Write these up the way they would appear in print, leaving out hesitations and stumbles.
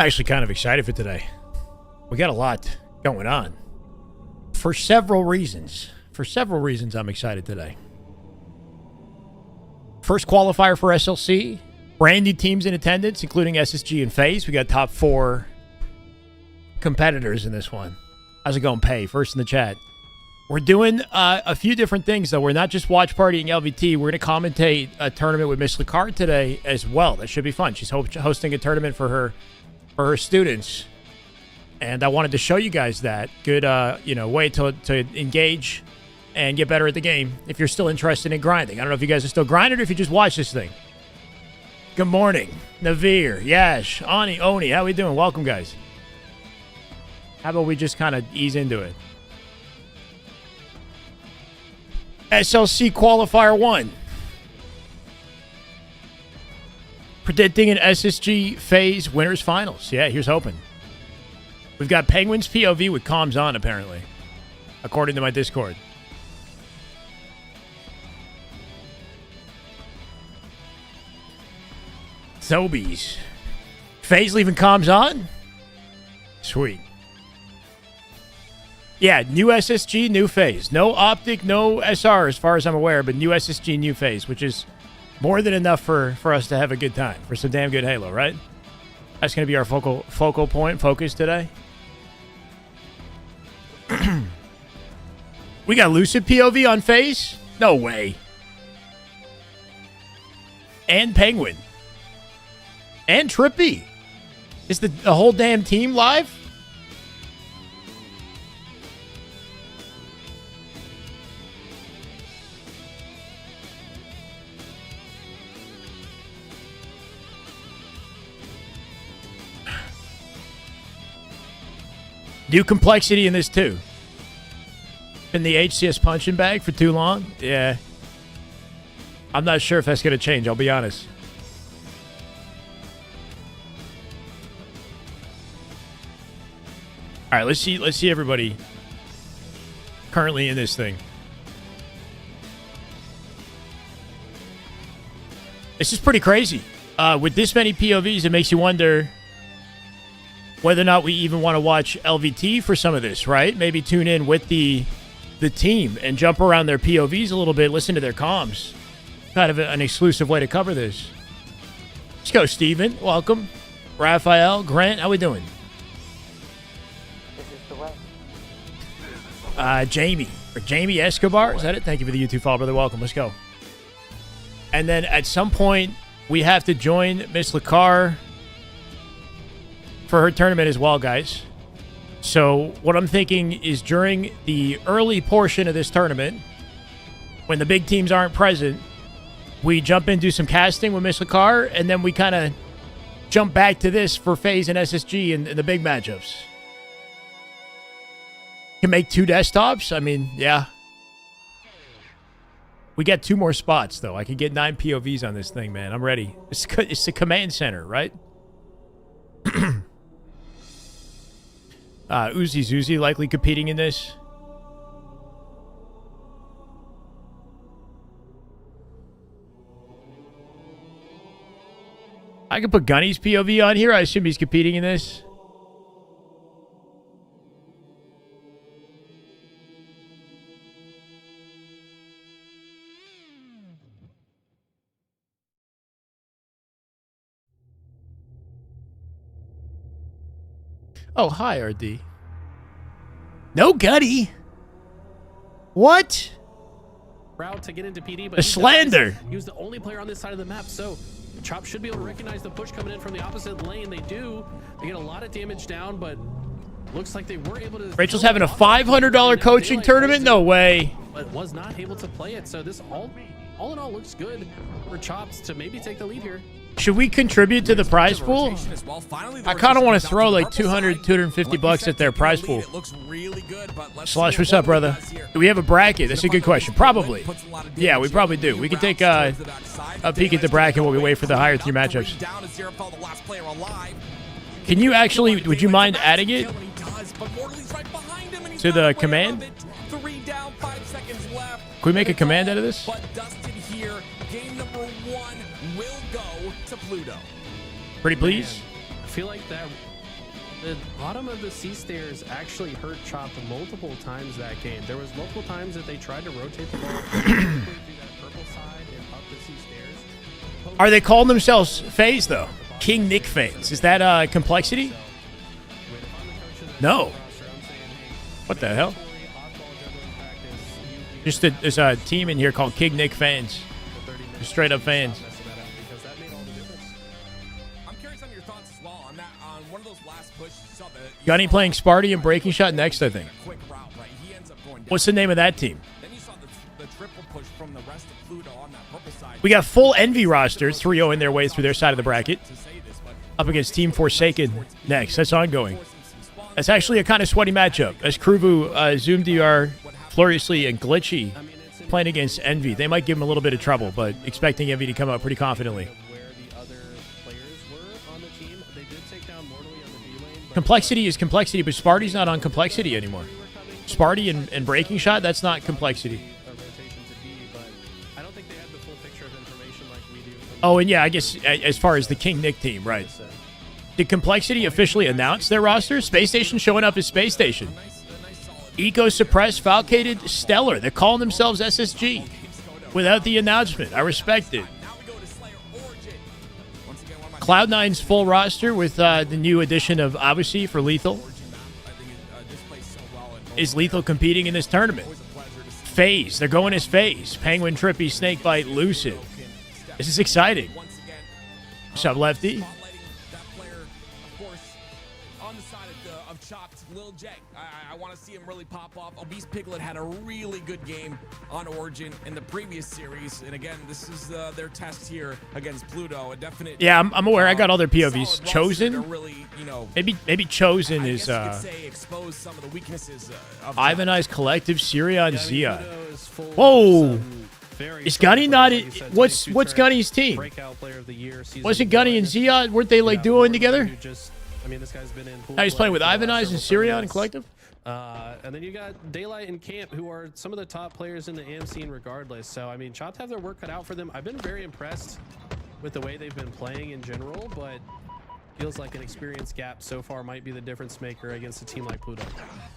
Actually kind of excited for today. We got a lot going on. For several reasons. I'm excited today. First qualifier for SLC. Brand new teams in attendance, including SSG and Faze. We got top 4 competitors in this one. How's it going, Pay? First in the chat. We're doing a few different things, though. We're not just watch partying LVT. We're going to commentate a tournament with Misslehcar today as well. That should be fun. She's hosting a tournament for her students. And I wanted to show you guys that. Good way to engage and get better at the game if you're still interested in grinding. I don't know if you guys are still grinding or if you just watch this thing. Good morning. Navir, Yash, Ani, Oni. How we doing? Welcome, guys. How about we just kind of ease into it? SLC Qualifier 1. Predicting an SSG Faze Winners Finals. Yeah, here's hoping. We've got Penguins POV with comms on, apparently, according to my Discord. Thobies. Faze leaving comms on? Sweet. Yeah, new SSG, new Faze. No Optic, no SR as far as I'm aware, but new SSG, new Faze, which is more than enough for us to have a good time, for some damn good Halo, right? That's going to be our focal point, focus today. We got Lucid POV on Faze? No way. And Penguin. And Trippy. Is the whole damn team live? New complexity in this, too. Been the HCS punching bag for too long? Yeah. I'm not sure if that's going to change, I'll be honest. All right, let's see everybody currently in this thing. This is pretty crazy. With this many POVs, it makes you wonder whether or not we even want to watch LVT for some of this, right? Maybe tune in with the team and jump around their POVs a little bit, listen to their comms. Kind of an exclusive way to cover this. Let's go, Steven. Welcome. Raphael, Grant, how we doing? This is the way. Jamie Escobar, is that it? Thank you for the YouTube follow, brother. Welcome. Let's go. And then at some point, we have to join Misslehcar for her tournament as well, guys. So what I'm thinking is during the early portion of this tournament, when the big teams aren't present, we jump in, do some casting with Misslehcar, and then we kind of jump back to this for Faze and SSG and the big matchups. Can make 2 desktops? I mean, yeah. We got 2 more spots, though. I can get 9 POVs on this thing, man. I'm ready. It's the command center, right? Uzi likely competing in this. I can put Gunny's POV on here. I assume he's competing in this. Oh, hi, RD. No Gutty. What? Proud to get into PD, but a slander. He was the only player on this side of the map, so Chop should be able to recognize the push coming in from the opposite lane. They do. They get a lot of damage down, but looks like they were able to. Rachel's having a $500 coaching tournament? No way. But was not able to play it, so this all in all looks good for Chops to maybe take the lead here. Should we contribute to the prize pool? I kind of want to throw like 200, 250 bucks at their prize pool. Slush, what's up, brother? Do we have a bracket? That's a good question. Probably. Yeah, we probably do. We can take a peek at the bracket while we wait for the higher tier matchups. Can you actually, would you mind adding it to the command? Can we make a command out of this? Game number 1 will go to Pluto. Pretty please. I feel like that The bottom of the C stairs actually hurt Chop multiple times that game. There was multiple times that they tried to rotate the ball through that purple side and up the C stairs. Are they calling themselves Faze, though? King Nick Faze. Is that complexity? No. What the hell? Just there's a team in here called King Nick fans. Just straight up fans. I'm curious on your thoughts as well on that. On one of those last pushes, you saw the Gunny playing Sparty and Breaking Shot next, I think. quick route, right? He ends up going down. What's the name of that team? Then you saw the triple push from the rest of Pluto on that purple side. We got full Envy roster, 3-0 in their way through their side of the bracket. To say this, but Up against Team Forsaken next. That's ongoing. That's actually a kind of sweaty matchup. As Kruvu, Zoom DR, Fluriously, and Glitchy playing against Envy. They might give him a little bit of trouble, but expecting Envy to come out pretty confidently. Where the other players were on the team, they did take down Mortally on the B lane. But Complexity is complexity, but Sparty's not on complexity anymore. Sparty and Breaking Shot, that's not complexity. a rotation to B, but I don't think they had the full picture of information like we do. From Oh, and yeah, I guess as far as the King Nick team, right. Did Complexity officially announce their roster? Space Station showing up as Space Station. Eco Suppressed, Falcated, Stellar. They're calling themselves SSG without the announcement. I respect it. now we go to Slayer Origin. Once again, one of my Cloud9's full roster with the new addition of Abusi for Lethal. I think it displays so well in Is Lethal competing in this tournament? Faze. They're going as Faze. Penguin, Trippy, Snakebite, Lucid. This is exciting. once again What's up, Lefty? spotlighting that player, of course, on the side of Chopped, Lil J. I want to see him really pop off. Obese Piglet had a really good game on Origin in the previous series, and again, this is their test here against Pluto. A definite. Yeah, I'm aware. I got all their solid POVs. roster to Chosen? really, you know, Maybe Chosen I is guess you could say expose some of the weaknesses of Ivanized Collective, Syrian, Zia. Pluto is full of Whoa. some very Is strong Gunny not players. in? Like you said, What's 22 Gunny's team? breakout player of the year season Wasn't Gunny and 1. Zia? Weren't they like duoing together? Who just, I mean, this guy's been in. pool Now he's play playing with for the last Ivanized and several Syrian tournaments. Collective? And then you got Daylight and Camp, who are some of the top players in the AM scene regardless. So, I mean, Chopped have their work cut out for them. I've been very impressed with the way they've been playing in general, but feels like an experience gap so far might be the difference maker against a team like Pluto.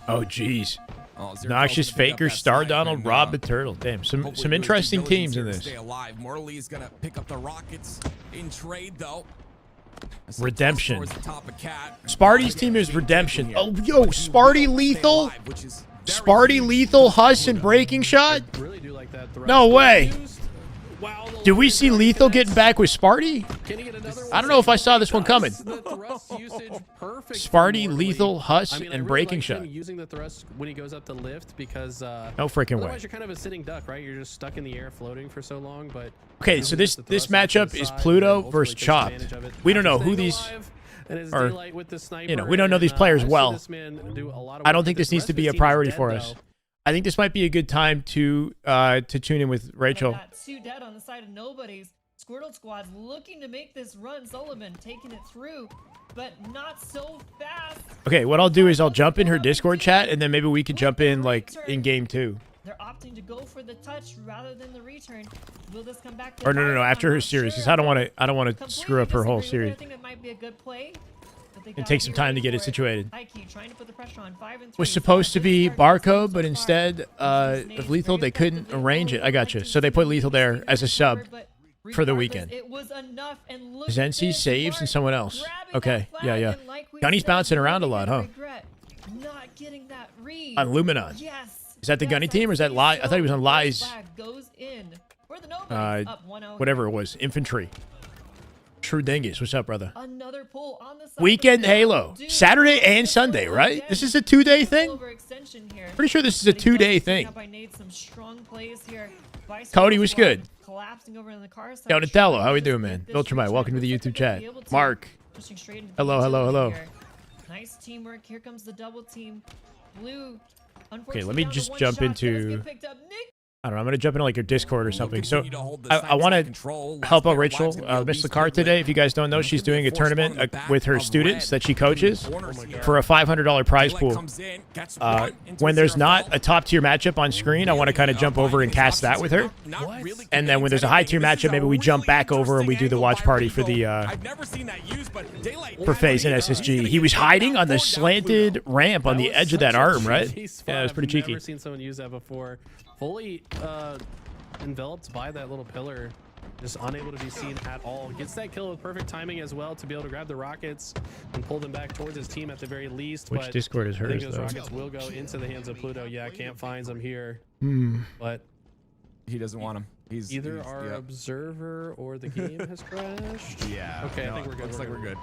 Oh, jeez. Oh, Zero Noxious Falcon to pick up Faker, that Star snipe, Donald, and, Rob the Turtle. Damn, some hopefully really interesting keep teams in Diligence this. here to Stay alive. Morley is gonna pick up the Rockets in trade though. As Redemption. towards the top of Cat. Sparty's team is Redemption. Oh, yo, Sparty Stay Lethal? alive, which is very Sparty huge. Lethal, Huss, and Breaking Shot? Really do like that. thrust No being way. used. Wow, the Did we line see break Lethal connects. getting back with Sparty? Can he get another I don't know if I saw this one coming. The thrust usage perfect for Sparty, Morley. Lethal, Huss, I mean, I and really Breaking like him Shot. using the thrust when he goes up to lift because No freaking way. otherwise you're kind of a sitting duck, right? You're just stuck in the air floating for so long. But Okay, so this matchup is Pluto versus Chopped. We don't know who these are. You know, we don't know these players well. I don't think this needs to be a priority for us. I think this might be a good time to tune in with Rachel. Got two dead on the side of nobody's. Squirtle squad's looking to make this run. Sullivan taking it through, but not so fast. Okay, what I'll do is I'll jump in her Discord chat, and then maybe we could jump in like in game 2. They're opting to go for the touch rather than the return. Will this come back to Or no, bite? after I'm her not series, sure. because I don't want to screw up her whole Completely disagree with series. it. I think it might be a good play. but they And gotta take some be time ready to get it for situated. IQ trying to put the pressure on 5 and 3. Was supposed to be Good start Barcode, so but far. instead of Lethal, they couldn't arrange it. I got you. So they put Lethal there as a sub for the weekend. It was enough, and look Zenzi at this, saves and Mark someone else. grabbing Okay, that yeah, flag, yeah. and like we Gunny's said, bouncing around a you're lot, gonna huh? regret not getting that read. On Luminon. Yes. Is that the Yes, Gunny team or is that Zenzi Li- I thought he was on still Lies. flag goes in for the Nobodies, up 1-0 Whatever it was, Infantry. True Dingus, what's up, brother? Another pull on the side Weekend of the Halo. Dude, Saturday and this Sunday, one right? again. This is a 2-day thing? Silver extension here. Pretty sure this is a But he does 2-day pick thing. up by Nate some strong plays here. Vice Cody, Squirtle what's squad good? Collapsing over in the car side, Yo, Natello, trying how we to doing, get man? this Viltrumite, return. welcome to the Looks like YouTube they're chat. gonna be able to. Mark. Pushing straight into Hello, the hello, hello. here. Nice teamwork. Here comes the double team. Blue. Okay, let me unfortunately, down to just one jump shot. Does into- get picked up. Nick I don't know. I'm gonna jump into like your Discord or something. So continue to hold the I sniper want side to control. help out Last Rachel player alive's gonna be Misslehcar Beast today. Piglet. If you guys don't know, she's doing a Force one in tournament the back with her of students red. that she coaches Corners here. for a $500 prize Piglet pool. comes in, gets one into When there's not Squirtle. a top tier matchup on screen, I want to kind of jump over and cast that with her. Not really And then when there's a high tier convinced matchup, maybe we anything. jump This is back a over and we do the really watch interesting party for the angle by Pluto. I've never seen that used, but Daylight for has Faze and it. He's SSG. gonna He was get hiding taken on the down, slanted Pluto. ramp on the was edge of such that a arm, right? cheeky spot. Yeah, it was pretty I've cheeky. never seen someone use that before. Fully enveloped by that little pillar, just unable to be seen at all. Gets that kill with perfect timing as well to be able to grab the rockets and pull them back towards his team at the very least. Which but Discord is I think hers, those though? rockets will go into the hands of Pluto. Yeah, Camp finds them here, but He doesn't want him. either our observer or the game has crashed. Yeah. Okay, I think we're good. Looks like we're good.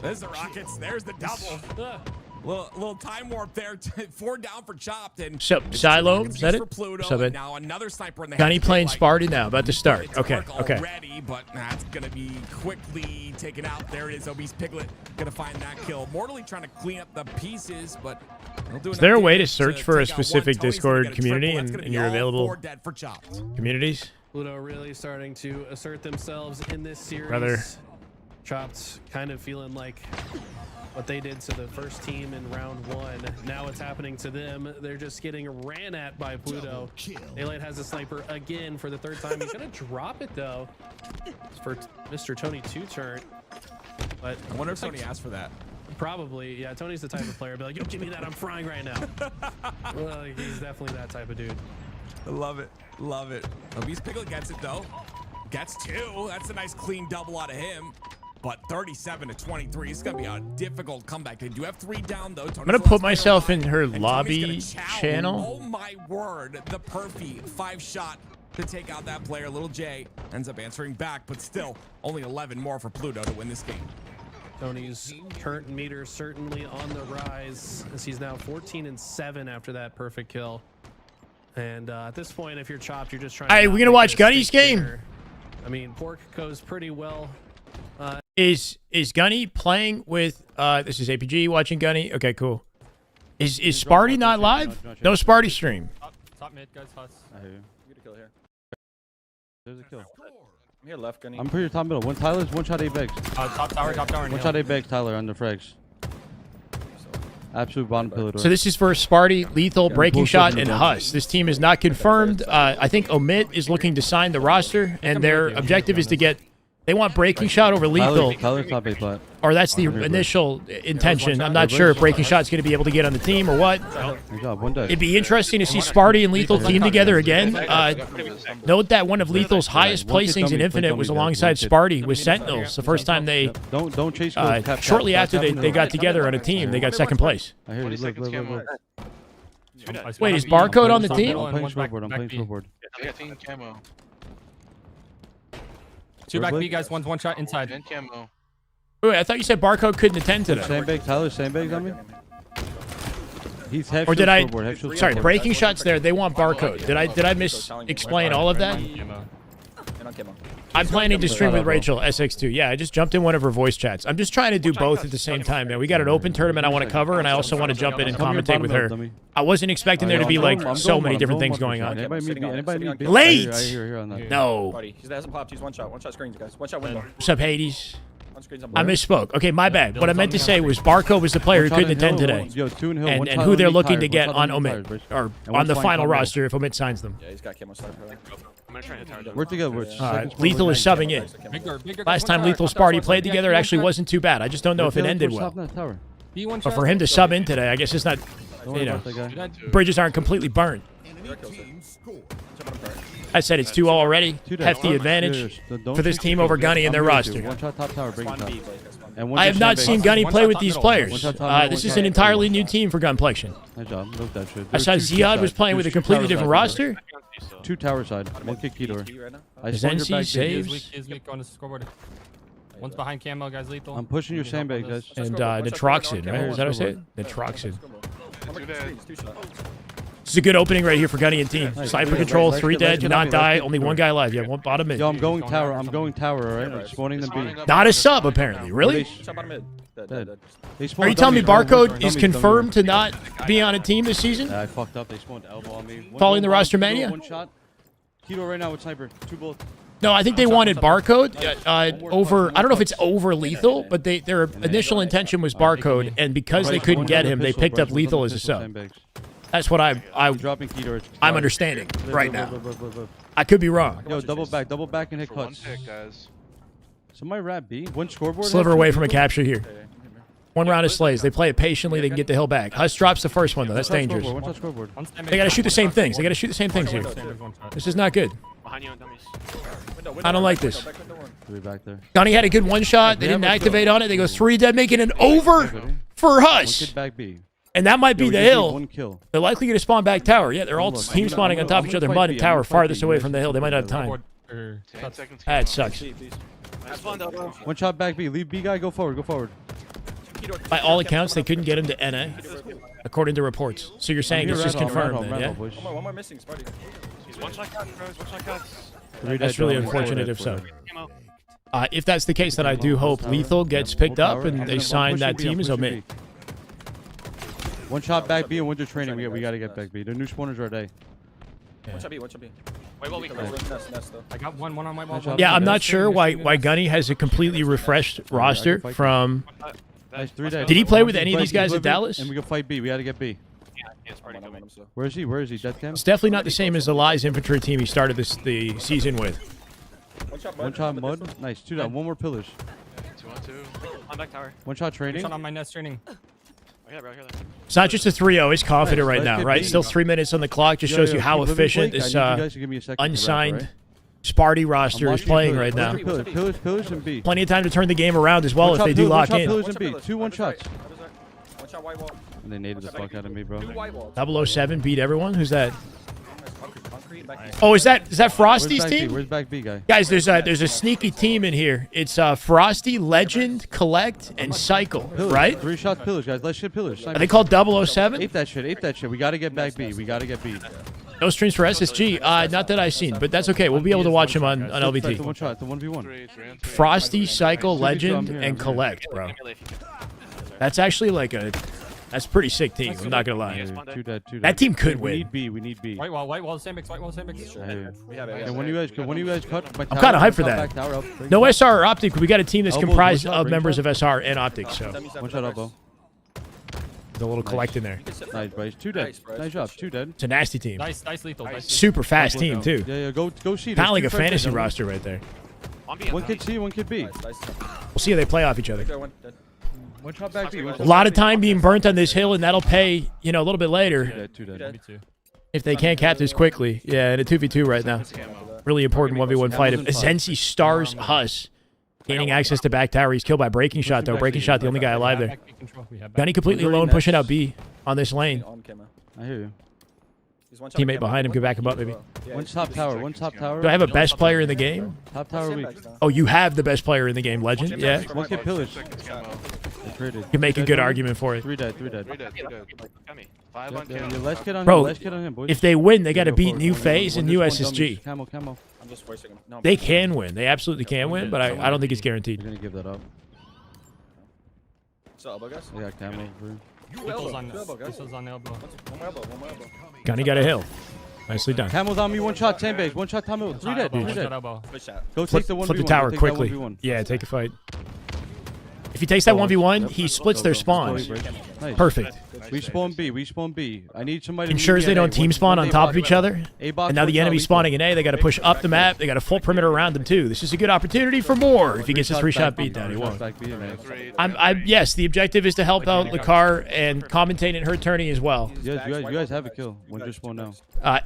There's the rockets. There's the double. Ah, Little time warp there. 4 down for Chopped. And So, it's Silo, rockets is that used it? for Pluto, So and that- now another sniper in the Gunny hands of playing Daylight. Sparty now, about to start. It's Okay, work okay. already, but that's gonna be quickly taken out. There it is. Obese Piglet gonna find that kill. Mortally trying to clean up the pieces, but he'll do Is there a enough way to damage search for a take out one. specific Tony's gonna Discord get a community triple. That's in gonna be your all available 4 dead for Chopped. communities? Pluto really starting to assert themselves in this series. Brother. Chopped kind of feeling like what they did to the first team in round 1. Now it's happening to them. They're just getting ran at by Pluto. Daylight has a sniper again for the 3rd time. He's gonna drop it though. It's for Mr. Tony 2-turn. But I wonder if Tony asked for that. probably, yeah, Tony's the type of player be like, yo, give me that, I'm frying right now. Well, he's definitely that type of dude. I love it. Love it. Obese Piglet gets it though. Gets 2. That's a nice clean double out of him. But 37 to 23. It's gonna be a difficult comeback. They do have 3 down though. I'm gonna put myself in her lobby channel. Oh my word! The perfy 5-shot to take out that player. Little J ends up answering back, but still only 11 more for Pluto to win this game. Tony's current meter certainly on the rise as he's now 14 and 7 after that perfect kill. And at this point, if you're Chopped, you're just trying. Hey, to we're not gonna make watch it a Gunny's stink game. dinner. I mean, Pork goes pretty well. Is Gunny playing with this is APG watching Gunny? Okay, cool. Is Sparty not live? No Sparty stream. Top mid, guys, huts. I hear you. Get a kill here. There's a kill. I'm here left, Gunny. I'm pretty top middle. One Tyler's one shot 8 bags. Top tower, and One shot 8 bags, Tyler on the frags. Absolute bottom pillar. So this is for Sparty, Lethal, Breaking bullshit Shot, in the and bench. Huss. This team is not confirmed. I think Omit is looking to sign the roster, and their objective is to get. They want Breaking Shot over Lethal, Tyler's top 8 plat. or that's the initial intention. I'm not sure if Breaking Shot's going to be able to get on the team or what. Good job. One dead. It'd be interesting to see Sparty and Lethal team together again. Note that one of Lethal's highest placings in Infinite was alongside Sparty with Sentinels. The first time they, Don't chase. Cap, cap, shortly cap, after cap, they got together on a team, they got second place. I hear you. Look. Wait, is Barcode on the team? I'm playing scoreboard. I'm playing scoreboard. I got 10 camo. 2 back B, guys. One's one shot inside. 10 camo. Wait, I thought you said Barcode couldn't attend today. Same bag, Tyler. Same bags on me. He's half Or shield did I? scoreboard, half shield Sorry, scoreboard. Breaking Shots there. They want Barcode. Did I explain all of that? I'm planning to stream with Rachel SX2. Yeah, I just jumped in one of her voice chats. I'm just trying to do both at the same time, man. We got an open tournament I want to cover, and I also want to jump in and Come here, commentate with her. bottom middle, I wasn't expecting there to be like so many different things going on. Anybody need Late! I hear on that. No. He hasn't popped. He's one shot screens, guys. One shot window. What's up, Hades? One screens on I misspoke. Okay, my bad. What I meant to say was Barcode was the player who couldn't attend today, Yo, 2 and Hill. one and shot who on they're me, looking tired. to get One on shot Omit, tired, bro. or And on one's the flying final top middle. roster if Omit signs them. Yeah, he's got camo sniper. I'm gonna try and hit We're together. We're Lethal is subbing in. Bigger, Last time Lethal Sparty played together, it actually wasn't too bad. I just don't know if it ended well. B one But shot. for him to sub in today, I guess it's not, you know, bridges aren't completely burnt. I said it's 2-0 already. Hefty advantage for this team over Gunny and their roster. One shot top tower, breaking shot. And one I have shot not sandbag. seen Gunny play with these players. One shot top middle, This one is shot an entirely new team for Gunplexion. Nice job. Look that shit. I saw Ziad was playing with a completely different roster. 2 tower side. One kick key door. I Is spawned your NC back, safe? baby. Is weak on the scoreboard. One's behind camo, guys. Lethal. I'm pushing your sandbag, guys. And Nitroxid, right? Is that what I said? Nitroxid. This is a good opening right here for Gunny and team. Sniper control, 3 dead, do not die, only 1 guy alive. Yeah, one bottom mid. Yo, I'm going tower. I'm going tower, alright? I'm spawning them B. Not a sub, apparently. Really? Shot bottom mid. Dead. They Are spawned you telling me dummies, bro. Barcode is confirmed to not be on a team this season? Yeah, I fucked up. They spawned elbow on me. Following the roster mania? One shot. Keto right now with sniper. 2 bullets. No, I think they wanted barcode over. I don't know if it's over lethal, but their initial intention was barcode, and because they couldn't get him, they picked up lethal as a sub. That's what I'm understanding right now. I could be wrong. Yo, double back and hit One cuts. pick, guys. Somebody wrap B. 1 scoreboard. Sliver away from a capture here. 1 round of slays. They play it patiently. They can get the hill back. Huss drops the first one though. That's dangerous. One shot scoreboard. They got to shoot the same things. They got to shoot the same things here. This is not good. Behind you on dummies. I don't like this. 3 back there. Gunny had a good 1 shot. They didn't activate on it. They go 3 dead, making an over for 1 Huss. kid back B. And that might be Yo, the we just need hill. 1 kill. They're likely going to spawn back tower. Yeah, they're all team spawning on top of each other. Mud and tower farthest away from the hill. They might not have time. 10 seconds. That sucks. Nice one, Double. 1 shot back B. Leave B guy. Go forward. Go forward. By all accounts, they couldn't get him to NA, according to reports. So you're saying it's just confirmed then, yeah? One more missing, Sparty. He's one shot cuts, bros. One shot cuts. That's really unfortunate if so. If that's the case, then I do hope Lethal gets picked up and they sign that team as omit. 1 shot back B and winter training. We got to get back B. The new spawners are day. One shot B, one shot B. Wait, well, we I got one on my wall. Yeah, I'm not sure why Gunny has a completely refreshed roster from... Nice, 3 dead. Did he play with any of these guys at Dallas? And we can fight B. We got to get B. Where is he? Where is he? Death cam? It's definitely not the same as the Lies infantry team he started the season with. 1 shot mud. Nice. 2 down. 1 more pillars. 2-on-2. On back tower. 1 shot training. On my nest training. Okay, bro, here. It's not just a 3-0. It's confident right now, right? Still 3 minutes on the clock. Just shows you how efficient this unsigned Sparty roster is playing right now. Pillars and B. Plenty of time to turn the game around as well if they do lock in. Pillars and B. 2 1 shots. One shot white wall. And they naded the fuck out of me, bro. 2 white walls. 007 beat everyone. Who's that? Concrete, back Oh, is that Frosty's team? Where's back B guy? Guys, there's a sneaky team in here. It's Frosty, Legend, Collect, and Cycle, Pillars. right? 3 shots pillars, guys. Let's shit pillars. Are they called 007? Ape that shit. We gotta get back B. We gotta get B. No streams for SSG. Not that I've seen, but that's okay. We'll be able to watch them on The LBT. 1 shot. The 1v1. Frosty, Cycle, Legend, and Collect, bro. That's actually like that's a pretty sick team. I'm not gonna lie. 2 dead. That team could We win. need B. We need B. White wall, same mix, white wall, same mix. We have it. And when you guys cut, I'm kind of hyped for that. No SR or Optic. We got a team that's Elbows, comprised one shot, of ring members shot. of SR and Optic. So 1 shot elbow. there's a little Collect in there. Nice, Bryce. 2 dead. Nice job. 2 dead. It's a nasty team. Nice lethal. Super fast team too. Yeah. Go see. Kind of like a fantasy roster right there. 1 kid C, 1 kid B. We'll see how they play off each other. 1 shot back B. A lot of time being burnt on this hill, and that'll pay, a little bit later 2 dead. Me too. if they can't cap this quickly. Yeah, in a 2v2 right now. Really important 1v1 fight of Zensi Stars Huss. Gaining access to back tower. He's killed by Breaking Shot, though. Breaking Shot, the only guy alive there. Gunny completely alone, pushing out B on this lane. I hear you. Teammate behind him, could back him up maybe. 1 top tower. 1 top tower. Do I have a best player in the game? Top tower weak. Oh, you have the best player in the game, Legend? Yeah. 1 kid pillars. You can make a good argument for it. 3 dead. 3 dead. 5 on Yeah, cam. let's get on Bro, him. Let's get on him, boys. If they win, they got to Go beat forward. New One, Faze and one, New one SSG. dummies. Camo. I'm just forcing him. No, They can win. They absolutely can win, but I don't think it's guaranteed. We're gonna give that up. So elbow, guys. Yeah, camo. Lethal's on elbow, guys. Lethal's on the elbow. One more elbow. One more elbow. Gunny got a hill. Nicely done. Camo's on me. 1 shot. 10 base. 1 shot. Tom. 3 dead. 3 One shot dead. elbow. Good shot. Go Flip, take the 1v1. flip the tower Take that quickly. 1v1. Yeah, take a fight. If he takes that 1v1, he splits their spawns. Nice. Perfect. We spawn B. We spawn B. I need somebody to Ensures meet they me at don't A. team spawn on top of each other. A box, And now the 1 enemy shot, spawning in A, they got to push up the map. They got a full perimeter around them too. This is a good opportunity for more. If he gets a 3-shot beatdown, he won't. Yes, the objective is to help out Lecar and commentate in her tourney as well. You guys have a kill. 1 just spawned now.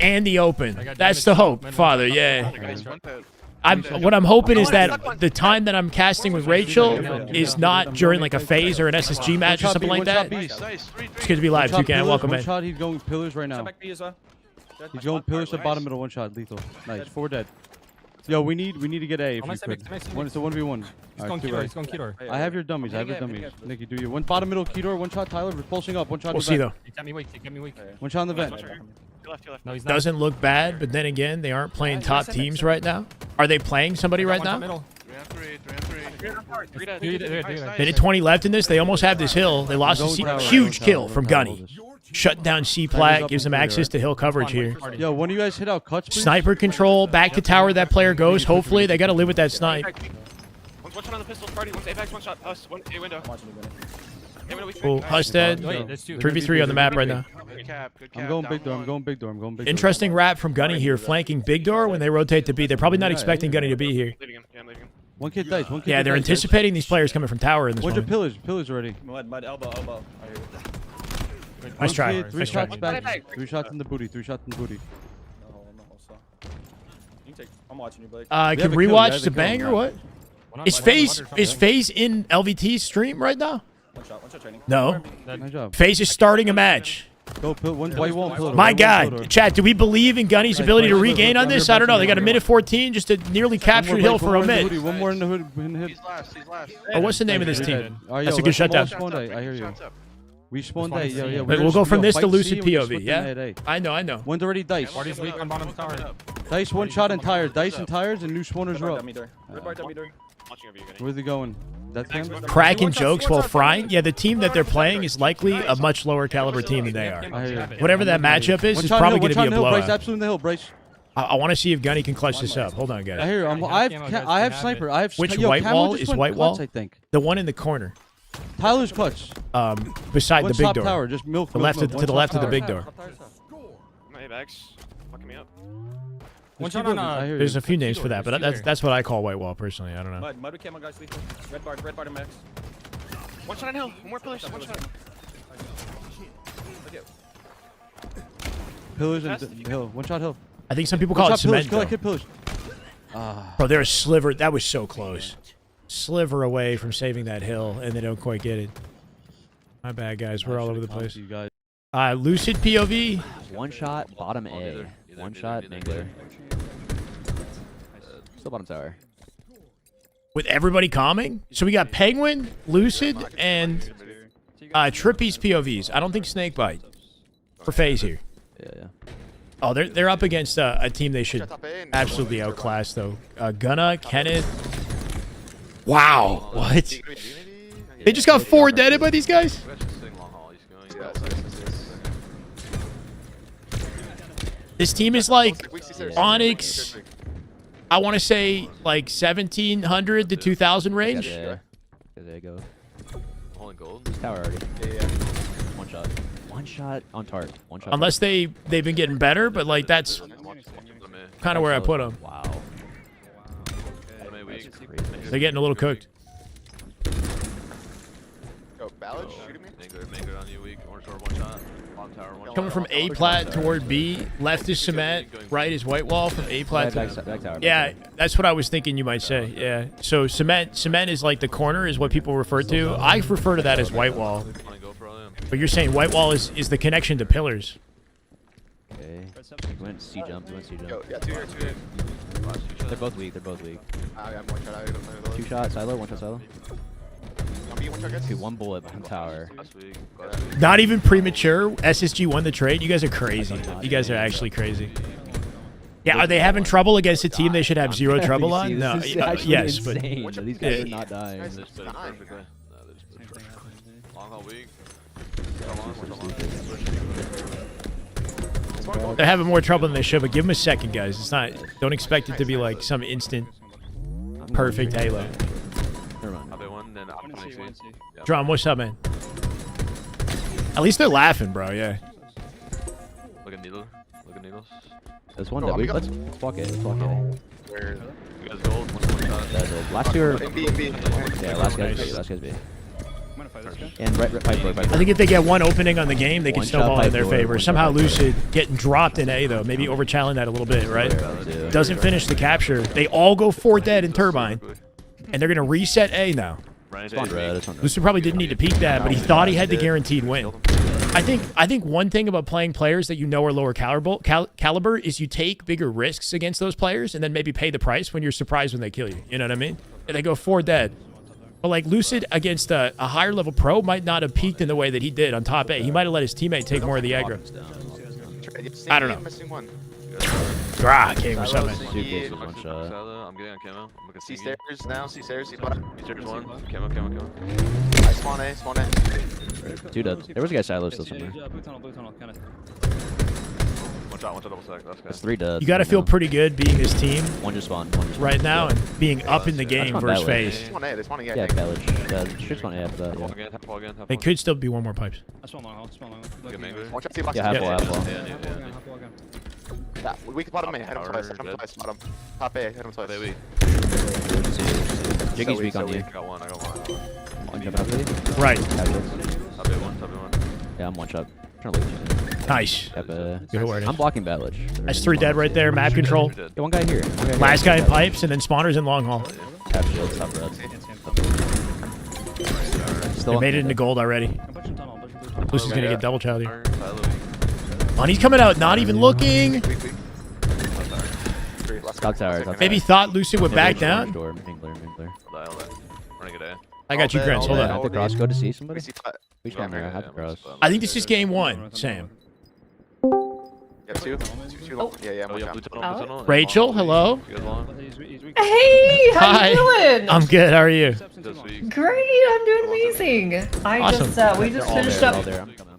And the open. That's the hope, Father. Yeah. Guys, one pet. What I'm hoping is that the time that I'm casting with Rachel is not during like a phase or an SSG match or something like that. Nice, nice. It's good to be live, Toucan. Welcome, 1 man. shot. He's going pillars right now. Back B as well. He's going pillars to bottom middle. 1 shot. Lethal. Nice. 4 dead. Yo, we need to get A if you could. It's a 1v1. He's going Kedor. He's going Kedor. I have your dummies. Nikki, do you? 1 bottom middle Kedor. 1 shot Tyler. Pulsing up. 1 shot. We'll see though. He got me weak. He got me weak. 1 shot on the vent. No, he's not. Doesn't look bad, but then again, they aren't playing top teams right now. Are they playing somebody right now? 3 on 3. Minute 20 left in this. They almost have this hill. They lost a huge kill from Gunny. shut down C plat, gives them access to hill coverage here. Yo, when you guys hit out cuts, please? Sniper control, back to tower that player goes. Hopefully, they got to live with that snipe. One shot on the pistol, party. One's Apex, one shot. Us, one A window. I'm watching you, Benny. A window, we Cool. Huss dead. 3v3 on the map right now. Good cap, good cap. I'm going down big door. I'm one. going big door. I'm going big door. Interesting rap from Gunny here, flanking big door when they rotate to B. They're probably not expecting Gunny to be here. Leaving him. Yeah, I'm leaving him. One kid dice. One kid. Yeah, they're anticipating these players coming from tower in this What's your one. pillars? Pillars already. Mud, elbow. I hear you. Nice try. Kid, 3 Nice try. shots back. 3 shots in the booty. 3 shots in the booty. No, also. You can take. I'm watching you, Blake. Can have a kill, rewatch have a the kill. bang or what? Is Faze in LVT's stream right now? One shot training. No. Nice job. Faze is starting a match. Go pill. One white wall. Pill. My God, chat, do we believe in Gunny's ability to regain on this? I don't know. They got a minute 14 just to nearly capture Hill for a minute. One more in the hood. He's last, he's last. Oh, what's the name of this team? Alright, That's yo, a good let's shutdown. spawn A. I hear you. Shots up. We spawned A. Yeah. Wait, we'll go from this to lucid POV, POV. yeah? I know. One's already dice. Party's weak on bottom tower. Dice one shot and tires. Dice and tires and new spawners are up. Red bar, dummy door. Watching over you, Gunny. Where's he going? That's him? Cracking jokes while frying? Yeah, the team that they're playing is likely a much lower caliber team than they are. I hear you. Whatever that matchup is, One it's shot probably hill, going to one be a shot hill, Bryce, blowout. absolutely in the hill, Bryce. I want to see if Gunny can clutch this up. Hold on, I guys. hear you. I have sniper. I have Which yo, white Camo wall just is went white clutch, wall? I think. The one in the corner, Tyler's clutch. beside One the big top door. tower, just milk. The left milk, to one the top left of the tower. big door. My Apex. Fucking me up. One Just shot keep on moving, I hear There's you. a few names for that, but that's what I call white wall personally. I don't know. Mud with camo, guys, lethal. Red bar to max. One shot on Hill. One more pillars. One shot. Pillars and hill. One shot hill. I think some people One call it shot pillars. cement. Kill that though. kid pillars. Bro, they're a sliver. That was so close. Sliver away from saving that hill, and they don't quite get it. My bad, guys. We're all over the place. You guys. Lucid POV. One shot, bottom A. One shot, Mangler. Still bottom tower. With everybody calming. So we got Penguin, Lucid, and Trippy's POVs. I don't think Snakebite for Faze here. Yeah. Oh, they're up against a team they should absolutely outclass, though. Gunna, Kenneth. Wow. What? They just got 4 deaded by these guys? This team is like Onyx, I want to say like 1,700 to 2,000 range. There you go. Holding gold. Tower already. One shot. One shot on target. One shot. Unless they've been getting better, but like that's kind of where I put them. Wow. They're getting a little cooked. Go, Ballad, shoot me. Mangler on you, weak. Orange door, one shot. Bottom tower, one Coming from A plat toward B, left is cement, right is white wall from A plat to Back tower. yeah, that's what I was thinking you might say. Yeah. So cement is like the corner is what people refer to. I refer to that as white wall. But you're saying white wall is the connection to pillars. Okay. He went C jump. Yeah, two here. They're both weak. I have one shot. 2 shots silo. 1 shot silo. One shot, guys. Okay, 1 bullet on tower. Not even premature. SSG won the trade. You guys are crazy. You guys are actually crazy. Yeah, are they having trouble against a team they should have 0 trouble on? No. Yes, but These guys are not dying. Long haul weak. they're having more trouble than they should. But give them a second, guys. It's not. Don't expect it to be like some instant perfect Halo. Drum, what's up, man? At least they're laughing, bro. Yeah. Look at needles. There's one that let's walk it. Where you guys gold? One shot. Last 2 are... B. Yeah, last guy's B. And right pipe door. I think if they get one opening on the game, they can One snowball shot in their pipe door, favor. one shot Somehow pipe door. Lucid getting dropped in A, though. Maybe over-challenge that a little bit, right? Yeah. Doesn't finish the capture. They all go 4 dead in Turbine. And they're going to reset A now. Lucid probably didn't need to peek that, but he thought he had the guaranteed win. I think one thing about playing players that you know are lower caliber is you take bigger risks against those players and then maybe pay the price when you're surprised when they kill you. You know what I mean? And they go 4 dead. But like Lucid against a higher level pro might not have peaked in the way that he did on top A. He might have let his teammate take more of the aggro. I don't know. Grah came or something. Two cases, one shot. I'm getting on camo. I'm looking C stairs now. C stairs. C bottom. Stairs one. Camo. I spawn A. Spawn A. Two dead. There was a guy silo still somewhere. Blue tunnel, kind of. One shot double stack. That's good. There's 3 dead. You got to feel pretty good being his team One just spawned. right now and being up in the game That's versus not bad, Faze. They spawn A. They spawn A. Yeah, Village. Yeah, should spawn A after that. Wall Yeah. again. Wall again. They could still be one more pipes. I spawn long. Good mango. One shot. C box. Yeah, half wall, half wall. Yeah. Yeah, we can bottom A. Hit him twice. Hit him Dead. twice. Bottom. Top A. Hit him twice. They weak. Jiggy's weak on so you. I got one. One jumping up with you. Right. Top A one. Yeah, I'm one shot. Trying to leave. Nice. Good awareness. I'm blocking Village. That's 3 dead right there. Map control. Yeah, one guy here. Last guy in pipes, and then spawners in long haul. Tap shield, top red. They Still made it into gold already. I'm pushing tunnel. Lucy's gonna get double child here. Silo weak. Oh, and he's coming out, not even looking. Scout tower. Maybe thought Lucy would back down. Door. Main clear. Running it A. I got you, Grants. Hold I on. have to cross go to see somebody. We see flat. Which one there? I have to cross. I think this is game 1, Sam. Yeah, two. Two long. Yeah. Oh, One yeah. shot. Blue tunnel. Rachel, hello. You guys want? He's weak. Hey, how Hi. you doing? I'm good. How are you? This week. Great, I'm doing amazing. I Awesome. just we just finished up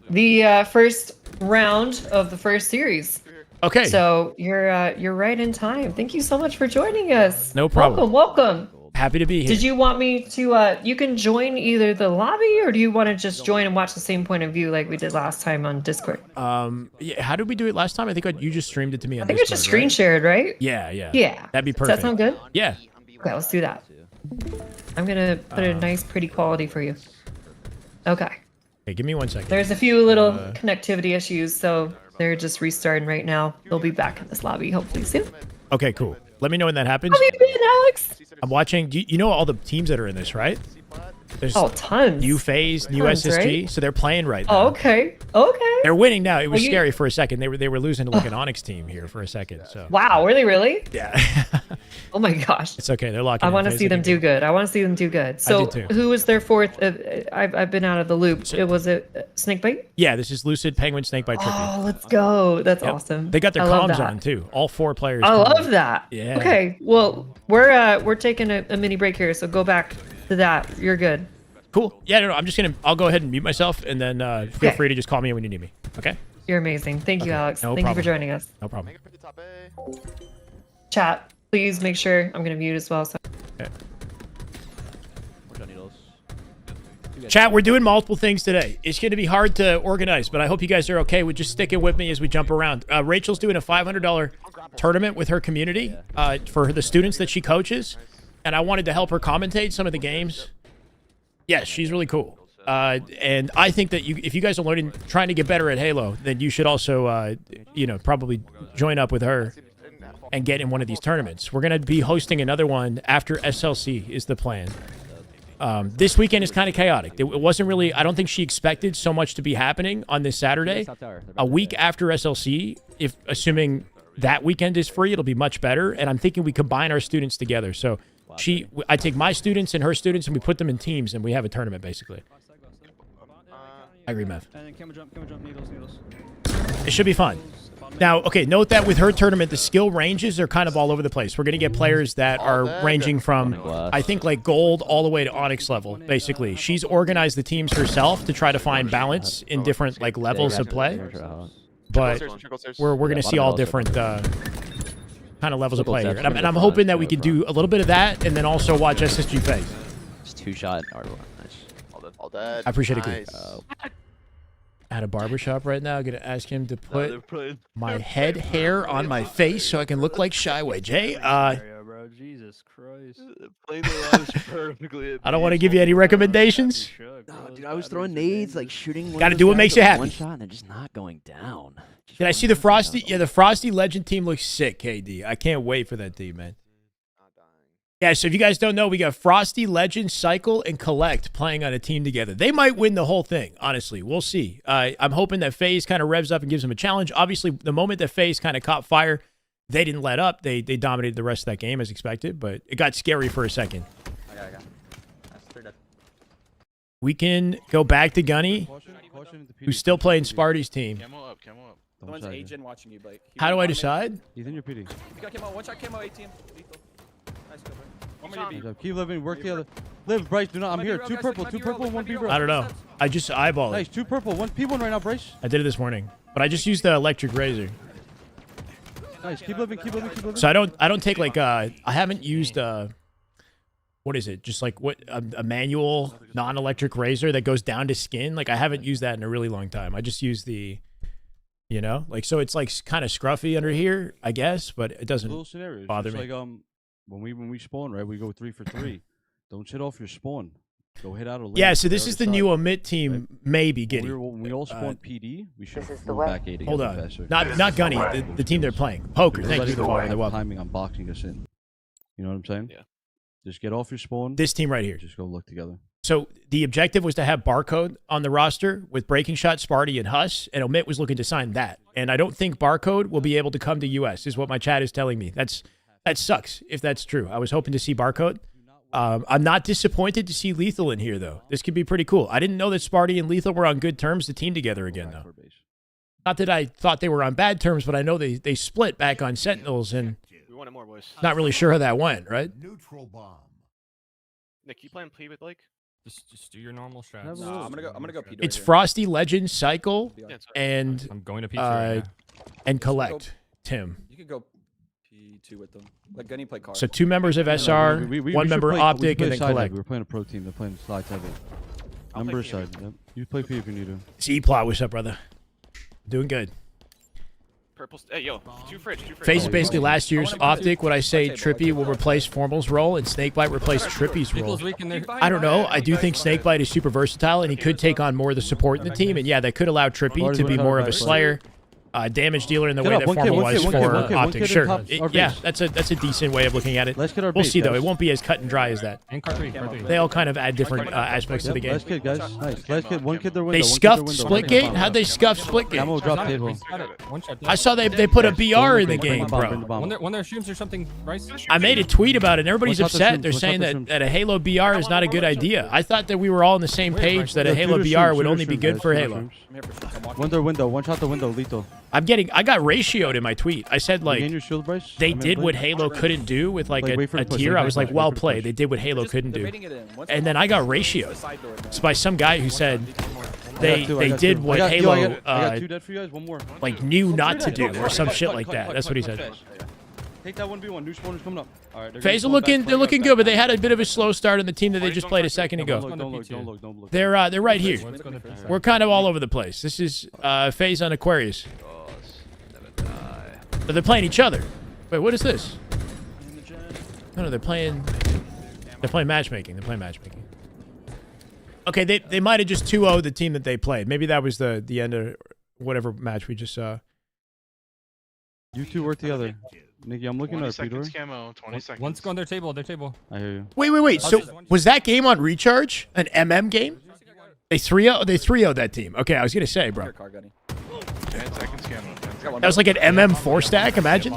the first round of the first series. Okay. So you're right in time. Thank you so much for joining us. No problem. Welcome. Happy to be here. Did you want me to you can join either the lobby or do you want to just join and watch the same point of view like we did last time on Discord? Yeah, how did we do it last time? I think you just streamed it to me on I think it's Discord, just screen right? shared, right? Yeah. Yeah. That'd be Does perfect. that sound good? Yeah. Okay, let's do that. I'm gonna put a nice pretty quality for you. Okay. Okay, give me 1 second. There's a few little connectivity issues, so they're just restarting right now. They'll be back in this lobby hopefully soon. Okay, cool. Let me know when that happens. How you been, Alex? I'm watching. You know all the teams that are in this, right? There's Oh, tons. new Faze, new Tons, SSG, right? so they're playing right now. Oh, okay. Okay. They're winning now. It was you- scary for a second. They were losing to like an Onyx team here for a second. So Wow, were they really? yeah, Oh my gosh. it's okay. They're locking. I in. want to Faze see them looking do good. I want to see them do good. So, do too. who was their fourth? I've been out of the loop. It was a Snakebite. Yeah, this is Lucid, Penguin, Snakebite, Trippy. Oh, let's go. That's Yep. awesome. They got their I love comms that. on too. All 4 players. I comms. love that. Yeah. Okay. Well, we're taking a mini break here, so go back to that. You're good. Cool. Yeah, no, I'll go ahead and mute myself, and then feel Okay. free to just call me when you need me. Okay. You're amazing. Thank you, Alex. No Thank you problem. for joining us. No problem. Make it pretty top A. Chat, please make sure I'm gonna mute as well. So. Chat, we're doing multiple things today. It's going to be hard to organize, but I hope you guys are okay with just sticking with me as we jump around. Rachel's doing a $500 tournament with her community for the students that she coaches, and I wanted to help her commentate some of the games. Yes, she's really cool. And I think that if you guys are trying to get better at Halo, then you should also, probably join up with her and get in one of these tournaments. We're going to be hosting another one after SLC is the plan. This weekend is kind of chaotic. It wasn't really, I don't think she expected so much to be happening on this Saturday. A week after SLC, if assuming that weekend is free, it'll be much better. And I'm thinking we combine our students together. So I take my students and her students and we put them in teams and we have a tournament basically. I agree, Mev. And then camera jump, needles. It should be fun. Now, okay, note that with her tournament, the skill ranges are kind of all over the place. We're going to get players that are ranging from, I think, like gold all the way to Onyx level, basically. She's organized the teams herself to try to find balance in different like levels of play. But we're going to see all different kind of levels of play here. And I'm hoping that we can do a little bit of that and then also watch SSG Faze. It's 2-shot. Nice. All dead. I appreciate it. Nice. At a barbershop right now, gonna ask him to put my head hair on my face so I can look like Shyway. Jay, Bro, Jesus Christ. I don't want to give you any recommendations. No, dude, I was throwing nades, like shooting. Gotta do what makes you happy. One shot and they're just not going down. Did I see the Frosty? Yeah, the Frosty Legend team looks sick, KD. I can't wait for that team, man. Yeah, so if you guys don't know, we got Frosty, Legend, Cycle, and Collect playing on a team together. They might win the whole thing, honestly. We'll see. I'm hoping that FaZe kind of revs up and gives them a challenge. Obviously, the moment that FaZe kind of caught fire, they didn't let up. They dominated the rest of that game as expected, but it got scary for a second. We can go back to Gunny, who's still playing Sparty's team. The one's Agent watching you, Blake. How do I decide? He's in your PD. You got camo. One shot camo 18. Lethal. Nice go, bro. One more Good UB. job. Keep living. Work the other. Live, Bryce. Do not. I'm Might be here. real, Two guys. purple. Might Two be real, purple. One might be B real. bro. I don't know. I just eyeball Nice. it. Two purple. One P1 right now, Bryce. I did it this morning, but I just used the electric razor. Nice. Keep living. Keep living. Keep living. So I don't take like I haven't used what is it? Just like what a manual non-electric razor that goes down to skin. Like I haven't used that in a really long time. I just use the, you know, like so it's like kind of scruffy under here, I guess, but it doesn't Little scenarios. bother Just me. like when we spawn, right? We go 3 for 3. Don't shit off your spawn. Go hit out a lane. Yeah, so this Stay is on the side. new omit team, Right. maybe Giddy. When we all spawn PD, we should This is the move way. back 8 Hold again on, faster. not Gunny, the team they're playing. Poker, thank Everybody you for go the ahead the and welcome. timing on boxing us in. You know what I'm saying? Yeah. Just get off your spawn. This team right here. Just go look together. So the objective was to have Barcode on the roster with Breaking Shot, Sparty, and Huss, and Omit was looking to sign that. And I don't think Barcode will be able to come to US, is what my chat is telling me. That sucks if that's true. I was hoping to see Barcode. I'm not disappointed to see Lethal in here, though. This could be pretty cool. I didn't know that Sparty and Lethal were on good terms to team together again, though. Not that I thought they were on bad terms, but I know they split back on Sentinels, and We wanted more, boys. not really sure how that went, right? Neutral bomb. Nick, you playing play with Blake? Just do your normal strats. Never Nah, I'm gonna go P. It's Frosty, Legend, Cycle, Yeah, it's and I'm going to P3 right now. and Collect. Tim. You could go P2 with them. Let Gunny play card. So 2 members of SR, We one should member play- we should Optic, play and then side heavy. Collect. We're playing a pro team. They're playing slides heavy. I'll play Number P side. Yep. You play P if you need to. It's E-Plot. What's up, brother? Doing good. Purple. Hey, yo, two fridge. Phase is basically last year's Optic. Would I say Trippy will replace Formal's role and Snakebite replace Trippy's role? People's weak in there. I don't know. I do think Snakebite is super versatile, and he could take on more of the support in the team. And yeah, that could allow Trippy to be more of a Slayer, damage dealer in the Get way up, that one kid, Formal one was kid, for one kid, one Optic. kid in Sure. top our Yeah, base. that's a decent way of looking at it. Let's get our We'll base, see, though. guys. It won't be as cut and dry as that. And car 3. They all kind of add different aspects to the Yep, game. last kid, guys. Nice. Last kid. One kid their window. They one kid scuffed their window. Splitgate? How'd they scuff Splitgate? Camo drop table. One shot. I saw they put a BR in the game, bro. When their streams or something, Bryce. I made a tweet about it, and everybody's Watch out the upset. shrooms, They're watch saying out the that a Halo BR is not a good idea. I thought that we were all on the same page, that a Yeah, Halo shoot BR would shoot only be shrooms, good guys, for shoot Halo. shrooms. I'm here for sure. I'm watching. One their window. One shot the window. Lethal. I got ratioed in my tweet. I said, You gain like, your shield, Bryce? they I mean, did Blake? what Halo couldn't do with, like, Wait for a the push, tier. wait I for was the like, push, well wait for the played. push. They did what Halo Just- couldn't they're do. baiting it in. Once And they- then I got the ratioed. side door, man. It's by some guy who said they I got did two. what I Halo got 2 dead for you guys. One more. like knew not to do or some shit like that. That's what he said. Take that 1v1. New spawners coming up. All right. Faze are they're looking good, but they had a bit of a slow start on the team that they just played a second Don't ago. look. Don't look. Don't look. They're right here. Let's go to P3. We're kind of all over the place. This is Faze on Aquarius. Oh, never die. But they're playing each other. Wait, what is this? No, they're playing matchmaking. They're playing matchmaking. Okay, they might have just 2-0'd the team that they played. Maybe that was the end of whatever match we just saw. You two work together. Nikki, I'm looking 20 at Peter. seconds camo, 20 seconds. One's going their table. Their table. I hear you. Wait. So was that game on Recharge? An MM game? They 3-0'd that team. Okay, I was gonna say, bro. Your car, Gunny. 10 seconds camo. 10 seconds. That was like an MM 4-stack, imagine.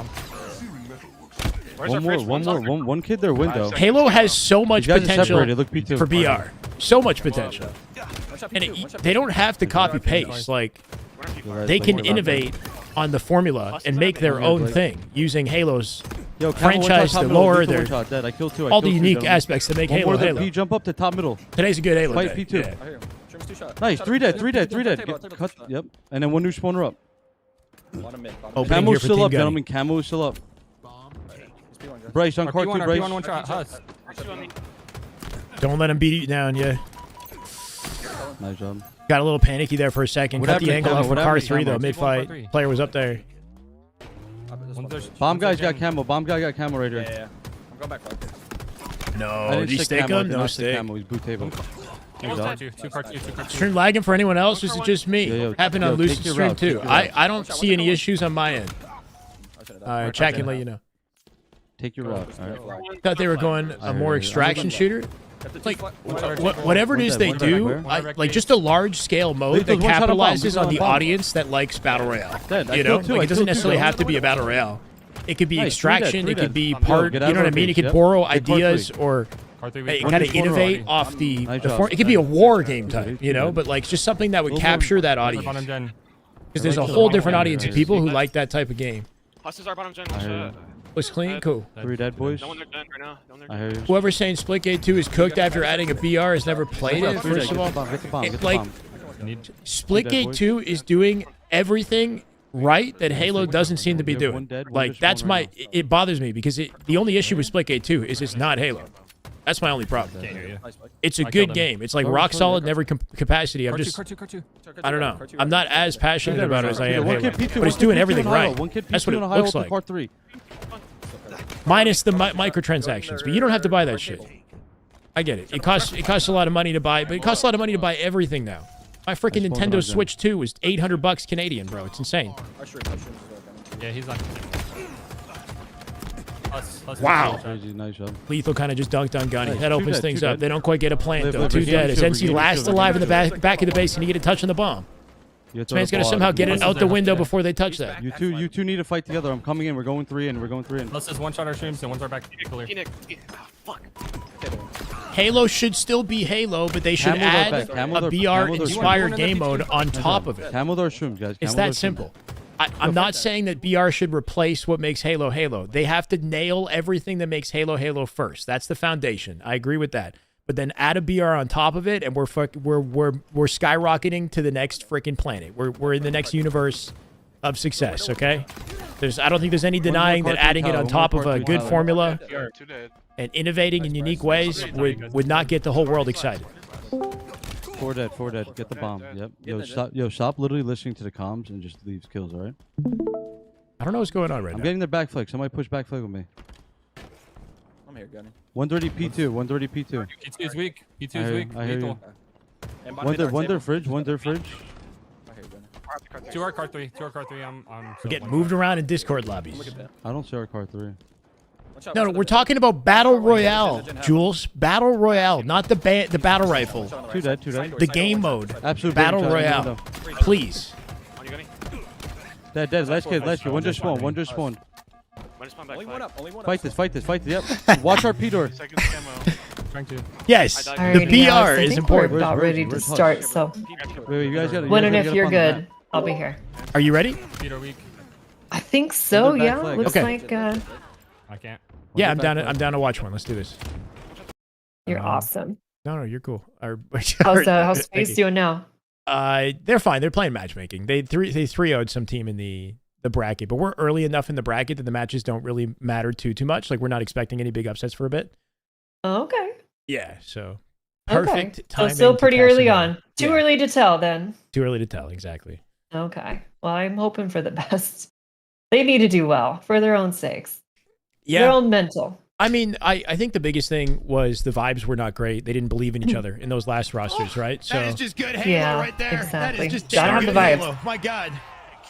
Where's our fridge? One kid their window. Halo has so much You guys are potential separated. Look, P2. for BR. So much potential. One shot And P2, one shot they P2. don't have to copy paste. Like, they can innovate on the formula and make their own thing using Halo's Yo, Camo, one franchise, shot, the top middle, lore, lethal, their one shot, dead. I killed 2. all the unique aspects that make One Halo more than Halo. P. Jump up to top middle. Today's a good Halo Fight day. P2. Yeah. I hear him. Trim's 2 shot. Nice. 3 dead. 3 dead. 3 dead. Table, Get table, cut. table. Yep. And then one new spawner up. Bottom mid. Oh, Bottom Opening here Camo's for still Team up, Gunny. gentlemen. Camo is still up. mid. P1, guys. Bryce on court 2. P1 Bryce. one shot. Huss. Don't let him beat you down. Yeah. Nice job. Got a little panicky there for a second. What Cut happened the to angle Camo? off for What car happened to 3 though. Camo? Mid fight. Player was up there. Bomb guy's got camo. Bomb guy got camo right here. Yeah. I'm going back far. I No, didn't did he stick stake camo. I him? did No not stick stake. camo. He's boot table. Two car 2. 2 car 2. Stream lagging for anyone else? Or is it just me? Yo, Happened yo, on take Lucid's your stream route, too. take your route. I don't see any issues on my end. I should've done. Chat can let you know. Take your route. All right. Flag. Thought they were going a more extraction shooter. Got the two Like, flag- whatever it is they do, like just a large scale mode that Lethal's one shot on bomb. capitalizes on the Lethal's on bomb. audience that likes battle royale. Dead. I You know, killed 2. like I it doesn't killed 2, necessarily bro. have to be a battle royale. It could be Nice, extraction. three It could be dead. part. Get You out know of what I our mean? It base, could yep. borrow Take part ideas three. or Car 3 kind One of new corner innovate already. off the. Nice the job. it could be a war game type, you know, but like just something that would Little capture that Bottom audience. gen. Because there's a whole different audience of people who like that type of game. Hustlers are bottom gen. Was clean? Cool. 3 dead, boys. No one they're done right now. No one they're I hear you. Whoever's saying Splitgate 2 is cooked after adding a BR has never played it, first of all. Get the bomb. Get the Like, bomb. Splitgate 2 is doing everything right that Halo doesn't seem to be doing. Like, that's my... It bothers me because the only issue with Splitgate 2 is it's not Halo. That's my only problem. It's a good game. It's like rock solid in every capacity. I'm just... I don't know. I'm not as passionate about it as I am Halo. But it's doing everything right. That's what it looks like. Minus the microtransactions. But you don't have to buy that shit. I get it. It costs a lot of money to buy, but it costs a lot of money to buy everything now. My freaking Nintendo Switch 2 was $800 Canadian, bro. It's insane. Yeah, he's on. Wow. Nice job. Lethal kind of just dunked on Gunny. That opens things up. They don't quite get a plant, though. 2 dead. Is NC last alive in the back of the base, and you get a touch on the bomb. This man's going to somehow get it out the window before they touch that. You two need to fight together. I'm coming in. We're going 3 in. Let's just one-shot our streams, and one's our back. fuck. Halo should still be Halo, but they should add a BR-inspired game mode on top of it. Camel or shrooms, guys. It's that simple. I'm not saying that BR should replace what makes Halo Halo. They have to nail everything that makes Halo Halo first. That's the foundation. I agree with that. But then add a BR on top of it, and we're skyrocketing to the next freaking planet. We're in the next universe of success. Okay. I don't think there's any denying that adding it on top of a good formula and innovating in unique ways would not get the whole world excited. 4 dead. Get the bomb. Yep. Stop literally listening to the comms and just leaves kills, all right? I don't know what's going on right now. I'm getting their back flag. Somebody push back flag with me. I'm here, Gunny. 130 P2. 130 P2. P2 is weak. P2 is weak. I hear you. One their fridge. I hear Gunny. 2 our car 3. I'm We're getting moved around in Discord lobbies. I don't see our car 3. No, we're talking about Battle Royale, Jules. Battle Royale, not the battle rifle. 2 dead. The game mode. Absolute Battle Royale. Please. Dead. Last kid. One just spawned. Only one up. Fight this. Yep. Watch our P door. trying to. Yes, the BR is important. We're about ready to start, so. Wait, you guys gotta, When if you're good, I'll be here. Are you ready? I think so, yeah. Looks Okay. like I can't. Yeah, I'm down to watch one. Let's do this. you're awesome. No, you're cool. How's Faze doing now? They're fine. They're playing matchmaking. They 3-0'd some team in the bracket, but we're early enough in the bracket that the matches don't really matter too much. Like, we're not expecting any big upsets for a bit. Oh, okay. Yeah, so perfect timing. So still pretty to pass early it on. Too early to tell then. Too early to tell, exactly. Okay. Well, I'm hoping for the best. They need to do well for their own sakes. Yeah. Their own mental. I mean, I think the biggest thing was the vibes were not great. They didn't believe in each other in those last rosters, right? So that is just good Halo right there. Exactly. That is just gotta have the good vibes. Halo. My God.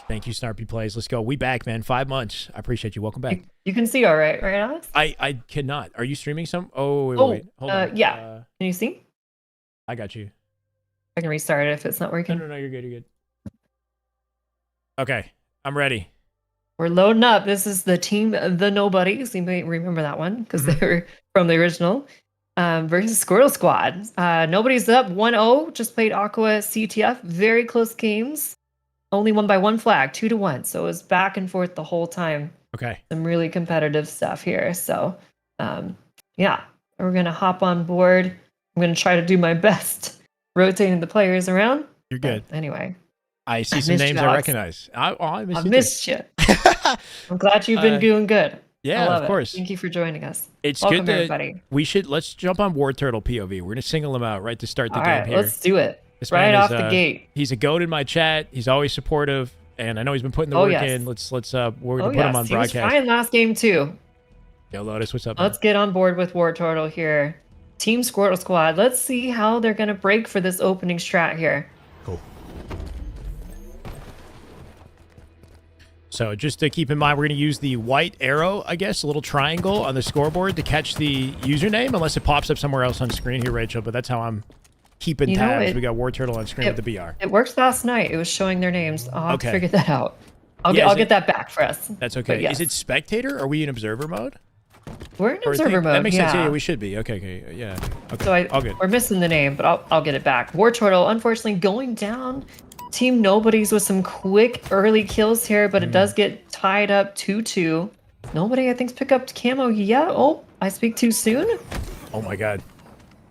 Thank you, Snarpy Plays. Let's go. We back, man. 5 months. I appreciate you. Welcome back. You can see all right, Alex? I cannot. Are you streaming some? Oh, wait. Hold on. Yeah. Can you see? I got you. I can restart it if it's not working. No, you're good. Okay, I'm ready. We're loading up. This is the team, the Nobodies. You may remember that one because they were from the original. Versus Squirtle Squad. Nobody's up 1-0. Just played Aqua CTF. Very close games. Only won by 1 flag, 2-1. So it was back and forth the whole time. Okay. Some really competitive stuff here. So, yeah, we're going to hop on board. I'm going to try to do my best rotating the players around. You're good. But anyway. I see some names I recognize. I missed you. I'm glad you've been doing good. Yeah, of course. Thank you for joining us. It's Welcome, good everybody. Let's jump on War Turtle POV. We're going to single him out right to start the All game right, here. let's do it. This right man off is, the gate. He's a goat in my chat. He's always supportive, and I know he's been putting the work in. We're gonna put him on broadcast. He was fine last game too. Yo, Lotus, what's up, man? Let's get on board with War Turtle here. Team Squirtle Squad. Let's see how they're gonna break for this opening strat here. Cool. So just to keep in mind, we're going to use the white arrow, I guess, a little triangle on the scoreboard to catch the username, unless it pops up somewhere else on screen here, Rachel. But that's how I'm keeping tabs. We got War Turtle on screen with the BR. It worked last night. It was showing their names. I'll have to figure that out. I'll get that back for us. That's okay. Yes. Is it spectator? Are we in observer mode? We're in observer mode. That makes sense. Yeah, we should be. Okay. Yeah. Okay. So all good. We're missing the name, but I'll get it back. War Turtle, unfortunately, going down Team Nobodies with some quick early kills here, but it does get tied up 2-2. Nobody, I think, pick up camo yet. Oh, I speak too soon. Oh my god.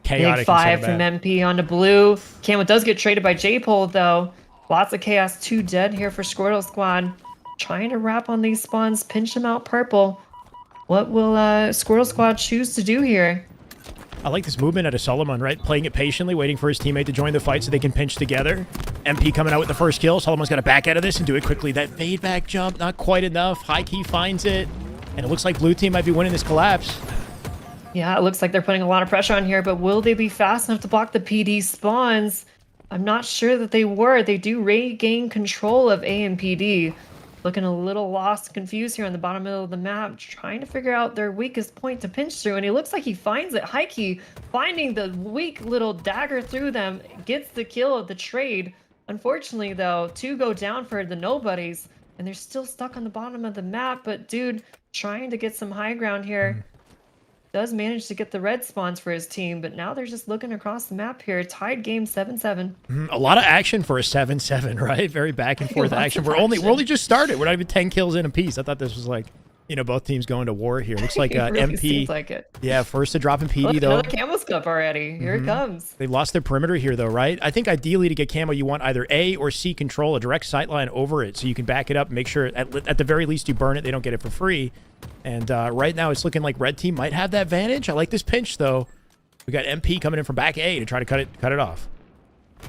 Big Chaotic. 5 from MP onto blue. Camo does get traded by J-Pole, though. Lots of chaos. 2 dead here for Squirtle Squad. Trying to wrap on these spawns, pinch them out purple. What will Squirtle Squad choose to do here? I like this movement out of Solomon, right? Playing it patiently, waiting for his teammate to join the fight so they can pinch together. MP coming out with the first kill. Solomon's got to back out of this and do it quickly. That fade back jump, not quite enough. High key finds it. And it looks like blue team might be winning this collapse. Yeah, it looks like they're putting a lot of pressure on here, but will they be fast enough to block the PD spawns? I'm not sure that they were. They do regain control of A and PD. Looking a little lost, confused here on the bottom middle of the map, trying to figure out their weakest point to pinch through, and he looks like he finds it. Heike finding the weak little dagger through them, gets the kill of the trade. Unfortunately, though, 2 go down for the Nobodies, and they're still stuck on the bottom of the map, but dude, trying to get some high ground here. Does manage to get the red spawns for his team, but now they're just looking across the map here. Tied game 7-7. A lot of action for a 7-7, right? Very back and forth action. We're only just started. We're not even 10 kills in a piece. I thought this was like, you know, both teams going to war here. Looks like It really MP. seems like it. Yeah, first to drop in PD Look, though. another camo scup already. Here it comes. They lost their perimeter here though, right? I think ideally to get camo, you want either A or C control, a direct sightline over it so you can back it up and make sure at the very least you burn it. They don't get it for free. And right now it's looking like red team might have that advantage. I like this pinch though. We got MP coming in from back A to try to cut it off.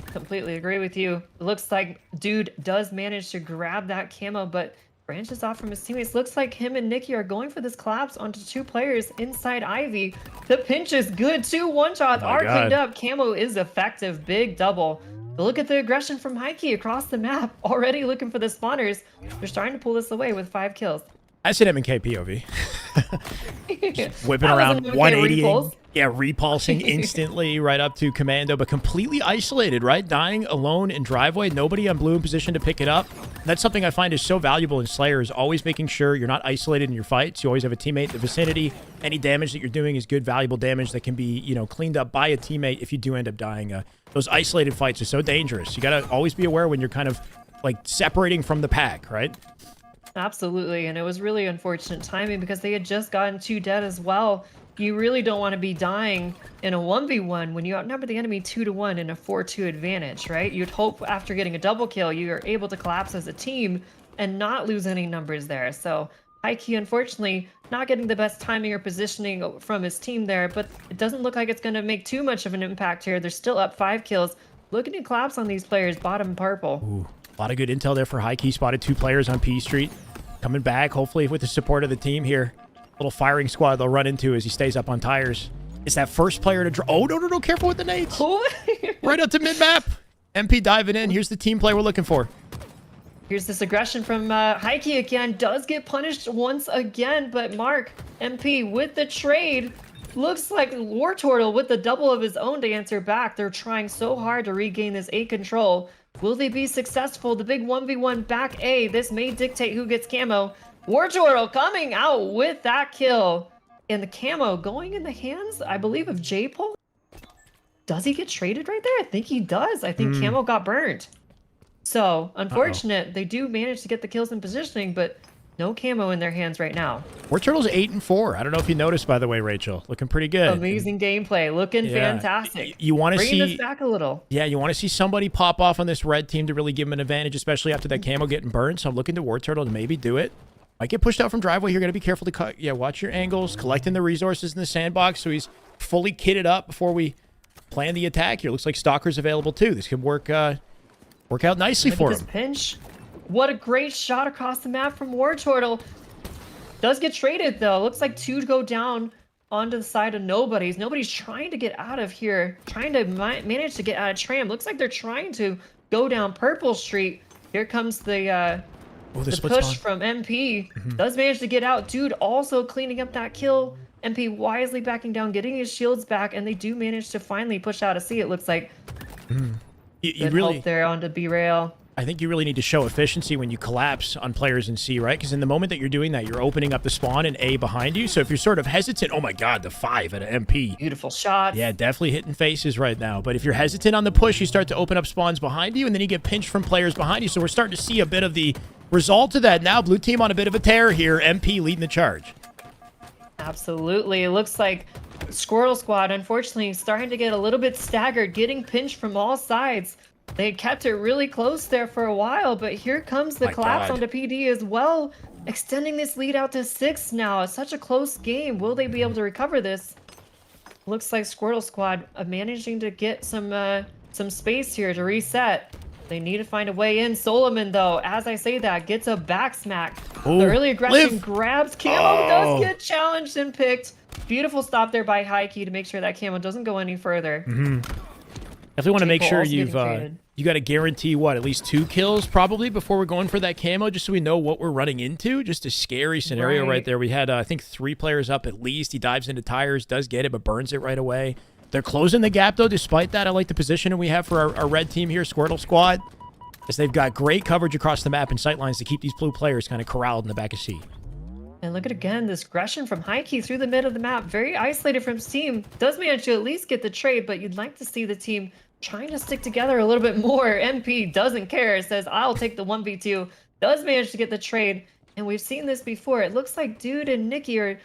Completely agree with you. It looks like dude does manage to grab that camo, but branches off from his teammates. Looks like him and Nikki are going for this collapse onto 2 players inside Ivy. The pinch is good. 2 one-shots are cleaned up. Camo is effective. Big double. But look at the aggression from Heike across the map. Already looking for the spawners. They're starting to pull this away with 5 kills. I said MK POV. Just whipping around 180. Yeah, repulsing instantly right up to Commando, but completely isolated, right? Dying alone in driveway. Nobody on blue in position to pick it up. That's something I find is so valuable in Slayer, is always making sure you're not isolated in your fights. You always have a teammate in the vicinity. Any damage that you're doing is good, valuable damage that can be, you know, cleaned up by a teammate if you do end up dying. Those isolated fights are so dangerous. You got to always be aware when you're kind of like separating from the pack, right? Absolutely, and it was really unfortunate timing because they had just gotten 2 dead as well. You really don't want to be dying in a 1v1 when you outnumber the enemy 2-1 in a 4-2 advantage, right? You'd hope after getting a double kill, you are able to collapse as a team and not lose any numbers there. So Heike, unfortunately, not getting the best timing or positioning from his team there, but it doesn't look like it's going to make too much of an impact here. They're still up 5 kills. Looking to collapse on these players, bottom purple. Ooh, a lot of good intel there for Heike. Spotted 2 players on P Street. Coming back, hopefully with the support of the team here. Little firing squad they'll run into as he stays up on tires. It's that first player to draw. Oh, no. Careful with the nades. Right up to mid-map. MP diving in. Here's the team play we're looking for. Here's this aggression from Heike again. Does get punished once again, but Mark, MP with the trade. Looks like War Turtle with the double of his own to answer back. They're trying so hard to regain this A control. Will they be successful? The big 1v1 back A. This may dictate who gets camo. War Turtle coming out with that kill. And the camo going in the hands, I believe, of J-Pole. Does he get traded right there? I think he does. I think camo got burned. So, unfortunate. They do manage to get the kills in positioning, but no camo in their hands right now. War Turtle's 8-4. I don't know if you noticed, by the way, Rachel. Looking pretty good. Amazing gameplay. Looking fantastic. You want to see... Bringing us back a little. Yeah, you want to see somebody pop off on this red team to really give him an advantage, especially after that camo getting burned. So I'm looking to War Turtle to maybe do it. Might get pushed out from driveway. You're going to be careful to cut. Yeah, watch your angles. Collecting the resources in the sandbox so he's fully kitted up before we plan the attack here. Looks like Stalker's available too. This could work out nicely for him. Pinch. What a great shot across the map from War Turtle. Does get traded though. Looks like 2 go down onto the side of Nobody's. Nobody's trying to get out of here. Trying to manage to get out of tram. Looks like they're trying to go down Purple Street. Here comes the push from MP. Does manage to get out. Dude also cleaning up that kill. MP wisely backing down, getting his shields back, and they do manage to finally push out a C, it looks like. You really help there onto B-Rail. I think you really need to show efficiency when you collapse on players in C, right? Because in the moment that you're doing that, you're opening up the spawn in A behind you. So if you're sort of hesitant, oh my God, the 5 at an MP. Beautiful shot. Yeah, definitely hitting faces right now. But if you're hesitant on the push, you start to open up spawns behind you, and then you get pinched from players behind you. So we're starting to see a bit of the result of that now. Blue team on a bit of a tear here. MP leading the charge. Absolutely. It looks like Squirtle Squad, unfortunately, starting to get a little bit staggered, getting pinched from all sides. They kept it really close there for a while, but here comes the collapse onto PD as well, extending this lead out to 6 now. It's such a close game. Will they be able to recover this? Looks like Squirtle Squad managing to get some space here to reset. They need to find a way in. Solomon, though, as I say that, gets a back smack. The early aggression grabs Camo, does get challenged and picked. Beautiful stop there by Hikey to make sure that Camo doesn't go any further. Definitely want to make sure you got to guarantee what, at least 2 kills probably before we're going for that camo, just so we know what we're running into. Just a scary scenario right there. We had I think 3 players up at least. He dives into tires, does get it, but burns it right away. They're closing the gap though. Despite that, I like the positioning we have for our red team here, Squirtle Squad, as they've got great coverage across the map and sightlines to keep these blue players kind of corralled in the back of C. And look at again this aggression from Hikey through the mid of the map, very isolated from his team. Does manage to at least get the trade, but you'd like to see the team trying to stick together a little bit more. MP doesn't care, says I'll take the 1v2, does manage to get the trade, and we've seen this before. It looks like Dude and Nikki are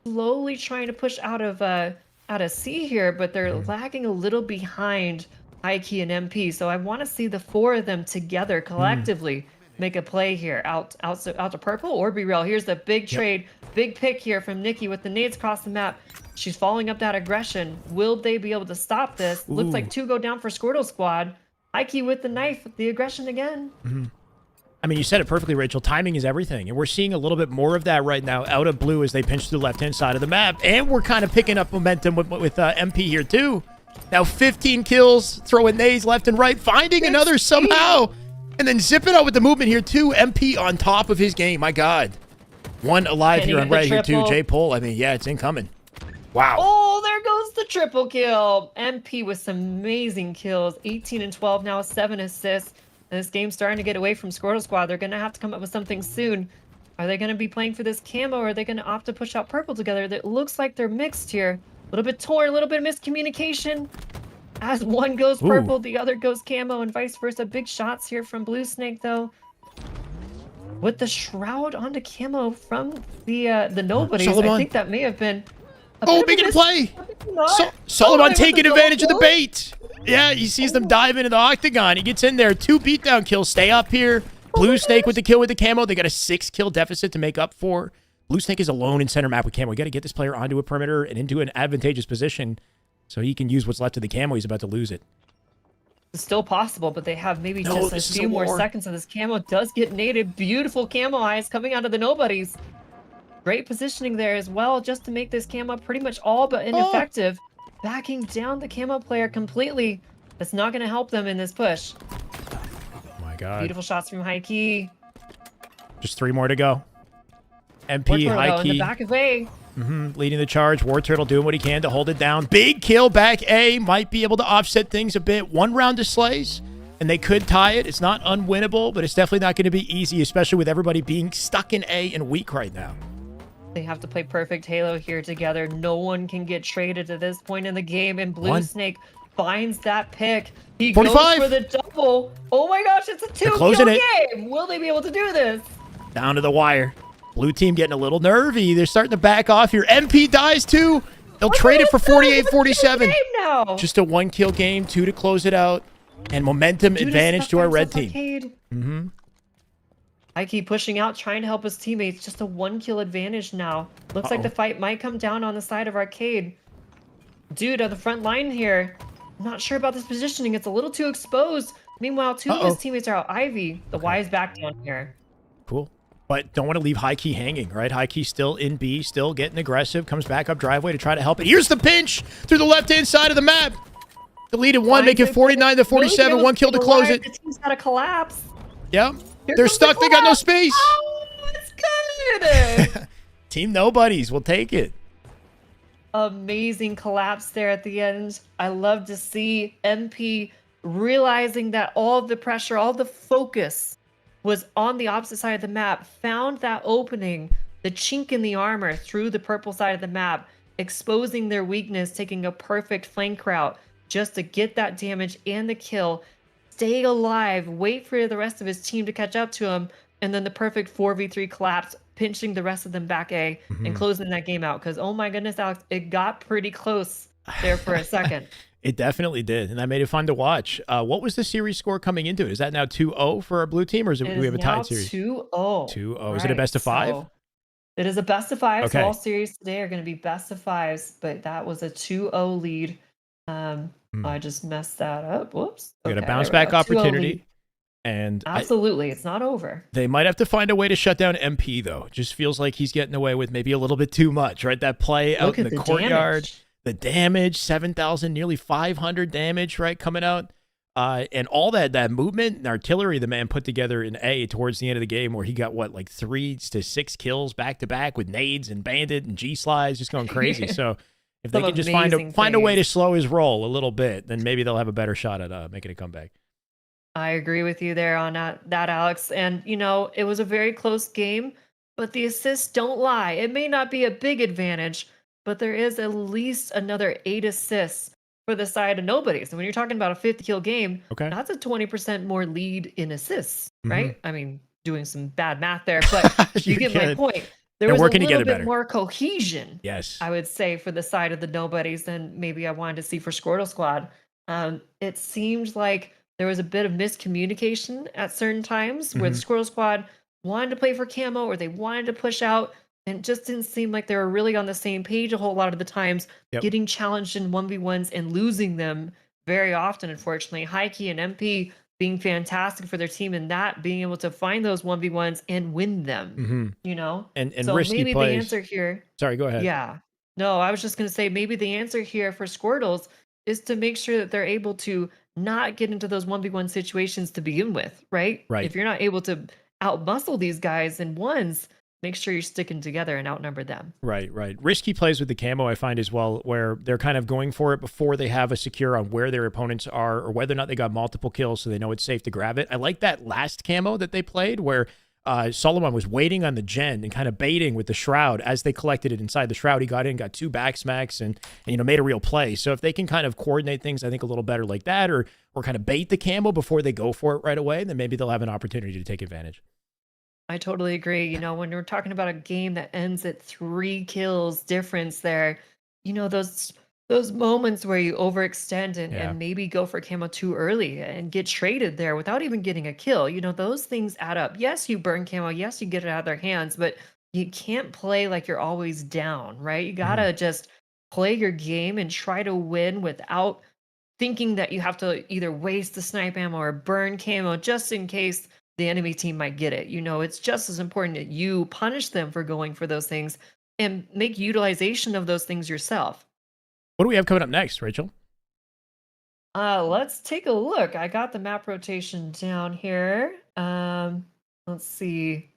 slowly trying to push out of C here, but they're lagging a little behind Hikey and MP. So I want to see the 4 of them together collectively make a play here out to purple or be real. Here's the big trade, big pick here from Nikki with the nades across the map. She's following up that aggression. Will they be able to stop this? Looks like 2 go down for Squirtle Squad. Hikey with the knife, the aggression again. I mean, you said it perfectly, Rachel. Timing is everything. And we're seeing a little bit more of that right now out of blue as they pinch to the left-hand side of the map. And we're kind of picking up momentum with MP here, too. Now 15 kills, throwing nades left and right, finding another somehow. And then zipping out with the movement here, too. MP on top of his game. My God. 1 alive here on red here, too. J Pole. I mean, yeah, it's incoming. Wow. Oh, there goes the triple kill. MP with some amazing kills. 18 and 12 now, 7 assists. And this game's starting to get away from Squirtle Squad. They're going to have to come up with something soon. Are they going to be playing for this camo, or are they going to opt to push out purple together? It looks like they're mixed here. A little bit torn, a little bit of miscommunication. As one goes purple, the other goes camo, and vice versa. Big shots here from Blue Snake, though. With the shroud onto camo from the nobodies, I think that may have been... making a play! Solomon taking advantage of the bait! Yeah, he sees them dive into the octagon. He gets in there. 2 beatdown kills. Stay up here. Blue Snake with the kill with the camo. They got a 6-kill deficit to make up for. Blue Snake is alone in center map with camo. We got to get this player onto a perimeter and into an advantageous position so he can use what's left of the camo. He's about to lose it. It's still possible, but they have maybe just a few more seconds of this camo. Does get naded. Beautiful camo eyes coming out of the nobodies. Great positioning there as well, just to make this camo pretty much all but ineffective. Backing down the camo player completely. That's not going to help them in this push. Oh my God. Beautiful shots from Hikey. Just 3 more to go. MP, Hikey. In the back of A. Leading the charge. War Turtle doing what he can to hold it down. Big kill back A. Might be able to offset things a bit. 1 round to Slays, and they could tie it. It's not unwinnable, but it's definitely not going to be easy, especially with everybody being stuck in A and weak right now. They have to play perfect Halo here together. No one can get traded at this point in the game, and Blue Snake finds that pick. He 45. goes for the double. Oh my gosh, it's a 2-kill game. Will they be able to do this? Down to the wire. Blue team getting a little nervy. They're starting to back off here. MP dies too. They'll trade it for 48-47. Just a 1-kill game, 2 to close it out, and momentum advantage to our red team. I keep pushing out, trying to help his teammates. Just a 1-kill advantage now. Looks like the fight might come down on the side of Arcade. Dude, on the front line here. I'm not sure about this positioning. It's a little too exposed. Meanwhile, 2 of his teammates are out. Ivy, the Y is back down here. Cool. But don't want to leave Hikey hanging, right? Hikey still in B, still getting aggressive. Comes back up driveway to try to help it. Here's the pinch through the left-hand side of the map. Deleted 1, make it 49-47. 1 kill to close it. The team's got to collapse. Yep. They're stuck. They got no space. Oh, it's good. Team Nobodies will take it. Amazing collapse there at the end. I love to see MP realizing that all the pressure, all the focus was on the opposite side of the map, found that opening, the chink in the armor through the purple side of the map, exposing their weakness, taking a perfect flank route just to get that damage and the kill, stay alive, wait for the rest of his team to catch up to him, and then the perfect 4v3 collapse, pinching the rest of them back A and closing that game out. Because, oh my goodness, Alex, it got pretty close there for a second. It definitely did, and that made it fun to watch. What was the series score coming into it? Is that now 2-0 for our blue team, or do we have a tied series? 2-0. 2-0. Is it a best of 5? So it is a best of 5. Okay. So all series today are going to be best of 5s, but that was a 2-0 lead. I just messed that up. Whoops. We got a Okay, bounce there we back go. 2-0 lead. opportunity. And Absolutely, it's not over. They might have to find a way to shut down MP, though. Just feels like he's getting away with maybe a little bit too much, right? That play out in the courtyard. Damage. The damage, 7,000, nearly 500 damage, right, coming out. And all that movement and artillery the man put together in A towards the end of the game, where he got, what, like 3 to 6 kills back-to-back with nades and bandit and G-slides, just going crazy. So if they can just find a way to slow his roll a little bit, then maybe they'll have a better shot at making a comeback. I agree with you there on that, Alex. And, you know, it was a very close game, but the assists don't lie. It may not be a big advantage, but there is at least another 8 assists for the side of nobodies. And when you're talking about a 50-kill game, that's a 20% more lead in assists, right? I mean, doing some bad math there, but you get my point. There was a little bit more cohesion, yes, I would say, for the side of the nobodies than maybe I wanted to see for Squirtle Squad. It seemed like there was a bit of miscommunication at certain times where the Squirtle Squad wanted to play for camo or they wanted to push out, and it just didn't seem like they were really on the same page a whole lot of the times, getting challenged in 1v1s and losing them very often, unfortunately. Heike and MP being fantastic for their team in that, being able to find those 1v1s and win them, you know? And so risky maybe plays. the answer here... Sorry, go ahead. Yeah. No, I was just going to say maybe the answer here for Squirtles is to make sure that they're able to not get into those 1v1 situations to begin with, right? Right. If you're not able to outmuscle these guys in ones, make sure you're sticking together and outnumber them. Right. Risky plays with the camo, I find as well, where they're kind of going for it before they have a secure on where their opponents are or whether or not they got multiple kills, so they know it's safe to grab it. I like that last camo that they played where Solomon was waiting on the gen and kind of baiting with the shroud as they collected it inside the shroud. He got in, got 2 back smacks and you know, made a real play. So if they can kind of coordinate things, I think a little better like that, or kind of bait the camo before they go for it right away, then maybe they'll have an opportunity to take advantage. I totally agree. You know, when we're talking about a game that ends at 3 kills difference there, you know, those moments where you overextend and maybe go for camo too early and get traded there without even getting a kill, you know, those things add up. Yes, you burn camo. Yes, you get it out of their hands, but you can't play like you're always down, right? You gotta just play your game and try to win without thinking that you have to either waste the snipe ammo or burn camo just in case the enemy team might get it. You know, it's just as important that you punish them for going for those things and make utilization of those things yourself. What do we have coming up next, Rachel? Let's take a look. I got the map rotation down here. Let's see.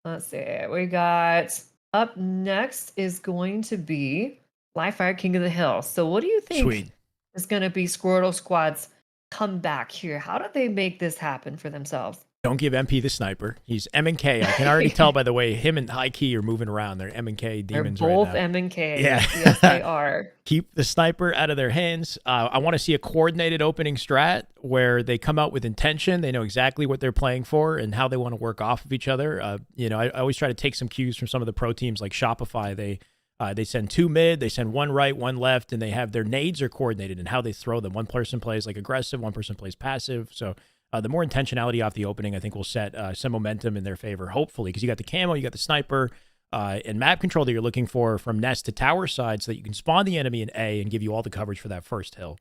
We got up next is going to be Live Fire King of the Hill. So what do you think is going to be Squirtle Squad's comeback here? How do they make this happen for themselves? Don't give MP the sniper. He's M and K. I can already tell by the way him and Heike are moving around. They're M and K demons right now. They're both M and K. Yeah. Yes, they are. Keep the sniper out of their hands. I want to see a coordinated opening strat where they come out with intention. They know exactly what they're playing for and how they want to work off of each other. You know, I always try to take some cues from some of the pro teams like Shopify. They send 2 mid, they send 1 right, 1 left, and they have their nades are coordinated in how they throw them. One person plays like aggressive, one person plays passive. So the more intentionality off the opening, I think will set some momentum in their favor, hopefully, because you got the camo, you got the sniper, and map control that you're looking for from nest to tower side so that you can spawn the enemy in A and give you all the coverage for that first hill.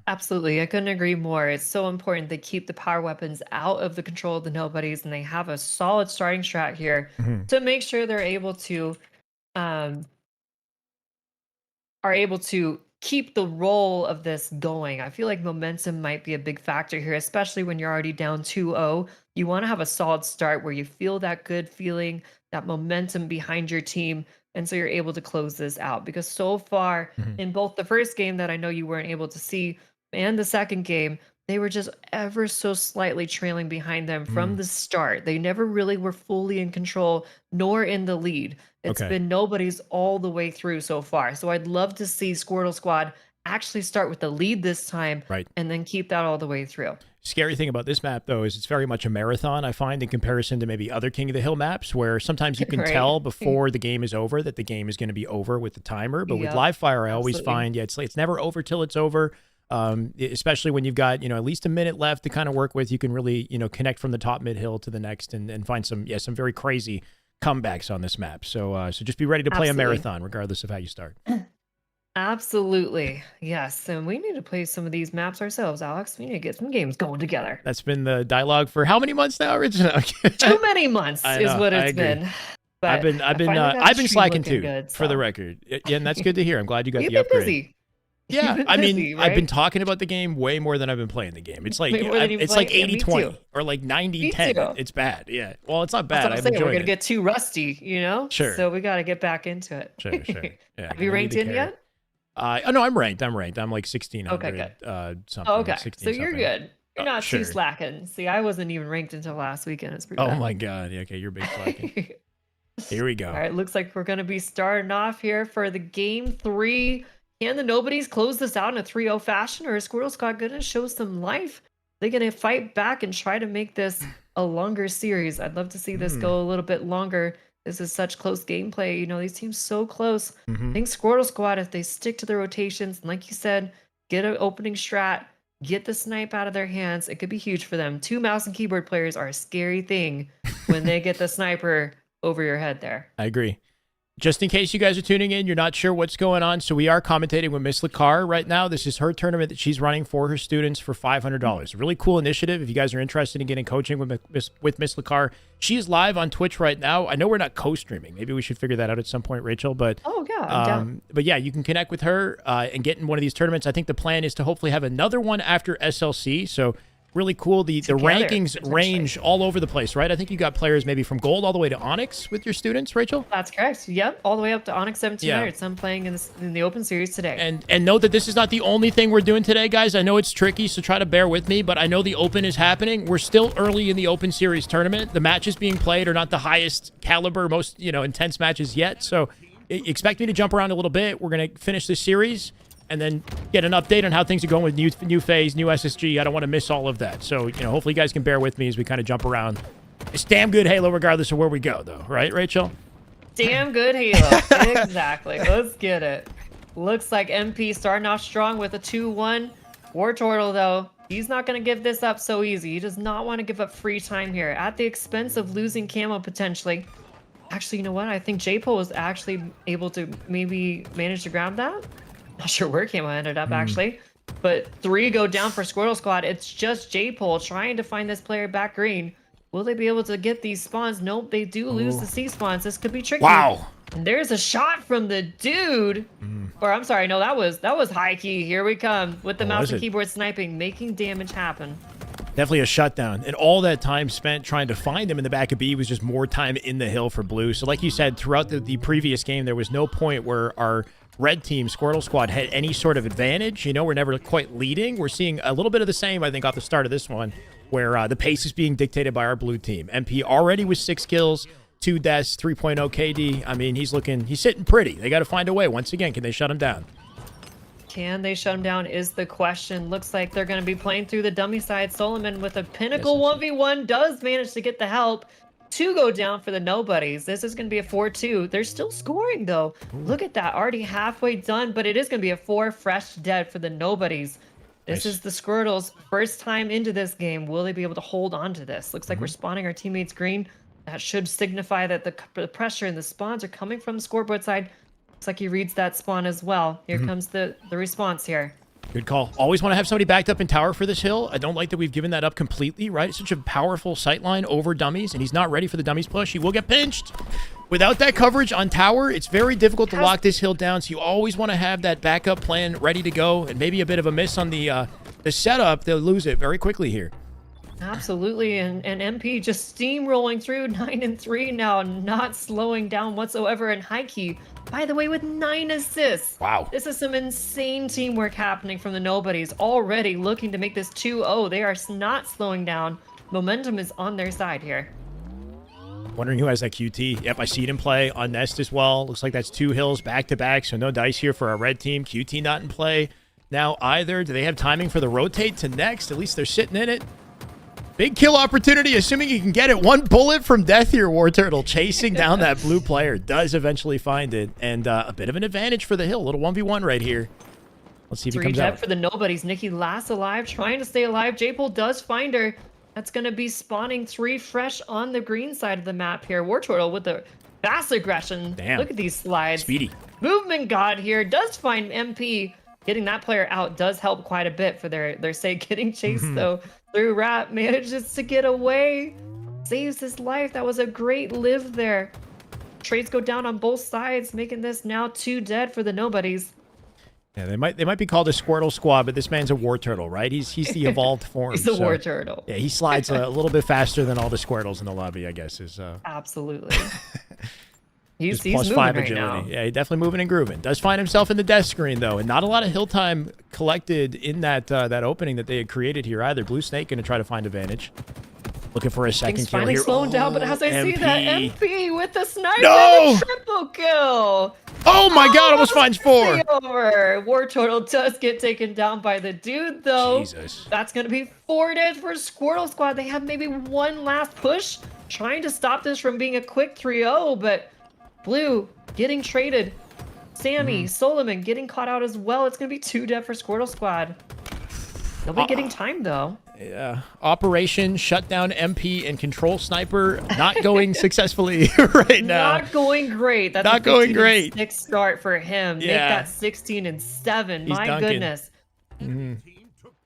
Absolutely. I couldn't agree more. It's so important they keep the power weapons out of the control of the nobodies, and they have a solid starting strat here to make sure they're able to keep the roll of this going. I feel like momentum might be a big factor here, especially when you're already down 2-0. You want to have a solid start where you feel that good feeling, that momentum behind your team, and so you're able to close this out. Because so far in both the first game that I know you weren't able to see, and the second game, they were just ever so slightly trailing behind them from the start. They never really were fully in control nor in the lead. It's been nobody's all the way through so far. So I'd love to see Squirtle Squad actually start with the lead this time and then keep that all the way through. Scary thing about this map, though, is it's very much a marathon, I find, in comparison to maybe other King of the Hill maps, where sometimes you can tell before the game is over that the game is going to be over with the timer. But with live fire, I always find, it's never over till it's over. Especially when you've got, at least a minute left to kind of work with. You can really, connect from the top mid hill to the next and find some very crazy comebacks on this map. So just be ready to play a marathon, regardless of how you start. Absolutely. Yes. And we need to play some of these maps ourselves, Alex. We need to get some games going together. That's been the dialogue for how many months now, Rich? Too many months is what it's been. But I've been slacking too, for the record. Yeah, and that's good to hear. I'm glad you got the upgrade. Busy. Yeah, I mean, I've been talking about the game way more than I've been playing the game. It's like 80-20 or like 90-10. It's bad. Yeah. Well, it's not bad. I'm enjoying We're gonna get too rusty, Sure. So we got to get back into it. Sure. Yeah. Have you ranked in yet? No, I'm ranked. I'm like 1600. Okay, good. Something. Okay, 16 so you're something. good. You're not too slacking. See, I wasn't even ranked until last weekend. It's pretty bad. My God. Yeah, okay, you're big slacking. Here we go. All right, looks like we're going to be starting off here for the game 3. Can the Nobodies close this out in a 3-0 fashion, or is Squirtle Squad going to show some life? They're going to fight back and try to make this a longer series. I'd love to see this go a little bit longer. This is such close gameplay. These teams so close. I think Squirtle Squad, if they stick to the rotations, and like you said, get an opening strat, get the snipe out of their hands, it could be huge for them. 2 mouse and keyboard players are a scary thing when they get the sniper over your head there. I agree. Just in case you guys are tuning in, you're not sure what's going on. So we are commentating with Misslehcar right now. This is her tournament that she's running for her students for $500. Really cool initiative. If you guys are interested in getting coaching with Misslehcar, she is live on Twitch right now. I know we're not co-streaming. Maybe we should figure that out at some point, Rachel. But but yeah, you can connect with her and get in one of these tournaments. I think the plan is to hopefully have another one after SLC. So really cool. The rankings range all over the place, right? I think you got players maybe from gold all the way to Onyx with your students, Rachel? That's correct. Yep, all the way up to Onyx 1700. Some playing in the open series today. And note that this is not the only thing we're doing today, guys. I know it's tricky, so try to bear with me, but I know the open is happening. We're still early in the open series tournament. The matches being played are not the highest caliber, most intense matches yet, so expect me to jump around a little bit. We're going to finish this series and then get an update on how things are going with new Faze, new SSG. I don't want to miss all of that. So, hopefully you guys can bear with me as we kind of jump around. It's damn good Halo regardless of where we go, though. Right, Rachel? Damn good Halo. Exactly. Let's get it. Looks like MP starting off strong with a 2-1. War Turtle, though, he's not going to give this up so easy. He does not want to give up free time here at the expense of losing camo potentially. Actually, you know what? I think J-Pole was actually able to maybe manage to grab that. Not sure where camo ended up, actually. But 3 go down for Squirtle Squad. It's just J-Pole trying to find this player back green. Will they be able to get these spawns? Nope, they do lose the C spawns. This could be tricky. Wow. And there's a shot from the dude. Or I'm sorry, no, that was high key. Here we come with the mouse and keyboard sniping, making damage happen. Definitely a shutdown. And all that time spent trying to find him in the back of B was just more time in the hill for blue. So like you said, throughout the previous game, there was no point where our red team, Squirtle Squad, had any sort of advantage. We're never quite leading. We're seeing a little bit of the same, I think, off the start of this one, where the pace is being dictated by our blue team. MP already with 6 kills, 2 deaths, 3.0 KD. I mean, he's sitting pretty. They got to find a way. Once again, can they shut him down? Can they shut him down is the question. Looks like they're going to be playing through the dummy side. Solomon with a pinnacle 1v1 does manage to get the help. 2 go down for the Nobodies. This is going to be a 4-2. They're still scoring, though. Look at that. Already halfway done, but it is going to be a 4 fresh dead for the Nobodies. This is the Squirtle's first time into this game. Will they be able to hold on to this? Looks like we're spawning our teammates green. That should signify that the pressure and the spawns are coming from the scoreboard side. Looks like he reads that spawn as well. Here comes the response here. Good call. Always want to have somebody backed up in tower for this hill. I don't like that we've given that up completely, right? It's such a powerful sightline over dummies, and he's not ready for the dummies push. He will get pinched. Without that coverage on tower, it's very difficult to lock this hill down, so you always want to have that backup plan ready to go, and maybe a bit of a miss on the setup. They'll lose it very quickly here. Absolutely, and MP just steamrolling through 9-3 now, not slowing down whatsoever. And Heike, by the way, with 9 assists. Wow. This is some insane teamwork happening from the Nobodies, already looking to make this 2-0. They are not slowing down. Momentum is on their side here. Wondering who has that QT. Yep, I see him play on Nest as well. Looks like that's 2 hills back-to-back, so no dice here for our red team. QT not in play now either. Do they have timing for the rotate to next? At least they're sitting in it. Big kill opportunity, assuming you can get it. 1 bullet from death here, War Turtle. Chasing down that blue player. Does eventually find it. And a bit of an advantage for the hill. A little 1v1 right here. Let's see if he comes out. For the Nobodies. Nikki last alive, trying to stay alive. J-Pole does find her. That's going to be spawning 3 fresh on the green side of the map here. War Turtle with the fast aggression. Damn. Look at these slides. Speedy. Movement God here. Does find MP. Getting that player out does help quite a bit for their sake. Getting chased, though, through Rat. Manages to get away. Saves his life. That was a great live there. Trades go down on both sides, making this now 2 dead for the Nobodies. Yeah, they might be called a Squirtle squad, but this man's a War Turtle, right? He's the evolved form. He's the War Turtle. Yeah, he slides a little bit faster than all the Squirtles in the lobby, I guess. Absolutely. He's plus moving 5 right agility. now. Yeah, he's definitely moving and grooving. Does find himself in the death screen, though, and not a lot of hill time collected in that opening that they had created here either. Blue Snake going to try to find advantage. Looking for a second Things kill finally here. slowing down, but as I see that MP with the sniper No! and the triple kill. Oh my God, almost finds 4. Over. War Turtle does get taken down by the dude, though. Jesus. That's going to be 4 dead for Squirtle Squad. They have maybe one last push, trying to stop this from being a quick 3-0, but Blue getting traded. Sammy, Solomon getting caught out as well. It's going to be 2 dead for Squirtle Squad. They'll be getting time, though. Yeah. Operation Shutdown MP and Control Sniper not going successfully right now. Not going great. That's not a going great. 15-6 start for him. Yeah. Nick got 16-7. He's My dunking. goodness. Man,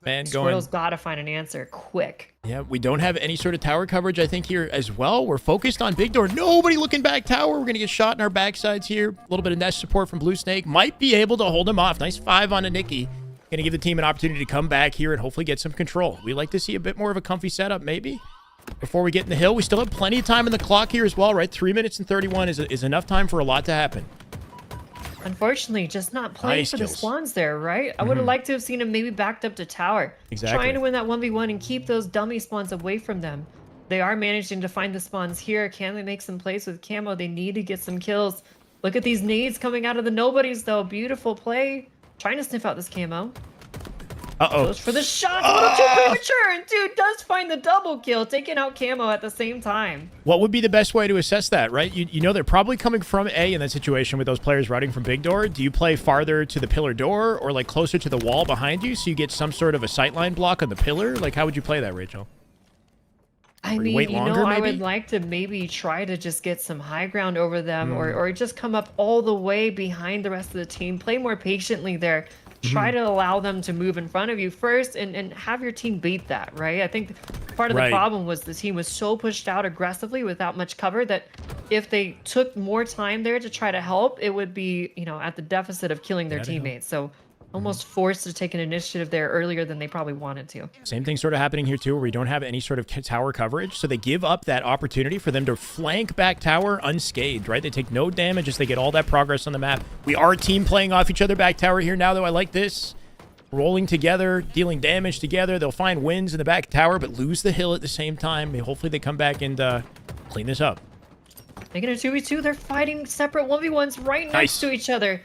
going. Squirtle's got to find an answer quick. Yeah, we don't have any sort of tower coverage, I think, here as well. We're focused on Big Door. Nobody looking back tower. We're going to get shot in our backsides here. A little bit of nest support from Blue Snake. Might be able to hold him off. Nice 5 on a Nikki. Going to give the team an opportunity to come back here and hopefully get some control. We like to see a bit more of a comfy setup, maybe, before we get in the hill. We still have plenty of time in the clock here as well, right? 3 minutes and 31 is enough time for a lot to happen. Unfortunately, just not playing Nice for the kills. Swans there, right? I would have liked to have seen him maybe backed up to tower. Exactly. Trying to win that 1v1 and keep those dummy spawns away from them. They are managing to find the spawns here. Can they make some plays with camo? They need to get some kills. Look at these nades coming out of the Nobodies, though. Beautiful play. Trying to sniff out this camo. Uh-oh. Goes for the shot. A little too premature. And dude does find the double kill, taking out camo at the same time. What would be the best way to assess that, right? You know they're probably coming from A in that situation with those players routing from Big Door. Do you play farther to the pillar door or like closer to the wall behind you so you get some sort of a sightline block on the pillar? Like, how would you play that, Rachel? I mean, wait longer, I maybe? would like to maybe try to just get some high ground over them or just come up all the way behind the rest of the team. Play more patiently there. Try to allow them to move in front of you first and have your team beat that, right? I think part of the problem was the team was so pushed out aggressively without much cover that if they took more time there to try to help, it would be, at the deficit of killing their teammates. So almost forced to take an initiative there earlier than they probably wanted to. Same thing sort of happening here too, where we don't have any sort of tower coverage. So they give up that opportunity for them to flank back tower unscathed, right? They take no damage as they get all that progress on the map. We are a team playing off each other back tower here now, though. I like this. Rolling together, dealing damage together. They'll find wins in the back tower, but lose the hill at the same time. Hopefully they come back and clean this up. Making a 2v2, they're fighting separate 1v1s right next to each other.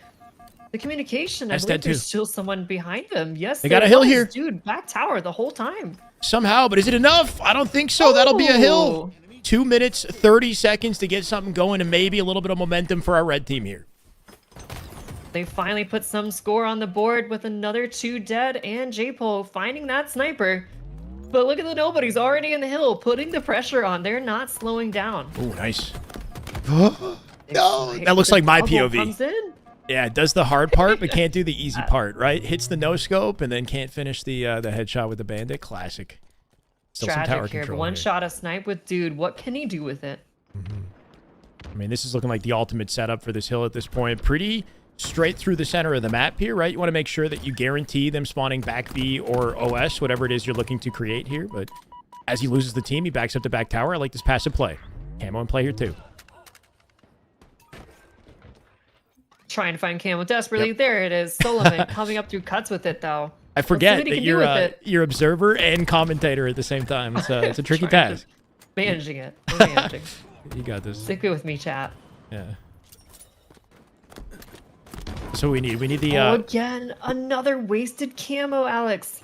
The communication, I believe there's still someone behind them. Yes, they got a hill here. Dude, back tower the whole time. Somehow, but is it enough? I don't think so. That'll be a hill. 2 minutes, 30 seconds to get something going and maybe a little bit of momentum for our red team here. They finally put some score on the board with another 2 dead and J-Pole finding that sniper. But look at the Nobodies already in the hill, putting the pressure on. They're not slowing down. Oh, nice. No, that looks like my POV. Comes in. Yeah, it does the hard part, but can't do the easy part, right? Hits the no-scope and then can't finish the headshot with the bandit. Classic. Still some tower Tragic here. control One here. shot a snipe with dude. What can he do with it? I mean, this is looking like the ultimate setup for this hill at this point. Pretty straight through the center of the map here, right? You want to make sure that you guarantee them spawning back B or OS, whatever it is you're looking to create here. But As he loses the team, he backs up to back tower. I like this passive play. Camo in play here too. Trying to find Camo desperately. Yep. There it is. Solomon coming up through cuts with it, though. I forget that you're observer and commentator at the same time. It's a tricky task. Managing it. We're managing. You got this. Stick with me, chat. Yeah. So we need the. Again, another wasted camo, Alex.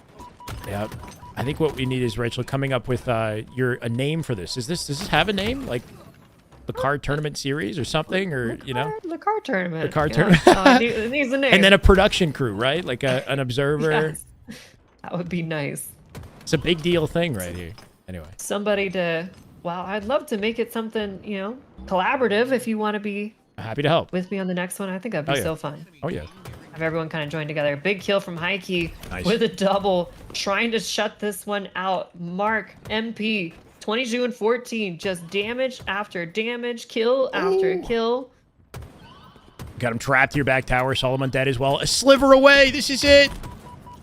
Yeah. I think what we need is Rachel coming up with a name for this. Does this have a name, like the card tournament series or something, or the card tournament? The card tournament. It needs a name. And then a production crew, right? Like an observer. Yes. That would be nice. It's a big deal thing right here. Anyway. Somebody to. Well, I'd love to make it something, collaborative. If you want to be happy to help with me on the next one, I think that'd be so fun. Oh yeah. Have everyone kind of join together. Big kill from Heike nice. With a double, trying to shut this one out. Mark MP 22 and 14, just damage after damage, kill after kill. Got him trapped here, back tower. Solomon dead as well. A sliver away. This is it.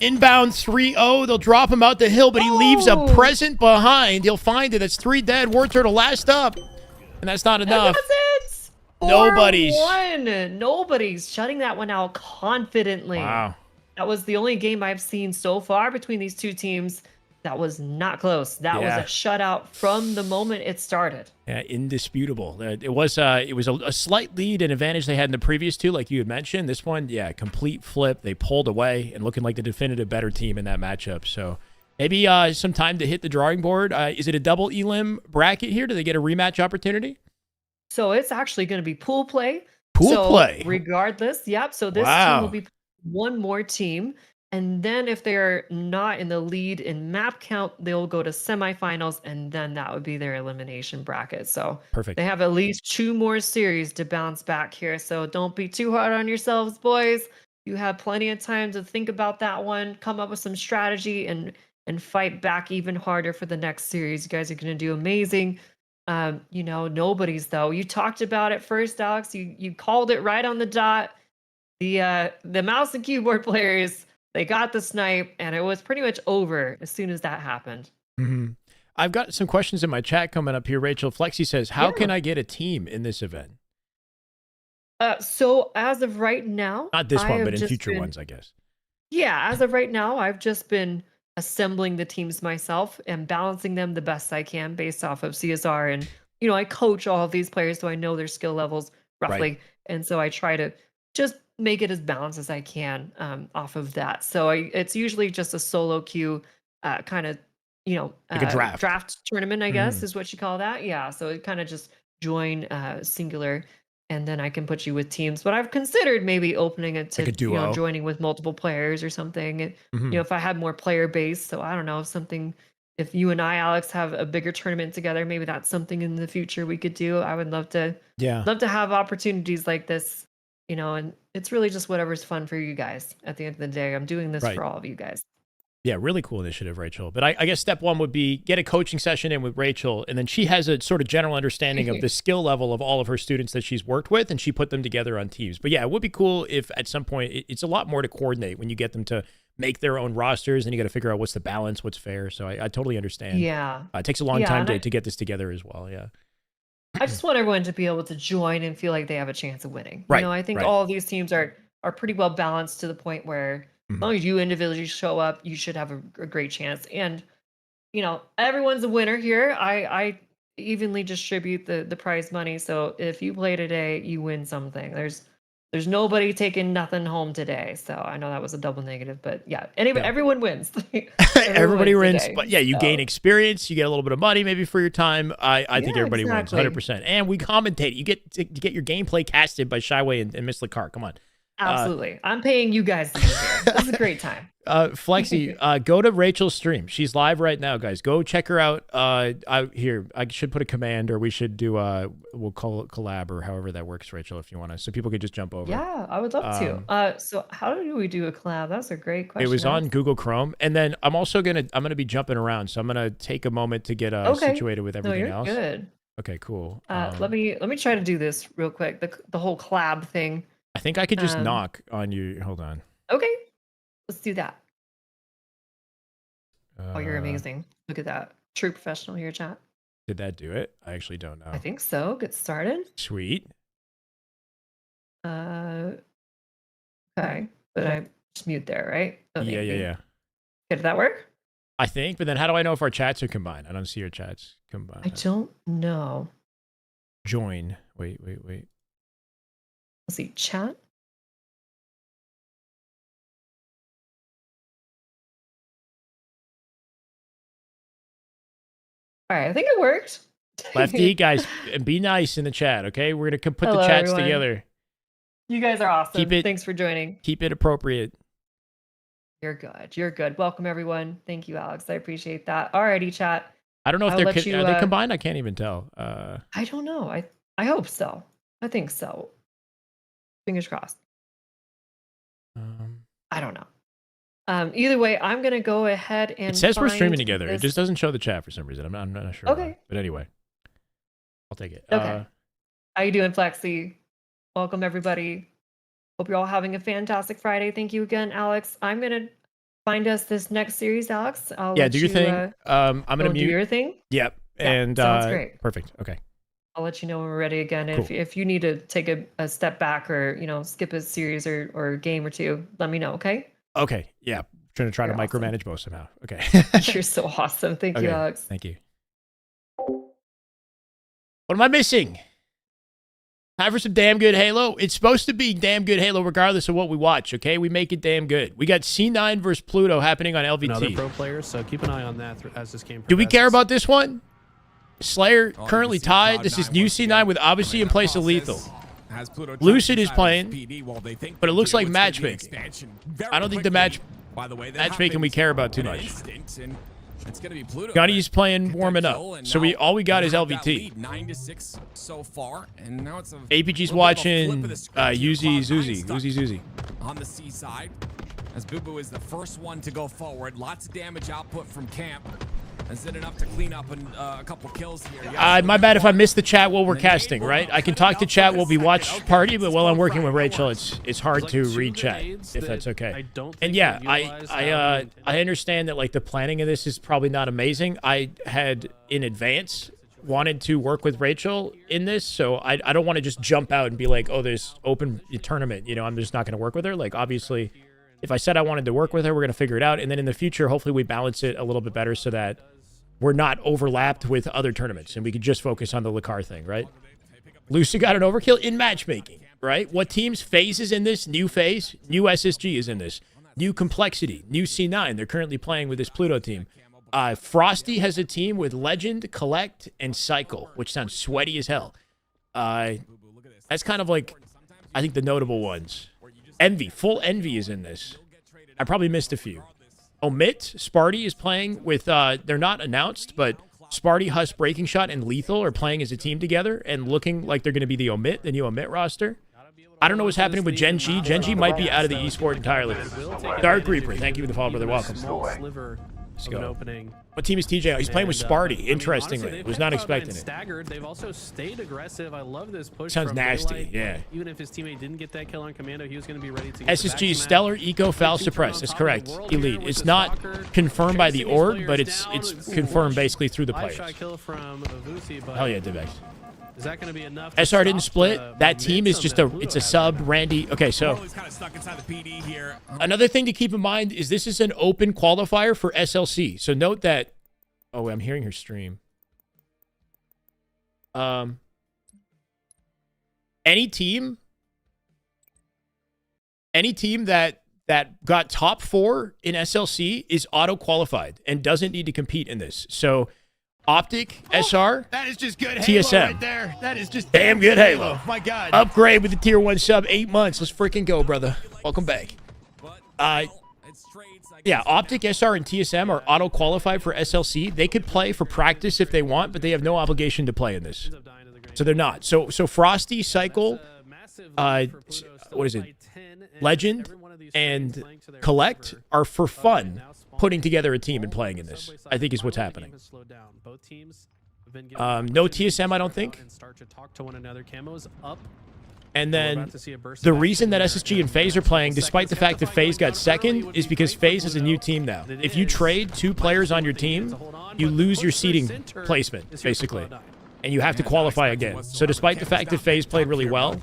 Inbound 3-0. They'll drop him out the hill, but he leaves a present behind. He'll find it. That's 3 dead. War Turtle last up. And that's not enough. That's it. Nobody's shutting that one out confidently. Wow. That was the only game I've seen so far between these two teams that was not close. That was a shutout from the moment it started. Yeah, indisputable. It was a slight lead and advantage they had in the previous two, like you had mentioned. This one, complete flip. They pulled away and looking like the definitive better team in that matchup. So maybe some time to hit the drawing board. Is it a double elim bracket here? Do they get a rematch opportunity? So it's actually going to be pool play. Play. Regardless, yep. So this team will be one more team. And then if they're not in the lead in map count, they'll go to semifinals, and then that would be their elimination bracket. So perfect. They have at least 2 more series to bounce back here. So don't be too hard on yourselves, boys. You have plenty of time to think about that one, come up with some strategy, and fight back even harder for the next series. You guys are going to do amazing. Nobody's though. You talked about it first, Alex. You called it right on the dot. The mouse and keyboard players, they got the snipe, and it was pretty much over as soon as that happened. Mm-hmm. I've got some questions in my chat coming up here. Rachel Flexi says, how can I get a team in this event? So as of right now, not this one, but in future ones, I guess. Yeah, as of right now, I've just been assembling the teams myself and balancing them the best I can based off of CSR. And, I coach all of these players, so I know their skill levels roughly. Right. And so I try to just make it as balanced as I can off of that. So it's usually just a solo queue kind of, like a draft tournament, I guess is what you call that. Yeah. So it kind of just join singular, and then I can put you with teams. But I've considered maybe opening it to like a duo. Joining with multiple players or something. If I had more player base. So I don't know, if you and I, Alex, have a bigger tournament together, maybe that's something in the future we could do. I would love to have opportunities like this, and it's really just whatever's fun for you guys. At the end of the day, I'm doing this for all of you guys. Yeah, really cool initiative, Rachel. But I guess step one would be get a coaching session in with Rachel, and then she has a sort of general understanding of the skill level of all of her students that she's worked with, and she put them together on teams. But yeah, it would be cool if at some point it's a lot more to coordinate when you get them to make their own rosters, and you got to figure out what's the balance, what's fair. So I totally understand. Yeah. It takes a long time to get this together as well. Yeah. I just want everyone to be able to join and feel like they have a chance of winning. Right. I think all of these teams are pretty well balanced to the point where as long as you individually show up, you should have a great chance. And, everyone's a winner here. I evenly distribute the prize money. So if you play today, you win something. There's nobody taking nothing home today. So I know that was a double negative, but yeah, everyone wins. Everybody wins, today, but yeah, you gain experience. You get a little bit of money maybe for your time. I think everybody wins 100%. And we commentate. You get to get your gameplay casted by Shyway and Misslehcar. Come on. Absolutely. I'm paying you guys to be here. This is a great time. Flexi, go to Rachel's stream. She's live right now, guys. Go check her out. I should put a command, or we should do we'll call it collab, or however that works, Rachel, if you want to, so people could just jump over. Yeah, I would love to. So how do we do a collab? That's a great question. It was on Google Chrome, and then I'm also gonna be jumping around, so I'm gonna take a moment to get situated with everything else. Good. Okay, cool. Let me try to do this real quick. The whole collab thing. I think I could just knock on you. Hold on. Okay, let's do that. Oh, you're amazing. Look at that. True professional here, chat. Did that do it? I actually don't know. I think so. Get started. Sweet. Okay. But I just mute there, right? Oh, Yeah. Okay, did that work? I think, but then how do I know if our chats are combined? I don't see your chats combined. I don't know. Join. Wait. Let's see. Chat. All right, I think it worked. Lefty, guys, be nice in the chat, okay? We're going to put Hello, the chats everyone. together. You guys are awesome. Keep it- Thanks for joining. Keep it appropriate. You're good. You're good. Welcome, everyone. Thank you, Alex. I appreciate that. Alrighty, chat. I don't know if I'll they're, let you, are they combined? I can't even tell. I don't know. I hope so. I think so. Fingers crossed. I don't know. Either way, I'm gonna go ahead and. It says we're find streaming together. It this- just doesn't show the chat for some reason. I'm not sure. Okay. Why. But anyway, I'll take it. Okay. How you doing, Flexi? Welcome, everybody. Hope you're all having a fantastic Friday. Thank you again, Alex. I'm gonna find us this next series, Alex. I'll Yeah, let do your you, thing. I'm gonna do mute. your thing. Yep. Yeah, And sounds great. Perfect. Okay. I'll let you know when we're ready again. Cool. If you need to take a step back or skip a series or a game or two, let me know. Okay. Okay. Yeah. Trying to You're awesome. micromanage both somehow. Okay. You're so awesome. Thank you, Okay, Alex. Thank you. What am I missing? Time for some damn good Halo. It's supposed to be damn good Halo regardless of what we watch, okay? We make it damn good. We got C9 versus Pluto happening on LVT. Another pro player, so keep an eye on that as this game progresses. Do we care about this one? Slayer currently tied. This is new C9 with Odyssey in place of Lethal. Lucid is playing, but it looks like matchmaking. I don't think the matchmaking we care about too much. It's gonna be Pluto. Gunny's playing warming up, so all we got is LVT. 9-6 so far, and now it's APG's watching Uzi Zuzi. On the C side, as Boo Boo is the first one to go forward. Lots of damage output from Camp. Is it enough to clean up a couple kills here? My bad if I missed the chat while we're casting, right? I can talk to chat while we watch party, but while I'm working with Rachel, it's hard to read chat, if that's okay. And yeah, I understand that like the planning of this is probably not amazing. I had in advance wanted to work with Rachel in this, so I don't want to just jump out and be like, oh, there's open tournament, I'm just not going to work with her. Like obviously, if I said I wanted to work with her, we're going to figure it out, and then in the future, hopefully we balance it a little bit better so that we're not overlapped with other tournaments and we could just focus on the Misslehcar thing, right? Lucy got an overkill in matchmaking, right? What teams? Faze is in this, new Faze, new SSG is in this, new Complexity, new C9. They're currently playing with this Pluto team. Frosty has a team with Legend, Collect, and Cycle, which sounds sweaty as hell. That's kind of like, I think, the notable ones. Envy, full Envy is in this. I probably missed a few. Omit, Sparty is playing with, they're not announced, but Sparty, Huss, Breaking Shot, and Lethal are playing as a team together and looking like they're going to be the new Omit roster. I don't know what's happening with Gen G. Gen G might be out of the esport entirely. Dark Reaper, thank you for the follow, brother. Welcome. Let's go. What team is TJ? He's playing with Sparty, interestingly. Was not expecting it. Staggered. They've also stayed aggressive. I love this push. Sounds from nasty, Daylight. yeah. Even if his teammate didn't get that kill on Commando, he was going to be ready to get SSG is Stellar, Eco, Foul, Suppress. That's correct. Elite. It's not confirmed by the org, but it's confirmed basically through the players. Hell yeah, Divex. Is that going to be enough? SR didn't split. That team is just it's a sub Randy. Okay, so another thing to keep in mind is this is an open qualifier for SLC. So note that. Oh, I'm hearing her stream. Any team that got top 4 in SLC is auto qualified and doesn't need to compete in this. So Optic, SR, that is just good TSM. Halo right there. That is just damn good Halo. My God. Upgrade with the tier 1 sub, 8 months. Let's freaking go, brother. Welcome back. Yeah, Optic, SR, and TSM are auto-qualified for SLC. They could play for practice if they want, but they have no obligation to play in this. So they're not. So Frosty, Cycle, what is it? Legend, and Collect are for fun putting together a team and playing in this, I think is what's happening. No TSM, I don't think. And We're then about to see a burst the of reason that action SSG here. and Faze are playing, despite the fact that Faze got second, is because Faze is a new team now. If you trade 2 players on your team, you lose your seeding placement, basically. And you have to qualify again. So despite the fact that Faze played really well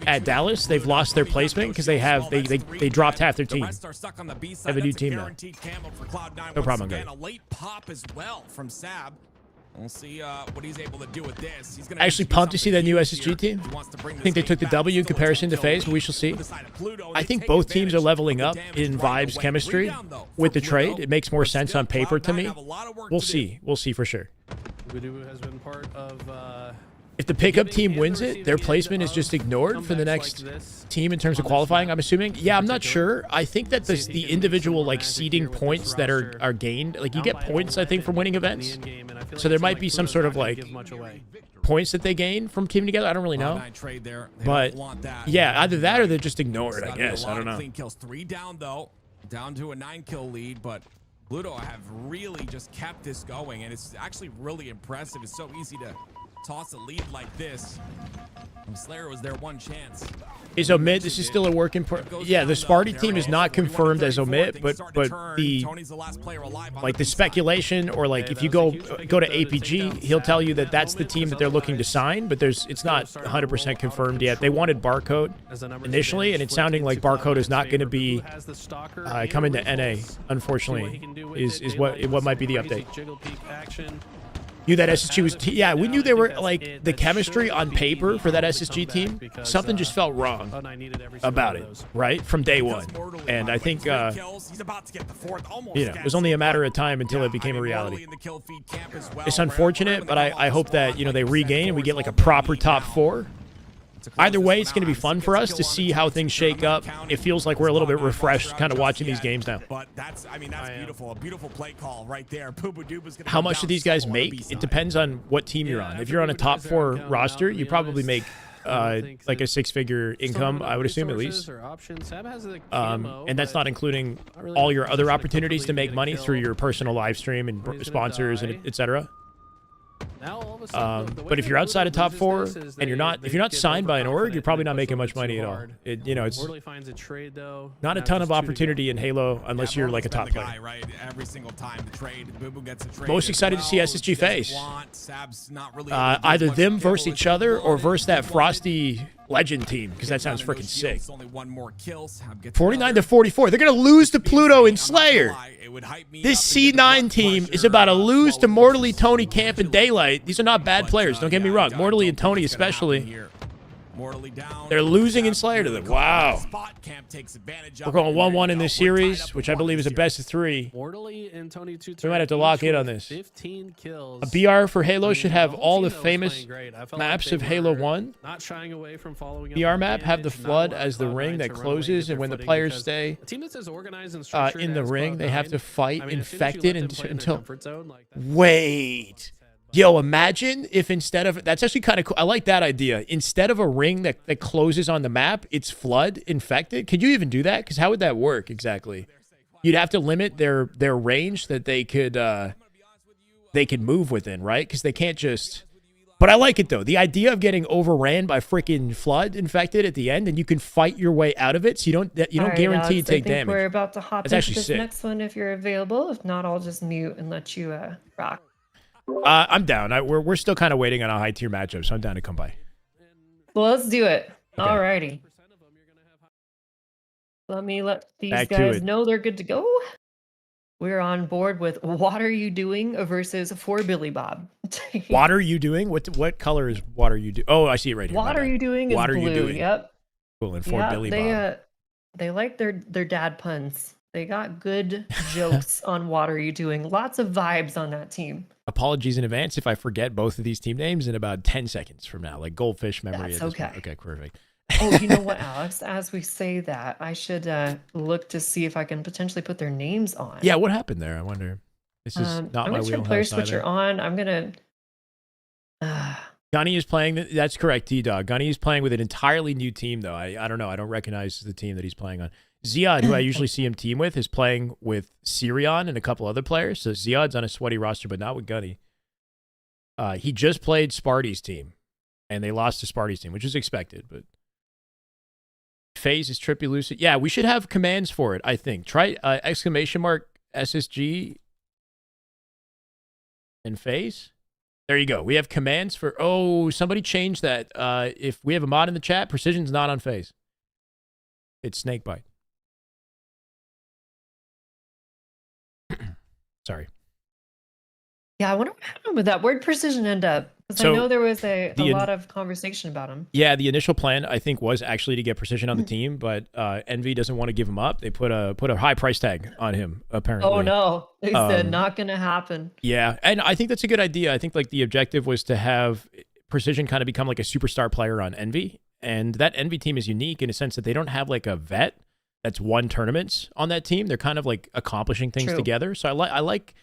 at Dallas, they've lost their placement because they dropped half their team. Have a new team now. No problem, guys. A late pop as well from Sab. We'll see what he's able to do with this. He's Actually pumped to see that new SSG team. I think they took the W in comparison to FaZe, but we shall see. I think both teams are leveling up in vibes chemistry with the trade. It makes more sense on paper to me. We'll see. We'll see for sure. Budu has been part of If the pickup team wins it, their placement is just ignored for the next team in terms of qualifying, I'm assuming. Yeah, I'm not sure. I think that the individual like seeding points that are gained, like you get points, I think, from winning events. So there might be some sort of like points that they gain from teaming together. I don't really know. But yeah, either that or they're just ignored, I guess. I don't know. Clean kills, 3 down though, down to a 9-kill lead, but Pluto have really just kept this going, and it's actually really impressive. It's so easy to toss a lead like this. Slayer was their one chance. Is Omit? This is still a work in progress. Yeah, the Sparty team is not confirmed as Omit, but the like the speculation, or like if you go to APG, he'll tell you that that's the team that they're looking to sign, but it's not 100% confirmed yet. They wanted Barcode initially, and it's sounding like Barcode is not going to be coming to NA. Unfortunately, is what might be the update. Knew that SSG was... yeah, we knew they were, like, the chemistry on paper for that SSG team. Something just felt wrong about it, right? From day one. And I think, you know, it was only a matter of time until it became a reality. It's unfortunate, but I hope that, you know, they regain and we get, like, a proper top 4. Either way, it's going to be fun for us to see how things shake up. It feels like we're a little bit refreshed kind of watching these games now. But that's beautiful. A beautiful play call right there. How much do these guys make? It depends on what team you're on. If you're on a top 4 roster, you probably make like a 6-figure income, I would assume, at least. And that's not including all your other opportunities to make money through your personal live stream and sponsors and etc. But if you're outside of top 4 and if you're not signed by an org, you're probably not making much money at all. You know, it's not a ton of opportunity in Halo unless you're like a top player. Most excited to see SSG FaZe. Either them versus each other or versus that Frosty Legend team, because that sounds freaking sick. 49-44. They're going to lose to Pluto and Slayer. This C9 team is about to lose to Mortally, Tony, Camp, and Daylight. These are not bad players. Don't get me wrong. Mortally and Tony especially. They're losing in Slayer to them. Wow. We're going 1-1 in this series, which I believe is a best of 3. We might have to lock in on this. A BR for Halo should have all the famous maps of Halo 1. BR map have the flood as the ring that closes, and when the players stay in the ring, they have to fight infected until... Wait. Yo, imagine if instead of... That's actually kind of cool. I like that idea. Instead of a ring that closes on the map, it's flood infected. Could you even do that? Because how would that work exactly? You'd have to limit their range that they could move within, right? Because they can't just... But I like it, though. The idea of getting overran by freaking flood infected at the end, and you can fight your way out of it, so you don't guarantee to take damage. We're about to hop into this next one if you're available. If not, I'll just mute and let you rock. I'm down. We're still kind of waiting on a high tier matchup, so I'm down to come by. Well, let's do it. Okay. Alrighty. Let me let these guys know they're good to go. We're on board with What Are You Doing versus For Billy Bob. What are you doing? What color is What Are You Doing? Oh, I see it right here. What Are You Doing is What blue. Are You Doing? Yep. Cool. And For Billy Bob. They like their dad puns. They got good jokes on What Are You Doing. Lots of vibes on that team. Apologies in advance if I forget both of these team names in about 10 seconds from now, like goldfish memory. That's okay. Okay, perfect. Oh, you know what, Alex? As we say that, I should look to see if I can potentially put their names on. Yeah, what happened there? I wonder. This is not my wheelhouse. I'm going to player switcher on. I'm going to... Gunny is playing. That's correct, T-Dog. Gunny is playing with an entirely new team, though. I don't know. I don't recognize the team that he's playing on. Ziad, who I usually see him team with, is playing with Sirion and a couple other players. So Ziad's on a sweaty roster, but not with Gunny. He just played Sparty's team, and they lost to Sparty's team, which is expected. But Faze is trippy lucid. Yeah, we should have commands for it, I think. Try exclamation mark SSG and Faze. There you go. We have commands for... Oh, somebody changed that. If we have a mod in the chat, precision's not on Faze. It's snakebite. Sorry. Yeah, I wonder what happened with that. Where'd precision end up? Because I know there was a lot of conversation about him. Yeah, the initial plan, I think, was actually to get precision on the team, but Envy doesn't want to give him up. They put a high price tag on him, apparently. Oh, no. They said not going to happen. Yeah, and I think that's a good idea. I think like the objective was to have precision kind of become like a superstar player on Envy, and that Envy team is unique in a sense that they don't have like a vet that's won tournaments on that team. They're kind of like accomplishing things together. So I like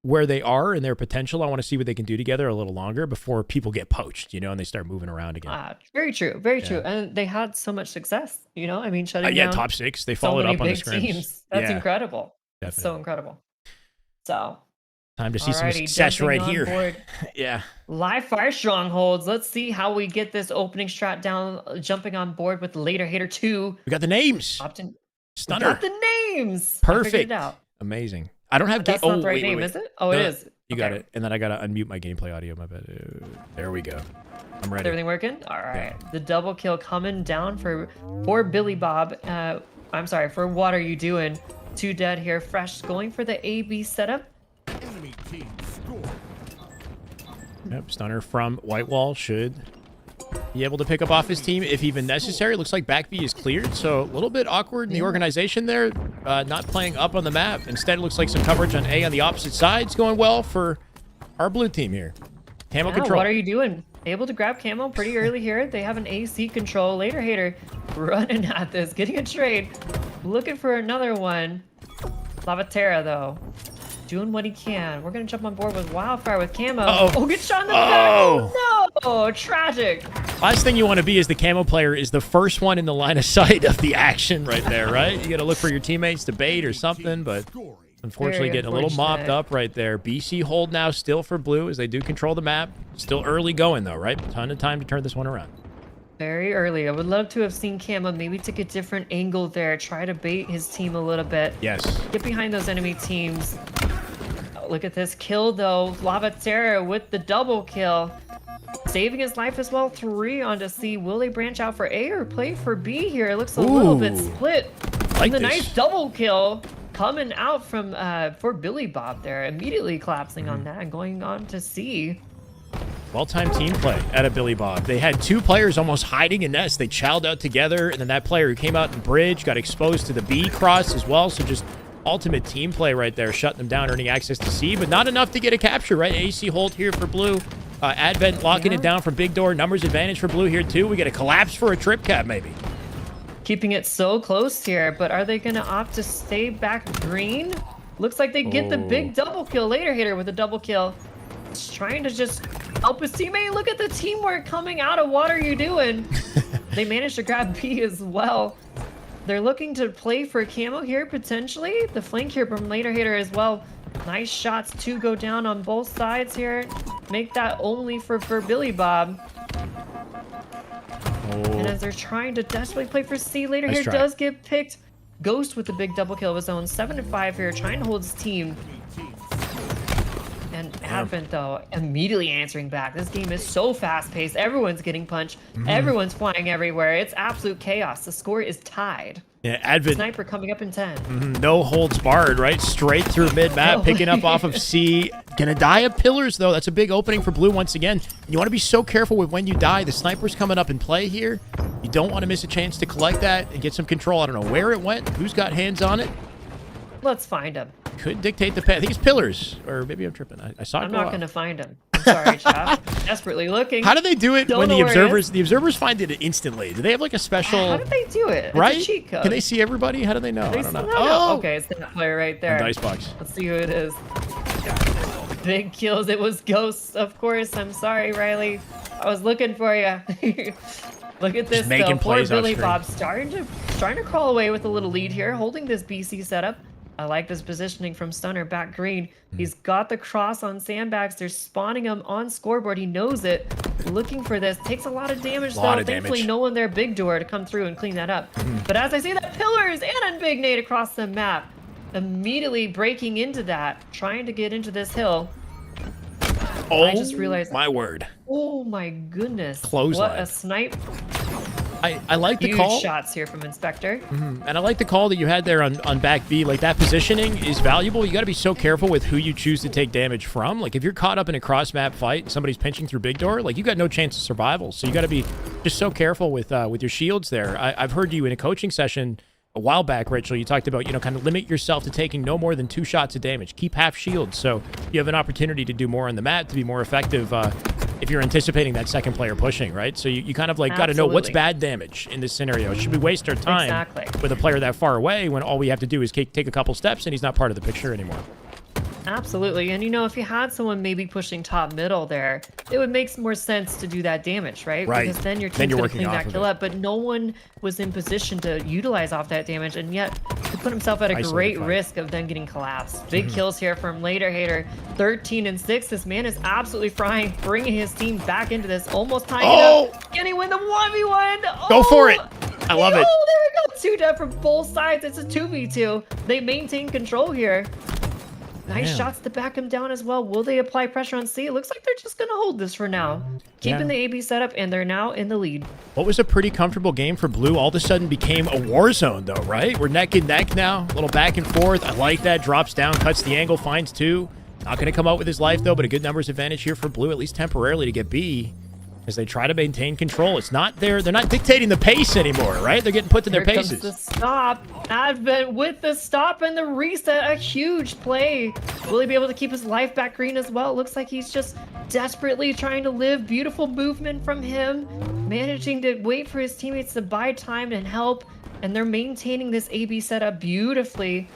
where they are and their potential. I want to see what they can do together a little longer before people get poached, you know, and they start moving around again. Very true. Very true. And they had so much success, you know, I mean, shutting down top 6. They followed up on the scrims. Teams. That's incredible. That's so incredible. So time to see some success right here. Yeah. Live fire strongholds. Let's see how we get this opening strat down, jumping on board with Later Hater 2. We got the names. Stunner. We got the names. Perfect. Amazing. I don't have... That's not the right name, is it? Oh, it is. You got it. And then I got to unmute my gameplay audio. My bad. There we go. I'm ready. Is everything working? All right. Yeah. The double kill coming down for Billy Bob. I'm sorry. For what are you doing? 2 dead here. Fresh going for the AB setup. Yep. Stunner from White Wall should be able to pick up off his team if even necessary. Looks like back B is cleared, so a little bit awkward in the organization there. Not playing up on the map. Instead, it looks like some coverage on A on the opposite side is going well for our blue team here. Camo control. What are you doing? Able to grab camo pretty early here. They have an AC control. Later Hater running at this, getting a trade. Looking for another one. Lavatera, though, doing what he can. We're going to jump on board with Wildfire with camo. Oh, good shot in the back. Oh, no. Tragic. Last thing you want to be as the camo player is the first one in the line of sight of the action right there, right? You got to look for your teammates to bait or something, but unfortunately getting a little mopped up right there. BC hold now still for blue as they do control the map. Still early going, though, right? Ton of time to turn this one around. Very early. I would love to have seen Camo maybe take a different angle there. Try to bait his team a little bit. Yes. Get behind those enemy teams. Oh, look at this kill, though. Lavatera with the double kill. Saving his life as well. 3 onto C. Will they branch out for A or play for B here? It looks a little bit split. Like the nice double kill coming out from for Billy Bob there. Immediately collapsing on that and going on to C. Well-timed team play out of Billy Bob. They had 2 players almost hiding in nest. They chowed out together, and then that player who came out in bridge got exposed to the B cross as well. So just ultimate team play right there, shutting them down, earning access to C, but not enough to get a capture, right? AC hold here for blue. Advent locking it down from Big Door. Numbers advantage for blue here, too. We get a collapse for a trip cap, maybe. Keeping it so close here, but are they going to opt to stay back green? Looks like they get the big double kill. Later Hater with a double kill. Just trying to just help his teammate. Look at the teamwork coming out of what are you doing? They managed to grab B as well. They're looking to play for camo here, potentially. The flank here from Later Hater as well. Nice shots to go down on both sides here. Make that only for Billy Bob. And as they're trying to desperately play for C, Later Hater does get picked. Ghost with the big double kill of his own. 7-5 here, trying to hold his team. And Advent, though, immediately answering back. This game is so fast-paced. Everyone's getting punched. Everyone's flying everywhere. It's absolute chaos. The score is tied. Yeah, Advent. Sniper coming up in 10. No holds barred, right? Straight through mid-map, picking up off of C. Gonna die of pillars, though. That's a big opening for blue once again. You want to be so careful with when you die. The sniper's coming up in play here. You don't want to miss a chance to collect that and get some control. I don't know where it went. Who's got hands on it? Let's find him. Could dictate the path. I think it's pillars, or maybe I'm tripping. I saw it. I'm not going to find him. I'm sorry, chap. Desperately looking. How do they do it when the observers find it instantly? Do they have like a special? How do they do it? Right? It's a cheat code. Can they see everybody? How do they know? I don't know. Oh, okay, it's that player right there. Dice box. Let's see who it is. Big kills. It was Ghosts, of course. I'm sorry, Riley. I was looking for you. Look at this, though. Poor Billy Bob starting to crawl away with a little lead here, holding this BC setup. I like this positioning from Stunner back green. He's got the cross on sandbags. They're spawning him on scoreboard. He knows it. looking for this. Takes a lot of damage, Lot though. of Thankfully, damage. no one there big door to come through and clean that up. But as I see that pillars and a big nade across the map, immediately breaking into that, trying to get into this hill. Oh, I just realized. my word. Oh my goodness. Clothesline. What a snipe. I like the Huge call. shots here from Inspector. And I like the call that you had there on back B. Like, that positioning is valuable. You got to be so careful with who you choose to take damage from. Like, if you're caught up in a cross-map fight and somebody's pinching through big door, like, you got no chance of survival. So you got to be just so careful with your shields there. I've heard you in a coaching session a while back, Rachel. You talked about, kind of limit yourself to taking no more than 2 shots of damage. Keep half shields so you have an opportunity to do more on the map, to be more effective if you're anticipating that second player pushing, right? So you kind of like got to know what's bad damage in this scenario. Should we waste our time with a player that far away when all we have to do is take a couple steps and he's not part of the picture anymore? Absolutely. And if you had someone maybe pushing top middle there, it would make more sense to do that damage, right? Right. Because then your Then team's you're going to working clean off that of kill it. up, but no one was in position to utilize off that damage, and yet he put himself at a Isolated great fight. risk of then getting collapsed. Big kills here from Later Hater. 13 and 6. This man is absolutely frying, bringing his team back into this, almost tying it up. Can he win the 1v1? Go for it. I love it. Oh, there we go. 2 dead from both sides. It's a 2v2. They maintain control here. Nice Man. shots to back him down as well. Will they apply pressure on C? It looks like they're just going to hold this for now. Keeping the AB setup, and they're now in the lead. What was a pretty comfortable game for Blue all of a sudden became a war zone, though, right? We're neck and neck now. A little back and forth. I like that. Drops down, cuts the angle, finds 2. Not going to come out with his life, though, but a good numbers advantage here for Blue, at least temporarily, to get B as they try to maintain control. It's not there. They're not dictating the pace anymore, right? They're getting put to their Here comes paces. the stop. Advent with the stop and the reset. A huge play. Will he be able to keep his life back green as well? It looks like he's just desperately trying to live. Beautiful movement from him. Managing to wait for his teammates to buy time and help. And they're maintaining this AB setup beautifully.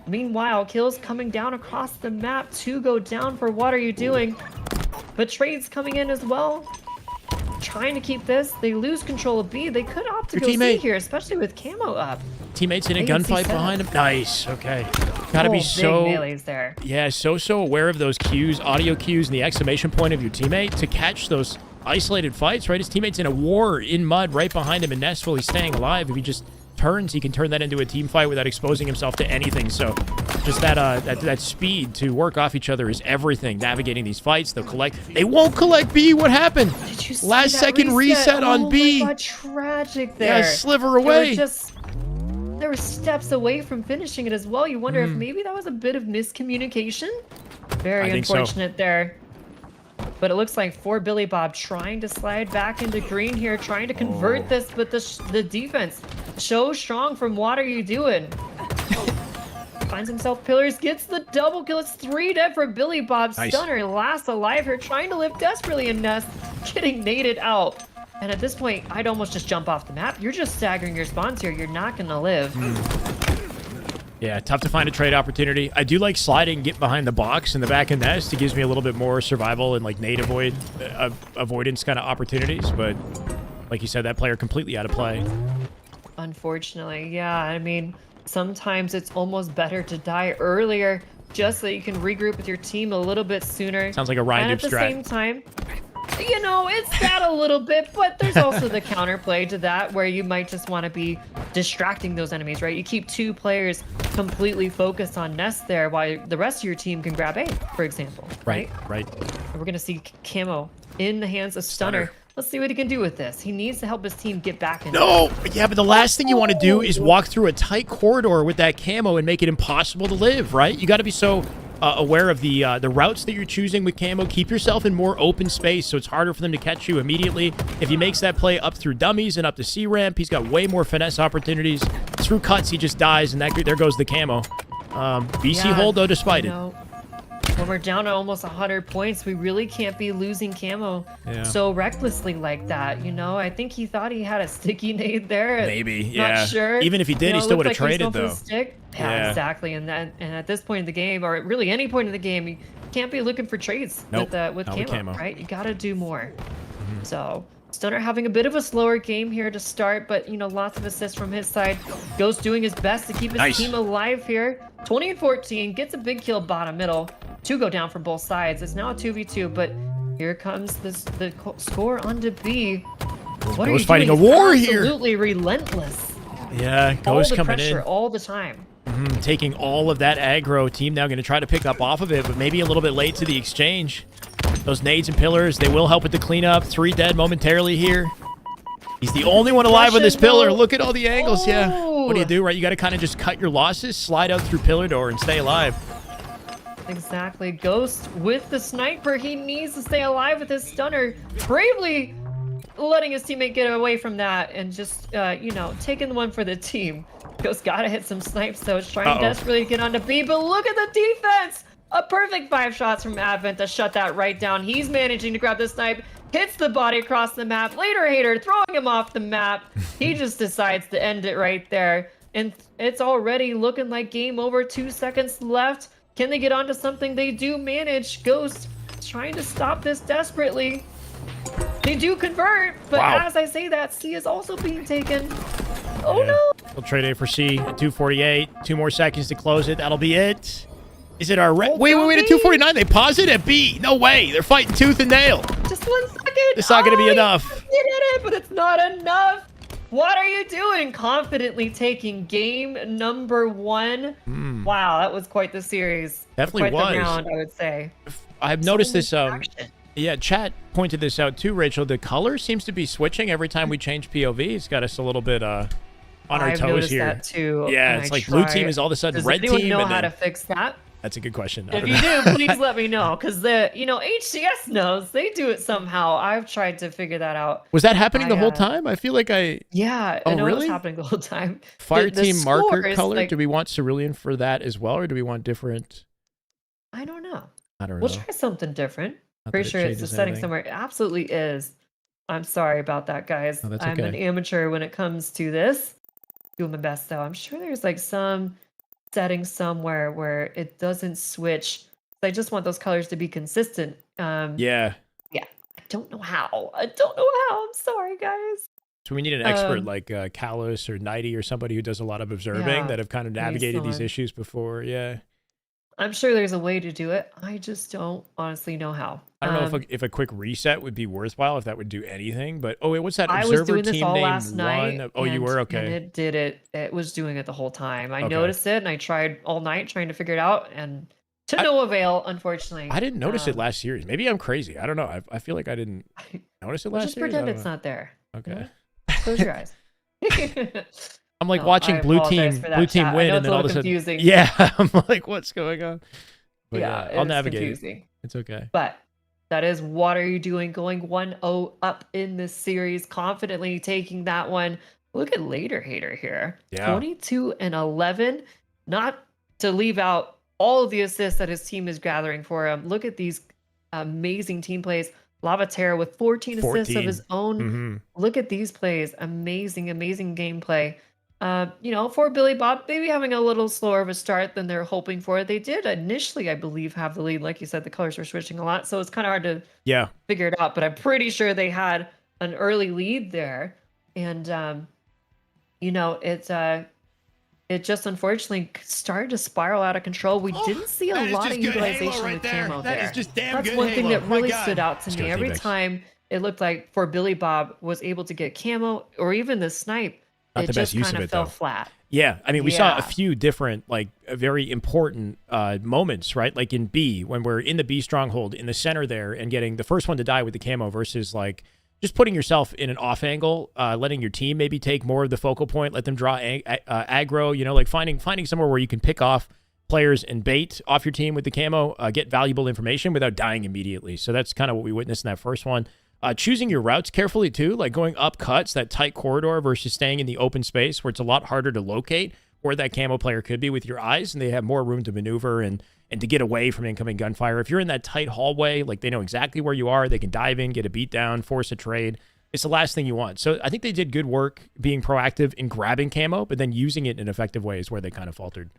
Meanwhile, kills coming down across the map. 2 go down for What Are You Doing? But trades coming in as well. Trying to keep this. They lose control of B. They could opt to go C here, especially with camo up. Teammates in a ANC gunfight setup. behind him. Nice. Okay. Gotta be Big so... melees there. Yeah, so aware of those cues, audio cues, and the exclamation point of your teammate to catch those isolated fights, right? His teammate's in a war in mud right behind him and Nestful. He's staying alive. If he just turns, he can turn that into a team fight without exposing himself to anything. So just that speed to work off each other is everything. Navigating these fights, they'll collect. They won't collect B. What happened? Did you see Last that second reset on B. Oh my God, tragic there. Yeah, sliver away. They were steps away from finishing it as well. You wonder if maybe that was a bit of miscommunication. Very I think so. unfortunate there. But it looks like for Billy Bob trying to slide back into green here, trying to convert this, but the defense so strong from What Are You Doing? Finds himself pillars, gets the double kill. It's 3 dead for Billy Bob. Nice. Stunner last alive here, trying to live desperately in Nest, getting naded out. And at this point, I'd almost just jump off the map. You're just staggering your spawns here. You're not going to live. Yeah, tough to find a trade opportunity. I do like sliding, get behind the box in the back of nest. It gives me a little bit more survival and like nade avoidance kind of opportunities. But like you said, that player completely out of play. Unfortunately, yeah. I mean, sometimes it's almost better to die earlier just so you can regroup with your team a little bit sooner. Sounds like a Ryan And Dupe at the strat. same time, it's that a little bit, but there's also the counterplay to that where you might just want to be distracting those enemies, right? You keep 2 players completely focused on Nest there while the rest of your team can grab A, for example. Right. And we're going to see Camo in the hands of Stunner. Let's see what he can do with this. He needs to help his team get back in. No! Yeah, but the last thing you want to do is walk through a tight corridor with that camo and make it impossible to live, right? You got to be so aware of the routes that you're choosing with camo. Keep yourself in more open space so it's harder for them to catch you immediately. If he makes that play up through dummies and up the C ramp, he's got way more finesse opportunities. Through cuts, he just dies, and there goes the camo. BC hold, though, despite it. When we're down to almost 100 points, we really can't be losing camo so recklessly like that. I think he thought he had a sticky nade there. Maybe, Not sure. Even if he did, he still would have traded, though. Yeah, exactly. And at this point in the game, or really any point in the game, you can't be looking for trades with camo, right? You got to do more. So Stunner having a bit of a slower game here to start, but lots of assists from his side. Ghost doing his best to keep his team alive here. 20 and 14, gets a big kill bottom middle. 2 go down from both sides. It's now a 2v2, but Here comes the score onto B. What are Ghost you fighting doing? a war He's here. Absolutely relentless. Yeah, All Ghost the coming pressure in. all the time. Taking all of that aggro. Team now going to try to pick up off of it, but maybe a little bit late to the exchange. Those nades and pillars, they will help with the cleanup. 3 dead momentarily here. He's the only one alive on this pillar. Look at all the angles. Yeah. What do you do, right? You got to kind of just cut your losses, slide out through pillar door, and stay alive. Exactly. Ghost with the sniper. He needs to stay alive with his stunner. Bravely letting his teammate get away from that and just, you know, taking the one for the team. Ghost got to hit some snipes, though. It's trying desperately to get onto B, but look at the defense! A perfect 5 shots from Advent to shut that right down. He's managing to grab the snipe, hits the body across the map. Later Hater throwing him off the map. He just decides to end it right there. And it's already looking like game over. 2 seconds left. Can they get onto something? They do manage. Ghost trying to stop this desperately. They do convert, but as I say that, C is also being taken. Oh no! We'll trade A for C at 2:48. 2 more seconds to close it. That'll be it. Is it our wait, at 2:49. They pause it at B. No way. They're fighting tooth and nail. Just 1 second. It's not going to be enough. You did it, but it's not enough. What are you doing? Confidently taking game number 1. Wow, that was quite the series. Definitely quite was. The round, I would say. I've noticed this. Yeah, chat pointed this out too, Rachel. The color seems to be switching every time we change POV. It's got us a little bit on our I've toes noticed here. That too. Yeah, it's like blue team is all of a sudden red team. Does anyone know how to fix that? That's a good question. If you do, please let me know, because HCS knows. They do it somehow. I've tried to figure that out. Was that happening the whole time? I feel like Yeah, I know it was happening the whole time. Fire team marker scores, color. like, Do we want cerulean for that as well, or do we want different? I don't know. I don't know. We'll try something different. Not Pretty that it sure it's a changes setting anything. somewhere. It absolutely is. I'm sorry about that, guys. No, that's I'm an okay. amateur when it comes to this. Doing my best though. I'm sure there's like some setting somewhere where it doesn't switch. I just want those colors to be consistent. Yeah. Yeah. I don't know how. I'm sorry, guys. So we need an expert like Callus or Nighty or somebody who does a lot of observing that have kind of navigated these issues before. Yeah. I'm sure there's a way to do it. I just don't honestly know how. I don't know if a quick reset would be worthwhile, if that would do anything. But wait, what's that I observer was doing this team all name? last night. Oh, you were? Okay. And it did it. It was doing it the whole time. I Okay. noticed it and I tried all night trying to figure it out, and to no avail, unfortunately. I didn't notice it last series. Maybe I'm crazy. I don't know. I feel like I didn't notice it last Just series. pretend I don't it's know. not there. Okay. Close your eyes. I'm like No, watching I blue apologize team for that, chat. I win, know and it's then a all of a little sudden, confusing. yeah, I'm like, what's going on? But Yeah, I'll it's navigate. confusing. It's okay. But that is what are you doing? Going 1-0 up in this series, confidently taking that one. Look at Later Hater here. Yeah. 22 and 11. Not to leave out all of the assists that his team is gathering for him. Look at these amazing team plays. Lavaterra with 14 assists of his own. Look at these plays. Amazing, amazing gameplay. For Billy Bob, maybe having a little slower of a start than they're hoping for. They did initially, I believe, have the lead. Like you said, the colors were switching a lot, so it's kind of hard to figure it out. But I'm pretty sure they had an early lead there, and it just unfortunately started to spiral out of control. We didn't see a lot of utilization with camo there. That is just damn That's good one thing Halo. that My really God. stood out to me. Every D-Vex. time it looked like for Billy Bob was able to get camo or even the snipe, Not it the best just use kind of of it, fell though. flat. Yeah, I mean, we saw a Yeah. few different, like, very important moments, right? Like in B, when we're in the B stronghold in the center there and getting the first one to die with the camo versus, like, just putting yourself in an off angle, letting your team maybe take more of the focal point, let them draw aggro, like finding somewhere where you can pick off players and bait off your team with the camo, get valuable information without dying immediately. So that's kind of what we witnessed in that first one. Choosing your routes carefully too, like going up cuts, that tight corridor versus staying in the open space where it's a lot harder to locate where that camo player could be with your eyes, and they have more room to maneuver and to get away from incoming gunfire. If you're in that tight hallway, like they know exactly where you are, they can dive in, get a beat down, force a trade. It's the last thing you want. So I think they did good work being proactive in grabbing camo, but then using it in effective ways where they kind of faltered.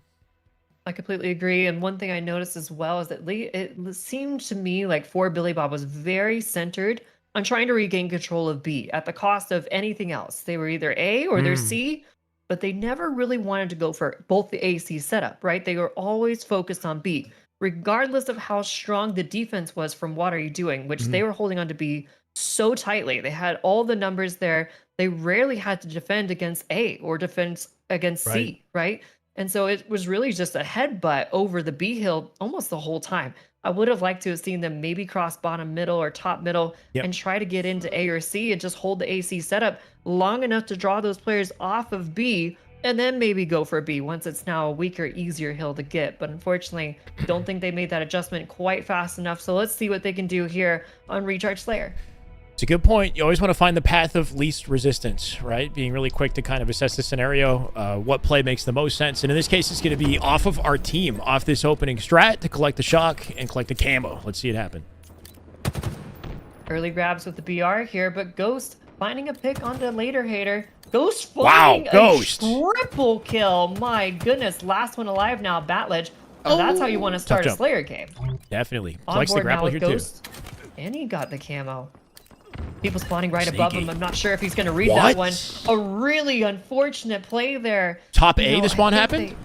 I completely agree. And one thing I noticed as well is that it seemed to me like for Billy Bob was very centered on trying to regain control of B at the cost of anything else. They were either A or they're C, but they never really wanted to go for both the AC setup, right? They were always focused on B. regardless of how strong the defense was from What Are You Doing, which they were holding on to B so tightly. They had all the numbers there. They rarely had to defend against A or defend against C, right? And so it was really just a headbutt over the B hill almost the whole time. I would have liked to have seen them maybe cross bottom middle or top middle and try to get into A or C and just hold the AC setup long enough to draw those players off of B and then maybe go for B once it's now a weaker, easier hill to get. But unfortunately, don't think they made that adjustment quite fast enough. So let's see what they can do here on Recharge Slayer. It's a good point. You always want to find the path of least resistance, right? Being really quick to kind of assess the scenario, what play makes the most sense. And in this case, it's going to be off of our team, off this opening strat to collect the shock and collect the camo. Let's see it happen. Early grabs with the BR here, but Ghost finding a pick onto Later Hater. Ghost finding a triple kill. My goodness. Last one alive now, Batledge. Oh, that's how you want to start a Slayer game. Definitely. On Collects the board now grapple with here Ghost. And he got the camo. People spawning right above him. I'm not sure if he's going to read that one. A really unfortunate play there. Top A, the spawn happened?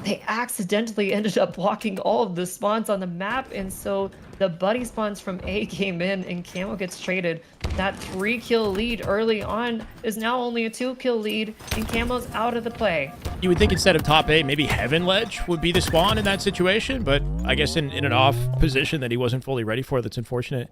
They accidentally ended up blocking all of the spawns on the map, and so the buddy spawns from A came in, and camo gets traded. That 3-kill lead early on is now only a 2-kill lead, and camo's out of the play. You would think instead of top A, maybe Heaven Ledge would be the spawn in that situation, but I guess in an off position that he wasn't fully ready for, that's unfortunate.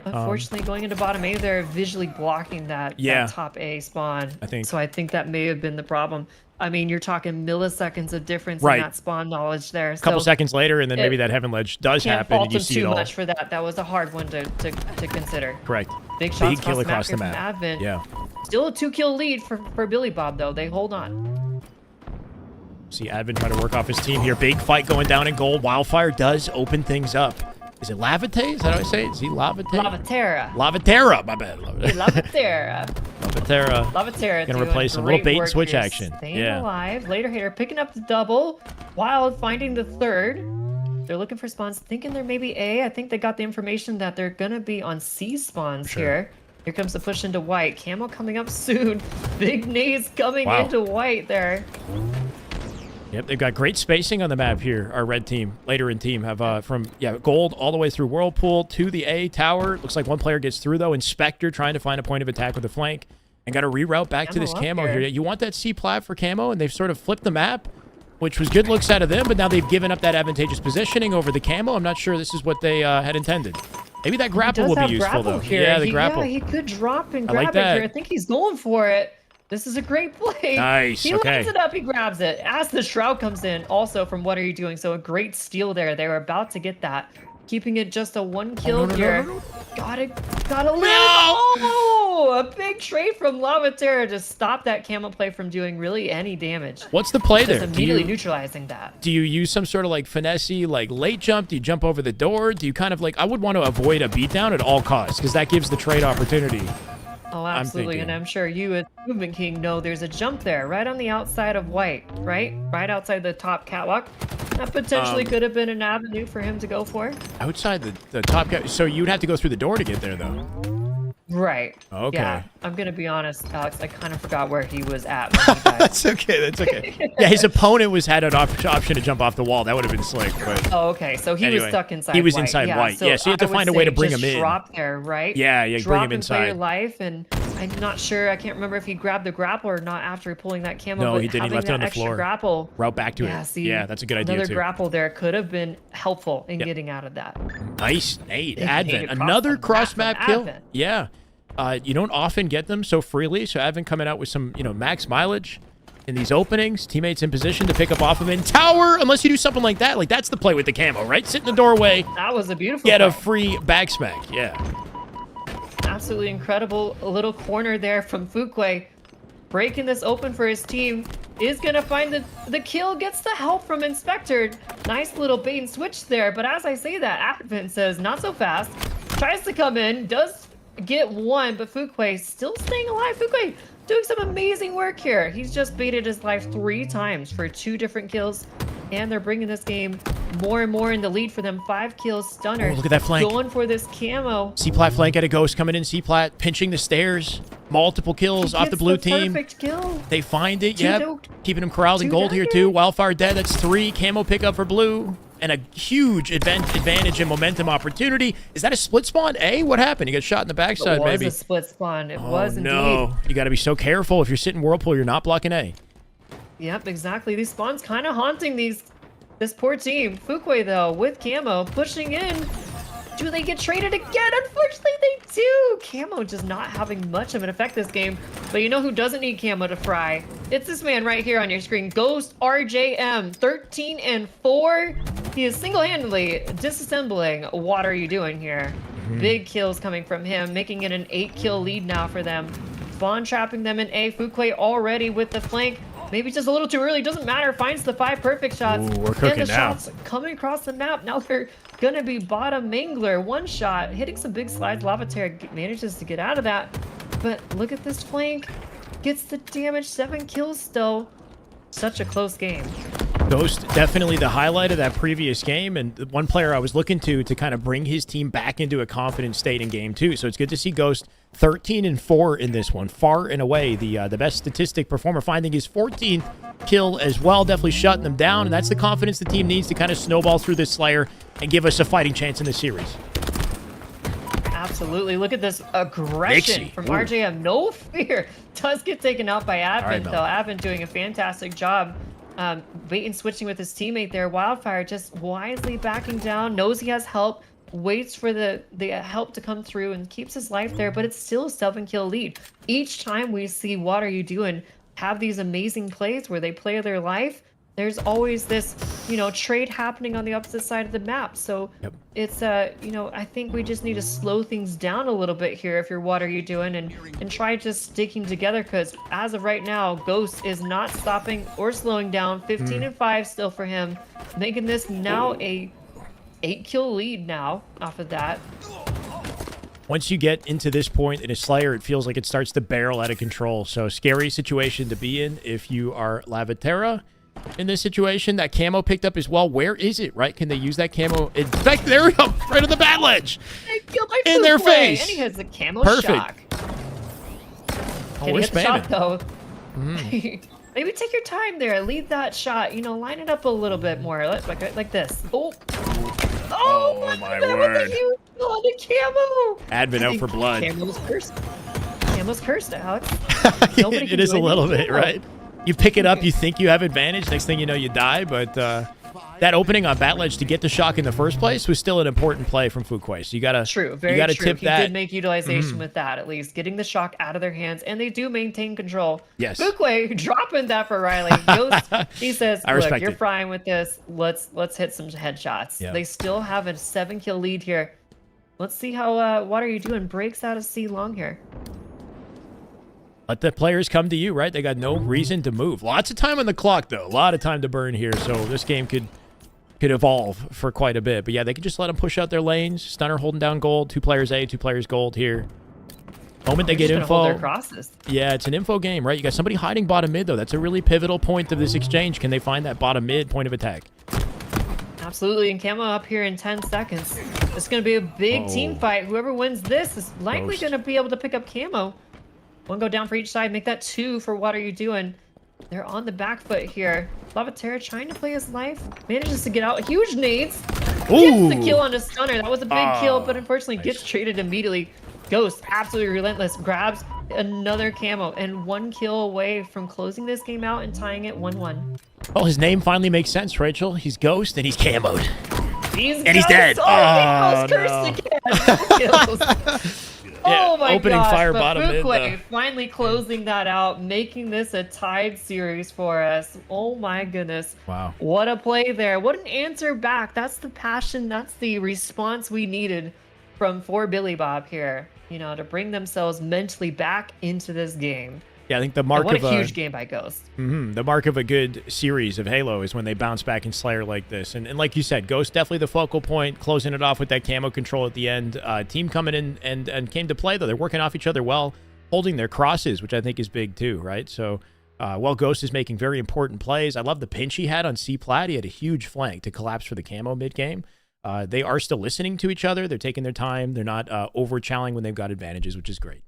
Unfortunately, going into bottom A, they're visually blocking that top A spawn. So I think that may have been the problem. I mean, you're talking milliseconds of difference in that spawn knowledge there. A couple seconds later, and then maybe that Heaven Ledge does happen, and you see it all. Can't fault him too much for that. That was a hard one to consider. Correct. Big shots kill across the from map. Advent. Yeah. Still a 2-kill lead for Billy Bob, though. They hold on. See Advent try to work off his team here. Big fight going down in gold. Wildfire does open things up. Is it Lavate? Is that how I say it? Is he Lavate? Lavatera. Lavatera, my bad. Lavatera. Lavatera. Gonna replace some little bait and switch action. Staying alive. Later Hater picking up the double. Wild finding the third. They're looking for spawns, thinking they're maybe A. I think they got the information that they're gonna be on C spawns here. Here comes the push into white. Camo coming up soon. Big nades coming into white there. Yep, they've got great spacing on the map here. Our red team, later in team, have from gold all the way through Whirlpool to the A tower. Looks like one player gets through though. Inspector trying to find a point of attack with a flank, and got to reroute back to this camo here. You want that C plat for camo, and they've sort of flipped the map, which was good looks out of them. But now they've given up that advantageous positioning over the camo. I'm not sure this is what they had intended. Maybe that grapple will be useful though. Here. The grapple. Yeah, he could drop and grab it here. I think he's going for it. This is a great play. Nice. He lines it up. He grabs it. As the Shroud comes in, also from What Are You Doing? So a great steal there. They were about to get that. Keeping it just a 1 kill here. Got it. Got a live. Oh, a big trade from Lavatera to stop that camo play from doing really any damage. What's the play there? Just immediately neutralizing that. Do you use some sort of like finessey, like late jump? Do you jump over the door? Do you kind of like, I would want to avoid a beatdown at all costs because that gives the trade opportunity. Oh, absolutely. And I'm sure you as Movement King know there's a jump there right on the outside of white, right? Right outside the top catwalk. That potentially could have been an avenue for him to go for. Outside the top catwalk. So you'd have to go through the door to get there, though. Right. Okay. Yeah, I'm going to be honest, Alex. I kind of forgot where he was at when he died. That's okay. That's okay. Yeah, his opponent had an option to jump off the wall. That would have been slick. But oh, okay. So he was stuck inside. He was white. inside white. So yeah. So you have to find a way to bring him in. Drop there, right? Yeah. Yeah. Bring him inside. Drop your life, and I'm not sure. I can't remember if he grabbed the grapple or not after pulling that camo. No, but he didn't. He left it on the floor. Grapple. Route back to it. See, yeah, that's a good idea another too. grapple there could have been helpful in getting out of that. Nice nade. Advent. Another cross map kill. Yeah. You don't often get them so freely, so Advent coming out with some, max mileage in these openings. Teammates in position to pick up off him in tower, unless you do something like that. Like, that's the play with the camo, right? Sit in the doorway. That was a beautiful Get play. a free back smack, yeah. Absolutely incredible little corner there from Fuquay. Breaking this open for his team. Is going to find the kill, gets the help from Inspector. Nice little bait and switch there, but as I say that, Advent says, not so fast. Tries to come in, does get one, but Fuquay still staying alive. Fuquay doing some amazing work here. He's just baited his life 3 times for 2 different kills, and they're bringing this game more and more in the lead for them. 5 kills, Stunner. Oh, look at that flank. Going for this camo. C-plat flank at a ghost coming in. C-plat pinching the stairs. Multiple kills off the blue team. Perfect kill. They find it. Yep. Keeping him corralled in gold here too. Wildfire dead. That's 3. Camo pickup for blue. and a huge advantage and momentum opportunity. Is that a split spawn, A? What happened? You got shot in the backside, maybe. It was a split spawn. It Oh, was indeed. no. You got to be so careful. If you're sitting Whirlpool, you're not blocking A. Yep, exactly. These spawns kind of haunting this poor team. Fuquay, though, with Camo, pushing in. Do they get traded again? Unfortunately, they do. Camo just not having much of an effect this game. But you know who doesn't need Camo to fry? It's this man right here on your screen, Ghost RJM, 13 and 4. He is single-handedly disassembling. What are you doing here? Big kills coming from him, making it an 8-kill lead now for them. Spawn trapping them in A. Fuquay already with the flank. Maybe just a little too early. Doesn't matter. Finds the 5 perfect shots. Ooh, we're cooking and the now. shots coming across the map. Now they're gonna be bottom Mangler. One shot, hitting some big slides. Lavaterra manages to get out of that. But look at this flank. Gets the damage. 7 kills still. Such a close game. Ghost, definitely the highlight of that previous game, and the one player I was looking to kind of bring his team back into a confident state in game 2. So it's good to see Ghost 13 and 4 in this one. Far and away the best statistic performer, finding his 14th kill as well, definitely shutting them down, and that's the confidence the team needs to kind of snowball through this Slayer and give us a fighting chance in this series. Absolutely. Look at this aggression from RJM. No fear. Does get taken out by Advent, though. Advent doing a fantastic job. Bait and switching with his teammate there. Wildfire just wisely backing down. Knows he has help. Waits for the help to come through and keeps his life there. But it's still a 7-kill lead. Each time we see What Are You Doing have these amazing plays where they play their life, there's always this, trade happening on the opposite side of the map. So it's, I think we just need to slow things down a little bit here if you're What Are You Doing and try just sticking together, because as of right now, Ghost is not stopping or slowing down. 15 and 5 still for him, making this now a 8-kill lead now off of that. Once you get into this point in a Slayer, it feels like it starts to barrel out of control. So scary situation to be in if you are Lavaterra. In this situation, that camo picked up as well. Where is it, right? Can they use that camo? In fact, there we go. Right on the bat ledge. In their face. And he has the camo Perfect. shock. Oh, Can we're he hit the shot, spamming. though? Maybe take your time there. Lead that shot. Line it up a little bit more. Like this. Oh my that word. was a huge kill on the camo. Advent out for blood. Camo's cursed. Camo's cursed, Alex. It is a little bit, right? You pick it up, you think you have advantage. Next thing you know, you die. But that opening on bat ledge to get the shock in the first place was still an important play from Fuquay. So you gotta Very true. tip He that. did make utilization with that, at least getting the shock out of their hands, and they do maintain control. Yes. Fuquay dropping that for Riley. He says, "Look, you're frying with this. Let's hit some headshots." Yeah. They still have a 7-kill lead here. Let's see how What Are You Doing breaks out of C long here. Let the players come to you, right? They got no reason to move. Lots of time on the clock, though. A lot of time to burn here. So this game could evolve for quite a bit. But yeah, they could just let them push out their lanes. Stunner holding down gold. 2 players A, 2 players gold here. Moment they get info. Hold their crosses. Yeah, it's an info game, right? You got somebody hiding bottom mid, though. That's a really pivotal point of this exchange. Can they find that bottom mid point of attack? Absolutely, and camo up here in 10 seconds. It's going to be a big team fight. Whoever wins this is likely going to be able to pick up camo. One go down for each side. Make that 2 for What Are You Doing? They're on the back foot here. Lavaterra trying to play his life. Manages to get out. Huge nades. Gets the kill on a stunner. That was a big kill, but unfortunately gets traded immediately. Ghost, absolutely relentless. Grabs another camo and 1 kill away from closing this game out and tying it 1-1. Well, his name finally makes sense, Rachel. He's Ghost, and he's camoed. He's dead. Oh, cursed again. Yeah, oh my opening gosh, fire but bottom mid, Fuquay finally closing that out, making this a tied series for us. Oh my goodness. Wow. What a play there. What an answer back. That's the passion. That's the response we needed from Billy Bob here, to bring themselves mentally back into this game. Yeah, I think the mark what of a huge game by Ghost. The mark of a good series of Halo is when they bounce back in Slayer like this. And like you said, Ghost definitely the focal point, closing it off with that camo control at the end. Team coming in and came to play, though. They're working off each other well, holding their crosses, which I think is big too, right? So, Ghost is making very important plays. I love the pinch he had on C-Plat. He had a huge flank to collapse for the camo mid-game. They are still listening to each other. They're taking their time. They're not over-challenging when they've got advantages, which is great.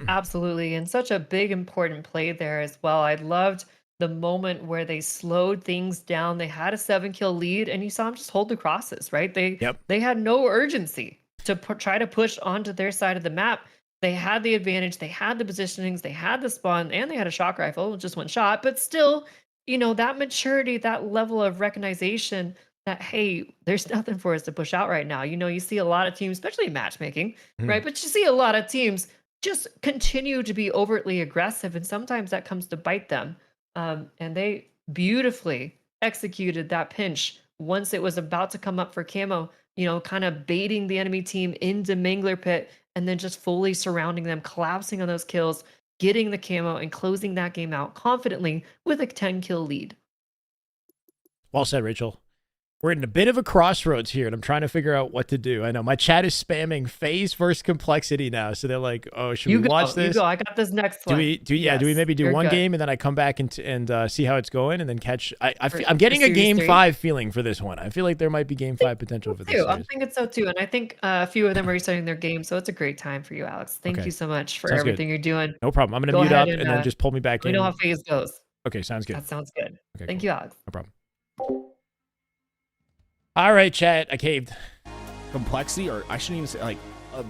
Absolutely, and such a big important play there as well. I loved the moment where they slowed things down. They had a 7-kill lead, and you saw them just hold the crosses, right? They had no urgency to try to push onto their side of the map. They had the advantage, they had the positionings, they had the spawn, and they had a shock rifle, just one shot. But still, you know, that maturity, that level of recognition that, hey, there's nothing for us to push out right now. You know, you see a lot of teams, especially in matchmaking, right? But you see a lot of teams just continue to be overtly aggressive, and sometimes that comes to bite them. And they beautifully executed that pinch once it was about to come up for camo, you know, kind of baiting the enemy team into Mangler Pit and then just fully surrounding them, collapsing on those kills, getting the camo and closing that game out confidently with a 10-kill lead. Well said, Rachel. We're in a bit of a crossroads here, and I'm trying to figure out what to do. I know my chat is spamming Faze versus Complexity now, so they're like, "Oh, should we watch this?" You go. I got this next one. Do we maybe do one game and then I come back and see how it's going and then catch? I'm getting a game 5 feeling for this one. I feel like there might be game 5 potential for this series. I'm thinking so too, and I think a few of them are restarting their game, so it's a great time for you, Alex. Thank you so much for everything you're doing. No problem. I'm gonna mute up and then just pull me back in. We know how Faze goes. Okay, sounds good. That sounds good. Okay, Thank you, Alex. No problem. All right, chat. I caved. Complexity, or I shouldn't even say, like,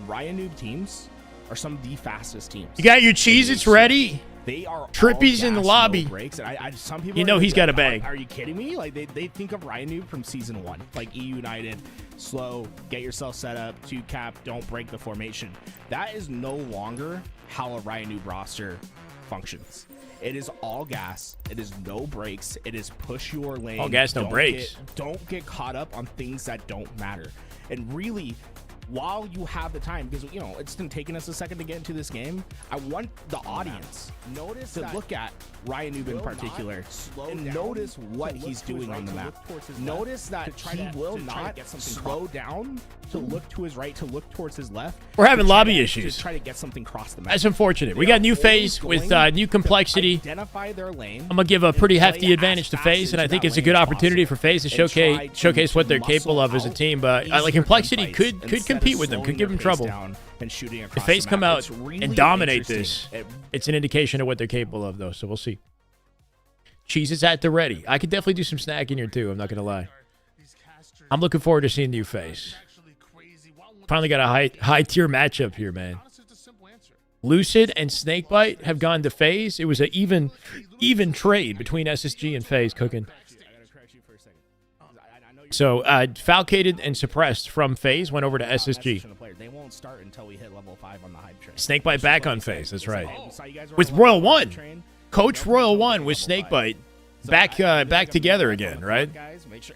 Riot Noob teams are some of the fastest teams. You got your Cheez-Its ready? They are Trippy's in the lobby. Breaks, and some people, you know, he's got a bag. Are you kidding me? Like, they think of Riot Noob from season 1, like EU United, slow, get yourself set up, 2 cap, don't break the formation. That is no longer how a Riot Noob roster functions. It is all gas. It is no breaks. It is push your lane. All gas, no breaks. Don't get caught up on things that don't matter. And really, while you have the time, because, you know, it's been taking us a second to get into this game, I want the audience to look at Riot Noob in particular and notice what he's doing on the map. Notice that he will not slow down to look to his right, to look towards his left. We're having lobby issues. To try to get something across the map. That's unfortunate. We got new Faze with new Complexity. Identify their lane. I'm gonna give a pretty hefty advantage to Faze, and I think it's a good opportunity for Faze to showcase what they're capable of as a team. But like Complexity could compete with them, could give them trouble. If Faze come out and dominate this, it's an indication of what they're capable of, though. So we'll see. Cheese is at the ready. I could definitely do some snacking here too. I'm not gonna lie. I'm looking forward to seeing new Faze. Finally got a high tier matchup here, man. Lucid and Snakebite have gone to Faze. It was an even trade between SSG and Faze cooking. So Falcated and Suppressed from Faze went over to SSG. They won't start until we hit level 5 on the hype train. Snakebite back on Faze. That's right. With Royal One, Coach Royal One with Snakebite back together again, right? Guys, make sure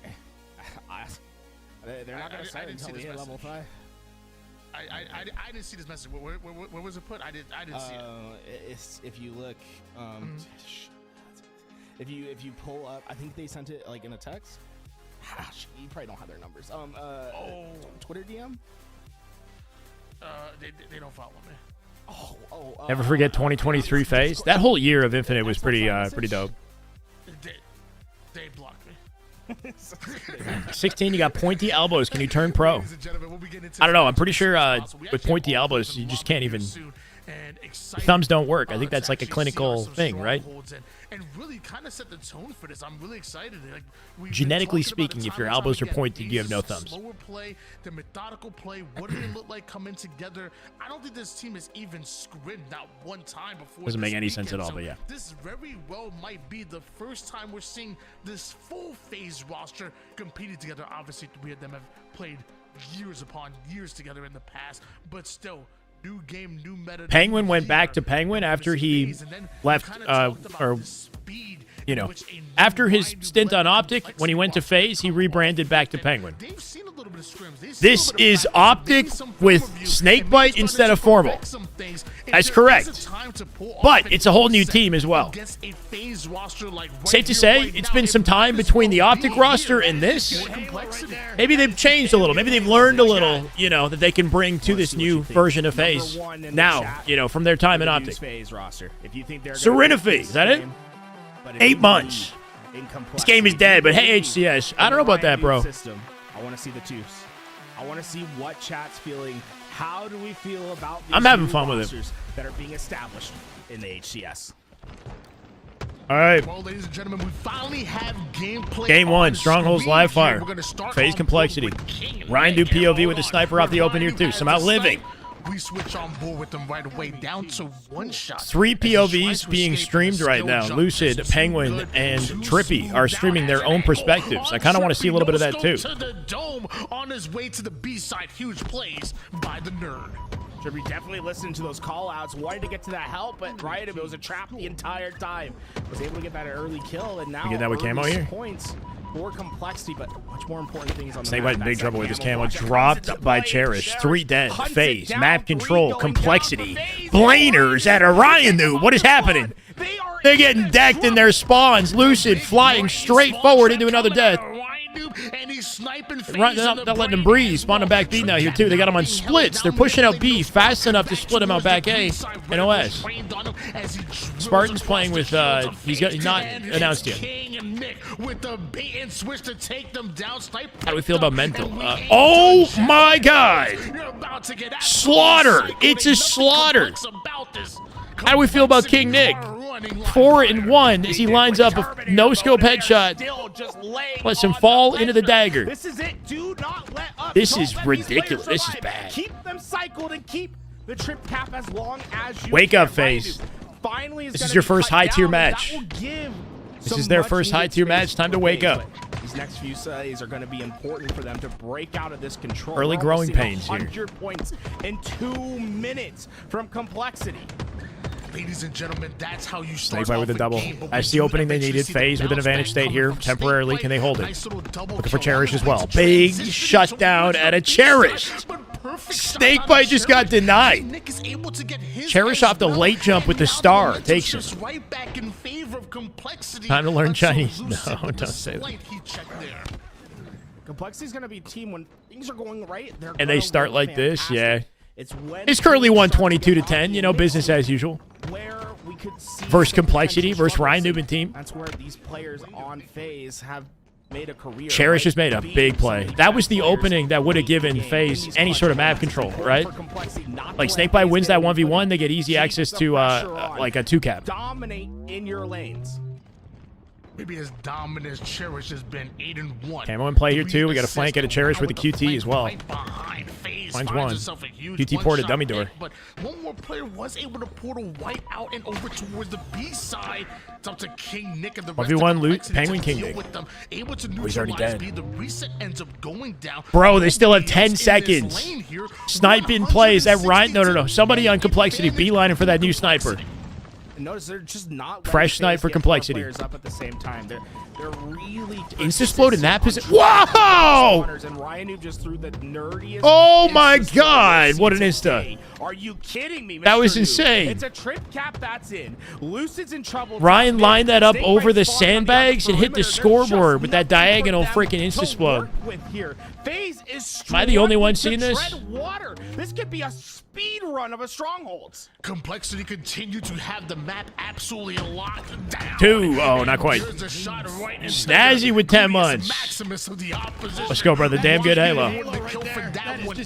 they're not going to start until we hit level 5. I didn't see this message. Where was it put? I didn't see it. If you look, if you pull up, I think they sent it like in a text. You probably don't have their numbers. Twitter DM. They don't follow me. Never forget 2023 Faze. That whole year of Infinite was pretty dope. They blocked me. 16, you got pointy elbows. Can you turn pro? I don't know. I'm pretty sure with pointy elbows, you just can't even. The thumbs don't work. I think that's like a clinical thing, right? And really kind of set the tone for this. I'm really excited. Like, genetically speaking, if your elbows are pointed, you have no thumbs. Slower play, the methodical play. What do they look like coming together? I don't think this team has even scrimmed not one time before. Doesn't make any sense at all, so but yeah. This very well might be the first time we're seeing this full Faze roster competing together. Obviously, we of them have played years upon years together in the past, but still. New game, new meta. Penguin went back to Penguin after he left, or you know, after his stint on Optic. When he went to Faze, he rebranded back to Penguin. This is Optic with Snakebite instead of Formal. That's correct. But it's a whole new team as well. Safe to say, it's been some time between the Optic roster and this. Maybe they've changed a little. Maybe they've learned a little, you know, that they can bring to this new version of Faze now, you know, from their time in Optic. Serenifi, is that it? 8 months. This game is dead, but hey, HCS, I don't know about that, bro. I want to see the twos. I want to see what chat's feeling. How do we feel about these I'm having fun with it that are being established in the HCS? All right. Well, ladies and gentlemen, we finally have gameplay. Game one, Strongholds live fire. We're gonna start Phase off complexity. with King Ryan do Nick, and POV with hold the on. sniper off the open here Ryan too. has Somehow the living. snipe. We switch on board with them right away, down to one shot. 3 As he tries POVs to being escape streamed with a right skill now. jump. Lucid, It's too Penguin, good, and too Trippy smooth. are streaming their own perspectives. I kind of want to see a little bit of that too. To the dome on his way to the B side. Huge plays by the nerd. Trippy definitely listened to those call outs, wanted to get to that help, but right, it was a trap the entire time. Was able to get that early kill, and now You get that with early camo here? points for complexity, but much more important things on the Snake map. White in big That's trouble that with his camo. camo. Watch it. Dropped Comes by into play. Cherish. 3 dead. Hunts it Phase. down. Map 3 control. going down Complexity. for Faze. Blaners at Orion Noob. What is happening? They're getting decked in their spawns. Lucid flying straight forward into another death. And he's sniping. Right, they're not letting him breathe. Spawn him back B now here too. They got him on splits. They're pushing out B fast enough to split him out back A and OS. Spartan's playing with, he's not announced yet. With the bait and switch to take them down. How do we feel about mental? Oh my God! Slaughter! It's a slaughter! How do we feel about King Nick? 4-1 as he lines up a no-scope headshot. Lets him fall into the dagger. This is it. Do not let up. This Don't is let these ridiculous. players This is survive. bad. Keep them cycled and keep the trip cap as long as you Wake can. up, Faze. Finally, This is your first high-tier match. This is their first high-tier match. Time to wake up. These next few days are going to be important for them to break out of this control. Early We're growing almost pains seeing here. 100 points in 2 minutes from complexity. Ladies and gentlemen, that's how you Snake start Bite off with a a double. game, but That's we the do opening they eventually needed. see the Phase with an bounce advantage back state coming here. from Temporarily, Snake can they hold it? Nice little double Looking for kill Cherish right as well. now. Big Transition shutdown at a Cherish. Snake Bite just got denied. Nick is able to get his Cherish as off the well, late jump with and the now star. momentum Takes shifts him. right back in favor of complexity. Time to learn Until Chinese. Lucid No, with the don't say that. slight heat check there. Complexity is going to be a team when things are going right. And they start like this, yeah. When It's currently 122 to 10. You know, business as usual. where we could see Versus some complexity potential versus Ryan struggles. Newman team. That's where these players on Faze have made a career. Cherish right? has made a Being big some play. of the That was best the players opening that would have in the given game. FaZe In these any sort of clutch map moments, control, important right? for Complexity not to Like let Snake Bite Faze wins get that any 1v1, they further. get easy Keep access the to pressure on. like a 2-cap. Dominate in your lanes. Maybe as dominant as Cherish has been, 8-1. Camo in play here too. We got a flank at a Cherish with a QT as well. Finds one. QT ported dummy door. But one more player was able to portal White out and over towards the B side. It's up to King Nick and the rest 1v1 of loot, Complexity Penguin to King deal Nick. with them. Able to he's already neutralize dead. B. The reset ends up going down. Bro, they still have 10 In this seconds. lane here, Snipe in plays. That Ryan, no. 162 Somebody on million complexity advantage beelining for that new sniper. Notice they're just not Fresh snipe for complexity. Players up at the same time. They're really Insta-explode in that position. Whoa! And Ryan Noob just threw the nerdiest. Oh my insta-explode God! I've What an seen insta! today. Are you kidding me? That Mr. was Noob? insane. It's a trip cap that's in. Lucid's in trouble. Ryan lined that up Snake over Bite the spawned on sandbags and hit the perimeter. There's scoreboard just with that nothing for diagonal them freaking to insta-explode. work with here. Faze is Am I the only one struggling seeing to this? tread water. This could be a speed run of a strongholds. Complexity continue to have the map absolutely locked down. 2. Oh, not quite. There's a shot right into Snazzy the with 10 Gluteus months. Maximus of the opposition. Let's go, brother. Damn good Halo.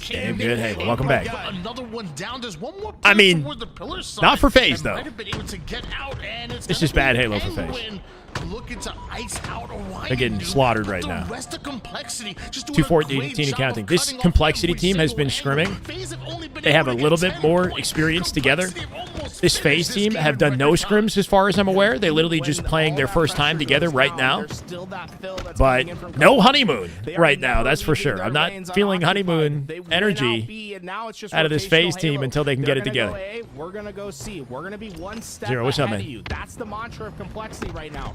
Damn good Halo. Welcome back. Another one down. There's one more I mean, toward the pillar side not for FaZe, that though. might have been able to get out, and it's It's gonna just bad be Halo for FaZe. Penguin looking to ice out Orion. They're getting Noob. slaughtered right The now. rest of Complexity just doing 214 a great and job counting. of This cutting off complexity every team has been single angle. scrimming. FaZe have only been They have a able to little get bit 10 more points. experience together. Complexity have almost This finished FaZe this team game have in done no record time. scrims as far as I'm aware. They literally just playing their first time together right now. But no honeymoon right now, that's for sure. I'm not feeling honeymoon energy out of this FaZe team until they can get it together. We're gonna go C. We're gonna be one step Zero, what's up, ahead of man? you. That's the mantra of complexity right now.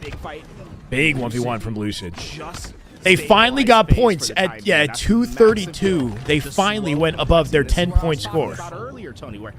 Big fight. Big 1v1 from Lucid. Just They finally got stabilize points FaZe for the time at being. That's 232. massive. They The finally slow went above their This is what I 10-point was score. talking about earlier, Tony, where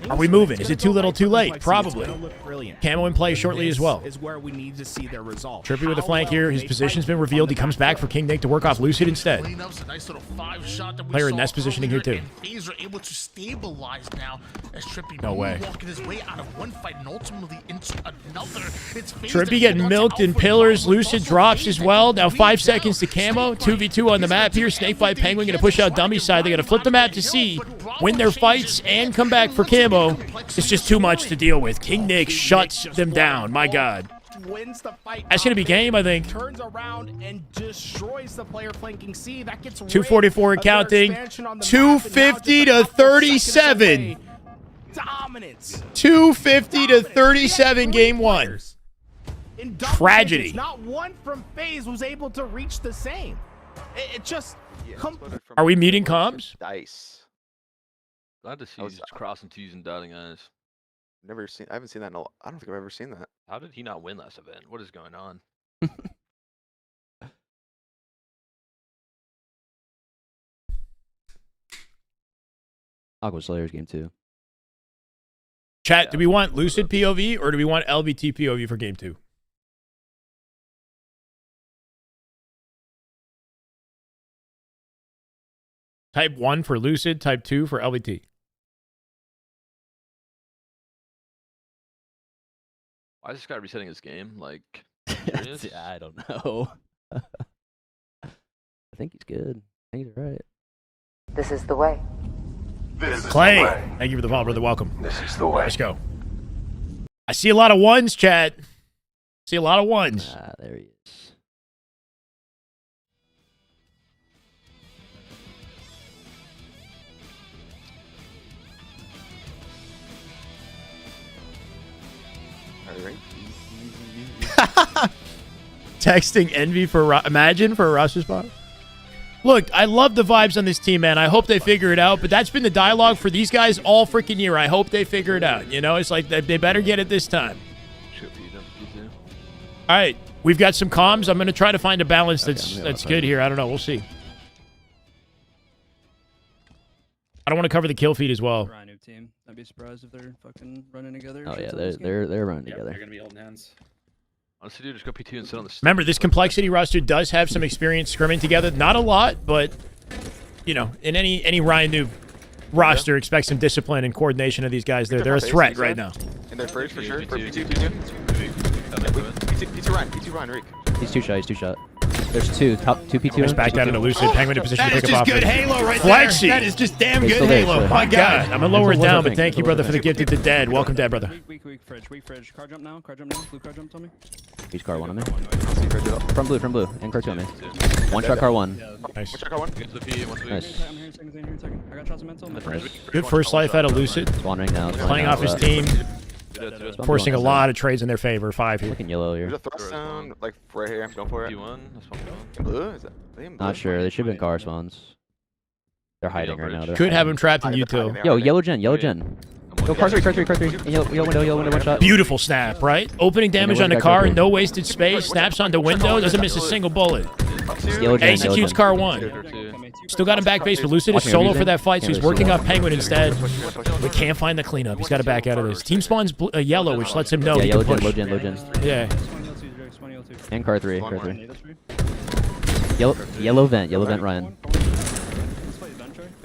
Are we moving? Is it too little, too late? Probably. Brilliant. Camo in play shortly as well. Is where we need to see their result. Trippy with the How flank well here. His they position's fight been revealed. on He the comes back for King Nick to work off Lucid instead. Cleanup's a nice little 5-shot that we Player in saw nest positioning here, earlier, too. and FaZe are able to stabilize now as Trippy No way. walking his way out of one fight and ultimately into another. It's FaZe Trippy that getting hold on to milked in Alpha pillars. Bravo, Lucid also drops FaZe as that well. can Now bleed 5 down. seconds to camo. Snake 2v2 on the He's map gonna here. do Snake Bite everything Penguin he going to can push out try to dummy side. They got to flip the map to ride him C. out, but win their fights and come back for camo, it's just too much to deal with. King Nick shuts them down. My God. Wins the fight. That's going to be game, I think. Turns around and destroys the player flanking C. That gets 244 and counting. 250 to 37. Dominance. 250 to 37 game one. Tragedy. Not one from Faze was able to reach the same. It just... Are we meeting comms? Dice. Glad to see you crossing T's and dotting I's. Never seen. I haven't seen that in a. I don't think I've ever seen that. How did he not win last event? What is going on? Aqua Slayer's game 2. Chat, do we want Lucid POV or do we want LBT POV for game 2? Type 1 for Lucid, type 2 for LBT. Why is this guy resetting his game? Like, I don't know. I think he's good. I think he's right. This is the way. Clay, thank you for the follow, brother. Welcome. This is the way. Let's go. I see a lot of ones, chat. See a lot of ones. Ah, there he is. Texting envy for imagine for a roster spot. Look, I love the vibes on this team, man. I hope they figure it out. But that's been the dialogue for these guys all freaking year. I hope they figure it out. You know, it's like they better get it this time. All right, we've got some comms. I'm going to try to find a balance that's good here. I don't know. We'll see. I don't want to cover the kill feed as well. Team. I'd be surprised if they're fucking running together. Oh yeah, they're running together. They're gonna be holding hands. Honestly, dude, just go P2 and sit on the. Remember, this complexity roster does have some experience scrimming together. Not a lot, but you know, in any Ryan Noob roster, expect some discipline and coordination of these guys. They're a threat right now. In their first for sure. For P2 Ryan, Rick. He's two shot. He's two shot. There's two P2. Just back down into Lucid. Penguin in position to pick up off. That is just good Halo right Flexi. there. That is just damn good still there, Halo. My God. I'm going to lower it down, but thank you, brother, for the gifted to dead. Welcome, dead, brother. Weak fridge. Car jump now. Blue car jump, tell me. He's car one on me. From blue. And car two on me. One shot car one. Nice. Get to the P. Nice. I'm hearing second. I got shots of mental. Good first life out of Lucid. Wandering now. Playing off his team. Forcing a lot of trades in their favor. 5 here. Looking yellow here. There's a thrust zone, like right here. I'm going for it. P1. Blue? Is that? Not sure. They should have been car spawns. They're hiding right now. Could have him trapped in util. Yo, yellow gen. Go car 3. And yellow window, one shot. Beautiful snap, right? Opening damage on the car, no wasted space. Snaps onto window, doesn't miss a single bullet. Executes car 1. Still got him back base, but Lucid is solo for that fight, so he's working off Penguin instead. We can't find the cleanup. He's got to back out of this. Team spawns yellow, which lets him know he can push. Low gen. Yeah. And car 3. Yellow vent Ryan.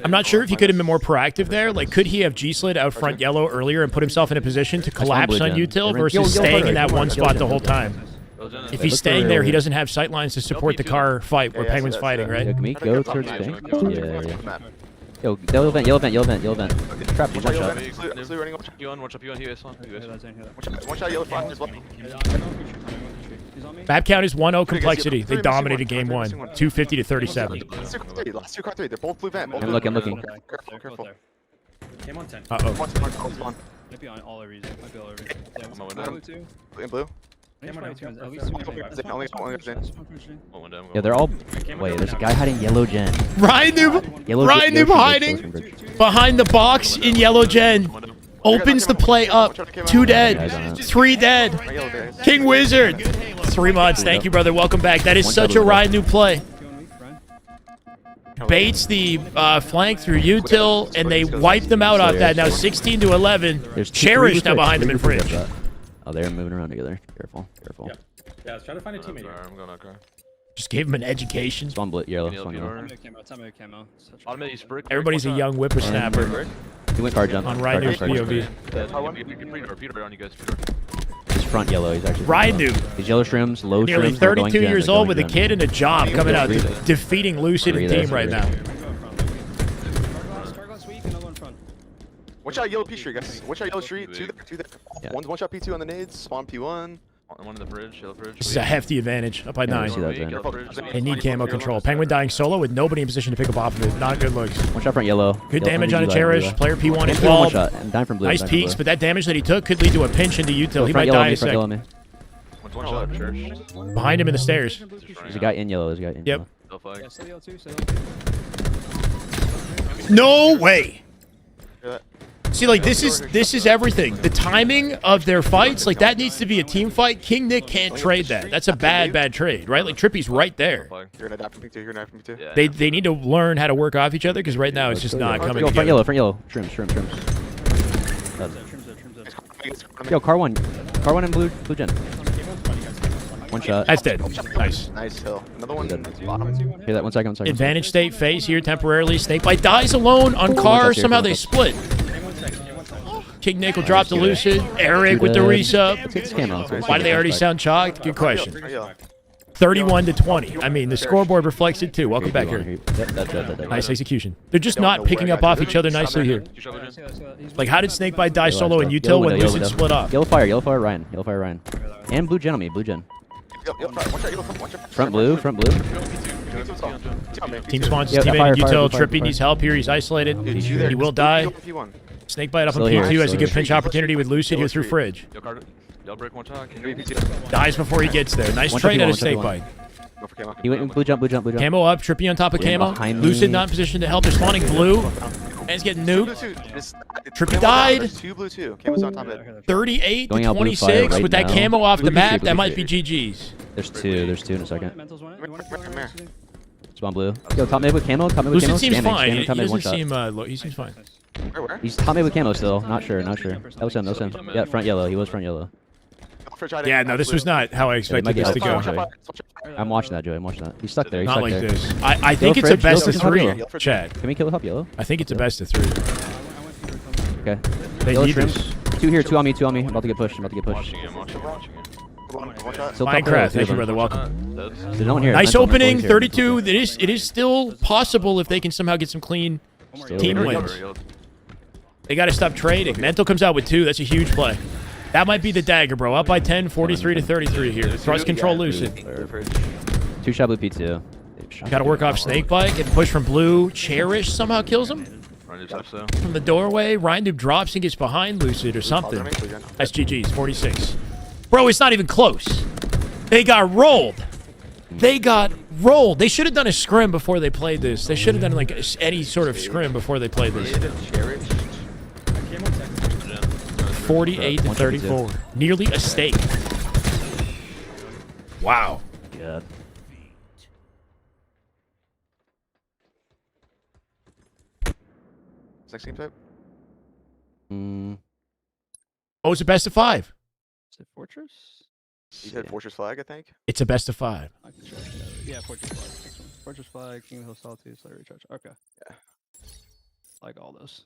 I'm not sure if he could have been more proactive there. Like, could he have G-slid out front yellow earlier and put himself in a position to collapse on util versus staying in that one spot the whole time? If he's staying there, he doesn't have sight lines to support the car fight where Penguin's fighting, right? Can we go towards bank? Yeah. Yo, yellow vent. Trap, one shot. One shot, you on. One shot, yellow flash as well. Map count is 1-0 complexity. They dominated game 1. 250 to 37. Last two car 3. They're both blue vent. I'm looking. Careful. Came on 10. Uh-oh. Might be on all areas. In blue. Yeah, they're all. Wait, there's a guy hiding yellow gen. Ryan Noob hiding behind the box in yellow gen. Opens the play up. 2 dead. 3 dead. King Wizard. 3 months. Thank you, brother. Welcome back. That is such a Ryan Noob play. Baits the flank through util, and they wipe them out off that. Now 16 to 11. Cherish now behind them in fridge. Oh, they're moving around together. Careful. Yeah, let's try to find a teammate here. I'm going to Just gave him an education. Spawn blit yellow. Everybody's a young whippersnapper. He went car jump. On Ryan Noob's POV. He's front yellow. He's actually. Ryan Noob. He's yellow shrooms, low Nearly shrooms. 32 years old with a kid and a job coming out defeating Lucid and team right now. Watch out yellow P street, guys. Watch out yellow street. Two there. Yeah. One shot P2 on the nades. Spawn P1. One in the bridge, yellow bridge. This is a hefty advantage. Up by Yeah, 9. see that, They need camo control. Penguin dying solo with nobody in position to pick up off of it. Not good looks. One shot front yellow. Good Yellow damage front on a blue, Cherish. blue. Player P1 is And one walled. shot. And dime from blue. Nice dime from peeks, blue. but that damage that he took could lead to a pinch into util. He Front might yellow die me, a front yellow sec. me. One shot, church. Behind him in the stairs. There's a guy in yellow. There's a guy in Yep. yellow. No way. Hear that? See, like, this is everything. The timing of their fights, like, that needs to be a team fight. King Nick can't trade that. That's a bad trade, right? Like, Trippy's right there. You're gonna die from P2. You're gonna die from P2. Yeah, They need to learn how to work off each other because right now it's just not coming Yo, front together. yellow. Front yellow. Shrimp. Yo, car one and blue gen. One shot. That's dead. Nice. Nice hill. Another one at the bottom. Okay, that 1 second. 1 second. Advantage state phase here temporarily. Snakebite dies alone on car. Somehow they split. King Nick will drop to Lucid. Eric with the resub. Let's get this camo. Why do they already sound chalked? Good question. 31-20. I mean, the scoreboard reflects it too. Welcome back here. Nice execution. They're just not picking up off each other nicely here. Like, how did Snakebite die solo and util when Lucid split off? Yellow fire, Ryan. And blue gen on me, blue gen. Front blue. Team spawns Yeah, his teammate fire, in util. fire. Trippy needs help here. He's isolated. He will die. Snakebite up on Still here, P2 has a still good here. pinch opportunity with Lucid here through Fridge. Yellow break, one shot. Dies before he gets there. Nice One trade shot out of P1, one shot Snakebite. He went in blue jump. Camo up, Trippy on top of Yeah, camo. behind me. Lucid not in position to help. They're spawning blue. And he's getting nuked. Trippy died. 2 blue 2. Camo's on top of it. 38 Going to out blue fire 26 right with that now. camo off the Blue map. street, That blue might be street. GG's. There's two in a second. Come here. Spawn blue. Yo, top mid with camo. Lucid seems Scamming, fine. He top mid, one doesn't shot. seem he seems fine. Where? He's top mid with camo still. Not sure. That was him. Yeah, front yellow. He was front yellow. Yeah, no, this was not how I expected this to go. I'm watching that, Joey. I'm watching that. He's stuck there. He's Not stuck like there. this. I think it's a Fridge, best of yellow, 3, yellow. Chad. Can we kill top yellow? I think it's a best of 3. Okay. They Yellow need shrimp. this. 2 here, 2 on me. I'm about to get pushed. Watching him. One shot. Still top Minecraft, yellow, thank you, two brother. of Welcome. There's no one here. Nice Mental, opening, mental, 32. It is still possible if they can somehow get some clean team wins. They got to stop trading. Mental comes out with 2. That's a huge play. That might be the dagger, bro. Up by 10, 43 to 33 here. Thrust control Lucid. 2 shot blue P2. Got to work off Snakebite. Get pushed from blue. Cherish somehow kills him. From the doorway, Ryan drops and gets behind Lucid or something. That's GG's, 46. Bro, it's not even close. They got rolled. They should have done a scrim before they played this. They should have done like any sort of scrim before they played this. 48 to 34. Nearly a stake. Wow. God. Next game type? Oh, it's a best of 5. Is it Fortress? You said Fortress Flag, I think? It's a best of 5. I can check. Yeah, Fortress Flag. Next one. Fortress Flag, King of Hill Solitude, Slayer Recharge. Okay. Yeah. Like all those.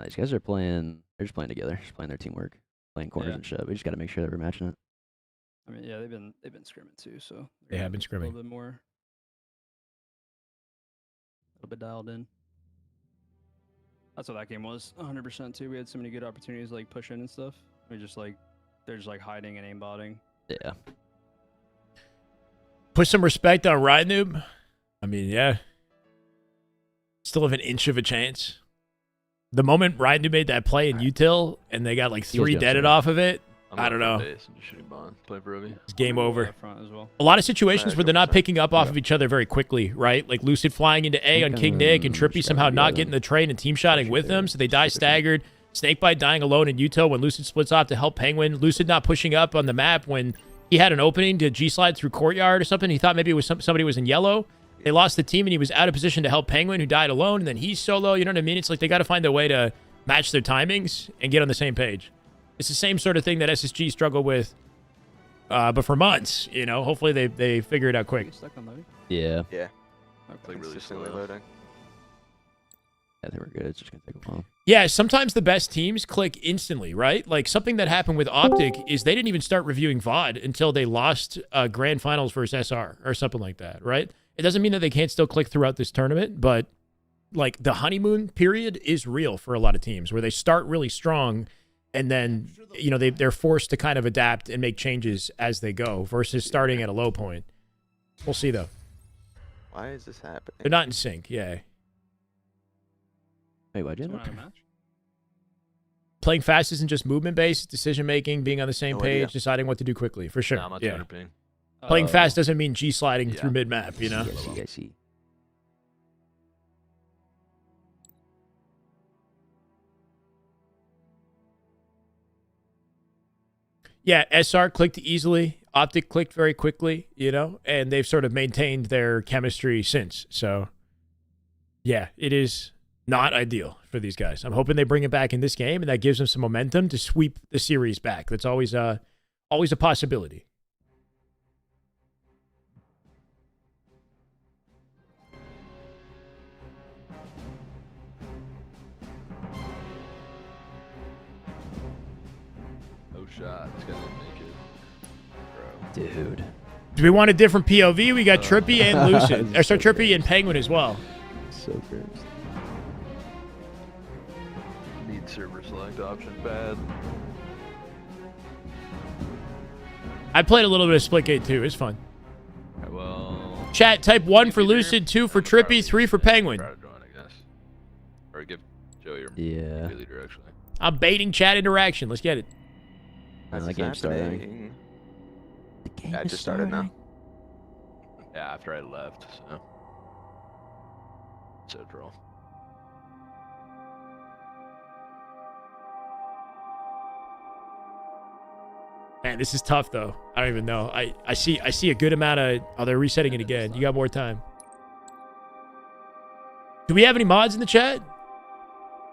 These guys are playing. They're just playing together. Just playing their teamwork, playing corners and shit. We just got to make sure that we're matching it. I mean, yeah, they've been scrimming too, so They have been a scrimming. little bit more, a little bit dialed in. That's what that game was, 100% too. We had so many good opportunities, like push in and stuff. We just like they're just like hiding and aimbotting. Yeah. Put some respect on Rydnoob. I mean, yeah. Still have an inch of a chance. The moment Rydnoob made that play in util and they got like 3 deaded off of it, I don't know. It's game over. A lot of situations where they're not picking up off of each other very quickly, right? Like Lucid flying into A on King Nick and Trippy somehow not getting the trade and team shotting with them, so they die staggered. Snakebite dying alone in util when Lucid splits off to help Penguin. Lucid not pushing up on the map when he had an opening to G-slide through courtyard or something. He thought maybe it was somebody was in yellow. They lost the team and he was out of position to help Penguin, who died alone, and then he's solo. You know what I mean? It's like they got to find a way to match their timings and get on the same page. It's the same sort of thing that SSG struggled with, but for months. You know, hopefully they figure it out quick. Yeah. Yeah. Like really slow. Loading. I think we're good. It's just gonna take a while. Yeah, sometimes the best teams click instantly, right? Like something that happened with Optic is they didn't even start reviewing VOD until they lost Grand Finals versus SR or something like that, right? It doesn't mean that they can't still click throughout this tournament, but like the honeymoon period is real for a lot of teams where they start really strong and then, you know, they're forced to kind of adapt and make changes as they go versus starting at a low point. We'll see, though. Why is this happening? They're not in sync, yeah. Wait, why didn't Playing fast isn't just movement-based, decision-making, being on the same No page, idea. deciding what to do quickly, for sure. Nah, I'm not yeah. 200 ping. Playing fast doesn't mean G-sliding through mid-map, you know? I see. Yeah, SR clicked easily. Optic clicked very quickly, you know? And they've sort of maintained their chemistry since. So, yeah, it is not ideal for these guys. I'm hoping they bring it back in this game, and that gives them some momentum to sweep the series back. That's always a possibility. Oh shot. This guy's gonna make it. Bro. Dude. Do we want a different POV? We got Trippy and Lucid. Or sorry, Trippy and Penguin as well. So gross. Need server select option bad. I played a little bit of Splitgate too. It's fun. Alright, well. Chat, type 1 for Lucid, 2 for Trippy, 3 for Penguin. Try to join, I guess. Or give Joey your leader, actually. I'm baiting chat interaction. Let's get it. The game starting. Yeah, it just started now. Yeah, after I left, so. So troll. Man, this is tough though. I don't even know. I see a good amount of. Oh, they're resetting it again. You got more time. Do we have any mods in the chat?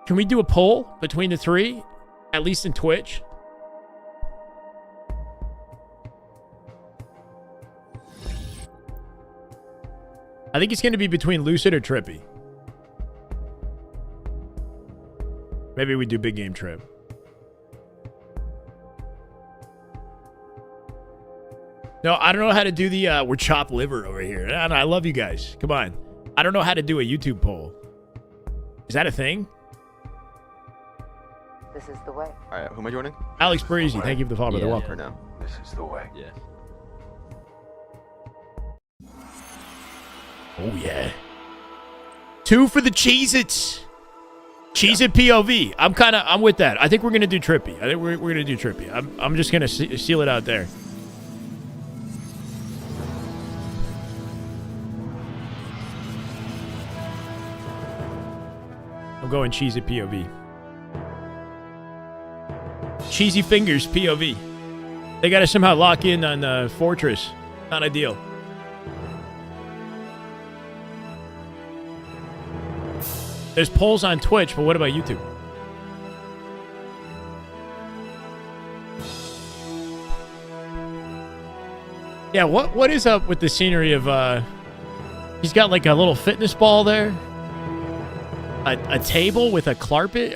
Can we do a poll between the three, at least in Twitch? I think it's going to be between Lucid or Trippy. Maybe we do big game Trip. No, I don't know how to do the we're chopped liver over here. I love you guys. Come on. I don't know how to do a YouTube poll. Is that a thing? This is the way. All right, who am I joining? Alex Breezy, thank you for the follow, brother. Welcome. Now. This is the way. Yeah. Oh, yeah. 2 for the Cheez-Its. Cheez-It POV. I'm with that. I think we're going to do Trippy. I think we're going to do Trippy. I'm just going to seal it out there. I'm going Cheez-It POV. Cheesy Fingers POV. They got to somehow lock in on Fortress. Not ideal. There's polls on Twitch, but what about YouTube? Yeah, what is up with the scenery of he's got like a little fitness ball there. A table with a carpet,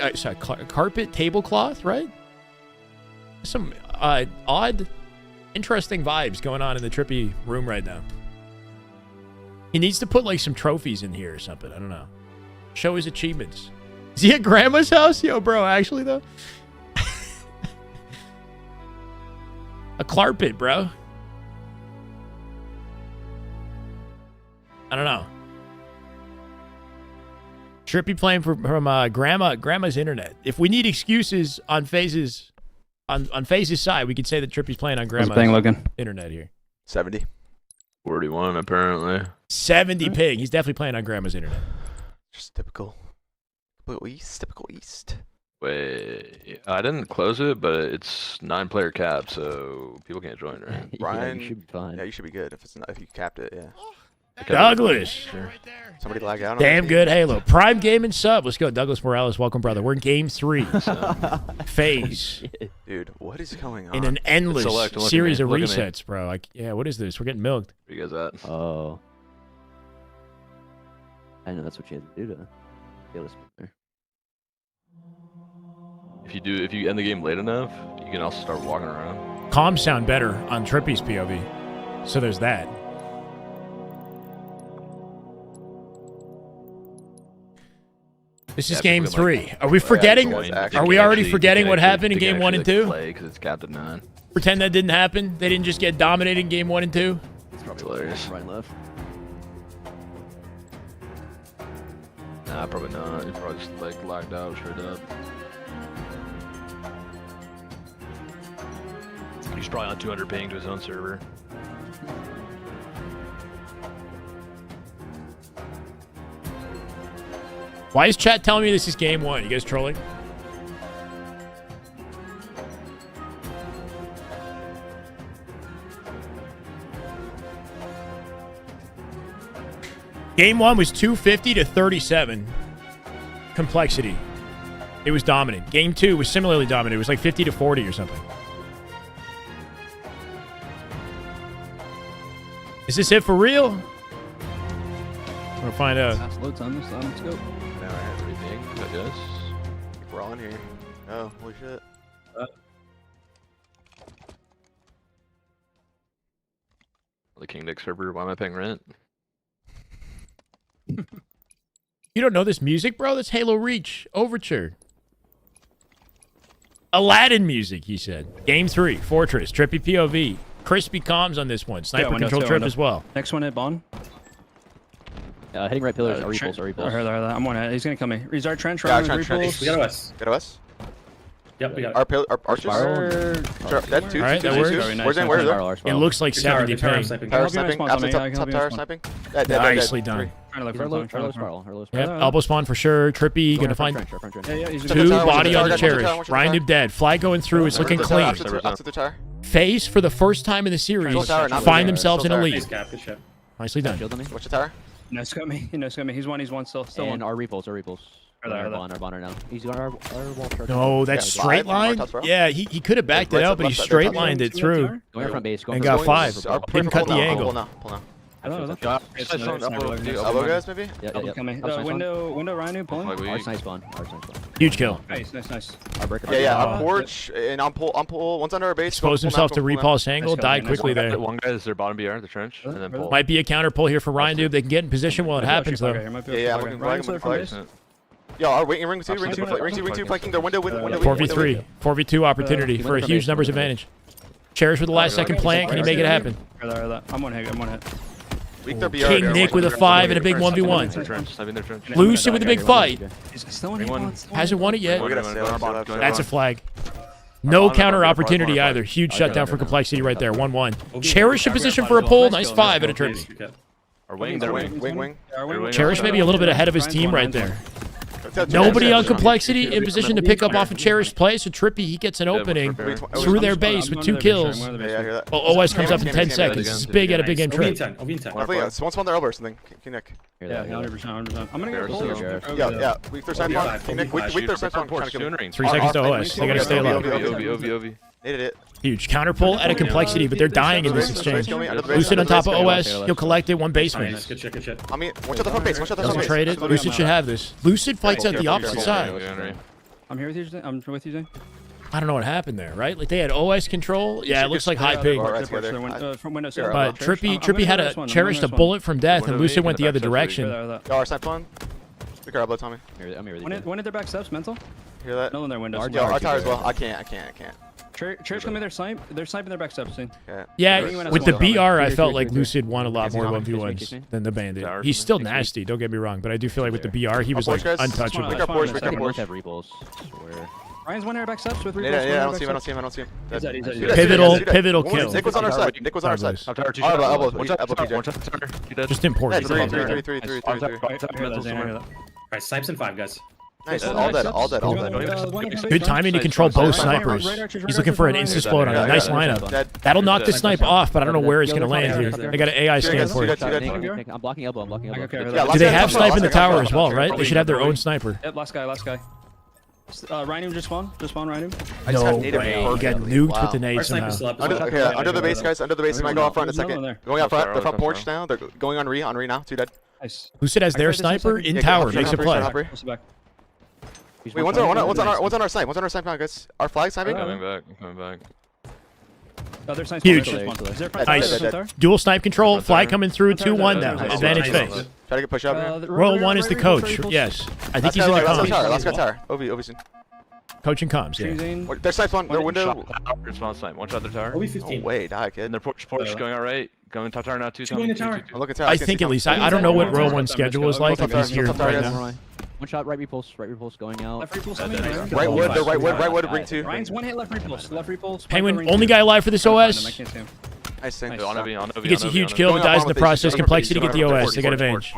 carpet tablecloth, right? Some odd, interesting vibes going on in the Trippy room right now. He needs to put like some trophies in here or something. I don't know. Show his achievements. Is he at grandma's house? Yo, bro, actually, though. A carpet, bro. I don't know. Trippy playing from grandma's internet. If we need excuses on Faze's on Faze's side, we could say that Trippy's playing on grandma's internet here. 70. 41, apparently. 70 ping. He's definitely playing on grandma's internet. Just typical. Typical East. Wait, I didn't close it, but it's 9-player cap, so people can't join, right? Brian, you should be fine. Yeah, you should be good if you capped it. Yeah. Douglas. Sure. Somebody lag out. Damn good Halo. Prime Gaming sub. Let's go, Douglas Morales. Welcome, brother. We're in game 3. Phase. Dude, what is going on? In an endless series of resets, bro. Yeah, what is this? We're getting milked. Where you guys at? Oh. I know that's what you have to do to be able to spin there. If you end the game late enough, you can also start walking around. Comms sound better on Trippy's POV. So there's that. This is game 3. Are we forgetting? Are we already forgetting what happened in game 1 and 2? Because it's capped at 9. Pretend that didn't happen? They didn't just get dominated in game 1 and 2? It's hilarious. Right and left. Nah, probably not. He probably just like locked out straight up. He's probably on 200 ping to his own server. Why is chat telling me this is game 1? You guys trolling? Game 1 was 250 to 37. Complexity. It was dominant. Game 2 was similarly dominant. It was like 50 to 40 or something. Is this it for real? We'll find out. Load time this time. Let's go. Now I have 3 ping, I guess. We're on here. Oh, holy shit. The King Nick server, why am I paying rent? You don't know this music, bro? That's Halo Reach Overture. Aladdin music, he said. Game 3, Fortress, Trippy POV. Crispy comms on this one. Sniper control trip as well. Next one hit Bond. Heading right pillars. Are repulse. I heard that. I'm on it. He's gonna come me. He's our trench. Yeah, Right trench. repulse. We got OS. Got OS? Yep, we got our archers. Dead, two. Alright, that works. Where's in? Where's there? It looks like 70 ping. Tower sniping. Absolute top tower sniping. Nicely done. Yep, elbow spawn for sure. Trippy gonna find 2 body on the Cherish. Ryan Noob dead. Flag going through. It's looking clean. Faze for the first time in the series find themselves in a lead. Nicely done. What's the tower? No scope me. No scope me. He's one. Still And one. our repulse. Our bond right now. He's got our wall charge. No, that straight line. Yeah, he could have backed it out, but he straight lined it through. Going front base. And got 5. Didn't cut the angle. Pull now. Elbow guys, maybe? Yeah. Window Rhino pulling. Our snipe spawn. Huge kill. Nice. Our breaker. Yeah, on porch and on pull. One's under our base. Exposed himself to repulse angle. Died quickly there. One guy is their bottom BR, the trench, and then pull. Might be a counter pull here for Ryan Noob. They can get in position while it happens, though. Yeah, I'm looking flag. Yo, our waiting ring 2, ring 2 flanking their window with 4v3. 4v2 opportunity for a huge numbers advantage. Cherish with the last second plant. Can he make it happen? I'm one hit. King Nick with a 5 and a big 1v1. Lucid with a big fight. Hasn't won it yet. That's a flag. No counter opportunity either. Huge shutdown for Complexity right there. 1-1. Cherish in position for a pull. Nice 5 and a Trippy. Wing. Cherish maybe a little bit ahead of his team right there. Nobody on Complexity in position to pick up off of Cherish play, so Trippy, he gets an opening through their base with 2 kills. Well, OS comes up in 10 seconds. This is big at a big game trip. Someone's on their elbow or something. King Nick. Yeah, 100%. I'm gonna go. Yeah. Weak their side on. King Nick, weak their side on. 3 seconds to OS. They gotta stay alive. Needed it. Huge counter pull at a Complexity, but they're dying in this exchange. Lucid on top of OS. He'll collect it. 1 basement. I mean, watch out the front base. Doesn't trade it. Lucid should have this. Lucid fights at the opposite side. I'm here with you, Zane. I'm with you, Zane. I don't know what happened there, right? Like they had OS control. Yeah, it looks like high ping. But Trippy had a cherished a bullet from death, and Lucid went the other direction. Our side plan. Pick her up, Tommy. I'm here. When did their back steps, mental? Hear that? No in their windows. Yo, our tower as well. I can't. Church coming their snipe. They're sniping their back steps soon. Yeah, with the BR, I felt like Lucid won a lot more 1v1s than the Bandit. He's still nasty, don't get me wrong, but I do feel like with the BR, he was like untouchable. Pick up Porsche. Ryan's one air back steps with repulse. Yeah, I don't see him. Pivotal kill. Nick was on our side. Just important. 3. Alright, snipes and 5 guys. Nice. All dead. Good timing to control both snipers. He's looking for an insta-explode on it. Nice lineup. That'll knock the snipe off, but I don't know where it's going to land here. They got an AI scan for it. I'm blocking elbow. Do they have snipe in the tower as well, right? They should have their own sniper. Yep, last guy. Rhino just spawn, Rhino. No way. He got nuked with the nade somehow. Under the base, guys. Under the base. He might go out front in a second. Going out front. They're front porch now. They're going on re now. 2 dead. Nice. Lucid has their sniper in tower. Makes a play. Wait, one's on our side. One's on our side now, guys. Our flag sniping. I'm coming back. Huge. Nice. Dual snipe control. Flag coming through. 2-1 now. Advantage Faze. Try to get push up here. Royal 1 is the coach. Yes. I think he's in the comms. Last guy tower. Obi seen. Coaching comms, yeah. Their sights on their window. Response time. One shot their tower. Obi 15. Oh, wait, die, kid. And their porch going out right. Going top tower now. Two I'm looking tower. I think at least. I don't know what Royal 1's schedule is like. He's here right now. One shot, right repulse going out. Left repulse coming in. Right wood, bring 2. Ryan's one hit left repulse. Penguin, only guy alive for this OS. Nice thing. He gets a huge kill but dies in the process. Complexity to get the OS. They got advantage.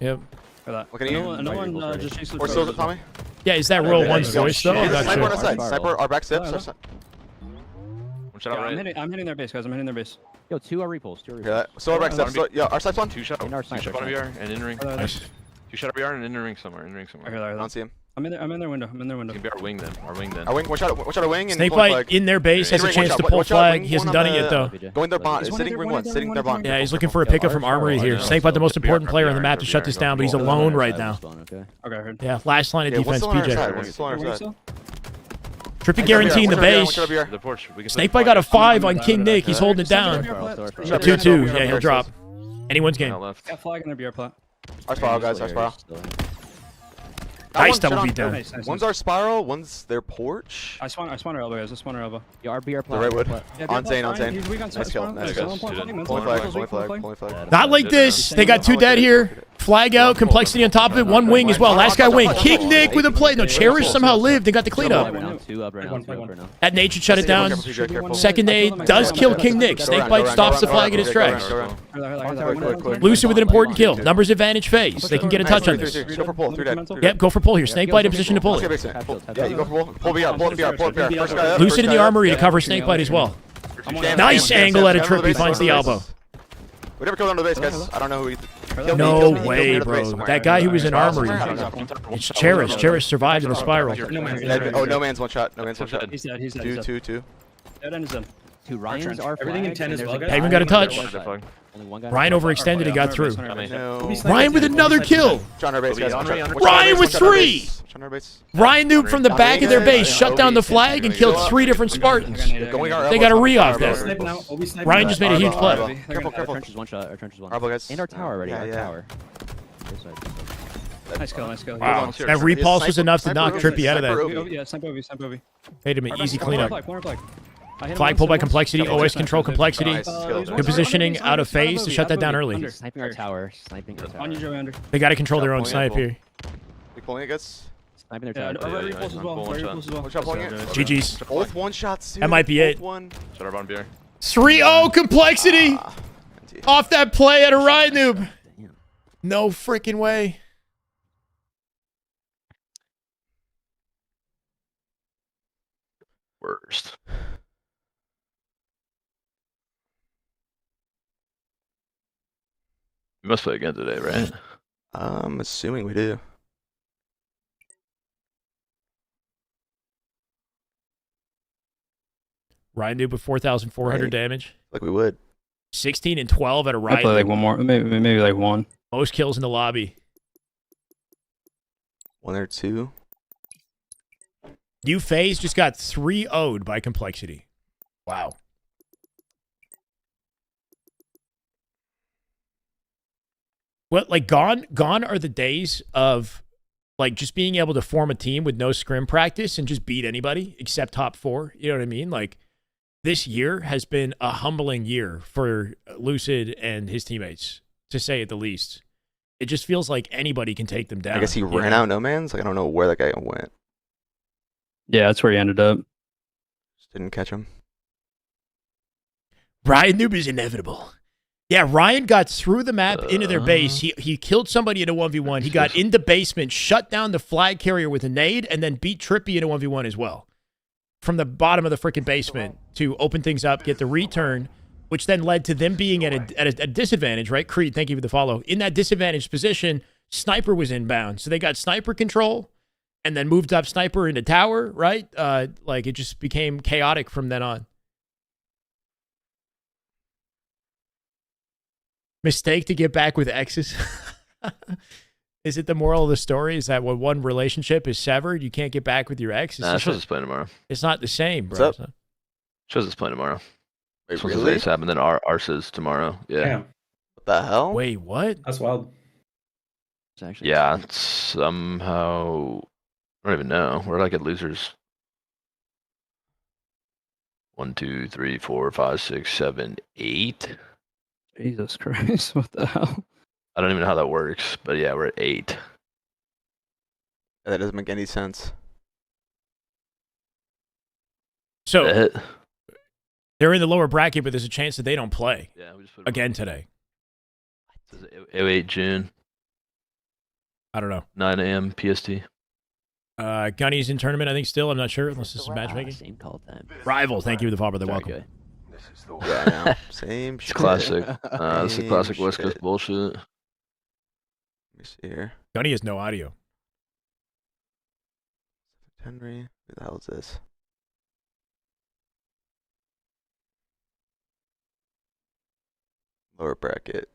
Yep. Look at you. No one just chased the Or still Tommy? Yeah, is that Royal 1's voice though? I'm not Sniper on sure. the side. Sniper, our back steps. One shot right. I'm hitting their base, guys. I'm hitting their base. Yo, 2 are repulse. So our back steps. Yeah, our side's on. 2 shot. In our 2 shot on VR and in ring. Nice. 2 shot VR and in the ring somewhere. I don't see him. I'm in their window. It can be our wing then. Our wing. One shot a wing. And Snakebite in their base has a chance to pull flag. He hasn't done it yet though. Going their bond. Sitting ring 1. Sitting their bond. Yeah, he's looking for a pickup from Armory here. Snakebite, the most important player on the map to shut this down, but he's alone right now. Okay. Yeah, last line of defense, PJ. Still on our side. Trippy guaranteeing the base. Snakebite got a 5 on King Nick. He's holding it down. 2-2. Yeah, he'll drop. Anyone's game. Got flag in their BR plot. Our spiral, guys. Our spiral. Nice double beat down. One's our spiral. One's their porch. I spawn our elbow, guys. I spawn our elbow. Yeah, RBR The right wood. On Zane. He's weak on Nice kill. Nice kill. Pulling flag. Not like this. They got 2 dead here. Flag out. Complexity on top of it. 1 wing as well. Last guy wing. King Nick with a play. No, Cherish somehow lived and got the cleanup. That nade should shut it down. Second nade does kill King Nick. Snakebite stops the flag in its tracks. Lucid with an important kill. Numbers advantage phase. They can get a touch on this. Go for pull. 3 dead. Yep, go for pull here. Snakebite in position to pull it. Yeah, you go for pull. Pull VR. Pull VR. First guy up. Lucid in the armory to cover Snakebite as well. Nice angle at a trip. He finds the elbow. We never killed under the base, guys. I don't know who he... No way, bro. That guy who was in armory. It's Cherish. Cherish survived in the spiral. Oh, no man's one shot. No man's one shot. He's dead. 2. Dead end is done. 2 Ryans are everything in 10 as well, guys. Penguin got a touch. Ryan overextended and got through. Ryan with another kill. Ryan with 3. Ryan Noob from the back of their base shut down the flag and killed 3 different Spartans. They got a re-off there. Ryan just made a huge play. Careful. Trench is one shot. Our trench is one. And our tower already. Our tower. Nice kill. Wow. That repulse was enough to knock Trippy out of that. Yeah, snipe Obi. Made him an easy cleanup. Flag pull by Complexity. OS control Complexity. Good positioning out of phase to shut that down early. Sniping our tower. On you, Joey, under. They got to control their own snipe here. We pulling it, guys. Sniping their tower. Repulse as well. One shot pulling it. GG's. Both one shots. That might be it. Shut our bond beer. 3-0 Complexity. Off that play at a Ryan Noob. No freaking way. Worst. We must play again today, right? I'm assuming we do. Ryan Noob with 4,400 damage. Like we would. 16 and 12 at a Ryan. I play like one more, maybe like 1. Most kills in the lobby. 1 or 2. You Faze just got 3-0'd by Complexity. Wow. What, like, gone are the days of, like, just being able to form a team with no scrim practice and just beat anybody except top 4. You know what I mean? Like, this year has been a humbling year for Lucid and his teammates, to say at the least. It just feels like anybody can take them down. I guess he ran out no man's. Like, I don't know where that guy went. Yeah, that's where he ended up. Just didn't catch him. Ryan Noob is inevitable. Yeah, Ryan got through the map into their base. He killed somebody in a 1v1. He got in the basement, shut down the flag carrier with a nade, and then beat Trippy in a 1v1 as well. From the bottom of the freaking basement to open things up, get the return, which then led to them being at a disadvantage, right? Creed, thank you for the follow. In that disadvantaged position, Sniper was inbound. So they got Sniper control and then moved up Sniper into tower, right? Like, it just became chaotic from then on. Mistake to get back with exes. Is it the moral of the story? Is that when one relationship is severed, you can't get back with your ex? Nah, shows us playing tomorrow. It's not the same, bro. Shows us playing tomorrow. Wait, really? ASAP, and then ours is tomorrow. Yeah. What the hell? Wait, what? That's wild. Yeah, somehow I don't even know. We're like at losers. 1, 2, 3, 4, 5, 6, 7, 8. Jesus Christ, what the hell? I don't even know how that works, but yeah, we're at 8. That doesn't make any sense. So they're in the lower bracket, but there's a chance that they don't play again today. 8 June. I don't know. 9 a.m. PST. Gunny's in tournament, I think, still. I'm not sure, unless this is matchmaking. Same call time. Rival, thank you for the follow, they're welcome. Yeah, I know. Same It's shit. classic. This is classic West Coast bullshit. Let me see here. Gunny has no audio. Henry, who the hell is this? Lower bracket.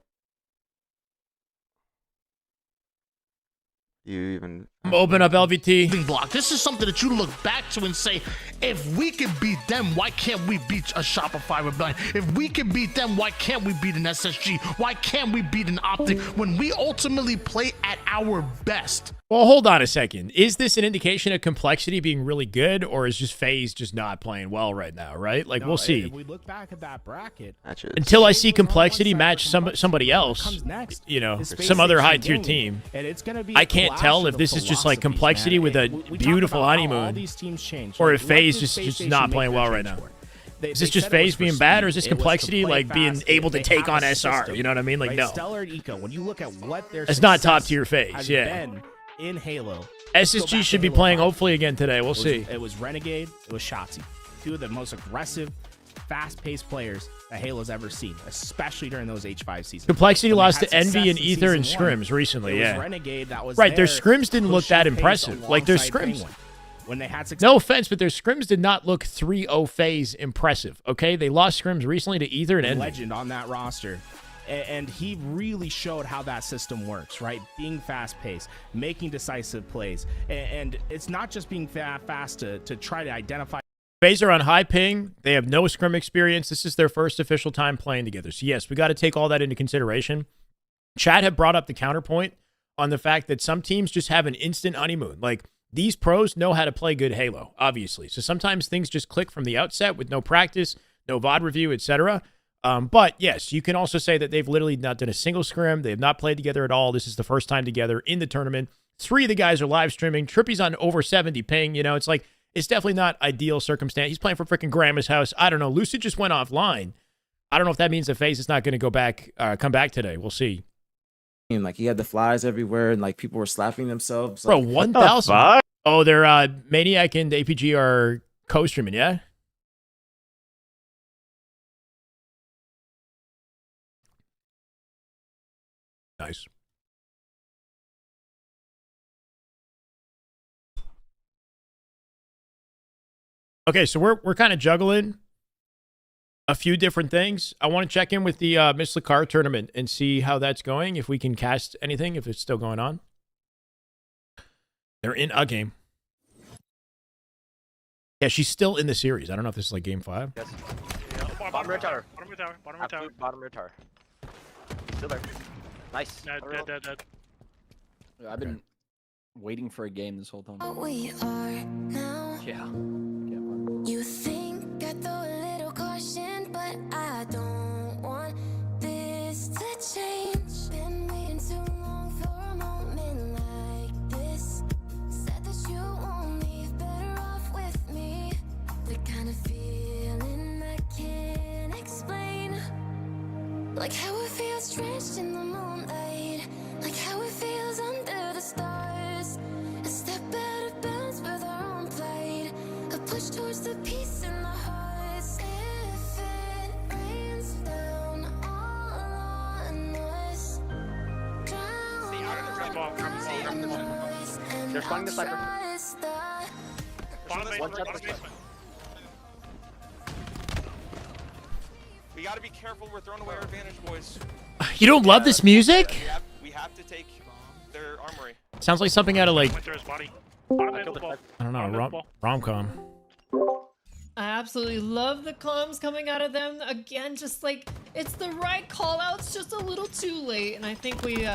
You even Open up LVT. Block. This is something that you look back to and say, if we can beat them, why can't we beat a Shopify Rebellion? If we can beat them, why can't we beat an SSG? Why can't we beat an Optic when we ultimately play at our best? Well, hold on a second. Is this an indication of Complexity being really good, or is just FaZe just not playing well right now, right? Like, we'll see. If we look back at that bracket, Until I see Complexity match somebody else, you know, some other high-tier team, I can't tell if this is just like Complexity with a beautiful honeymoon, or if FaZe just not playing well right now. Is this just FaZe being bad, or is this Complexity like being able to take on SR? You know what I mean? Like, no. Stellar and Eco, when you look at what their It's not top-tier FaZe, yeah. In Halo. SSG should be playing hopefully again today. We'll see. It was Renegade, it was Shotzi. Two of the most aggressive, fast-paced players that Halo's ever seen, especially during those H5 seasons. Complexity lost to Envy and Ether and scrims recently, yeah. Renegade that was right, their scrims didn't look that impressive. Like, their scrims... When they had no offense, but their scrims did not look 3-0 FaZe impressive, okay? They lost scrims recently to Ether and Envy. Legend on that roster. And he really showed how that system works, right? Being fast-paced, making decisive plays. And it's not just being fast to try to identify. FaZe are on high ping. They have no scrim experience. This is their first official time playing together. So, yes, we got to take all that into consideration. Chad had brought up the counterpoint on the fact that some teams just have an instant honeymoon. Like, these pros know how to play good Halo, obviously. So sometimes things just click from the outset with no practice, no VOD review, etc. But yes, you can also say that they've literally not done a single scrim. They have not played together at all. This is the first time together in the tournament. 3 of the guys are live streaming. Trippy's on over 70 ping. You know, it's like, it's definitely not ideal circumstance. He's playing for freaking Grandma's house. I don't know. Lucid just went offline. I don't know if that means that FaZe is not going to go back, come back today. We'll see. Like, he had the flies everywhere, and like people were slapping themselves. Bro, like, 1,000. Oh, they're Maniac and APG are co-streaming, yeah? Nice. Okay, so we're kind of juggling a few different things. I want to check in with the Misslehcar tournament and see how that's going, if we can cast anything, if it's still going on. They're in a game. Yeah, she's still in the series. I don't know if this is like game 5. Yes. Yeah. Bottom rear tower. Bottom rear tower. Bottom rear tower. Bottom rear tower. Still there. Nice. Dead. I've been waiting for a game this whole time. We are now. Yeah. You think I throw a little caution, but I don't want this to change. Been waiting too long for a moment like this. Said that you won't leave, better off with me. The kind of feeling I can't explain. Like how it feels drenched in the moonlight. Like how it feels under the stars. A step out of bounds with our own plight. A push towards the peace in the hearts. If it rains down all on us, They're spawning the sniper. We gotta be careful. We're throwing away our advantage, boys. You don't love this music? We have to take their armory. Sounds like something out of like, I don't know, rom-com. I absolutely love the comms coming out of them. Again, just like, it's the right call outs, just a little too late. And I think we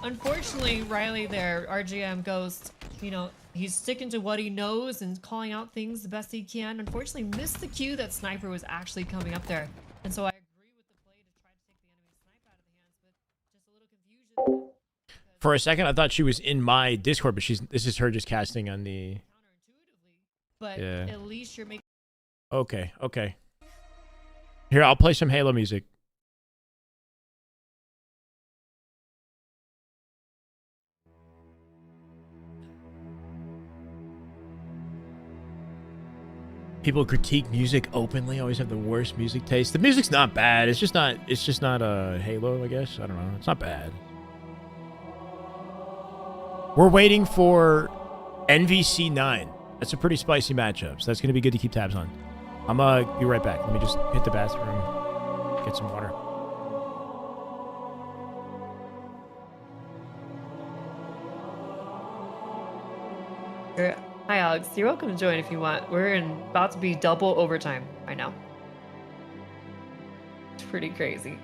Unfortunately, Riley there, RGM Ghost, you know, he's sticking to what he knows and calling out things the best he can. Unfortunately, missed the cue that Sniper was actually coming up there. And so I agree with the play to try to take the enemy snipe out of the hands, but just a little confusion. For a second, I thought she was in my Discord, but this is her just casting on the... But yeah. at least you're making... Okay, okay. Here, I'll play some Halo music. People critique music openly, always have the worst music taste. The music's not bad. It's just not Halo, I guess. I don't know. It's not bad. We're waiting for NVC 9. That's a pretty spicy matchup, so that's going to be good to keep tabs on. I'm going to be right back. Let me just hit the bathroom, get some water. Hi, Alex. You're welcome to join if you want. We're about to be double overtime right now. It's pretty crazy.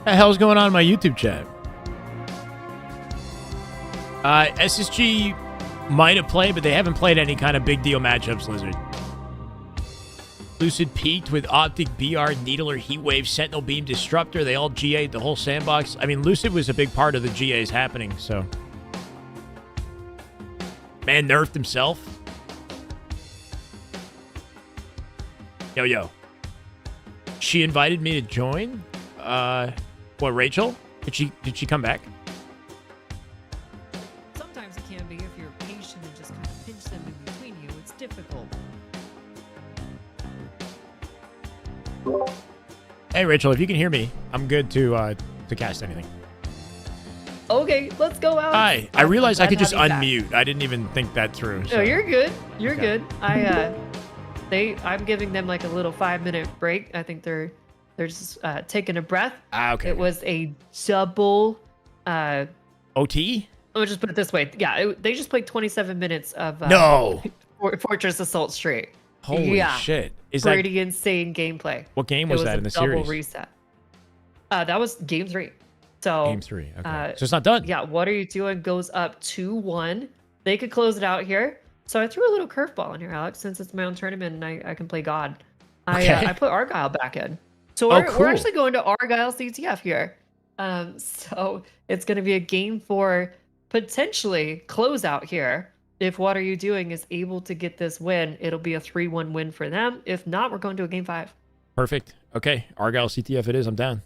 What the hell's going on in my YouTube chat? SSG might have played, but they haven't played any kind of big deal matchups, Lizard. Lucid peaked with Optic, BR, Needler, Heatwave, Sentinel Beam, Disruptor. They all GA'd the whole sandbox. I mean, Lucid was a big part of the GAs happening, so. Man nerfed himself. Yo, yo. She invited me to join? What, Rachel? Did she come back? Sometimes it can be if you're patient and just kind of pinch them in between you. It's difficult. Hey, Rachel, if you can hear me, I'm good to cast anything. Okay, let's go out. Hi. I realized I could just unmute. I didn't even think that through. So. No, you're good. You're good. I'm giving them like a little 5-minute break. I think they're just taking a breath. Okay. It was a double OT? I'll just put it this way. Yeah, they just played 27 minutes of no Fortress Assault straight. Holy shit. Is pretty insane gameplay. What game was that in the series? Double reset. That was game 3. So game 3. Okay. So it's not done. Yeah, What Are You Doing goes up 2-1. They could close it out here. So I threw a little curveball in here, Alex, since it's my own tournament and I can play God. I put Argyle back in. So we're actually going to Argyle CTF here. So it's going to be a game for potentially closeout here. If What Are You Doing is able to get this win, it'll be a 3-1 win for them. If not, we're going to a game 5. Perfect. Okay. Argyle CTF it is. I'm down.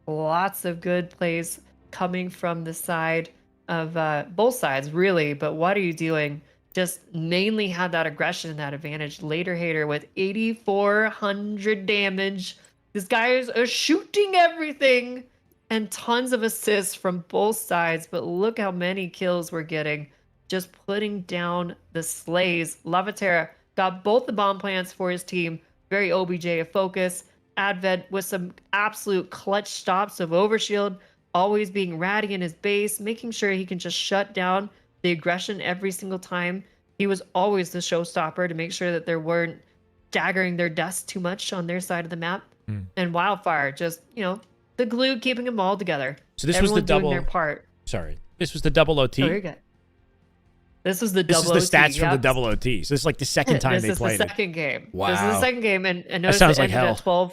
Lots of good plays coming from the side of both sides, really. But What Are You Doing just mainly had that aggression and that advantage. Later Hater with 8,400 damage. This guy is shooting everything and tons of assists from both sides. But look how many kills we're getting. Just putting down the slays. Lavaterra got both the bomb plants for his team. very OBJ of focus. Advent with some absolute clutch stops of overshield, always being ratty in his base, making sure he can just shut down the aggression every single time. He was always the showstopper to make sure that there weren't daggering their dust too much on their side of the map. And Wildfire, just, the glue keeping them all together. So this Everyone was the double. doing their part. Sorry, this was the double OT. Oh, you're good. This was the This double is the OT, stats from the double OT. So this is like the second time they played This is the second game. Wow. This is the second game, and notice sounds it like ended hell.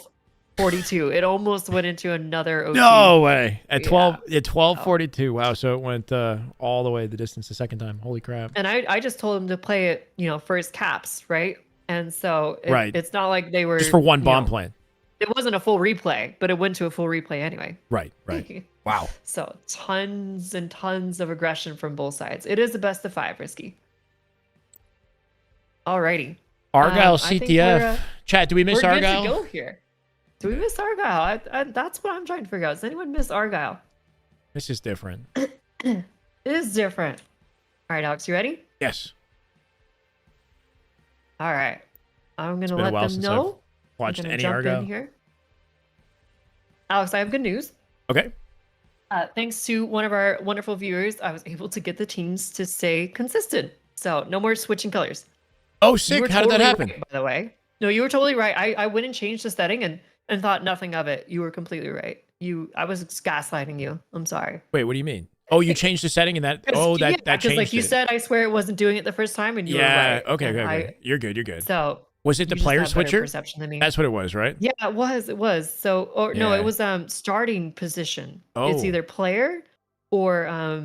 at 12:42. It almost went into another OT. No way. At 12:42. Wow. So it went all the way the distance the second time. Holy crap. And I just told him to play it, first caps, right? And so Right. it's not like they were Just for one bomb plan. It wasn't a full replay, but it went to a full replay anyway. Right. Right. Wow. So tons and tons of aggression from both sides. It is the best of 5, Risky. Alrighty. Argyle I think CTF. we're, Chat, do we miss we're Argyle? good to go here. Do we miss Argyle? That's what I'm trying to figure out. Does anyone miss Argyle? This is different. It is different. All right, Alex, you ready? Yes. All right. I'm going It's to been a let while them since know. I've watched I'm gonna any jump Argyle. in here. Alex, I have good news. Okay. Thanks to one of our wonderful viewers, I was able to get the teams to stay consistent. So no more switching colors. Oh, You sick. were How did that totally happen? right, by the way. No, you were totally right. I went and changed the setting and thought nothing of it. You were completely right. I was gaslighting you. I'm sorry. Wait, what do you mean? Oh, you changed the setting and that. that because changed like you it. said, I swear it wasn't doing it the first time, and you were right. Okay. And Okay. You're good. You're good. So was it the you just player have better switcher? perception than me. That's what it was, right? Yeah, it was. It was. So, or no, Yeah. it was starting position. Oh. It's either player or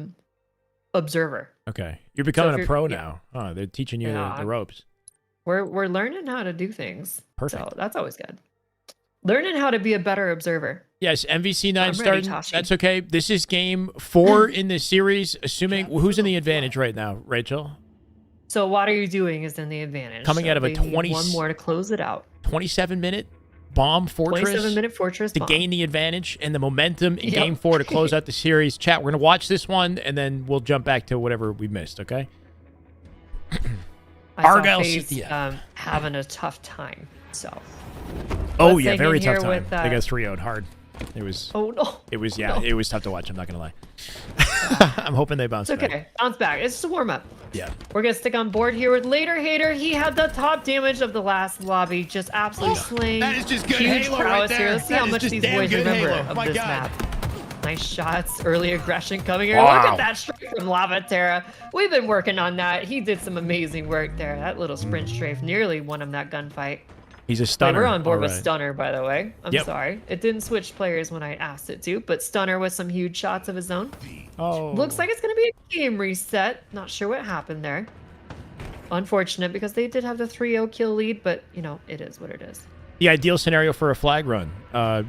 observer. Okay. You're becoming a you're- pro yeah. now. Oh, they're teaching you Yeah, the ropes. We're learning how to do things. Perfect. So that's always good. Learning how to be a better observer. Yes, MVC9 I'm ready, starting. Tashi. That's okay. This is game 4 in this series. Assuming who's in the advantage right now, Rachel? So what are you doing is in the advantage. Coming So out of a they need 20 one more to close it out. 27-minute bomb fortress. 27-minute fortress to bomb. gain the advantage and the momentum in Yep. game 4 to close out the series. Chat, we're gonna watch this one and then we'll jump back to whatever we missed. Okay. I saw Argyle Faze, CTF. having a tough time. So. Oh let's yeah, hang very in tough here time. with, They got 3-0'd hard. It was. Oh no. It was No. It was tough to watch. I'm not gonna lie. I'm hoping they bounce It's okay. back. Bounce back. It's just a warm up. Yeah. We're gonna stick on board here with Later Hater. He had the top damage of the last lobby, just absolutely slaying. that is just good Huge Halo right prowess here. there. Let's see That how is much just these damn boys good remember Halo. of My this God. map. Nice shots, early aggression coming here. Wow. Look at that strike from Lava Terra. We've been working on that. He did some amazing work there. That little sprint strafe nearly won him that gunfight. He's a Wait, stunner. we're on board All with right. Stunner, by the way. I'm Yep. sorry. It didn't switch players when I asked it to, but Stunner with some huge shots of his own. Oh. Looks like it's going to be a game reset. Not sure what happened there. Unfortunate because they did have the 3-0 kill lead, but, it is what it is. The ideal scenario for a flag run.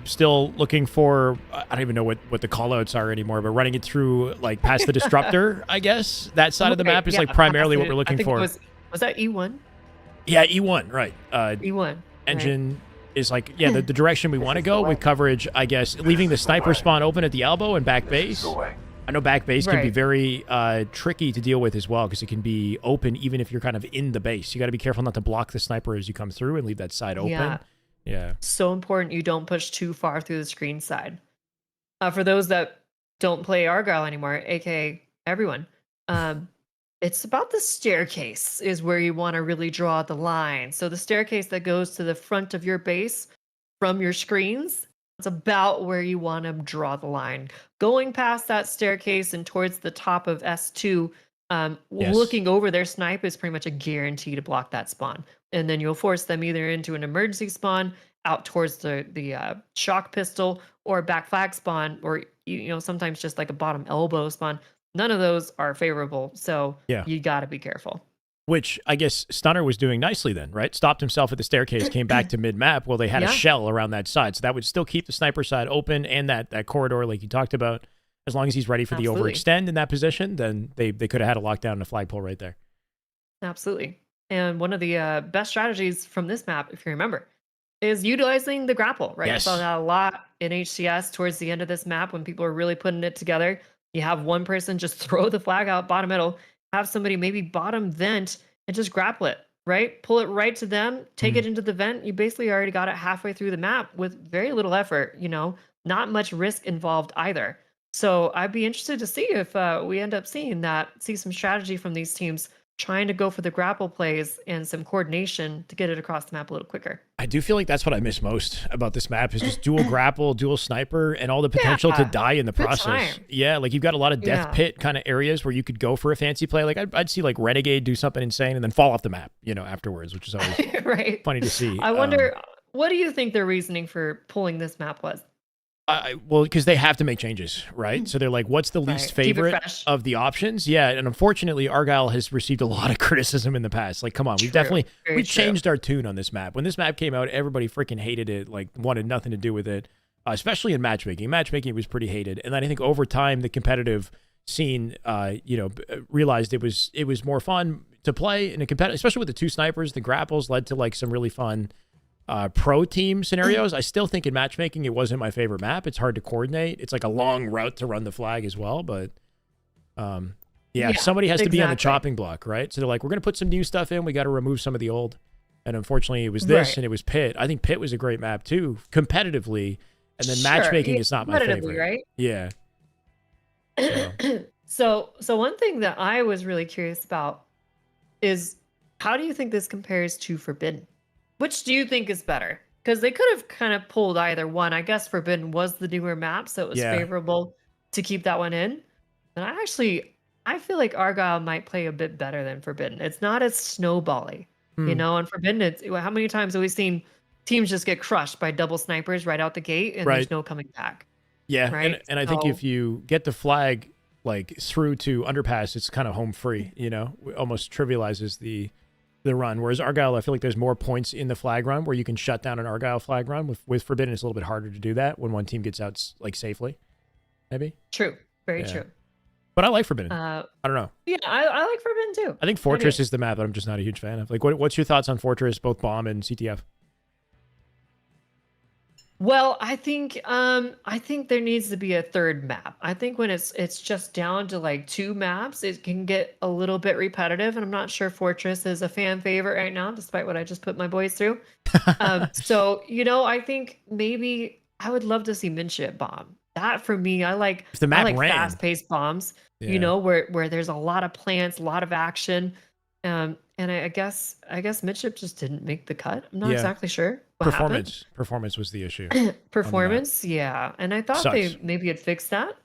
Still looking for, I don't even know what the callouts are anymore, but running it through, like, past the disruptor, I guess. That side of the Okay, map is, yeah, like, primarily what past we're it. looking I think for. Was that E1? Yeah, E1, right. E1. Engine is, like, yeah, the direction we want to go with coverage, I guess. Leaving the sniper spawn open at the elbow and back base. I know back base can be Right. very tricky to deal with as well because it can be open even if you're kind of in the base. You got to be careful not to block the sniper as you come through and leave that side open. Yeah. Yeah. So important you don't push too far through the screen side. For those that don't play Argyle anymore, aka everyone, it's about the staircase is where you want to really draw the line. So the staircase that goes to the front of your base from your screens, it's about where you want to draw the line. Going past that staircase and towards the top of S2, looking over their snipe is pretty much a guarantee to block that spawn. And then you'll force them either into an emergency spawn out towards the shock pistol or back flag spawn, or sometimes just like a bottom elbow spawn. None of those are favorable, so Yeah. you got to be careful. Which I guess Stunner was doing nicely then, right? Stopped himself at the staircase, came back to mid-map. Well, they had a Yeah. shell around that side. So that would still keep the sniper side open and that corridor like you talked about. As long as he's ready for Absolutely. the overextend in that position, then they could have had a lockdown and a flagpole right there. Absolutely. And one of the best strategies from this map, if you remember, is utilizing the grapple, right? Yes. I saw that a lot in HCS towards the end of this map when people are really putting it together. You have one person just throw the flag out bottom middle, have somebody maybe bottom vent and just grapple it. right? Pull it right to them, take it into the vent. You basically already got it halfway through the map with very little effort, not much risk involved either. So I'd be interested to see if we end up see some strategy from these teams trying to go for the grapple plays and some coordination to get it across the map a little quicker. I do feel like that's what I miss most about this map is just dual grapple, dual sniper, and all the potential to die in the process. Yeah, like you've got a lot of death pit kind of areas where you could go for a fancy play. Like I'd see like Renegade do something insane and then fall off the map, afterwards, which is always funny to see. I wonder, what do you think their reasoning for pulling this map was? Well, because they have to make changes, right? So they're like, what's the least favorite of the options? Yeah, and unfortunately, Argyle has received a lot of criticism in the past. Like, come on, we've changed our tune on this map. When this map came out, everybody freaking hated it, like wanted nothing to do with it, especially in matchmaking. Matchmaking was pretty hated. And then I think over time, the competitive scene, realized it was more fun to play in a competitive, especially with the two snipers. The grapples led to like some really fun pro team scenarios. I still think in matchmaking it wasn't my favorite map. It's hard to coordinate. It's like a long route to run the flag as well, but somebody has to be on the chopping block, right? So they're like, we're going to put some new stuff in. We got to remove some of the old. And unfortunately it was this and it was Pit. I think Pit was a great map too, competitively. And then matchmaking is not my favorite. Right? Yeah. So one thing that I was really curious about is how do you think this compares to Forbidden? Which do you think is better? Because they could have kind of pulled either one. I guess Forbidden was the newer map, so it was favorable to keep that one in. And I feel like Argyle might play a bit better than Forbidden. It's not as snowbally, and Forbidden, how many times have we seen teams just get crushed by double snipers right out the gate and there's no coming back? Yeah, right? and I think if you get the flag like through to underpass, it's kind of home free, it almost trivializes the run. Whereas Argyle, I feel like there's more points in the flag run where you can shut down an Argyle flag run. With Forbidden, it's a little bit harder to do that when one team gets out like safely. Maybe. True. Very true. But I like Forbidden. I don't know. Yeah, I like Forbidden too. I think Fortress is the map that I'm just not a huge fan of. Like, what's your thoughts on Fortress, both bomb and CTF? Well, I think there needs to be a third map. I think when it's just down to like two maps, it can get a little bit repetitive, and I'm not sure Fortress is a fan favorite right now, despite what I just put my boys through. So I think maybe I would love to see Midship bomb. That for me, I like fast-paced bombs. Where there's a lot of plants, a lot of action. And I guess Midship just didn't make the cut. I'm not exactly sure. Performance was the issue. Performance, yeah. And I thought they maybe had fixed that.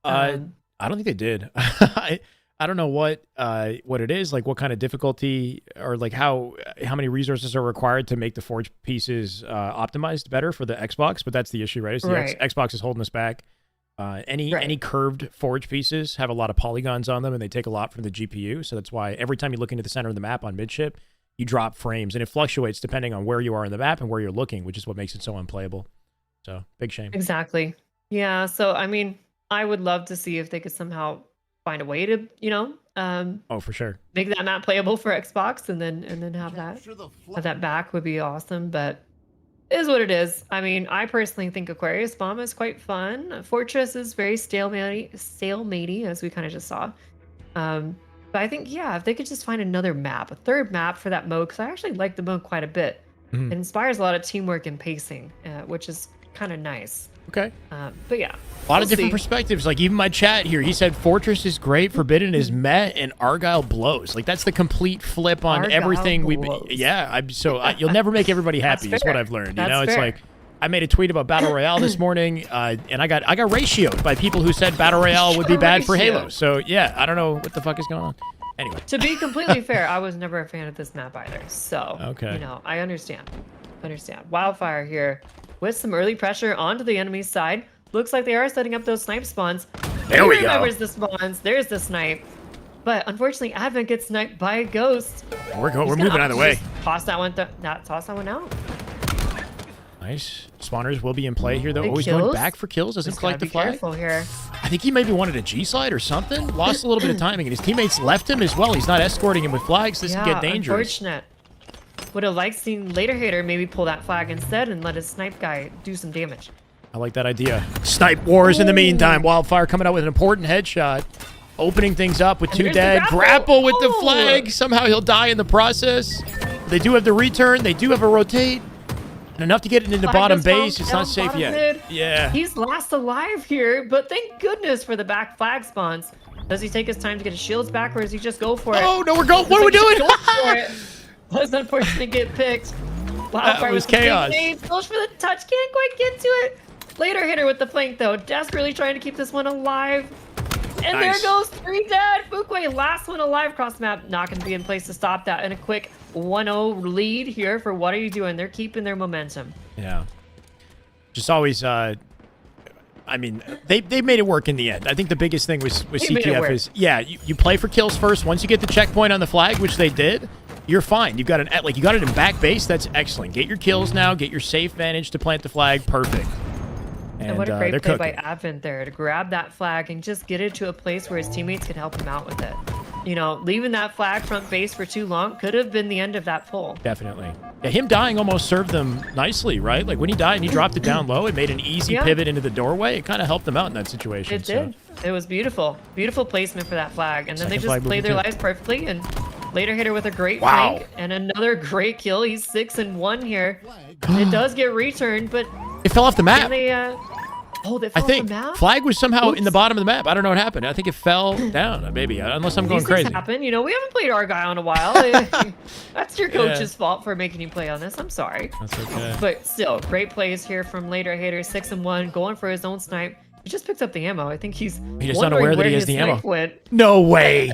I don't think they did. I don't know what it is, like what kind of difficulty or like how many resources are required to make the forge pieces optimized better for the Xbox, but that's the issue, right? Xbox is holding us back. Any curved forge pieces have a lot of polygons on them and they take a lot from the GPU. So that's why every time you look into the center of the map on Midship, you drop frames and it fluctuates depending on where you are in the map and where you're looking, which is what makes it so unplayable. So big shame. Exactly. Yeah. So, I mean, I would love to see if they could somehow find a way to, for sure, make that map playable for Xbox and then have that back would be awesome. But it is what it is. I mean, I personally think Aquarius Bomb is quite fun. Fortress is very stalematey, as we kind of just saw. But I think, if they could just find another map, a third map for that mode, because I actually like the mode quite a bit. It inspires a lot of teamwork and pacing, which is kind of nice. Okay. But yeah. A lot of different perspectives. Like even my chat here, he said Fortress is great, Forbidden is meh, and Argyle blows. Like that's the complete flip on Argyle everything blows. You'll never make everybody happy is what I've learned. It's like I made a tweet about Battle Royale this morning, and I got ratioed by people who said Battle Royale would be bad for Halo. So yeah, I don't know what the fuck is going on. Anyway. To be completely fair, I was never a fan of this map either. So I understand. Wildfire here with some early pressure onto the enemy's side. Looks like they are setting up those snipe spawns. There we go. Remembers the spawns. There's the snipe. But unfortunately, Advent gets sniped by a ghost. We're moving either way. Toss that one out. Nice. Spawners will be in play here, though. Always going back for kills. Doesn't collect the flag. Careful here. I think he maybe wanted a G-slide or something. Lost a little bit of timing, and his teammates left him as well. He's not escorting him with flags. This can get dangerous. Unfortunate. Would have liked seeing Later Hater maybe pull that flag instead and let his snipe guy do some damage. I like that idea. Snipe wars in the meantime. Wildfire coming out with an important headshot. Opening things up with And 2 there's the dead. grapple. Grapple with the Oh. flag. Somehow he'll die in the process. They do have the return. They do have a rotate. And enough to get it into Flag bottom goes down, base. It's not safe bottom yet. mid. Yeah. He's last alive here, but thank goodness for the back flag spawns. Does he take his time to get his shields back, or does he just go for it? Oh, no, we're going. What are we doing? Let's unfortunately get picked. That was chaos. Goes for the touch, can't quite get to it. Later hitter with the flank though. Desperately trying to keep this one alive. And Nice. there goes 3 dead. Fuquay, last one alive across the map. Not going to be in place to stop that. And a quick 1-0 lead here for What Are You Doing? They're keeping their momentum. Yeah. Just always, I mean, they made it work in the end. I think the biggest thing with They made it CTF work. is, yeah, you play for kills first. Once you get the checkpoint on the flag, which they did, you're fine. You got you got it in back base. That's excellent. Get your kills now. Get your safe vantage to plant the flag. Perfect. And what a they're great play by cooking. Advent there to grab that flag and just get it to a place where his teammates could help him out with it. You know, leaving that flag front base for too long could have been the end of that pull. Definitely. Yeah, him dying almost served them nicely, right? Like when he died and he dropped it down low, it made an easy Yeah. pivot into the doorway. It kind of helped them out in that situation. It did. It was beautiful. Beautiful placement for that flag. And then Second they flag just played their moving too. lives perfectly. And later hitter with a great Wow. flank and another great kill. He's 6-1 here. It does get returned, but It fell off the map. then they, oh, they I fell off think the map? flag was somehow in the bottom of the map. I don't know what happened. I think it fell down, maybe, unless I'm going These things crazy. happen. You know, we haven't played Argyle in a while. That's your coach's fault for making you play on this. I'm sorry. That's okay. But still, great plays here from later hitter, 6-1, going for his own snipe. He just picks up the ammo. I think he's He's just wondering unaware that where he has his the ammo. snipe went. No way.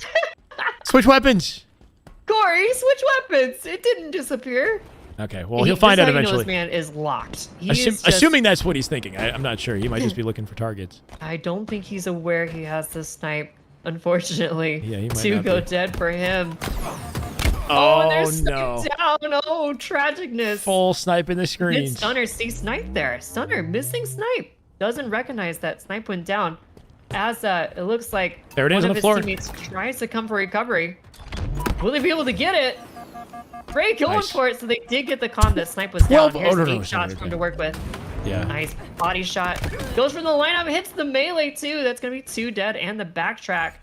Switch weapons. Corey, switch weapons. It didn't disappear. Okay, well, he'll find out This is how you know eventually. this man is locked. He Assu- is just- assuming that's what he's thinking. I'm not sure. He might just be looking for targets. I don't think he's aware he has the snipe, unfortunately. Yeah, he might to not go be. dead for him. Oh, and there's no. snipe down. Oh, tragicness. Full snipe in the Did screens. Stunner see snipe there? Stunner missing snipe. Doesn't recognize that snipe went down. As it looks like There it is one on of the his floor. teammates tries to come for recovery. Will they be able to get it? Great going Nice. for it. So they did get the con. That snipe was down. 12 Here's oh, no, 8 no, shots sorry, for him okay. to work with. Yeah. Nice body shot. Goes from the lineup, hits the melee too. That's gonna be 2 dead and the backtrack.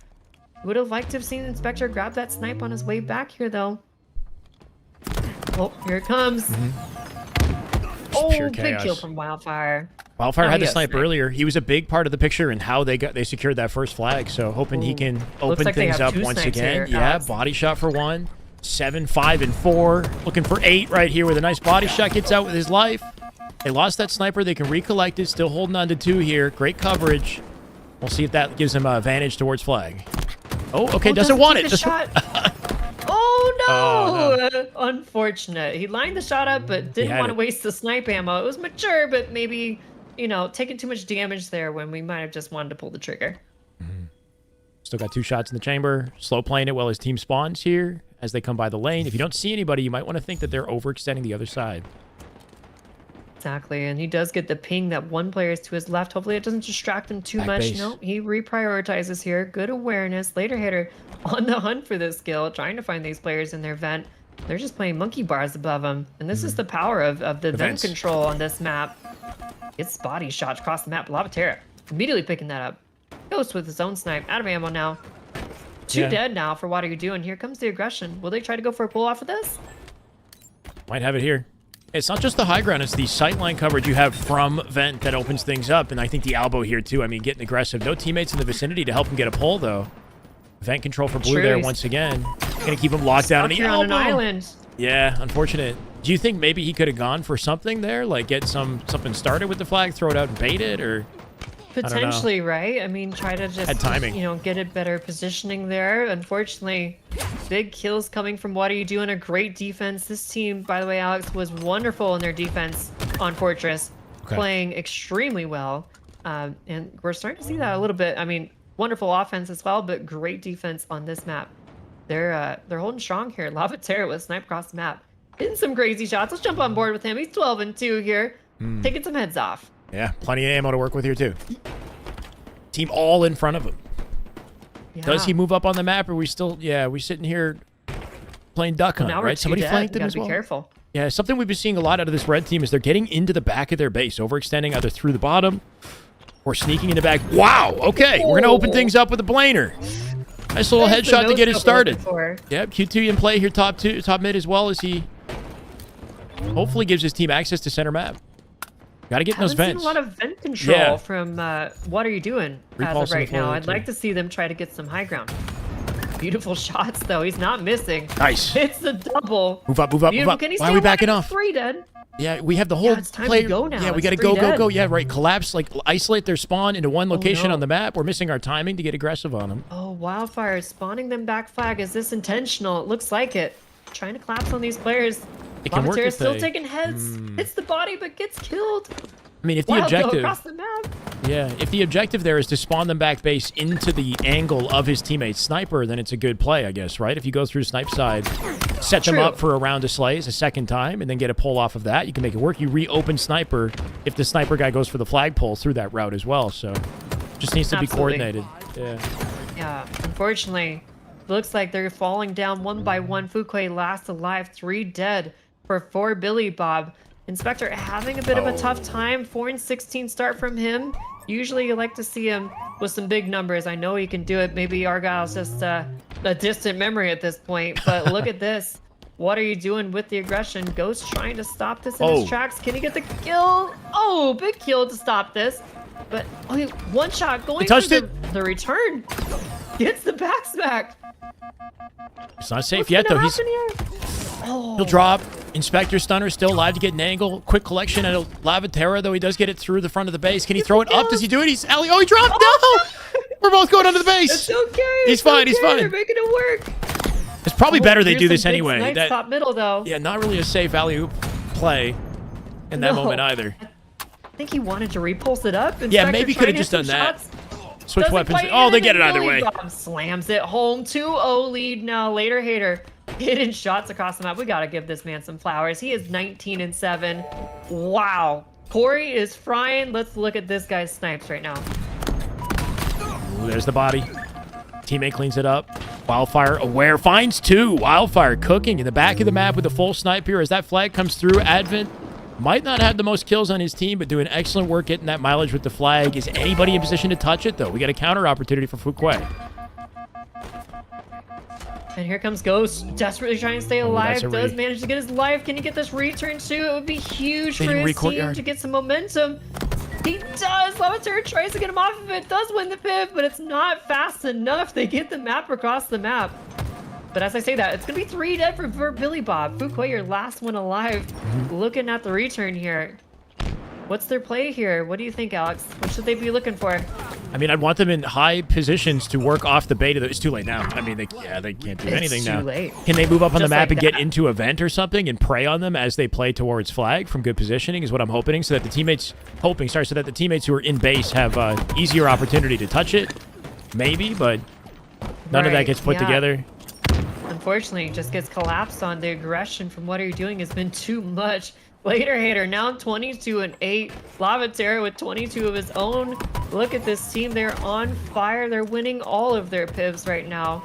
Would have liked to have seen Inspector grab that snipe on his way back here though. Oh, here it comes. Oh, Pure big chaos. kill from Wildfire. Wildfire Oh, had the yes, snipe snipe. earlier. He was a big part of the picture and how they secured that first flag. So hoping he can open like they things have up 2 once snipes again. here, Yeah, Alex. body shot for 1. 7, 5, and 4. Looking for 8 right here with a nice body shot. Gets out with his life. They lost that sniper. They can recollect it. Still holding on to 2 here. Great coverage. We'll see if that gives him a advantage towards flag. Oh, okay. Doesn't want take it. the Doesn't- shot. Oh no! Oh, Unfortunate. He lined the shot up, but didn't had want to it. waste the snipe ammo. It was mature, but maybe, you know, taking too much damage there when we might have just wanted to pull the trigger. Still got 2 shots in the chamber. Slow playing it while his team spawns here as they come by the lane. If you don't see anybody, you might want to think that they're overextending the other side. Exactly, and he does get the ping that one player is to his left. Hopefully it doesn't distract him too Back much. base. No, he reprioritizes here. Good awareness. Later hitter on the hunt for this kill, trying to find these players in their vent. They're just playing monkey bars above them. And this is the power of the vent vents. control on this map. It's body shots across the map. Lavatera immediately picking that up. Ghost with his own snipe. Out of ammo now. 2 Yeah. dead now for What Are You Doing? Here comes the aggression. Will they try to go for a pull off of this? Might have it here. It's not just the high ground, it's the sightline coverage you have from vent that opens things up, and I think the elbow here too. I mean, getting aggressive. No teammates in the vicinity to help him get a pull, though. Vent control for blue True, there he's once again. Gonna keep him locked down Stuck in the here on an elbow. island. Yeah, unfortunate. Do you think maybe he could have gone for something there, like get something started with the flag, throw it out and bait it, or I don't know. Potentially, right? I mean, try to just Had timing. you know, get a better positioning there. Unfortunately, big kills coming from What Are You Doing? A great defense. This team, by the way, Alex, was wonderful in their defense on Fortress, Okay. playing extremely well. And we're starting to see that a little bit. I mean, wonderful offense as well, but great defense on this map. They're holding strong here. Lavatera with snipe across the map, hitting some crazy shots. Let's jump on board with him. He's 12-2 here, taking some heads off. Yeah, plenty of ammo to work with here too. Team all in front of him. Does Yeah. he move up on the map, or we still? Yeah, we sitting here playing duck hunt, Now we're right? 2 Somebody dead. flanked You him gotta as be well. careful. Yeah, something we've been seeing a lot out of this red team is they're getting into the back of their base, overextending either through the bottom or sneaking in the back. Wow. Okay, we're gonna open things up with a blainer. Nice little There's the headshot to get it no-scope started. we're looking for. Yep, Q2 in play here, top mid as well as he hopefully gives his team access to center map. Got to get in those Haven't vents. seen a lot of vent control Yeah. from What Are You Doing Repulse as of right on the now. floor, I'd too. like to see them try to get some high ground. Beautiful shots, though. He's not missing. Nice. It's the double. Move up, move up, move Beautiful. up. Can he Why are stay we alive? backing off? 3 dead. Yeah, we have the whole it's time to player. go now. Yeah, we It's got to 3 go, go, dead. go. Yeah, right. Collapse, like isolate their spawn into one location no. on the map. We're missing our timing to get aggressive on them. Oh, Wildfire spawning them back flag. Is this intentional? It looks like it. Trying to collapse on these players. It can work Lavaterra if still they- taking heads. Hits the body, but gets killed. I mean, if the Wild go objective, across the map. yeah, if the objective there is to spawn them back base into the angle of his teammate's sniper, then it's a good play, I guess, right? If you go through snipe side, set them True. up for a round of slays a second time, and then get a pull off of that, you can make it work. You reopen sniper if the sniper guy goes for the flagpole through that route as well. So, just needs to Absolutely. be coordinated. Yeah. Yeah, unfortunately, looks like they're falling down one by one. Fuquay last alive, 3 dead for 4 Billy Bob. Inspector having a bit of a tough time. 4 and 16 start from him. Usually you like to see him with some big numbers. I know he can do it. Maybe Argyle's just a distant memory at this point, but look at this. What are you doing with the aggression? Ghost trying to stop this in his tracks. Can he get the kill? Oh, big kill to stop this. But oh, one shot going touched for the return. Gets the back smack. It's not safe What's yet, though. gonna He's happen here? Oh. He'll drop. Inspector Stunner still alive to get an angle. Quick collection at Lavaterra, though he does get it through the front of the base. Can he throw it up? Does he do it? He's alley. Oh, he dropped. No! We're both going under the base. It's okay. He's it's fine. Okay. He's fine. They're making it work. It's probably better they Here's do this some big anyway. snipes That- top middle though. yeah, not really a safe alley-oop play in that No. moment either. I think he wanted to repulse it up. Yeah, Inspector maybe trying could have to just hit done some that. shots. Switch Doesn't weapons. quite Oh, hit they it, get it and either Billy way. Bob slams it home. 2-0 lead now. Later Hater hitting shots across the map. We got to give this man some flowers. He is 19 and 7. Wow. Corey is frying. Let's look at this guy's snipes right now. Ooh, there's the body. Teammate cleans it up. Wildfire aware. Finds 2. Wildfire cooking in the back of the map with a full snipe here as that flag comes through. Advent might not have the most kills on his team, but doing excellent work getting that mileage with the flag. Is anybody in position to touch it, though? We got a counter opportunity for Fuquay. And here comes Ghost, desperately trying to stay alive. that's a Does re. manage to get his life. Can he get this return too? It would be huge They for didn't his team re-courtyard. to get some momentum. He does. Lavaterra tries to get him off of it. Does win the piv, but it's not fast enough. They get the map across the map. But as I say that, it's going to be 3 dead for Billy Bob. Fuquay, your last one alive. Looking at the return here. What's their play here? What do you think, Alex? What should they be looking for? I mean, I'd want them in high positions to work off the bait. It's too late now. I mean, they can't do anything It's now. too late. Can they move up on the Just map like and get that. into a vent or something and prey on them as they play towards flag from good positioning is what I'm hoping, so that the teammates so that the teammates who are in base have easier opportunity to touch it. Maybe, but none of that Right, gets put yeah. together. Unfortunately, it just gets collapsed on. The aggression from What Are You Doing has been too much. Later Hater now 22 and 8. Lavaterra with 22 of his own. Look at this team. They're on fire. They're winning all of their pivs right now.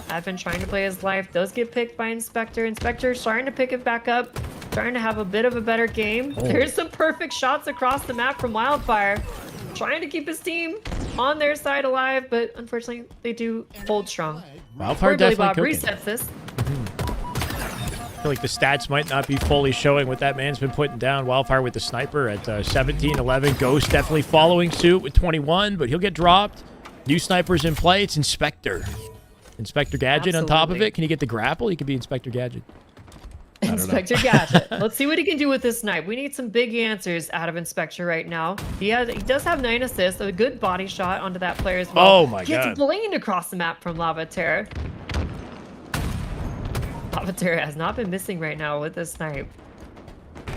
I've been trying to play his life. Does get picked by Inspector. Inspector trying to pick it back up. Trying to have a bit of a better game. Oh. There's some perfect shots across the map from Wildfire. Trying to keep his team on their side alive, but unfortunately they do hold strong. Wildfire Poor Billy definitely Bob cooking. resets this. I feel like the stats might not be fully showing what that man's been putting down. Wildfire with the sniper at 17-11. Ghost definitely following suit with 21, but he'll get dropped. New snipers in play. It's Inspector. Inspector Gadget on top of Absolutely. it. Can he get the grapple? He could be Inspector Gadget. I don't know. Inspector Gadget. Let's see what he can do with this snipe. We need some big answers out of Inspector right now. He does have 9 assists, a good body shot onto that player as well. Oh my Gets God. blamed across the map from Lavaterra. Lavaterra has not been missing right now with this snipe.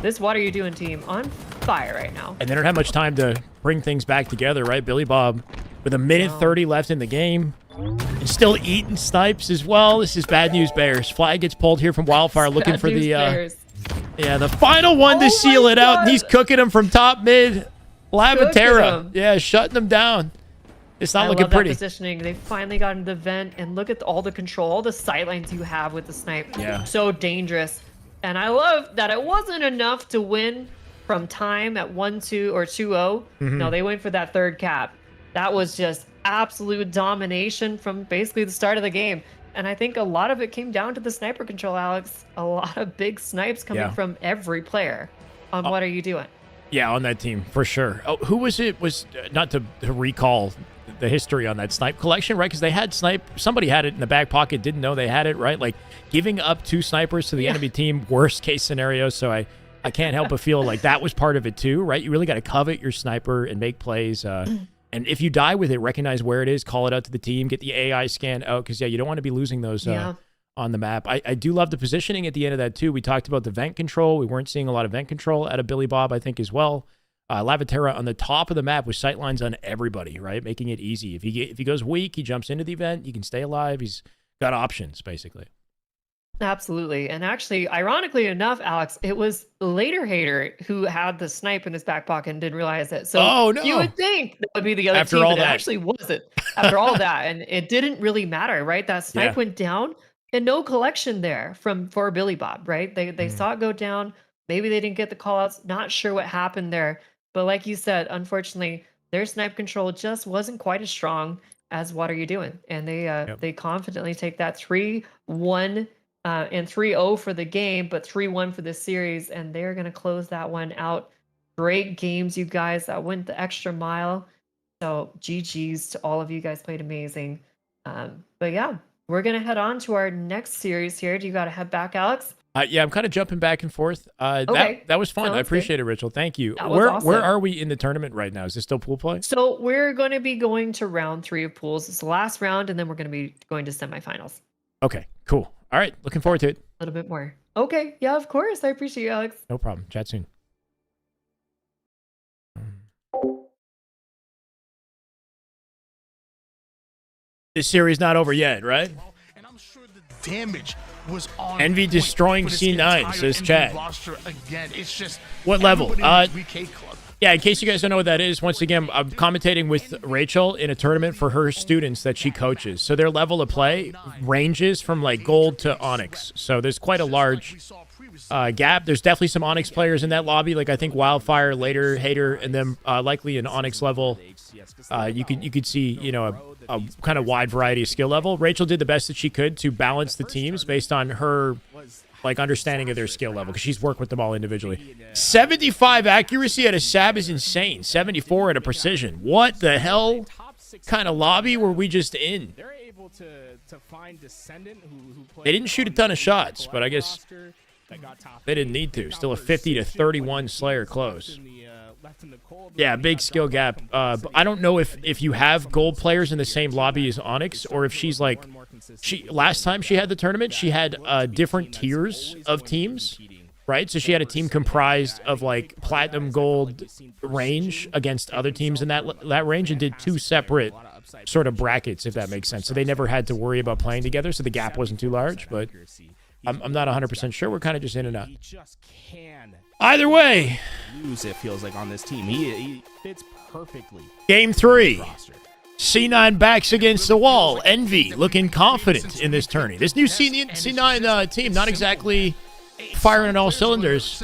This What Are You Doing team on fire right now. And they don't have much time to bring things back together, right? Billy Bob with a minute 30 left in the game. And still eating snipes as well. This is bad news, Bears. Flag gets pulled here from Wildfire looking Bad for news, the Bears. the final one to seal it out, and he's cooking them from top mid. Lavaterra. Cooking 'em. Yeah, shutting them down. It's not I looking love pretty. that positioning. They finally got into the vent, and look at all the control, all the sightlines you have with the snipe. Yeah. So dangerous. And I love that it wasn't enough to win from time at 1-2 or 2-0. Mhm. No, they went for that third cap. That was just absolute domination from basically the start of the game. And I think a lot of it came down to the sniper control, Alex. A lot of big snipes coming from every player on What Are You Doing? Yeah, on that team, for sure. Oh, who was it? Not to recall the history on that snipe collection, right? Because they had snipe. Somebody had it in the back pocket, didn't know they had it, right? Like, giving up 2 snipers to the enemy team, worst case scenario. So I can't help but feel like that was part of it too, right? You really got to covet your sniper and make plays. And if you die with it, recognize where it is, call it out to the team, get the AI scan out, because, yeah, you don't want to be losing those on the map. I do love the positioning at the end of that, too. We talked about the vent control. We weren't seeing a lot of vent control out of Billy Bob, I think, as well. Lavaterra on the top of the map with sightlines on everybody, right? Making it easy. If he goes weak, he jumps into the event. He can stay alive. He's got options, basically. Absolutely. And actually, ironically enough, Alex, it was later Hater who had the snipe in his back pocket and didn't realize it. So you would think that would be the other team, but it actually wasn't after all that. And it didn't really matter, right? That snipe went down and no collection there for Billy Bob, right? They saw it go down. Maybe they didn't get the call outs. Not sure what happened there. But like you said, unfortunately, their snipe control just wasn't quite as strong as What Are You Doing? And they confidently take that 3-1 and 3-0 for the game, but 3-1 for the series, and they're going to close that one out. Great games, you guys. That went the extra mile. So GG's to all of you guys. Played amazing. But yeah, we're going to head on to our next series here. Do you got to head back, Alex? Yeah, I'm kind of jumping back and forth. Okay. That was fun. I appreciate it, Rachel. Thank you. Where are we in the tournament right now? Is this still pool play? So we're going to be going to round 3 of pools. It's the last round, and then we're going to be going to semifinals. Okay, cool. All right, looking forward to it. A little bit more. Okay, yeah, of course. I appreciate you, Alex. No problem. Chat soon. This series not over yet, right? And I'm sure the damage was on Envy destroying C9, says Chad. Again. It's just what level? VK Club. Yeah, in case you guys don't know what that is, once again, I'm commentating with Rachel in a tournament for her students that she coaches. So their level of play ranges from like gold to Onyx. So there's quite a large gap. There's definitely some Onyx players in that lobby, like I think Wildfire, later Hater, and then likely an Onyx level. You could see, you know, a kind of wide variety of skill level. Rachel did the best that she could to balance the teams based on her like understanding of their skill level, because she's worked with them all individually. 75 accuracy at a Sab is insane. 74 at a precision. What the hell kind of lobby were we just in? They're able to find Descendant who they didn't shoot a ton of shots, but I guess they didn't need to. Still a 50-31 Slayer close. Yeah, big skill gap. But I don't know if you have gold players in the same lobby as Onyx, or if she's like, last time she had the tournament, she had different tiers of teams, right? So she had a team comprised of like platinum, gold range against other teams in that range, and did 2 separate sort of brackets, if that makes sense. So they never had to worry about playing together, so the gap wasn't too large. But I'm not 100% sure. We're kind of just in and out. Either way, lose, it feels like, on this team. He fits perfectly. Game 3. C9 backs against the wall. Envy looking confident in this tourney. This new C9 team, not exactly firing on all cylinders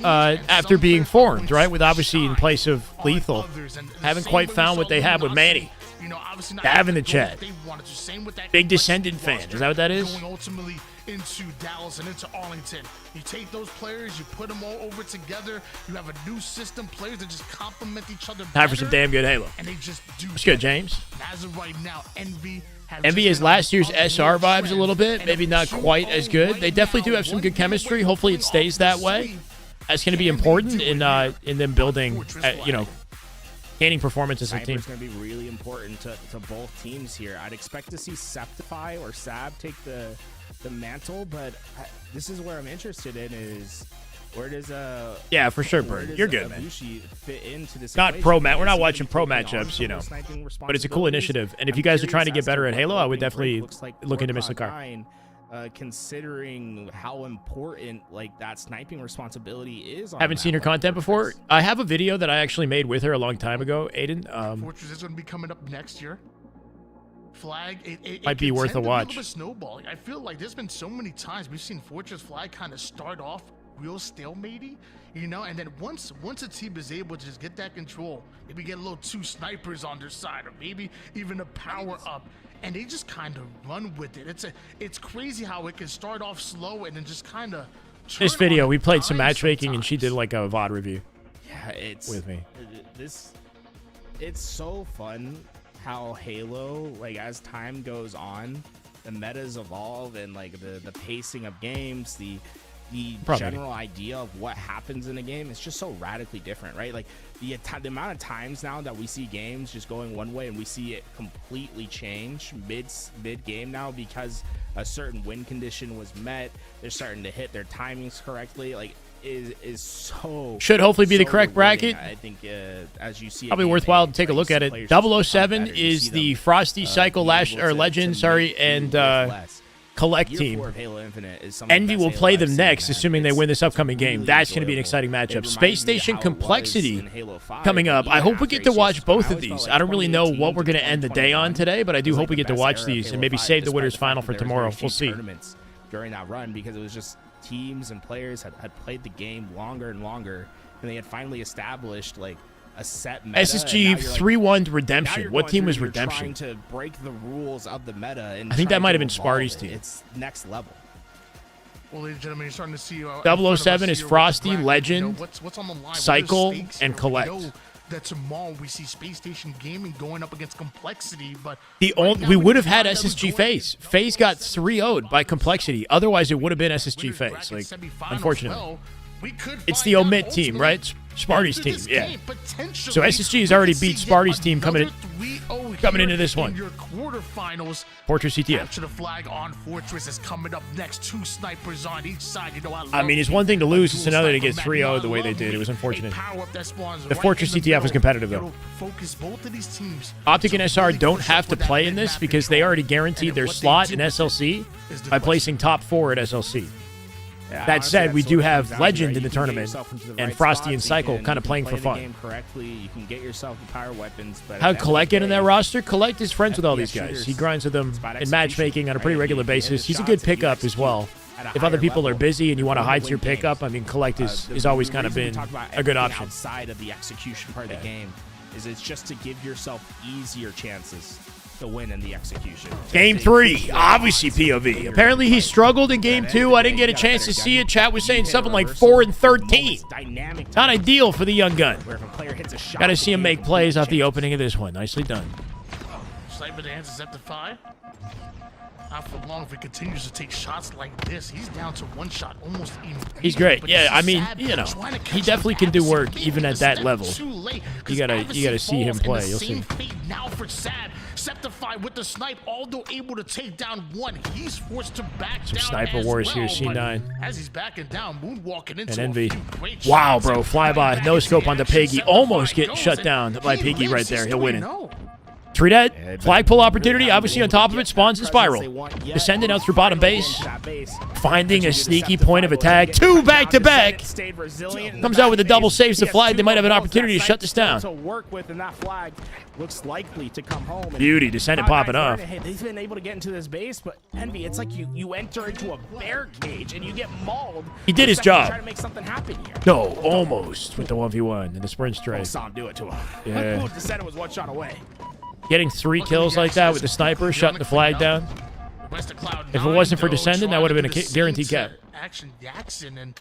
after being formed, right? With obviously in place of Lethal. Haven't quite found what they have with Manny. Dav in the chat. Big Descendant fan. Is that what that is? Going ultimately into Dallas and into Arlington. You take those players, you put them all over together. You have a new system, players that just complement each other. Time for some damn good Halo. And they just do. Let's go, James. As of right now, Envy is last year's SR vibes a little bit. Maybe not quite as good. They definitely do have some good chemistry. Hopefully it stays that way. That's going to be important in them building, gaining performance as a team. It's going to be really important to both teams here. I'd expect to see Septify or Sab take the mantle, but this is where I'm interested in is where does yeah, for sure, Bird. You're good, man. Fit into this not pro match. We're not watching pro matchups, but it's a cool initiative. And if you guys are trying to get better at Halo, I would definitely look into Misslehcar. Considering how important like that sniping responsibility is. Haven't seen her content before. I have a video that I actually made with her a long time ago, Aiden. Fortress is going to be coming up next year. Flag, it might be worth a watch. Snowballing. I feel like there's been so many times we've seen Fortress Flag kind of start off real stalematy, you know. And then once a team is able to just get that control, maybe get a little 2 snipers on their side, or maybe even a power up, and they just kind of run with it. It's crazy how it can start off slow and then just kind of. This video, we played some matchmaking, and she did like a VOD review. Yeah, it's with me. It's so fun how Halo, like, as time goes on, the metas evolve, and like the pacing of games, the general idea of what happens in a game is just so radically different, right? Like the amount of times now that we see games just going one way and we see it completely change mid game now because a certain win condition was met, they're starting to hit their timings correctly, like is so should hopefully be the correct rewarding. bracket. I think as you see, Probably worthwhile to take a look at it. 007 is the Frosty Cycle Legend, and Collect team. Envy will play them next, assuming they win this upcoming game. That's going to be an exciting matchup. Space Station Complexity coming up. I hope we get to watch both of these. I don't really know what we're going to end the day on today, but I do hope we get to watch these and maybe save the winners final for tomorrow. We'll see. During that run, because it was just teams and players had played the game longer and longer, and they had finally established like a set meta. SSG 3-1 Redemption. What team was Redemption? Trying to break the rules of the meta, and I think that might have been Sparty's team. It's next level. Well, ladies and gentlemen, you're starting to see 007 is Frosty, Legend, what's on the line, Cycle, and Collect. That tomorrow we see Space Station Gaming going up against Complexity, but we would have had SSG Faze. Faze got 3-0'd by Complexity. Otherwise, it would have been SSG Faze. Like, unfortunately, it's the omit team, right? Sparty's team, yeah. So SSG has already beat Sparty's team coming into this one. Your quarterfinals. Fortress CTF. Capture the flag on Fortress is coming up next. 2 snipers on each side. You know, I mean, it's one thing to lose; it's another to get 3-0 the way they did. It was unfortunate. The Fortress CTF was competitive though. Focus both of these teams. Optic and SR don't have to play in this because they already guaranteed their slot in SLC by placing top 4 at SLC. Yeah, that said, we do have Legend in the tournament, and Frosty and Cycle kind of playing for fun. You can get yourself the power weapons, but how'd Collect get in that roster? Collect is friends with all these guys. He grinds with them in matchmaking on a pretty regular basis. He's a good pickup as well. If other people are busy and you want to hide your pickup, I mean, Collect is always kind of been a good option. Outside of the execution part of the game, it's just to give yourself easier chances to win in the execution. Game 3, obviously POV. Apparently he struggled in game 2. I didn't get a chance to see it. Chat was saying something like 4-13. Not ideal for the young gun. Got to see him make plays off the opening of this one. Nicely done. Sniper dances at the 5. Not for long if he continues to take shots like this. He's down to 1 shot almost immediately. He's great. Yeah, I mean, you know, he definitely can do work even at that level. You gotta see him play. You'll see. Now for Sad, Septify with the snipe, although able to take down 1, he's forced to back down. Sniper wars here, C9. As he's backing down, moonwalking into and Envy. Wow, bro, flyby, no scope onto Piggy, almost getting shut down by Piggy right there. He'll win it. 3 dead. Flag pull opportunity. Obviously on top of it spawns a spiral. Descending out through bottom base. Finding a sneaky point of attack. 2 back-to-back. Comes out with a double saves the flag. They might have an opportunity to shut this down. Looks likely to come home. Beauty. Descendant popping off. They've been able to get into this base, but Envy, it's like you enter into a bear cage and you get mauled. He did his job. Try to make something happen here. No, almost with the 1v1 and the sprint strike. Saw him do it to him. Yeah. Descendant was 1 shot away. Getting 3 kills like that with the sniper, shutting the flag down. If it wasn't for Descendant, that would have been a guaranteed cap. Action Jackson and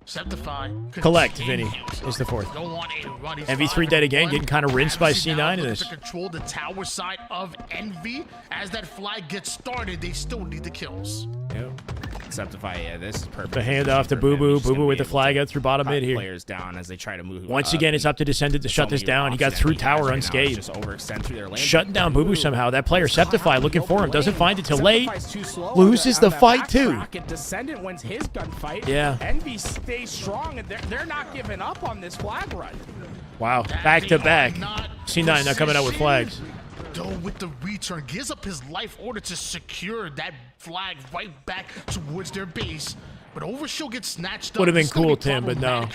Septify. Collect, Vinny, is the 4th. MV3 dead again, getting kind of rinsed by C9 in this. To control the tower side of Envy. As that flag gets started, they still need the kills. Yep. Septify, yeah, this is perfect. The handoff to Boo Boo. Boo Boo with the flag out through bottom mid here. Players down as they try to move. Once again, it's up to Descendant to shut this down. He got through tower unscathed. Shutting down Boo Boo somehow. That player Septify looking for him. Doesn't find it till late. Loses the fight too. Descendant wins his gunfight. Yeah. Envy stays strong, and they're not giving up on this flag run. Wow, back to back. C9 now coming out with flags. Though with the return, gives up his life order to secure that flag right back towards their base. But Overshield gets snatched up. Would have been cool, Tim, but no.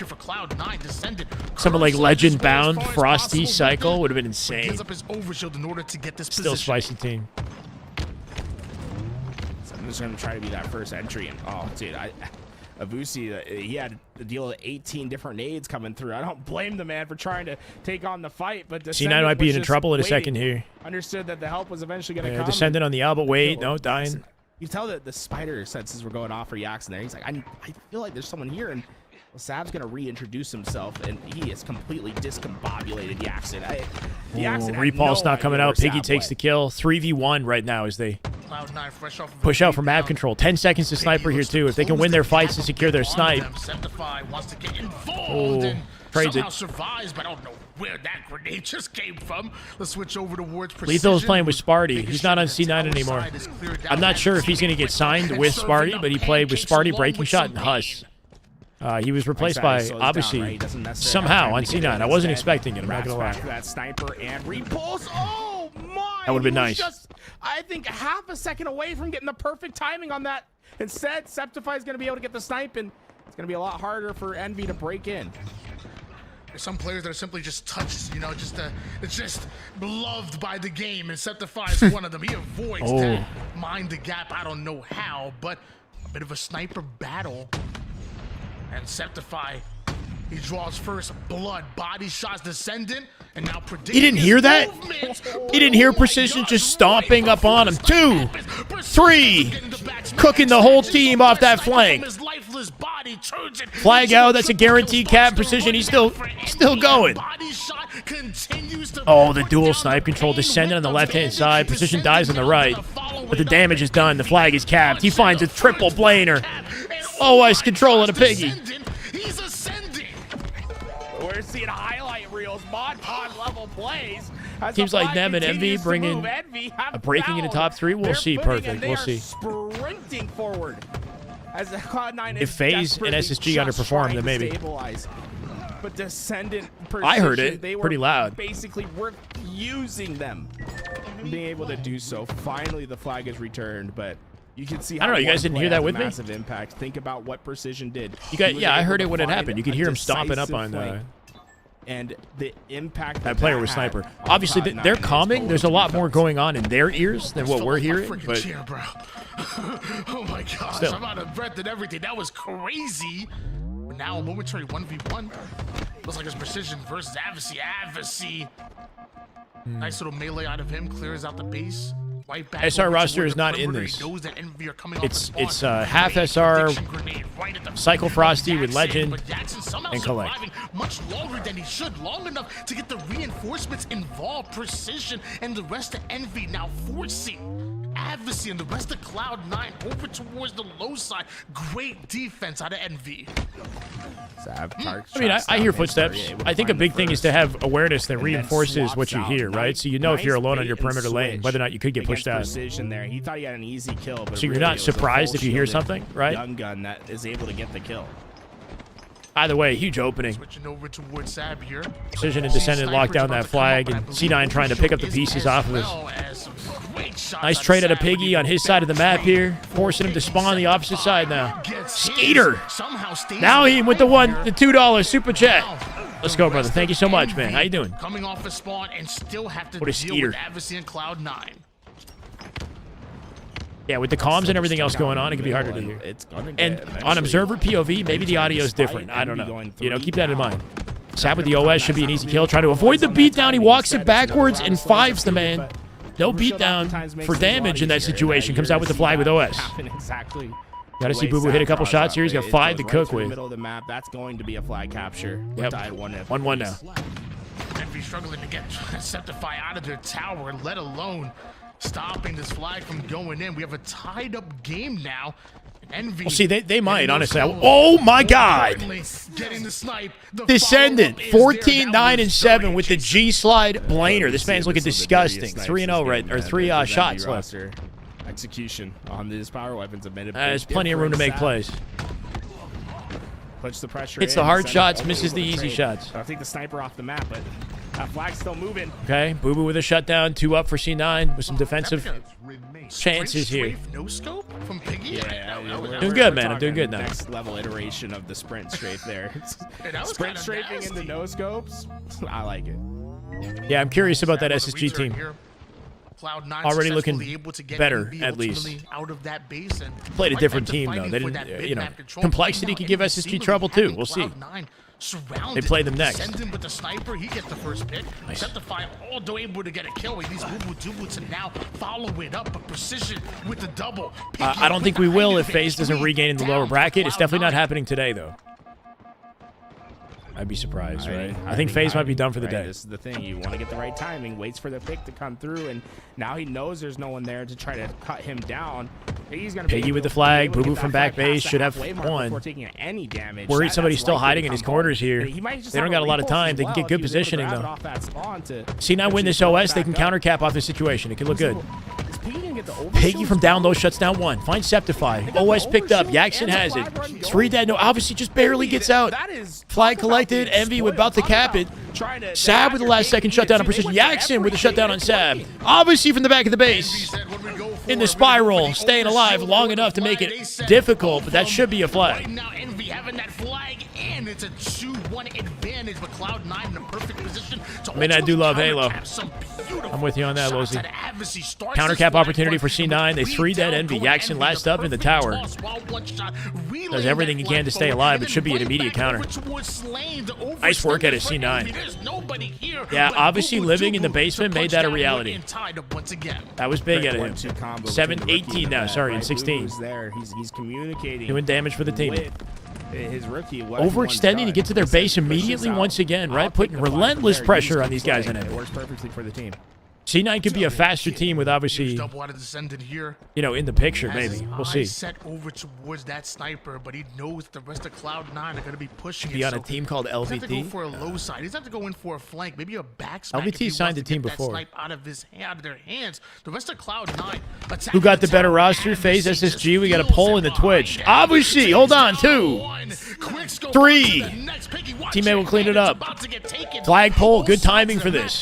Something like Legend Bound, Frosty, Cycle would have been insane. Gives up his Overshield in order to get this Still position. spicy team. So I'm just gonna try to be that first entry, and oh, dude, Avusi, he had to deal with 18 different nades coming through. I don't blame the man for trying to take on the fight, but C9 might be in trouble in a second here. Understood that the help was eventually going to come. Descendant on the elbow. Wait, no, dying. You tell that the spider senses were going off for Yax in there. He's like, I feel like there's someone here, and Sab's going to reintroduce himself, and he is completely discombobulated Yaxon. Repulse not coming out. Piggy takes the kill. 3v1 right now as they push out for map control. 10 seconds to sniper here too. If they can win their fights to secure their snipe. Oh, trades it. Survives, but I don't know where that grenade just came from. Let's switch over towards precision. Lethal is playing with Sparty. He's not on C9 anymore. I'm not sure if he's going to get signed with Sparty, but he played with Sparty, Breaking Shot, and Huss. He was replaced by, obviously, somehow on C9. I wasn't expecting it. I'm not going to lie. That sniper and repulse. Oh, my. That would have been nice. Just, I think, half a second away from getting the perfect timing on that. Instead, Septify is going to be able to get the snipe, and it's going to be a lot harder for Envy to break in. There's some players that are simply just touched, it's just beloved by the game, and Septify is one of them. He avoids that. Mind the gap, I don't know how, but a bit of a sniper battle. And Septify, he draws first blood, body shots, Descendant, and now predicting. He didn't hear that? He didn't hear Precision just stomping up on him. 2, 3, cooking the whole team off that flank. Flag out, that's a guaranteed cap. Precision, he's still going. Oh, the dual snipe control. Descendant on the left-hand side. Precision dies on the right. But the damage is done. The flag is capped. He finds a triple blainer. OS control of the Piggy. He's ascending. We're seeing highlight reels, Mod Pod level plays. Teams like them and Envy bringing a breaking into top 3. We'll see. Perfect. We'll see. Sprinting forward. As the Cloud9 if Faze and SSG underperform, then maybe. But Descendant Precision, I heard it they were pretty loud. Basically refusing them being able to do so. Finally, the flag is returned, but you can see. I don't know. You guys didn't hear that with me? Massive impact. Think about what Precision did. You guys, yeah, I heard it when it happened. You could hear him stomping up on. And the impact that player was sniper. Obviously, they're calming. There's a lot more going on in their ears than what we're hearing. But cheer, bro. Oh my gosh, still. I'm out of breath and everything. That was crazy. But now a momentary 1v1. Looks like it's Precision versus Adversary. Adversary. Nice little melee out of him. Clears out the base. SR roster is not in this. It's half SR, Cycle Frosty with Legend, and Collect. Much longer than he should, long enough to get the reinforcements involved. Precision and the rest of Envy now forcing Adversary and the rest of Cloud9 over towards the low side. Great defense out of Envy. I mean, I hear footsteps. I think a big thing is to have awareness that reinforces what you hear, right? So you know if you're alone on your perimeter lane, whether or not you could get pushed out. There. He thought he had an easy kill, but so you're not surprised if you hear something, right? Young gun that is able to get the kill. Either way, huge opening. Switching over towards Sab here. Precision and Descendant lock down that flag, and C9 trying to pick up the pieces off of us. Nice trade out of Piggy on his side of the map here, forcing him to spawn the opposite side now. Skeeter! Now he with the $2 super chat. Let's go, brother. Thank you so much, man. How you doing? Coming off a spawn and still have to deal with Adversary and Cloud9. Yeah, with the comms and everything else going on, it can be harder to hear. And on Observer POV, maybe the audio is different. I don't know. Keep that in mind. Sab with the OS should be an easy kill. Trying to avoid the beatdown. He walks it backwards and fives the man. No beatdown for damage in that situation. Comes out with the flag with OS. Got to see Boo Boo hit a couple shots here. He's got 5 to cook with. Middle of the map. That's going to be a flag capture. Yep. 1-1 now. Envy struggling to get Septify out of their tower, let alone stopping this flag from going in. We have a tied up game now. Envy. Well, see, they might, honestly. Oh, my God. Getting the snipe. Descendant, 14, 9, and 7 with the G-slide blainer. This man's looking disgusting. 3-0 right, or 3 shots left. Execution on these power weapons have made it. There's plenty of room to make plays. Puts the pressure. Hits the hard shots, misses the easy shots. I'll take the sniper off the map, but that flag's still moving. Okay, Boo Boo with a shutdown, 2 up for C9 with some defensive chances here. No scope from Piggy. Doing good, man. I'm doing good now. Next level iteration of the sprint strafe there. Sprint strafing into no scopes. I like it. Yeah, I'm curious about that SSG team. Cloud9 already looking successfully able to get better, NV at least. ultimately out of that base and Played a fight different back to team, though. fighting They for didn't, that you know, mid-map control. complexity Right could now, give NV SSG seemingly trouble, too. having We'll see. Cloud9 surrounded. They play them next. Send him with the sniper. He gets the first pick. Nice. Septify although able to get a kill. He needs Boo to now follow it up, but precision with the double. I don't think we will if FaZe doesn't regain in the lower bracket. It's definitely not happening today, though. I'd be surprised, right? I think FaZe might be done for the day. This is the thing. You want to get the right timing. Waits for the pick to come through, and now he knows there's no one there to try to cut him down. He's gonna Piggy with the flag. Boo Boo from back base should have one. Any damage. Worried somebody's still hiding in his corners here. They don't got a lot of time. They can get good positioning, though. C9 win this OS. They can counter cap off this situation. It could look good. Piggy from down low shuts down one. Finds Septify. OS picked up. Yaxon has it. 3 dead. No, obviously just barely gets out. Flag collected. Envy about to cap it. Sab with the last second shutdown on precision. Yaxon with the shutdown on Sab. Obviously from the back of the base. In the spiral. Staying alive long enough to make it difficult, but that should be a flag. Now Envy having that flag, and it's a 2-1 advantage, but Cloud9 in a perfect position. I mean, I do love Halo. I'm with you on that, Losey. Counter cap opportunity for C9. They 3 dead Envy. Yaxon last up in the tower. Does everything he can to stay alive. It should be an immediate counter. Nice work at his C9. Yeah, obviously living in the basement made that a reality. That was big at him. 7-18 now, sorry, and 16. He's communicating. Doing damage for the team. His rookie overextending to get to their base immediately once again, right? Putting relentless pressure on these guys in it. It works perfectly for the team. C9 could be a faster team with obviously, you know, in the picture, maybe. We'll see. Set over towards that sniper, but he knows the rest of Cloud9 are going to be pushing Be on a team called He's have to go LVT. for a low side. He's have to go in for a flank, maybe a back smack. LVT signed the team That before. snipe out of their hands. The rest of Cloud9. Who got the better roster? FaZe, SSG. We got a poll in the Twitch. Obviously, hold on. 2, 3. Teammate will clean it up. Flag poll. Good timing for this.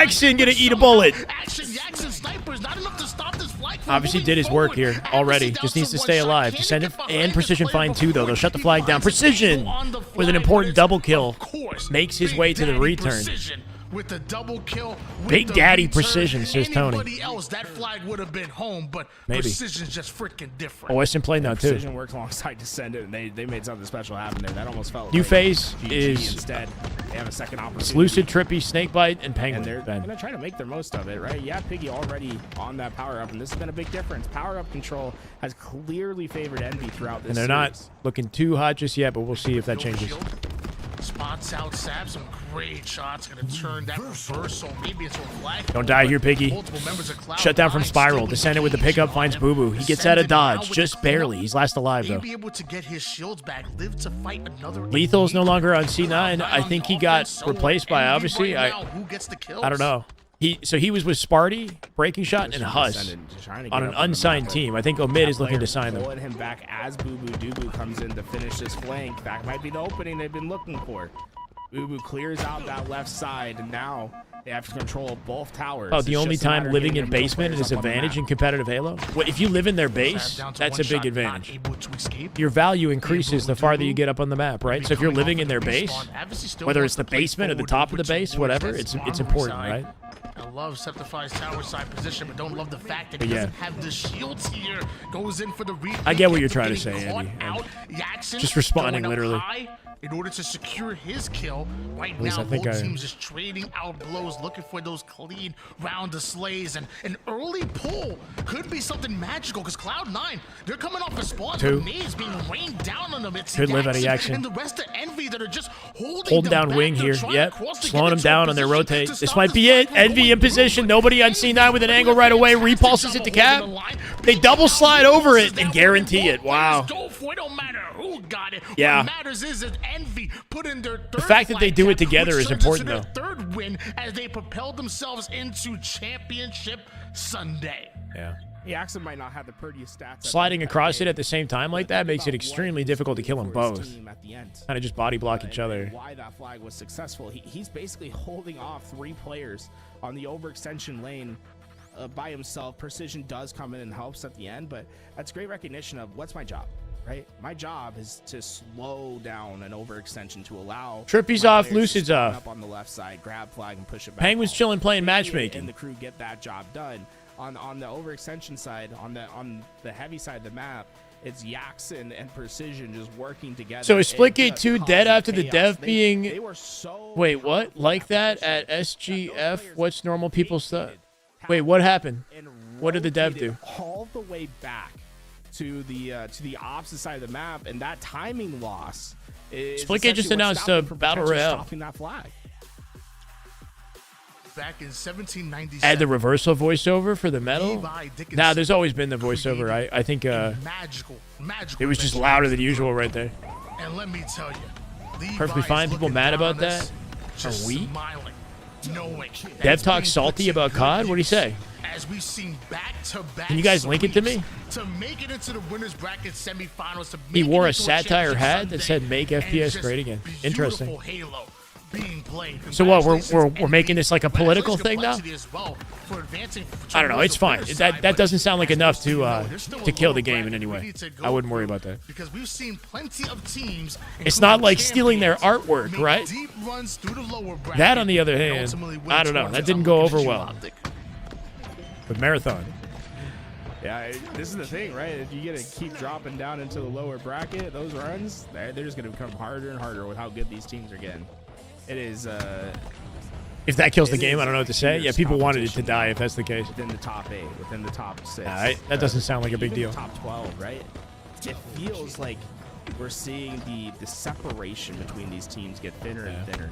Yaxon gonna eat a bullet. Obviously did his work here already. Just needs to stay alive. Descend it and Precision find 2 though. They'll shut the flag down. Precision with an important double kill makes his way to the return. With the double kill, Big Daddy Precision, says Tony. Anybody else, that flag would have been home, but Maybe. Precision's just freaking different. OS in play now too. Precision worked alongside Descendant, and they made something special happen there. That almost felt New like phase GG is instead. They have a second opportunity. It's Lucid, Trippy, Snakebite, and Penguin. And they're Ben. going to try to make the most of it, right? Yeah, Piggy already on that power-up, and this has been a big difference. Power-up control has clearly favored Envy throughout this And they're series. not looking too hot just yet, but we'll see if that changes. Spots out Sab, some great shots. Gonna turn that reversal. Maybe it's a flag. Don't die here, Piggy. Shut down from Spiral. Descendant with the pickup finds Boo Boo. He gets out of dodge, just barely. He's last alive though. Be able to get his shields back. Live to fight another. Lethal is no longer on C9. I think he got replaced by obviously. I don't know. He was with Sparty, Breaking Shot, and Huss on an unsigned team. I think Omid is looking to sign them. Pulling him back as Boo Boo Doo comes in to finish this flank. That might be the opening they've been looking for. Boo Boo clears out that left side, and now they have control of both towers. Oh, the only time living in basement is advantage in competitive Halo? Well, if you live in their base, that's a big advantage. Your value increases the farther you get up on the map, right? So if you're living in their base, whether it's the basement or the top of the base, whatever, it's important, right? I love Septify's tower side position, but don't love the fact that he doesn't have the shields here. Goes in for the I get what you're trying to say, Andy. Just responding literally. In order to secure his kill, right At least now I think both teams just trading out blows, looking for those clean round displays, and an early pull could be something magical because Cloud9, they're coming off a spawn, but Maze being rained down on them. It's Could live out of Yaxon. and the rest of Envy that are just holding down them wing back. here. They're Yep. trying to Slowing them get down on their rotate. This might be it. Envy in position. Nobody on C9 with an angle right away. Repulses it to cap. They double slide over it and guarantee it. Wow. Go for it. Don't matter who got it. Yeah. What matters is that Envy put in their third The fact that they do it flag, together which is turns important, into though. their third win as they propel themselves into Championship Sunday. Yeah. Yaxon might not have the prettiest stats. Sliding across it at the same time like that makes it extremely difficult to kill them both. At the end. Kind of just body block each other. Why that flag was successful. He's basically holding off 3 players on the overextension lane by himself. Precision does come in and helps at the end, but that's great recognition of what's my job. right? My job is to slow down an overextension to allow Trippy's my off, players to Lucid's spawn off. up on the left side, grab flag, and push it back. Penguin's chilling playing Me matchmaking. and the crew get that job done. On the overextension side, on the heavy side of the map, it's Yaxon and Precision just working together. So is Splitgate just 2 dead causing after the chaos. dev They being... were so Wait, what? Like that at SGF? What's normal people's stuff? Wait, what happened? What did the dev do? all the way back to the opposite side of the map, and that timing loss is Splitgate just essentially announced what's a stopping from battle potentially royale. stopping that flag. Back in 1797. Add the reversal voiceover for the metal? Levi Dickinson. Nah, there's always been the voiceover. I think magical it was just louder than usual right there. And let me tell you, Levi Perfectly fine. is People looking mad down about on us, that? just Are we? smiling, knowing that Dev it's talk being salty put to about good COD? What'd he use, say? As we've seen back-to-back Can you guys link it to me? sweeps to make it into the winners bracket semifinals. To He make wore it a into satire championship hat that Sunday, said "Make and FPS just great again." beautiful Interesting. Halo being played. So what? We're Congratulations, making this like a political Congratulations thing now? Complexity as well for advancing I don't know. towards It's the fine. winner's That side, that but doesn't sound like as enough we to there's still a to kill the lower game in bracket any we way. need to go I wouldn't worry through about that. because we've seen plenty of teams. It's not including like stealing their champions, artwork, make right? deep runs through the lower bracket That, on the other and hand, ultimately win I don't know. towards That the didn't go over unconditional well. optic. With Marathon. Yeah, this is the thing, right? If you get to keep dropping down into the lower bracket, those runs, they're just going to become harder and harder with how good these teams are getting. It is. If that kills the game, I don't know what to say. Yeah, people wanted it to die if that's the case. Within the top 8, within the top 6. All right, that doesn't sound like a big even deal. the top 12, right? It feels like we're seeing the separation between these teams get thinner and thinner.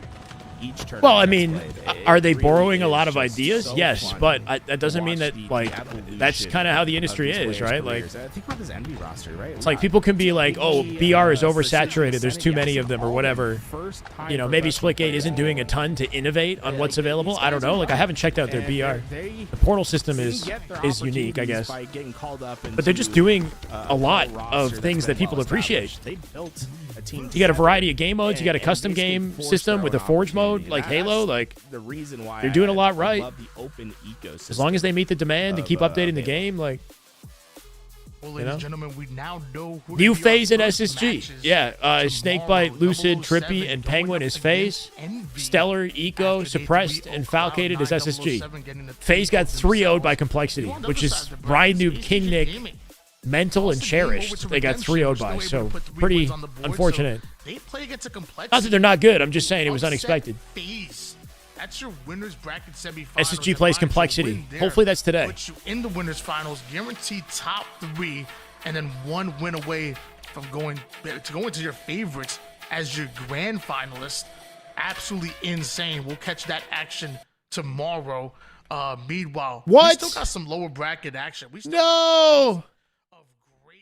Each tournament. Well, I that's mean, played. are they It borrowing a really lot is of just ideas? so Yes, fun but that doesn't to mean watch that, the like, that's evolution kind of how the of industry these is, players' right? Like, careers. Think about this Envy roster, right? it's like people can be like, oh, BR is oversaturated. There's too many of them or whatever. You know, maybe Splitgate isn't doing a ton to innovate on what's available. I don't know. Like, I haven't checked out their BR. The portal system is unique, I guess. But they're just doing a lot of things that people appreciate. They built a team. You got a variety of game modes. You got a custom game system with a Forge mode, like Halo. Like, the reason why they're doing a lot I right. love the open ecosystem. As long as they meet the demand and keep updating the game, like, Well, you ladies know. and gentlemen, we now know who New to be our Phase and first SSG. matches Yeah, Snakebite, Lucid, 007 Trippy, and going Penguin up is Phase. against Envy. Stellar, Eco, After they Suppressed, beat and Cloud9 Falcated is SSG. 007 getting the Phase got 3-0'd themselves. by Complexity, You on the which other is side of the Brian bracket, Noob, HCS King Nick, Gaming. Mental, and Lost the game over Cherished. to They got Redemption, 3-0'd were still by, able so to put 3 pretty wins on the board, so unfortunate. they play against a Complexity. Not that they're not good, I'm just saying it was Upset unexpected. Phase. That's your winners bracket semifinals. SSG And plays mind you, Complexity. win there Hopefully that's today. Puts you in the winners finals, guaranteed top 3, and then 1 win away from going to your favorites as your grand finalist. Absolutely insane. We'll catch that action tomorrow. Meanwhile, we What? still got some lower bracket action. We still No!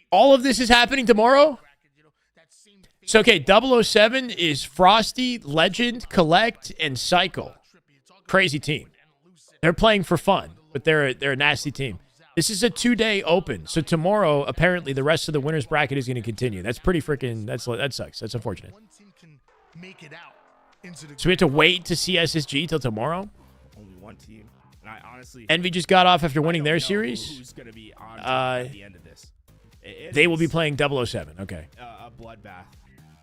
All of this is happening tomorrow? So, okay, 007 is Frosty, Legend, Collect, and Cycle. Crazy team. They're playing for fun, but they're a nasty team. This is a 2-day open. So tomorrow, apparently, the rest of the winners bracket is going to continue. That's pretty freaking, that sucks. That's unfortunate. So we have to wait to see SSG till tomorrow? Only one team. And I honestly, Envy just got off after winning their series. Who's going to be on top at the end of this? They will be playing 007. Okay. A bloodbath.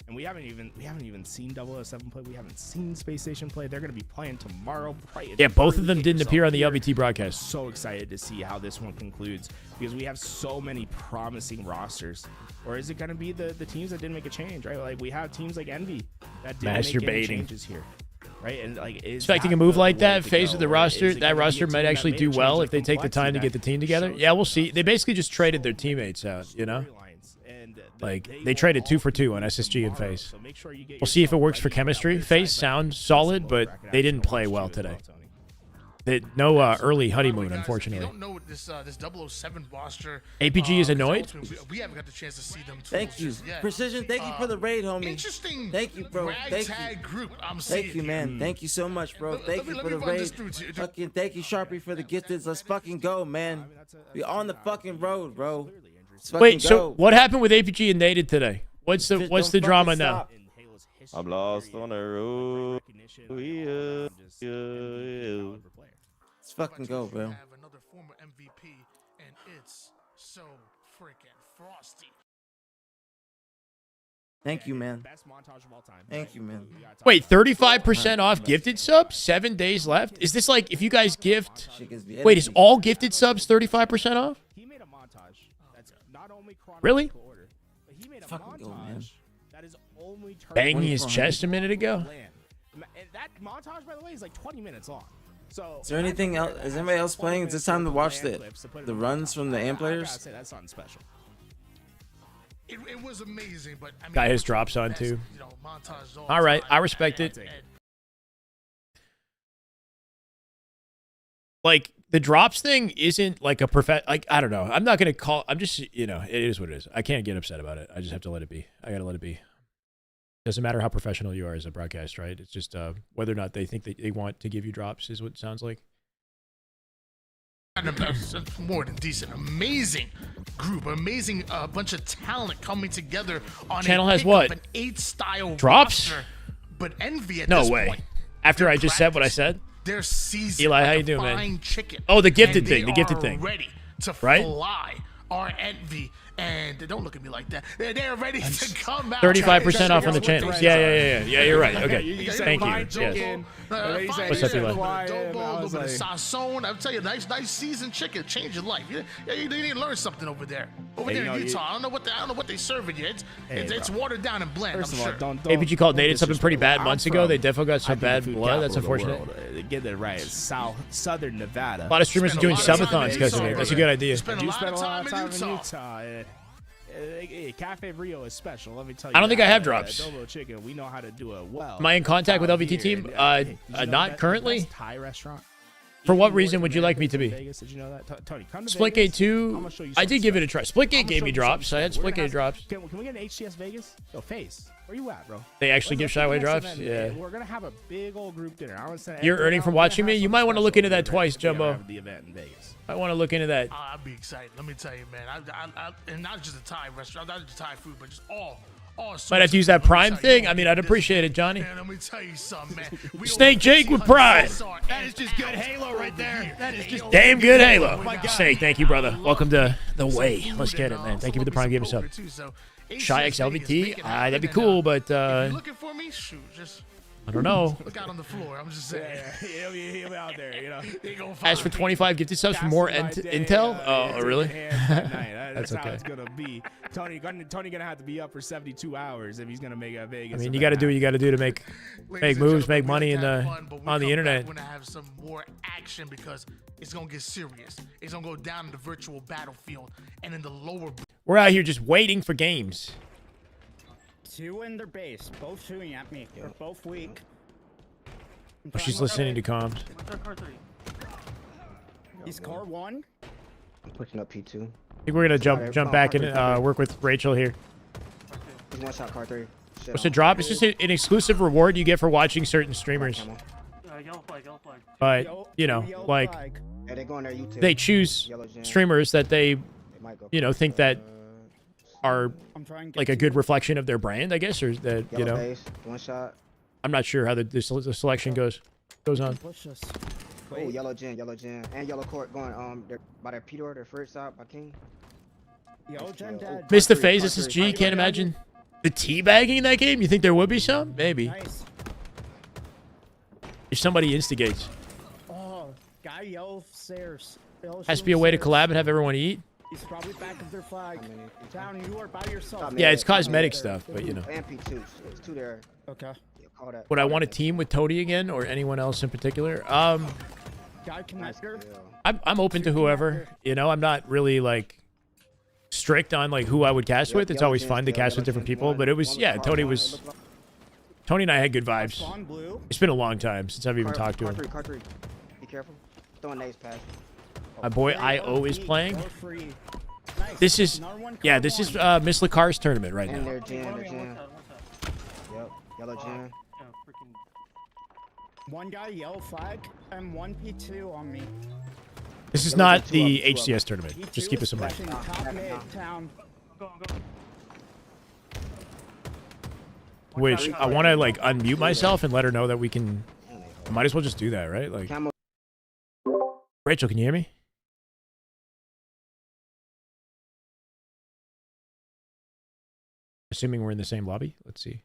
And we haven't even seen 007 play. We haven't seen Space Station play. They're going to be playing tomorrow. Right, Yeah, both of them didn't appear on the LBT broadcast. So excited to see how this one concludes because we have so many promising rosters. Or is it going to be the teams that didn't make a change, right? Like we have teams like Envy that didn't make any changes here. Right? And like expecting a move like that, Phase with the roster, that roster might actually do well if they take the time to get the team together. Yeah, we'll see. They basically just traded their teammates out, you know? Like, they traded 2 for 2 on SSG and Phase. We'll see if it works for chemistry. Phase sounds solid, but they didn't play well today. No early honeymoon, unfortunately. I don't know this 007 roster. APG is annoyed? We haven't got the chance to see them. Thank you. Precision, thank you for the raid, homie. Interesting. Thank you, bro. Thank you. Group I'm thank you, man. Thank you so much, bro. Thank you for the raid. Fucking thank you, Sharpie, for the gifteds. Let's fucking go, man. We on the fucking road, bro. Wait, so what happened with APG and Nated today? What's the drama now? I'm lost on the road. Let's fucking go, bro. Have another former MVP, and it's so freaking frosty. Thank you, man. Best montage of all time. Thank you, man. Wait, 35% off gifted subs? 7 days left? Is this like if you guys gift? Wait, is all gifted subs 35% off? He made a montage that's not only Really? order, but he made a montage that is only Banging his chest a minute ago? And that montage, by the way, is like 20 minutes long. So Is there anything else? Is anybody else playing? Is it time to watch the runs from the AM I gotta players? say that's something special. It was amazing, but I mean, Got his drops on too. you know, montage All right, I respect it. Like the drops thing isn't like a like I don't know. I'm not gonna call. I'm just it is what it is. I can't get upset about it. I just have to let it be. I gotta let it be. Doesn't matter how professional you are as a broadcast, right? It's just whether or not they think they want to give you drops is what it sounds like. More than decent. Amazing group, amazing bunch of talent coming together on Channel a has pick what? of an 8-style Drops? roster. But Envy at No this way. point, After I just said what I said. they're seasoned Eli, like how a you doing, man? fine chicken. Oh, the gifted And thing. The they gifted are thing. ready to Right? fly our Envy. And don't look at me like that. They're ready to come out. 35% off on the channels. Yeah, you're right. Okay. Thank you. Yes. What's up, Eli? Sasson, I'll tell you, nice seasoned chicken, change your life. You need to learn something over there. Over there in Utah, I don't know what they serving you. It's watered down and bland. I'm sure. APG called Nate something pretty bad months ago. They definitely got some bad blood. That's unfortunate. Get it right. Southern Nevada. A lot of streamers are doing subathons because of it. That's a good idea. You spend a lot of time in Utah. Cafe Rio is special. Let me tell you. I don't think I have drops. Dobo chicken. We know how to do it well. Am I in contact with LVT team? Not currently. Thai restaurant. For what reason would you like me to be? Vegas, did you know that? Tony, come to Splitgate Vegas. 2, I did give it a try. Splitgate gave me drops. I had Splitgate drops. Can we get an HCS Vegas? Yo, Faze, where you at, bro? They actually give Shyway drops? Yeah. We're going to have a big old group dinner. You're earning from watching me? You might want to look into that twice, Jumbo. The event in Vegas. I want to look into that. I'll be excited. Let me tell you, man. And not just a Thai restaurant, not just Thai food, but just all. Might have to use that Prime thing. I mean, I'd appreciate it, Johnny. Man, let me tell you something, man. Snake Jake with Prime. That is just good Halo right there. That is just Damn good Halo. Snake, thank you, brother. Welcome to the way. Let's get it, man. Thank you for the Prime Game sub. Shy X LVT. That'd be cool, but looking for me? Shoot, just I don't know. look out on the floor. I'm just saying. He'll be out there, you know. As for 25 gifted subs for more intel? Oh, really? That's okay. how it's gonna be. Tony gonna have to be up for 72 hours if he's gonna make a Vegas. I mean, you got to do what you got to do to make moves, make money on the internet. We're gonna have some more action because it's gonna get serious. It's gonna go down in the virtual battlefield and in the lower. We're out here just waiting for games. Two in their base, both shooting at me. They're both weak. Oh, she's listening to comms. He's car one. I'm pushing up P2. I think we're gonna jump back and work with Rachel here. He's one shot car 3. What's the drop? It's just an exclusive reward you get for watching certain streamers. Yellow flag. But you know, like Yeah, they go on their YouTube. they choose streamers that they, think that are like a good reflection of their brand, I guess, or that Yellow base, one shot. I'm not sure how the selection goes on. Oh, yellow gen, and yellow court going they're by their Peter, their first side by King. Yellow gen dead. Missed the Faze SSG. Can't imagine the teabagging in that game. You think there would be some? Maybe. Nice. If somebody instigates, Oh, guy yellow stairs. has to be a way to collab and have everyone eat. He's probably back of their flag. Town, you are by yourself. Yeah, it's cosmetic stuff, but And P2, it's two there. Okay. Call that. Would I want to team with Toady again or anyone else in particular? Guy connector. I'm open to whoever. I'm not really like strict on like who I would cast with. It's always fun to cast with different people, but it was Tony and I had good vibes. It's been a long time since I've even talked to him. Car 3. Be careful. Throwing nades past. My boy IO is playing. This is Misslehcar's tournament right And now. their gen. Yep, yellow gen. One guy yellow flag and one P2 on me. This is not the HCS tournament. Just keep this in mind. Top mid town. Which I want to like unmute myself and let her know that we can. Might as well just do that, right? Like, Rachel, can you hear me? Assuming we're in the same lobby. Let's see.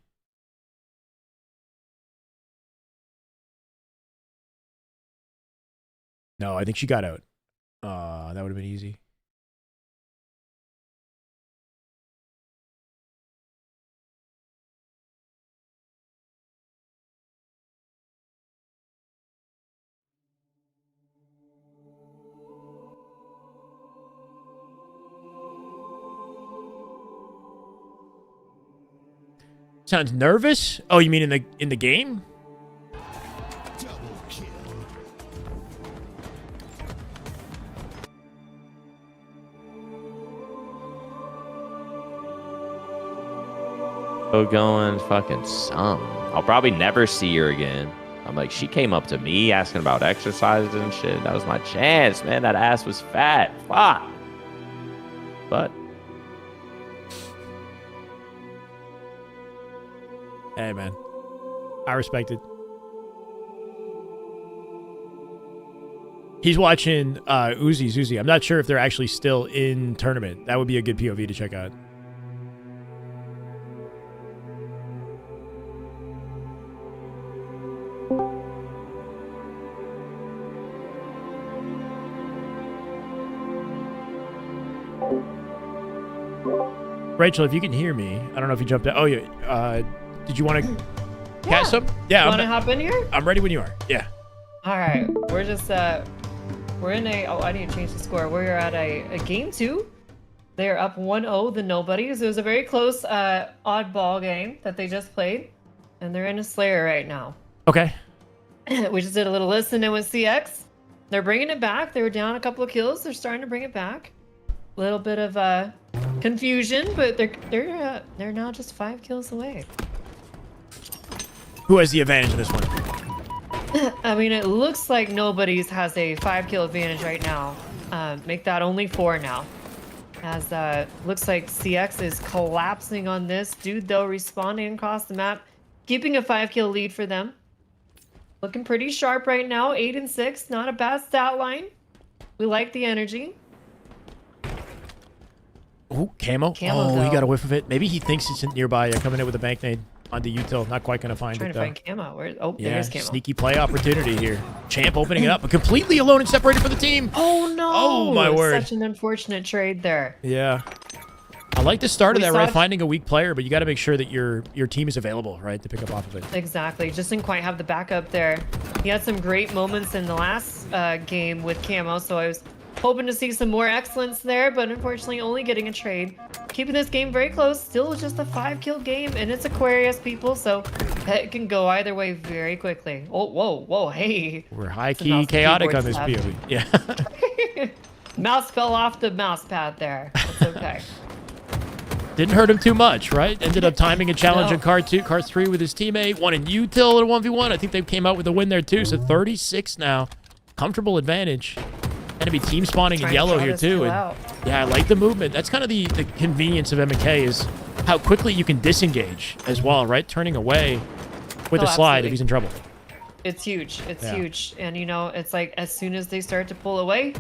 No, I think she got out. That would have been easy. Sounds nervous? Oh, you mean in the game? Going fucking some. I'll probably never see her again. I'm like, she came up to me asking about exercises and shit. That was my chance, man. That ass was fat. Fuck. But hey, man. I respect it. He's watching Uzi. I'm not sure if they're actually still in tournament. That would be a good POV to check out. Rachel, if you can hear me, I don't know if you jumped out. Oh, yeah. Did you want to cast some? Yeah. You want to hop in here? I'm ready when you are. Yeah. All right. We're just, we're in a, oh, I need to change the score. We're at a game 2. They're up 1-0, the Nobodies. It was a very close, oddball game that they just played. And they're in a Slayer right now. Okay. We just did a little listening with CX. They're bringing it back. They were down a couple of kills. They're starting to bring it back. A little bit of, confusion, but they're now just 5 kills away. Who has the advantage in this one? I mean, it looks like Nobody's has a 5-kill advantage right now. Make that only 4 now. As looks like CX is collapsing on this. Dude, though, respawning across the map, keeping a 5-kill lead for them. Looking pretty sharp right now. 8 and 6, not a bad stat line. We like the energy. Ooh, camo. Oh, he got a whiff of it. Maybe he thinks it's nearby. Coming in with a bank nade onto util. Not quite going to find it, though. Trying to find camo. Where? Oh, yeah, there's camo. Sneaky play opportunity here. Champ opening it up, but completely alone and separated from the team. Oh, no. Oh, my word. Such an unfortunate trade there. Yeah. I like the start of that, right? Finding a weak player, but you got to make sure that your team is available, right, to pick up off of it. Exactly. Just didn't quite have the backup there. He had some great moments in the last game with camo, so I was hoping to see some more excellence there, but unfortunately only getting a trade. Keeping this game very close. Still just a 5-kill game, and it's Aquarius, people, so it can go either way very quickly. Oh, whoa, hey. We're high-key chaotic on this POV. Yeah. Mouse fell off the mouse pad there. That's okay. Didn't hurt him too much, right? Ended up timing a challenge in Car 2, Car 3 with his teammate. One in util at a 1v1. I think they came out with a win there, too, so 36 now. Comfortable advantage. Gonna be team spawning in yellow here too, and yeah, I like the movement. That's kind of the convenience of MK is how quickly you can disengage as well, right? Turning away with a slide if he's in trouble. It's huge. It's huge, and you know, it's like as soon as they start to pull away,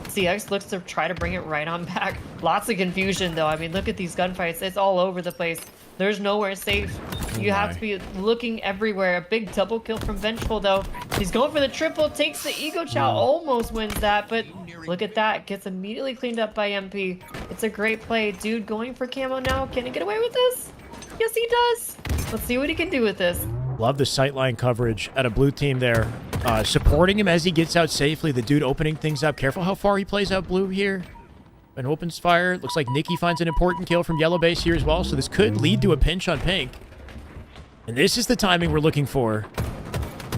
CX looks to try to bring it right on back. Lots of confusion though. I mean, look at these gunfights. It's all over the place. There's nowhere safe. You have to be looking everywhere. A big double kill from Vengeful, though. He's going for the triple, takes the Ego Chow, almost wins that, but look at that. Gets immediately cleaned up by MP. It's a great play. Dude going for camo now. Can he get away with this? Yes, he does. Let's see what he can do with this. Love the sightline coverage at a blue team there. Supporting him as he gets out safely. The dude opening things up. Careful how far he plays out blue here. And opens fire. Looks like Nikki finds an important kill from yellow base here as well, so this could lead to a pinch on pink. And this is the timing we're looking for.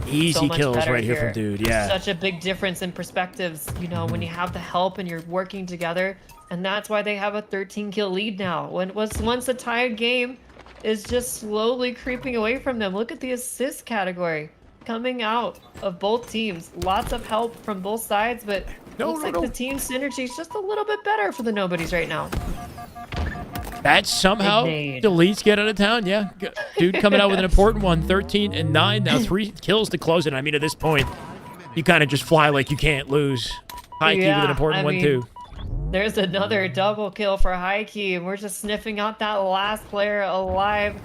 Easy kills right here from dude, yeah. Such a big difference in perspectives, you know, when you have the help and you're working together. And that's why they have a 13-kill lead now. When it was once a tied game, is just slowly creeping away from them. Look at the assist category coming out of both teams. Lots of help from both sides, but looks like the team synergy is just a little bit better for the Nobodies right now. That somehow deletes get out of town. Yeah, dude coming out with an important one. 13 and 9 now, 3 kills to close it. I mean, at this point, you kind of just fly like you can't lose. High key with an important one too. There's another double kill for High Key, and we're just sniffing out that last player alive.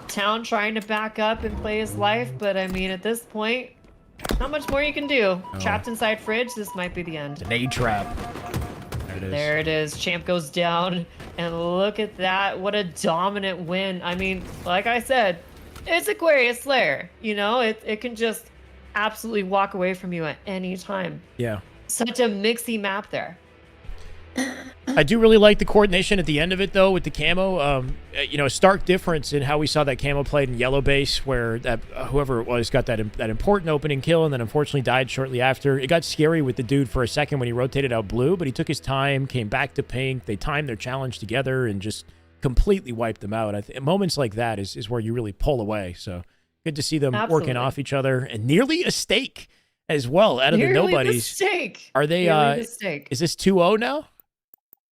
Town trying to back up and play his life, but I mean, at this point, not much more you can do. Trapped inside fridge, this might be the end. An A trap. There it is. There it is. Champ goes down, and look at that. What a dominant win. I mean, like I said, it's Aquarius Slayer. You know, it can just absolutely walk away from you at any time. Yeah. Such a mixy map there. I do really like the coordination at the end of it, though, with the camo. You know, a stark difference in how we saw that camo played in yellow base, where that whoever it was got that important opening kill and then unfortunately died shortly after. It got scary with the dude for a second when he rotated out blue, but he took his time, came back to pink. They timed their challenge together and just completely wiped them out. Moments like that is where you really pull away. So good to see them working off each other, and nearly a stake as well out of the nobodies. Mistake. Are they? Is this 2-0 now?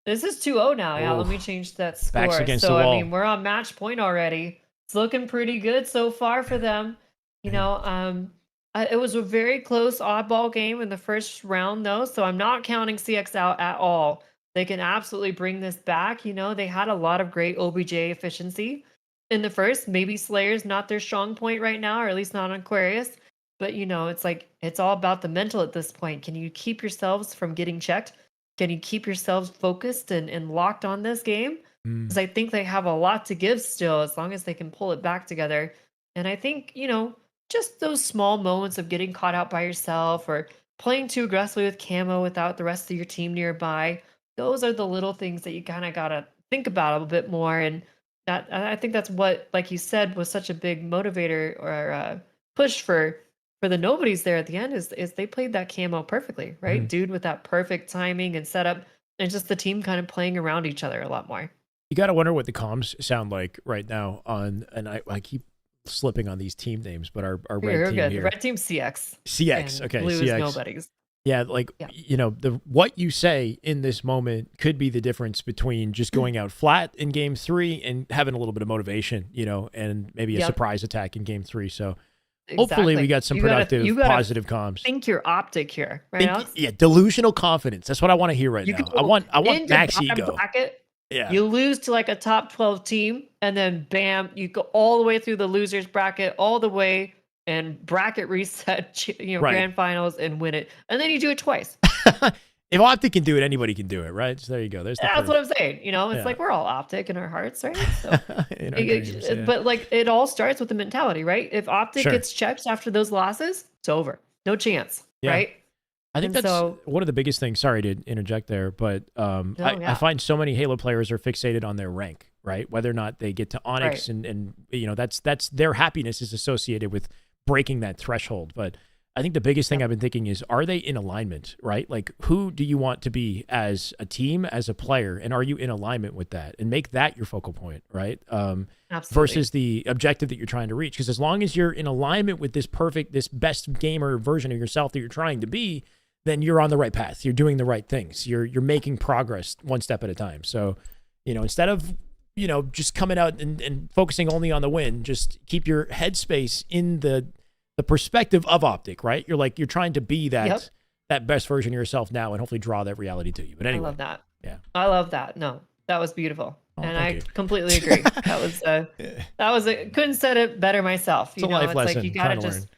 This is 2-0 now. Yeah, let me change that score. Backs against so, the wall. I mean, we're on match point already. It's looking pretty good so far for them. You know, it was a very close oddball game in the first round, though, so I'm not counting CX out at all. They can absolutely bring this back. You know, they had a lot of great OBJ efficiency in the first. Maybe Slayer's not their strong point right now, or at least not on Aquarius. But, you know, it's like, it's all about the mental at this point. Can you keep yourselves from getting checked? Can you keep yourselves focused and locked on this game? Because I think they have a lot to give still, as long as they can pull it back together. And I think, you know, just those small moments of getting caught out by yourself or playing too aggressively with camo without the rest of your team nearby, those are the little things that you kind of got to think about a little bit more. And that, I think that's what, like you said, was such a big motivator or push for the nobodies there at the end is they played that camo perfectly, right? Dude with that perfect timing and setup, and just the team kind of playing around each other a lot more. You got to wonder what the comms sound like right now on, and I keep slipping on these team names, but our red team here. Red team CX. CX, okay, blue CX. Is nobodies. Yeah, like, you know, what you say in this moment could be the difference between just going out flat in game 3 and having a little bit of motivation, you know, and maybe a surprise attack in game 3. So hopefully we got some productive, positive comms. Think you're optic here, right, Alex? Yeah, delusional confidence. That's what I want to hear right now. I want max ego. Bracket, yeah. You lose to like a top 12 team, and then bam, you go all the way through the losers bracket, all the way and bracket reset, you know, grand finals and win it. And then you do it twice. If Optic can do it, anybody can do it, right? So there you go. There's the That's what I'm saying. You know, it's like we're all Optic in our hearts, right? So, in our dreams, but like it all starts with the mentality, right? If Optic gets checked after those losses, it's over. No chance, right? I think that's one of the biggest things. Sorry to interject there, but I find so many Halo players are fixated on their rank, right? Whether or not they get to Onyx, and you know, that's their happiness is associated with breaking that threshold. But I think the biggest thing I've been thinking is, are they in alignment, right? Like, who do you want to be as a team, as a player, and are you in alignment with that? And make that your focal point, right? Versus the objective that you're trying to reach. Because as long as you're in alignment with this best gamer version of yourself that you're trying to be, then you're on the right path. You're doing the right things. You're making progress one step at a time. So, you know, instead of, you know, just coming out and focusing only on the win, just keep your headspace in the perspective of Optic, right? You're trying to be that best version of yourself now, and hopefully draw that reality to you. But anyway, I love that. Yeah, I love that. No, that was beautiful, and I completely agree. That was couldn't said it better myself. It's a life lesson. Like you gotta just.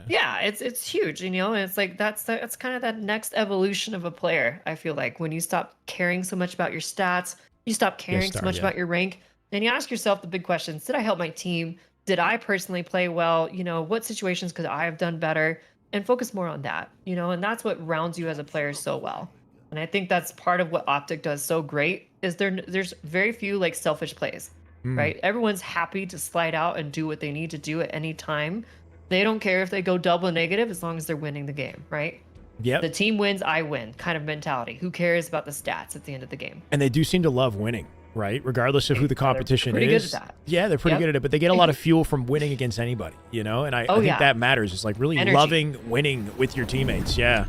Yeah, it's huge, you know, and it's like that's kind of that next evolution of a player. I feel like when you stop caring so much about your stats, you stop caring so much about your rank, and you ask yourself the big questions: did I help my team? Did I personally play well? You know, what situations could I have done better? And focus more on that, you know, and that's what rounds you as a player so well. And I think that's part of what Optic does so great is there's very few like selfish plays, right? Everyone's happy to slide out and do what they need to do at any time. They don't care if they go double negative as long as they're winning the game, right? Yep. The team wins, I win kind of mentality. Who cares about the stats at the end of the game? And they do seem to love winning, right? Regardless of who the competition pretty is. Good at that. Yeah, they're pretty good at it, but they get a lot of fuel from winning against anybody, you know? And I think that matters. It's like really loving winning with your teammates. Yeah.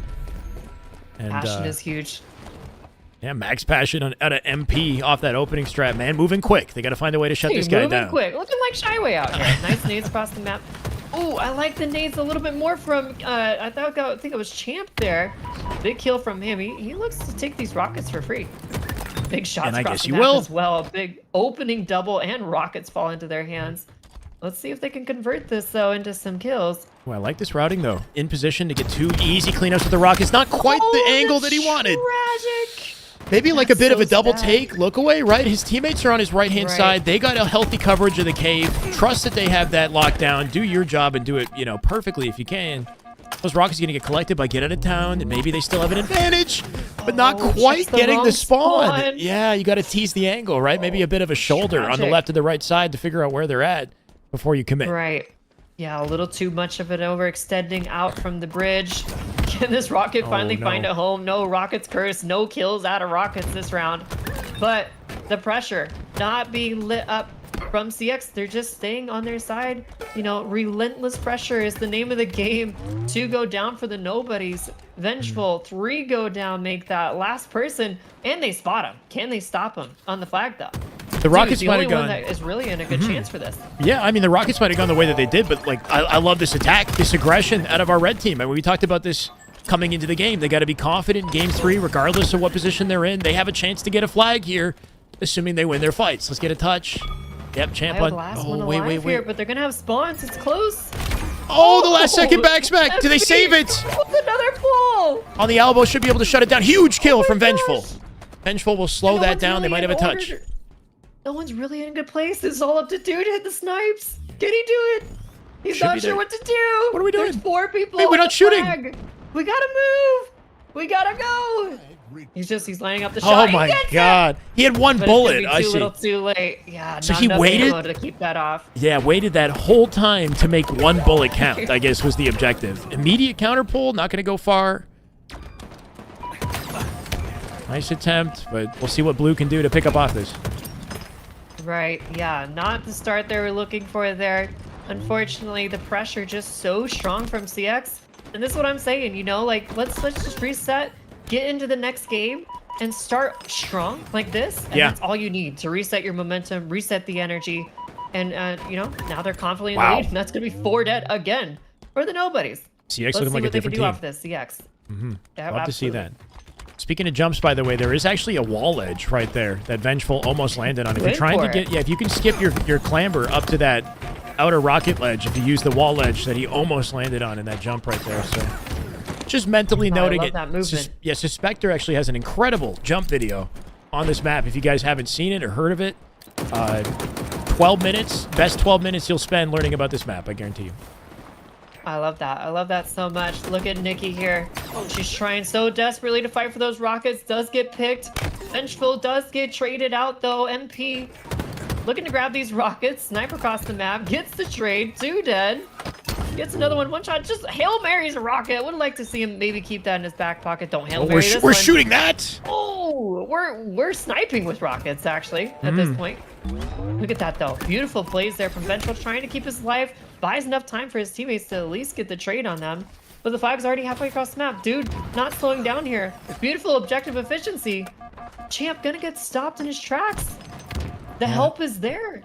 And, passion is huge. Yeah, max passion out of MP off that opening strat, man. Moving quick. They got to find a way to shut this guy down. Moving quick. Looking like Shyway out here. Nice nades across the map. Oh, I like the nades a little bit more from, I think it was Champ there. Big kill from him. He looks to take these rockets for free. Big shots And I across guess the you map will. as well. Big opening double and rockets fall into their hands. Let's see if they can convert this, though, into some kills. Oh, I like this routing, though. In position to get 2 easy cleanups with the rockets. Not quite the angle that he wanted. Tragic. Maybe like a bit of a double take look away, right? His teammates are on his right-hand side. They got a healthy coverage of the cave. Trust that they have that locked down. Do your job and do it, you know, perfectly if you can. Those rockets are going to get collected by get out of town, and maybe they still have an advantage, but not quite getting the spawn. Yeah, you got to tease the angle, right? Maybe a bit of a shoulder on the left and the right side to figure out where they're at before you commit. Right. Yeah, a little too much of it overextending out from the bridge. Can this rocket finally find a home? No, rockets curse. No kills out of rockets this round. But the pressure not being lit up from CX, they're just staying on their side. You know, relentless pressure is the name of the game. 2 go down for the nobodies. Vengeful, 3 go down, make that last person, and they spot him. Can they stop him on the flag, though? The Rockets might have gone. gone. That is really in a good chance for this. Yeah, I mean, the Rockets might have gone the way that they did, but like, I love this attack, this aggression out of our red team. I mean, we talked about this coming into the game. They got to be confident in game 3, regardless of what position they're in. They have a chance to get a flag here, assuming they win their fights. Let's get a touch. Yep, Champ on. Oh, wait. Here, but they're gonna have spawns. It's close. Oh, the last second back smack. Do they save it? With another pull. On the elbow, should be able to shut it down. Huge kill from Vengeful. Vengeful will slow that down. They might have a touch. No one's really in a good place. It's all up to Dude to hit the snipes. Can he do it? He's not sure what to do. What are we doing? There's 4 people. Wait, we're not shooting. We gotta move. We gotta go. He's lining up the shot. Oh my God. He had 1 bullet. I see. Little too late. Yeah. So he waited to keep that off. Yeah, waited that whole time to make 1 bullet count, I guess was the objective. Immediate counter pull, not going to go far. Nice attempt, but we'll see what Blue can do to pick up off this. Right. Yeah. Not the start they were looking for there. Unfortunately, the pressure just so strong from CX. And this is what I'm saying, you know, like let's just reset. Get into the next game and start strong like this. And that's all you need to reset your momentum, reset the energy. And, you know, now they're confidently in the lead. And that's going to be 4 dead again for the nobodies. CX looking like a different team. Let's see what they can do off this, CX. Yeah, love to see that. Speaking of jumps, by the way, there is actually a wall edge right there that Vengeful almost landed on. If you're trying to get, if you can skip your clamber up to that outer rocket ledge, if you use the wall edge that he almost landed on in that jump right there. So just mentally noting it. Yeah, Suspector actually has an incredible jump video on this map. If you guys haven't seen it or heard of it, 12 minutes, best 12 minutes you'll spend learning about this map, I guarantee you. I love that. I love that so much. Look at Nikki here. She's trying so desperately to fight for those rockets. Does get picked. Vengeful does get traded out, though. MP looking to grab these rockets. Snipe across the map. Gets the trade. 2 dead. Gets another one. 1 shot. Just Hail Mary's a rocket. Would like to see him maybe keep that in his back pocket. Don't Hail Mary this we're shooting that. Oh, we're sniping with rockets, actually, at this point. Look at that, though. Beautiful plays there from Vengeful, trying to keep his life. Buys enough time for his teammates to at least get the trade on them. But the flag's already halfway across the map. Dude, not slowing down here. Beautiful objective efficiency. Champ gonna get stopped in his tracks. The help is there.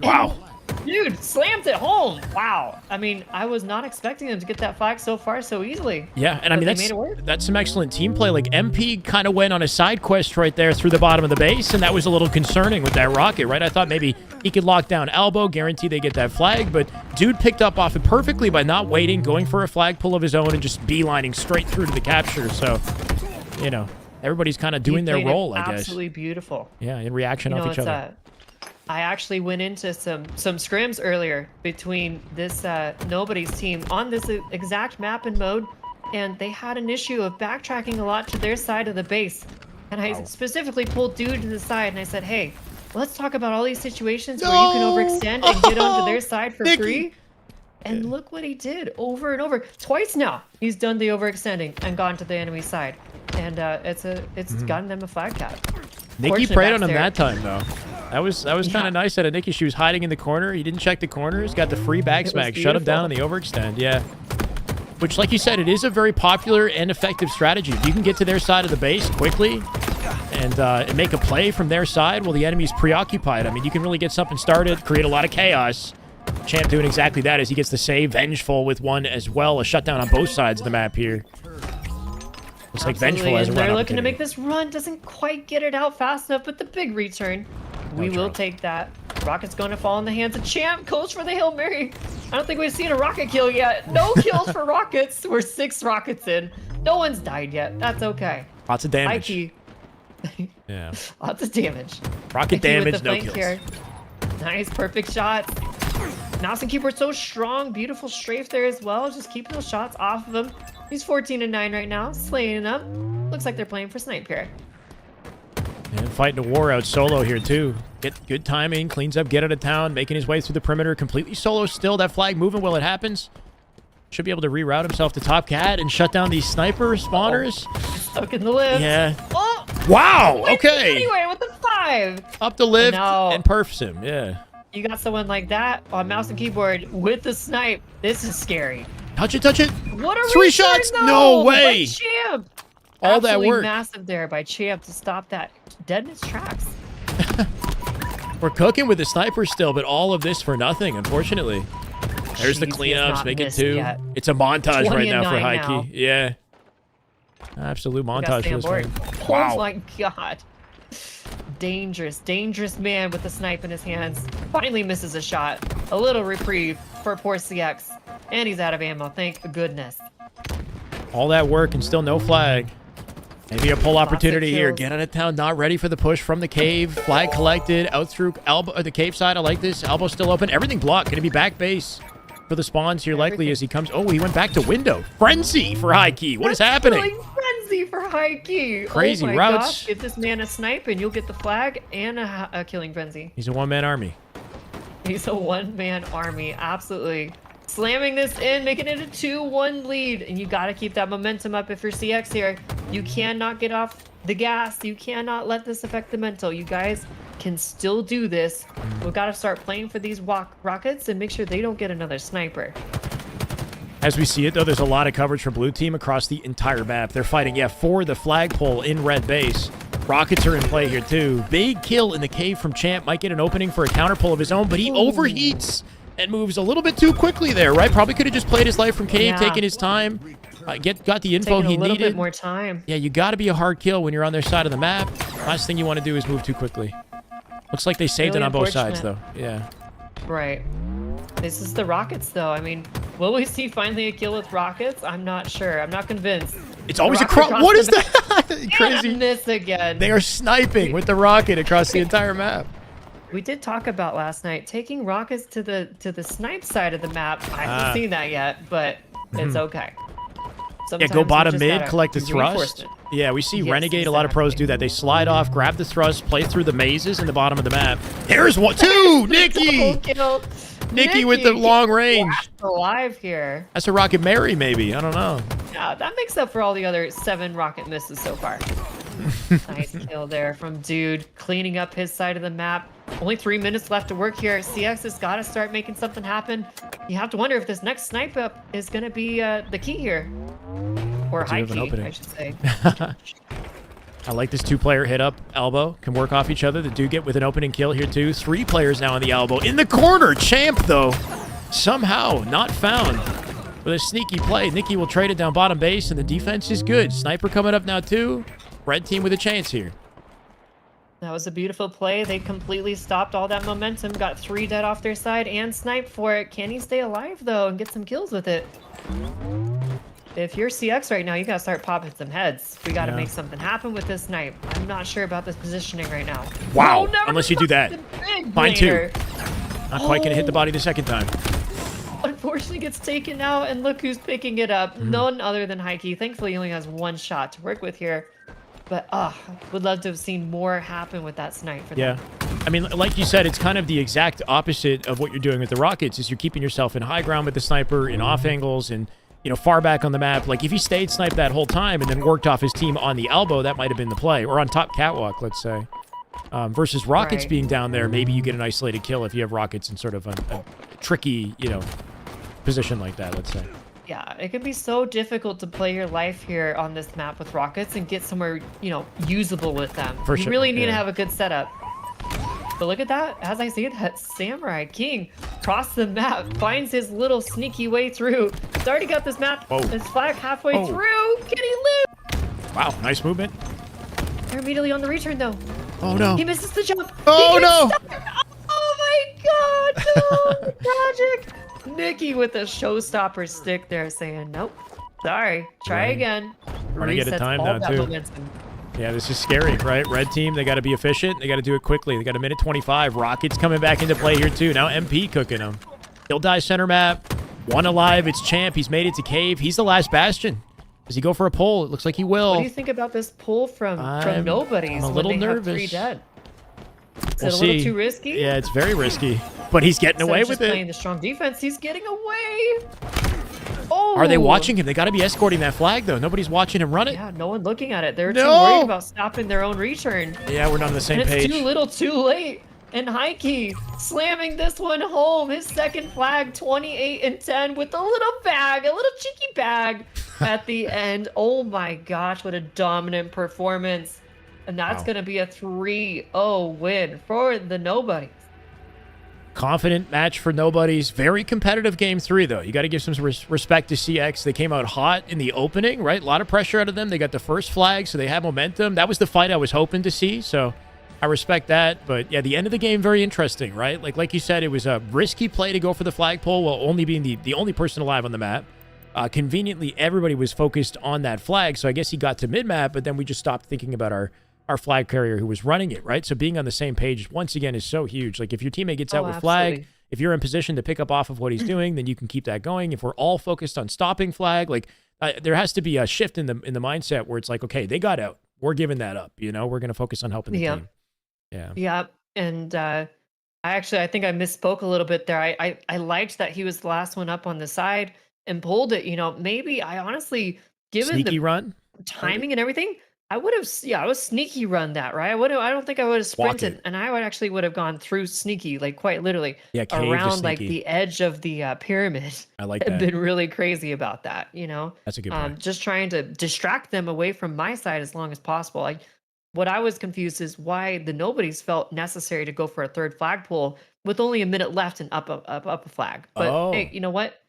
Wow. Dude, slams it home. Wow. I mean, I was not expecting them to get that flag so far so easily. Yeah, and I mean, that's some excellent team play. Like, MP kind of went on a side quest right there through the bottom of the base, and that was a little concerning with that rocket, right? I thought maybe he could lock down elbow, guarantee they get that flag, but Dude picked up off it perfectly by not waiting, going for a flag pull of his own, and just beelining straight through to the capture. So, you know, everybody's kind of doing their role, I guess. Absolutely beautiful. Yeah, in reaction off each other. I actually went into some scrims earlier between this Nobody's team on this exact map and mode, and they had an issue of backtracking a lot to their side of the base. And I specifically pulled Dude to the side, and I said, hey, let's talk about all these situations where you can overextend and get onto their side for free. And look what he did over and over. Twice now, he's done the overextending and gone to the enemy side. And it's gotten them a flag cap. Nikki preyed on him that time, though. That was kind of nice out of Nikki. She was hiding in the corner. He didn't check the corners. Got the free back smack. Shut him down on the overextend. Yeah. Which, like you said, it is a very popular and effective strategy. If you can get to their side of the base quickly and make a play from their side while the enemy's preoccupied, I mean, you can really get something started, create a lot of chaos, Champ doing exactly that as he gets the save. Vengeful with one as well. A shutdown on both sides of the map here. Looks like Vengeful has a run They're looking to opportunity. make this run. Doesn't quite get it out fast enough, but the big return. We will take that. Rocket's going to fall in the hands of Champ. Goes for the Hail Mary. I don't think we've seen a rocket kill yet. No kills for rockets. We're 6 rockets in. No one's died yet. That's okay. Lots of damage. Mikey. Yeah. Lots of damage. Rocket Mikey with damage, the no flank kills. here. Nice, perfect shots. Mouse and keyboard so strong. Beautiful strafe there as well. Just keeping those shots off of him. He's 14-9 right now. Slaying them. Looks like they're playing for snipe here. And fighting a war out solo here, too. Get good timing, cleans up, get out of town, making his way through the perimeter. Completely solo still. That flag moving while it happens. Should be able to reroute himself to top cat and shut down these sniper spawners. Stuck in the lift. Yeah. Oh! Wow, okay. Anyway, with the 5. Up the lift No. and perfs him, yeah. You got someone like that on mouse and keyboard with the snipe. This is scary. Touch it, touch it. What a 3 return, shots? though, No way. by Champ. All that Absolutely work. massive there by Champ to stop that dead in its tracks. We're cooking with the sniper still, but all of this for nothing, unfortunately. There's the Jeez, he has cleanups, not make it missed 2. yet. It's a montage right now for 20-9 High now. Key. Yeah. Absolute We got montage for Sam this Borg. one. Oh Wow. my god. Dangerous, dangerous man with the snipe in his hands. Finally misses a shot. A little reprieve for poor CX. And he's out of ammo, thank goodness. All that work and still no flag. Maybe a pull opportunity here. kills. Get out of town, not ready for the push from the cave. Flag collected, out through elbow, the cave side. I like this. Elbow still open. Everything blocked. Going to be back base for the spawns here likely as he comes. Oh, he went back to window. Frenzy for High Key. What is happening? Killing frenzy for High Key. Crazy oh my routes. Gosh. Give this man a snipe and you'll get the flag and a killing frenzy. He's a one-man army. He's a one-man army. Absolutely. Slamming this in, making it a 2-1 lead. And you got to keep that momentum up if you're CX here. You cannot get off the gas. You cannot let this affect the mental. You guys can still do this. We've got to start playing for these rockets and make sure they don't get another sniper. As we see it, though, there's a lot of coverage for blue team across the entire map. They're fighting, yeah, for the flagpole in red base. Rockets are in play here, too. Big kill in the cave from Champ. Might get an opening for a counter pull of his own, but he overheats and moves a little bit too quickly there, right? Probably could have just played his life from cave, Yeah. taking his time. Got the info Taking he a little needed. bit more time. Yeah, you got to be a hard kill when you're on their side of the map. Last thing you want to do is move too quickly. Looks like they saved Really it on both sides, though. unfortunate. Yeah. Right. This is the rockets, though. I mean, will we see finally a kill with rockets? I'm not sure. I'm not convinced. It's always a Rocket cross. across What the is map. that? Crazy. And miss again. They are sniping with the rocket across the entire map. We did talk about last night taking rockets to the snipe side of the map. I haven't seen that yet, but it's okay. Yeah, Sometimes go you bottom just mid, gotta collect the do thrust. reinforcement. Yeah, we see Yes, Renegade. A lot of pros do that. They slide off, grab the thrust, play through the mazes in the bottom of the map. There's one, two, Nikki! Kill. Nikki with the long range. Alive here. That's a Rocket Mary, maybe. I don't know. Yeah, that makes up for all the other 7 rocket misses so far. Nice kill there from Dude, cleaning up his side of the map. Only 3 minutes left to work here. CX has got to start making something happen. You have to wonder if this next snipe up is going to be the key here. Or high key, I should say. I like this 2-player hit up elbow. Can work off each other. The Dude get with an opening kill here, too. 3 players now on the elbow. In the corner, Champ, though, somehow not found. With a sneaky play, Nikki will trade it down bottom base, and the defense is good. Sniper coming up now, too. Red team with a chance here. That was a beautiful play. They completely stopped all that momentum. Got 3 dead off their side and sniped for it. Can he stay alive, though, and get some kills with it? If you're CX right now, you got to start popping some heads. We got to make something happen with this snipe. I'm not sure about this positioning right now. Wow, Oh, never unless you do that. big Mine, too. blader. Not quite going to hit the body the second time. Unfortunately gets taken out, and look who's picking it up. None other than Heike. Thankfully, he only has 1 shot to work with here. But, would love to have seen more happen with that snipe for them. Yeah. I mean, like you said, it's kind of the exact opposite of what you're doing with the Rockets, is you're keeping yourself in high ground with the sniper, in off angles, and, you know, far back on the map. Like, if he stayed sniped that whole time and then worked off his team on the elbow, that might have been the play. Or on top catwalk, let's say. Versus Rockets being down there, maybe you get an isolated kill if you have Rockets in sort of a tricky, you know, position like that, let's say. Yeah, it can be so difficult to play your life here on this map with rockets and get somewhere, you know, usable with them. For you sure, really need to yeah. have a good setup. But look at that. As I say that, Samurai King across the map finds his little sneaky way through. He's already got this map. His flag halfway through. Can he live? Wow, nice movement. They're immediately on the return though. Oh no. He misses the jump. Oh no. Oh my god, no. Tragic. Nikki with a showstopper stick there saying, nope. Sorry. Try again. Trying to get a Resets time all now that too. momentum. Yeah, this is scary, right? Red team, they got to be efficient. They got to do it quickly. They got a minute 25. Rockets coming back into play here too. Now MP cooking them. He'll die center map. One alive. It's Champ. He's made it to cave. He's the last bastion. Does he go for a pull? It looks like he will. What do you think about this pull from Nobodies? I'm a little when they nervous. Have 3 dead? Is We'll it a little see. too risky? Yeah, it's very risky. But he's getting away with it. Playing the strong defense. He's getting away. Oh. Are they watching him? They got to be escorting that flag, though. Nobody's watching him run it. Yeah, no one looking at it. They're too worried about stopping their own return. Yeah, we're not on the same and it's page. too little, too late. And Heike slamming this one home. His second flag, 28 and 10, with a little bag, a little cheeky bag at the end. Oh my gosh, what a dominant performance. And that's going to be a 3-0 win for the Nobodies. Confident match for Nobodies. Very competitive game 3, though. You got to give some respect to CX. They came out hot in the opening, right? A lot of pressure out of them. They got the first flag, so they have momentum. That was the fight I was hoping to see, so I respect that. But, yeah, the end of the game, very interesting, right? Like you said, it was a risky play to go for the flagpole while only being the only person alive on the map. Conveniently, everybody was focused on that flag, so I guess he got to mid-map, but then we just stopped thinking about our flag carrier who was running it, right? So being on the same page, once again, is so huge. Like, if your teammate gets out with flag, if you're in position to pick up off of what he's doing, then you can keep that going. If we're all focused on stopping flag, like, there has to be a shift in the mindset where it's like, okay, they got out. We're giving that up, you know? We're going to focus on helping the team. Yeah. Yeah, and I think I misspoke a little bit there. I liked that he was the last one up on the side and pulled it. You know, maybe I honestly, given Sneaky the run? timing and everything, I would have, I was sneaky run that, right? I don't think I would have sprinted, and I would have gone through sneaky, like quite literally, around like the edge of the pyramid. I like I've that. been really crazy about that, you know? That's a good point. Just trying to distract them away from my side as long as possible. Like, what I was confused is why the Nobodies felt necessary to go for a third flagpole with only a minute left and up a flag. But hey, you know what?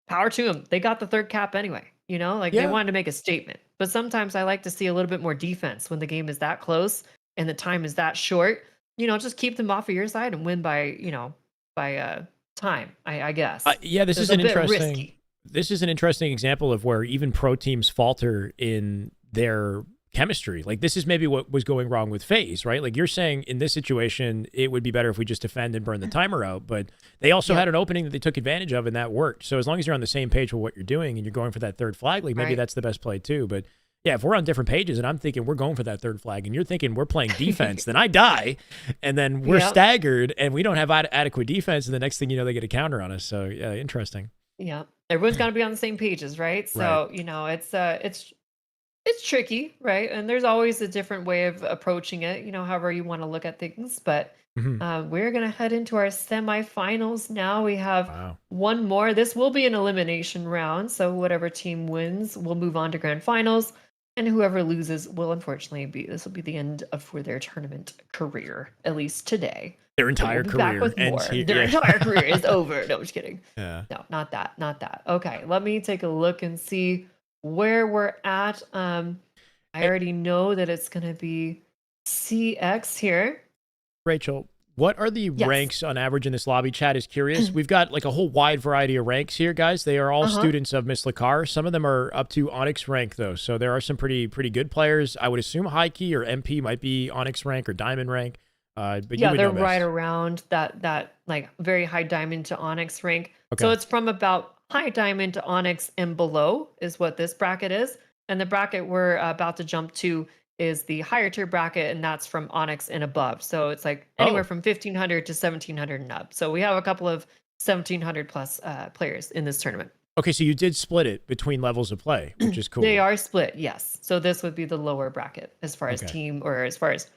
Power to them. They got the third cap anyway. You know, like they wanted to make a statement. But sometimes I like to see a little bit more defense when the game is that close and the time is that short. You know, just keep them off of your side and win by, time, I guess. Yeah, this is an interesting example of where even pro teams falter in their chemistry. Like, this is maybe what was going wrong with Faze, right? Like, you're saying in this situation, it would be better if we just defend and burn the timer out, but they also had an opening that they took advantage of, and that worked. So as long as you're on the same page with what you're doing and you're going for that third flag, like, maybe that's the best play too. But yeah, if we're on different pages and I'm thinking we're going for that third flag and you're thinking we're playing defense, then I die, and then we're staggered and we don't have adequate defense, and the next thing you know, they get a counter on us. So yeah, interesting. Yeah, everyone's got to be on the same pages, right? So you know, it's tricky, right? And there's always a different way of approaching it, you know, however you want to look at things. But we're going to head into our semifinals now. We have one more. This will be an elimination round. So whatever team wins will move on to grand finals. And whoever loses will unfortunately this will be the end for their tournament career, at least today. Their entire career ends here. Their entire career is over. No, I'm just kidding. Yeah. No, not that. Okay, let me take a look and see where we're at. I already know that it's going to be CX here. Rachel, what are the ranks on average in this lobby? Chat is curious. We've got like a whole wide variety of ranks here, guys. They are all students of Misslehcar. Some of them are up to Onyx rank, though. So there are some pretty good players. I would assume High Key or MP might be Onyx rank or Diamond rank. But yeah, you would they're know best. right around that like very high Diamond to Onyx rank. Okay. So it's from about high Diamond to Onyx and below is what this bracket is. And the bracket we're about to jump to is the higher tier bracket, and that's from Onyx and above. So it's like anywhere from 1,500 to 1,700 and up. So we have a couple of 1,700 plus players in this tournament. Okay, so you did split it between levels of play, which is cool. They are split, yes. So this would be the lower bracket as far as team or as far as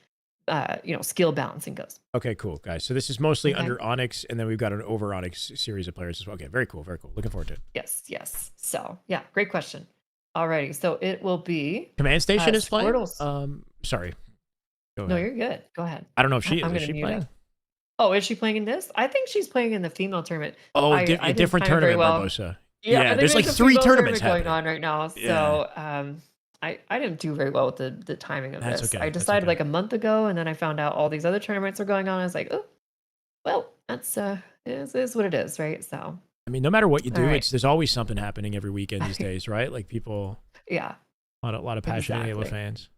skill balancing goes. Okay, cool, guys. So this is mostly under Onyx, and then we've got an over Onyx series of players as well. Okay, very cool, very cool. Looking forward to it. Yes. So yeah, great question. Alrighty, so it will be Command Station is playing. Squirtles. Sorry. Go ahead. No, you're good. Go ahead. I don't know if she is. I'm Is gonna she mute playing? it. Oh, is she playing in this? I think she's playing in the female tournament. Oh, I a didn't different time it very tournament, well. Barbosa. Yeah, I Yeah, think there's like a 3 female tournaments tournament happening. going on right now. Yeah. So I didn't do very well with the timing of That's this. okay. I decided like a month ago, and then I found out all these other tournaments are going on. I was like, oh, well, that's it is what it is, right? So I mean, no matter what you do, All right. there's always something happening every weekend these days, right? Like people, yeah, a lot of passionate Halo Exactly. fans.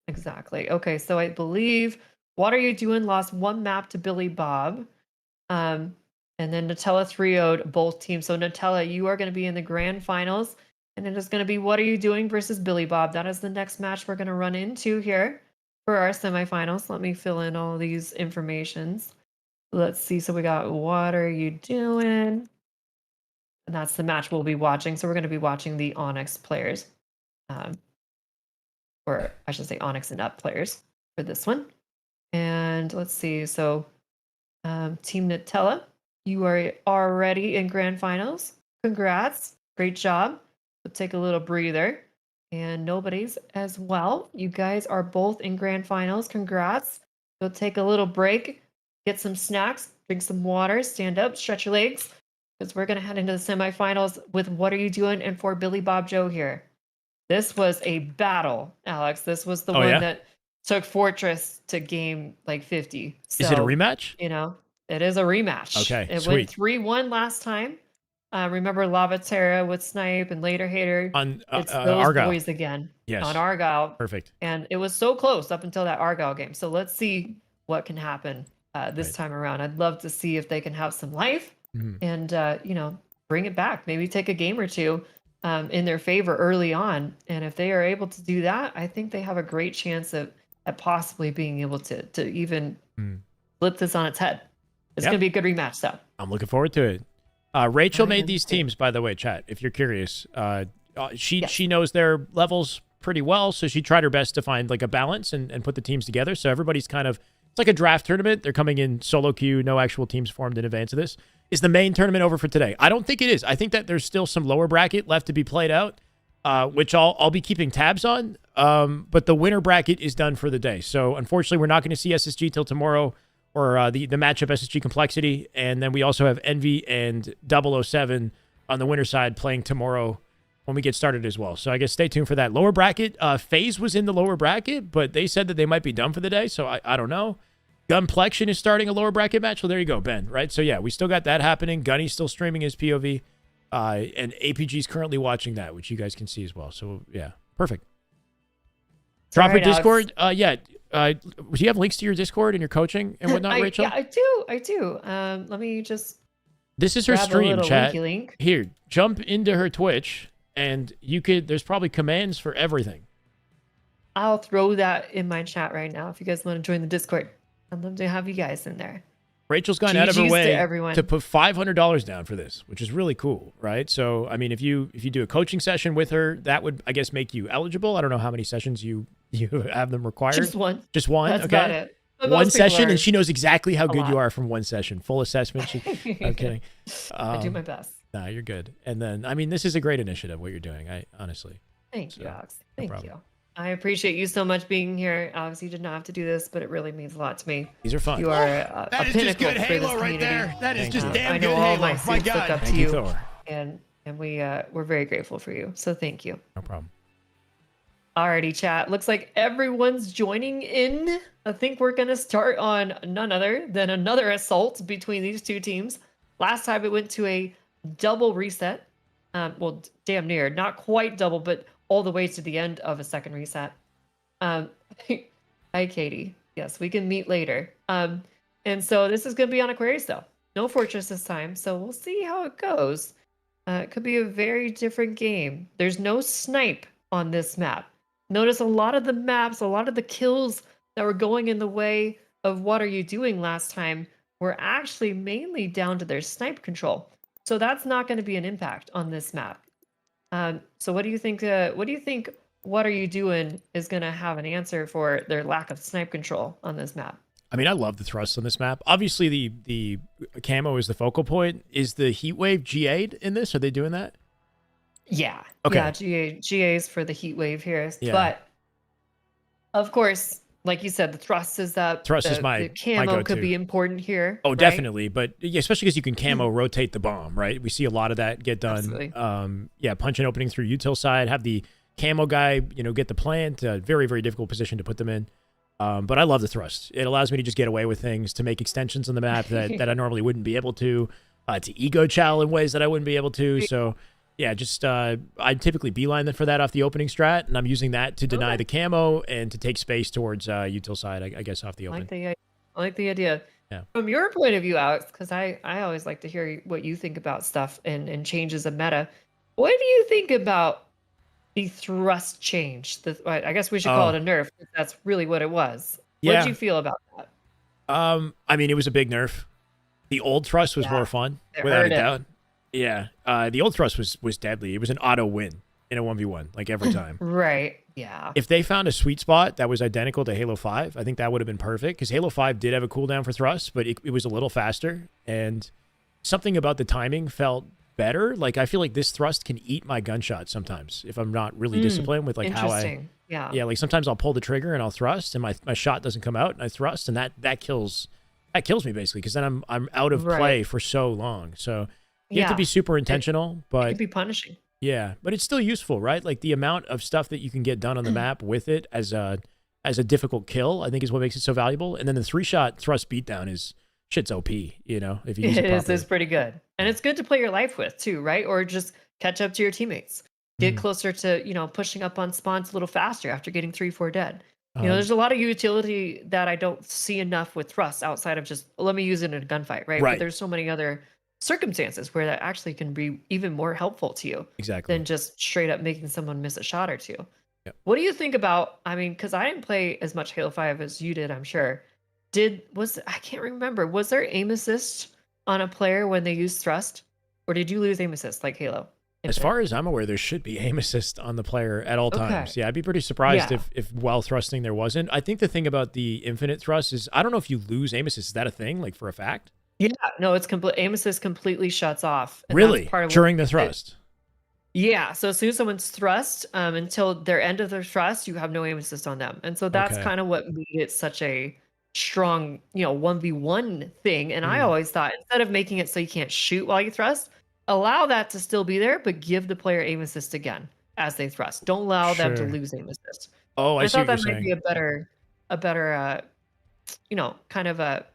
exactly. Okay, so I believe What Are You Doing lost 1 map to Billy Bob. And then Nutella 3-0'd both teams. So Nutella, you are going to be in the grand finals. And it is going to be What Are You Doing versus Billy Bob. That is the next match we're going to run into here for our semifinals. Let me fill in all these informations. Let's see. So we got What Are You Doing? And that's the match we'll be watching. So we're going to be watching the Onyx players. Or I should say Onyx and Up players for this one. And let's see. So Team Nutella, you are already in grand finals. Congrats. Great job. We'll take a little breather. And Nobody's as well. You guys are both in grand finals. Congrats. Go take a little break, get some snacks, drink some water, stand up, stretch your legs, because we're going to head into the semifinals with What Are You Doing and for Billy Bob Joe here. This was a battle, Alex. This was the one that took Fortress to game like 50. So, Is it a rematch? You know, it is a rematch. Okay, It sweet. went 3-1 last time. Remember Lava Terra with Snipe and Later Hater? On It's those Argyle. boys again. Yes. On Argyle. Perfect. And it was so close up until that Argyle game. So let's see what can happen this time around. I'd love to see if they can have some life and, bring it back. Maybe take a game or two in their favor early on. And if they are able to do that, I think they have a great chance at possibly being able to even flip this on its head. It's going to be a good rematch, though. I'm looking forward to it. Rachel made these teams, by the way, chat, if you're curious. She knows their levels pretty well, so she tried her best to find like a balance and put the teams together. So everybody's kind of, it's like a draft tournament. They're coming in solo queue, no actual teams formed in advance of this. Is the main tournament over for today? I don't think it is. I think that there's still some lower bracket left to be played out, which I'll be keeping tabs on. But the winner bracket is done for the day. So unfortunately, we're not going to see SSG till tomorrow, or the matchup SSG Complexity. And then we also have Envy and 007 on the winner side playing tomorrow when we get started as well. So I guess stay tuned for that. Lower bracket, Faze was in the lower bracket, but they said that they might be done for the day. So I don't know. Gunplexion is starting a lower bracket match. Well, there you go, Ben, right? So yeah, we still got that happening. Gunny's still streaming his POV. And APG's currently watching that, which you guys can see as well. So yeah, perfect. Drop your Discord. Do you have links to your Discord and your coaching and whatnot, Rachel? Yeah, I do. Let me just. This is her grab a stream, little chat. linky link. Here, jump into her Twitch, and you could. There's probably commands for everything. I'll throw that in my chat right now if you guys want to join the Discord. I'd love to have you guys in there. Rachel's gone out of her GGs to way everyone. to put $500 down for this, which is really cool, right? So, I mean, if you do a coaching session with her, that would, I guess, make you eligible. I don't know how many sessions you have them required. Just one. Just one. That's okay. about it. But One most people session, are and she knows exactly how a good lot. you are from one session. Full assessment. I'm kidding. I do my best. Nah, you're good. And then, I mean, this is a great initiative, what you're doing. Honestly. Thank you, Alex. Thank problem. you. I appreciate you so much being here. Obviously, you did not have to do this, but it really means a lot to me. These are fun. You are a That is just pinnacle good for this Halo right community. there. That is Thank just you. damn I good know all Halo. my My students look God. up to Thank you, you, Thor. and we're very grateful for you. So thank you. No problem. Alrighty, chat. Looks like everyone's joining in. I think we're gonna start on none other than another assault between these two teams. Last time it went to a double reset. Well, damn near, not quite double, but all the way to the end of a second reset. Hi, Katie. Yes, we can meet later. And so this is gonna be on Aquarius though. No Fortress this time, so we'll see how it goes. It could be a very different game. There's no snipe on this map. Notice a lot of the maps, a lot of the kills that were going in the way of What Are You Doing last time were actually mainly down to their snipe control. So that's not going to be an impact on this map. So what do you think? What Are You Doing is going to have an answer for their lack of snipe control on this map? I mean, I love the thrust on this map. Obviously, the camo is the focal point. Is the Heatwave GA'd in this? Are they doing that? Yeah. Okay. Yeah, GA's for the heat wave here. Yeah. But of course, like you said, the thrust is up. Thrust is the my camo go-to. could be important here. Oh, right? definitely. But yeah, especially because you can camo rotate the bomb, right? We see a lot of that get done. Absolutely. Yeah, punch an opening through util side, have the camo guy, get the plant. Very, very difficult position to put them in. But I love the thrust. It allows me to just get away with things, to make extensions on the map that I normally wouldn't be able to ego chow in ways that I wouldn't be able to. So yeah, just I typically beeline for that off the opening strat, and I'm using that to deny the camo and to take space towards util side, I guess, off the open. I like the idea. Yeah. From your point of view, Alex, because I always like to hear what you think about stuff and changes of meta. What do you think about the thrust change? I guess we should call it a nerf, because that's really what it was. Yeah. What did you feel about that? I mean, it was a big nerf. The old thrust was more fun, without a doubt. Yeah. The old thrust was deadly. It was an auto win in a 1v1, like every time. Right. Yeah. If they found a sweet spot that was identical to Halo 5, I think that would have been perfect, because Halo 5 did have a cooldown for thrust, but it was a little faster, and something about the timing felt better. Like, I feel like this thrust can eat my gunshot sometimes if I'm not really disciplined with like how I... Yeah, like sometimes I'll pull the trigger and I'll thrust, and my shot doesn't come out, and I thrust, and that kills me basically, because then I'm out of play for so long. So you have to be super intentional, but it could be punishing. Yeah, but it's still useful, right? Like the amount of stuff that you can get done on the map with it as a difficult kill, I think, is what makes it so valuable. And then the 3-shot thrust beatdown shit's OP, if you use it properly. It's pretty good, and it's good to play your life with too, right? Or just catch up to your teammates. Get closer to, pushing up on spawns a little faster after getting 3-4 dead. There's a lot of utility that I don't see enough with thrust outside of just, let me use it in a gunfight, right? But there's so many other circumstances where that actually can be even more helpful to you than just straight up making someone miss a shot or two. Yep. What do you think about, because I didn't play as much Halo 5 as you did, I'm sure. I can't remember, was there aim assist on a player when they used thrust? Or did you lose aim assist like Halo? As far as I'm aware, there should be aim assist on the player at all times. Yeah, I'd be pretty surprised if while thrusting there wasn't. I think the thing about the infinite thrust is, I don't know if you lose aim assist. Is that a thing, like for a fact? Yeah, no, it's aim assist completely shuts off. Really? During the thrust? Yeah, so as soon as someone's thrust, until their end of their thrust, you have no aim assist on them. And so that's kind of what made it such a strong, 1v1 thing. And I always thought, instead of making it so you can't shoot while you thrust, allow that to still be there, but give the player aim assist again as they thrust. Don't allow them to lose aim assist. Oh, I see thought what that you're might saying. be a better, kind of a...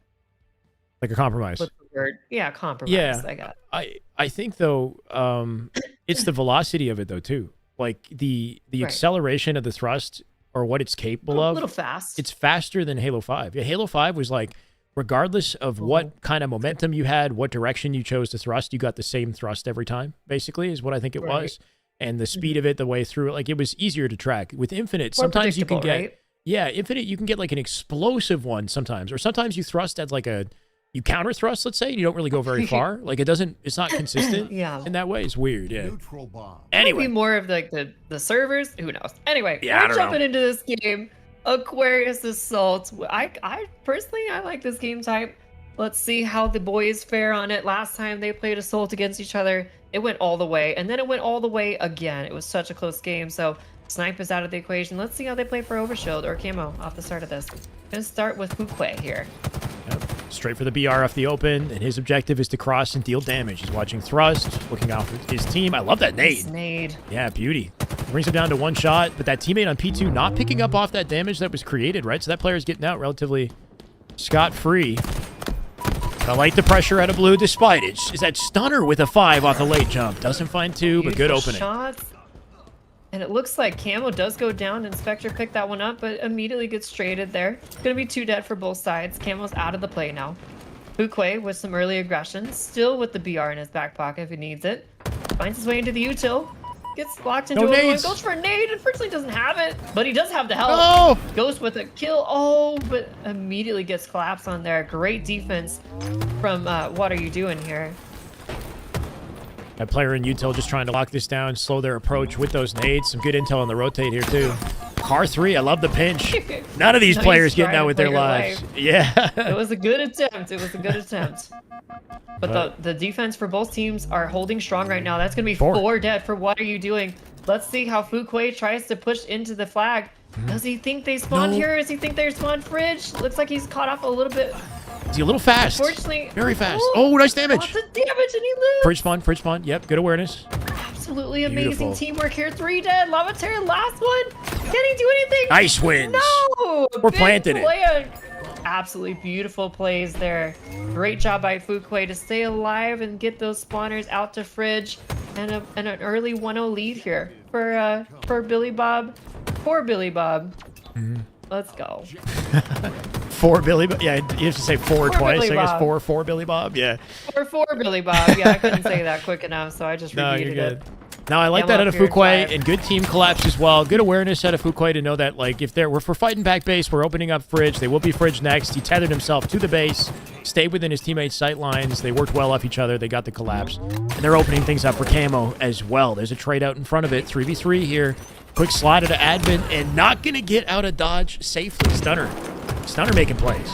Like a compromise. What's the word? Yeah, compromise. Yeah, I got it. I think, though, it's the velocity of it, though, too. Like, the acceleration of the thrust, or what it's capable of. A little fast. It's faster than Halo 5. Yeah, Halo 5 was like, regardless of what kind of momentum you had, what direction you chose to thrust, you got the same thrust every time, basically, is what I think it was. And the speed of it, the way through it, like, it was easier to track. With Infinite, sometimes you can get... Right? Yeah, Infinite, you can get, like, an explosive one sometimes. Or sometimes you thrust at, like, you counter thrust, let's say, and you don't really go very far. Like, it's not consistent in that way. It's weird, yeah. Anyway. Maybe more of, like, the servers. Who knows? Anyway, yeah, we're jumping into this game. Aquarius Assault. I personally, I like this game type. Let's see how the boys fare on it. Last time they played Assault against each other, it went all the way, and then it went all the way again. It was such a close game, so Snipe is out of the equation. Let's see how they play for Overshield or Camo off the start of this. Gonna start with Hukwei here. Yep. Straight for the BR off the open, and his objective is to cross and deal damage. He's watching thrust, looking out for his team. I love that nade. Nade. Yeah, beauty. Brings him down to 1 shot, but that teammate on P2 not picking up off that damage that was created, right? So that player's getting out relatively scot-free. I like the pressure out of Blue despite it. Is that Stunner with a 5 off the late jump. Doesn't find 2, but good opening. Shots. And it looks like Camo does go down. Inspector picked that one up, but immediately gets traded there. Gonna be 2 dead for both sides. Camo's out of the play now. Hukwei with some early aggression, still with the BR in his back pocket if he needs it. Finds his way into the util. Gets locked into a one, goes for a nade. Unfortunately doesn't have it, but he does have the help. Oh! Goes with a kill. Oh, but immediately gets collapsed on there. Great defense from What Are You Doing here? That player in util just trying to lock this down, slow their approach with those nades. Some good intel on the rotate here, too. Car 3, I love the pinch. None of these Nice players try getting to out with play their your lives. life. Yeah. It was a good attempt. It was a good attempt. But the defense for both teams are holding strong right now. That's going to be 4 dead for What Are You Doing? Let's see how Fuquay tries to push into the flag. Does he think they spawned here? Does he think they spawned fridge? Looks like he's caught off a little bit. Is he a little fast? Unfortunately. Very fast. Oh, nice damage. Lots of damage and he lives. Fridge spawn. Yep, good awareness. Absolutely amazing Beautiful. teamwork here. 3 dead. Lavaterra, last one. Can he do anything? Nice wins. No. We're planting it. Absolutely beautiful plays there. Great job by Fuquay to stay alive and get those spawners out to fridge. And an early 1-0 lead here for Billy Bob. For Billy Bob. Let's go. For Billy Bob. Yeah, you have to say four twice. Billy I guess Bob. for Billy Bob. Yeah. For Billy Bob. Yeah, I couldn't say that quick enough, so I just repeated it. No, I like that out of Fuquay, and good team collapse as well. Good awareness out of Fuquay to know that, like, if we're fighting back base, we're opening up fridge. They will be fridge next. He tethered himself to the base, stayed within his teammates' sight lines. They worked well off each other. They got the collapse, and they're opening things up for camo as well. There's a trade out in front of it. 3v3 here. Quick slide to admin, and not gonna get out of dodge safely. Stunner making plays.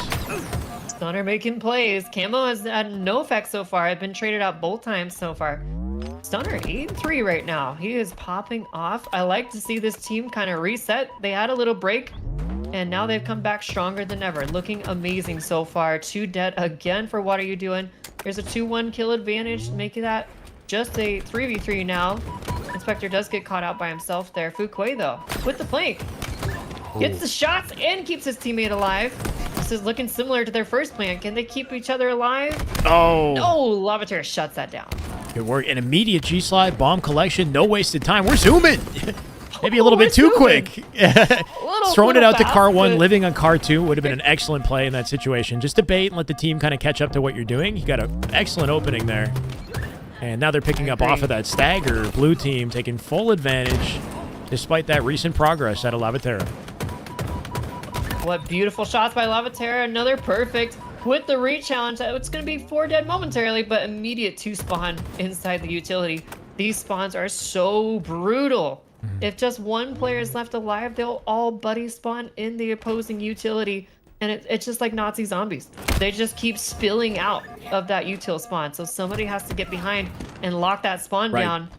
Stunner making plays. Camo has had no effect so far. I've been traded out both times so far. Stunner 8-3 right now. He is popping off. I like to see this team kind of reset. They had a little break, and now they've come back stronger than ever. Looking amazing so far. 2 dead again for What Are You Doing? Here's a 2-1 kill advantage, making that just a 3v3 now. Inspector does get caught out by himself there. Fuquay, though, with the flank. Gets the shots and keeps his teammate alive. This is looking similar to their first plan. Can they keep each other alive? Oh. No, Lavaterra shuts that down. Good work. An immediate G-slide, bomb collection, no wasted time. We're zooming. Maybe a little bit too quick. Throwing it out to car 1, living on car 2 would have been an excellent play in that situation. Just debate and let the team kind of catch up to what you're doing. You got an excellent opening there. And now they're picking up off of that stagger. Blue team taking full advantage despite that recent progress out of Lavaterra. What beautiful shots by Lavaterra. Another perfect with the re-challenge. It's going to be 4 dead momentarily, but immediate 2 spawn inside the utility. These spawns are so brutal. If just one player is left alive, they'll all buddy spawn in the opposing utility. And it's just like Nazi zombies. They just keep spilling out of that util spawn. So somebody has to get behind and lock that spawn down.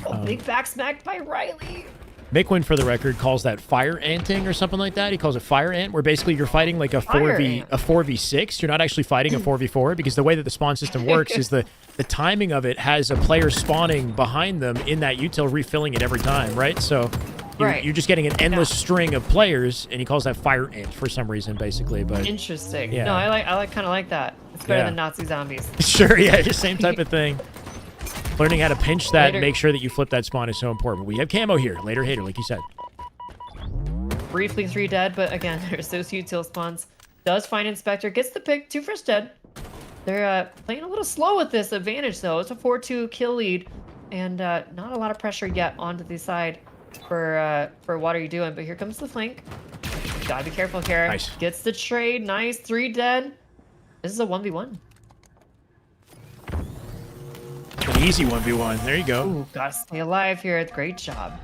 Oh, big back smack by Riley. Mikwin, for the record, calls that fire anting or something like that. He calls it fire ant, where basically you're fighting like a 4v6. You're not actually fighting a 4v4 because the way that the spawn system works is the timing of it has a player spawning behind them in that util, refilling it every time, right? So you're just getting an endless string of players, and he calls that fire ant for some reason, basically. But interesting. Yeah. No, I kind of like that. It's better than Nazi zombies. Sure, yeah, same type of thing. Learning how to pinch that and make sure that you flip that spawn is so important. We have camo here. Later hater, like you said. Briefly 3 dead, but again, there's those util spawns. Does find Inspector. Gets the pick. 2 first dead. They're playing a little slow with this advantage, though. It's a 4-2 kill lead. And not a lot of pressure yet onto the side for What Are You Doing? But here comes the flank. Gotta be careful here. Nice. Gets the trade. Nice. 3 dead. This is a 1v1. An easy 1v1. There you go. Ooh, gotta stay alive here. Great job.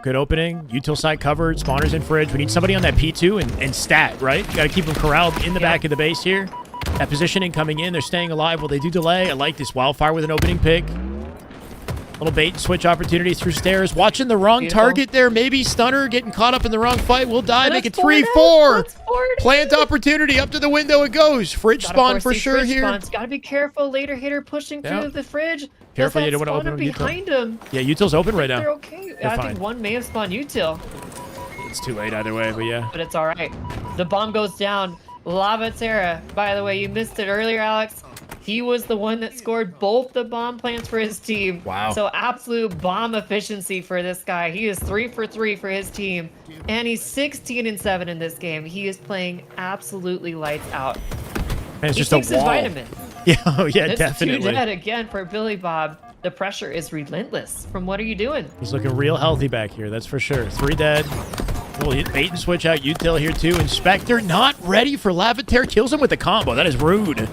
Good opening. Util side covered. Spawners in fridge. We need somebody on that P2 and stat, right? You gotta keep them corralled in the back of the base here. That positioning coming in. They're staying alive. Will they do delay? I like this. Wildfire with an opening pick. Little bait and switch opportunity through stairs. Watching the wrong target there. Maybe Stunner getting caught up in the wrong fight. Will die. Make it 3-4. Plant opportunity. Up to the window it goes. Fridge spawn for sure here. Gotta be careful. Later hitter pushing through the fridge. Careful, you don't want to open behind him. Yeah, util's open right now. They're okay. I think one may have spawned util. It's too late either way, but yeah. But it's all right. The bomb goes down. Lavaterra. By the way, you missed it earlier, Alex. He was the one that scored both the bomb plants for his team. Wow. So absolute bomb efficiency for this guy. He is 3 for 3 for his team. And he's 16-7 in this game. He is playing absolutely lights out. Man, it's he just a wall. takes his vitamin. Yeah, oh yeah, It's definitely. 2 dead again for Billy Bob. The pressure is relentless from What Are You Doing? He's looking real healthy back here, that's for sure. 3 dead. Little bait and switch out util here too. Inspector not ready for Lavaterra. Kills him with the combo. That is rude.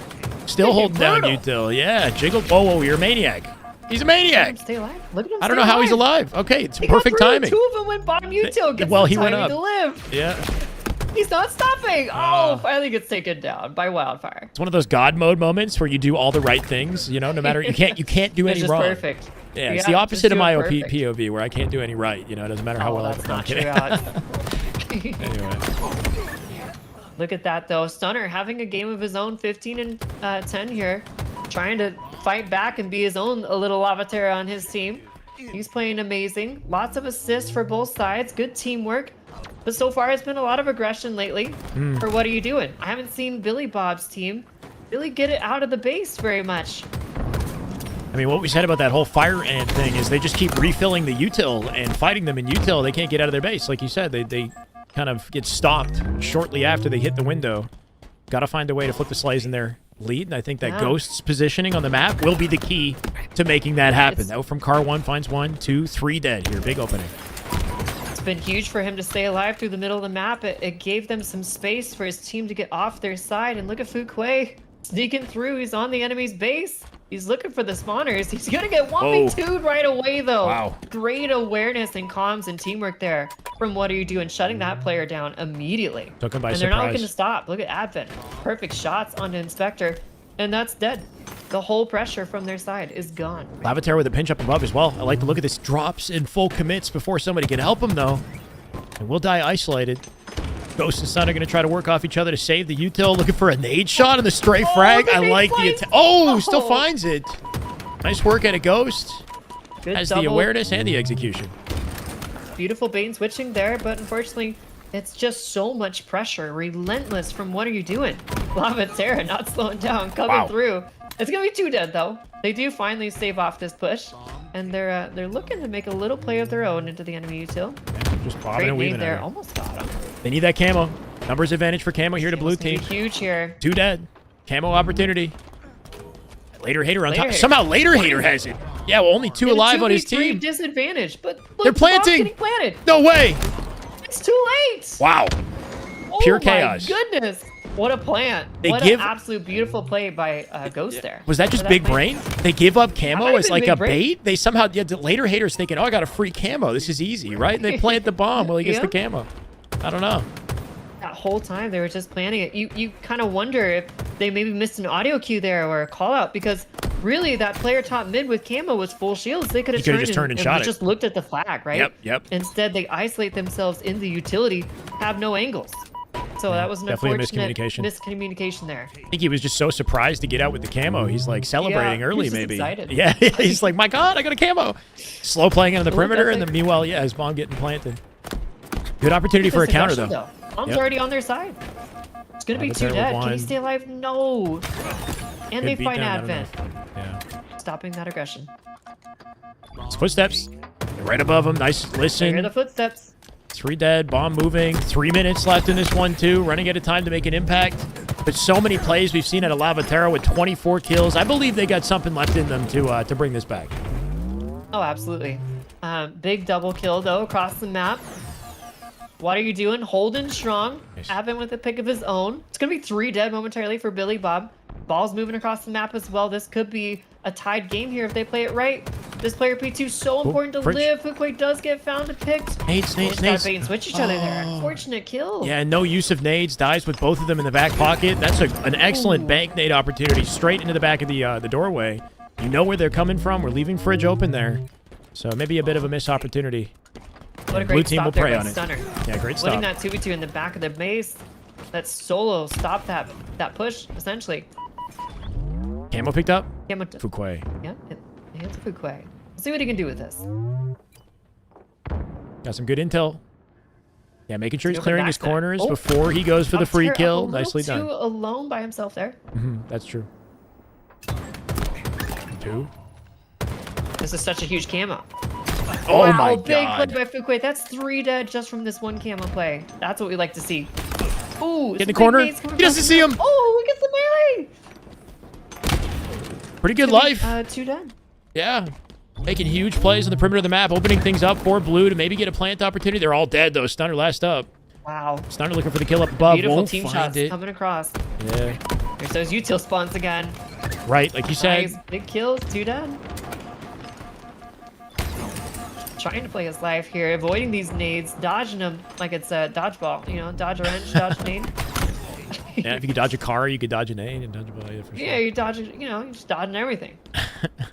Still holding down util. Yeah, jiggle. Whoa, you're a maniac. He's a maniac. Look at him stay alive. Look at him I don't know how he's alive. Okay, it's perfect timing. 2 of them went bottom util. Gets Well, the he went timing up. to live. Yeah. He's not stopping. Oh, finally gets taken down by Wildfire. It's one of those God mode moments where you do all the right things, you know, no matter you can't do It's any just wrong. perfect. Yeah, it's the opposite of my POV where I can't do any right. You know, it doesn't matter how well that's I'm not true, kidding. Alex. Anyway. Look at that, though. Stunner having a game of his own, 15 and 10 here. Trying to fight back and be his own a little Lavaterra on his team. He's playing amazing. Lots of assists for both sides. Good teamwork. But so far, it's been a lot of aggression lately. For what are you doing? I haven't seen Billy Bob's team really get it out of the base very much. I mean, what we said about that whole fire ant thing is they just keep refilling the util and fighting them in util. They can't get out of their base. Like you said, they kind of get stopped shortly after they hit the window. Got to find a way to flip the Slays in their lead, and I think that Ghost's positioning on the map will be the key to making that happen. Out from car 1 finds 1, 2, 3 dead here. Big opening. It's been huge for him to stay alive through the middle of the map. It gave them some space for his team to get off their side, and look at Fuquay sneaking through. He's on the enemy's base. He's looking for the spawners. He's gonna get 1v2'd right away, though. Wow. Great awareness and comms and teamwork there from What Are You Doing, shutting that player down immediately. Took him by and surprise. they're not looking to stop. Look at Advent. Perfect shots onto Inspector, and that's dead. The whole pressure from their side is gone. Lavaterra with a pinch up above as well. I like to look at this. Drops in full commits before somebody can help him, though. And will die isolated. Ghost and Sun are going to try to work off each other to save the util. Looking for a nade shot on the stray frag. I like the attack. Oh, still finds it. Nice work at a Ghost. Good Has double. the awareness and the execution. Beautiful bait and switching there, but unfortunately, it's just so much pressure. Relentless from What Are You Doing? Lavaterra not slowing down, coming through. It's going to be 2 dead, though. They do finally save off this push, and they're looking to make a little play of their own into the enemy util. Just bobbing and weaving there. Almost got him. They need that camo. Numbers advantage for camo here to blue team. Huge here. 2 dead. Camo opportunity. Later Hater on top. Somehow Later Hater has it. Yeah, well, only 2 alive on his team. Disadvantage, but look, they're planting. Planted. No way. It's too late. Wow. Pure chaos. Oh my goodness. What a plant. What an absolute beautiful play by Ghost there. Was that just big brain? They give up camo as like a bait? They somehow, the Later Hater's thinking, oh, I got a free camo. This is easy, right? And they plant the bomb while he gets the camo. I don't know. That whole time they were just planning it. You kind of wonder if they maybe missed an audio cue there or a call out, because really that player top mid with camo was full shields. They could have turned and shot it. Just looked at the flag, right? Yep. Instead, they isolate themselves in the utility, have no angles. So that was an unfortunate miscommunication there. I think he was just so surprised to get out with the camo. He's like celebrating early, he's maybe. Excited. Yeah, he's like, my God, I got a camo. Slow playing on the perimeter, and then meanwhile, his bomb getting planted. Good opportunity for a counter, though. Bomb's already on their side. It's going to be 2 dead. Can he stay alive? No. And they find Advent. Yeah. Stopping that aggression. It's footsteps. They're right above him. Nice listen. I hear the footsteps. 3 dead. Bomb moving. 3 minutes left in this one, too. Running out of time to make an impact. But so many plays we've seen out of Lavaterra with 24 kills. I believe they got something left in them to bring this back. Oh, absolutely. Big double kill, though, across the map. What Are You Doing? Holding strong. Nice. Advent with a pick of his own. It's going to be 3 dead momentarily for Billy Bob. Ball's moving across the map as well. This could be a tied game here if they play it right. This player P2 so important to live. Fuquay does get found and picked. Nades. Bait and switch each other there. Unfortunate kill. Yeah, no use of nades. Dies with both of them in the back pocket. That's an excellent bank nade opportunity straight into the back of the doorway. You know where they're coming from. We're leaving fridge open there. So maybe a bit of a missed opportunity. What a great stop there by Stunner. Yeah, great stop. Winning that 2v2 in the back of the base. That solo stopped that push, essentially. Camo picked up? Fuquay. Yeah, it's Fuquay. Let's see what he can do with this. Got some good intel. Yeah, making sure he's clearing his corners before he goes for the free kill. Nicely done. Too alone by himself there. That's true. 2. This is such a huge camo. Oh wow, my big God. play by Fuquay. That's 3 dead just from this one camo play. That's what we like to see. Ooh, in the corner. He doesn't see him. Oh, look at the melee. Pretty good life. 2 dead. Yeah. Making huge plays on the perimeter of the map, opening things up for blue to maybe get a plant opportunity. They're all dead, though. Stunner last up. Wow. Stunner looking for the kill up above. Beautiful Won't team find shots it. coming across. Yeah. There's those util spawns again. Right, like you said. Nice. Big kills, 2 dead. Trying to play his life here, avoiding these nades, dodging them like it's a dodgeball. You know, dodge a wrench, dodge a nade. Yeah, if you could dodge a car, you could dodge an A and dodge a ball, for sure. Yeah, you dodge it, you know, you're just dodging everything.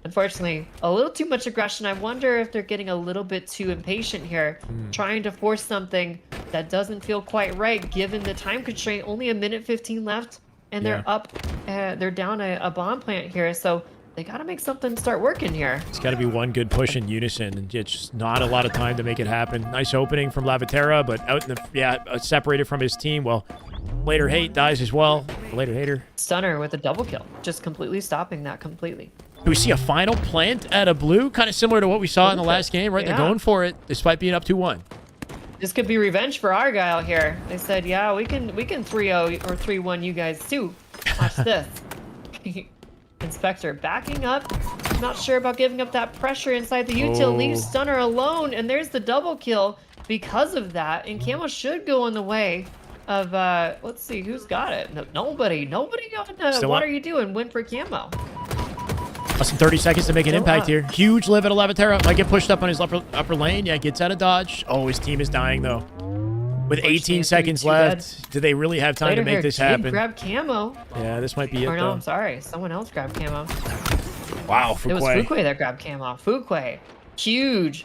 Unfortunately, a little too much aggression. I wonder if they're getting a little bit too impatient here, trying to force something that doesn't feel quite right given the time constraint. Only a minute 15 left, and they're up, they're down a bomb plant here, so they got to make something start working here. It's got to be one good push in unison, and it's just not a lot of time to make it happen. Nice opening from Lavatera, but out in the, separated from his team. Well, Later Hate dies as well. Later Hater. Stunner with a double kill, just completely stopping that completely. Do we see a final plant at a blue? Kind of similar to what we saw in the last game, right? Yeah. They're going for it, despite being up 2-1. This could be revenge for Argyle here. They said, yeah, we can 3-0 or 3-1 you guys too. Watch this. Inspector backing up. Not sure about giving up that pressure inside the util. Leaves Stunner alone, and there's the double kill because of that. And Camo should go in the way of, let's see, who's got it? No, nobody on What Are You Doing? Win for Camo. Less than 30 seconds to make an impact here. Huge live at a Lavatera. Might get pushed up on his upper lane. Yeah, gets out of dodge. Oh, his team is dying, though. With 18 seconds left, do they really have time to make this happen? Grab Camo. Yeah, this might be it, Or no, though. I'm sorry. Someone else grabbed Camo. Wow, Fuquay. It was Fuquay that grabbed Camo. Fuquay. Huge.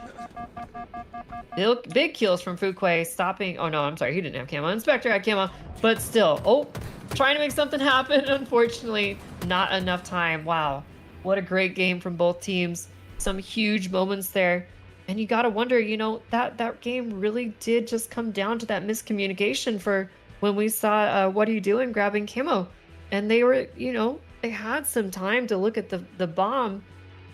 Big kills from Fuquay, stopping. Oh, no, I'm sorry. He didn't have Camo. Inspector had Camo. But still. Oh, trying to make something happen. Unfortunately, not enough time. Wow. What a great game from both teams. Some huge moments there. And you got to wonder, you know, that game really did just come down to that miscommunication for when we saw What Are You Doing grabbing Camo. And they were, you know, they had some time to look at the bomb,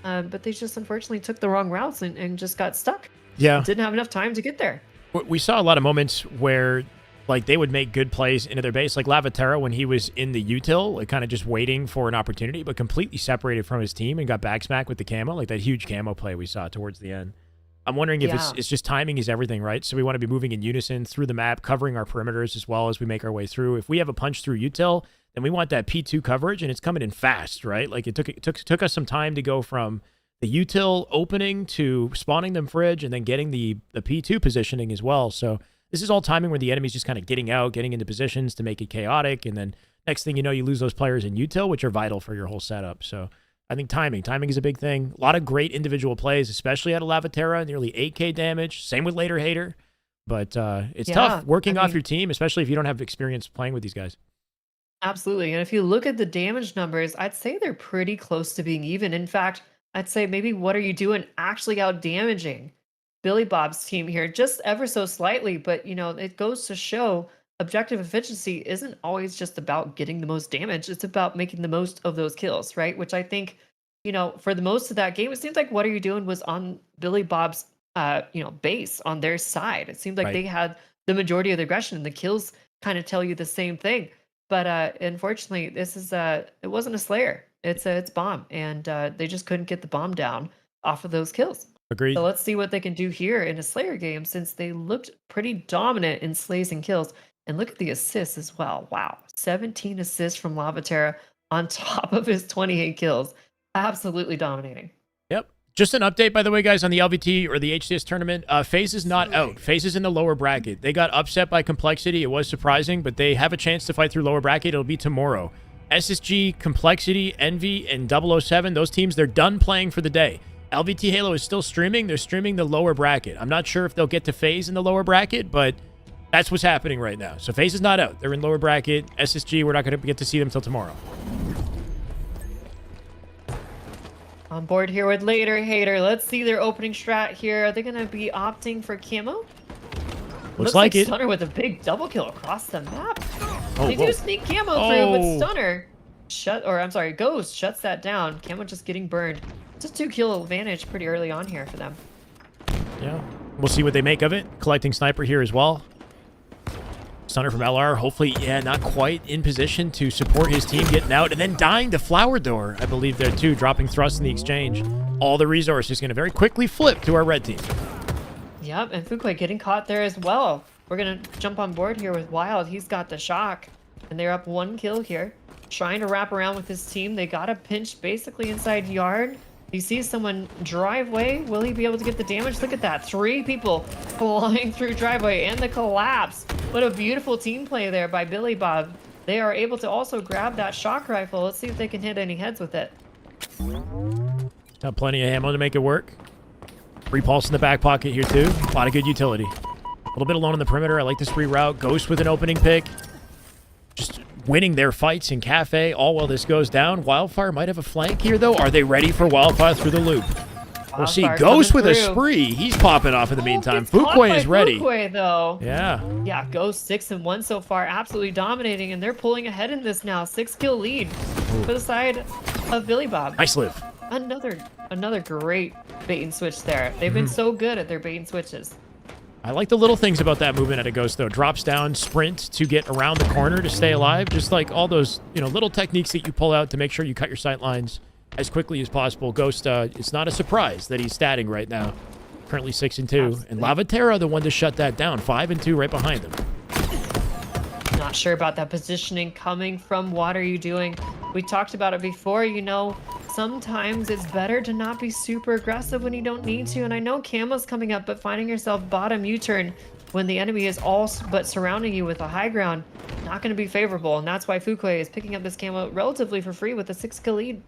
but they just unfortunately took the wrong routes and just got stuck. Yeah. Didn't have enough time to get there. We saw a lot of moments where, like, they would make good plays into their base. Like Lavatera, when he was in the util, like, kind of just waiting for an opportunity, but completely separated from his team and got backsmacked with the camo, like that huge camo play we saw towards the end. I'm wondering if it's just timing is everything, right? So we want to be moving in unison through the map, covering our perimeters as well as we make our way through. If we have a punch through util, then we want that P2 coverage, and it's coming in fast, right? Like it took us some time to go from the util opening to spawning them fridge and then getting the P2 positioning as well. So this is all timing where the enemy's just kind of getting out, getting into positions to make it chaotic, and then next thing you know, you lose those players in util, which are vital for your whole setup. So I think timing is a big thing. A lot of great individual plays, especially out of Lavatera, nearly 8k damage. Same with Later Hater. But it's tough working off your team, especially if you don't have experience playing with these guys. Absolutely. And if you look at the damage numbers, I'd say they're pretty close to being even. In fact, I'd say maybe What Are You Doing actually out damaging Billy Bob's team here just ever so slightly. But, you know, it goes to show objective efficiency isn't always just about getting the most damage. It's about making the most of those kills, right? Which I think, you know, for the most of that game, it seems like What Are You Doing was on Billy Bob's, base on their side. It seemed like they had the majority of the aggression, and the kills kind of tell you the same thing. But unfortunately, this is it wasn't a Slayer. It's bomb, and they just couldn't get the bomb down off of those kills. Agreed. So let's see what they can do here in a Slayer game, since they looked pretty dominant in slays and kills. And look at the assists as well. Wow, 17 assists from Lavatera on top of his 28 kills. Absolutely dominating. Yep. Just an update, by the way, guys, on the LVT or the HCS tournament. Faze is not out. Faze is in the lower bracket. They got upset by Complexity. It was surprising, but they have a chance to fight through lower bracket. It'll be tomorrow. SSG, Complexity, Envy, and 007, those teams, they're done playing for the day. LVT Halo is still streaming. They're streaming the lower bracket. I'm not sure if they'll get to Faze in the lower bracket, but that's what's happening right now. So Faze is not out. They're in lower bracket. SSG, we're not going to get to see them until tomorrow. On board here with Later Hater. Let's see their opening strat here. Are they going to be opting for camo? Looks like it. Stunner with a big double kill across the map. Oh, they do sneak camo through, but Stunner Ghost shuts that down. Camo just getting burned. Just 2-kill advantage pretty early on here for them. Yeah. We'll see what they make of it. Collecting sniper here as well. Stunner from LR, hopefully, not quite in position to support his team getting out, and then dying to Flower Door, I believe there too, dropping thrust in the exchange. All the resources going to very quickly flip to our red team. Yep, and Fuquay getting caught there as well. We're going to jump on board here with Wild. He's got the shock, and they're up 1 kill here. Trying to wrap around with his team. They got a pinch basically inside yard. You see someone driveway. Will he be able to get the damage? Look at that. 3 people flying through driveway and the collapse. What a beautiful team play there by Billy Bob. they are able to also grab that shock rifle. Let's see if they can hit any heads with it. Got plenty of ammo to make it work. Repulse in the back pocket here too. A lot of good utility. A little bit alone on the perimeter. I like this reroute. Ghost with an opening pick. Just winning their fights in Cafe all while this goes down. Wildfire might have a flank here, though. Are they ready for Wildfire through the loop? We'll see. Ghost with a spree. He's popping off in the meantime. Fuquay is ready. Fuquay, though. Yeah. Yeah, Ghost 6-1 so far. Absolutely dominating, and they're pulling ahead in this now. 6-kill lead for the side of Billy Bob. Nice live. Another great bait and switch there. They've been so good at their bait and switches. I like the little things about that movement at a Ghost, though. Drops down, sprint to get around the corner to stay alive. Just like all those, little techniques that you pull out to make sure you cut your sight lines as quickly as possible. Ghost, it's not a surprise that he's statting right now. Currently 6-2. And Lavaterra, the one to shut that down. 5-2 right behind him. Not sure about that positioning coming from What Are You Doing? We talked about it before, sometimes it's better to not be super aggressive when you don't need to. And I know Camo's coming up, but finding yourself bottom U-turn when the enemy is all but surrounding you with a high ground, not going to be favorable. And that's why Fuquay is picking up this Camo relatively for free with a 6-kill lead.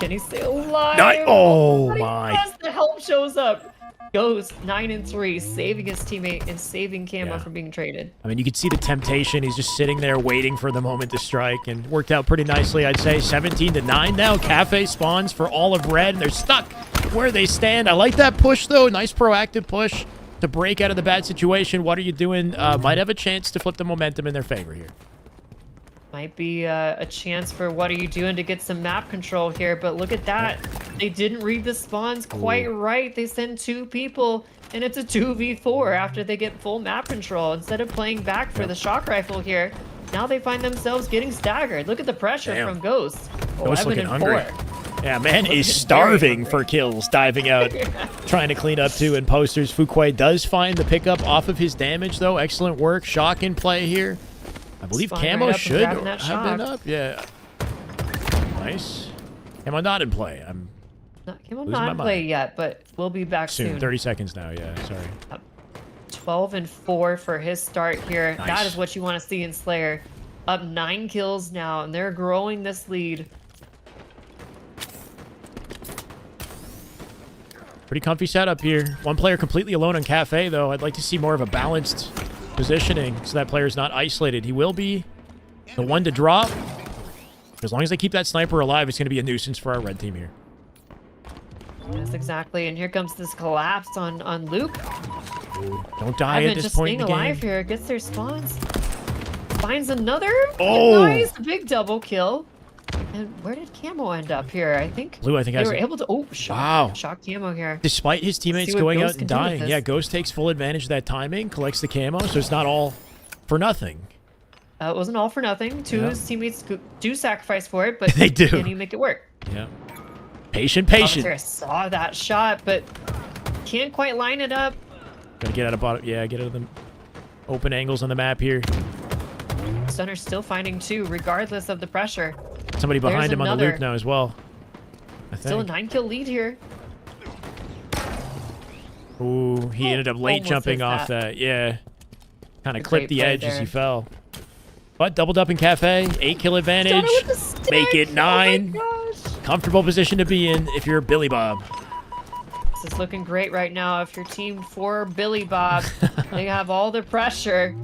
Can he stay alive? Oh my. Yes, the help shows up. Goes 9-3, saving his teammate and saving Camo from being traded. I mean, you can see the temptation. He's just sitting there waiting for the moment to strike, and worked out pretty nicely, I'd say. 17-9 now. Cafe spawns for all of red, and they're stuck where they stand. I like that push, though. Nice proactive push to break out of the bad situation. What Are You Doing? Might have a chance to flip the momentum in their favor here. Might be a chance for What Are You Doing to get some map control here, but look at that. They didn't read the spawns quite right. They send 2 people, and it's a 2v4 after they get full map control. Instead of playing back for the shock rifle here, now they find themselves getting staggered. Look at the pressure from Ghost. Ghost looking hungry. Yeah, man is starving for kills, diving out, trying to clean up too in posters. Fuquay does find the pickup off of his damage, though. Excellent work. Shock in play here. I believe Camo should have been up. Yeah. Nice. Camo not in play. Camo not in play yet, but we'll be back soon. 30 seconds now. Yeah, sorry. 12-4 for his start here. Nice. That is what you want to see in Slayer. Up 9 kills now, and they're growing this lead. Pretty comfy setup here. One player completely alone on Cafe, though. I'd like to see more of a balanced positioning so that player's not isolated. He will be the one to drop. As long as they keep that sniper alive, it's going to be a nuisance for our red team here. Yes, exactly. And here comes this collapse on Luke. Ooh, don't die at this point in the game. Alive here. Gets their spawns. Finds another. Oh! Nice. Big double kill. And where did Camo end up here? I think Blue, they were able to... Oh, shock Camo here. Despite his teammates going out and dying. Yeah, Ghost takes full advantage of that timing, collects the camo, so it's not all for nothing. It wasn't all for nothing. Two of his teammates do sacrifice for it, but they do. Can he make it work? Yeah. Patient. Saw that shot, but can't quite line it up. Gotta get out of bottom. Yeah, get out of the open angles on the map here. Stunner's still finding 2, regardless of the pressure. Somebody behind him on the loop now as well. Still a 9-kill lead here. Ooh, he ended up late jumping off that. Yeah. Kind of clipped the edge as he fell. But doubled up in Cafe. 8-kill advantage. Make it 9. Comfortable position to be in if you're Billy Bob. This is looking great right now. If you're team 4 Billy Bob, they have all the pressure.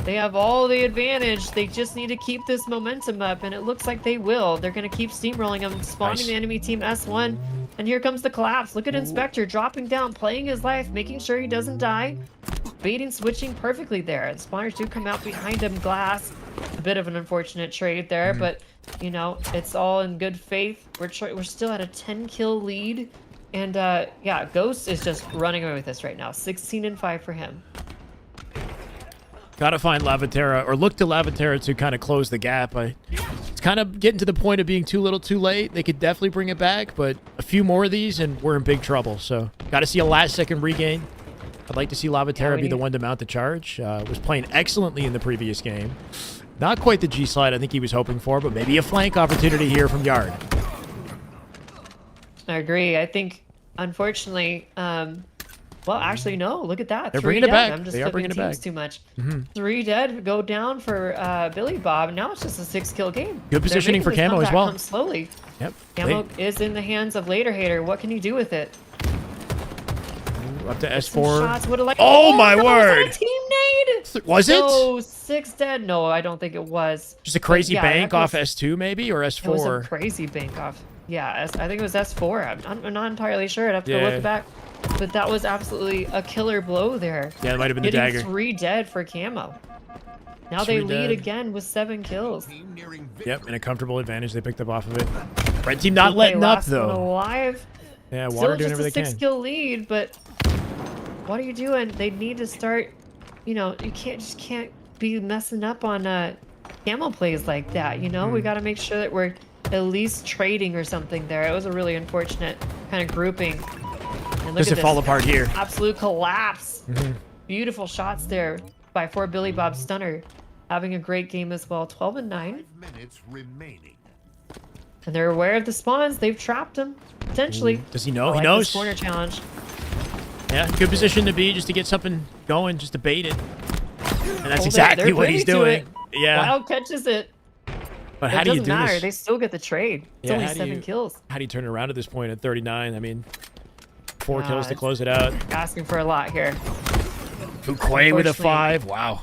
They have all the advantage. They just need to keep this momentum up, and it looks like they will. They're going to keep steamrolling them, spawning the enemy team S1. And here comes the collapse. Look at Inspector dropping down, playing his life, making sure he doesn't die. Baiting, switching perfectly there. And spawners do come out behind him. Glass. A bit of an unfortunate trade there, but, it's all in good faith. We're still at a 10-kill lead. And, yeah, Ghost is just running away with this right now. 16-5 for him. Gotta find Lavaterra, or look to Lavaterra to kind of close the gap. It's kind of getting to the point of being too little too late. They could definitely bring it back, but a few more of these and we're in big trouble. So gotta see a last-second regain. I'd like to see Lavaterra be the one to mount the charge. Was playing excellently in the previous game. Not quite the G-slide I think he was hoping for, but maybe a flank opportunity here from Yard. I agree. I think, unfortunately, Well, actually, no. Look at that. They're 3 bringing it dead. back. I'm just They are flipping bringing it teams back. too much. Mm-hmm. 3 dead go down for Billy Bob. Now it's just a 6-kill game. Good positioning for Camo as well. Come slowly. Yep. Camo is in the hands of Later Hater. What can he do with it? Up to Some S4. shots would've like- Oh, my no, word. Was that a team nade? Was it? No, 6 dead. No, I don't think it was. Just a crazy But yeah, bank that off was- S2 maybe, or It was a S4? crazy bank off. Yeah, I think it was S4. I'm not entirely sure. I'd have to go look back. But that was absolutely a killer blow there. Yeah, it might have been the Getting dagger. 3 dead for Camo. Now they 3 lead dead. again with 7 kills. Yep, and a comfortable advantage they picked up off of it. Red team not They letting up, last one though. alive. Yeah, Still Water doing just everything a they can. 6-kill lead, but what are you doing? They need to start, you can't be messing up on Camo plays like that, you know? We got to make sure that we're at least trading or something there. It was a really unfortunate kind of grouping. And look Does at it fall this. apart here? Absolute collapse. Beautiful shots there by 4 Billy Bob Stunner. Having a great game as well. 12 and 9. 5 minutes remaining. And they're aware of the spawns. They've trapped him. Potentially. Does he know? I He like knows. this corner challenge. Yeah, good position to be just to get something going, just to bait it. And that's Oh, exactly they're what he's privy to doing. it. Yeah. Wild catches it. But It how do you doesn't do matter. this? They still get the trade. It's Yeah, only how do 7 you- kills. How do you turn it around at this point at 39? I mean, 4 Yeah, kills to it's- close it out. Asking for a lot here. Fuquay with a Unfortunately- 5. Wow.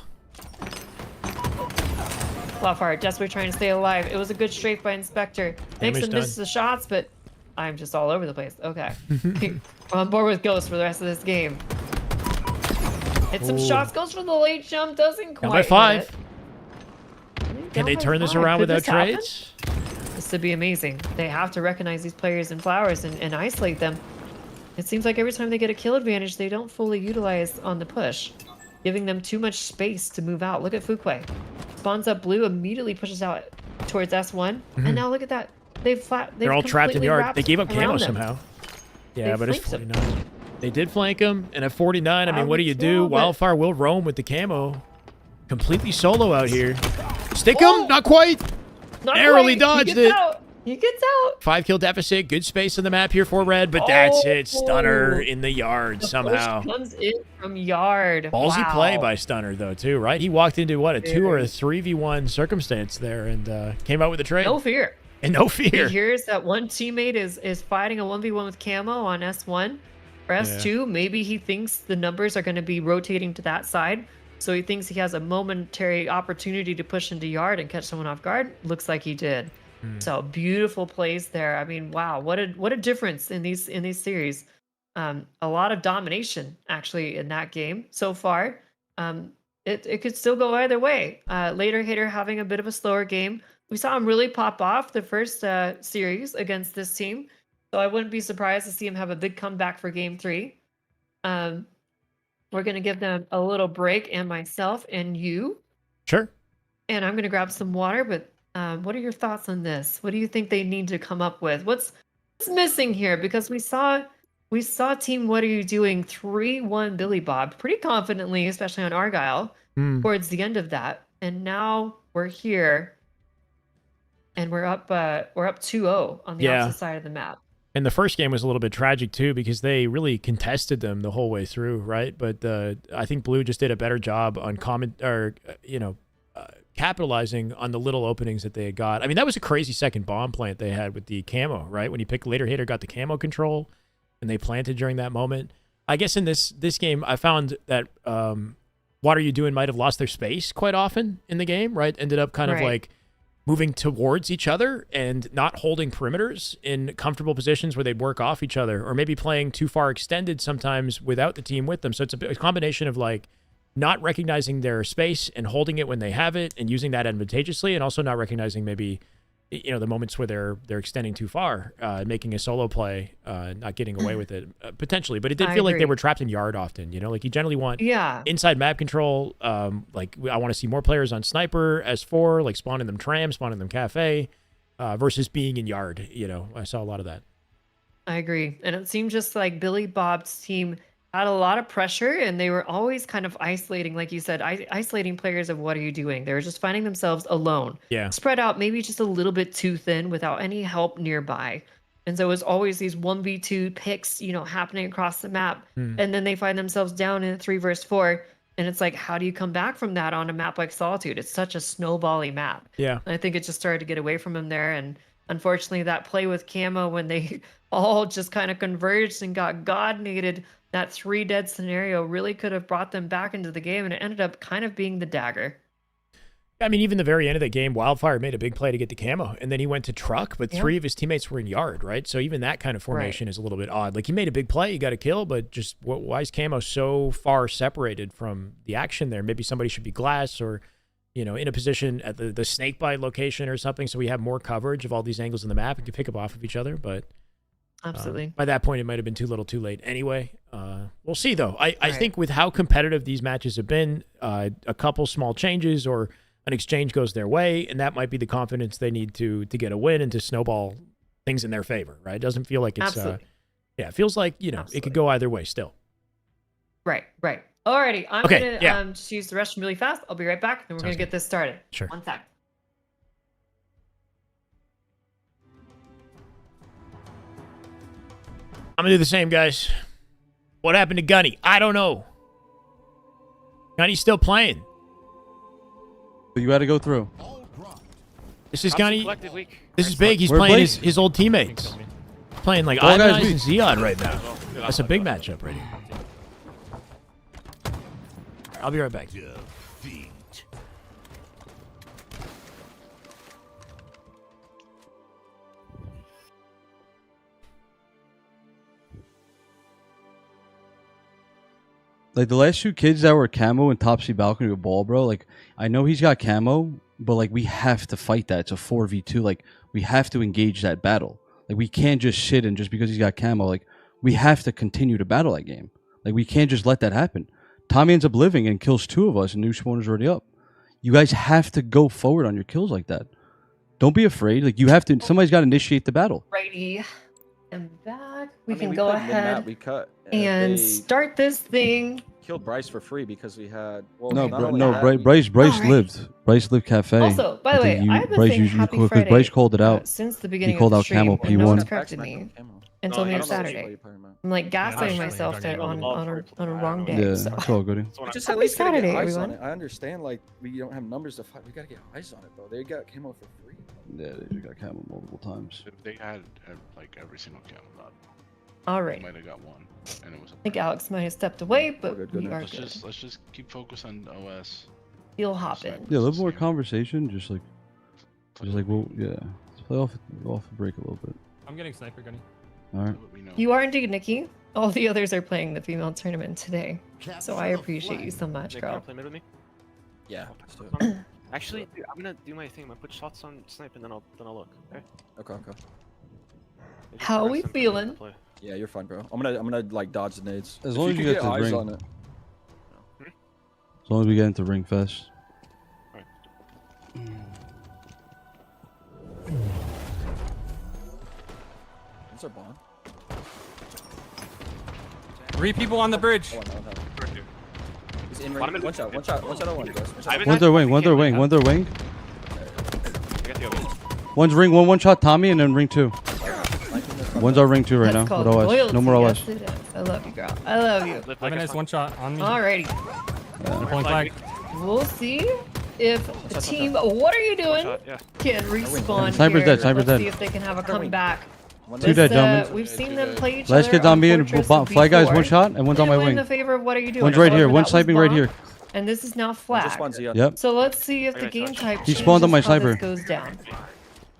Lofart desperately trying to stay alive. It was a good strafe by Inspector. Makes Damage him miss done. the shots, but I'm just all over the place. Okay. I'm on board with Ghost for the rest of this game. Hits some Ooh. shots, goes for the late jump, doesn't quite Down by hit 5. it. Can Down they by turn this 5. around Could without this happen? trades? This would be amazing. They have to recognize these players in flowers and isolate them. It seems like every time they get a kill advantage, they don't fully utilize on the push, giving them too much space to move out. Look at Fuquay. Spawns up blue, immediately pushes out towards S1. And now look at that. They're all trapped in yard. They gave up camo around them. somehow. Yeah, They but it's flanked 49. They did flank him, and at 49, I mean, what do you do? Wildfire will roam with the camo. Completely solo out here. Stick him? Not quite. Not Narrowly quite. dodged He gets it. out. He gets out. 5 kill deficit. Good space on the map here for Red, but that's it. Stunner in the yard The somehow. push comes in from yard. Ballsy Wow. play by Stunner, though, too, right? He walked into, what, a 2 or a 3v1 circumstance there and came out with a trade. No fear. And no fear. He hears that one teammate is fighting a 1v1 with camo on S1 or S2. Maybe he thinks the numbers are going to be rotating to that side. So he thinks he has a momentary opportunity to push into yard and catch someone off guard. Looks like he did. So beautiful plays there. I mean, wow, what a difference in these series. A lot of domination actually in that game so far. It could still go either way. Later Hater having a bit of a slower game. We saw him really pop off the first series against this team. So I wouldn't be surprised to see him have a big comeback for game 3. We're going to give them a little break, and myself and you. Sure. And I'm going to grab some water, but what are your thoughts on this? What do you think they need to come up with? What's missing here? Because we saw Team What Are You Doing 3-1 Billy Bob pretty confidently, especially on Argyle, towards the end of that. And now we're here, and we're up 2-0 on the opposite side of the map. And the first game was a little bit tragic, too, because they really contested them the whole way through, right? But I think Blue just did a better job on capitalizing on the little openings that they had got. I mean, that was a crazy second bomb plant they had with the camo, right? When you pick Later Hater got the camo control, and they planted during that moment. I guess in this game, I found that What Are You Doing might have lost their space quite often in the game, right? Ended up kind of like moving towards each other and not holding perimeters in comfortable positions where they'd work off each other, or maybe playing too far extended sometimes without the team with them. So it's a combination of like not recognizing their space and holding it when they have it and using that advantageously, and also not recognizing maybe the moments where they're extending too far, making a solo play, not getting away with it potentially. But it did feel like they were trapped in yard often. Like you generally want inside map control. Like I want to see more players on sniper, S4, like spawning them tram, spawning them cafe, versus being in yard. I saw a lot of that. I agree, and it seemed just like Billy Bob's team had a lot of pressure, and they were always kind of isolating, like you said, isolating players of What Are You Doing. They were just finding themselves alone, spread out, maybe just a little bit too thin without any help nearby. And so it was always these 1v2 picks, you know, happening across the map. And then they find themselves down in a 3 versus 4. And it's like, how do you come back from that on a map like Solitude? It's such a snowbally map. Yeah. And I think it just started to get away from him there. And unfortunately, that play with Camo, when they all just kind of converged and got god-nated, that 3 dead scenario really could have brought them back into the game. And it ended up kind of being the dagger. I mean, even the very end of the game, Wildfire made a big play to get the camo, and then he went to truck, but 3 of his teammates were in yard, right? So even that kind of formation is a little bit odd. Like, he made a big play, he got a kill, but just why is camo so far separated from the action there? Maybe somebody should be glass or, you know, in a position at the snake bite location or something, so we have more coverage of all these angles in the map and can pick up off of each other. But absolutely, by that point, it might have been too little too late anyway. We'll see, though. I think with how competitive these matches have been, a couple small changes or an exchange goes their way, and that might be the confidence they need to get a win and to snowball things in their favor, right? It doesn't feel like it's it feels like, you know, it could go either way still. Right. Alrighty, I'm gonna just use the restroom really fast. I'll be right back, and we're gonna get this started. Sure. 1 sec. I'm gonna do the same, guys. What happened to Gunny? I don't know. Gunny's still playing. But you got to go through. This is Gunny. This is big. He's Where playing Blake? his old teammates. Playing like All guys Ionize and beat. Zeon right now. That's a big matchup right here. I'll be right back. Like, the last 2 kids that were camo and top C balcony with ball, bro, like, I know he's got camo, but, like, we have to fight that. It's a 4v2. Like, we have to engage that battle. Like, we can't just sit and just because he's got camo, like, we have to continue to battle that game. Like, we can't just let that happen. Tommy ends up living and kills 2 of us, and new spawner's already up. You guys have to go forward on your kills like that. Don't be afraid. Like, you have to, somebody's got to initiate the battle. Righty. And back. We can we go put them in that, ahead we cut, and they start this thing. killed Bryce for free because we had. Well, No, not only that, Bryce Alright. lived. Bryce lived cafe. Also, by the way, I've been saying Happy because Friday Bryce called it out. since the beginning He called of the out stream. camo and no one's P1. corrected me until near Saturday. I'm like gaslighting myself that on a wrong day. Yeah, So. it's all good. We just Happy at least gotta Saturday, get eyes on everyone. it. I understand, like, we don't have numbers to fight. We gotta get eyes on it, though. They got camo for free. Yeah, they got camo multiple times. They had like every single camo. Alright. Might have got one, and it was. I think Alex might have stepped away, but we are Let's good. just keep focused on OS. He'll hop in. Yeah, a little more conversation, just like, well, yeah, let's play off the break a little bit. I'm getting sniper gunny. All right. You are indeed, Nikki. All the others are playing the female tournament today, so I appreciate you so much, Nick, girl. wanna play mid with me? Yeah. Actually, dude, I'm gonna do my thing. I'm gonna put shots on snipe and then I'll look. Okay. Okay. How we feeling? Yeah, you're fine, bro. I'm gonna like dodge the nades. As If long you as you can get to the eyes ring. on it. As long as we get into ring fest. What's our bond? 3 people on the bridge. He's in ring. One shot on one, guys. One their wing. One their wing. I got the other. One's ring one shot Tommy, and then ring 2. One's our ring 2 right That's now. called With OS. loyalty. No more OS. Yes, it is. I love you, girl. I love you. Lemon has 1 shot on me. Alrighty. They're pulling flag. We'll see if the team. What are you doing? Can respawn Sniper's here. dead, sniper's Let's dead. see if they can have a comeback. 2 dead, gentlemen. We've seen them play each Last other kid's on me, and Fortress fly guys before. 1 shot, and one's on my They win wing. the favor of what are you doing? One's right here. However, One's that was sniping right bomb, here. And this is now flag. Yep. So let's see if the game type He spawned on my changes how sniper. this goes down.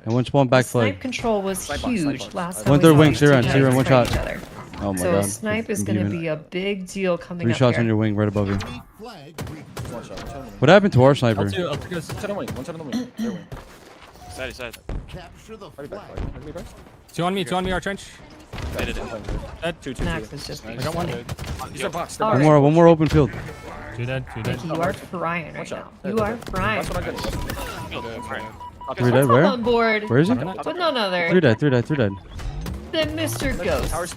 And one spawn back Snipe flag. control was huge last time. One we third saw wing, these two Siren, guys 1 fight shot. each other. Oh my So god. snipe is I'm going to beaming be it. a big deal coming 3 up shots here. on your wing, right above you. What happened to our sniper? One shot on the wing. Their wing. Side. Capture the Right back, flag. right back. 2 on me, our trench. Dead. Two. Max is just. I got 1. These are box. All One more open field. 2 dead. You are frying right now. You are frying. That's what I'm good. 3 dead, Come where? on board. Where is he? With none other 3 dead. than Mr. Ghost.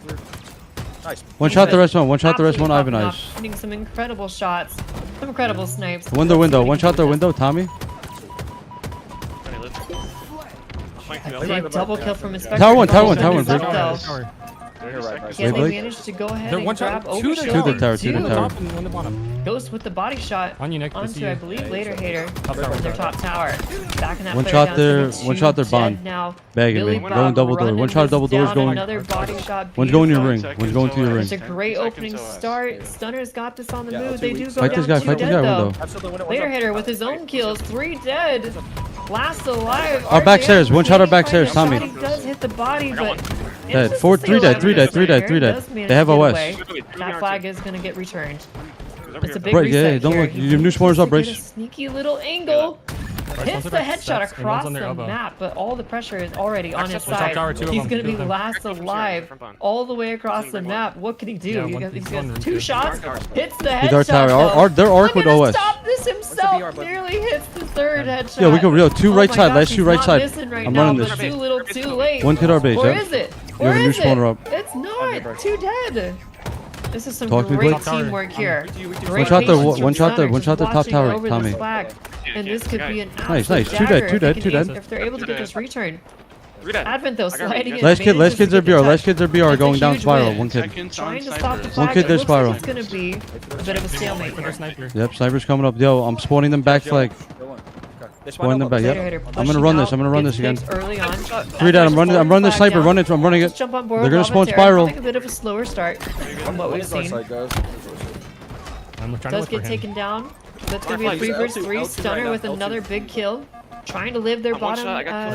Nice. One shot the rest one. One shot the rest one, Absolutely Ivan popping Ice. off, hitting some incredible shots. Some incredible snipes. One their window. One shot their window, Tommy. Big double kill from Inspector. Tower one, Blake. Can they manage to go ahead and grab over to the tower, to the tower. Ghost with the body shot On you, Nick. onto, I believe, Later Hater from their top tower. Back in that One flare shot down, there, so one shot there, dead Bond. now. Bagging me. Billy Going Bob double door. running One shot this double doors down, going. Another body shot. One's going to your ring. Beautiful. One's going to your ring. It's a great opening start. Stunner's got this on the move. They do go Fight down this guy, 2 fight this dead, guy, though. window. Later Hater with his own kills. 3 dead. Last alive. Our back stairs. One shot our back stairs, Tommy. He does hit the body, but Dead. 3 dead, 3 dead, 3 dead, 3 dead. They have OS. That flag is going to get returned. It's a big Brace, reset yeah, don't here. look. He Your new spawners up, gets a Brace. sneaky little angle. Hits the headshot steps, and across one's on their the elbow. map, but all the pressure is already on his Top side. tower, 2 of He's them, going to 2 be of them. last alive all the way across the map. What can he do? Yeah, He one- got, he's one got room, 2 too. shots, hits the He's our headshot. tower. though. Their arc with Gonna OS. Stop this himself. Nearly hits the 3rd headshot. Yeah, we go real. 2 Oh right my side. gosh, Last he's 2 right not side. missing right I'm now, running but this. Too little, too late. One hit our base, Or yeah. is it? You have Or a new is spawner it? up. It's not. 2 dead. This is some Talk to me, great Blake. teamwork here. One shot there, one shot there, one shot there, top tower, over Tommy. the flag. And this could be an Nice, absolute nice. 2 dead, 2 dagger dead, if 2 they can- dead. If they're able to get this return. Advent though sliding in. Last kid, last kids are BR. Last kids are BR That's a going down huge spiral. win. One kid. Trying to stop the One flag. kid It there looks like spiral. It's gonna be a bit of a stalemate here. Yep, sniper's coming up. Yo, I'm spawning them back flag. Spawning them back. Yep. I'm gonna run this. I'm gonna run this again. Early on. 3 dead. I'm running the sniper. I'm running it. Just jump on board. They're gonna spawn Volunteer. spiral. I think a bit of a slower start from what we've seen. I'm trying to Does look get for him. taken down. That's gonna be a 3 versus 3 stunner with another big kill. Trying to live their bottom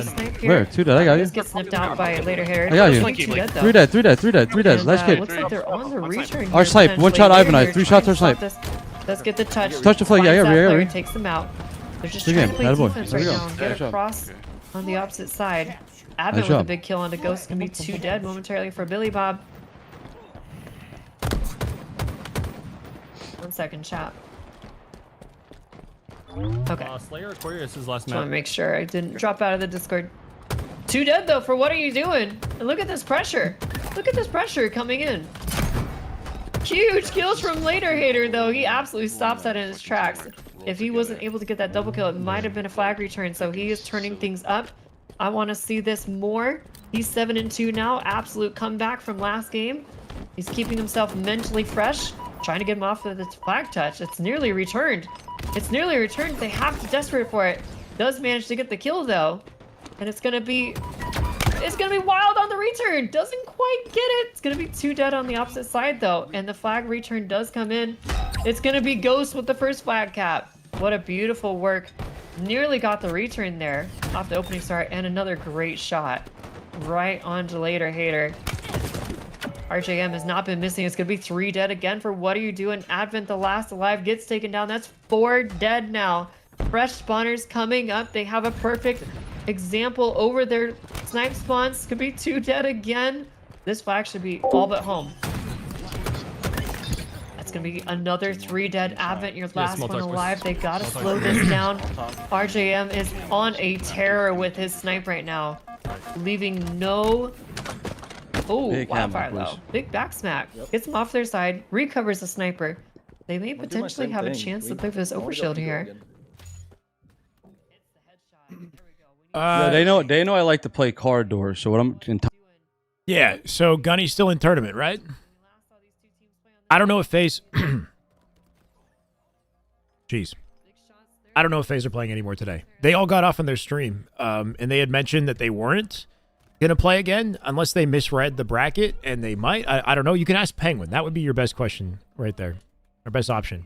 snipe here. Where? 2 dead. I got you. This gets snipped out by Later Hair. I got you. 2 dead, though. 3 dead. 3 dead. 3 dead. 3 dead. And, Last kid. looks like they're on the return Our here, snipe. One shot potentially. Ivanite. Later 3 Hair shots our trying snipe. to stop this. Let's get the touch. Touch the flag. Yeah, Finds that yeah, player, yeah. Takes them out. They're just Good trying game. to play Attaboy. defense There right we go. now and Nice get job. across on the opposite side. Advent Nice with a job. big kill on the Ghost. Gonna be 2 dead momentarily for Billy Bob. 1 second, chat. Okay. Slayer Aquarius is last Just want map. to make sure I didn't drop out of the Discord. 2 dead though. For what are you doing? And look at this pressure. Look at this pressure coming in. Huge kills from Later Hater though. He absolutely stops that in his tracks. If he wasn't able to get that double kill, it might have been a flag return. So he is turning things up. I want to see this more. He's 7-2 now. Absolute comeback from last game. He's keeping himself mentally fresh. Trying to get him off of this flag touch. It's nearly returned. It's nearly returned. They have to desperate for it. Does manage to get the kill though. And it's gonna be wild on the return. Doesn't quite get it. It's gonna be 2 dead on the opposite side though. And the flag return does come in. It's gonna be Ghost with the first flag cap. What a beautiful work. Nearly got the return there off the opening start, and another great shot right onto Later Hater. RJM has not been missing. It's gonna be 3 dead again for what are you doing? Advent, the last alive, gets taken down. That's 4 dead now. Fresh spawners coming up. They have a perfect example over their snipe spawns. Could be 2 dead again. This flag should be all but home. That's gonna be another 3 dead. Advent, your last one alive. They gotta slow this down. RJM is on a terror with his snipe right now, leaving no. Oh, Big wildfire hammer, though. please. Big back smack. Gets him off their side. Recovers the sniper. They may potentially have a chance to play for this overshield here. Yeah, they know I like to play card doors. So what I'm in Yeah, so Gunny's still in tournament, right? I don't know if Faze... Jeez. I don't know if Faze are playing anymore today. They all got off on their stream, and they had mentioned that they weren't going to play again unless they misread the bracket, and they might. I don't know. You can ask Penguin. That would be your best question right there. Our best option.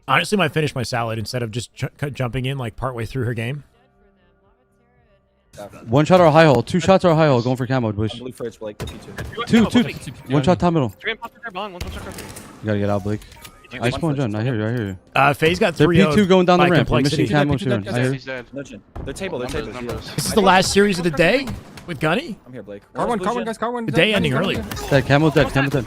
Honestly, might finish my salad instead of just jumping in like partway through her game. 1 shot or high hole. 2 shots or high hole. Going for camo, boys. Blue first, Blake. 2. 1 shot top middle. Three and pop there, Bong. One shot cross. You gotta get out, Blake. I spawned John. I hear you. I hear you. Faze got They're 3 P2 going down the ramp. We're complexity. missing camo soon. I hear you. Their table. This is the last series of the day with Gunny. I'm here, Blake. Car one, guys, car one. The day ending early. Dead. Camo's dead. Camo's dead.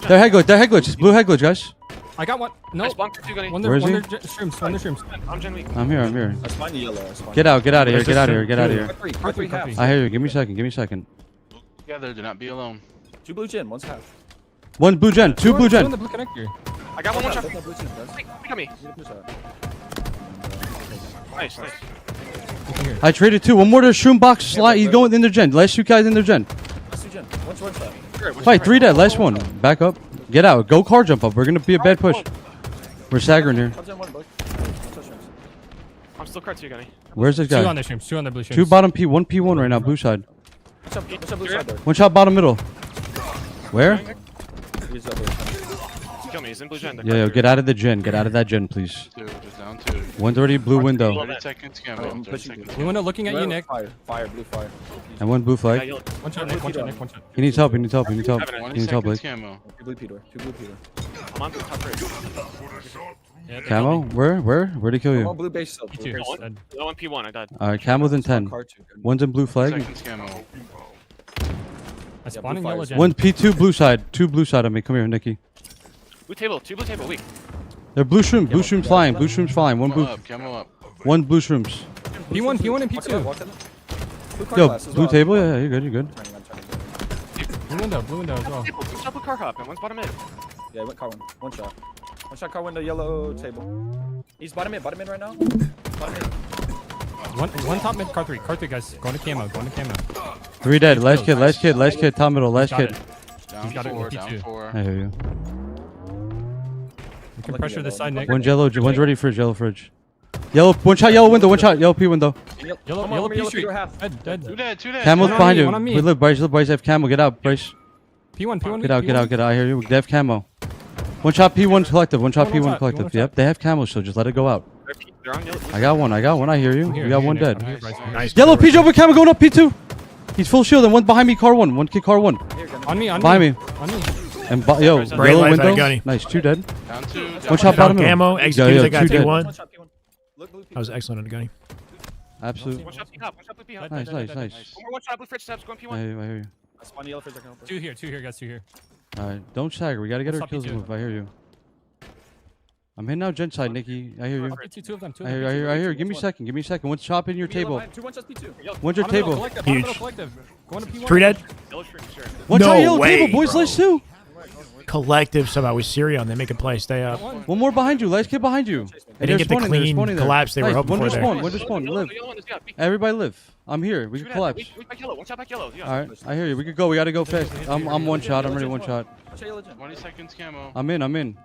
They're head glitch. They're head glitch. Blue head glitch, guys. I got one. No. Where is he? Shrooms. One shrooms. I'm here. I'm here. I spawned the yellow. Get out. Get out of here. Get out of here. Get out of here. R3, half. I hear you. Give me a second. Give me a second. Together, do not be alone. 2 blue gen, one's half. 1 blue gen, 2 blue gen. The blue connector. I got one shot. Blue gen, guys. Wait, pick on me. Nice, nice. I traded 2. One more to shroom box slide. He's going in the gen. Last 2 guys in the gen. Last 2 gen. One shot. Fight 3 dead. Last one. Back up. Get out. Go car jump up. We're gonna be a bad push. We're staggering here. I'm still card 2, Gunny. Where's this guy? 2 on the streams. 2 on the blue streams. 2 bottom P. 1 P1 right now. Blue side. What's up blue side there? 1 shot bottom middle. Where? Kill me, he's in blue gen. Yeah, yo, get out of the gen. Get out of that gen, please. 2, just down 2. 130 blue window. 30 seconds, camo. 30 seconds. Blue window looking at you, Nick. Fire, blue fire. And 1 blue flag. One shot, Nick. One shot, Nick. One shot. He needs help. He needs help. He needs help. 20 He needs help, Blake. seconds, camo. 2 blue Peter. 2 blue Peter. I'm on the top bridge. Yeah, Camo? Where'd he kill One you? blue base still. P2. No one P1, I died. Alright, camo's in 10. 1's in blue flag. Seconds, camo. I spawned in yellow gen. 1 P2 blue side. 2 blue side on me. Come here, Nikki. Blue table, 2 blue table, weak. They're blue shroom. Blue shroom's flying. Blue shroom's flying. 1 blue. Camo up. 1 blue shrooms. P1, P1, and P2. Yo, blue table? Yeah, you're good. You're good. Blue window as well. One's double car hop and one's bottom mid. Yeah, went car one. 1 shot. 1 shot car window, yellow table. He's bottom mid right now. Bottom mid. One top mid, car 3. Car 3, guys. Going to camo. 3 dead. Last kid. Top middle. Last kid. He's got it with Down P2. 4. I hear you. You can pressure this side, Nick. 1 yellow. 1's ready fridge. Yellow fridge. Yellow. 1 shot. Yellow window. 1 shot. Yellow P window. Yellow P street. Dead. 2 dead. 2 dead. Camo's behind you. One on me. We live, Bryce. Bryce have camo. Get out, Bryce. P1. Get out. I hear you. They have camo. 1 shot P1 collective. 1 shot P1 collective. Yep, they have camo, so just let it go out. They're on yellow. I got one. I hear you. We got 1 dead. Nice. Yellow P jump with camo going up P2. He's full shield and 1 behind me. Car 1. 1 kid car 1. On me. Behind me. On me. And yo, Great yellow life, window. Gunny. Nice. 2 dead. Down 2. 1 shot bottom middle. Camo, executed, I got 2 dead. T1. That was excellent on the Gunny. Absolute. 1 shot P hop, 1 shot blue hop. Nice. One more 1 shot blue fridge steps, going P1. I hear you. I spawned yellow fridge. I can help. 2 here, guys. 2 here. Alright, don't stagger. We gotta get our kills moved. I hear you. I'm hitting out gen side, Nikki. I hear you. Two of them. I hear you. Give me a second. 1's chopping your table. 2 1 shots P2. 1's your table. Huge. Going to P1. 3 dead. Yellow stream, sure. 1 No shot yellow way, table, boys. bro. Let's 2. Collective somehow with Syrion. They make a play. Stay up. 1 more behind you. Last kid behind you. They didn't get the clean collapse they were hoping for there. 1 to spawn. Live. Everybody live. I'm here. We can collapse. Weak back yellow, 1 shot back yellow. Alright, I hear you. We could go. We gotta go fast. I'm 1 shot. I'm ready 1 shot. 20 seconds, camo. I'm in.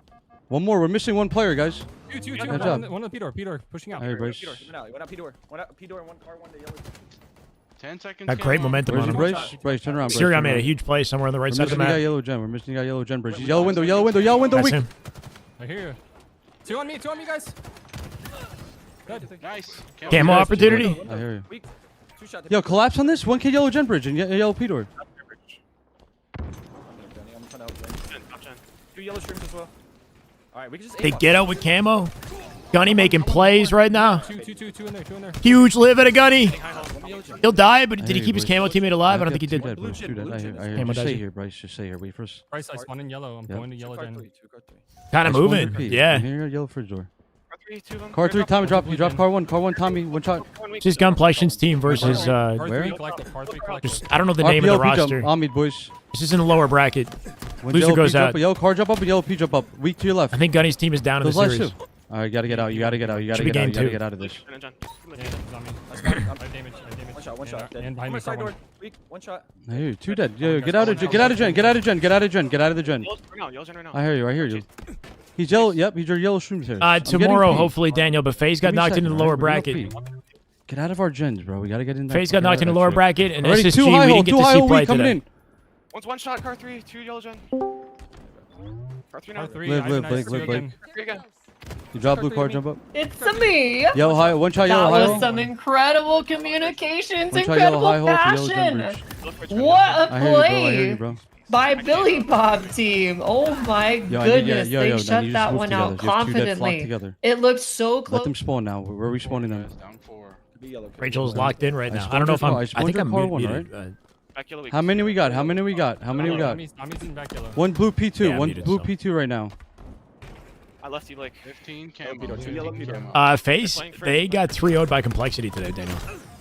1 more. We're missing 1 player, guys. Two. Good job. One on P-door. P-door. Pushing out. I hear Bryce. Went out P-door. 1 car 1 to yellow. 10 seconds. Got great camo. momentum Where's on your him. Bryce? Bryce, turn around. Bryce, Syrion turn made a around. huge play somewhere on the right We're side of the missing map. yellow gen. We're missing yellow gen, Bryce. Yellow window. That's Weak. him. I hear you. 2 on me, guys. Good. Nice. Camo opportunity. I hear you. Weak. 2 shot. Yo, collapse on this. 1 kid yellow gen bridge and yellow P door. I'm trying to help. 2 yellow streams as well. Alright, we can just They get out with camo. Gunny making plays right now. Two in there. Huge live at a Gunny. He'll die, but did he keep his camo teammate alive? I don't think he did. I hear. Camo Just does stay it. here, Bryce. Just stay here. Wait for us. Bryce, I spawned in yellow. I'm going to yellow gen. Kind of moving. Yeah. Here, yellow fridge door. Car 3, 2 of them. Car 3, Tommy, drop. You drop car 1. Car 1, Tommy. 1 shot. It's just Gunpletion's team versus Where? I don't know the name of the roster. Omid, boys. This is in the lower bracket. Loser Yellow goes P out. jump, yellow car jump up and yellow P jump up. Weak to your left. I think Gunny's team is down in the Those last series. 2. All right, you gotta get out. You gotta get out. You gotta Should be get out. game You gotta 2. get out of this. I damage. 1 shot. And behind me, side car door. Weak. 1 shot. I hear you. 2 dead. Yo, get out of gen. Get out of gen. Get out of gen. Get out of gen. Get out of the gen. Yellow's right now. I hear you. He's yellow. Yep, he's your yellow shrooms here. Tomorrow, hopefully, Daniel. But Faze got knocked into the lower bracket. Get out of our gens, bro. We gotta get in there. Faze got knocked in the lower bracket, and Already SSG, 2 we high hole. didn't get 2 to high see hole play weak coming today. in. One's 1 shot, car 3, 2 yellow gen. Car 3 now. Car 3. Live, nice, Blake, two live, again. Blake. You drop blue car, jump up. It's me. Yellow high, 1 shot, That yellow high was hole. some incredible communications, 1 shot, yellow incredible high hole for yellow gen passion. bridge. What a I hear you, bro. I play hear you, bro. by Billy Bob team. Oh my Yo, I need- yeah, goodness, yo, they yo, now shut you just that move one together. out You have 2 dead flock confidently. together. It looked so Let close. them spawn now. Where are we spawning now? Down 4. Rachel's locked in right now. I spawned don't know if your I'm. car. I I spawned think your I'm car 1, muted. right? Back yellow weak. How many we got? How many we got? How many we got? Tommy's in back yellow. 1 blue P2. Yeah, 1 muted, blue so. P2 right now. I left you like 15 camo. 15 camo. Faze, they got 3-0'd by complexity today, Daniel.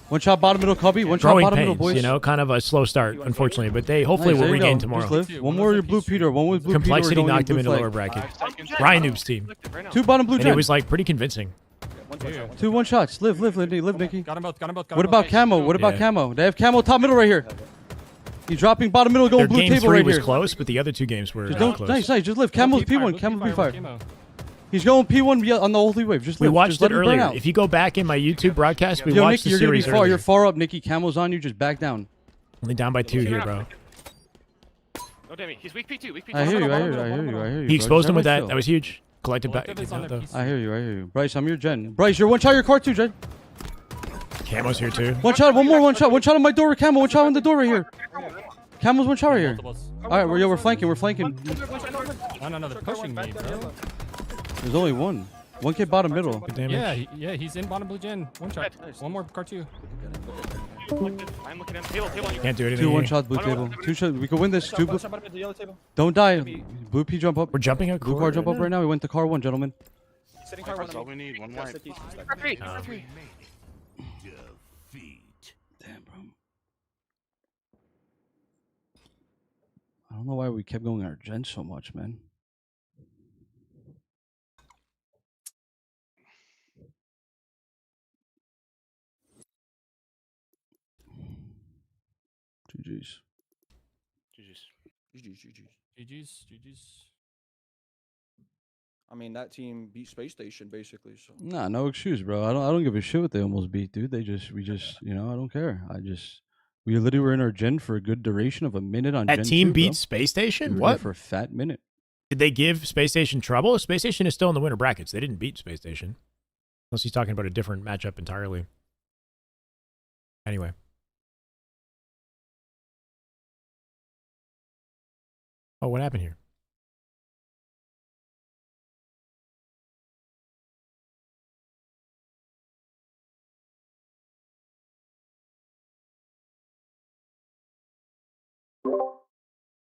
One shot bottom middle, Cubby. One shot Growing bottom middle, pains, boys. you know, kind of a slow start, unfortunately, but they hopefully Nice, will there you regain go. tomorrow. Just live. One more your blue Peter. One with blue Complexity Peter. knocked him into lower bracket. Ryan Noob's team. 2 bottom blue And gen. it was like pretty convincing. 2 1 shots. Live, Nikki. Got them both. Got them both. What about camo? What about camo? They have camo top middle right here. He's dropping bottom middle, going Their blue game table 3 right was here. close, but the other 2 games were Just not close. Nice. Just live. Camo's P1. Camo's P5. He's going P1 on the holy wave. Just We live. watched Just let it him burn earlier. out. If you go back in my YouTube broadcast, we Yo, watched Nikki, the you're gonna be series far. earlier. You're far up, Nikki. Camo's on you. Just back down. Only down by 2 here, bro. No, damn it. He's weak P2. Weak P2. I hear you. He exposed him with that. Bro. That was huge. Collected back. I hear you. Bryce, I'm your gen. Bryce, you're one shot your car too, gen. Camo's here too. One shot on my door with camo. One shot on the door right here. Camo's one shot right here. All right, we're flanking. No, they're pushing me, bro. There's only one. One kid bottom middle. Yeah, he's in bottom blue gen. One shot. One more car 2. I'm looking at him. Table. Can't do anything. 2 1 here. shot blue table. 2 shots. We can win this. 2 blue. Don't die. Blue P jump up. We're jumping a Blue car jump up right now. We went to car 1, gentlemen. That's all we need. One wipe. Damn, bro. I don't know why we kept going our gen so much, man. GG's. GG's. I mean, that team beat Space Station basically. So. Nah, no excuse, bro. I don't give a shit what they almost beat, dude. We just, I don't care. We literally were in our gen for a good duration of a minute on That gen team 2, beat bro. Space Station? We were What? there for a fat minute. Did they give Space Station trouble? Space Station is still in the winter brackets. They didn't beat Space Station. Unless he's talking about a different matchup entirely. Anyway. Oh, what happened here?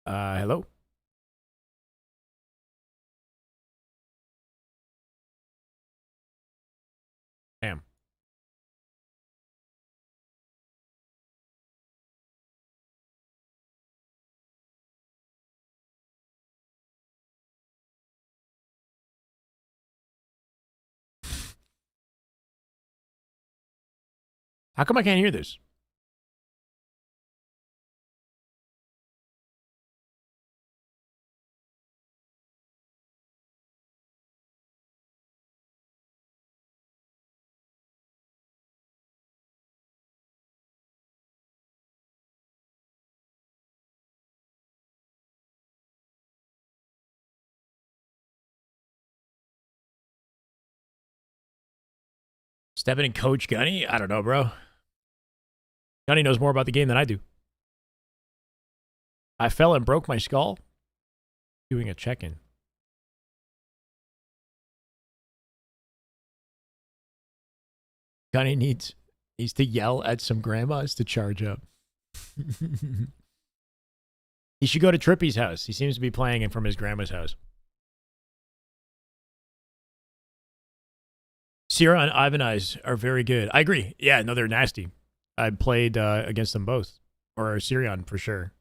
Hello? Damn. How come I can't hear this? Stepping in Coach Gunny? I don't know, bro. Gunny knows more about the game than I do. I fell and broke my skull doing a check-in. Gunny needs to yell at some grandmas to charge up. He should go to Trippy's house. He seems to be playing it from his grandma's house. Sierra and Ivan Eyes are very good. I agree. Yeah, no, they're nasty. I played against them both. Or Sirion for sure.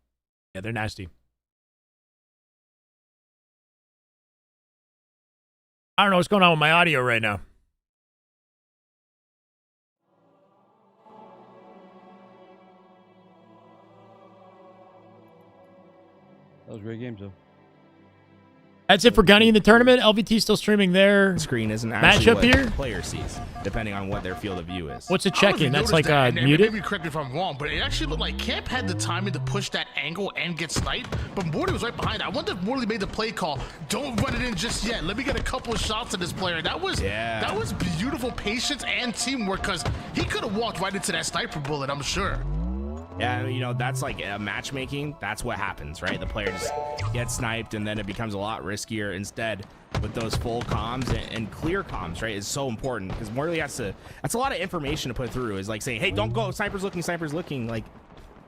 Yeah, they're nasty. I don't know what's going on with my audio right now. That was a great game, though. That's it for Gunny in the tournament. LVT still streaming their screen isn't actually matchup what here. The player sees, depending on what their field of view is. What's a I don't know if check-in? you That's noticed like that, and muted? Maybe correct me if I'm wrong, but it actually looked like Camp had the timing to push that angle and get sniped, but Morley was right behind. I wonder if Morley made the play call. Don't run it in just yet. Let me get a couple of shots at this player. That was beautiful patience and teamwork, because he could have walked right into that sniper bullet, I'm sure. Yeah, you know, that's like matchmaking. That's what happens, right? The player just gets sniped, and then it becomes a lot riskier. Instead, with those full comms and clear comms, right, is so important, because Morley has to. That's a lot of information to put through. Is like saying, "Hey, don't go. Sniper's looking." Like,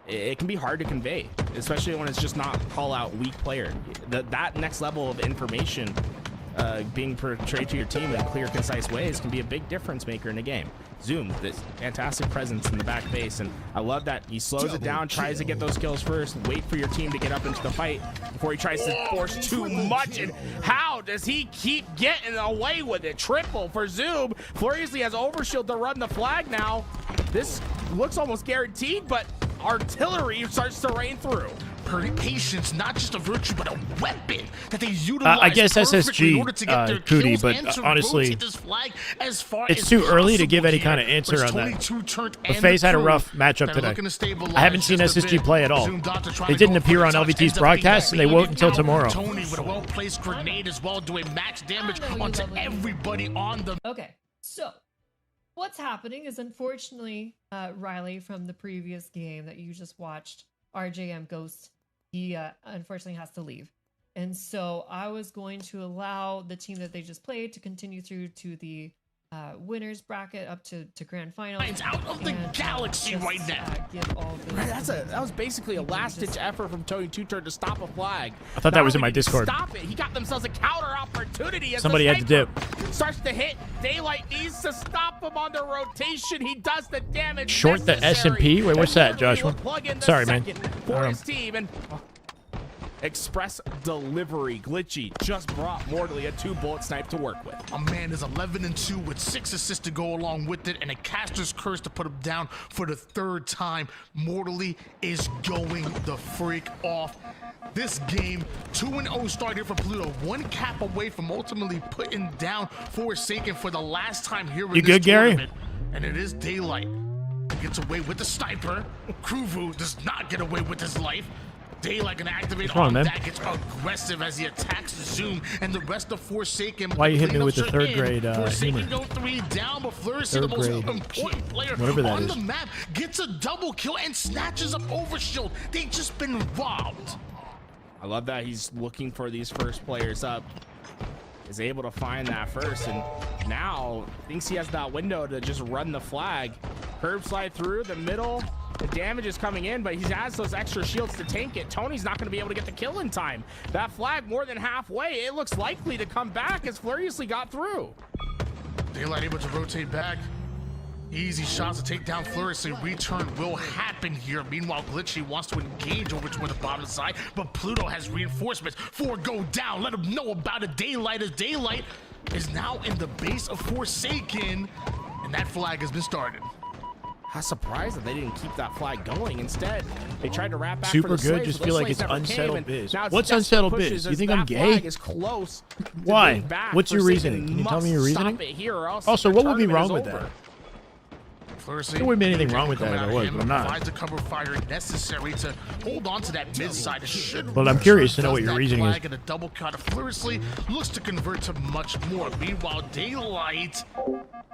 it can be hard to convey, especially when it's just not call out weak player. That next level of information being portrayed to your team in clear, concise ways can be a big difference maker in a game. Zoom, this fantastic presence in the back base, and I love that he slows it down, tries to get those kills first, wait for your team to get up into the fight before he tries to force too much. And how does he keep getting away with it? Triple for Zoom. Furiously has overshield to run the flag now. This looks almost guaranteed, but artillery starts to rain through. Patience, not just a virtue, but a weapon that they utilize. I guess SSG, Cootie, but honestly, it's too early to give any kind of answer on that. But Faze had a rough matchup today. I haven't seen SSG play at all. They didn't appear on LVT's broadcast, and they won't until tomorrow. Tony with a well-placed grenade as well, doing max damage onto everybody on the... Okay, so what's happening is, unfortunately, Riley from the previous game that you just watched, RJM Ghost, he unfortunately has to leave. And so I was going to allow the team that they just played to continue through to the winners bracket up to grand final. It's out of the galaxy right now. That was basically a last-ditch effort from Tony Two-Turn to stop a flag. I thought that was in my Discord. Stop it. He got themselves a counter opportunity. As somebody had to dip. Starts to hit. Daylight needs to stop him on the rotation. He does the damage. Short the S&P? Wait, what's that, Joshua? Sorry, man. For his team, and express delivery. Glitchy just brought Mortally a 2-bullet snipe to work with. A man is 11-2 with 6 assists to go along with it, and a caster's curse to put him down for the 3rd time. Mortally is going the freak off. This game, 2-0 start here for Pluto. 1 cap away from ultimately putting down Forsaken for the last time here in this tournament. And it is Daylight. He gets away with the sniper. Kruvu does not get away with his life. Daylight can activate on that, gets aggressive as he attacks Zoom and the rest of Forsaken. Why you hit me with the 3rd grade Forsaken go 3 down, but Flurcy, the most important player on the map, gets a double kill and snatches up Overshield. They've just been robbed. I love that he's looking for these first players up. Is able to find that first, and now thinks he has that window to just run the flag. Curb slide through the middle. The damage is coming in, but he has those extra shields to tank it. Tony's not going to be able to get the kill in time. That flag more than halfway. It looks likely to come back as Furiously got through. Daylight able to rotate back. Easy shots to take down Furiously. Return will happen here. Meanwhile, Glitchy wants to engage over toward the bottom side, but Pluto has reinforcements. 4 go down. Let him know about it. Daylight as Daylight is now in the base of Forsaken, and that flag has been started. I was surprised that they didn't keep that flag going. Instead, they tried to wrap back super for the good. slaves, Just feel like it's unsettled biz. What's unsettled unsettled biz? You think I'm gay? Is close. Why? What's your reasoning? Can you tell me your reasoning? Also, what would be wrong with that? There wouldn't be anything wrong with that if it was, but I'm not. The cover fire necessary to hold on to that mid side. But I'm curious to know what your reasoning is. And a double cut of Furiously looks to convert to much more. Meanwhile, Daylight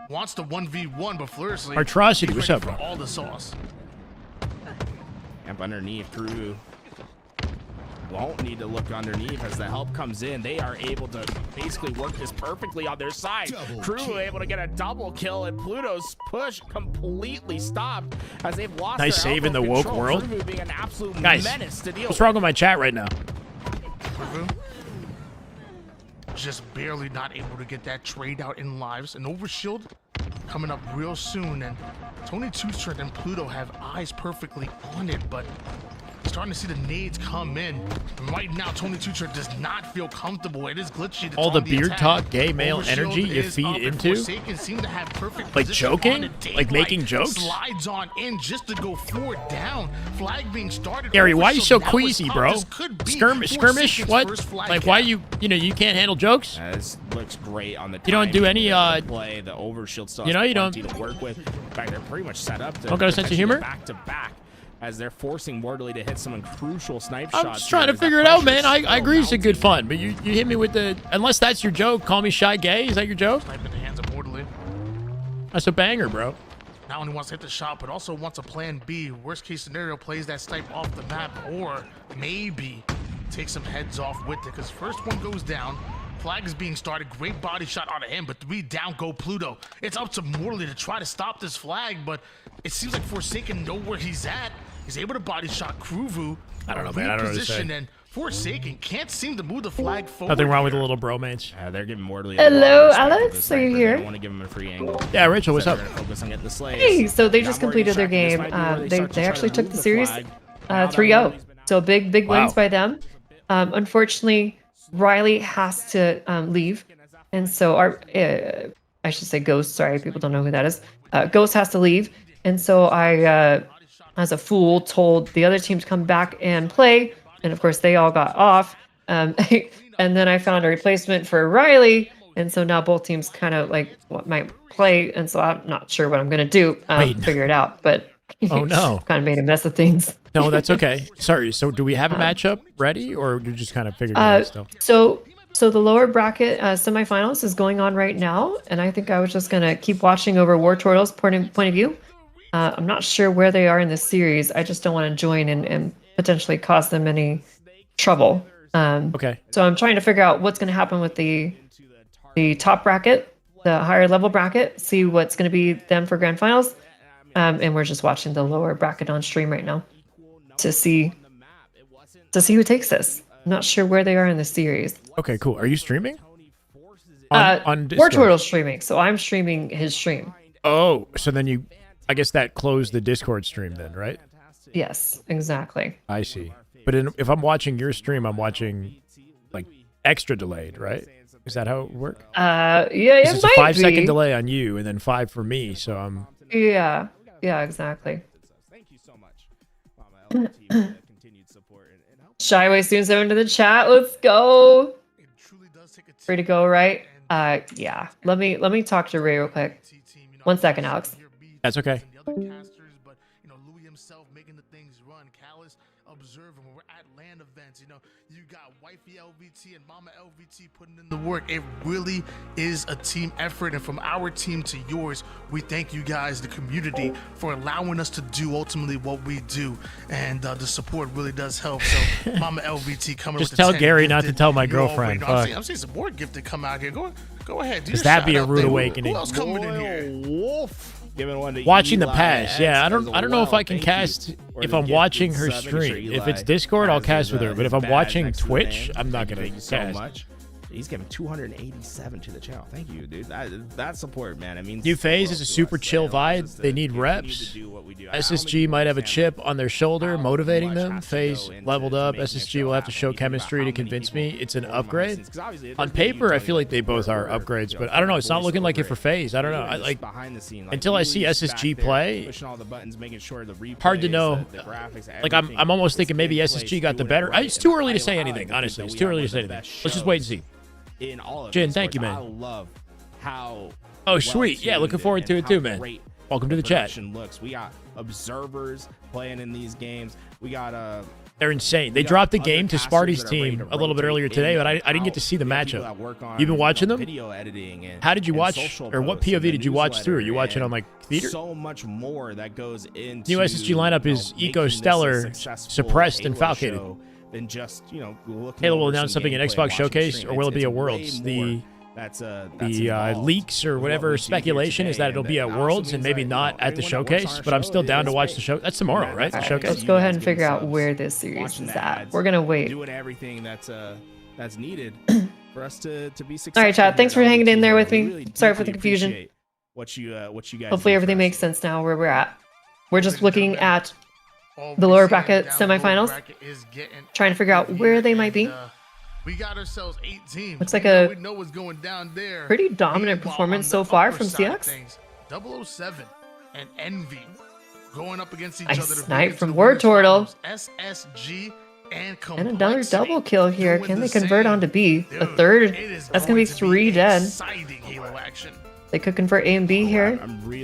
wants the 1v1, but Furiously Artrocity, what's up, bro? All the sauce. Camp underneath, Crew won't need to look underneath as the help comes in. They are able to basically work this perfectly on their side. Crew able to get a double kill, and Pluto's push completely stopped as they've lost nice their save in the control. woke world. Crew being an absolute guys, menace to deal what's wrong with my chat right now? Just barely not able to get that trade out in lives. And Overshield coming up real soon, and Tony Two-Turn and Pluto have eyes perfectly on it, but starting to see the nades come in. And right now, Tony Two-Turn does not feel comfortable. It is Glitchy. All the beard talk, gay male energy you feed into? Seem to have perfect like joking? Like making jokes? Slides on in just to go 4 down. Flag being started. Gary, why are you so queasy, bro? Skirmish? What? Like, why you can't handle jokes? This looks great on the you don't do any play. The Overshield stuff. You know, you don't to work with. In fact, they're pretty much set up to don't got a sense of humor back to back, as they're forcing Mortally to hit some crucial snipe shots. I'm just trying to figure it out, man. I agree it's a good fun, but you hit me with the, unless that's your joke, call me shy gay. Is that your joke? Snipe in the hands of Mortally. That's a banger, bro. Not only wants to hit the shot, but also wants a plan B. Worst case scenario, plays that snipe off the map, or maybe take some heads off with it, because first one goes down. Flag is being started. Great body shot out of him, but 3 down go Pluto. It's up to Mortally to try to stop this flag, but it seems like Forsaken know where he's at. He's able to body shot Kruvu. I don't know, man. I don't know what to say. And Forsaken can't seem to move the flag forward. Nothing wrong with a little bromance. They're giving Mortally. Hello, Alex. Are you here? I want to give him a free angle. Yeah, Rachel, what's up? Hey, so they just completed their game. They actually took the series 3-0. So big wins by them. Unfortunately, Riley has to leave, and so our I should say Ghost. Sorry, people don't know who that is. Ghost has to leave, and so I, as a fool, told the other team to come back and play, and of course they all got off. And then I found a replacement for Riley, and so now both teams kind of like might play, and so I'm not sure what I'm gonna do. Figure it out, but Oh no, kind of made a mess of things. No, that's okay. Sorry. So do we have a matchup ready, or you're just kind of figuring it out still? So the lower bracket semifinals is going on right now, and I think I was just gonna keep watching over War Turtle's point of view. I'm not sure where they are in the series. I just don't want to join and potentially cause them any trouble. Okay. So I'm trying to figure out what's going to happen with the top bracket, the higher level bracket, see what's going to be them for grand finals. And we're just watching the lower bracket on stream right now to see who takes this. I'm not sure where they are in the series. Okay, cool. Are you streaming? On War Turtle streaming, so I'm streaming his stream. Oh, so then I guess that closed the Discord stream then, right? Yes, exactly. I see. But if I'm watching your stream, I'm watching like extra delayed, right? Is that how it works? Yeah, it it's might a 5 be. second delay on you and then 5 for me, so I'm... Yeah, exactly. Shyway students over into the chat. Let's go. Free to go, right? Yeah. Let me talk to Ray real quick. 1 second, Alex. That's okay. When we're at LAN events, you got wifey LVT and mama LVT putting in the work. It really is a team effort, and from our team to yours, we thank you guys, the community, for allowing us to do ultimately what we do, and the support really does help. So mama LVT coming just with tell the 10 Gary gifted. not to tell my girlfriend. I'm seeing some more gifted come out here. Go ahead. Because that'd be a rude awakening. Who else coming in here? Wolf. Watching the pass, yeah. I don't know if I can cast if I'm watching her stream. If it's Discord, I'll cast with her. But if I'm watching Twitch, I'm not gonna cast. He's giving 287 to the channel. Thank you, dude. That support, man. It means New Faze is a super chill vibe. They need reps. SSG might have a chip on their shoulder motivating them. Faze leveled up. SSG will have to show chemistry to convince me it's an upgrade. On paper, I feel like they both are upgrades, but I don't know. It's not looking like it for Faze. I don't know. Until I see SSG play, hard to know. Like I'm almost thinking maybe SSG got the better. It's too early to say anything. Honestly, it's too early to say anything. Let's just wait and see. In all of Jin, this, thank you, man. I love how sweet. Yeah, looking forward to it too, man. Welcome to the chat. Looks. We got observers playing in these games. We got they're insane. They dropped the game to Sparty's team a little bit earlier today, but I didn't get to see the matchup. You've been watching them? How did you watch, or what POV did you watch through? Are you watching on like theater? So much more that goes into new SSG lineup is Eco Stellar, Suppressed, and Falcated. Than just Halo will announce something in Xbox Showcase, or will it be at Worlds? The leaks or whatever speculation is that it'll be at Worlds and maybe not at the showcase, but I'm still down to watch the show. That's tomorrow, right? The showcase. Let's go ahead and figure out where this series is at. We're gonna wait. Doing everything that's needed for us to be successful. All right, Chad. Thanks for hanging in there with me. Sorry for the confusion. What you guys. Hopefully everything makes sense now where we're at. We're just looking at the lower bracket semifinals, trying to figure out where they might be. We got ourselves 8 teams. Looks like a we know what's going down there. pretty dominant performance so far from CX. 007 and Envy going up against each Nice other. snipe from War Turtle. SSG and another double kill here. Can they convert onto B? A third. That's going to be 3 dead. Exciting Halo action. They could convert A and B here.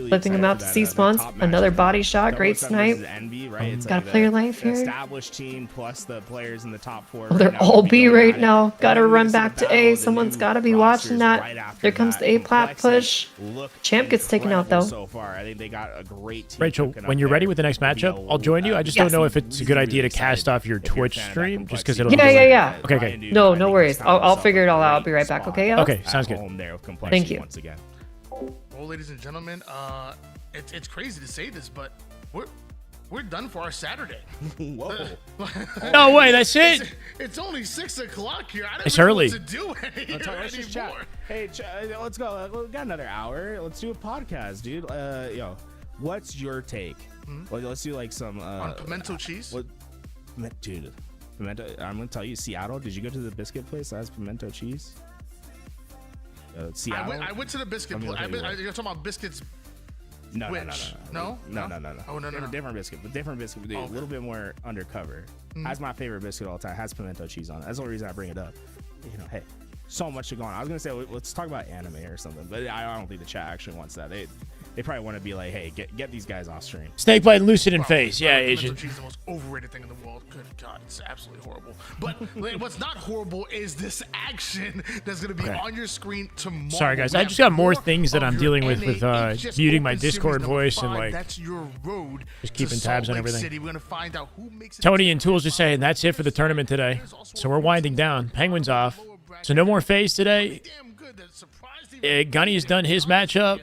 Flipping them out to C spawns. Another body shot. Great snipe. Got a player life here. Established team plus the players in the top 4. Oh, they're all B right now. Got to run back to A. Someone's got to be watching that. There comes the A plat push. Champ gets taken out though. So far, I think they got a great team. Rachel, when you're ready with the next matchup, I'll join you. I just don't know if it's a good idea to cast off your Twitch stream just because it'll. Yeah. Okay. No worries. I'll figure it all out. I'll be right back. Okay. Alex? Okay, sounds good. Thank you. Once again. Well, ladies and gentlemen, it's crazy to say this, but we're done for our Saturday. Whoa. No way, that's it. It's only 6 o'clock here. I don't It's know early. what to do here Let's just chat. anymore. Hey, let's go. We got another hour. Let's do a podcast, dude. Yo, what's your take? Well, let's do like some On pimento cheese. What, dude? Pimento. I'm gonna tell you, Seattle. Did you go to the biscuit place that has pimento cheese? Seattle. I went to the biscuit place. You're talking about biscuits. No. Oh, no. Oh, no. Different biscuit, but different biscuit. A little bit more undercover. That's my favorite biscuit of all time. Has pimento cheese on it. That's the only reason I bring it up. You know, hey, so much to go on. I was gonna say let's talk about anime or something, but I don't think the chat actually wants that. They probably want to be like, hey, get these guys off stream. Snakebite, Lucid, and Faze. Yeah, Pimento cheese is the most overrated thing in the world. Good God, it's absolutely horrible. But what's not horrible is this action that's going to be on your screen tomorrow. Sorry, guys. I just got more things that I'm dealing with muting my Discord voice and like that's your road just keeping tabs on everything. City. We're going to find out who makes it. Tony and Tools just saying that's it for the tournament today. So we're winding down. Penguins off. So no more Faze today. Gunny has done his matchup.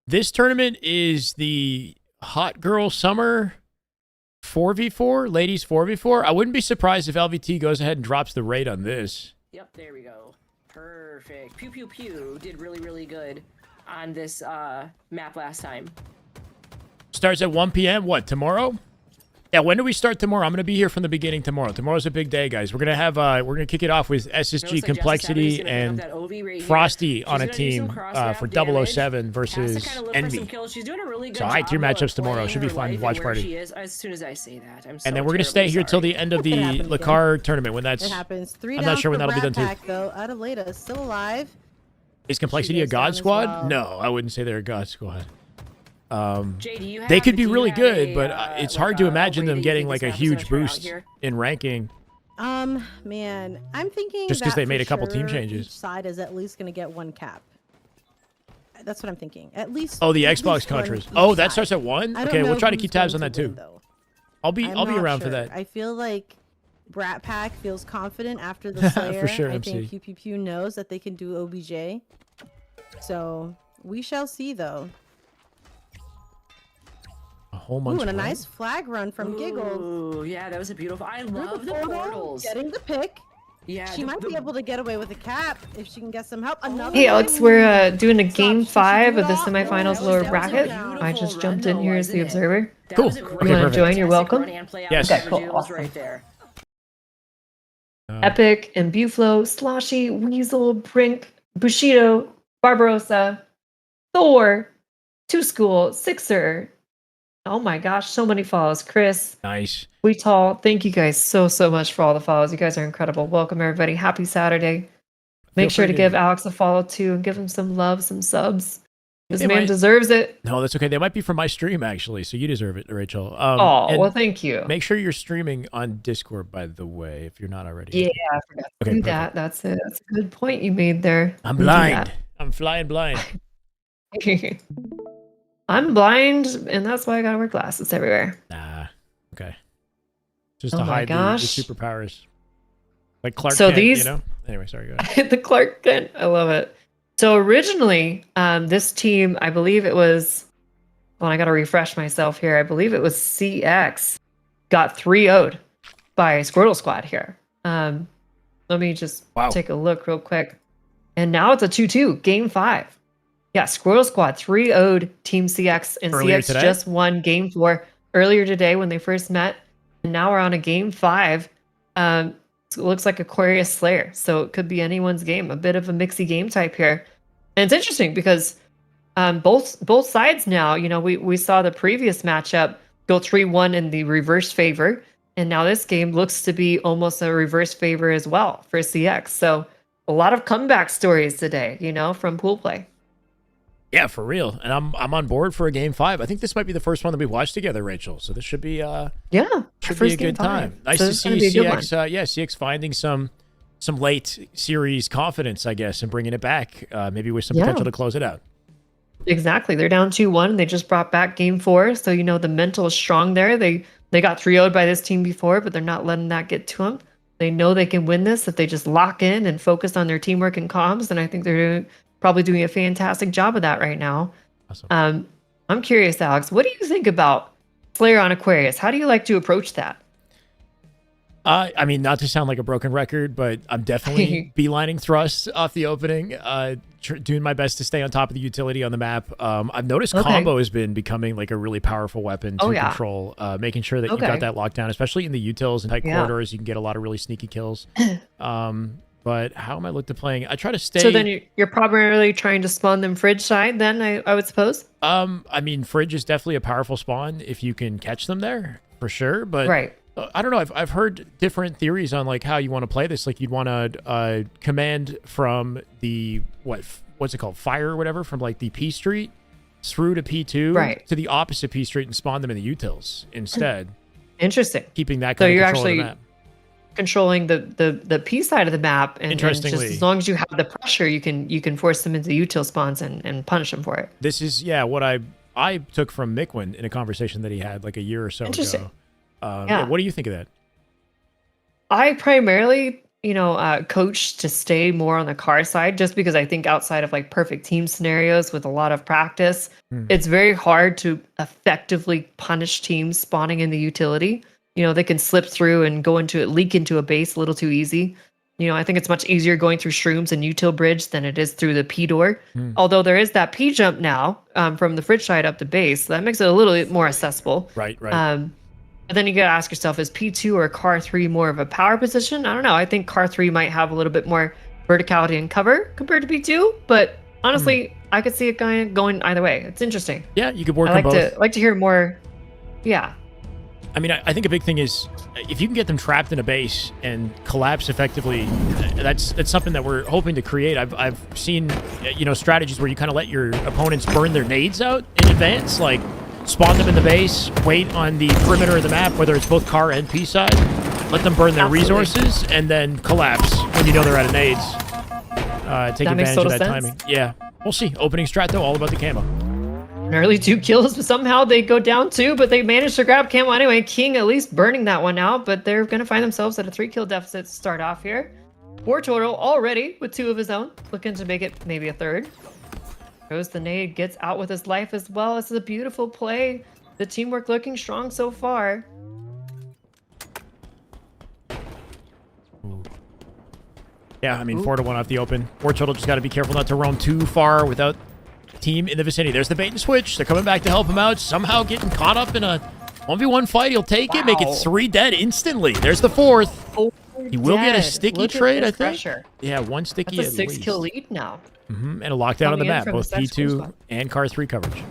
This tournament is the Hot Girl Summer 4v4, ladies 4v4. I wouldn't be surprised if LVT goes ahead and drops the rate on this. Yep, there we go. Perfect. Pew Pew Pew did really good on this map last time. Starts at 1 p.m. What, tomorrow? Yeah, when do we start tomorrow? I'm going to be here from the beginning tomorrow. Tomorrow's a big day, guys. We're going to have we're going to kick it off with SSG Complexity and Frosty on a team for 007 versus Envy. She's doing a really good So high-tier matchups tomorrow. Should be fun. Watch party. She is, as soon as I say that, I'm so and then we're going to stay here till the end of the Misslehcar tournament when that's... It happens. 3 I'm not sure when that'll be done, Pack, too. Though, Adelaida is still alive. Is Complexity a God Squad? well. No, I wouldn't say they're a God Squad. Jay, do you They have- could be do you really have good, a, but it's hard to imagine them way that you getting think like this a map is gonna huge turn out boost here? in ranking. Man, I'm thinking Just 'cause that they made for a couple team sure changes. Each side is at least going to get 1 cap. That's what I'm thinking. At least. Oh, the at Xbox least one Contras. each Oh, that side. starts at 1? I don't Okay, we'll know try to who's keep tabs on going that to too. win, though. I'll be I'm not around for sure. that. I feel like Brat Pack feels confident after the Slayer. For sure, I MC. think Pew Pew Pew knows that they can do OBJ. So we shall see, though. A whole Ooh, month's and a run? nice flag run from Giggles. Ooh, yeah, that was a beautiful. I love the portals. Getting the pick. Yeah, She might be able to get away with a cap if she can get some help. Another Hey Alex, one. we're doing a game 5 of the semifinals lower bracket. I just jumped in here as the observer. Cool. You want to join? You're welcome. Yes. Okay, cool. Awesome. Right there. Epic and Buflo, Sloshy, Weasel, Brink, Bushido, Barbarossa, Thor, Two School, Sixer. Oh my gosh, so many follows. Chris. Nice. We tall. Thank you guys so much for all the follows. You guys are incredible. Welcome everybody. Happy Saturday. Make sure to give Alex a follow too and give him some love, some subs. This They man might- deserves it. No, that's okay. They might be from my stream, actually, so you deserve it, Rachel. Oh, and well, thank you. Make sure you're streaming on Discord, by the way, if you're not already. Yeah, I forgot to Okay, do that. That's it. That's a good point you made there. I'm We do blind. I'm flying blind. that. I'm blind, and that's why I gotta wear glasses everywhere. Nah. Okay. Just Oh to my hide the gosh. superpowers. Like Clark So Kent, these- you know? Anyway, sorry, go ahead. The Clark Kent. I love it. So originally, this team, I believe it was, well, I got to refresh myself here. I believe it was CX got 3-0'd by Squirtle Squad here. Let me just take a look real quick. And now it's a 2-2, game 5. Yeah, Squirtle Squad 3-0'd Team CX, and Earlier CX today? just won game 4 earlier today when they first met. And now we're on a game 5. It looks like Aquarius Slayer, so it could be anyone's game. A bit of a mixy game type here, and it's interesting because both sides now. You know, we saw the previous matchup go 3-1 in the reverse favor, and now this game looks to be almost a reverse favor as well for CX. So a lot of comeback stories today, you know, from pool play. Yeah, for real. And I'm on board for a game 5. I think this might be the first one that we watched together, Rachel. So this should be yeah, should first be a game good time. 5. Nice So to it's see gonna be a good one. CX. CX finding some late series confidence, I guess, and bringing it back. Maybe with some Yeah. potential to close it out. Exactly. They're down 2-1. They just brought back game 4. So, you know, the mental is strong there. They got 3-0'd by this team before, but they're not letting that get to them. They know they can win this if they just lock in and focus on their teamwork and comms. And I think they're probably doing a fantastic job of that right now. Awesome. I'm curious, Alex, what do you think about Slayer on Aquarius. How do you like to approach that? I mean, not to sound like a broken record, but I'm definitely beelining thrusts off the opening, doing my best to stay on top of the utility on the map. I've noticed combo has been becoming like a really powerful weapon to control, making sure that you've got that lockdown, especially in the utils and tight corridors. You can get a lot of really sneaky kills. But how am I looked at playing? I try to stay. So then you're primarily trying to spawn them fridge side then, I would suppose? I mean, fridge is definitely a powerful spawn if you can catch them there, for sure. But I don't know. I've heard different theories on like how you want to play this. Like you'd want to command from the what's it called, fire or whatever, from like the P Street through to P2 to the opposite P Street and spawn them in the utils instead. Interesting. Keeping that kind of control of the map. Controlling the P side of the map, and just as long as you have the pressure, you can force them into the util spawns and punish them for it. This is what I took from Mikwin in a conversation that he had like a year or so ago. What do you think of that? I primarily, coach to stay more on the car side, just because I think outside of like perfect team scenarios with a lot of practice, it's very hard to effectively punish teams spawning in the utility. They can slip through and leak into a base a little too easy. I think it's much easier going through shrooms and util bridge than it is through the P door. Although there is that P jump now from the fridge side up to base. So that makes it a little bit more accessible. Right. But then you got to ask yourself, is P2 or car 3 more of a power position? I don't know. I think car 3 might have a little bit more verticality and cover compared to P2. But honestly, I could see it going either way. It's interesting. Yeah, you could work on both. I like to hear more. Yeah. I mean, I think a big thing is if you can get them trapped in a base and collapse effectively, that's something that we're hoping to create. I've seen, strategies where you kind of let your opponents burn their nades out in advance, like spawn them in the base, wait on the perimeter of the map, whether it's both car and P side, let them burn their resources, and then collapse when you know they're out of nades. Take advantage of that timing. Yeah, we'll see. Opening strat, though, all about the camo. Nearly 2 kills, but somehow they go down 2, but they managed to grab camo anyway. King at least burning that one out, but they're going to find themselves at a 3-kill deficit to start off here. War Total already with 2 of his own, looking to make it maybe a 3rd. Goes the nade, gets out with his life as well. This is a beautiful play. The teamwork looking strong so far. Yeah, I mean, 4-1 off the open. War Total just got to be careful not to roam too far without team in the vicinity. There's the bait and switch. They're coming back to help him out. Somehow getting caught up in a 1v1 fight. He'll take it, make it 3 dead instantly. There's the 4th. He will get a sticky trade, I think. Pressure. Yeah, 1 sticky. That's a 6-kill lead now. And a lockdown on the map, both P2 and car 3 coverage.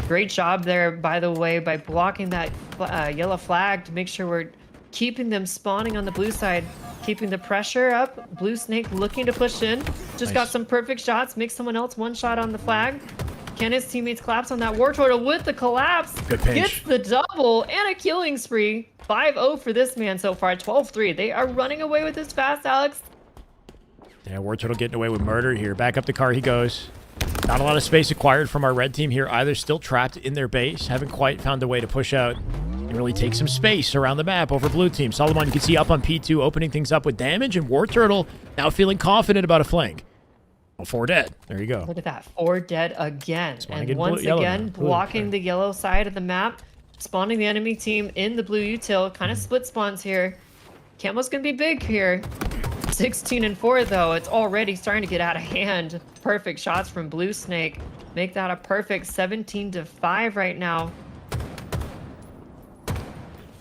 Great job there, by the way, by blocking that yellow flag to make sure we're keeping them spawning on the blue side, keeping the pressure up. Blue Snake looking to push in. Just got some perfect shots. Makes someone else 1 shot on the flag. Can his teammates collapse on that? War Turtle with the collapse. Good pinch. Gets the double and a killing spree. 5-0 for this man so far. 12-3. They are running away with this fast, Alex. Yeah, War Turtle getting away with murder here. Back up the car he goes. Not a lot of space acquired from our red team here either. Still trapped in their base. Haven't quite found a way to push out and really take some space around the map over blue team. Solomon, you can see up on P2, opening things up with damage, and War Turtle now feeling confident about a flank. Well, 4 dead. There you go. Look at that. 4 dead again. Spawning and once again, blocking the yellow side of the map. Spawning the enemy team in the blue util. Kind of split spawns here. Camo's going to be big here. 16-4 though. It's already starting to get out of hand. Perfect shots from Blue Snake. Make that a perfect 17-5 right now.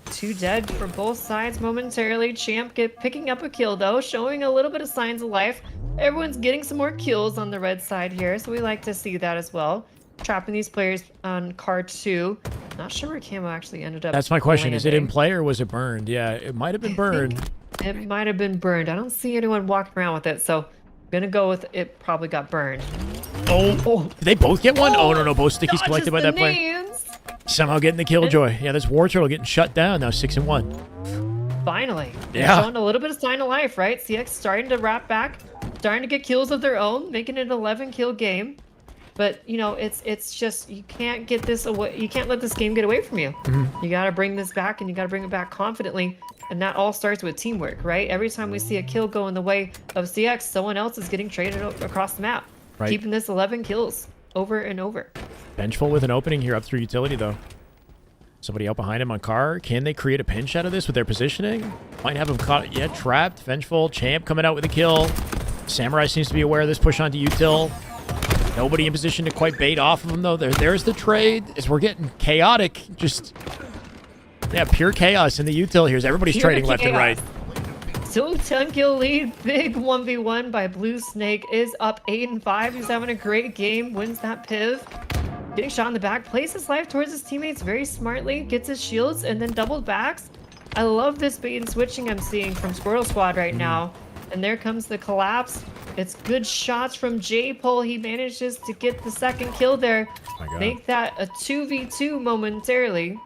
2 dead for both sides momentarily. Champ picking up a kill though, showing a little bit of signs of life. Everyone's getting some more kills on the red side here, so we like to see that as well. Trapping these players on card 2. Not sure where Camo actually ended up. That's my question. Is it in play or was it burned? Yeah, it might have been burned. It might have been burned. I don't see anyone walking around with it, so I'm gonna go with it probably got burned. Oh, did they both get one? Oh, no, both stickies collected by that player. Somehow getting the killjoy. Yeah, that's War Turtle getting shut down now, 6-1. Finally. Yeah. Showing a little bit of sign of life, right? CX starting to wrap back, starting to get kills of their own, making it an 11-kill game. But, it's just, you can't get this away. You can't let this game get away from you. You got to bring this back, and you got to bring it back confidently. And that all starts with teamwork, right? Every time we see a kill go in the way of CX, someone else is getting traded across the map. Right. Keeping this 11 kills over and over. Vengeful with an opening here up through utility, though. Somebody out behind him on car. Can they create a pinch out of this with their positioning? Might have him caught. Yeah, trapped. Vengeful. Champ coming out with a kill. Samurai seems to be aware of this push onto util. Nobody in position to quite bait off of him, though. There's the trade. As we're getting chaotic. Just, yeah, pure chaos in the util here. Everybody's trading left and right. So 10-kill lead. Big 1v1 by Blue Snake. Is up 8-5. He's having a great game. Wins that piv. Getting shot in the back, plays his life towards his teammates very smartly, gets his shields, and then double backs. I love this bait and switching I'm seeing from Squirtle Squad right now. And there comes the collapse. It's good shots from J-Pole. He manages to get the second kill there. Make that a 2v2 momentarily.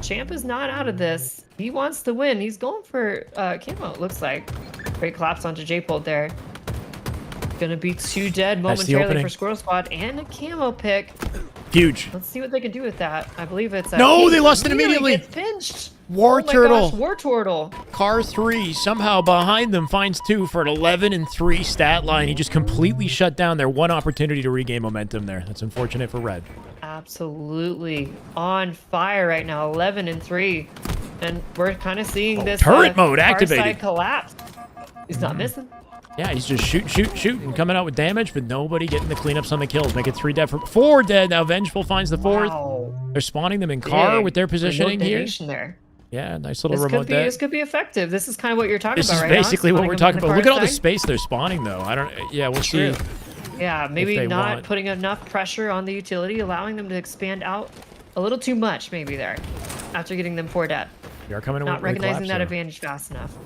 Champ is not out of this. He wants to win. He's going for camo, it looks like. Great collapse onto J-Pole there. Gonna be 2 dead momentarily for Squirtle Squad and a camo pick. Huge. Let's see what they can do with that. I believe it's no, they lost it immediately. Gets pinched. War Turtle. Gosh, War Turtle. Car 3 somehow behind them finds 2 for an 11-3 stat line. He just completely shut down their one opportunity to regain momentum there. That's unfortunate for Red. Absolutely on fire right now. 11-3, and we're kind of seeing this turret mode activated. Side collapse. He's not missing. Yeah, he's just shooting, coming out with damage, but nobody getting the cleanups on the kills. Make it 3 dead for 4 dead. Now Vengeful finds the 4th. Wow. They're spawning them in car with their positioning here. There. Yeah, nice little remote dead. This could be effective. This is kind of what you're talking about, right? This is basically what we're talking about. Look at all the space they're spawning, though. Yeah, we'll see. Yeah, maybe not putting enough pressure on the utility, allowing them to expand out a little too much, maybe there, after getting them 4 dead. We are coming in not recognizing that advantage fast enough.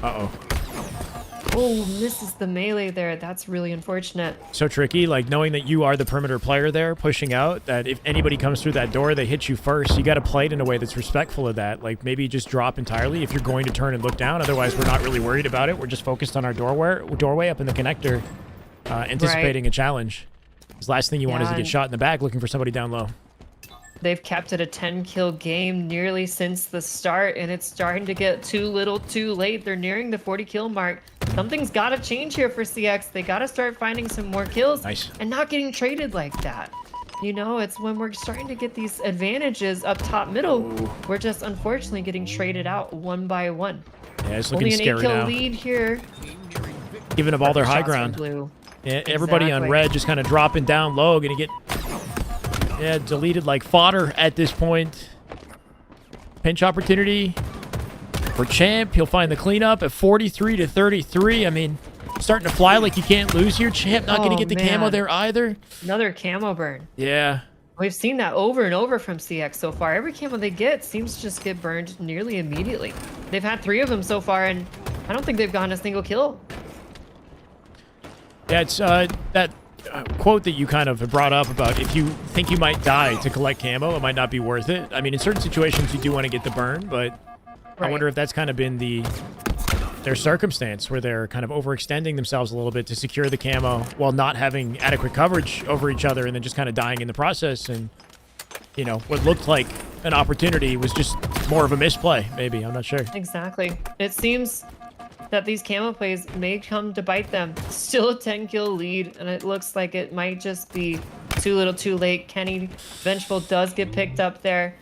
Uh-oh. Oh, misses the melee there. That's really unfortunate. So tricky, like knowing that you are the perimeter player there, pushing out, that if anybody comes through that door, they hit you first. You got to play it in a way that's respectful of that. Like maybe just drop entirely if you're going to turn and look down. Otherwise, we're not really worried about it. We're just focused on our doorway up in the connector, anticipating a challenge. The last thing you want is to get shot in the back looking for somebody down low. They've kept it a 10-kill game nearly since the start, and it's starting to get too little too late. They're nearing the 40-kill mark. Something's got to change here for CX. They got to start finding some more kills and not getting traded like that. You know, it's when we're starting to get these advantages up top middle, we're just unfortunately getting traded out one by one. Yeah, it's looking scary now. Only an 8-kill lead here. Giving up all their high ground. Yeah, everybody on red just kind of dropping down low, gonna get deleted like fodder at this point. Pinch opportunity for Champ. He'll find the cleanup at 43-33. I mean, starting to fly like you can't lose here. Champ not going to get the camo there either. Another camo burn. Yeah. We've seen that over and over from CX so far. Every camo they get seems to just get burned nearly immediately. They've had 3 of them so far, and I don't think they've gotten a single kill. Yeah, it's that quote that you kind of brought up about if you think you might die to collect camo, it might not be worth it. I mean, in certain situations, you do want to get the burn, but I wonder if that's kind of been their circumstance where they're kind of overextending themselves a little bit to secure the camo while not having adequate coverage over each other and then just kind of dying in the process. And, you know, what looked like an opportunity was just more of a misplay, maybe. I'm not sure. Exactly. It seems that these camo plays may come to bite them. Still a 10-kill lead, and it looks like it might just be too little too late. Kenny Vengeful does get picked up there.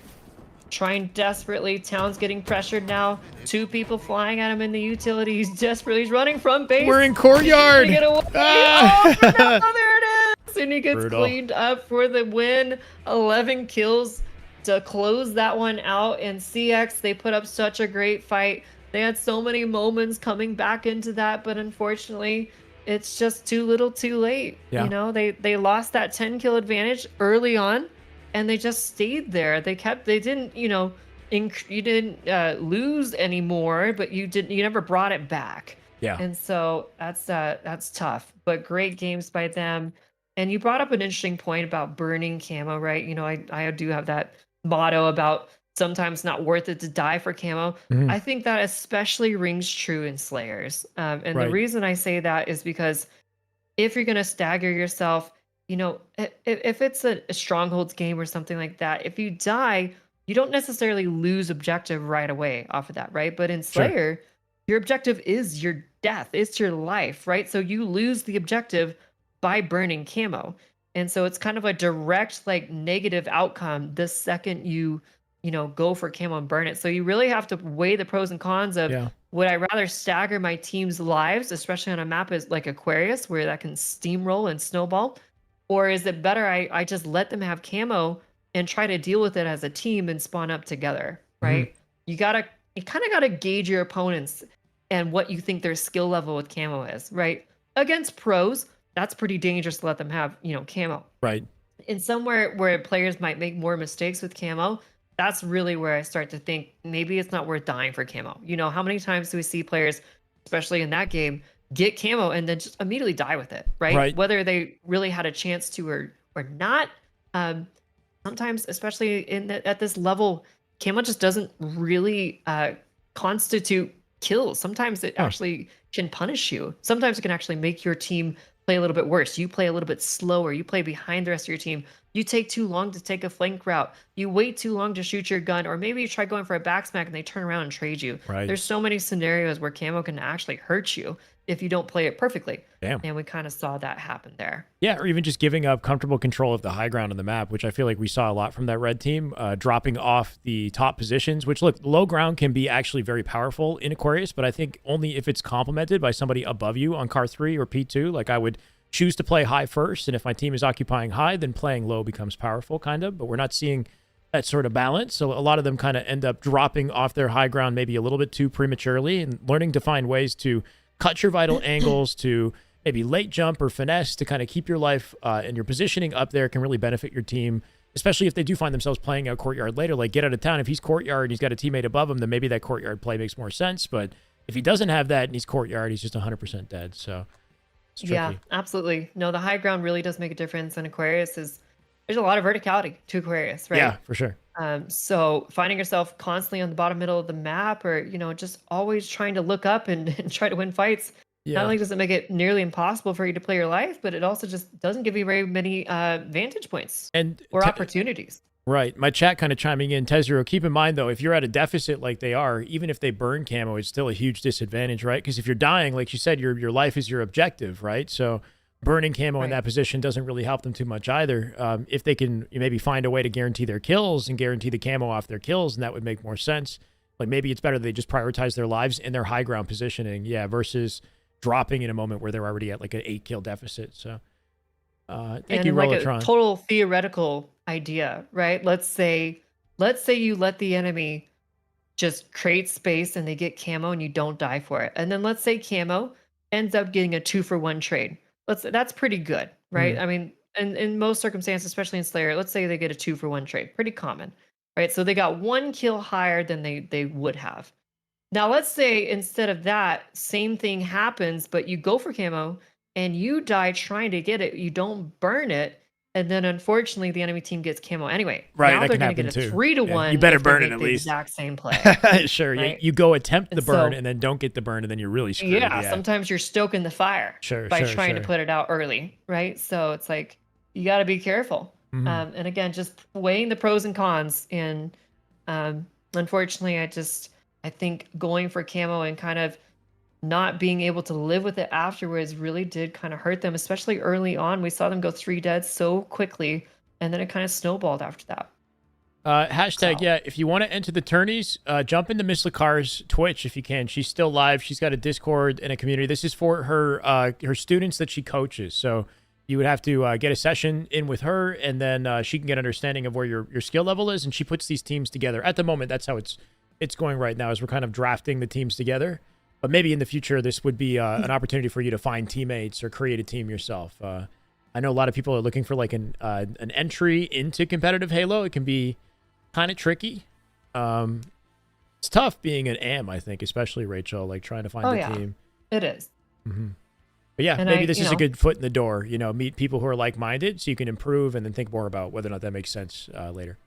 Trying desperately. Town's getting pressured now. 2 people flying at him in the utility. He's desperately. He's running from base. We're in courtyard. Get away. Oh, no, there it is. And he gets cleaned up for the win. 11 kills to close that one out. And CX, they put up such a great fight. They had so many moments coming back into that, but unfortunately, it's just too little too late. Yeah. You know, they lost that 10-kill advantage early on, and they just stayed there. They didn't, you know, you didn't lose anymore, but you never brought it back. Yeah. And so that's tough, but great games by them. And you brought up an interesting point about burning camo, right? You know, I do have that motto about sometimes not worth it to die for camo. I think that especially rings true in Slayers. And the reason I say that is because if you're going to stagger yourself, you know, if it's a strongholds game or something like that, if you die, you don't necessarily lose objective right away off of that, right? But in Slayer, your objective is your death. It's your life, right? So you lose the objective by burning camo. And so it's kind of a direct like negative outcome the second you go for camo and burn it. So you really have to weigh the pros and cons of would I rather stagger my team's lives, especially on a map as like Aquarius where that can steamroll and snowball, or is it better I just let them have camo and try to deal with it as a team and spawn up together, right? You kind of gotta gauge your opponents and what you think their skill level with camo is, right? Against pros, that's pretty dangerous to let them have, camo. Right. In somewhere where players might make more mistakes with camo, that's really where I start to think maybe it's not worth dying for camo. How many times do we see players, especially in that game, get camo and then just immediately die with it, right? Whether they really had a chance to or not. Sometimes, especially at this level, camo just doesn't really constitute kills. Sometimes it actually can punish you. Sometimes it can actually make your team play a little bit worse. You play a little bit slower. You play behind the rest of your team. You take too long to take a flank route. You wait too long to shoot your gun, or maybe you try going for a back smack and they turn around and trade you. There's so many scenarios where camo can actually hurt you if you don't play it perfectly. Damn. And we kind of saw that happen there. Yeah, or even just giving up comfortable control of the high ground on the map, which I feel like we saw a lot from that red team, dropping off the top positions, which, look, low ground can be actually very powerful in Aquarius, but I think only if it's complemented by somebody above you on car 3 or P2. Like, I would choose to play high first, and if my team is occupying high, then playing low becomes powerful, kind of, but we're not seeing that sort of balance. So a lot of them kind of end up dropping off their high ground maybe a little bit too prematurely, and learning to find ways to cut your vital angles, to maybe late jump or finesse to kind of keep your life and your positioning up there can really benefit your team, especially if they do find themselves playing out courtyard later. Like, get out of town. If he's courtyard and he's got a teammate above him, then maybe that courtyard play makes more sense. But if he doesn't have that and he's courtyard, he's just 100% dead. So it's tricky. Yeah, absolutely. No, the high ground really does make a difference. And Aquarius there's a lot of verticality to Aquarius, right? Yeah, for sure. So finding yourself constantly on the bottom middle of the map, or just always trying to look up and try to win fights, not only does it make it nearly impossible for you to play your life, but it also just doesn't give you very many vantage points or opportunities. Right. My chat kind of chiming in. Tezero, keep in mind, though, if you're at a deficit like they are, even if they burn camo, it's still a huge disadvantage, right? Because if you're dying, like you said, your life is your objective, right? So burning camo in that position doesn't really help them too much either. If they can maybe find a way to guarantee their kills and guarantee the camo off their kills, and that would make more sense. Like, maybe it's better they just prioritize their lives in their high ground positioning, versus dropping in a moment where they're already at like an 8-kill deficit. So thank you, like Rollatron. a total theoretical idea, right? Let's say you let the enemy just create space and they get camo and you don't die for it. And then let's say camo ends up getting a 2-for-1 trade. That's pretty good, right? I mean, in most circumstances, especially in Slayer, let's say they get a 2-for-1 trade. Pretty common, right? So they got 1 kill higher than they would have. Now, let's say instead of that, same thing happens, but you go for camo and you die trying to get it. You don't burn it. And then, unfortunately, the enemy team gets camo anyway. Right, now that they're can going to happen get a too. 3-to-1. You better if they burn it make at the least. exact same play. Sure. Right? You go attempt the burn so, and then don't get the burn, and then you're really screwed. Yeah, sometimes you're stoking the fire by trying to put it out early, right? So it's like, you got to be careful. And again, just weighing the pros and cons. And unfortunately, I think going for camo and kind of not being able to live with it afterwards really did kind of hurt them, especially early on. We saw them go 3 dead so quickly, and then it kind of snowballed after that. Hashtag, if you want to enter the tourneys, jump into Misslehcar's Twitch if you can. She's still live. She's got a Discord and a community. This is for her students that she coaches. So you would have to get a session in with her, and then she can get understanding of where your skill level is, and she puts these teams together. At the moment, that's how it's going right now, as we're kind of drafting the teams together. But maybe in the future, this would be an opportunity for you to find teammates or create a team yourself. I know a lot of people are looking for like an entry into competitive Halo. It can be kind of tricky. It's tough being an AM, I think, especially Rachel, like trying to find the team. It is. But yeah, and maybe this is a good foot in the door. Meet people who are like-minded so you can improve and then think more about whether or not that makes sense later.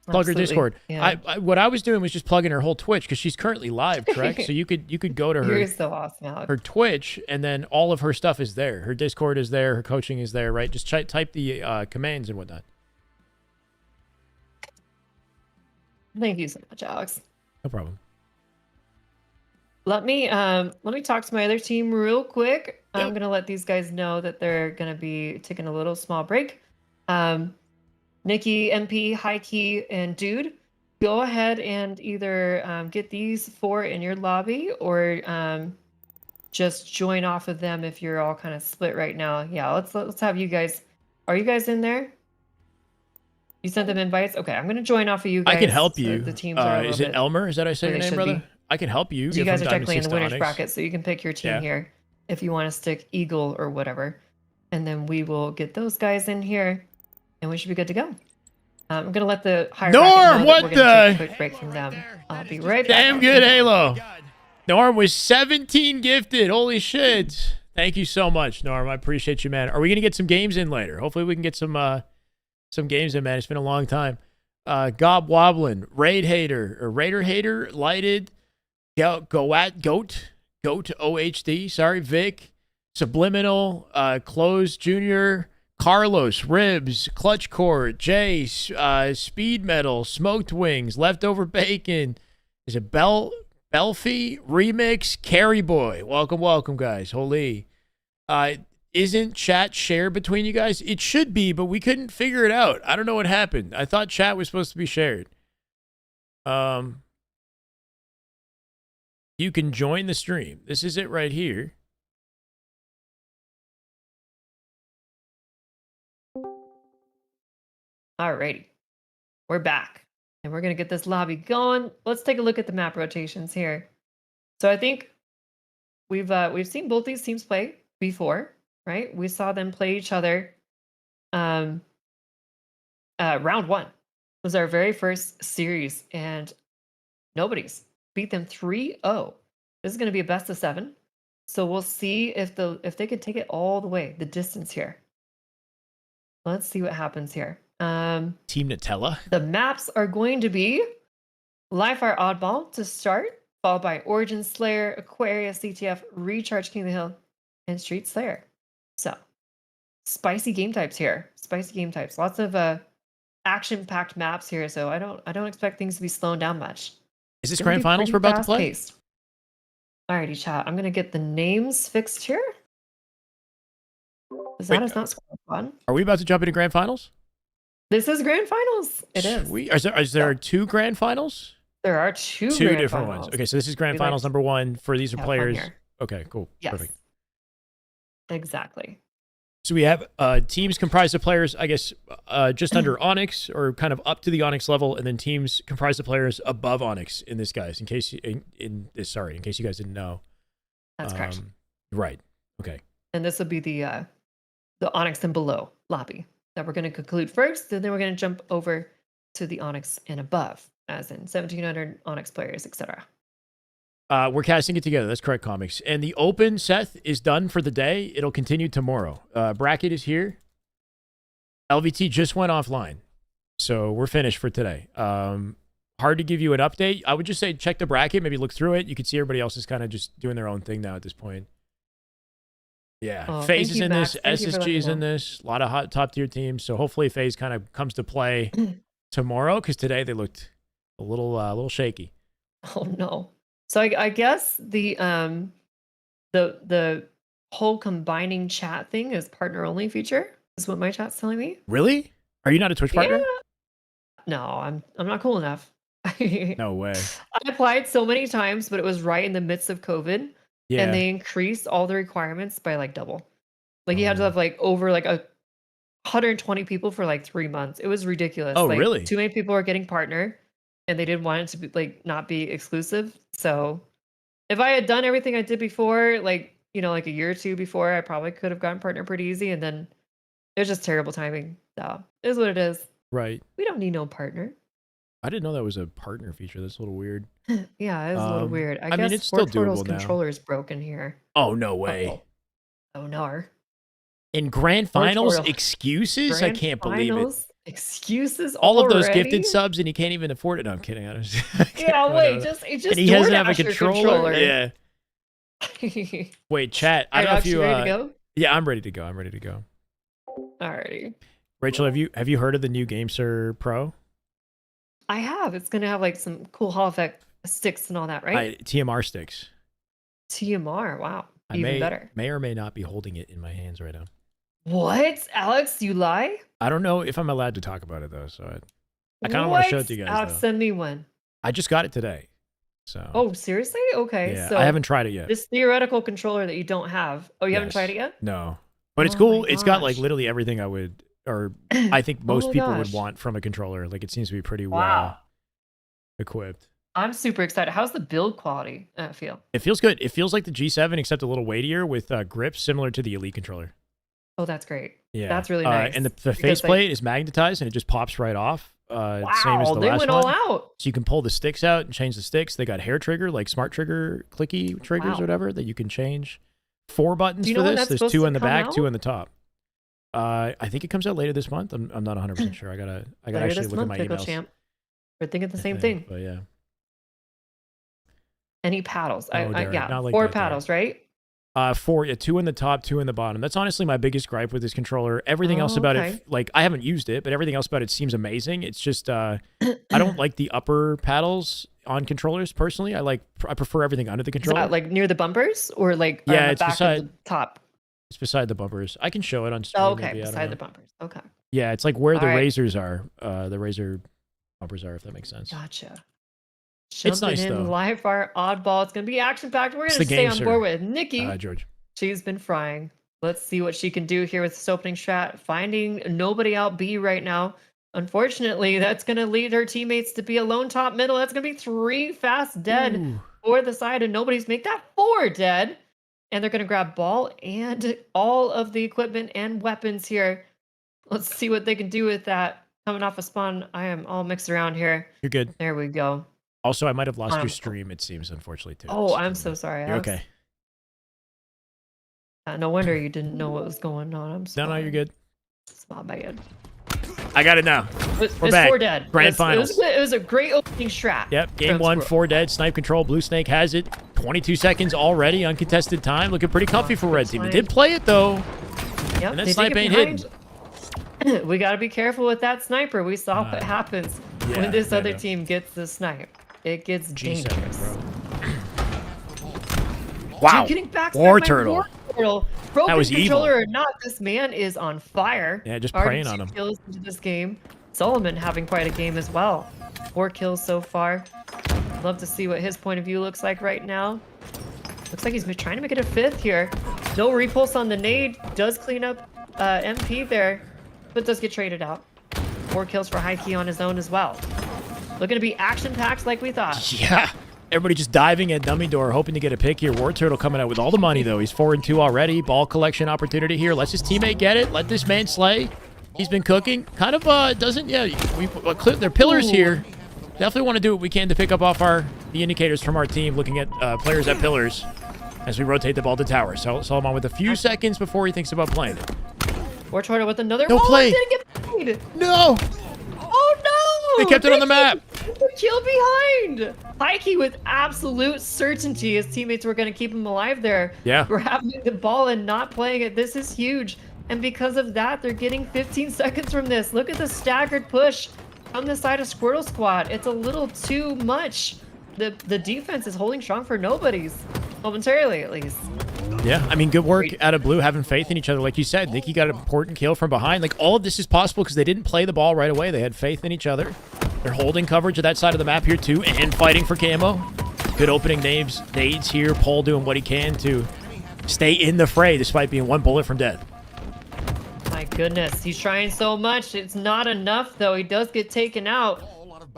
Plug her Discord. Yeah. What I was doing was just plugging her whole Twitch, because she's currently live, correct? So you could go to her. You're so awesome, Alex. Her Twitch, and then all of her stuff is there. Her Discord is there. Her coaching is there, right? Just type the commands and whatnot. Thank you so much, Alex. No problem. Let me talk to my other team real quick. I'm going to let these guys know that they're going to be taking a little small break. Nikki, MP, High Key, and Dude, go ahead and either get these 4 in your lobby or just join off of them if you're all kind of split right now. Yeah, let's have you guys. Are you guys in there? You sent them invites? Okay, I'm going to join off of you guys. I can help so you. the teams are Is it Elmer? Is that how I say your name, brother? I can help you. You Get guys from are technically in the 6 to winners Onyx. bracket, so you can pick your team here if you want to stick Eagle or whatever. And then we will get those guys in here, and we should be good to go. I'm going to let the higher bracket know that what we're going to take a the? quick break from them. I'll be right back. Damn good Halo. Norm was 17 gifted. Holy shit. Thank you so much, Norm. I appreciate you, man. Are we going to get some games in later? Hopefully we can get some games in, man. It's been a long time. Gob Wobbling, Raider Hater, Lighted, Goat OHD, sorry, Vic, Subliminal, Close Junior, Carlos, Ribs, Clutch Court, Jay, Speed Metal, Smoked Wings, Leftover Bacon. Is it Belfie, Remix, Carry Boy? Welcome, guys. Holy. Isn't chat shared between you guys? It should be, but we couldn't figure it out. I don't know what happened. I thought chat was supposed to be shared. You can join the stream. This is it right here. Alrighty. We're back. And we're going to get this lobby going. Let's take a look at the map rotations here. So I think we've seen both these teams play before, right? We saw them play each other. Round 1 was our very first series, and nobody's beat them 3-0. This is going to be a best of 7. So we'll see if they can take it all the way, the distance here. Let's see what happens here. Team Nutella. The maps are going to be Live Fire Oddball to start, followed by Origin Slayer, Aquarius, CTF, Recharge King of the Hill, and Street Slayer. So, spicy game types here. Spicy game types. Lots of action-packed maps here. So I don't expect things to be slowing down much. Is this grand finals we're about to play? Paced. Alrighty, chat. I'm gonna get the names fixed here. Because that is not Squirtle Squad. Are we about to jump into grand finals? This is grand finals. It is. Is there 2 grand finals? There are 2 different finals. ones. Okay, so this is grand finals number 1 for these are players. Okay, cool. Yes. Perfect. Exactly. So we have teams comprised of players, I guess, just under Onyx or kind of up to the Onyx level, and then teams comprised of players above Onyx in this, guys. In case you guys didn't know. That's correct. Right. Okay. And this will be the Onyx and below lobby that we're going to conclude first, and then we're going to jump over to the Onyx and above, as in 1,700 Onyx players, etc. We're casting it together. That's correct, Comics. And the open, Seth, is done for the day. It'll continue tomorrow. Bracket is here. LVT just went offline. So we're finished for today. Hard to give you an update. I would just say check the bracket, maybe look through it. You can see everybody else is kind of just doing their own thing now at this point. Yeah, Faze is in this. SSG is in this. A lot of hot top-tier teams. So hopefully Faze kind of comes to play tomorrow, because today they looked a little shaky. Oh, no. So I guess the whole combining chat thing is partner only feature is what my chat's telling me. Really? Are you not a Twitch partner? Yeah. No, I'm not cool enough. No way. I applied so many times, but it was right in the midst of COVID. Yeah. And they increased all the requirements by like double. Like you had to have like over like 120 people for like 3 months. It was ridiculous. Oh, like, really? Too many people were getting partner, and they didn't want it to be like not be exclusive. So if I had done everything I did before, like like a year or 2 before, I probably could have gotten partner pretty easy. And then it was just terrible timing. So it is what it is. Right. We don't need no partner. I didn't know that was a partner feature. That's a little weird. Yeah, it was a little weird. I mean, guess it's still Portal's doable now. controller is broken here. Oh, no way. Oh no. In grand finals, excuses? I can't believe it. Excuses. All of those already? gifted subs, and he can't even afford it. No, I'm kidding. Yeah, wait, it just and he doesn't have a DoorDash your controller. Yeah. Wait, chat. I don't know if you. Ready to go? Yeah, I'm ready to go. Alrighty. Rachel, have you heard of the new GameSir Pro? I have. It's gonna have like some cool Hall effect sticks and all that, right? TMR sticks. TMR. Wow. Even better. May or may not be holding it in my hands right now. What? Alex, you lie? I don't know if I'm allowed to talk about it though, so I kind of want to show it to you guys. Alex, send me one. I just got it today. So. Oh, seriously? Okay. Yeah, so I haven't tried it yet. This theoretical controller that you don't have. Oh, you haven't tried it yet? No. But it's cool. It's got like literally everything I would, or I think most people would want from a controller. Like it seems to be pretty well equipped. I'm super excited. How's the build quality feel? It feels good. It feels like the G7 except a little weightier with grips similar to the Elite controller. Oh, that's great. Yeah. That's really nice. And the faceplate is magnetized and it just pops right off. Same as the they last went one. all out. So you can pull the sticks out and change the sticks. They got hair trigger, like smart trigger, clicky triggers or whatever that you can change. 4 buttons for this. There's 2 in the back, 2 in the top. I think it comes out later this month. I'm not 100% sure. I gotta actually look at my emails. Champ. We're thinking the same thing. But yeah. Any paddles? Yeah, like 4 paddles, right? 4, 2 in the top, 2 in the bottom. That's honestly my biggest gripe with this controller. Everything else about it, like I haven't used it, but everything else about it seems amazing. It's just I don't like the upper paddles on controllers personally. I prefer everything under the controller. Is that like near the bumpers or like on the back of the top? It's beside the bumpers. I can show it on screen. Oh, okay, maybe. beside the bumpers. Okay. Yeah, it's like where the razors are. The razor bumpers are, if that makes sense. Gotcha. It's nice though. Live fire oddball. It's gonna be action packed. We're gonna stay on board with Nikki. George. She's been frying. Let's see what she can do here with this opening strat. Finding nobody out B right now. Unfortunately, that's gonna lead her teammates to be alone top middle. That's gonna be 3 fast dead for the side, and nobody's make that 4 dead. And they're gonna grab ball and all of the equipment and weapons here. Let's see what they can do with that. Coming off a spawn, I am all mixed around here. You're good. There we go. Also, I might have lost your stream, it seems, unfortunately, too. Oh, I'm so sorry. You're okay. No wonder you didn't know what was going on. I'm sorry. No, you're good. It's not bad. I got it now. We're back. 4 dead. Grand finals. It was a great opening strat. Yep. Game 1, 4 dead. Snipe control. Blue Snake has it. 22 seconds already. Uncontested time. Looking pretty comfy for Red Team. They did play it, though. Yep. And that snipe ain't hidden. We got to be careful with that sniper. We saw what happens when this other team gets the snipe. It gets dangerous. Wow. Getting back War Turtle. Broken that was controller evil. or not, this man is on fire. Yeah, just praying on him. Kills into this game. Solomon having quite a game as well. 4 kills so far. Love to see what his point of view looks like right now. Looks like he's been trying to make it a 5th here. No repulse on the nade. Does clean up MP there, but does get traded out. 4 kills for High Key on his own as well. Looking to be action-packed like we thought. Yeah. Everybody just diving at dummy door, hoping to get a pick here. War Turtle coming out with all the money, though. He's 4-2 already. Ball collection opportunity here. Lets his teammate get it. Let this man slay. He's been cooking. Kind of doesn't, they're pillars here. Definitely want to do what we can to pick up off the indicators from our team, looking at players at pillars as we rotate the ball to tower. So Solomon with a few seconds before he thinks about playing it. War Turtle with another. No play. Didn't get played. No. Oh no! They kept it on the map. Kill behind. Pikey with absolute certainty his teammates were going to keep him alive there. Yeah. Grabbing the ball and not playing it. This is huge. And because of that, they're getting 15 seconds from this. Look at the staggered push on the side of Squirtle Squad. It's a little too much. The defense is holding strong for nobodies. Momentarily, at least. Yeah, I mean, good work out of Blue, having faith in each other. Like you said, Nikki got an important kill from behind. Like, all of this is possible because they didn't play the ball right away. They had faith in each other. They're holding coverage of that side of the map here, too, and fighting for camo. Good opening nades here. Paul doing what he can to stay in the fray despite being 1 bullet from death. My goodness, he's trying so much. It's not enough, though. He does get taken out.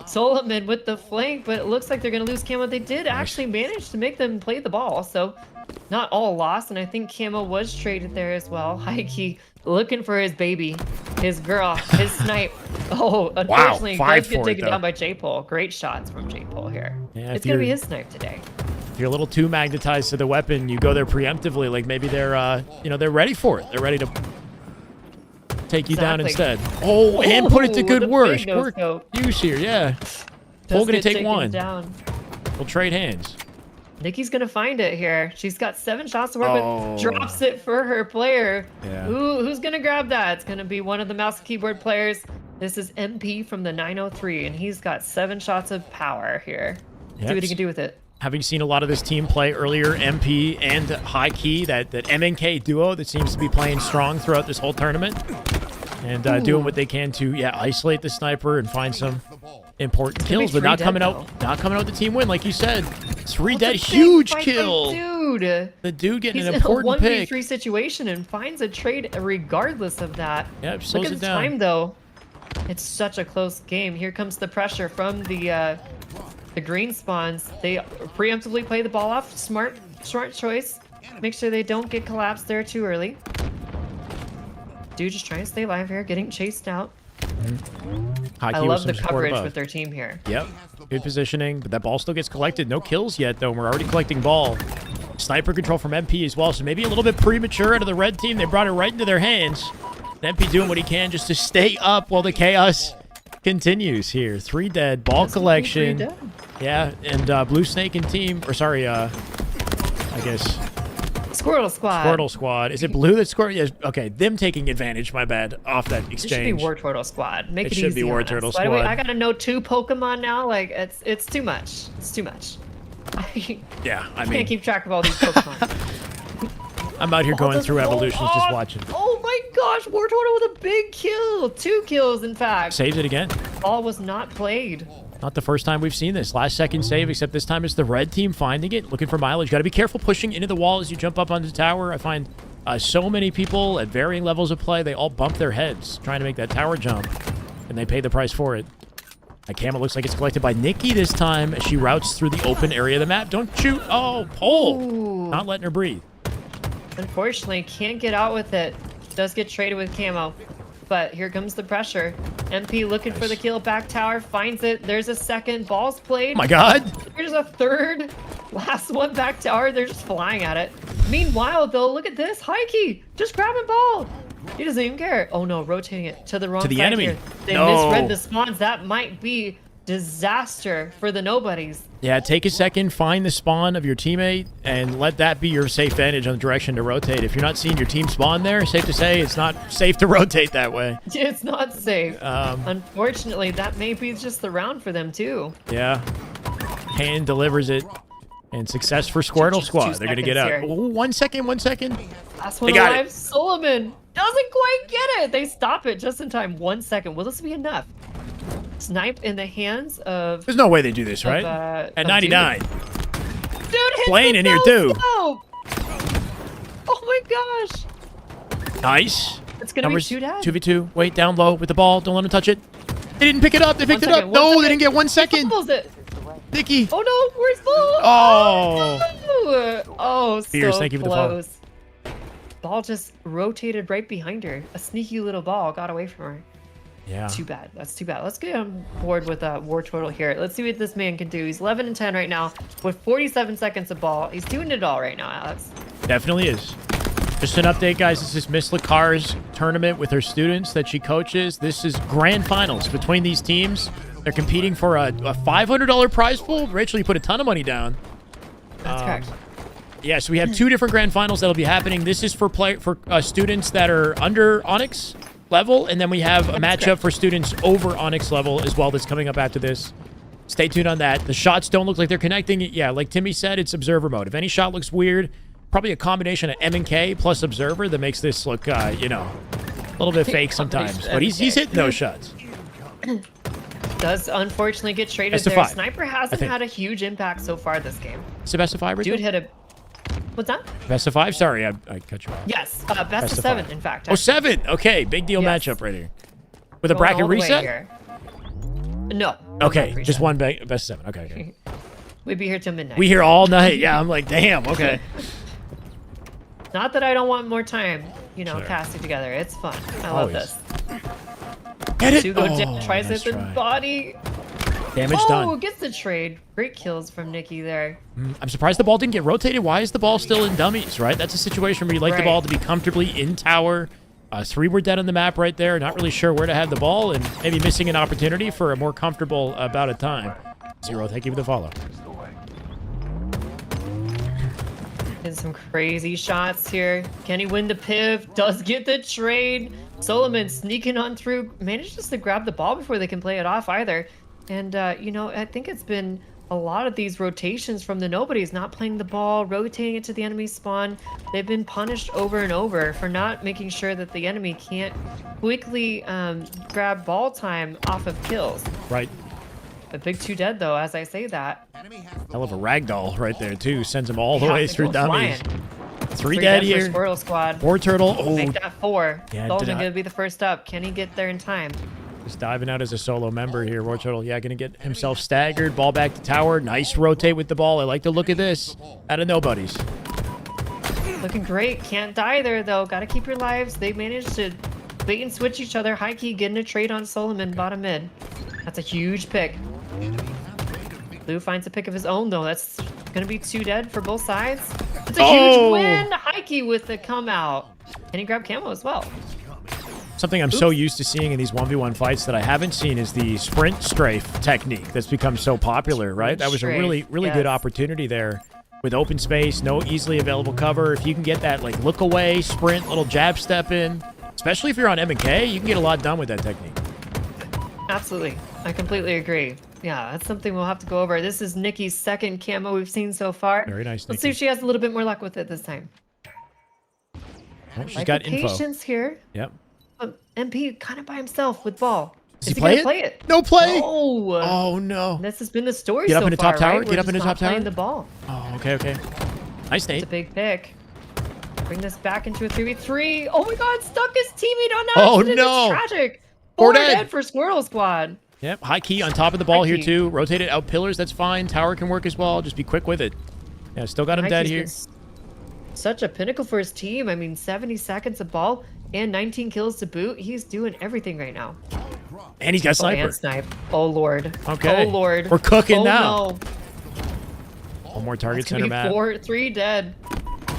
Solomon with the flank, but it looks like they're going to lose camo. They did actually manage to make them play the ball, so not all lost, and I think camo was traded there as well. Heike looking for his baby, his girl, his snipe. Oh, unfortunately, does get taken down by J-Pole. Great shots from J-Pole here. Yeah, it's going to be his snipe today. If you're a little too magnetized to the weapon, you go there preemptively. Like maybe they're, they're ready for it. They're ready to take you down instead. Oh, and put it to good work. Use here, yeah. Paul gonna take 1. We'll trade hands. Nikki's gonna find it here. She's got 7 shots to work with. Drops it for her player. Yeah. Who's gonna grab that? It's gonna be one of the mouse and keyboard players. This is MP from the 903, and he's got 7 shots of power here. See what he can do with it. having seen a lot of this team play earlier, MP and High Key, that MNK duo that seems to be playing strong throughout this whole tournament. And doing what they can to, isolate the sniper and find some important kills, but not coming out with the team win, like you said. 3 dead, huge kill. Dude. The dude getting He's an important in a pick. 1v3 situation and finds a trade regardless of that. Yep, Look slows at it the down. time, though. It's such a close game. Here comes the pressure from the green spawns. They preemptively play the ball off. Smart choice. Make sure they don't get collapsed there too early. Dude just trying to stay alive here, getting chased out. I love the coverage with their team here. Yep, good positioning, but that ball still gets collected. No kills yet, though. We're already collecting ball. Sniper control from MP as well, so maybe a little bit premature out of the red team. They brought it right into their hands. MP doing what he can just to stay up while the chaos continues here. 3 dead, ball collection. 3 dead. Yeah, and Blue Snake and team, or sorry, I guess... Squirtle Squad. Squirtle Squad. Is it Blue that scored? Yes. Okay, them taking advantage, my bad, off that exchange. It should be War Turtle Squad. Make it easy. It should be War Turtle Squad. By the way, I gotta know 2 Pokemon now. Like, it's too much. It's too much. Yeah, I mean... can't keep track of all these Pokemon. I'm out here going through evolutions, just watching. Oh my gosh, War Turtle with a big kill. 2 kills, in fact. Saves it again. Ball was not played. Not the first time we've seen this. Last second save, except this time it's the red team finding it, looking for mileage. Got to be careful pushing into the wall as you jump up onto the tower. I find so many people at varying levels of play, they all bump their heads trying to make that tower jump, and they pay the price for it. That camera looks like it's collected by Nikki this time as she routes through the open area of the map. Don't shoot. Oh, pole. Ooh. Not letting her breathe. Unfortunately, can't get out with it. Does get traded with camo. But here comes the pressure. MP looking for the kill. Back tower finds it. There's a second. Ball's played. Oh my god. There's a third. Last one back tower. They're just flying at it. Meanwhile, though, look at this. Hikey just grabbing ball. He doesn't even care. Oh no, rotating it to the wrong side enemy. here. They misread the spawns. That might be disaster for the nobodies. Yeah, take a second, find the spawn of your teammate, and let that be your safe vantage on the direction to rotate. If you're not seeing your team spawn there, safe to say it's not safe to rotate that way. It's not safe. Unfortunately, that may be just the round for them, too. Yeah. Hand delivers it. And success for Squirtle Squad. They're going to get out. Here. Oh, 1 second, 1 second. Last one alive. Solomon doesn't quite get it. They stop it just in time. 1 second. Will this be enough? Snipe in the hands of... There's no way they do this, right? At 99. Dude hits Blaine the in here, too. scope. Oh my gosh. Nice. It's going to be 2 dead. 2v2. Wait, down low with the ball. Don't let him touch it. They didn't pick it up. They picked it up. One No, second. they didn't get 1 second. It. Nikki. Oh no, where's ball? Oh. Oh, so Fierce, thank you for the follow. close. Ball just rotated right behind her. A sneaky little ball got away from her. Yeah. Too bad. That's too bad. Let's get on board with War Turtle here. Let's see what this man can do. He's 11 and 10 right now with 47 seconds of ball. He's doing it all right now, Alex. Definitely is. Just an update, guys. This is Misslehcar's tournament with her students that she coaches. This is grand finals between these teams. They're competing for a $500 prize pool. Rachel, you put a ton of money down. That's correct. Yeah, so we have 2 different grand finals that'll be happening. This is for students that are under Onyx level, and then we have a matchup for students over Onyx level as well that's coming up after this. Stay tuned on that. The shots don't look like they're connecting. Yeah, like Timmy said, it's observer mode. If any shot looks weird, probably a combination of M&K plus observer that makes this look, you know, a little bit fake sometimes. But he's hitting those shots. Does unfortunately get traded Best of there. 5, Sniper hasn't had a huge impact so far this game. Is it best of 5, Rachel? Dude hit a... What's that? Best of 5? Sorry, I cut you off. Yes, best of 7, in fact. Oh, 7. Okay, big deal matchup right here. With a bracket reset? No. Okay, just one best of 7. Okay. We'd be here till midnight. We here all night. Yeah, I'm like, damn, okay. Not that I don't want more time, you know, casting together. It's fun. I love this. Get it! Sugo tries nice at the body. Damage done. Oh, gets the trade. Great kills from Nikki there. I'm surprised the ball didn't get rotated. Why is the ball still in dummies, right? That's a situation where you like the ball to be comfortably in tower. 3 were dead on the map right there. Not really sure where to have the ball and maybe missing an opportunity for a more comfortable bout of time. 0, thank you for the follow. And some crazy shots here. Can he win the piv? Does get the trade. Solomon sneaking on through. Manages to grab the ball before they can play it off either. And, you know, I think it's been a lot of these rotations from the nobodies, not playing the ball, rotating it to the enemy spawn. They've been punished over and over for not making sure that the enemy can't quickly grab ball time off of kills. Right. A big 2 dead, though, as I say that. Hell of a ragdoll right there, too. Sends him all the Yeah, way they through go dummies. flying. 3 dead for here. Squirtle Squad. 4 turtle. Oh, Make that 4. Yeah, Dalton did not- gonna be the first up. Can he get there in time? just diving out as a solo member here. War Turtle, yeah, gonna get himself staggered. Ball back to tower. Nice rotate with the ball. I like the look of this. Out of nobodies. Looking great. Can't die there, though. Gotta keep your lives. They managed to bait and switch each other. High key getting a trade on Solomon, bottom mid. That's a huge pick. Blue finds a pick of his own, though. That's gonna be 2 dead for both sides. It's a huge win. High key with the come out. And he grabbed camo as well. Something I'm so used to seeing in these 1v1 fights that I haven't seen is the sprint strafe technique that's become so popular, right? That was a really good opportunity there with open space, no easily available cover. If you can get that like look away, sprint, little jab step in, especially if you're on M&K, you can get a lot done with that technique. Absolutely. I completely agree. Yeah, that's something we'll have to go over. This is Nikki's 2nd camo we've seen so far. Very nice, Let's see if she has a little bit more luck with it this time. Oh, she's got info. Patience here. Yep. MP kind of by himself with ball. Does he gonna play it? it? No play. No. Oh no. This has been the story Get up so into far, top tower. right? Get We're up into just top not tower. playing the ball. Oh, okay, okay. Nice, Nate. It's a big pick. Bring this back into a 3v3. Oh my god, stuck his teammate on Oh, accident. no. It's tragic. 4 4 dead. dead for Squirtle Squad. Yep, high key on top of the ball High here key. too. Rotate it out pillars, that's fine. Tower can work as well. Just be quick with it. Yeah, still got him dead here. Such a pinnacle for his team. I mean, 70 seconds of ball and 19 kills to boot. He's doing everything right now. And he's got sniper. And snipe. Oh lord. Okay. Oh lord. We're cooking oh, now. No. One more target It's gonna center be map. 3 dead.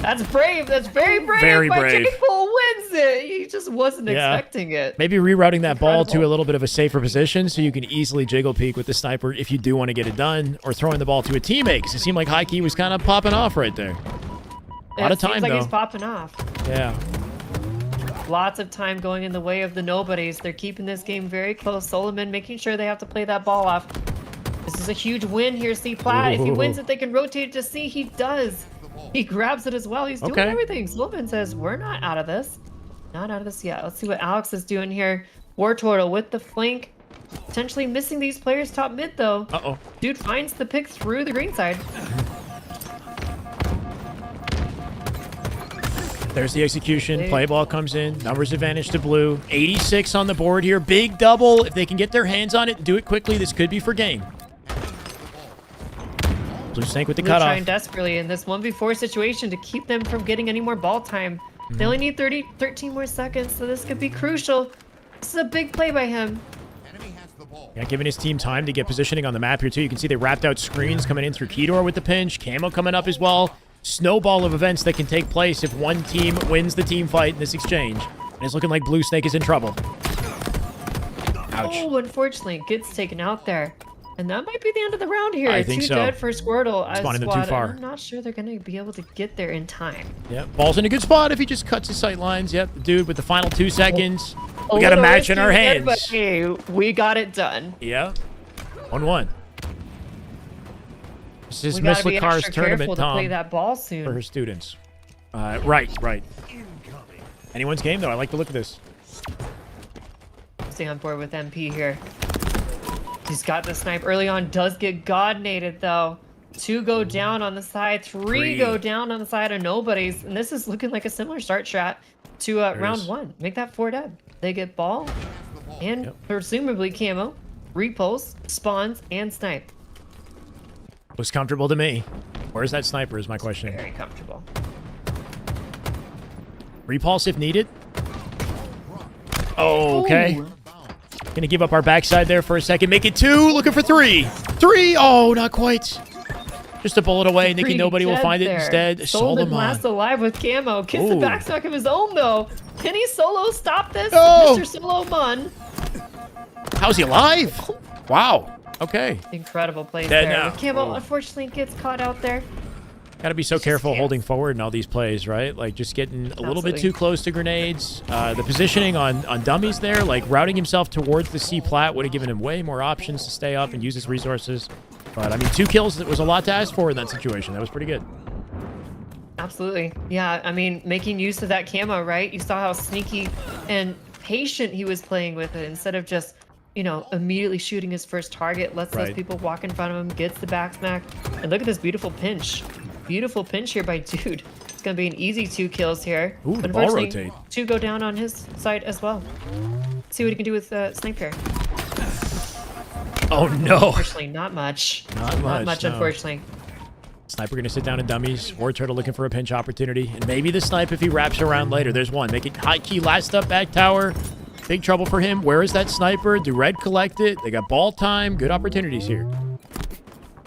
That's brave. That's very brave. Very but brave. Chicken Pool wins it. He just wasn't expecting it. Maybe rerouting that ball to a little bit of a safer position so you can easily jiggle peek with the sniper if you do want to get it done, or throwing the ball to a teammate because it seemed like High Key was kind of popping off right there. A lot of time, seems like though. he's popping off. Yeah. Lots of time going in the way of the nobodies. They're keeping this game very close. Solomon making sure they have to play that ball off. This is a huge win here, C Plat. If he wins it, they can rotate to C. He does. He grabs it as well. He's doing everything. Solomon says, we're not out of this. Not out of this yet. Let's see what Alex is doing here. War Turtle with the flank. Potentially missing these players top mid, though. Uh-oh. Dude finds the pick through the green side. There's the execution. Play ball comes in. Numbers advantage to blue. 86 on the board here. Big double. If they can get their hands on it and do it quickly, this could be for game. Blue Snake with the Blue cutoff. trying desperately in this 1v4 situation to keep them from getting any more ball time. They only need 13 more seconds, so this could be crucial. This is a big play by him. Yeah, giving his team time to get positioning on the map here, too. You can see they wrapped out screens coming in through Kedor with the pinch. Camo coming up as well. Snowball of events that can take place if one team wins the team fight in this exchange. And it's looking like Blue Snake is in trouble. Ouch. Oh, unfortunately, it gets taken out there. And that might be the end of the round here. I think 2 so. dead for Squirtle. Spawning them too Squad. far. I'm not sure they're going to be able to get there in time. Yep, ball's in a good spot if he just cuts his sight lines. Yep, the dude with the final 2 seconds. A We got a little match in our risky, hands. But hey, we got it done. Yeah. 1-1. This is We gotta be Misslehcar's extra tournament, careful to Tom. play that ball soon. For her students. Right. Anyone's game, though. I like the look of this. Stay on board with MP here. He's got the snipe early on. Does get god-nated, though. 2 go down on the side. 3 go down on the side of nobodies. And this is looking like a similar start strat to round 1. Make that 4 dead. They get ball and presumably camo, repulse, spawns, and snipe. Looks comfortable to me. Where's that sniper is my question. Very comfortable. Repulse if needed. Oh, okay. Gonna give up our backside there for a second. Make it 2. Looking for 3. 3. Oh, not quite. Just a bullet away. Nikki, nobody will find it instead. Solomon Solomon. last alive with camo. Gets the Ooh. backstock of his own, though. Can he solo stop this? No. Mr. Solomon. How's he alive? Wow. Okay. Incredible plays Dead there. now. Camo Oh. unfortunately gets caught out there. Got to be so careful holding forward in all these plays, right? Like just getting a little bit Absolutely. too close to grenades. The positioning on dummies there, like routing himself towards the C plat would have given him way more options to stay up and use his resources. But, I mean, 2 kills was a lot to ask for in that situation. That was pretty good. Absolutely. Yeah, I mean, making use of that camo, right? You saw how sneaky and patient he was playing with it instead of just, you know, immediately shooting his first target. Lets those people walk in front of him, gets the back smack. And look at this beautiful pinch. Beautiful pinch here by Dude. It's going to be an easy 2 kills here. Ooh, but ball rotate. 2 go down on his side as well. See what he can do with Snipe here. Oh, no. Unfortunately, not much. Not much, no. unfortunately. Sniper gonna sit down in dummies. War Turtle looking for a pinch opportunity. And maybe the snipe if he wraps around later. There's one. Make it high key last up back tower. Big trouble for him. Where is that sniper? Do Red collect it? They got ball time. Good opportunities here.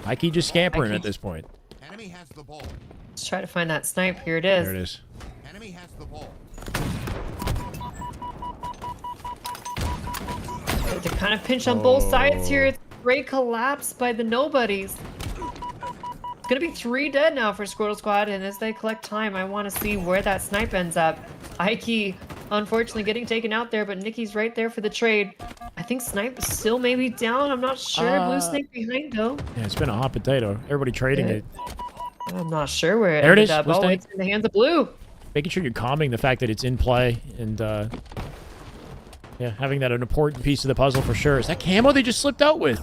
High key just scampering at this point. Enemy has the ball. Let's try to find that snipe. Here it is. There it is. Enemy has the ball. To kind of pinch on both sides here. It's a great collapse by the nobodies. It's gonna be 3 dead now for Squirtle Squad, and as they collect time, I want to see where that snipe ends up. Ike, unfortunately, getting taken out there, but Nikki's right there for the trade. I think Snipe still may be down. I'm not sure. Blue Snake behind though. Yeah, it's been a hot potato. Everybody trading it. I'm not sure where it There it ended is. up. Blue Oh, Snake. it's in the hands of Blue. Making sure you're calming the fact that it's in play and yeah, having that an important piece of the puzzle for sure. Is that camo they just slipped out with?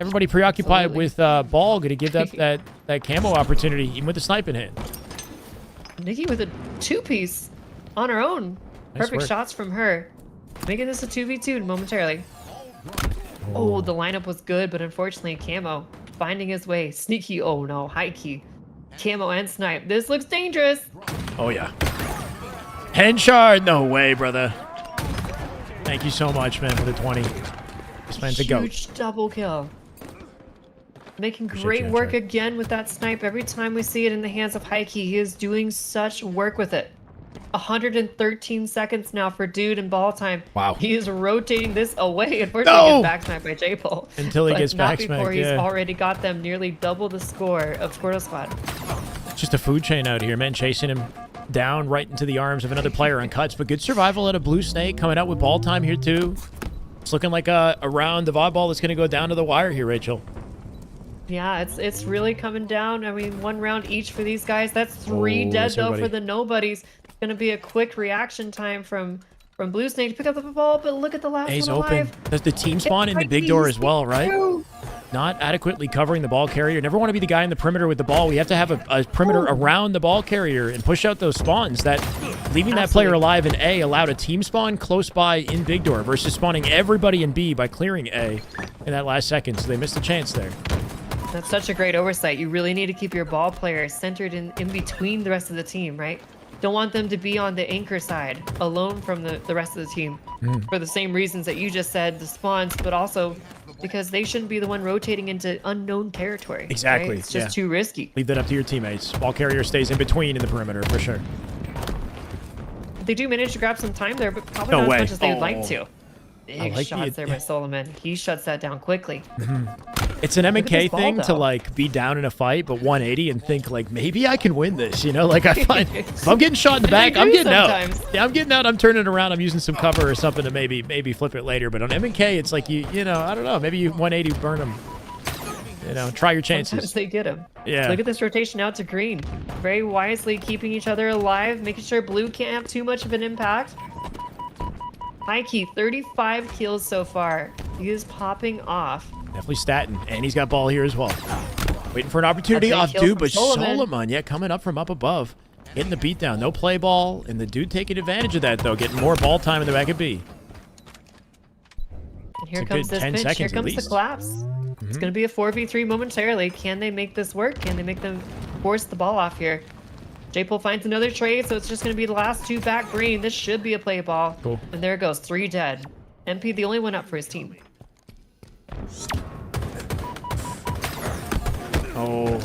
Everybody preoccupied with ball. Gonna give that camo opportunity even with the snipe in hand. Nikki with a 2-piece on her own. Nice Perfect work. shots from her. Making this a 2v2 momentarily. Oh, the lineup was good, but unfortunately, Camo finding his way. Sneaky. Oh no, high key. Camo and Snipe. This looks dangerous. Oh yeah. Henchard, no way, brother. Thank you so much, man, for the 20. This man's a goat. Huge double kill. Making Appreciate great you, work Henchard. again with that snipe. Every time we see it in the hands of Heike, he is doing such work with it. 113 seconds now for Dude and ball time. Wow. He is rotating this away. Unfortunately, No! gets back smacked by J-Pole. Until he But gets not back before smacked, he's yeah. already got them nearly double the score of Squirtle Squad. It's just a food chain out here, man, chasing him down right into the arms of another player on cuts. But good survival out of Blue Snake coming out with ball time here, too. It's looking like a round of oddball that's going to go down to the wire here, Rachel. Yeah, it's really coming down. I mean, 1 round each for these guys. That's 3 Oh, dead, that's though, everybody. for the nobodies. It's going to be a quick reaction time from Blue Snake to pick up the ball, but look at the last A's one open. alive. Does the team spawn in the big door as well, right? Not adequately covering the ball carrier. Never want to be the guy in the perimeter with the ball. We have to have a perimeter around the ball carrier and push out those spawns. That leaving that player alive in A allowed a team spawn close by in big door versus spawning everybody in B by clearing A in that last second. So they missed a chance there. That's such a great oversight. You really need to keep your ball players centered in between the rest of the team, right? Don't want them to be on the anchor side, alone from the rest of the team. For the same reasons that you just said, the spawns, but also because they shouldn't be the one rotating into unknown territory. Exactly. Right? It's just too risky. Leave that up to your teammates. Ball carrier stays in between in the perimeter for sure. They do manage to grab some time there, but probably No not way. as much as they would like Oh. to. Big like shots the- there by Solomon. He shuts that down quickly. It's an Look at M&K this ball, thing to though. like be down in a fight, but 180 and think like maybe I can win this. You know, like I find if I'm getting shot in the back, They I'm do getting sometimes. out. Yeah, I'm getting out. I'm turning around. I'm using some cover or something to maybe flip it later. But on M&K, it's like you know I don't know. Maybe you 180 burn them. You know, try your chances. Sometimes they get him. Yeah. Look at this rotation out to green. Very wisely keeping each other alive, making sure blue can't have too much of an impact. High key, 35 kills so far. He is popping off. Definitely Statin, and he's got ball here as well. Waiting for an opportunity That's a off kill Dude, from but Solomon. Solomon, yeah, coming up from up above. Getting the beatdown. No play ball, and the Dude taking advantage of that, though. Getting more ball time in the back of B. And here It's a comes good this 10 pinch. Here seconds at comes the least. collapse. It's going to be a 4v3 momentarily. Can they make this work? Can they make them force the ball off here? J-Pole finds another trade, so it's just going to be the last 2 back green. This should be a play ball. Cool. And there it goes. 3 dead. MP the only one up for his team. Oh.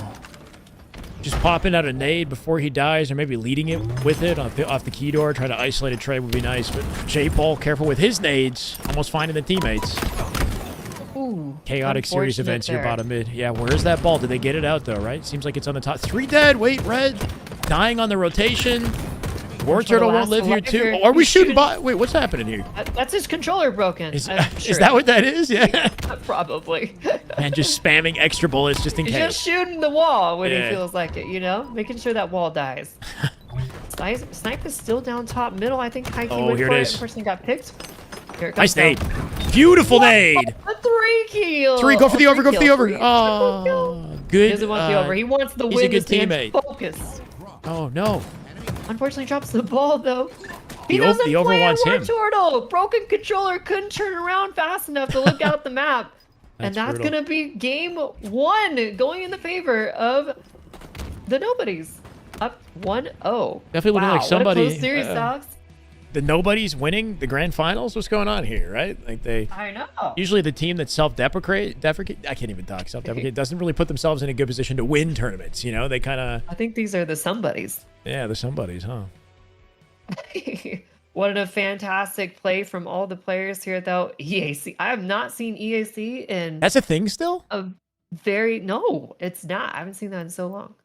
Just popping out a nade before he dies, or maybe leading it with it off the key door. Try to isolate a trade would be nice, but J-Paul, careful with his nades. Almost finding the teammates. Ooh, Chaotic series unfortunate events here, there. bottom mid. Yeah, where's that ball? Did they get it out, though, right? Seems like it's on the top. 3 dead. Wait, Red. Dying on the rotation. War Turtle won't live here too. Oh, are we shooting by? Wait, what's happening here? That's his controller broken. Is that what that is? Yeah. Probably. And just spamming extra bullets just in He's case. just shooting the wall when he feels like it, you know? Making sure that wall dies. Snipe is still down top middle. I think Heike went here for it it. is. The person got picked. Here it Nice comes nade. down. Beautiful nade. A 3 kill. 3, go for the over, go for the over. Three. Oh, good. He doesn't want the over. He wants the win. He's a good to stay teammate. Focus. Oh, no. Unfortunately, drops the ball, though. He The doesn't over play wants War him. Turtle. Broken controller, couldn't turn around fast enough to look out the map. And that's brutal. going to be game 1 going in the favor of the Nobodies. Up 1-0. Definitely looking like somebody. What a close series, dogs. The Nobodies winning the grand finals. What's going on here, right? Like I know. Usually the team that self-deprecate, I can't even talk, self-deprecate, doesn't really put themselves in a good position to win tournaments. You know, they kind of. I think these are the somebodies. Yeah, the somebodies, huh? What a fantastic play from all the players here, though. EAC. I have not seen EAC in. That's a thing still? No, it's not. I haven't seen that in so long.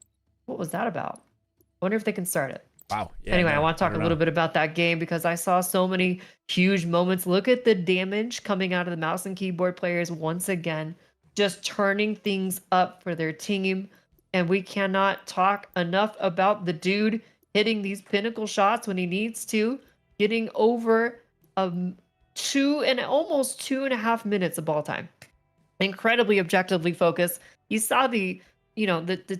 What was that about? I wonder if they can start it. Wow. Yeah, anyway, I want to talk a little bit about that game because I saw so many huge moments. Look at the damage coming out of the mouse and keyboard players once again, just turning things up for their team. And we cannot talk enough about the dude hitting these pinnacle shots when he needs to, getting over almost 2.5 minutes of ball time. Incredibly objectively focused. You saw the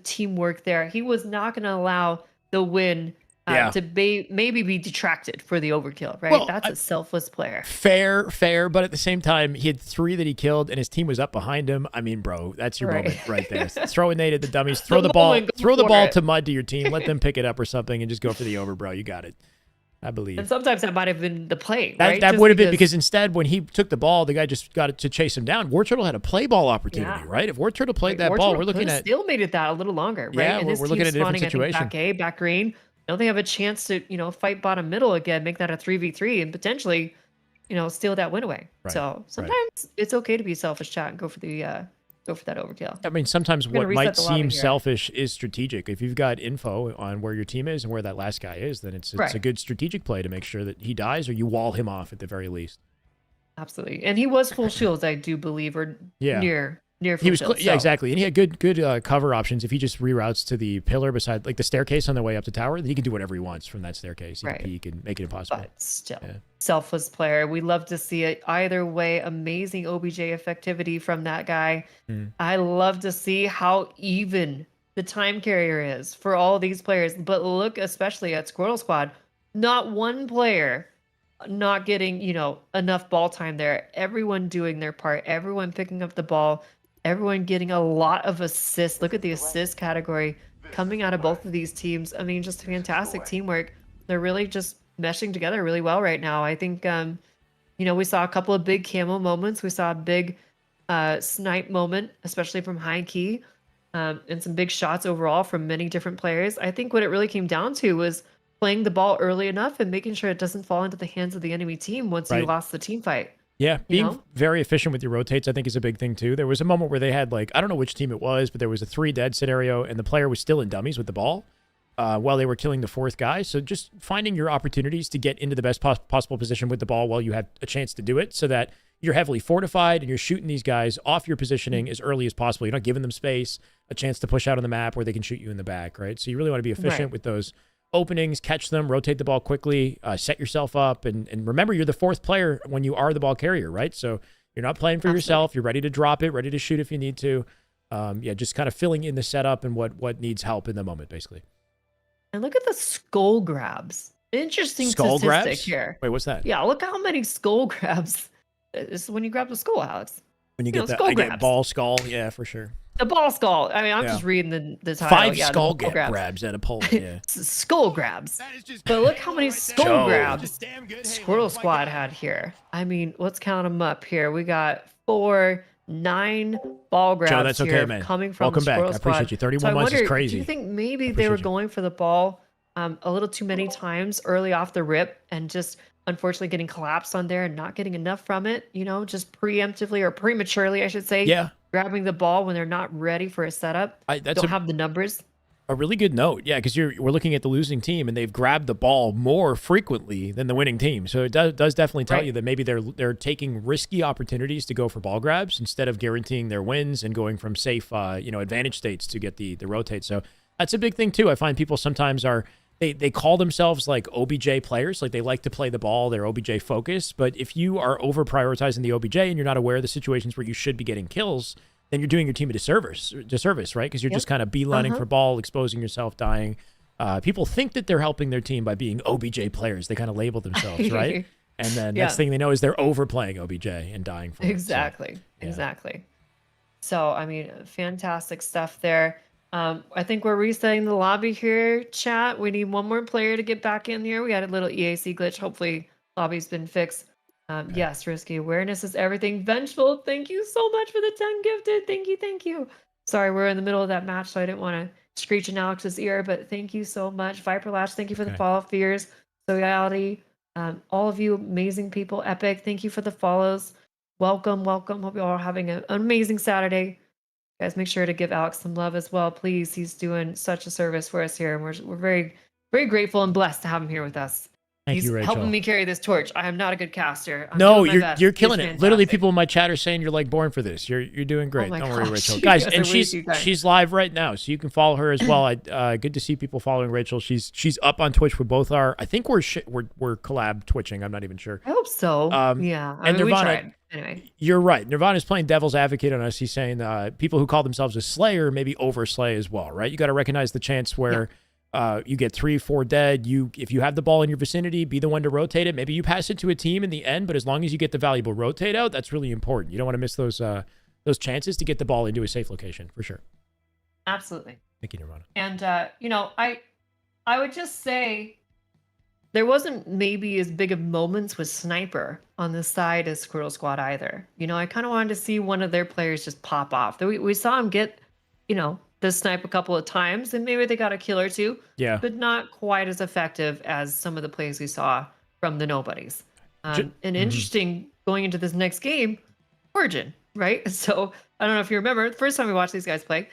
teamwork there. He was not going to allow the win to maybe be detracted for the overkill, right? Well, That's a selfless player. Fair, but at the same time, he had 3 that he killed, and his team was up behind him. I mean, bro, that's your moment right there. Throw a nade at the dummies. Throw the ball to Mud to your team. Let them pick it up or something, and just go for the over, bro. You got it. I believe. And sometimes that might have been the play, right? That would have been because instead, when he took the ball, the guy just got it to chase him down. War Turtle had a play ball opportunity, right? If War Turtle played that ball, we're looking at still made it that a little longer, right? Yeah, and we're looking at a different situation. Back A, back green. Now they have a chance to, fight bottom middle again, make that a 3v3, and potentially, steal that win away. Right, So sometimes it's okay to be selfish, chat, and go for that overkill. I mean, sometimes what might seem selfish is strategic. If you've got info on where your team is and where that last guy is, then it's a good strategic play to make sure that he dies or you wall him off at the very least. Absolutely. And he was full shields, I do believe, or near full he was shields. Yeah, exactly. And he had good cover options. If he just reroutes to the pillar beside, like the staircase on the way up the tower, he can do whatever he wants from that staircase. He can make it impossible. But still, selfless player. We love to see it either way. Amazing OBJ effectivity from that guy. I love to see how even the time carrier is for all these players. But look especially at Squirtle Squad. Not one player not getting, enough ball time there. Everyone doing their part. Everyone picking up the ball. Everyone getting a lot of assists. Look at the assist category coming out of both of these teams. I mean, just fantastic teamwork. They're really just meshing together really well right now. I think, we saw a couple of big camo moments. We saw a big snipe moment, especially from High Key, and some big shots overall from many different players. I think what it really came down to was playing the ball early enough and making sure it doesn't fall into the hands of the enemy team once you lost the team fight. Yeah, being very efficient with your rotates, I think, is a big thing, too. There was a moment where they had, I don't know which team it was, but there was a 3 dead scenario, and the player was still in dummies with the ball while they were killing the 4th guy. So just finding your opportunities to get into the best possible position with the ball while you have a chance to do it so that you're heavily fortified and you're shooting these guys off your positioning as early as possible. You're not giving them space, a chance to push out on the map where they can shoot you in the back, right? So you really want to be efficient with those openings, catch them, rotate the ball quickly, set yourself up, and remember, you're the 4th player when you are the ball carrier, right? So you're not playing for yourself. You're ready to drop it, ready to shoot if you need to. Just kind of filling in the setup and what needs help in the moment, basically. And look at the skull grabs. Interesting skull statistic grabs here. Wait, what's that? Yeah, look how many skull grabs. This is when you grab the skull, Alex. When you get that get ball skull, yeah, for sure. The ball skull. I mean, I'm just reading the title. 5 skull grabs at a pole. Yeah. Skull grabs. But look how many skull grabs Squirtle Squad had here. I mean, let's count them up here. We got 4, 9 ball grabs Joe, that's okay, here man. coming from Welcome back. Squirtle I appreciate Squad. you. 31 so months is crazy. Do you think maybe they were going for the ball a little too many times early off the rip and just unfortunately getting collapsed on there and not getting enough from it, just preemptively or prematurely, I should say. Yeah. Grabbing the ball when they're not ready for a setup. Don't have the numbers. A really good note, yeah, because we're looking at the losing team, and they've grabbed the ball more frequently than the winning team. So it does definitely tell you that maybe they're taking risky opportunities to go for ball grabs instead of guaranteeing their wins and going from safe, advantage states to get the rotate. So that's a big thing too. I find people sometimes they call themselves like OBJ players, like they like to play the ball, they're OBJ focused. But if you are over prioritizing the OBJ and you're not aware of the situations where you should be getting kills, then you're doing your team a disservice, right? Because you're just kind of beelining for ball, exposing yourself, dying. People think that they're helping their team by being OBJ players. They kind of label themselves, right? And then next thing they know is they're overplaying OBJ and dying for it. Exactly. So, I mean, fantastic stuff there. I think we're resetting the lobby here, chat. We need one more player to get back in here. We had a little EAC glitch. Hopefully, lobby's been fixed. Yes, risky awareness is everything. Vengeful, thank you so much for the 10 gifted. Thank you. Sorry, we're in the middle of that match, so I didn't want to screech in Alex's ear, but thank you so much. Viper Lash, thank you for the follow. Fears, Reality, all of you amazing people. Epic, thank you for the follows. Welcome. Hope you all are having an amazing Saturday. Guys, make sure to give Alex some love as well, please. He's doing such a service for us here, and we're very, very grateful and blessed to have him here with us. Thank you, Rachel. Helping me carry this torch. I am not a good caster. No, you're killing it. Literally, people in my chat are saying you're like born for this. You're doing great. Don't worry, Rachel. Guys, and she's live right now, so you can follow her as well. Good to see people following Rachel. She's up on Twitch with both our. I think we're collab twitching. I'm not even sure. I hope so. Yeah. And Nirvana. Anyway, you're right. Nirvana's playing devil's advocate on us. He's saying people who call themselves a slayer maybe overslay as well, right? You got to recognize the chance where. You get 3-4 dead. If you have the ball in your vicinity, be the one to rotate it. Maybe you pass it to a team in the end, but as long as you get the valuable rotate out, that's really important. You don't want to miss those chances to get the ball into a safe location for sure. Absolutely. Thank you, Nirvana. And I would just say there wasn't maybe as big of moments with Sniper on the side as Squirtle Squad either. I kind of wanted to see one of their players just pop off. We saw him get, the snipe a couple of times, and maybe they got a kill or two. Yeah. But not quite as effective as some of the plays we saw from the nobodies. And interesting going into this next game, Origin, right? So I don't know if you remember the first time we watched these guys play,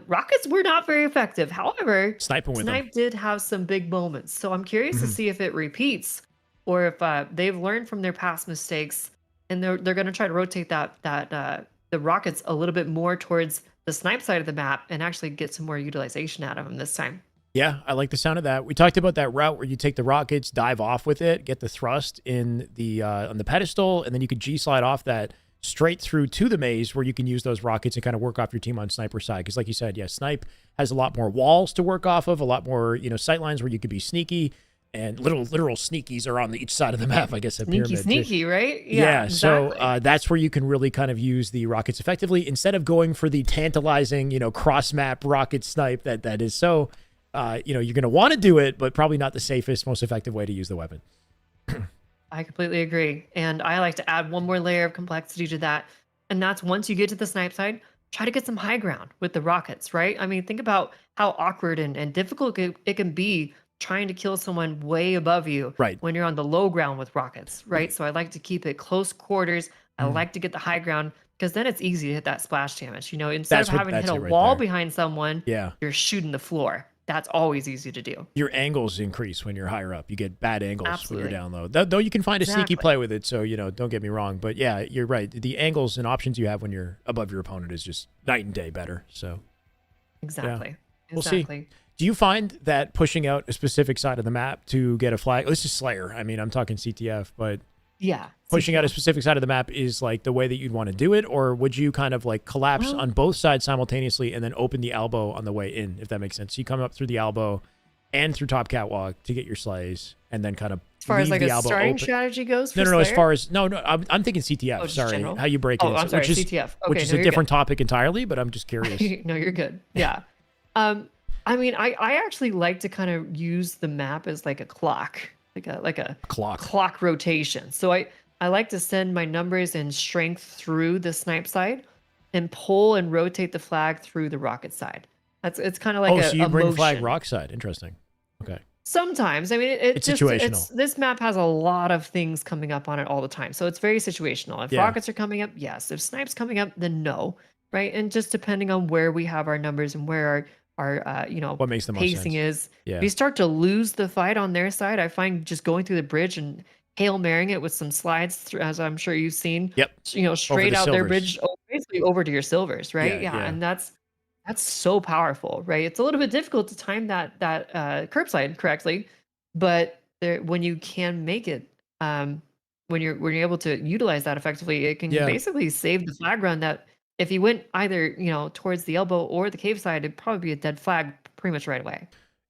rockets were not very effective. However, Snipe did have some big moments. So I'm curious to see if it repeats or if they've learned from their past mistakes and they're going to try to rotate the rockets a little bit more towards the snipe side of the map and actually get some more utilization out of them this time. Yeah, I like the sound of that. We talked about that route where you take the rockets, dive off with it, get the thrust in the on the pedestal, and then you could G-slide off that straight through to the maze where you can use those rockets and kind of work off your team on sniper side. Because like you said, yeah, snipe has a lot more walls to work off of, a lot more, sight lines where you could be sneaky. And literal sneakies are on each side of the map, I guess. Sneaky, right? Yeah, exactly. So that's where you can really kind of use the rockets effectively instead of going for the tantalizing, cross-map rocket snipe that is so, you're going to want to do it, but probably not the safest, most effective way to use the weapon. I completely agree. And I like to add one more layer of complexity to that. And that's once you get to the snipe side, try to get some high ground with the rockets, right? I mean, think about how awkward and difficult it can be trying to kill someone way above you when you're on the low ground with rockets, right? So I like to keep it close quarters. I like to get the high ground because then it's easy to hit that splash damage. Instead of having to hit a wall behind someone, you're shooting the floor. That's always easy to do. Your angles increase when you're higher up. You get bad angles when you're down low. Though you can find a sneaky play with it, so, don't get me wrong. But yeah, you're right. The angles and options you have when you're above your opponent is just night and day better. So exactly. Yeah. We'll see. Do you find that pushing out a specific side of the map to get a flag, this is Slayer, I mean, I'm talking CTF, but pushing out a specific side of the map is like the way that you'd want to do it, or would you kind of like collapse on both sides simultaneously and then open the elbow on the way in, if that makes sense? So you come up through the elbow and through top catwalk to get your slays and then kind of as far as like a starting strategy goes for No, as far as, I'm thinking CTF, sorry, general? How you break it. I'm sorry, CTF. Okay, which is a different topic entirely, but I'm just curious. No, you're good. Yeah. I mean, I actually like to kind of use the map as like a clock, like a clock rotation. So I like to send my numbers and strength through the snipe side and pull and rotate the flag through the rocket side. It's kind of like so you bring flag rock side. Interesting. Okay. Sometimes. I mean, it's situational. This map has a lot of things coming up on it all the time. So it's very situational. If rockets are coming up, yes. If snipes coming up, then no. Right. And just depending on where we have our numbers and where you know, what makes the most pacing sense. is. Yeah. If you start to lose the fight on their side, I find just going through the bridge and Hail Marrying it with some slides, as I'm sure you've seen. Yep. You know, straight the out their silvers. bridge, basically over to your silvers, right? Yeah, yeah. And that's so powerful, right? It's a little bit difficult to time that curbside correctly, but there, when you can make it, when you're able to utilize that effectively, it can Yeah. basically save the flag run. That if you went either towards the elbow or the cave side, it'd probably be a dead flag pretty much right away.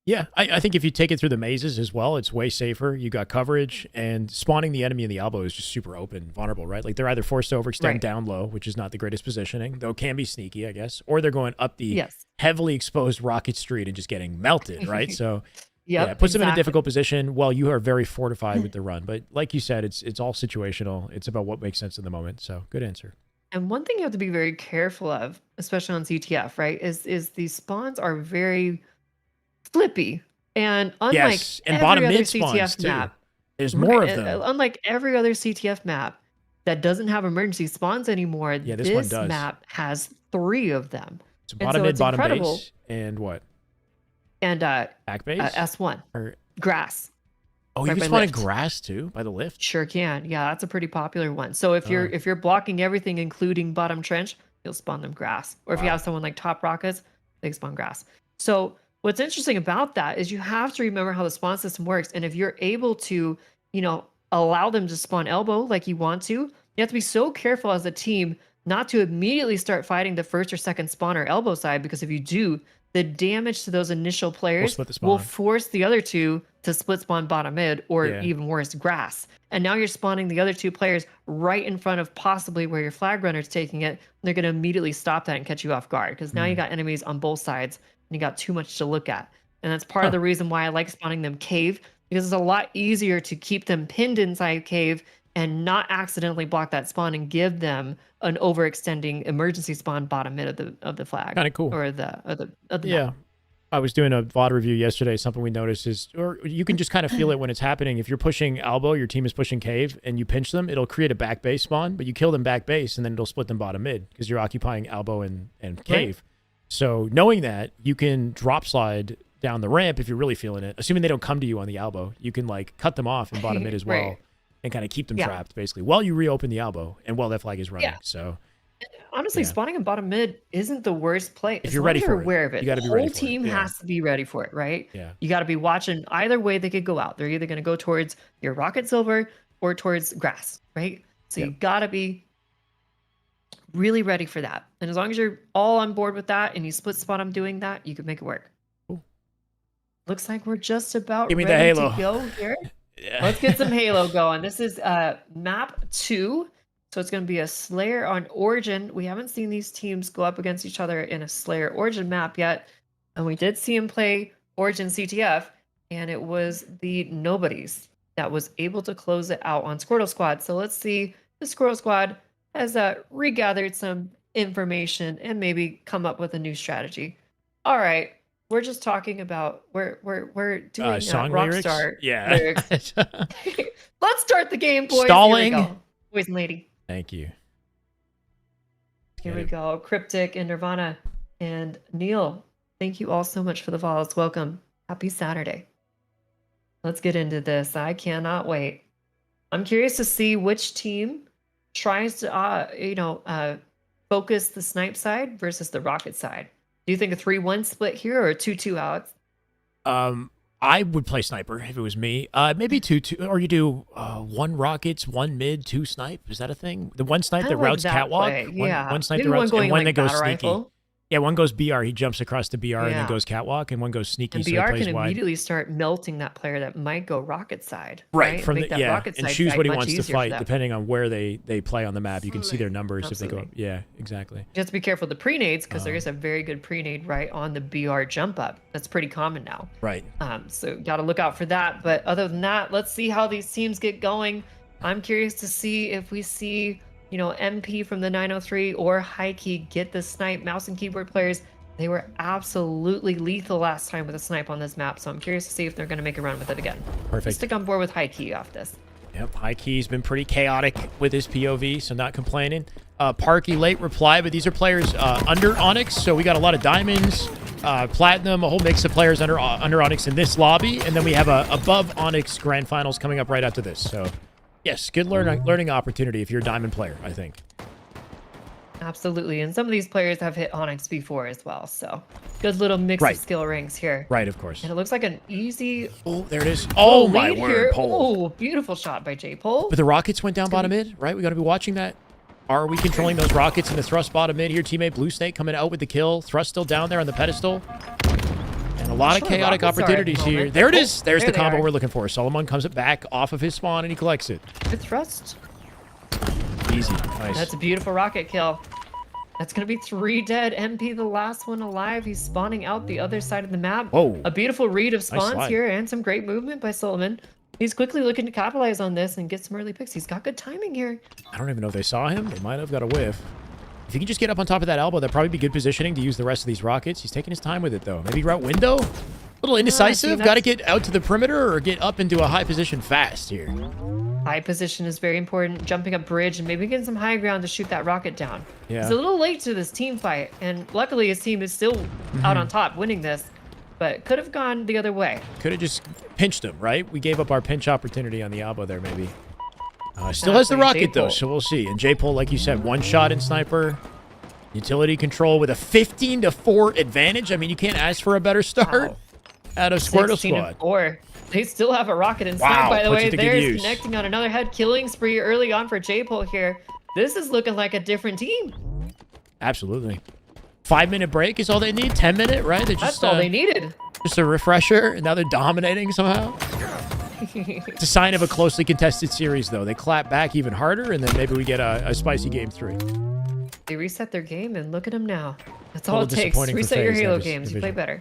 Yeah, I think if you take it through the mazes as well, it's way safer. You got coverage, and spawning the enemy in the elbow is just super open, vulnerable, right? Like they're either forced to overextend down low, which is not the greatest positioning, though it can be sneaky, I guess, or they're going up the heavily exposed Rocket Street and just getting melted, right? So yeah, it puts them in a difficult position while you are very fortified with the run. But like you said, it's all situational. It's about what makes sense in the moment. So good answer. And one thing you have to be very careful of, especially on CTF, right, is these spawns are very flippy, and unlike and every bottom other mid spawns CTF too. map, There's more of them. Unlike every other CTF map that doesn't have emergency spawns anymore, this one does. map has 3 of them. So bottom mid, bottom base, and what? And back base, S1 or grass. Oh, you can spawn in grass too by the lift. Sure can. Yeah, that's a pretty popular one. So if you're blocking everything, including bottom trench, you'll spawn them grass. Or if you have someone like top rockets, they spawn grass. So what's interesting about that is you have to remember how the spawn system works. And if you're able to, allow them to spawn elbow like you want to, you have to be so careful as a team not to immediately start fighting the first or second spawn or elbow side, because if you do, the damage to those initial players will force the other two to split spawn bottom mid, or even worse, grass. And now you're spawning the other 2 players right in front of possibly where your flag runner's taking it. They're going to immediately stop that and catch you off guard, because now you got enemies on both sides and you got too much to look at. And that's part of the reason why I like spawning them cave, because it's a lot easier to keep them pinned inside cave and not accidentally block that spawn and give them an overextending emergency spawn bottom mid of the flag. Kind of cool. Or the yeah. map. I was doing a VOD review yesterday. Something we noticed is, or you can just kind of feel it when it's happening. If you're pushing elbow, your team is pushing cave, and you pinch them, it'll create a back base spawn, but you kill them back base, and then it'll split them bottom mid because you're occupying elbow and cave. Right. So knowing that, you can drop slide down the ramp if you're really feeling it. Assuming they don't come to you on the elbow, you can like cut them off in bottom mid as well, and kind of keep them trapped basically while you reopen the elbow and while that flag is running. So honestly, spawning in bottom mid isn't the worst play. If you're ready for it, aware of it, you got to be ready. ready. The whole team has to be ready for it, right? Yeah. You got to be watching either way they could go out. They're either going to go towards your rocket silver or towards grass, right? So you got to be really ready for that. And as long as you're all on board with that and you split spawn them doing that, you can make it work. Cool. Looks like we're just about Give me ready the Halo. to go here. Let's get some Halo going. This is map 2. So it's going to be a Slayer on Origin. We haven't seen these teams go up against each other in a Slayer Origin map yet. And we did see him play Origin CTF, and it was the Nobodies that was able to close it out on Squirtle Squad. So let's see, the Squirtle Squad has regathered some information and maybe come up with a new strategy. All right. We're just talking about we're doing song Rockstar lyrics. Yeah. lyrics. Let's start the game, boys. Stalling. Here we go. Boys and lady. Thank you. Here we go. Cryptic and Nirvana and Neil. Thank you all so much for the follows. Welcome. Happy Saturday. Let's get into this. I cannot wait. I'm curious to see which team tries to focus the snipe side versus the rocket side. Do you think a 3-1 split here or a 2-2 out? I would play sniper if it was me. Maybe 2-2, or you do 1 rockets, 1 mid, 2 snipe. Is that a thing? The 1 snipe that routes catwalk, one snipe that routes, and one that goes sneaky. Rifle. Yeah, one goes BR. He jumps across the BR and then goes catwalk, and one goes sneaky. And so BR he plays can wide. Immediately start melting that player that might go rocket side. Right from Make the and choose what he wants to fight depending on where they play on the map. You can see their numbers if they go up. Yeah, exactly. You have to be careful of the pre-nades because there is a very good pre-nade right on the BR jump up. That's pretty common now. Right. So got to look out for that. But other than that, let's see how these teams get going. I'm curious to see if we see MP from the 903 or Hikey get the snipe. Mouse and keyboard players. They were absolutely lethal last time with a snipe on this map, so I'm curious to see if they're going to make a run with it again. Perfect. Stick on board with High Key off this. Yep, High Key's been pretty chaotic with his POV, so not complaining. Parky late reply, but these are players under Onyx, so we got a lot of diamonds, Platinum, a whole mix of players under Onyx in this lobby, and then we have a above Onyx Grand Finals coming up right after this. So, yes, good learning opportunity if you're a Diamond player, I think. Absolutely, and some of these players have hit Onyx before as well, so good little mix of skill ranks here. Right, of course. And it looks like an easy... Oh, there it is. Oh, my word, here. Pole. Oh, beautiful shot by J-Pole. But the Rockets went down bottom mid, right? We got to be watching that. Are we controlling those Rockets in the thrust bottom mid here? Teammate Blue Snake coming out with the kill. Thrust still down there on the pedestal. And a lot of chaotic opportunities here. There it is. There's the combo we're looking for. Solomon comes it back off of his spawn and he collects it. Good thrust. Easy. Nice. That's a beautiful rocket kill. That's going to be 3 dead. MP, the last one alive. He's spawning out the other side of the map. Whoa. A beautiful read of spawns slide. here and some great movement by Solomon. He's quickly looking to capitalize on this and get some early picks. He's got good timing here. I don't even know if they saw him. They might have got a whiff. If he can just get up on top of that elbow, that'd probably be good positioning to use the rest of these rockets. He's taking his time with it, though. Maybe route window? A little indecisive. Got to get out to the perimeter or get up into a high position fast here. High position is very important. Jumping up bridge and maybe getting some high ground to shoot that rocket down. Yeah. He's a little late to this team fight, and luckily his team is still out on top winning this, but could have gone the other way. Could have just pinched him, right? We gave up our pinch opportunity on the elbow there, maybe. Still has the rocket, though, so we'll see. And J-Pole, like you said, one shot in sniper. Utility control with a 15-4 advantage. I mean, you can't ask for a better start out of Squirtle Squad. 16-4. They still have a rocket in sight, by the way. There's connecting on another head killing spree early on for J-Pole here. This is looking like a different team. Absolutely. 5-minute break is all they need. 10-minute, right? That's all they needed. Just a refresher, and now they're dominating somehow. It's a sign of a closely contested series, though. They clap back even harder, and then maybe we get a spicy game 3. They reset their game, and look at them now. That's all it takes. Reset your Halo games. You play better.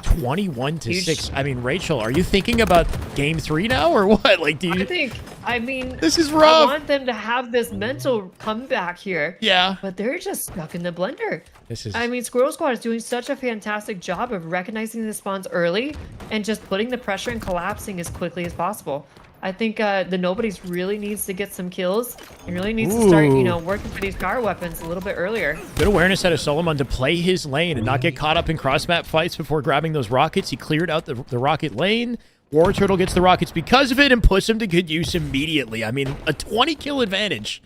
21-6. I mean, Rachel, are you thinking about game 3 now, or what? Like, do you... I mean, this is rough. I want them to have this mental comeback here. Yeah. But they're just stuck in the blender. This is... I mean, Squirtle Squad is doing such a fantastic job of recognizing the spawns early and just putting the pressure and collapsing as quickly as possible. I think the Nobodies really needs to get some kills and really needs to start, you know, working for these power weapons a little bit earlier. Good awareness out of Solomon to play his lane and not get caught up in cross-map fights before grabbing those rockets. He cleared out the rocket lane. War Turtle gets the rockets because of it and puts them to good use immediately. I mean, a 20-kill advantage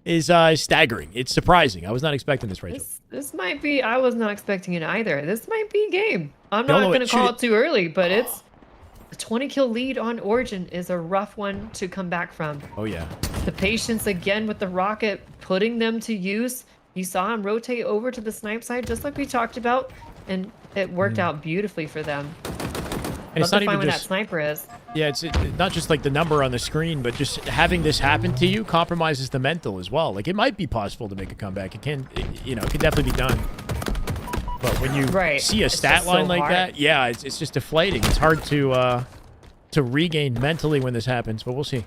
is staggering. It's surprising. I was not expecting this, Rachel. This might be... I was not expecting it either. This might be game. I'm not going to call it too early, but it's... A 20-kill lead on Origin is a rough one to come back from. Oh, yeah. The patience again with the rocket, putting them to use. You saw him rotate over to the snipe side, just like we talked about, and it worked out beautifully for them. And it's not even where just... that sniper is. Yeah, it's not just like the number on the screen, but just having this happen to you compromises the mental as well. Like, it might be possible to make a comeback. It can, you know, it can definitely be done. But when you see a stat line like that, yeah, it's just deflating. It's hard to regain mentally when this happens, but we'll see.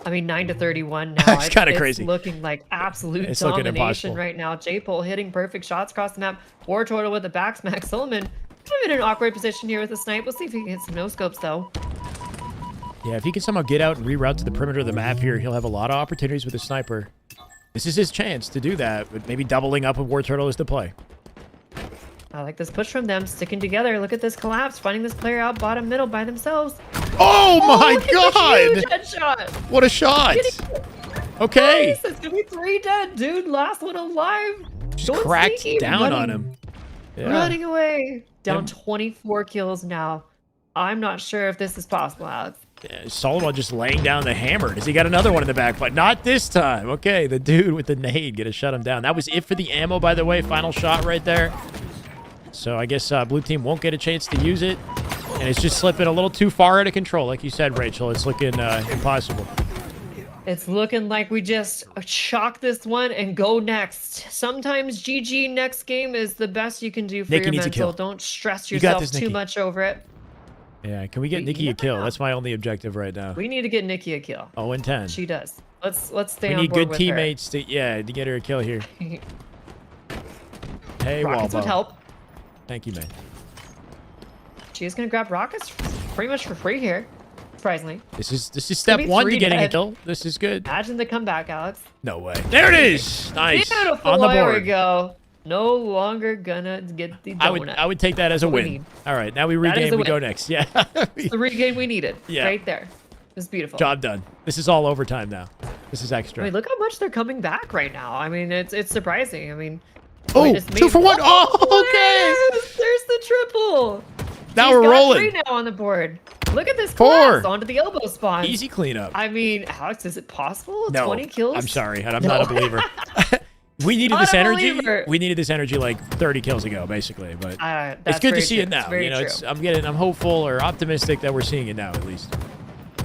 I mean, 9-31 now. It's kind of crazy. It's looking like absolute domination right now. J-Pole hitting perfect shots across the map. War Turtle with the back smack. Solomon in an awkward position here with the snipe. We'll see if he can hit some no-scopes, though. Yeah, if he can somehow get out and reroute to the perimeter of the map here, he'll have a lot of opportunities with the sniper. This is his chance to do that, but maybe doubling up with War Turtle is the play. I like this push from them, sticking together. Look at this collapse, finding this player out bottom middle by themselves. Oh my God! Huge headshot. What a shot! Okay. Nice. It's gonna be 3 dead, dude. Last one alive. Just cracked down on him. Yeah. Running away. Down 24 kills now. I'm not sure if this is possible, Alex. Yeah, Solomon just laying down the hammer. Does he got another one in the back? But not this time. Okay, the dude with the nade gonna shut him down. That was it for the ammo, by the way. Final shot right there. So I guess blue team won't get a chance to use it. And it's just slipping a little too far out of control. Like you said, Rachel, it's looking impossible. It's looking like we just shock this one and go next. Sometimes GG next game is the best you can do for your mental. Don't stress yourself too much over it. Yeah, can we get Nikki a kill? That's my only objective right now. We need to get Nikki a kill. 0-10. She does. Let's stay on board with her. We need good teammates to get her a kill here. Hey, Rockets would help. Thank you, man. She's gonna grab rockets pretty much for free here. Surprisingly. This is step 1 to getting a kill. This is good. Imagine the comeback, Alex. No way. There it is. Nice. Beautiful. On the board. There we go. No longer gonna get the donut. I would take that as a What we win. need. All right, now we That is regain. a We win. go next. Yeah. It's the regain we needed. Yeah. Right there. It's beautiful. Job done. This is all overtime now. This is I extra. mean, look how much they're coming back right now. I mean, it's surprising. I mean, Oh, we just 2 for 1. Oh, okay. yes, there's the triple. Now He's we're got rolling. 3 now on the board. Look at this 4. class onto the elbow spawn. Easy cleanup. I mean, Alex, is it possible? No, 20 kills? I'm sorry. I'm No. not a believer. We needed Not this a energy. believer. We needed this energy like 30 kills ago, basically. But it's that's good to very see true. it now. It's very You know, true. it's, I'm hopeful or optimistic that we're seeing it now at least.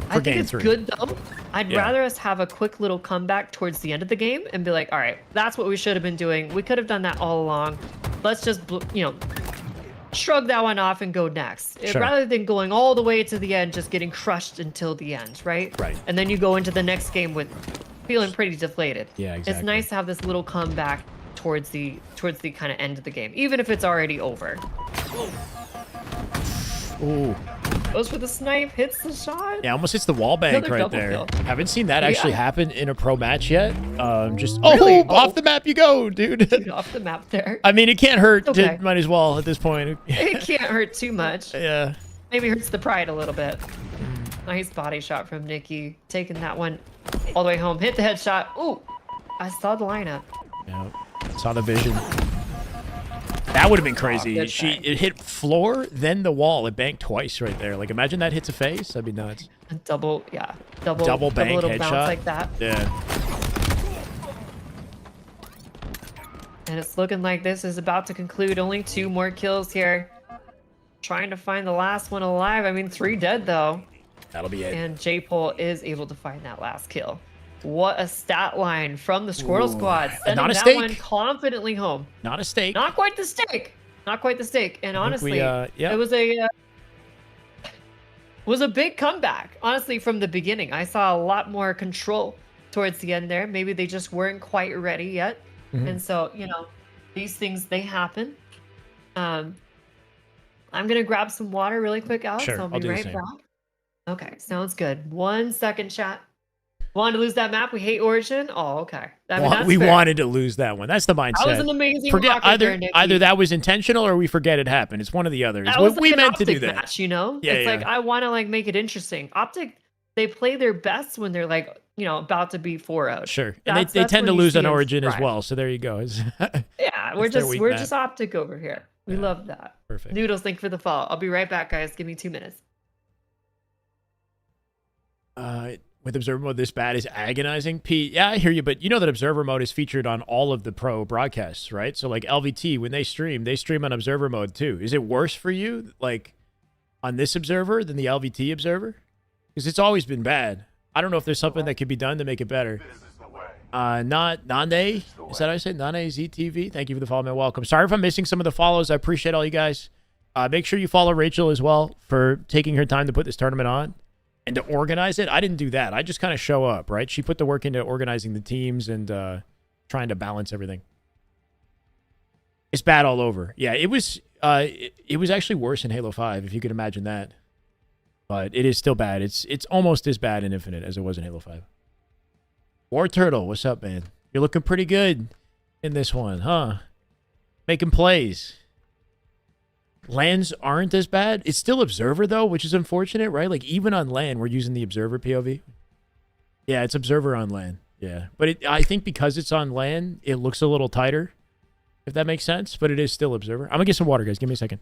I think game it's 3. good though. I'd Yeah. rather us have a quick little comeback towards the end of the game and be like, all right, that's what we should have been doing. We could have done that all along. Let's just, shrug that one off and go next. Sure. Rather than going all the way to the end, just getting crushed until the end, right? Right. And then you go into the next game with feeling pretty deflated. Yeah, It's exactly. nice to have this little comeback towards the kind of end of the game, even if it's already over. Ooh. Goes for the snipe, hits the shot. Yeah, almost hits the wall bank Another right double there. kill. Haven't seen that Yeah. actually happen in a pro match yet. Just Really? off the map you go, dude. Dude, off the map there. I mean, it can't hurt. It's okay. Might as well at this point. It can't hurt too much. Yeah. Maybe hurts the pride a little bit. Nice body shot from Nikki. Taking that one all the way home. Hit the headshot. Ooh, I saw the lineup. Yeah. Saw the vision. That would have been crazy. good It hit floor, then the wall. It banked twice right there. Like, imagine that hits a face. That'd be nuts. A double bank Double little bounce headshot. like that. Yeah. And it's looking like this is about to conclude. Only 2 more kills here. Trying to find the last one alive. I mean, 3 dead though. That'll be it. And J-Pole is able to find that last kill. What a stat line from the Squirtle Squad. Sending Not a that stake. one confidently home. Not a stake. Not quite the stake. Not quite the stake. And I think honestly, we, yeah. it was a big comeback. Honestly, from the beginning, I saw a lot more control towards the end there. Maybe they just weren't quite ready yet. Mhm. And so, these things, they happen. I'm gonna grab some water really quick, Alex. Sure, I'll I'll be do the right same. back. Okay, sounds good. 1 second, chat. Wanted to lose that map? We hate Origin? Oh, okay. I mean, that's We fair. wanted to lose that one. That's the mindset. That was an amazing Forget rocket there, Nikki. either that was intentional or we forget it happened. It's one or the other. That was We like an meant to do Optic that. match, Yeah, it's like yeah. I want to make it interesting. Optic, they play their best when they're about to be 4-0. Sure, and That's they tend to when you lose see on them Origin as thrive. well. So there you go. Yeah, we're their weak we're map. just Optic over here. We love that. Perfect. Noodles, thank you for the follow. I'll be right back, guys. Give me 2 minutes. With observer mode this bad is agonizing. Pete, yeah, I hear you, but you know that observer mode is featured on all of the pro broadcasts, right? So like LVT, when they stream on observer mode too. Is it worse for you, like on this observer than the LVT observer? Because it's always been bad. I don't know if there's something that could be done to make it better. Not Nane, is that how I say? Nane ZTV. Thank you for the follow, man. Welcome. Sorry if I'm missing some of the follows. I appreciate all you guys. Make sure you follow Rachel as well for taking her time to put this tournament on. And to organize it, I didn't do that. I just kind of show up, right? She put the work into organizing the teams and trying to balance everything. It's bad all over. Yeah, it was actually worse in Halo 5, if you could imagine that. But it is still bad. It's almost as bad in Infinite as it was in Halo 5. War Turtle, what's up, man? You're looking pretty good in this one, huh? Making plays. Lands aren't as bad. It's still Observer, though, which is unfortunate, right? Like, even on LAN, we're using the Observer POV. Yeah, it's Observer on LAN. Yeah. But I think because it's on LAN, it looks a little tighter, if that makes sense. But it is still Observer. I'm going to get some water, guys. Give me a second.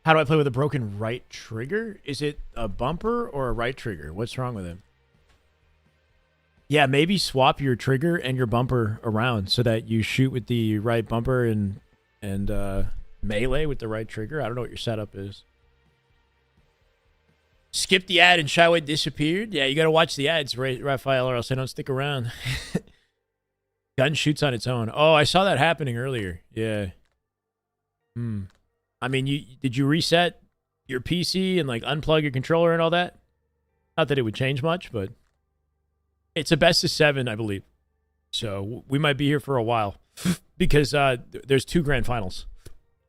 How do I play with a broken right trigger? Is it a bumper or a right trigger? What's wrong with it? Yeah, maybe swap your trigger and your bumper around so that you shoot with the right bumper and melee with the right trigger. I don't know what your setup is. Skip the ad and Shyway disappeared. Yeah, you got to watch the ads, Raphael, or else they don't stick around. Gun shoots on its own. Oh, I saw that happening earlier. Yeah. I mean, did you reset your PC and like unplug your controller and all that? Not that it would change much, but it's a best of 7, I believe. So we might be here for a while because there's 2 grand finals.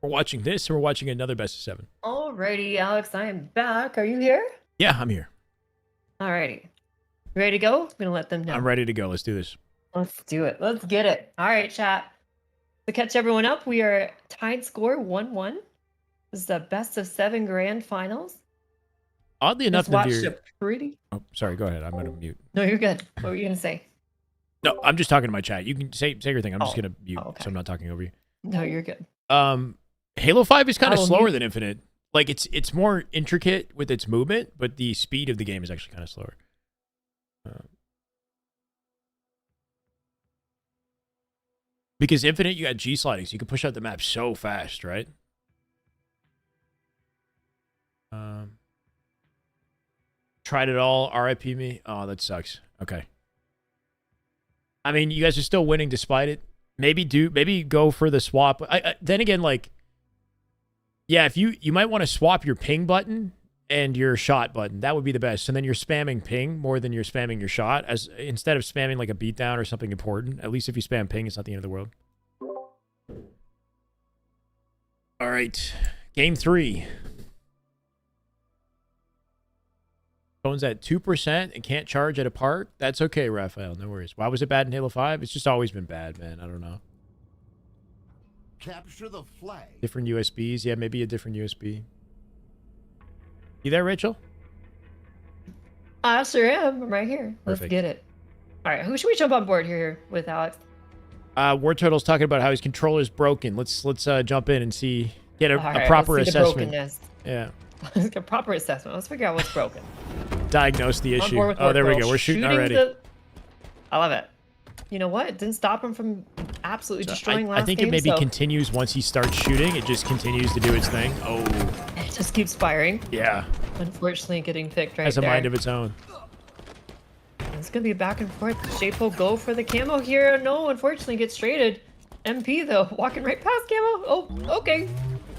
We're watching this and we're watching another best of 7. Alrighty, Alex, I am back. Are you here? Yeah, I'm here. Alrighty. Ready to go? I'm going to let them know. I'm ready to go. Let's do this. Let's do it. Let's get it. All right, chat. To catch everyone up, we are tied score 1-1. This is the best of 7 grand finals. Oddly enough, watched it pretty. Oh, sorry. Go ahead. I'm going to mute. No, you're good. What were you going to say? No, I'm just talking to my chat. You can say your thing. I'm just going to mute, so I'm not talking over you. No, you're good. Halo 5 is kind of slower than Infinite. Like, it's more intricate with its movement, but the speed of the game is actually kind of slower. Because Infinite, you got G-sliding, so you can push out the map so fast, right? Tried it all. RIP me. Oh, that sucks. Okay. I mean, you guys are still winning despite it. Maybe go for the swap. Then again, like, yeah, if you might want to swap your ping button and your shot button. That would be the best. And then you're spamming ping more than you're spamming your shot, as instead of spamming like a beatdown or something important. At least if you spam ping, it's not the end of the world. All right, game 3. Phone's at 2% and can't charge at a park. That's okay, Raphael. No worries. Why was it bad in Halo 5? It's just always been bad, man. I don't know. Capture the flag. Different USBs. Yeah, maybe a different USB. You there, Rachel? I sure am. I'm right here. Perfect. Let's get it. All right, who should we jump on board here with, Alex? War Turtle's talking about how his controller's broken. Let's jump in and see, get a proper assessment. Yeah. Let's get a proper assessment. Let's figure out what's broken. Diagnose the issue. Oh, there we go. We're shooting already. I love it. You know what? It didn't stop him from absolutely destroying last game. I think it maybe continues once he starts shooting. It just continues to do its thing. Oh. It just keeps firing. Yeah. Unfortunately, getting picked right there. Has a mind of its own. It's going to be back and forth. Shapo go for the camo here. No, unfortunately gets traded. MP, though, walking right past camo. Oh, okay.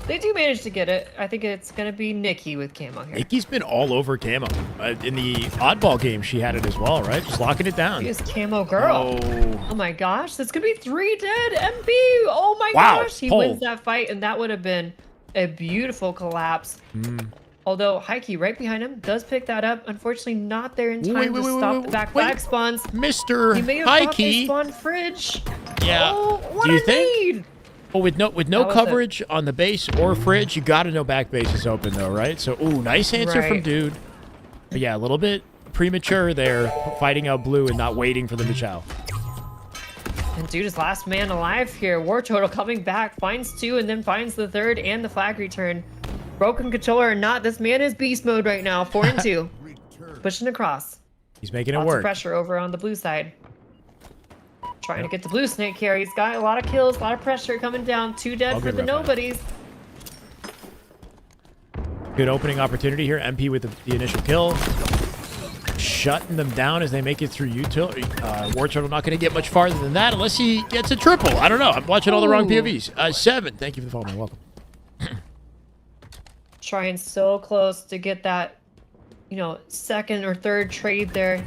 They do manage to get it. I think it's going to be Nikki with camo here. Nikki's been all over camo. In the oddball game, she had it as well, right? Just locking it down. She is camo girl. Oh my gosh. That's going to be 3 dead. MP. Oh my gosh. He wins that fight, and that would have been a beautiful collapse. Although Heike right behind him does pick that up. Unfortunately, not there in time to stop the back flag spawns. Mr. He may have Heike. thought they spawned fridge. Yeah. Oh, what Do you a think? need. Well, with no coverage on the base or fridge, you got to know back base is open, though, right? So, ooh, nice answer from Dude. But yeah, a little bit premature there, fighting out blue and not waiting for them to chow. And Dude is last man alive here. War Total coming back, finds 2, and then finds the 3rd and the flag return. Broken controller or not, this man is beast mode right now. 4 and 2. Pushing across. He's making it Lots work. of pressure over on the blue side. Trying to get the blue snake here. He's got a lot of kills, a lot of pressure coming down. 2 dead for the nobodies. Good opening opportunity here. MP with the initial kill. Shutting them down as they make it through utility. War Turtle not going to get much farther than that unless he gets a triple. I don't know. I'm watching all the wrong POVs. 7. Thank you for the follow, man. Welcome. Trying so close to get that, 2nd or 3rd trade there.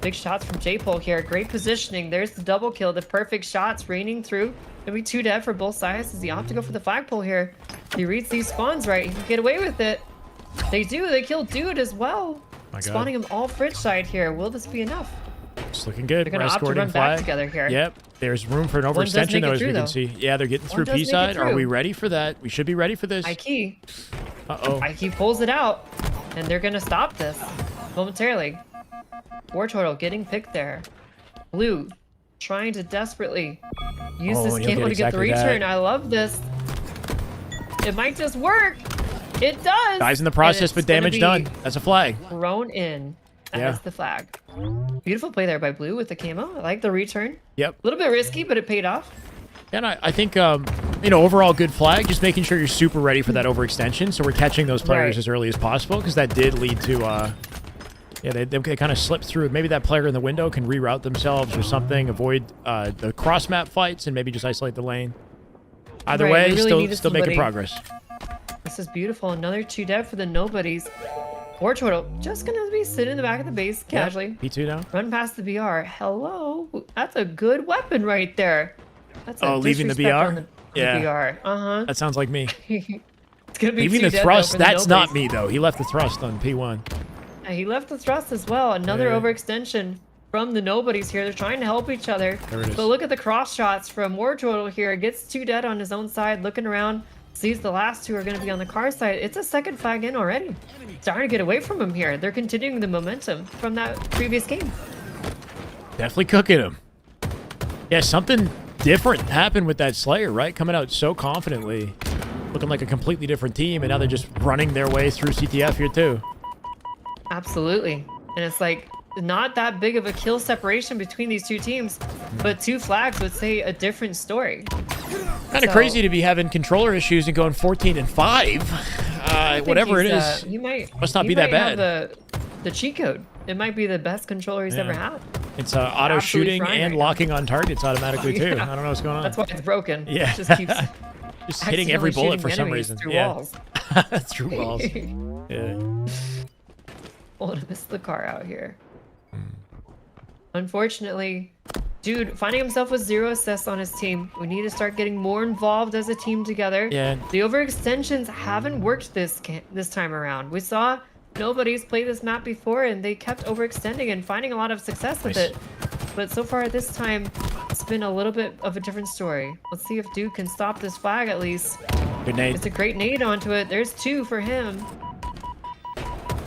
Big shots from J-Pole here. Great positioning. There's the double kill. The perfect shots raining through. Gonna be 2 dead for both sides as he opts to go for the flagpole here. He reads these spawns right. He can get away with it. They do. They kill Dude as well. Spawning him all fridge side here. Will this be enough? It's looking good. They're gonna opt to run back together here. Yep. There's room for an overextension though, as we can see. Yeah, they're getting through P side. Are we ready for that? We should be ready for this. Ike. Uh-oh. Ike pulls it out, and they're gonna stop this momentarily. War Turtle getting picked there. Blue trying to desperately use this camo to get the return. I love this. It might just work. It does. Dies in the process, but damage done. That's a flag. Thrown in as the flag. Beautiful play there by Blue with the camo. I like the return. Yep. A little bit risky, but it paid off. And I think, you know, overall good flag, just making sure you're super ready for that overextension. So we're catching those players as early as possible because that did lead to, yeah, they kind of slipped through. Maybe that player in the window can reroute themselves or something, avoid the cross-map fights, and maybe just isolate the lane. Either way, really still making progress. This is beautiful. Another 2 dead for the nobodies. War Turtle just going to be sitting in the back of the base casually. Yeah, P2 now. Run past the BR. Hello. That's a good weapon right there. That's a leaving the BR? The yeah. BR. Uh-huh. That sounds like me. It's gonna be leaving the thrust. That's not me, though. He left the thrust on P1. He left the thrust as well. Another overextension from the nobodies here. They're trying to help each other. There it is. But look at the cross shots from War Turtle here. Gets 2 dead on his own side. Looking around. Sees the last 2 are going to be on the car side. It's a second flag in already. Starting to get away from him here. They're continuing the momentum from that previous game. Definitely cooking him. Yeah, something different happened with that Slayer, right? Coming out so confidently. Looking like a completely different team, and now they're just running their way through CTF here too. Absolutely. And it's like not that big of a kill separation between these 2 teams, but 2 flags would say a different story. Kind of crazy to be having controller issues and going 14-5. Whatever it is, must not be that bad. The cheat code. It might be the best controller he's ever had. It's auto shooting and locking on targets automatically too. I don't know what's going on. That's why it's broken. Yeah. It just keeps just hitting every bullet for some reason. Through walls. Through walls. Yeah. Pulling a Misslehcar out here. Unfortunately, dude, finding himself with 0 assists on his team. We need to start getting more involved as a team together. Yeah. The overextensions haven't worked this time around. We saw nobody's played this map before, and they kept overextending and finding a lot of success with it. But so far this time, it's been a little bit of a different story. Let's see if Duke can stop this flag at least. Good nade. It's a great nade onto it. There's 2 for him.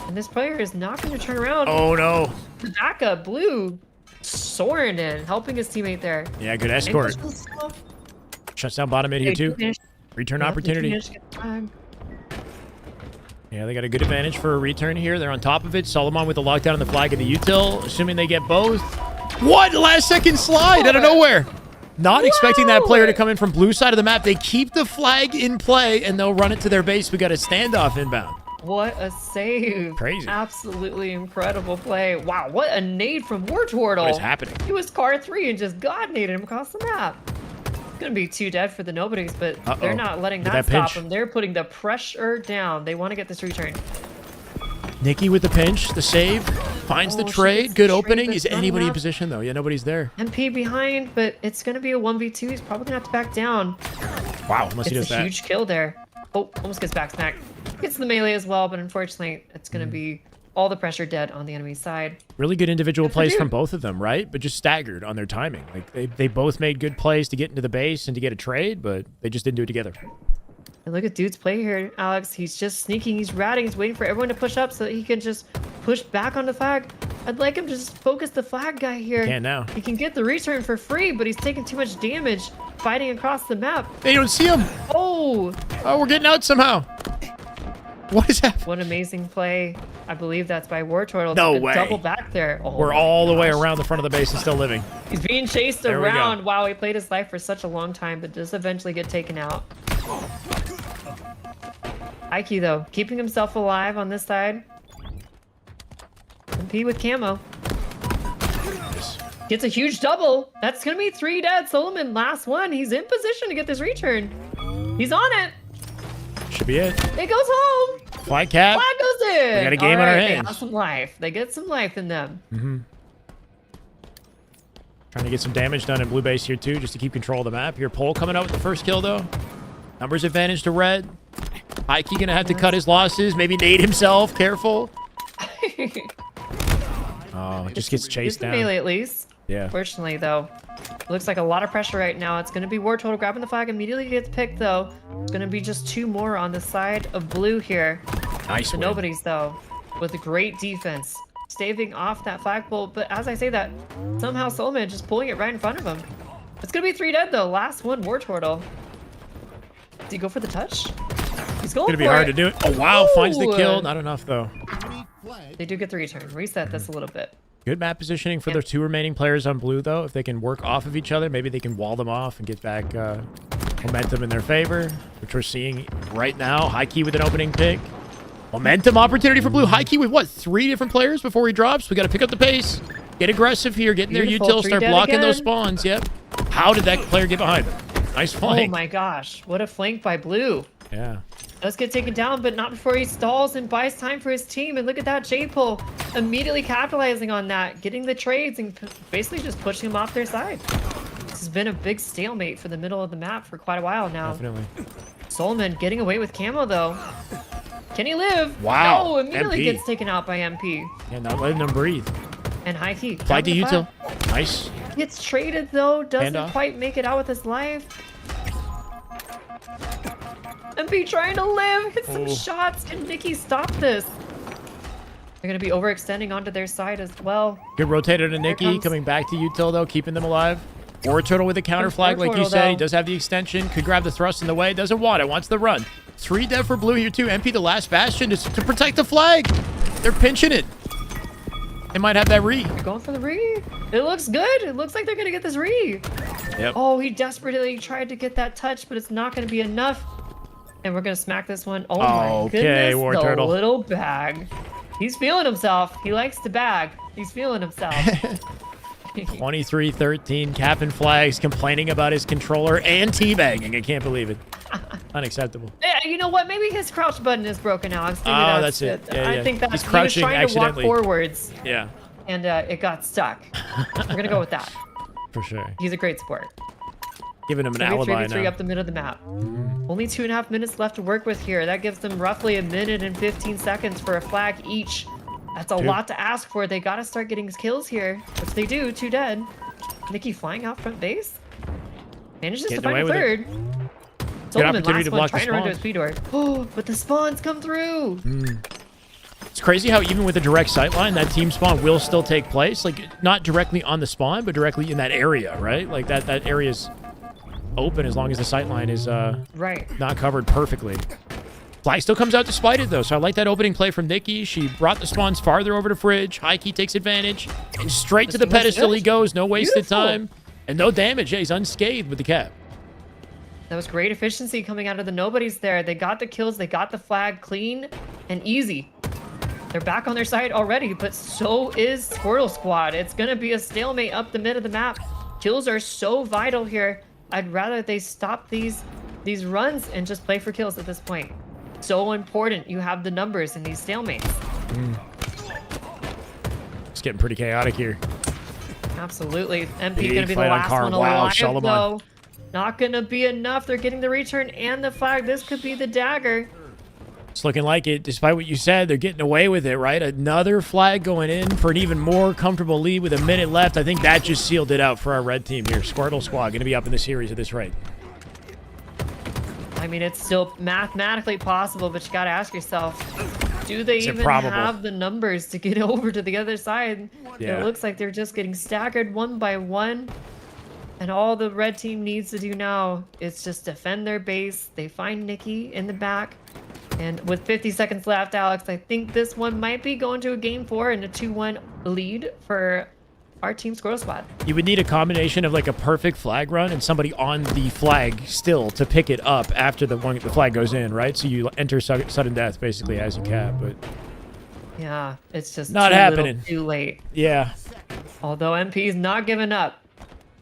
And this player is not going to turn around. Oh, no. Backup, Blue, soaring in, helping his teammate there. Yeah, good escort. Shuts down bottom mid here, too. Return opportunity. Yeah, they got a good advantage for a return here. They're on top of it. Solomon with the lockdown on the flag of the util, assuming they get both. What? Last second slide out of nowhere. Not expecting that player to come in from blue side of the map. They keep the flag in play, and they'll run it to their base. We got a standoff inbound. What a save. Crazy. Absolutely incredible play. Wow, what a nade from War Turtle. What is happening? He was car 3 and just god naded him across the map. It's going to be 2 dead for the nobodies, but they're not letting that stop them. They're putting the pressure down. They want to get this return. Nikki with the pinch, the save, finds the trade. Good opening. Is anybody in position, though? Yeah, nobody's there. MP behind, but it's going to be a 1v2. He's probably going to have to back down. Wow, unless he does that. It's a huge kill there. Oh, almost gets back smacked. Gets the melee as well, but unfortunately, it's going to be all the pressure dead on the enemy side. Really good individual plays from both of them, right? But just staggered on their timing. Like they both made good plays to get into the base and to get a trade, but they just didn't do it together. And look at Dude's play here, Alex. He's just sneaking. He's ratting. He's waiting for everyone to push up so that he can just push back on the flag. I'd like him to just focus the flag guy here. Can't now. He can get the return for free, but he's taking too much damage fighting across the map. They don't see him. Oh, we're getting out somehow. What is happening? What amazing play. I believe that's by War Turtle. No way. Double back there. Oh, we're all the way around the front of the base and still living. He's being chased around. Wow, he played his life for such a long time, but does eventually get taken out. Ike, though, keeping himself alive on this side. MP with camo. Gets a huge double. That's going to be 3 dead. Solomon, last one. He's in position to get this return. He's on it. Should be it. It goes home. Flag cap. Flag goes in. We got a game on our hands. They have some life. They get some life in them. Trying to get some damage done in blue base here, too, just to keep control of the map. Here, Pole coming out with the first kill, though. Numbers advantage to red. Ike going to have to cut his losses. Maybe nade himself. Careful. Oh, it just gets chased down. Melee at least. Yeah. Fortunately, though, looks like a lot of pressure right now. It's going to be War Turtle grabbing the flag. Immediately gets picked, though. It's going to be just 2 more on the side of blue here. Nice The win. nobodies, though, with a great defense. Staving off that flagpole. But as I say that, somehow Solomon just pulling it right in front of him. It's going to be 3 dead, though. Last one, War Turtle. Did he go for the touch? He's going for it. It's going to be hard to do it. Oh, wow. Finds the kill. Not enough, though. They do get the return. Reset this a little bit. Good map positioning for the two remaining players on blue, though. If they can work off of each other, maybe they can wall them off and get back momentum in their favor, which we're seeing right now. High Key with an opening pick. Momentum opportunity for blue. High Key with, what, 3 different players before he drops? We got to pick up the pace. Get aggressive here. Get in their util. Start blocking those spawns. Yep. How did that player get behind him? Nice flank. Oh, my gosh. What a flank by blue. Yeah. Does get taken down, but not before he stalls and buys time for his team. And look at that J-pull, immediately capitalizing on that, getting the trades and basically just pushing him off their side. This has been a big stalemate for the middle of the map for quite a while now. Definitely. Solomon getting away with camo though. Can he live? Wow. No, immediately MP. gets taken out by MP. Yeah, not letting them breathe. And High Key. Flight to util. Nice. Gets traded though, doesn't Handoff. quite make it out with his life. MP trying to live, hit some shots. Can Nikki stop this? They're going to be overextending onto their side as well. Good rotator to Nikki, coming back to util though, keeping them alive. War Turtle with a counter flag, like you said. He does have the extension. Could grab the thrust in the way. Doesn't want it. Wants the run. 3 dev for blue here too. MP the last bastion to protect the flag. They're pinching it. They might have that re. They're going for the re. It looks good. It looks like they're going to get this re. Yep. Oh, he desperately tried to get that touch, but it's not going to be enough. And we're going to smack this one. Oh my goodness. War the Turtle. little bag. He's feeling himself. He likes to bag. He's feeling himself. 23-13, capping flags, complaining about his controller and teabagging. I can't believe it. Unacceptable. Yeah, you know what? Maybe his crouch button is broken, Alex. Maybe That's it. Yeah, I think that's he's he was crouching trying to walk accidentally. forwards. Yeah, And it got stuck. We're going to go with that. for sure. He's a great sport. Giving him an 3 alibi 3 now. up the middle of the map. Only 2.5 minutes left to work with here. That gives them roughly 1 minute and 15 seconds for a flag each. That's a lot to ask for. They got to start getting kills here, which they do. 2 dead. Nikki flying out front base. Manages to find a third. Good opportunity to block the trying to run to his spawn. speed door. Oh, but the spawns come through. It's crazy how even with a direct sightline, that team spawn will still take place. Like, not directly on the spawn, but directly in that area, right? Like, that area's open as long as the sightline is not covered perfectly. Flag still comes out despite it, though, so I like that opening play from Nikki. She brought the spawns farther over to Fridge. High Key takes advantage, and straight to the pedestal he goes. No wasted time, and no damage. Yeah, he's unscathed with the cap. That was great efficiency coming out of the nobodies there. They got the kills. They got the flag clean and easy. They're back on their side already, but so is Squirtle Squad. It's going to be a stalemate up the mid of the map. Kills are so vital here. I'd rather they stop these runs and just play for kills at this point. So important. You have the numbers in these stalemates. It's getting pretty chaotic here. Absolutely. MP Big going to be the fight on last car. one Wow, alive, Solomon. though. Not going to be enough. They're getting the return and the flag. This could be the dagger. It's looking like it, despite what you said. They're getting away with it, right? Another flag going in for an even more comfortable lead with a minute left. I think that just sealed it out for our red team here. Squirtle Squad going to be up in the series at this rate. I mean, it's still mathematically possible, but you got to ask yourself, do they Is it even probable? have the numbers to get over to the other side? Yeah. It looks like they're just getting staggered one by one. And all the red team needs to do now is just defend their base. They find Nikki in the back. And with 50 seconds left, Alex, I think this one might be going to a game 4 and a 2-1 lead for our team Squirtle Squad. You would need a combination of like a perfect flag run and somebody on the flag still to pick it up after the flag goes in, right? So you enter sudden death basically as you cap, but Yeah, it's just not too little, happening. too late. Yeah. Although MP's not giving up.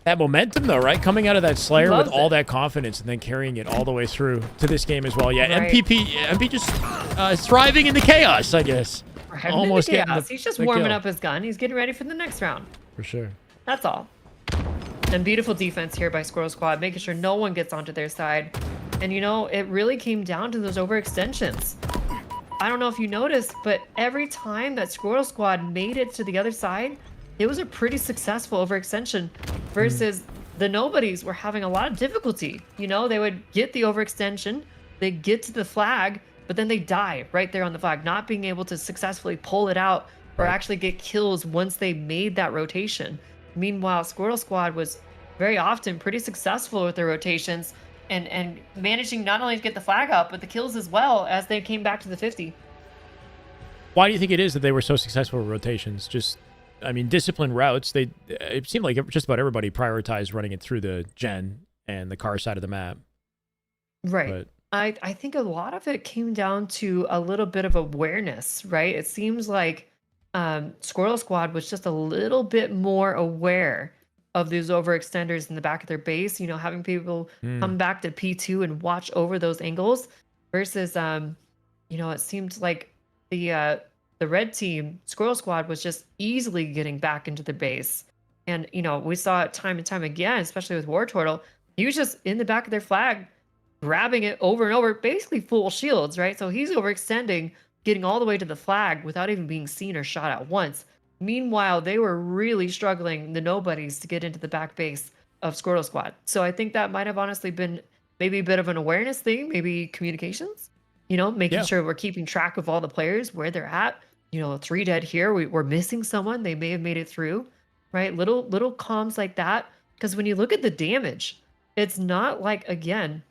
That momentum, though, right? Coming out of that Slayer with Loves all it. that confidence and then carrying it all the way through to this game as well. Yeah, Right. MP just thriving in the chaos, I guess. Almost getting getting the the, He's just the warming kill. up his gun. He's getting ready for the next round. For sure. That's all. And beautiful defense here by Squirtle Squad, making sure no one gets onto their side. And you know, it really came down to those overextensions. I don't know if you noticed, but every time that Squirtle Squad made it to the other side, it was a pretty successful overextension versus the nobodies were having a lot of difficulty. You know, they would get the overextension, they get to the flag, but then they die right there on the flag, not being able to successfully pull it out or actually get kills once they made that rotation. Meanwhile, Squirtle Squad was very often pretty successful with their rotations and managing not only to get the flag up, but the kills as well as they came back to the 50. Why do you think it is that they were so successful with rotations? Just I mean, disciplined routes, it seemed like just about everybody prioritized running it through the gen and the car side of the map. Right. But I think a lot of it came down to a little bit of awareness, right? It seems like Squirtle Squad was just a little bit more aware of these overextenders in the back of their base, you know, having people come back to P2 and watch over those angles versus, you know, it seemed like the red team, Squirrel Squad, was just easily getting back into the base. And, you know, we saw it time and time again, especially with War Turtle. He was just in the back of their flag, grabbing it over and over, basically full shields, right? So he's overextending, getting all the way to the flag without even being seen or shot at once. Meanwhile, they were really struggling, the nobodies, to get into the back base of Squirtle Squad. So I think that might have honestly been maybe a bit of an awareness thing, maybe communications, you know, making sure we're keeping track of all the players, where they're at. You know, 3 dead here. We're missing someone. They may have made it through, right? Little comms like that. Because when you look at the damage, it's not like, again,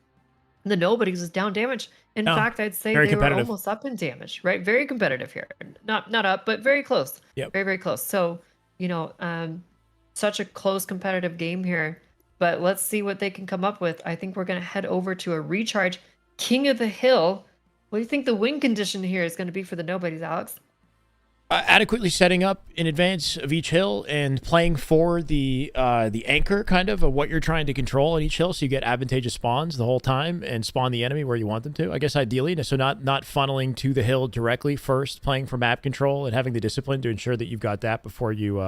the nobodies is down damage. In fact, I'd say they were almost up in damage, right? Very competitive here. Not up, but very close. Yep. Very, very close. So, you know, such a close competitive game here. But let's see what they can come up with. I think we're going to head over to a recharge. King of the Hill. What do you think the win condition here is going to be for the nobodies, Alex? Adequately setting up in advance of each hill and playing for the anchor kind of what you're trying to control on each hill, so you get advantageous spawns the whole time and spawn the enemy where you want them to. I guess ideally, so not funneling to the hill directly first, playing for map control and having the discipline to ensure that you've got that before you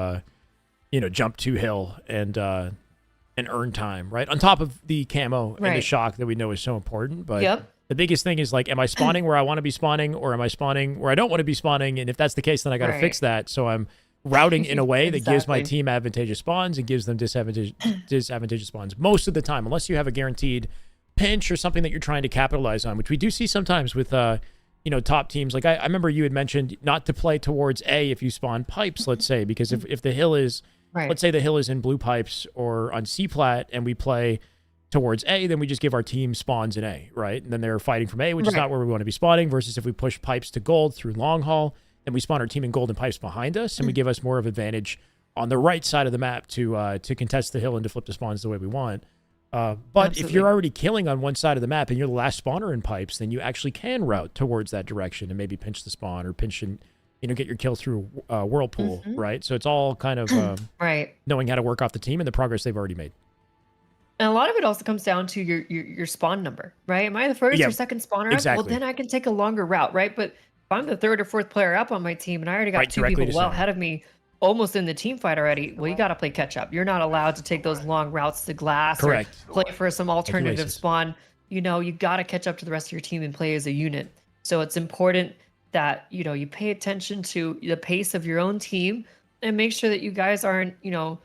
you know, jump to hill and earn time, right? On top of the camo and the shock that we know is so important, but the biggest thing is, like, am I spawning where I want to be spawning, or am I spawning where I don't want to be spawning? And if that's the case, then I got to fix that. So I'm routing in a way that gives my team advantageous spawns and gives them disadvantageous spawns most of the time, unless you have a guaranteed pinch or something that you're trying to capitalize on, which we do see sometimes with, you know, top teams. Like I remember you had mentioned not to play towards A if you spawn pipes, let's say, because if the hill is, let's say the hill is in blue pipes or on C plat and we play towards A, then we just give our team spawns in A, right? And then they're fighting from A, which is not where we want to be spawning, versus if we push pipes to gold through long haul, then we spawn our team in gold and pipes behind us, and we give us more of advantage on the right side of the map to contest the hill and to flip the spawns the way we want. But if you're already killing on one side of the map and you're the last spawner in pipes, then you actually can route towards that direction and maybe pinch the spawn or pinch and, you know, get your kill through whirlpool, right? So it's all kind of knowing how to work off the team and the progress they've already made. And a lot of it also comes down to your spawn number, right? Am I the first or second spawner up? Well, then I can take a longer route, right? But if I'm the third or fourth player up on my team and I already got 2 people well ahead of me, almost in the team fight already, well, you got to play catch up. You're not allowed to take those long routes to glass or play for some alternative spawn. You know, you got to catch up to the rest of your team and play as a unit. So it's important that, you know, you pay attention to the pace of your own team and make sure that you guys aren't, you know,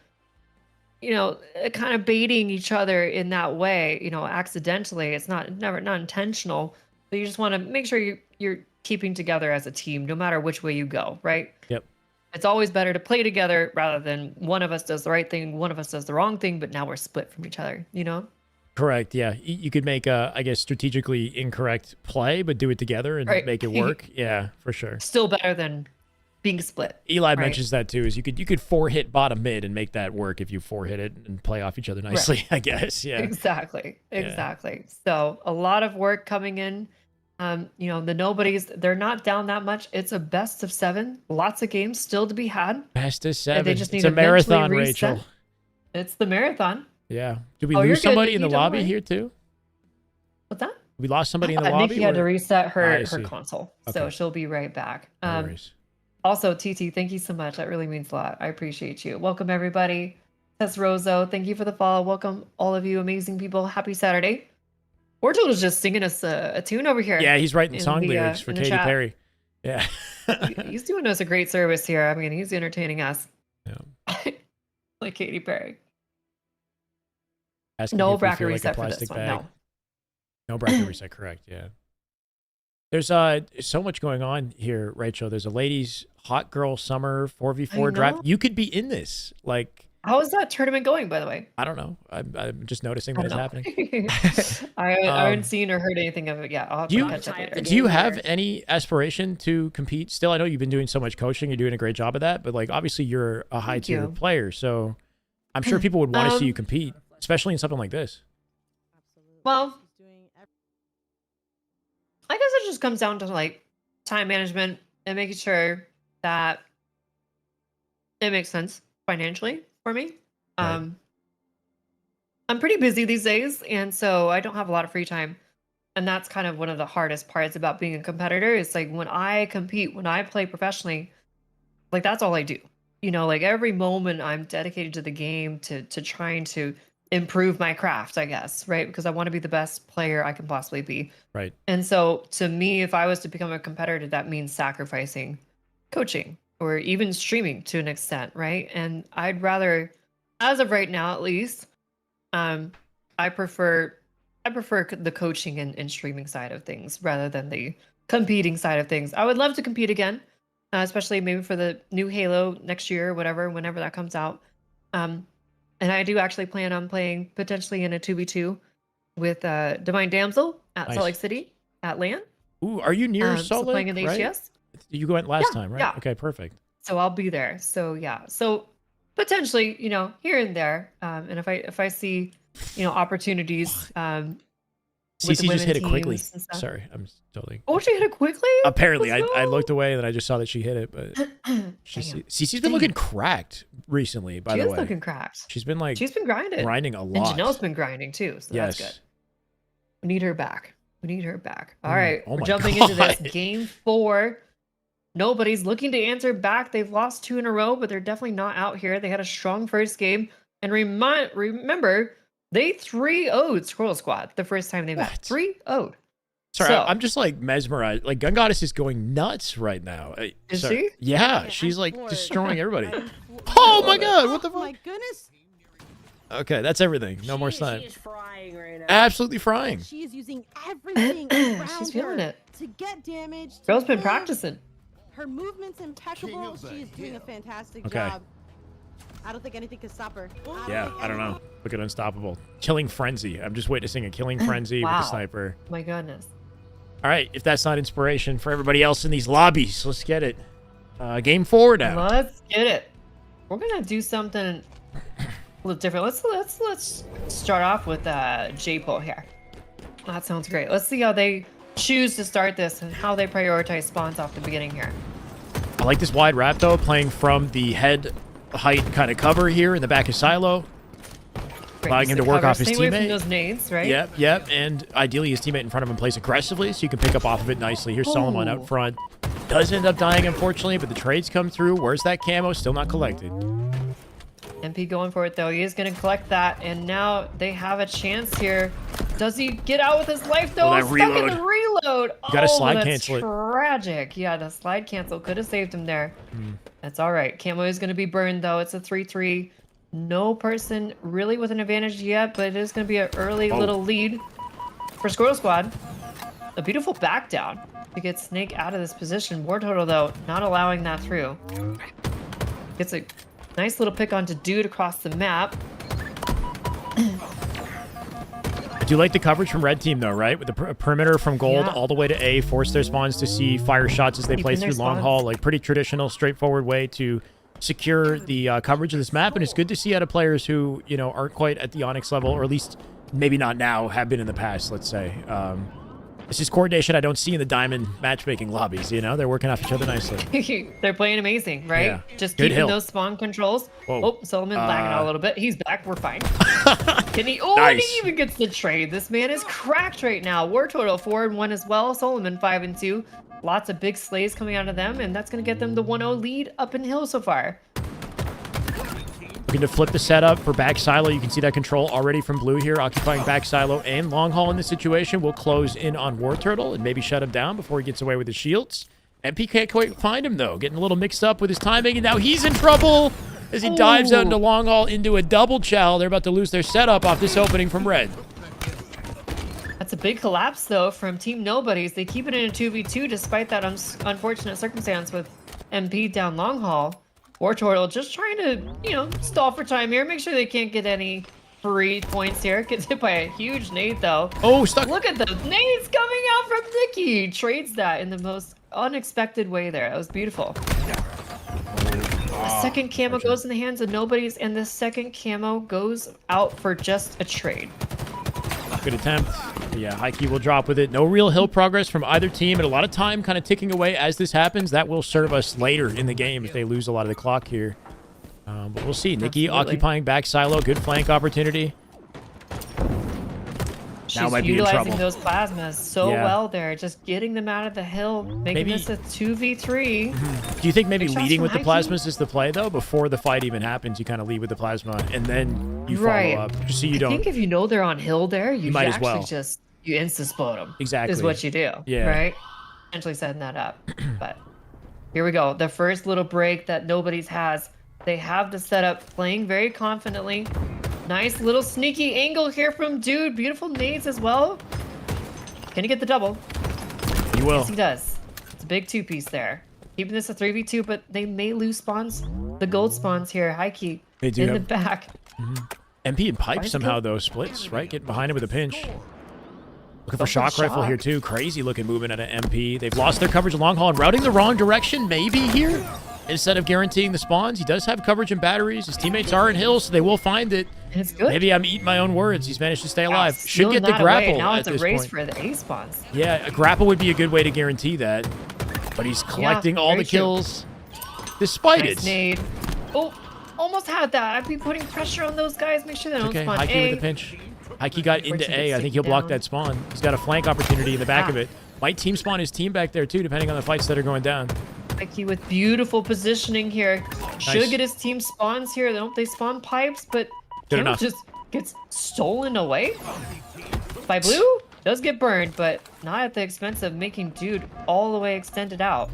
kind of baiting each other in that way, you know, accidentally. It's not intentional, but you just want to make sure you're keeping together as a team, no matter which way you go, right? Yep. It's always better to play together rather than one of us does the right thing, one of us does the wrong thing, but now we're split from each other, you know? Correct. Yeah. You could make a, I guess, strategically incorrect play, but do it together and make it work. Yeah, for sure. Still better than being split. Eli mentions that too, is you could 4-hit bottom mid and make that work if you 4-hit it and play off each other nicely, I guess. Yeah. Exactly. So a lot of work coming in. You know, the nobodies, they're not down that much. It's a best of 7. Lots of games still to be had. Best of 7. They just need it's a marathon, reset. Rachel. It's the marathon. Yeah. Did we lose somebody in the lobby here too? What's that? We lost somebody in the lobby? Nikki had to reset her console. Okay. So she'll be right back. No worries. Also, TT, thank you so much. That really means a lot. I appreciate you. Welcome, everybody. Tess Rozo, thank you for the follow. Welcome, all of you amazing people. Happy Saturday. Wartold is just singing us a tune over here. Yeah, he's writing song lyrics for Katy Perry. Yeah. He's doing us a great service here. I mean, he's entertaining us. Yeah. Like Katy Perry. Asking no if we bracket feel like reset a plastic for this bag. one. No bracket reset, correct, yeah. There's so much going on here, Rachel. There's a ladies' hot girl summer 4v4 draft. You could be in this. Like, How is that tournament going, by the way? I don't know. I'm just noticing that it's happening. I haven't seen or heard anything of it yet. I'll have to catch up later. Do you have any aspiration to compete still? I know you've been doing so much coaching. You're doing a great job of that. But, like, obviously you're a high-tier player. So I'm sure people would want to see you compete, especially in something like this. Well, I guess it just comes down to, like, time management and making sure that it makes sense financially for me. I'm pretty busy these days, and so I don't have a lot of free time. And that's kind of one of the hardest parts about being a competitor. It's like when I compete, when I play professionally, like that's all I do. You know, like every moment I'm dedicated to the game, to trying to improve my craft, I guess, right? Because I want to be the best player I can possibly be. Right. And so to me, if I was to become a competitor, that means sacrificing coaching or even streaming to an extent, right? And I'd rather, as of right now at least, I prefer the coaching and streaming side of things rather than the competing side of things. I would love to compete again, especially maybe for the new Halo next year or whatever, whenever that comes out. And I do actually plan on playing potentially in a 2v2 with Divine Damsel at Salt Lake City at LAN. Ooh, are you near Salt Lake? Playing in the HCS? You went last time, right? Yeah. Okay, perfect. So I'll be there. So yeah. So potentially, you know, here and there. And if I see, you know, opportunities. CC just hit it quickly. Sorry, I'm totally. Oh, she hit it quickly? Apparently, I looked away and then I just saw that she hit it, but CC's been looking cracked recently. By the way, she is looking cracked. She's been grinding a lot. And Janelle's been grinding too, so that's good. We need her back. All right, we're jumping into this game 4. Nobody's looking to answer back. They've lost 2 in a row, but they're definitely not out here. They had a strong first game, and remember. They 3-0'd Squirtle Squad the first time they met. 3-0'd. Sorry, I'm just like mesmerized. Like Gun Goddess is going nuts right now. Is she? Yeah, she's like destroying everybody. Oh my god, what the fuck? Oh my goodness. Okay, that's everything. No more slime. She's frying right now. Absolutely frying. She is using everything around She's feeling her it. to get damage. Girl's been practicing. Her movement's impeccable. She is doing a fantastic job. I don't think anything can stop her. Yeah, I don't know. Look at Unstoppable. Killing Frenzy. I'm just witnessing a Killing Frenzy with the sniper. My goodness. All right, if that's not inspiration for everybody else in these lobbies, let's get it. Game 4 now. Let's get it. We're gonna do something a little different. Let's start off with J-Pole here. That sounds great. Let's see how they choose to start this and how they prioritize spawns off the beginning here. I like this wide wrap though, playing from the head height kind of cover here in the back of Silo, allowing him to work off his teammate. Those nades, right? Yep, and ideally his teammate in front of him plays aggressively, so you can pick up off of it nicely. Here's Solomon up front. Does end up dying, unfortunately, but the trades come through. Where's that camo? Still not collected. MP going for it, though. He is going to collect that, and now they have a chance here. Does he get out with his life, though? That Stuck in the reload. You got to slide cancel it. Tragic. Yeah, the slide cancel could have saved him there. That's all right. Camo is going to be burned, though. It's a 3-3. No person really with an advantage yet, but it is going to be an early little lead for Squirtle Squad. A beautiful back down to get Snake out of this position. War Total, though, not allowing that through. Gets a nice little pick onto Dude across the map. I do like the coverage from Red Team, though, right? With the perimeter from Gold all the way to A, force their spawns to see fire shots as they play through long haul. Like, pretty traditional, straightforward way to secure the coverage of this map. And it's good to see out of players who, you know, aren't quite at the Onyx level, or at least maybe not now, have been in the past, let's say. This is coordination I don't see in the Diamond matchmaking lobbies, you know? They're working off each other nicely. They're playing amazing, right? Yeah. Just Good keeping hill. those spawn controls. Whoa. Oh, Solomon lagging out a little bit. He's back. We're fine. Can he? Oh, Nice. and he even gets the trade. This man is cracked right now. War Total 4-1 as well. Solomon 5-2. Lots of big slays coming out of them, and that's going to get them the 1-0 lead up in hill so far. Looking to flip the setup for back silo. You can see that control already from Blue here, occupying back silo and long haul in this situation. We'll close in on War Turtle and maybe shut him down before he gets away with his shields. MP can't quite find him, though. Getting a little mixed up with his timing, and now he's in trouble as he dives out into long haul into a double chow. They're about to lose their setup off this opening from Red. That's a big collapse, though, from Team Nobodies. They keep it in a 2v2 despite that unfortunate circumstance with MP down long haul. Poor Turtle just trying to, you know, stall for time here. Make sure they can't get any free points here. Gets hit by a huge nade though. Oh, stuck. Look at the nades coming out from Nikki. Trades that in the most unexpected way there. That was beautiful. The second camo goes in the hands of nobodies, and the second camo goes out for just a trade. Good attempt. Yeah, Heike will drop with it. No real hill progress from either team, and a lot of time kind of ticking away as this happens. That will serve us later in the game if they lose a lot of the clock here. But we'll see. Nikki occupying back silo. Good flank opportunity. She's now might be in utilizing trouble. those plasmas so well there, just getting them out of the hill, making this a 2v3. Do you think maybe Big shots leading from with the Heike. plasmas is the play, though? Before the fight even happens, you kind of lead with the plasma, and then you Right. follow up. Just so you don't... I think if you know they're on hill there, you might as actually well. just, you insta-explode them. Exactly. Is what you do. Yeah. Right? Essentially setting that up. But here we go. The first little break that nobody's has. They have the setup, playing very confidently. Nice little sneaky angle here from Dude. Beautiful nades as well. Can he get the double? He will. Yes, he does. It's a big two-piece there. Keeping this a 3v2, but they may lose spawns. The gold spawns here. Heike They do in the have- back. MP and Why Pipe is it somehow, go- though, splits, right? Get behind him with a pinch. Looking for Go for shock the rifle shock. here, too. Crazy looking movement at an MP. They've lost their coverage long haul and routing the wrong direction, maybe here. Instead of guaranteeing the spawns, he does have coverage and batteries. His teammates are in hills, so they will find it. And it's good. Maybe I'm eating my own words. He's managed to stay alive. Should Stealing get the that away. grapple Now at it's a this race point. for the A spawns. Yeah, a grapple would be a good way to guarantee that. But he's collecting all very the true. kills despite Nice it. nade. Oh, almost had that. I'd be putting pressure on those guys. Make sure they don't Okay, spawn Heike A. with a pinch. Heike got into Unfortunate A. I think he'll stick block down. that spawn. He's got a flank opportunity in the back of it. Might team spawn his team back there too, depending on the fights that are going down. Heike with beautiful positioning here. Should Nice. get his team spawns here. They spawn pipes, but Good Camo enough. just gets stolen away by Blue. Does get burned, but not at the expense of making Dude all the way extended out.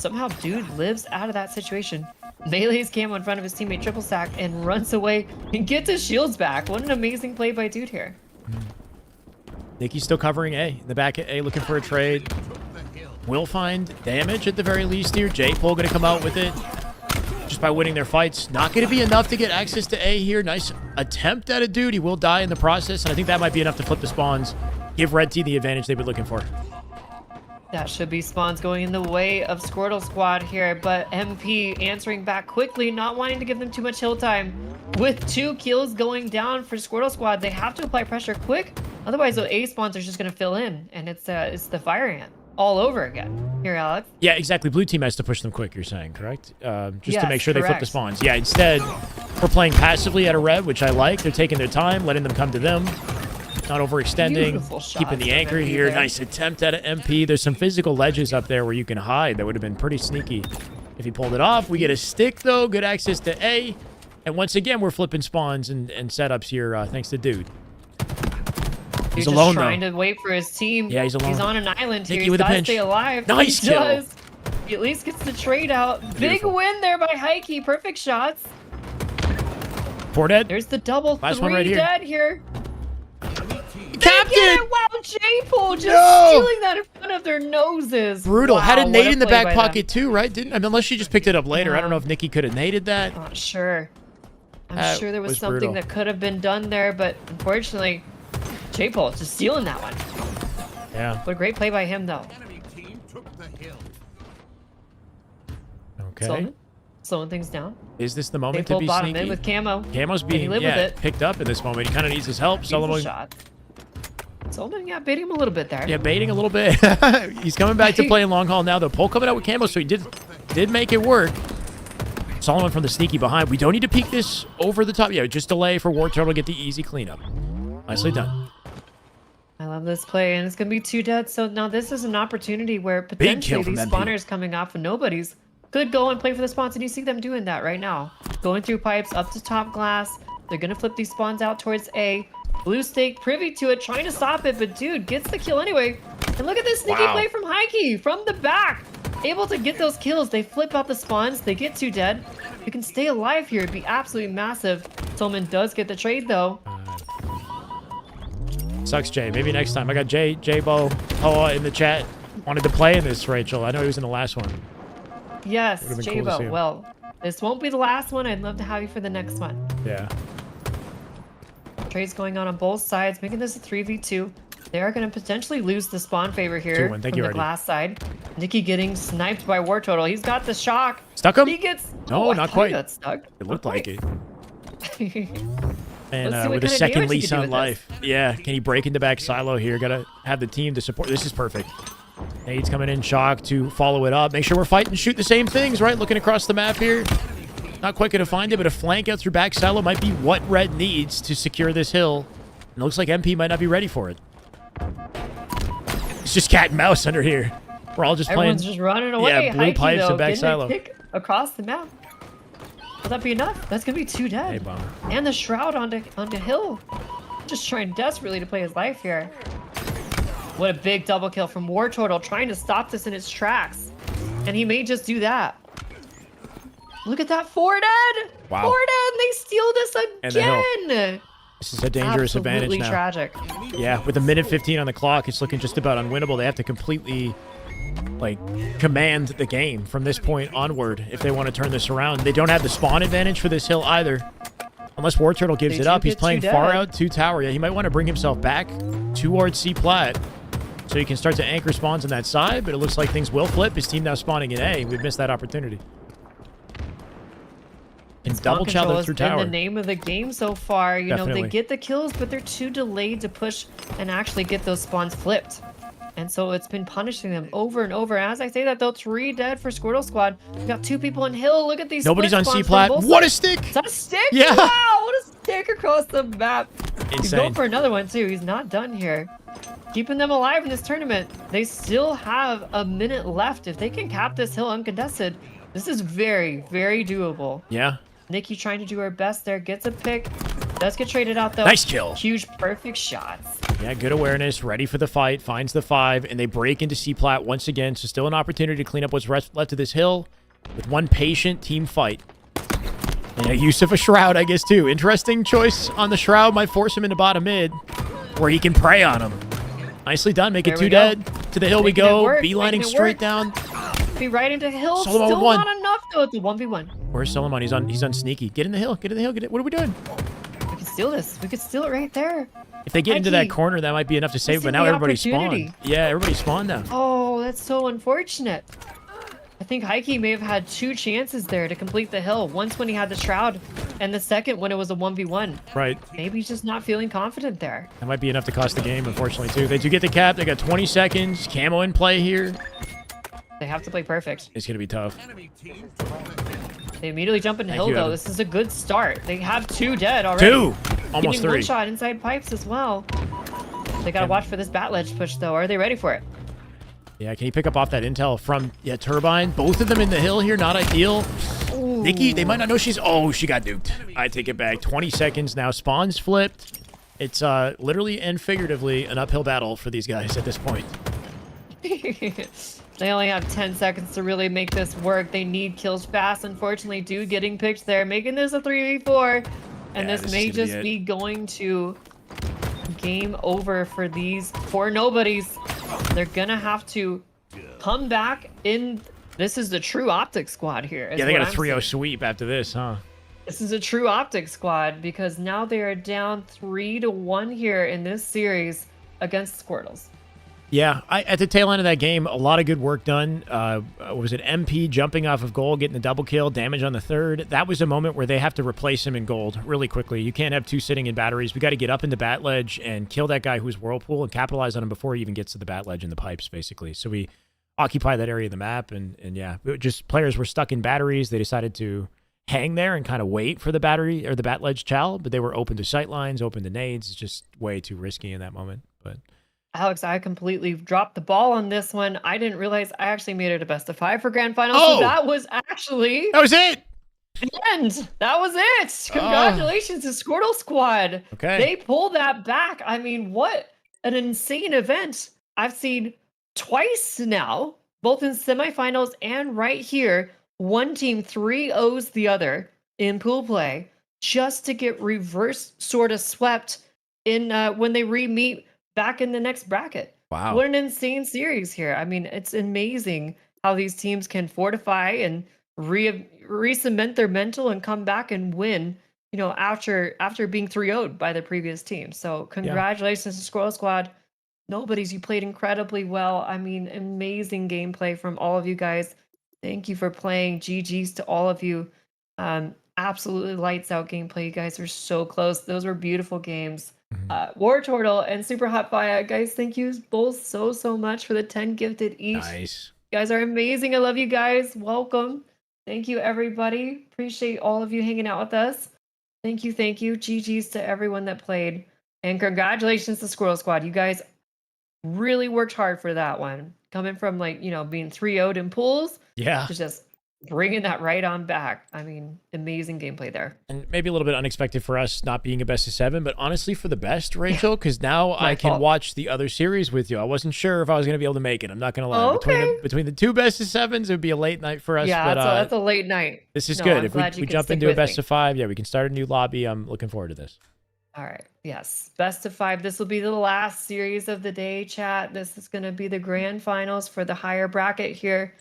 Somehow Dude lives out of that situation. Melee's camo in front of his teammate triple stack and runs away and gets his shields back. What an amazing play by Dude here. Nikki's still covering A. In the back at A, looking for a trade. Will find damage at the very least here. J-Pole going to come out with it just by winning their fights. Not going to be enough to get access to A here. Nice attempt at a Dude. He will die in the process, and I think that might be enough to flip the spawns. Give Red Team the advantage they've been looking for. That should be spawns going in the way of Squirtle Squad here, but MP answering back quickly, not wanting to give them too much hill time. With 2 kills going down for Squirtle Squad, they have to apply pressure quick. Otherwise, the A spawns are just going to fill in, and it's the fire ant all over again. Here, Alex. Yeah, exactly. Blue team has to push them quick, you're saying, correct? Just to Yes, make sure they flip the correct. spawns. Yeah, instead, we're playing passively at a red, which I like. They're taking their time, letting them come to them. Not overextending, Beautiful shots keeping the from anchor MP here. there. Nice attempt at an MP. There's some physical ledges up there where you can hide. That would have been pretty sneaky if he pulled it off. We get a stick, though. Good access to A. And once again, we're flipping spawns and setups here thanks to Dude. He's He's alone, just trying though. to wait for his team. Yeah, he's alone. He's on an island here. Nikki He's with a got to pinch. stay alive. Nice he kill. does. He at least gets the trade out. Beautiful. Big win there by Heike. Perfect shots. 4 dead. There's the double. Last 3 one right here. dead here. Captain! Wow, J-Pole just No! stealing that in front of their noses. Brutal. Wow, Had a what nade in the play back by pocket, too, right? Didn't I mean, unless she just picked it up later. I don't know if Nikki could have naded that. them. Not sure. I'm That sure there was was something brutal. that could have been done there, but unfortunately, J-Pole just stealing that one. Yeah. What a great play by him, though. Okay. Slowing things down. Is this the moment to J-Pole be bottom sneaky? in with camo. Camo's Can he being live with it? picked up in this moment. He kind of needs his help. Beautiful Solomon, shot. Solomon, yeah, baiting him a little bit there. yeah, baiting a little bit. He's coming back to playing long haul now, though. Pole coming out with camo, so he did make it work. Solomon from the sneaky behind. We don't need to peek this over the top. Yeah, just delay for War Turtle to get the easy cleanup. Nicely done. I love this play, and it's going to be 2 dead. So now this is an opportunity where kill potentially from these MP. spawners coming off of nobodies could go and play for the spawns, and you see them doing that right now. Going through pipes up to top glass. They're going to flip these spawns out towards A. Blue Stake privy to it, trying to stop it, but dude gets the kill anyway. And look at this sneaky Wow. play from Heike from the back. Able to get those kills. They flip out the spawns. They get 2 dead. You can stay alive here. It'd be absolutely massive. Tillman does get the trade, though. Sucks, Jay. Maybe next time. I got J-Bo in the chat. Wanted to play in this, Rachel. I know he was in the last one. Yes, Would've been cool to see J-Bo. him. Well, This won't be the last one. I'd love to have you for the next one. Yeah. Trades going on both sides, making this a 3v2. They are going to potentially lose the spawn favor here from the glass side. Nikki getting sniped by War Total. He's got the shock. Stuck him? He gets... No, not quite. He got stuck. It looked like it. Let's And see what with a kind of second damage he lease can do on with life. Yeah, can he break into back silo here? Got to have the team to support. This is perfect. Nade's coming in, shock to follow it up. Make sure we're fighting and shoot the same things, right? Looking across the map here. Not quite going to find it, but a flank out through back silo might be what Red needs to secure this hill. And it looks like MP might not be ready for it. It's just cat and mouse under here. We're all just Everyone's playing. just running away. Yeah, blue Heike, pipes though, and back getting a silo. kick across the map. Will that be enough? That's going to be 2 dead. Hey, bummer. And the Shroud onto Hill. Just trying desperately to play his life here. What a big double kill from War Turtle, trying to stop this in its tracks. And he may just do that. Look at that. 4 dead. Wow. 4 dead. They steal this And the hill. again. This is a dangerous advantage now. Tragic. Yeah, with a minute 15 on the clock, it's looking just about unwinnable. They have to completely, like, command the game from this point onward if they want to turn this around. They don't have the spawn advantage for this hill either. Unless War Turtle gives it up. He's playing far out, 2 tower. Yeah, he might want to bring himself back towards C plat so he can start to anchor spawns on that side, but it looks like things will flip. His team now spawning in A. We've missed that opportunity. And double challenge through tower. The name of the game so far. You know, Definitely. they get the kills, but they're too delayed to push and actually get those spawns flipped. And so it's been punishing them over and over. As I say that, though, 3 dead for Squirtle Squad. We got 2 people in Hill. Look at these. Nobody's on split C spawns from plat. both What a sides. stick! Is that a stick? Yeah. Wow, what a stick across the map. He's Insane. going for another one, too. He's not done here. Keeping them alive in this tournament. They still have a minute left. If they can cap this hill uncontested, this is very, very doable. Yeah. Nikki trying to do her best there. Gets a pick. Does get traded out, though. Nice kill. Huge, perfect shots. Yeah, good awareness, ready for the fight, finds the 5, and they break into C plat once again. So still an opportunity to clean up what's left of this hill with one patient team fight. And a use of a Shroud, I guess, too. Interesting choice on the Shroud. Might force him into bottom mid where he can prey on him. Nicely done. Make it 2 dead. To the hill we go. Beelining straight down. Be right into Hill. Solomon Still with 1. not enough, though. It's a 1v1. Where's Solomon? He's on sneaky. Get in the hill. Get in the hill. Get it. What are we doing? We can steal this. We could steal it right there. If they get into that corner, that might be enough to save. But now everybody's spawned. Yeah, everybody's spawned now. Oh, that's so unfortunate. I think Heike may have had 2 chances there to complete the hill. Once when he had the Shroud, and the second when it was a 1v1. Right. Maybe he's just not feeling confident there. That might be enough to cost the game, unfortunately, too. They do get the cap. They got 20 seconds. Camo in play here. They have to play perfect. It's going to be tough. They immediately jump into Thank hill, you, though. Evan. This is a good start. They have 2 dead already. 2! Almost Getting 3. 1 shot inside pipes as well. They got to watch for this bat ledge push, though. Are they ready for it? Yeah, can you pick up off that intel from, Turbine? Both of them in the hill here, not ideal. Ooh. Nikki, they might not know she's... Oh, she got nuked. I take it back. 20 seconds now. Spawn's flipped. It's literally and figuratively an uphill battle for these guys at this point. They only have 10 seconds to really make this work. They need kills fast. Unfortunately, Dude getting picked there, making this a 3v4. And Yeah, this this may is gonna just be be going to game over for these 4 nobodies. They're gonna have to come back in. This is the true Optic squad here. Yeah, they got a 3-0 sweep after this, huh? This is a true Optic squad because now they are down 3-1 here in this series against Squirtles. Yeah, at the tail end of that game, a lot of good work done. Was it MP jumping off of gold, getting the double kill, damage on the 3rd? That was a moment where they have to replace him in gold really quickly. You can't have 2 sitting in batteries. We got to get up into bat ledge and kill that guy who's Whirlpool and capitalize on him before he even gets to the bat ledge and the pipes, basically. So we occupy that area of the map, and yeah, just players were stuck in batteries. They decided to hang there and kind of wait for the battery or the bat ledge chow, but they were open to sight lines, open to nades. It's just way too risky in that moment, but... Alex, I completely dropped the ball on this one. I didn't realize I actually made it a best of 5 for grand finals. Oh! So that was actually That was it! the end. That was it. Congratulations to Squirtle Squad. Okay. They pulled that back. I mean, what an insane event. I've seen twice now, both in semifinals and right here. One team 3-0s the other in pool play just to get reverse sort of swept in when they re-meet back in the next bracket. Wow. What an insane series here. I mean, it's amazing how these teams can fortify and re-cement their mental and come back and win, you know, after being 3-0'd by the previous team. So congratulations to Squirrel Squad. Nobody's, you played incredibly well. I mean, amazing gameplay from all of you guys. Thank you for playing. GG's to all of you. Absolutely lights out gameplay. You guys were so close. Those were beautiful games. War Turtle and Super Hot Fire, guys, thank you both so much for the 10 gifted each. Nice. You guys are amazing. I love you guys. Welcome. Thank you, everybody. Appreciate all of you hanging out with us. Thank you. GG's to everyone that played. And congratulations to Squirrel Squad. You guys really worked hard for that one. Coming from, like, you know, being 3-0'd in pools. Yeah. To just bringing that right on back. I mean, amazing gameplay there. And maybe a little bit unexpected for us not being a best of 7, but honestly for the best, Rachel, because now I can watch the other series with you. I wasn't sure if I was going to be able to make it. I'm not going to lie. Okay. Between the 2 best of 7s, it would be a late night for us. Yeah, but, that's a late night. This is No, good. I'm If glad we you could jump stick into a with best me. of 5, yeah, we can start a new lobby. I'm looking forward to this. All right. Yes. Best of 5. This will be the last series of the day, chat. This is going to be the grand finals for the higher bracket here.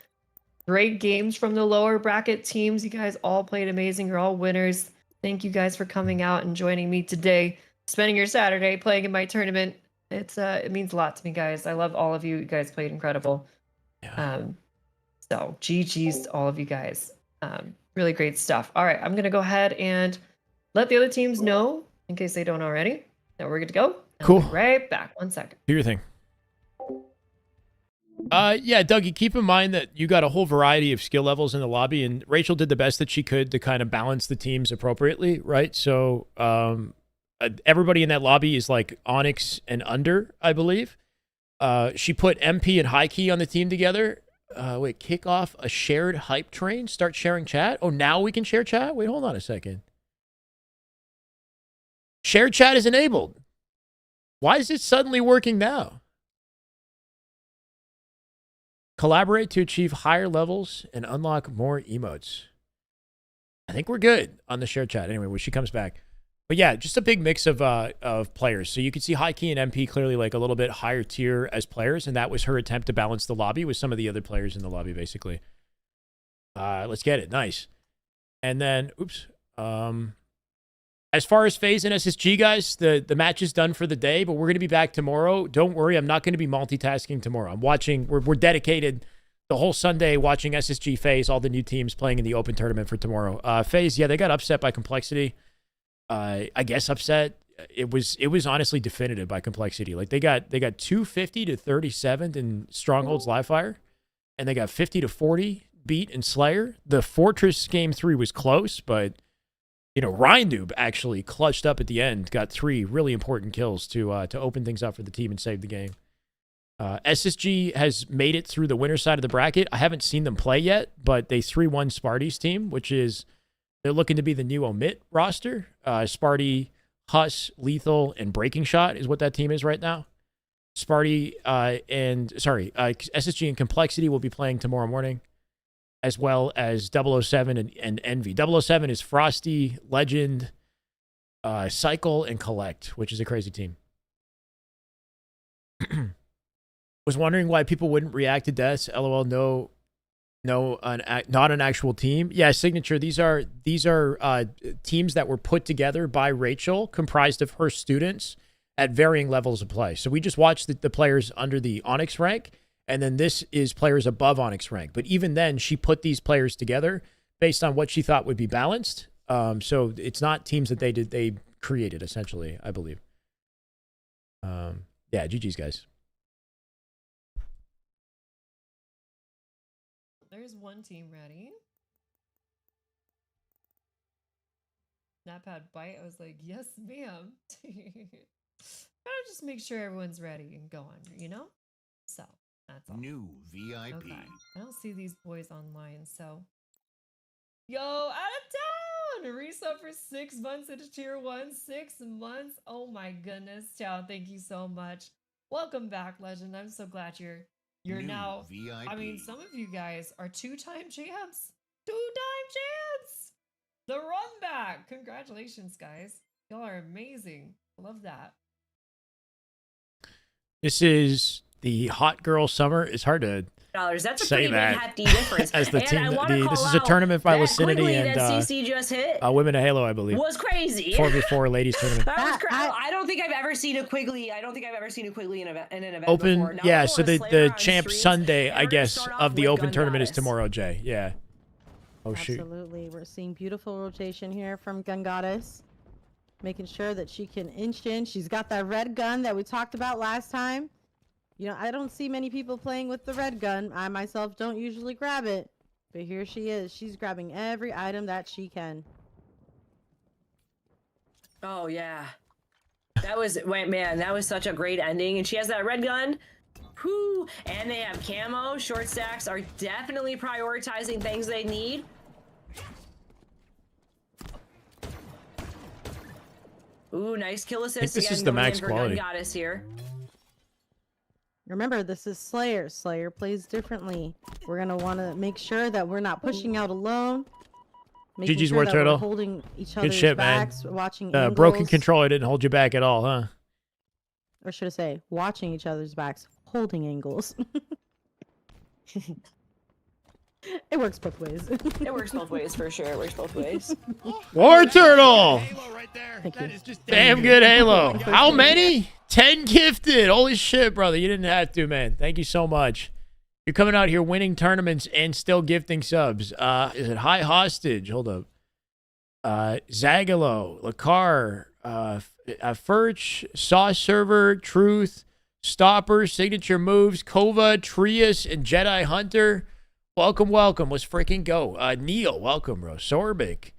Great games from the lower bracket teams. You guys all played amazing. You're all winners. Thank you guys for coming out and joining me today. Spending your Saturday playing in my tournament. It means a lot to me, guys. I love all of you. You guys played incredible. So GG's to all of you guys. Really great stuff. All right. I'm going to go ahead and let the other teams know, in case they don't already, that we're good to go. Cool. I'll be right back. 1 second. Do your thing. Yeah, Dougie, keep in mind that you got a whole variety of skill levels in the lobby, and Rachel did the best that she could to kind of balance the teams appropriately, right? So everybody in that lobby is like Onyx and under, I believe. She put MP and High Key on the team together. Wait, kick off a shared hype train? Start sharing chat? Oh, now we can share chat? Wait, hold on a second. Share chat is enabled. Why is it suddenly working now? Collaborate to achieve higher levels and unlock more emotes. I think we're good on the share chat. Anyway, when she comes back. But yeah, just a big mix of players. So you can see High Key and MP clearly like a little bit higher tier as players, and that was her attempt to balance the lobby with some of the other players in the lobby, basically. Let's get it. Nice. And then, oops. As far as Faze and SSG, guys, the match is done for the day, but we're going to be back tomorrow. Don't worry, I'm not going to be multitasking tomorrow. I'm watching, we're dedicated the whole Sunday watching SSG Faze, all the new teams playing in the open tournament for tomorrow. Faze, yeah, they got upset by Complexity. I guess upset. It was honestly definitive by Complexity. Like they got 250 to 37 in Stronghold's live fire, and they got 50 to 40 beat in Slayer. The Fortress game 3 was close, but you know, Rindoob actually clutched up at the end, got 3 really important kills to open things up for the team and save the game. SSG has made it through the winner side of the bracket. I haven't seen them play yet, but they 3-1 Sparty's team, which is, they're looking to be the new Omit roster. Sparty, Huss, Lethal, and Breaking Shot is what that team is right now. SSG and Complexity will be playing tomorrow morning, as well as 007 and Envy. 007 is Frosty, Legend, Cycle, and Collect, which is a crazy team. Was wondering why people wouldn't react to deaths. LOL, not an actual team. Yeah, Signature, these are teams that were put together by Rachel, comprised of her students at varying levels of play. So we just watched the players under the Onyx rank, and then this is players above Onyx rank. But even then, she put these players together based on what she thought would be balanced. So it's not teams that they created, essentially, I believe. Yeah, GG's, guys. There's one team ready. Snapad Bite. I was like, yes, ma'am. Gotta just make sure everyone's ready and going, you know? So that's all. New VIP. Okay. I don't see these boys online, so. Yo, out of town! Resub for 6 months into tier 1. 6 months. Oh my goodness. Chow, thank you so much. Welcome back, Legend. I'm so glad you're New now. VIP. I mean, some of you guys are 2-time champs. 2-time champs! The run back. Congratulations, guys. Y'all are amazing. Love that. This is the hot girl summer. It's hard to That's a Say pretty that. big hefty difference. As the And team, I wanna this call is a out tournament by that Vicinity Quigley and that CC just hit Women of Halo, I believe. was crazy. 4v4 ladies tournament. That was I don't think I've ever seen a Quigley. I don't think I've ever seen a Quigley in an event Open, before. Now yeah. we're So going the Slayer on champ streams, Sunday, and I we're gonna guess, start off of the with Open Gun tournament is Goddess. tomorrow, Jay. Yeah. Oh shoot. Absolutely. We're seeing beautiful rotation here from Gun Goddess. Making sure that she can inch in. She's got that red gun that we talked about last time. You know, I don't see many people playing with the red gun. I myself don't usually grab it. But here she is. She's grabbing every item that she can. Oh yeah, that was man. That was such a great ending, and she has that red gun. Whoo! And they have camo. Short stacks are definitely prioritizing things they need. Ooh, nice kill assist. this again, is the going in max for quality. Gun Goddess here. Remember, this is Slayer. Slayer plays differently. We're going to want to make sure that we're not pushing out alone. Making GG's sure War that we're Turtle. holding each Good other's shit, man. backs, watching Broken angles. controller didn't hold you back at all, huh? Or should I say, watching each other's backs, holding angles. It works both ways. It works both ways for sure. It works both ways. War Turtle! Thank you. Damn good Halo. How many? 10 gifted. Holy shit, brother. You didn't have to, man. Thank you so much. You're coming out here winning tournaments and still gifting subs. Is it High Hostage? Hold up. Zagalo, Lacar, Furch, Sauce Server, Truth, Stopper, Signature Moves, Kova, Trius, and Jedi Hunter. Welcome, welcome. Let's freaking go. Neil, welcome, bro. Sorbic.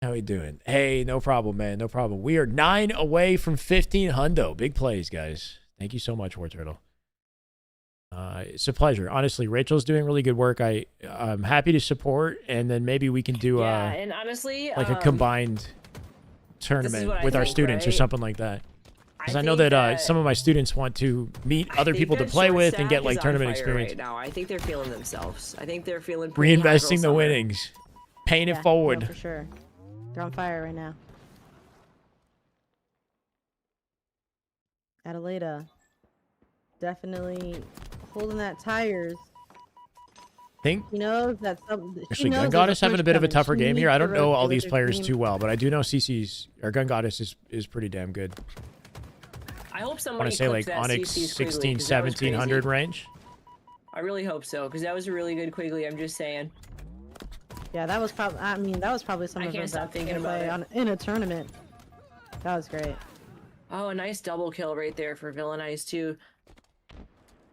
How you doing? Hey, no problem, man. No problem. We are 9 away from 15 hundo. Big plays, guys. Thank you so much, War Turtle. It's a pleasure. Honestly, Rachel's doing really good work. I'm happy to support, and then maybe we can do Yeah, and honestly, like a combined tournament with our students or something like that. Because I know that some of my students want to meet other people to play with and get like tournament experience. Right now, I think they're feeling themselves. I think they're feeling pretty hot girl Reinvesting the summer. winnings, paying it No, forward. for sure. They're on fire right now. Adelaida. Definitely holding that tires. Think He knows that some. she actually knows Gun there's Goddess having push a bit of a coming. tougher She game needs here. I to don't know all rotate these with her players team. too well, but I do know CC's or Gun Goddess is pretty damn good. I hope I somebody want to say clips like that Onyx CC's Quigley, 16, 'cause that was 1700 crazy. range. I really hope so, because that was a really good Quigley. I'm just saying. Yeah, that was probably. I mean, that was probably some I of can't her stop best thinking about gameplay it. in a tournament. That was great. Oh, a nice double kill right there for Villainize too.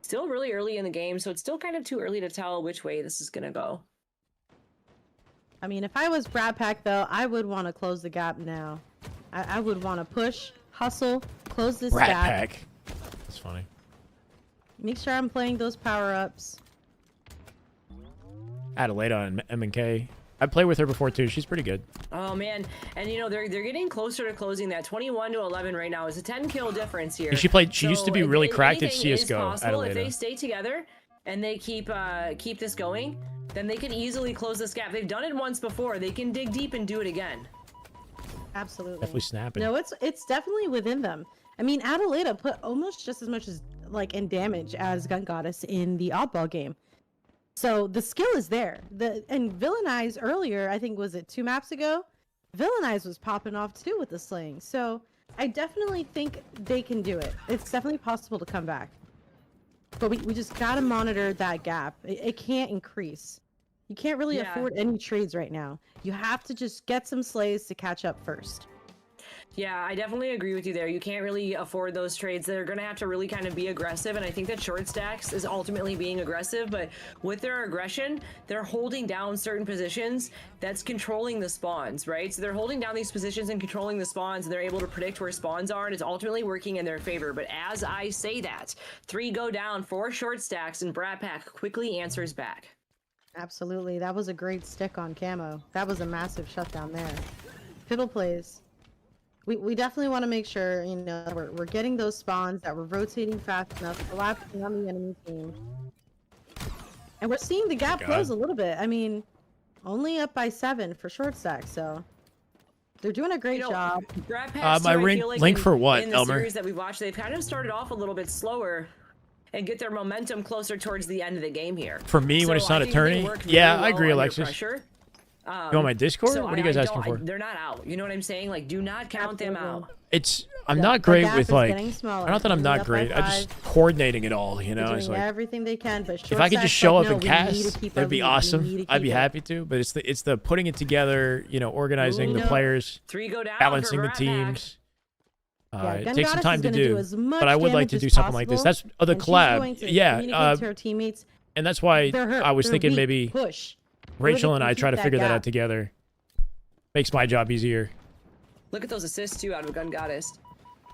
Still really early in the game, so it's still kind of too early to tell which way this is gonna go. I mean, if I was Brad Pack, though, I would want to close the gap now. I would want to push, hustle, close this Rat gap. Pack. That's funny. Make sure I'm playing those power-ups. Adelaide on M&K. I played with her before too. She's pretty good. Oh man, and you know they're getting closer to closing that 21 to 11 right now. It's a 10 kill difference here. And she played. She used to be So really if cracked at anything is CS:GO. possible, if Adelaide. they stay together and they keep this going, then they can easily close this gap. They've done it once before. They can dig deep and do it again. Absolutely. Definitely snapping. No, it's definitely within them. I mean, Adelaida put almost just as much as like in damage as Gun Goddess in the oddball game. So the skill is there. And Villainize earlier, I think was it 2 maps ago? Villainize was popping off too with the sling. So I definitely think they can do it. It's definitely possible to come back. But we just gotta monitor that gap. It can't increase. You can't really Yeah. afford any trades right now. You have to just get some slays to catch up first. Yeah, I definitely agree with you there. You can't really afford those trades. They're going to have to really kind of be aggressive, and I think that short stacks is ultimately being aggressive, but with their aggression, they're holding down certain positions that's controlling the spawns, right? So they're holding down these positions and controlling the spawns, and they're able to predict where spawns are, and it's ultimately working in their favor. But as I say that, 3 go down, 4 short stacks, and Brat Pack quickly answers back. Absolutely. That was a great stick on camo. That was a massive shutdown there. Fiddle plays. We definitely want to make sure, you know, we're getting those spawns, that we're rotating fast enough, collapsing on the enemy team. And we're seeing the gap close a little bit. I mean, only up by 7 for short stack, so they're doing a great job. Brat Packs, my too, I feel like link in- for what, in the Elmer? series that we've watched, they've kind of started off a little bit slower. and get their momentum closer towards the end of the game here. For me, when it's not a tourney, yeah, I agree, Alexis. You on my Discord? So what are you guys asking for? They're not out. You know what I'm saying? Like, do not count them out. I'm not great with like. Not that I'm not great. I just coordinating it all. You know, doing it's like everything they can. But if I could just show up and cast, that'd be awesome. I'd be happy to. But it's the putting it together. You know, organizing the players, balancing the teams. It takes some time to do, but I would like to do something like this. That's the collab. Yeah, her teammates, and that's why I was thinking maybe Rachel and I try to figure that out together. Makes my job easier. Look at those assists too out of Gun Goddess.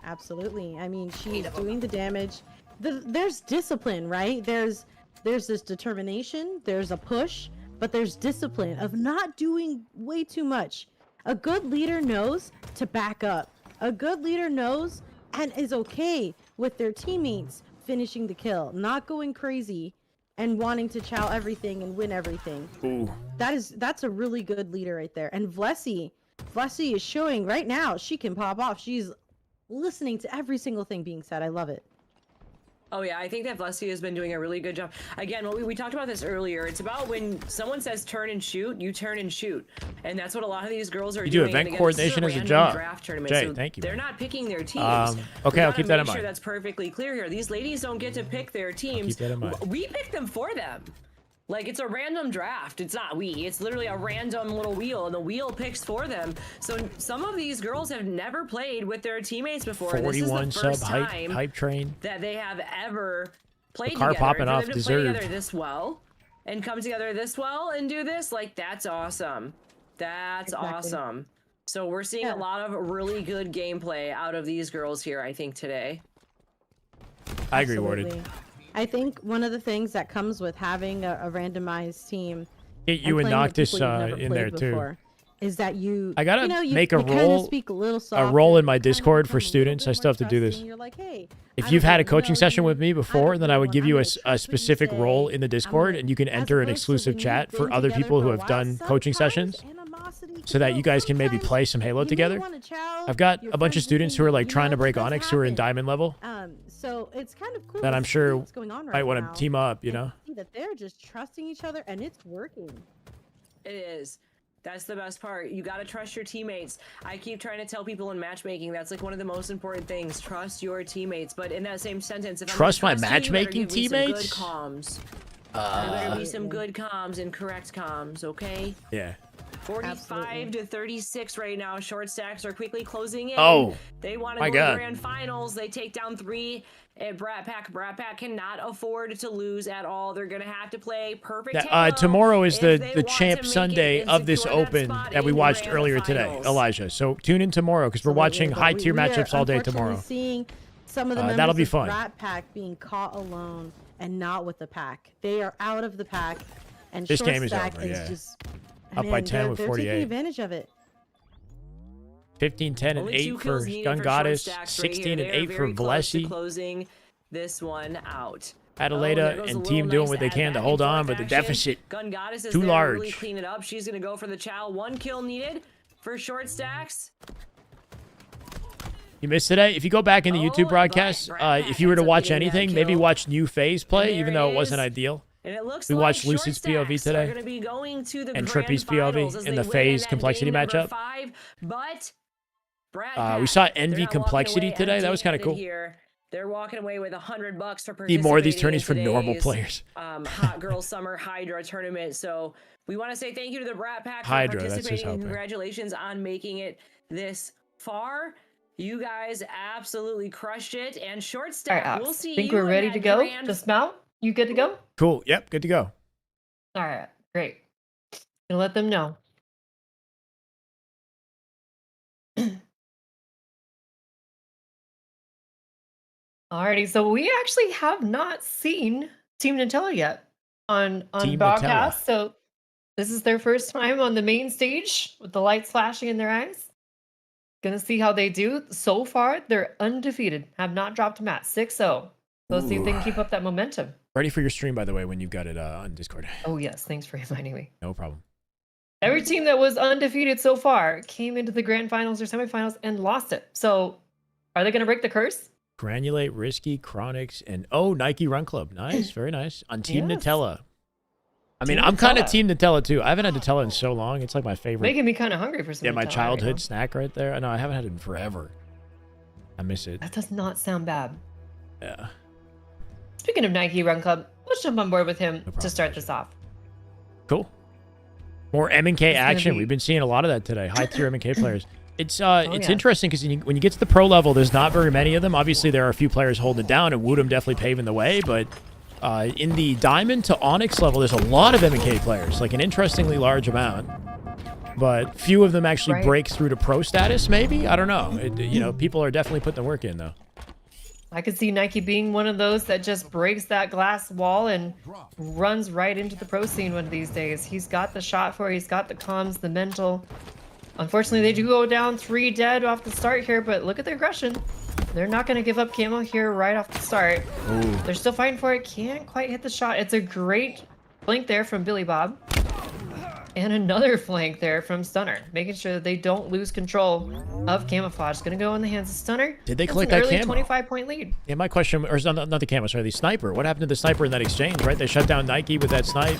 Absolutely. I mean, she's doing the damage. There's discipline, right? There's this determination. There's a push, but there's discipline of not doing way too much. A good leader knows to back up. A good leader knows and is okay with their teammates finishing the kill, not going crazy and wanting to chow everything and win everything. Ooh. That's a really good leader right there. And Vlessy is showing right now she can pop off. She's listening to every single thing being said. I love it. Oh yeah, I think that Vlessy has been doing a really good job. Again, we talked about this earlier. It's about when someone says turn and shoot, you turn and shoot. And that's what a lot of these girls are doing. You do event coordination as a job. Jay, so thank you. They're not picking their teams. Okay, I'll keep that in mind. Sure that's perfectly clear here. These ladies don't get to pick their teams. Keep that in mind. We pick them for them. Like, it's a random draft. It's not it's literally a random little wheel, and the wheel picks for them. So some of these girls have never played with their teammates before. 41 this is the first sub time hype train that they have ever played the car together. popping off play deserved. together this well and come together this well and do this, like, that's awesome. That's awesome. So we're seeing a lot of really good gameplay out of these girls here, I think, today. I agree, Warded. I think one of the things that comes with having a randomized team, get you and Noctis in there too, is that you. I gotta you make a role, a role in my Discord for students. I still have to do this. Like, hey, if you've had a coaching session with me before, then I would give you a specific role in the Discord, and you can enter an exclusive chat for other people who have done coaching sessions, so that you guys can maybe play some Halo together. I've got a bunch of students who are like trying to break Onyx, who are in Diamond level. So it's kind of cool that I'm sure what's going on right might want to team up, you know? That they're just trusting each other and it's working. It is. That's the best part. You got to trust your teammates. I keep trying to tell people in matchmaking, that's like one of the most important things. Trust your teammates. But in that same sentence, if trust my matchmaking teammates? Good comms. There better be some good comms and correct comms, okay? Yeah. 45 to 36 right now. Short stacks are quickly closing in. Oh, they want to go to grand finals. They take down 3 at Brat Pack. Brat Pack cannot afford to lose at all. They're gonna have to play perfect. Tomorrow is the Champ Sunday of this Open that we watched earlier today, Elijah. So tune in tomorrow because we're watching high tier matchups all day tomorrow. Seeing some of the members that'll be of fun. Brat Pack being caught alone and not with the pack. They are out of the pack, and this Short game is Stack over. Yeah. just up by 10 with 48. They're taking advantage of it. 15, 10, and 8 for Gun Goddess. 16 and 8 for Vlessy. Closing this one out. Adelaida and team doing what they can to hold on, but the deficit Gun Goddess is too there large. To really clean it up. She's gonna go for the chow. 1 kill needed for Short Stacks. You missed today? If you go back in the YouTube broadcast, if you were to watch anything, maybe watch New Phase play, even though it wasn't ideal. And it looks we watched Lucid's POV today and Trippy's POV in the Phase complexity matchup. 5, but we saw Envy complexity today. That was kind of cool. They're walking away with $100 for participating. Need more of these tourneys for normal players. Hot Girl Summer Hydra tournament. So we want to say thank you to the Brat Pack for Hydra, participating. And congratulations on making it this far. You guys absolutely crushed it. And Short Stack, right, we'll see you. Think we're ready to go? Dismount? You good to go? Cool. Yep, good to go. All right, great. Gonna let them know. Alrighty, so we actually have not seen Team Nutella yet on Team broadcast. Nutella. So this is their first time on the main stage with the lights flashing in their eyes. Gonna see how they do. So far, they're undefeated. Have not dropped a match. 6-0. Let's see if they can keep up that momentum. Ready for your stream, by the way, when you've got it on Discord. Oh, yes. Thanks for reminding me. No problem. Every team that was undefeated so far came into the grand finals or semifinals and lost it. So are they going to break the curse? Granulate, Risky, Chronix, and Nike Run Club. Nice, very nice. On Team Nutella. I mean, I'm kind of Team Nutella too. I haven't had Nutella in so long. It's like my favorite. Making me kind of hungry for some. Yeah, my Nutella childhood snack right there. I know I haven't had it in forever. I miss it. That does not sound bad. Yeah. Speaking of Nike Run Club, let's jump on board with him to start this off. Cool. More M&K action. We've been seeing a lot of that today. High tier M&K players. It's interesting because when you get to the pro level, there's not very many of them. Obviously, there are a few players holding it down, and Woodham definitely paving the way. But in the Diamond to Onyx level, there's a lot of M&K players, like an interestingly large amount. But few of them actually break through to pro status, maybe? I don't know. People are definitely putting the work in, though. I could see Nike being one of those that just breaks that glass wall and runs right into the pro scene one of these days. He's got the shot for it. He's got the comms, the mental. Unfortunately, they do go down 3 dead off the start here, but look at the aggression. They're not going to give up camo here right off the start. Ooh. They're still fighting for it. Can't quite hit the shot. It's a great flank there from Billy Bob. And another flank there from Stunner, making sure that they don't lose control of camouflage. Going to go in the hands of Stunner. Did they That's collect an that early camo? 25-point lead. Yeah, my question, or not the camo, sorry, the sniper. What happened to the sniper in that exchange, right? They shut down Nike with that snipe.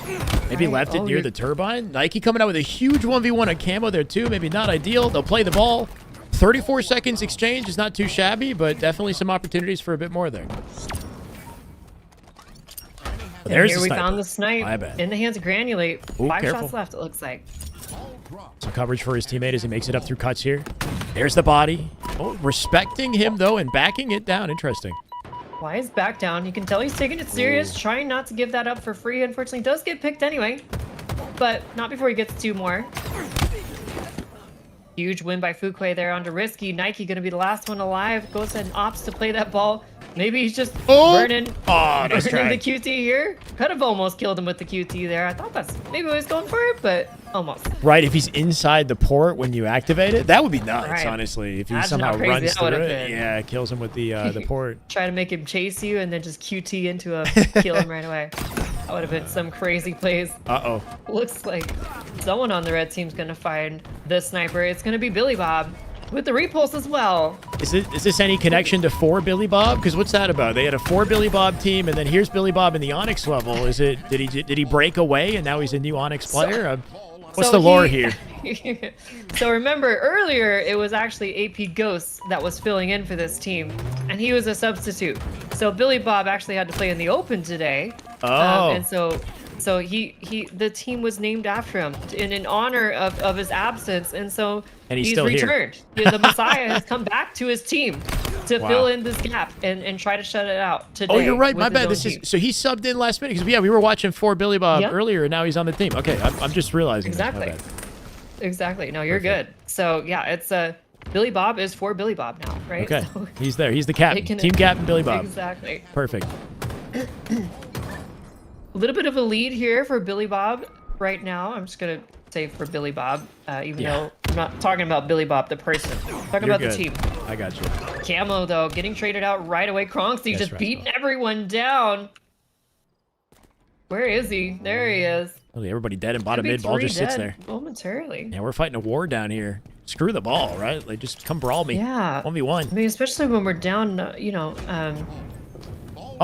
Maybe left it near the turbine. Nike coming out with a huge 1v1 on camo there too. Maybe not ideal. They'll play the ball. 34 seconds exchange is not too shabby, but definitely some opportunities for a bit more there. And here we found the snipe in the hands of Granulate. Ooh, 5 careful. shots left, it looks like. Some coverage for his teammate as he makes it up through cuts here. There's the body. Respecting him, though, and backing it down. Interesting. Why is back down? You can tell he's taking it serious, trying not to give that up for free. Unfortunately, does get picked anyway, but not before he gets 2 more. Huge win by Fuquay there onto Risky. Nike going to be the last one alive. Goes ahead and opts to play that ball. Maybe he's just burning the QT here. Could have almost killed him with the QT there. I thought that's maybe what he was going for it, but almost. Right, if he's inside the port when you activate it, that would be nuts, Right. honestly. If he Imagine somehow how crazy runs that would through have it, been. yeah, kills him with the port. Try to make him chase you and then just QT into a kill him right away. That would have been some crazy plays. Uh-oh. Looks like someone on the red team's going to find the sniper. It's going to be Billy Bob with the repulse as well. Is this any connection to 4 Billy Bob? Because what's that about? They had a 4 Billy Bob team, and then here's Billy Bob in the Onyx level. Is it? Did he break away and now he's a new Onyx player? What's the lore here? So remember earlier it was actually AP Ghost that was filling in for this team, and he was a substitute. So Billy Bob actually had to play in the open today. And so the team was named after him in honor of his absence, and so he's he's still returned. here. The Messiah has come back to his team to fill in this gap and try to shut it out today. Oh, you're right. My with his bad. own This team. is so he subbed in last minute because we were watching 4 Billy Bob earlier, and now he's on the team. Okay, I'm just realizing. Exactly. This. My bad. Exactly. No, you're good. So yeah, it's Billy Bob is for Billy Bob now, right? Okay, So he's there. He's the captain. Team captain, Billy Bob. Exactly. Perfect. A little bit of a lead here for Billy Bob right now. I'm just gonna say for Billy Bob, even though I'm not talking about Billy Bob the person. I'm talking about the team. I got you. Camo though, getting traded out right away. Kronksy just beating everyone down. Where is he? There he is. Oh, everybody dead in bottom Could be mid. Ball 3 just sits dead there. momentarily. Yeah, we're fighting a war down here. Screw the ball, right? Like, just come brawl me. Yeah. 1v1. I mean, especially when we're down,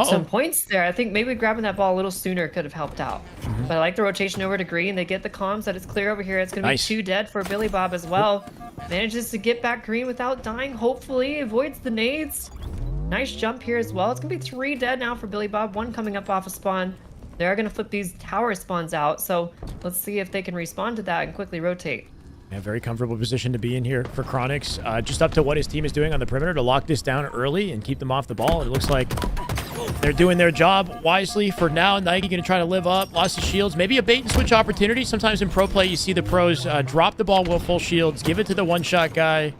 some points there. I think maybe grabbing that ball a little sooner could have helped out. But I like the rotation over to green. They get the comms that it's clear over here. It's going to be 2 dead for Billy Bob as well. Manages to get back green without dying, hopefully. Avoids the nades. Nice jump here as well. It's going to be 3 dead now for Billy Bob. 1 coming up off a spawn. They are going to flip these tower spawns out. So let's see if they can respond to that and quickly rotate. Yeah, very comfortable position to be in here for Chronix. Just up to what his team is doing on the perimeter to lock this down early and keep them off the ball. It looks like they're doing their job wisely for now. Nike going to try to live up. Lost the shields. Maybe a bait and switch opportunity. Sometimes in pro play, you see the pros drop the ball with full shields, give it to the one-shot guy.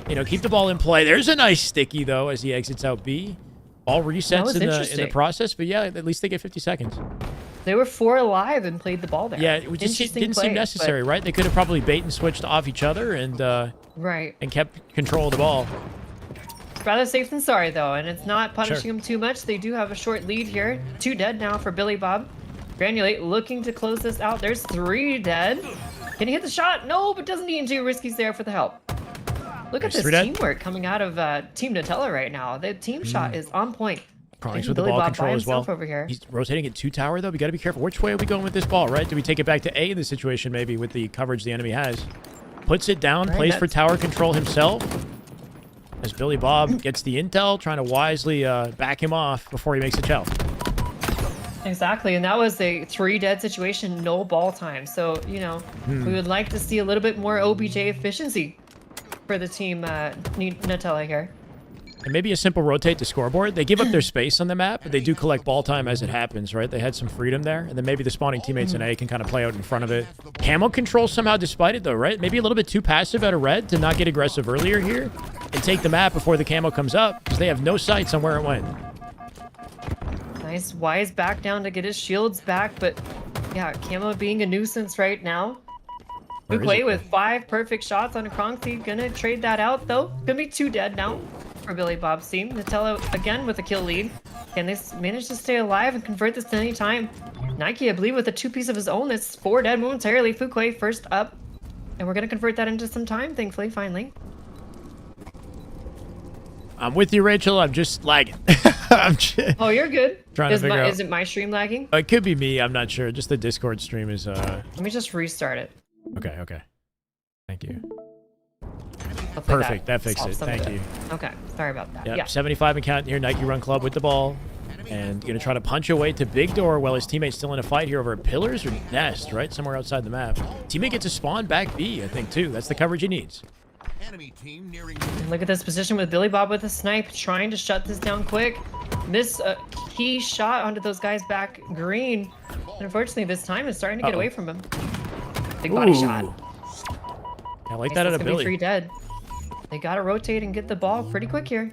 Keep the ball in play. There's a nice sticky, though, as he exits out B. All resets in the process, but yeah, at least they get 50 seconds. They were 4 alive and played the ball there. Yeah, it just didn't seem necessary, right? They could have probably bait and switched off each other and and kept control of the ball. Rather safe than sorry, though, and it's not punishing them too much. They do have a short lead here. 2 dead now for Billy Bob. Granulate looking to close this out. There's 3 dead. Can he hit the shot? No, but doesn't need to. Risky's there for the help. Look at this teamwork coming out of Team Nutella right now. The team shot is on point. Chronix with the ball control as well. Over here. He's rotating at 2 tower, though. We got to be careful. Which way are we going with this ball, right? Do we take it back to A in this situation, maybe, with the coverage the enemy has? Puts it down, plays for tower control himself. As Billy Bob gets the intel, trying to wisely back him off before he makes a chow. Exactly, and that was a 3 dead situation, no ball time. So, you know, we would like to see a little bit more OBJ efficiency for the team Nutella here. And maybe a simple rotate to scoreboard. They give up their space on the map, but they do collect ball time as it happens, right? They had some freedom there, and then maybe the spawning teammates in A can kind of play out in front of it. Camo control somehow despite it, though, right? Maybe a little bit too passive out of red to not get aggressive earlier here and take the map before the camo comes up, because they have no sights on where it went. Nice. Wise back down to get his shields back, but yeah, camo being a nuisance right now. Fuquay with 5 perfect shots on a Kronxy. Gonna trade that out, though. Gonna be 2 dead now for Billy Bob's team. Nutella again with a kill lead. Can they manage to stay alive and convert this at any time? Nike, I believe, with a 2-piece of his own. It's 4 dead momentarily. Fuquay first up. And we're going to convert that into some time, thankfully, finally. I'm with you, Rachel. I'm just lagging. Oh, you're good. Is it my stream lagging? It could be me. I'm not sure. Just the Discord stream is... Let me just restart it. Okay. Thank you. Hopefully Perfect. That fixed it. Thank you. Okay. Sorry about that. Yep. Yeah. 75 and counting here. Nike Run Club with the ball. And going to try to punch away to Big Door while his teammate's still in a fight here over Pillars or Nest, right? Somewhere outside the map. Teammate gets a spawn back B, I think, too. That's the coverage he needs. Enemy team nearing. Look at this position with Billy Bob with a snipe, trying to shut this down quick. Miss a key shot onto those guys back green. And unfortunately, this time is starting to get away from him. Big body shot. I like that out of Billy. 3 dead. They got to rotate and get the ball pretty quick here.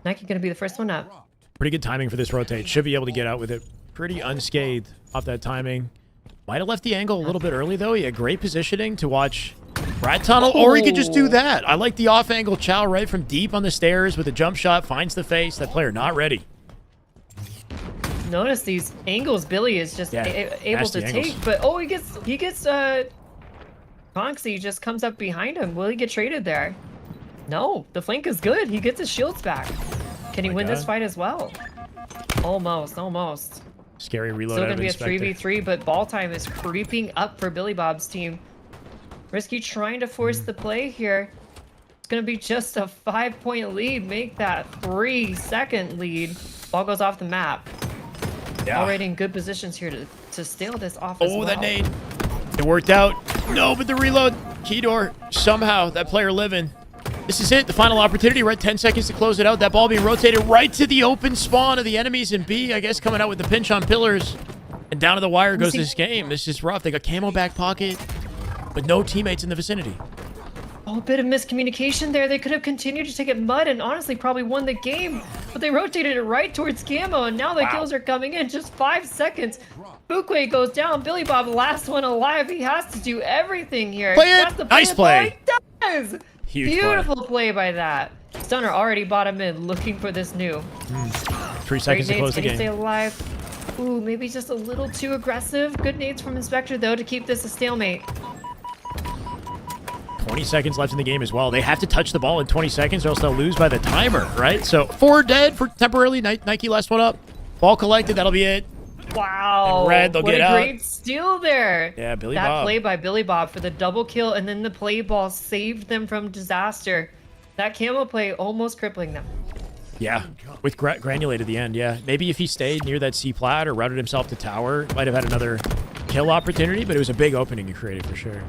Nike going to be the first one up. Pretty good timing for this rotate. Should be able to get out with it pretty unscathed off that timing. Might have left the angle a little bit early, though. He had great positioning to watch Rat Tunnel, or he could just do that. I like the off-angle chow right from deep on the stairs with a jump shot, finds the face. That player not ready. Notice these angles Billy is just able to take, but he gets Conxy just comes up behind him. Will he get traded there? No, the flank is good. He gets his shields back. Can he win this fight as well? Almost. Scary reload. Still gonna be a 3v3, but ball time is creeping up for Billy Bob's team. Risky trying to force the play here. It's gonna be just a 5-point lead. Make that 3-second lead. Ball goes off the map. Already in good positions here to steal this off as well. That nade. It worked out. No, but the reload. Keydor, somehow, that player living. This is it, the final opportunity, right? 10 seconds to close it out. That ball being rotated right to the open spawn of the enemies in B. I guess coming out with the pinch on Pillars. And down to the wire goes this game. This is rough. They got camo back pocket, but no teammates in the vicinity. Oh, a bit of miscommunication there. They could have continued to take it mud and honestly probably won the game, but they rotated it right towards camo, and now the kills are coming in. Just 5 seconds. Fuquay goes down. Billy Bob, last one alive. He has to do everything here. Play it. Nice play. He does. Huge Beautiful play by that. Stunner already bottom mid, looking for this new. 3 seconds to close the game. Stay alive. Ooh, maybe just a little too aggressive. Good nades from Inspector, though, to keep this a stalemate. 20 seconds left in the game as well. They have to touch the ball in 20 seconds or else they'll lose by the timer, right? So 4 dead for temporarily. Nike last one up. Ball collected. That'll be it. Wow. And red, they'll get out. What a great steal there. Yeah, Billy Bob. That play by Billy Bob for the double kill, and then the play ball saved them from disaster. That camo play almost crippling them. Yeah, with granulate at the end, yeah. Maybe if he stayed near that C plat or routed himself to tower, might have had another kill opportunity, but it was a big opening he created for sure.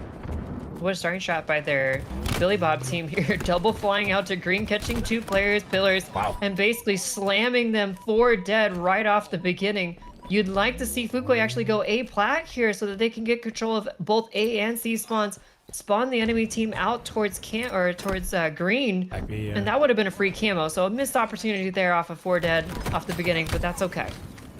What a starting shot by their Billy Bob team here. Double flying out to green, catching 2 players, Pillars, and basically slamming them 4 dead right off the beginning. You'd like to see Fuquay actually go A plat here so that they can get control of both A and C spawns, spawn the enemy team out towards green, and that would have been a free camo. So a missed opportunity there off of 4 dead off the beginning, but that's okay.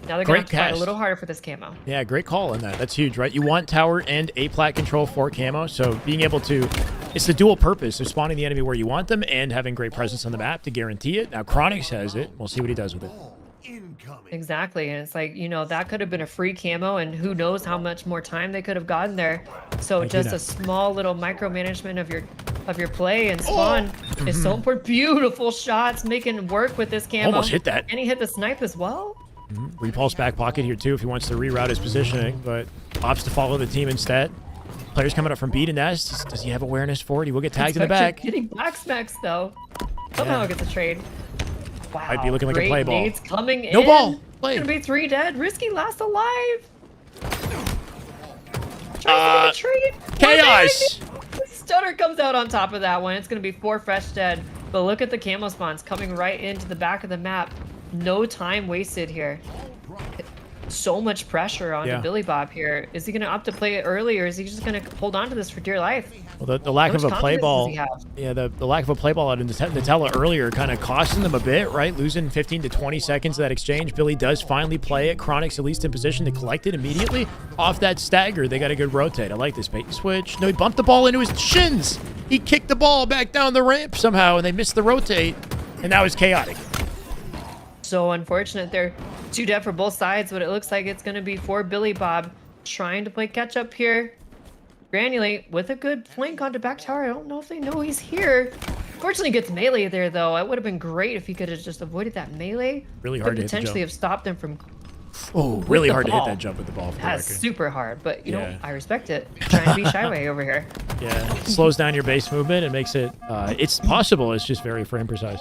Now they're going to fight a little harder for this camo. Yeah, great call on that. That's huge, right? You want tower and A plat control for camo, so being able to, it's the dual purpose of spawning the enemy where you want them and having great presence on the map to guarantee it. Now Chronix has it. We'll see what he does with it. Exactly, and it's like, you know, that could have been a free camo, and who knows how much more time they could have gotten there. So just a small little micromanagement of your of your play, and spawn is so important. Beautiful shots, making work with this camo. Almost hit that. And he hit the snipe as well. Repulse back pocket here too if he wants to reroute his positioning, but opts to follow the team instead. Players coming up from B to Nest. Does he have awareness for it? He will get tagged in the back. Getting back smacks though. Somehow gets a trade. Wow. Might be looking like a play ball. Nades coming in. No ball. Play. Gonna be 3 dead. Risky last alive. Tries to get a trade. Chaos. Stunner comes out on top of that one. It's gonna be 4 fresh dead. But look at the camo spawns coming right into the back of the map. No time wasted here. So much pressure on the Billy Bob here. Is he going to opt to play it early, or is he just going to hold on to this for dear life? Well, the lack of a play ball, the lack of a play ball out of Nutella earlier kind of costing them a bit, right? Losing 15 to 20 seconds of that exchange. Billy does finally play it. Chronic's at least in position to collect it immediately. Off that stagger, they got a good rotate. I like this bait and switch. No, he bumped the ball into his shins. He kicked the ball back down the ramp somehow, and they missed the rotate, and that was chaotic. So unfortunate. They're 2 dead for both sides, but it looks like it's going to be for Billy Bob trying to play catch up here. Granulate with a good flank onto back tower. I don't know if they know he's here. Fortunately gets melee there though. It would have been great if he could have just avoided that melee. Really hard to hit the potentially jump. have stopped them from. Oh, really hard to hit that jump with the ball. That's super hard, but you know, I respect it. Trying to be Shyway over here. Yeah, it slows down your base movement and makes it. It's possible. It's just very frame precise.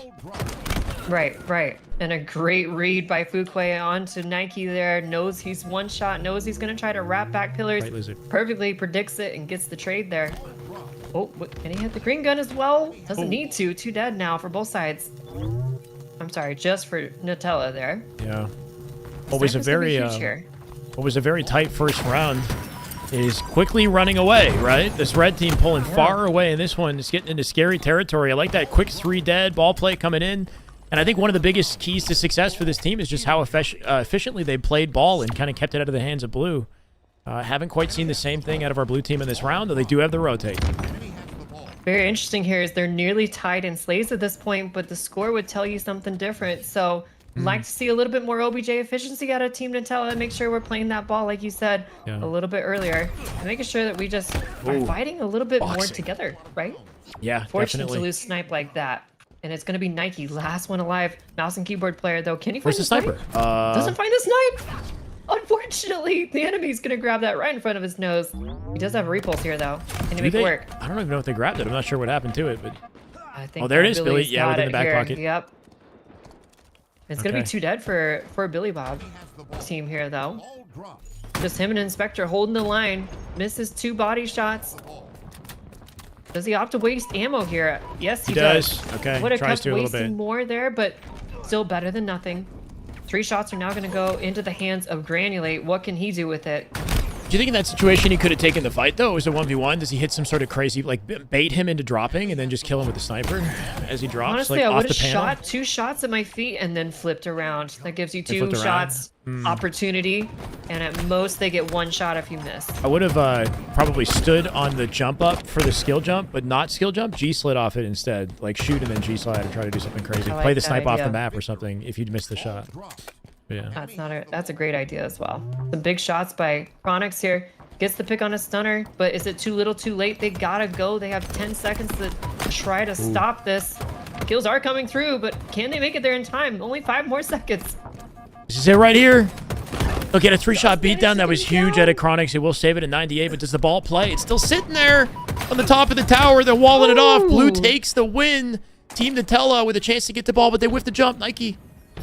Right. And a great read by Fuquay onto Nike there. Knows he's one shot, knows he's going to try to wrap back pillars. Right, lizard. Perfectly predicts it and gets the trade there. Oh, and he hit the green gun as well. Doesn't need to. 2 dead now for both sides. I'm sorry, just for Nutella there. Yeah. What was a very tight first round is quickly running away, right? This red team pulling far away, and this one is getting into scary territory. I like that quick 3 dead ball play coming in. And I think one of the biggest keys to success for this team is just how efficiently they played ball and kind of kept it out of the hands of blue. Haven't quite seen the same thing out of our blue team in this round, though they do have the rotate. Very interesting here is they're nearly tied in slays at this point, but the score would tell you something different. So like to see a little bit more OBJ efficiency out of Team Nutella and make sure we're playing that ball, like you said, a little bit earlier. And making sure that we just are fighting a little bit more together, right? Yeah, Fortunate definitely. to lose snipe like that. And it's going to be Nike, last one alive. Mouse and keyboard player, though. Can he find the sniper? Doesn't find the snipe! Unfortunately, the enemy's going to grab that right in front of his nose. He does have a repulse here, though. Can he make it work? I don't even know if they grabbed it. I'm not sure what happened to it, but... I think there it is, Billy's Billy. Yeah, within the back pocket. Yep. It's going to be 2 dead for Billy Bob team here, though. Just him and Inspector holding the line. Misses 2 body shots. Does he opt to waste ammo here? Yes, he does. Okay, would have tries kept to a little wasting bit. more there, but still better than nothing. 3 shots are now going to go into the hands of Granulate. What can he do with it? Do you think in that situation he could have taken the fight, though? It was a 1v1. Does he hit some sort of crazy, like, bait him into dropping and then just kill him with the sniper as he drops? Honestly, like, I off would the have panel? shot 2 shots at my feet and then flipped around. That gives you 2 shots opportunity, and at most they get 1 shot if you miss. I would have probably stood on the jump up for the skill jump, but not skill jump. G-slid off it instead. Like, shoot and then G-slide and try to do something crazy. I like Play the that snipe off idea. the map or something if you'd missed the shot. But yeah. That's a great idea as well. Some big shots by Chronix here. Gets the pick on a stunner, but is it too little too late? They gotta go. They have 10 seconds to try to stop this. Kills are coming through, but can they make it there in time? Only 5 more seconds. This is it right here. Look at a 3-shot beatdown. That was huge out of Chronix. It will save it at 98, but does the ball play? It's still sitting there on the top of the tower. They're walling it off. Blue takes the win. Team Nutella with a chance to get the ball, but they whiff the jump. Nike,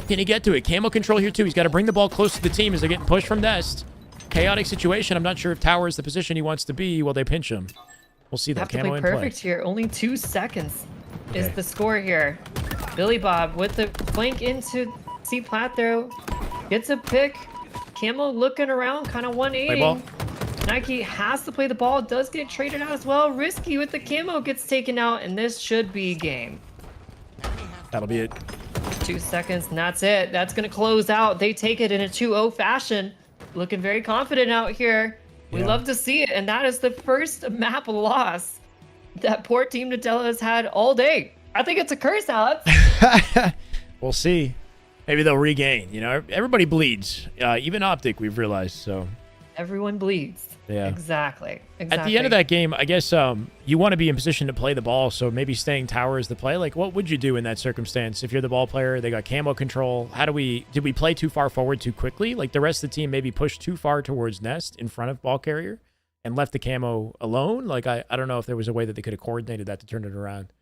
can he get to it? Camo control here, too. He's got to bring the ball close to the team as they're getting pushed from Nest. Chaotic situation. I'm not sure if tower is the position he wants to be while they pinch him. We'll see that camo in play. Perfect here. Only 2 seconds is the score here. Billy Bob with the flank into C plat there. Gets a pick. Camo looking around, kind of 180. Nike has to play the ball. Does get traded out as well. Risky with the camo gets taken out, and this should be game. That'll be it. 2 seconds, and that's it. That's going to close out. They take it in a 2-0 fashion. Looking very confident out here. We love to see it, and that is the first map loss that poor Team Nutella has had all day. I think it's a curse, Alex. We'll see. Maybe they'll regain. You know, everybody bleeds. Even Optic, we've realized. So Everyone bleeds. Yeah. Exactly. At the end of that game, I guess you want to be in position to play the ball, so maybe staying tower is the play. Like, what would you do in that circumstance? If you're the ball player, they got camo control. Did we play too far forward too quickly? Like, the rest of the team maybe pushed too far towards nest in front of ball carrier and left the camo alone? Like, I don't know if there was a way that they could have coordinated that to turn it around.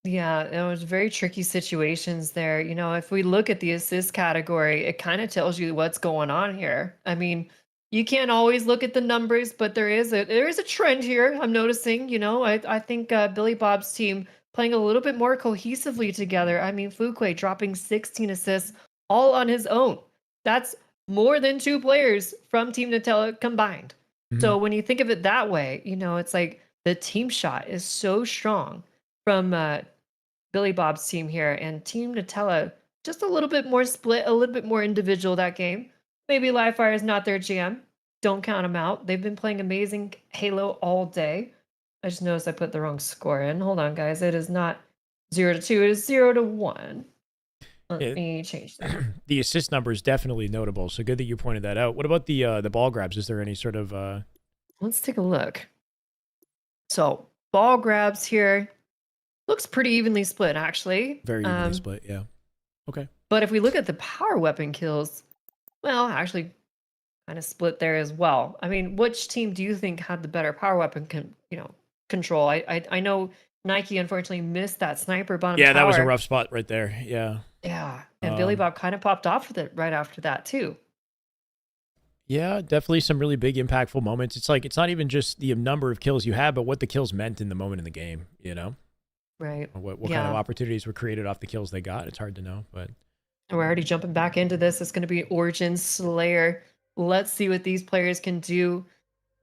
Yeah, it was very tricky situations there. You know, if we look at the assist category, it kind of tells you what's going on here. I mean, you can't always look at the numbers, but there is a trend here. I'm noticing. You know, I think Billy Bob's team playing a little bit more cohesively together. I mean, Fuquay dropping 16 assists all on his own. That's more than 2 players from Team Nutella combined. So when you think of it that way, you know, it's like the team shot is so strong from Billy Bob's team here, and Team Nutella just a little bit more split, a little bit more individual that game. Maybe Livefire is not their jam. Don't count them out. They've been playing amazing Halo all day. I just noticed I put the wrong score in. Hold on, guys. It is not 0-2. It is 0-1. Let me change that. The assist number is definitely notable, so good that you pointed that out. What about the ball grabs? Is there any sort of... Let's take a look. So, ball grabs here. Looks pretty evenly split, actually. Very evenly split, yeah. Okay. But if we look at the power weapon kills, well, actually kind of split there as well. I mean, which team do you think had the better power weapon control? I know Nike unfortunately missed that sniper bottom tower. That was a rough spot right there. Yeah. Yeah. And Billy Bob kind of popped off with it right after that too. Yeah, definitely some really big impactful moments. It's like, it's not even just the number of kills you have, but what the kills meant in the moment in the game, you know? Right. What kind of opportunities were created off the kills they got? It's hard to know, but... We're already jumping back into this. It's going to be Origin Slayer. Let's see what these players can do.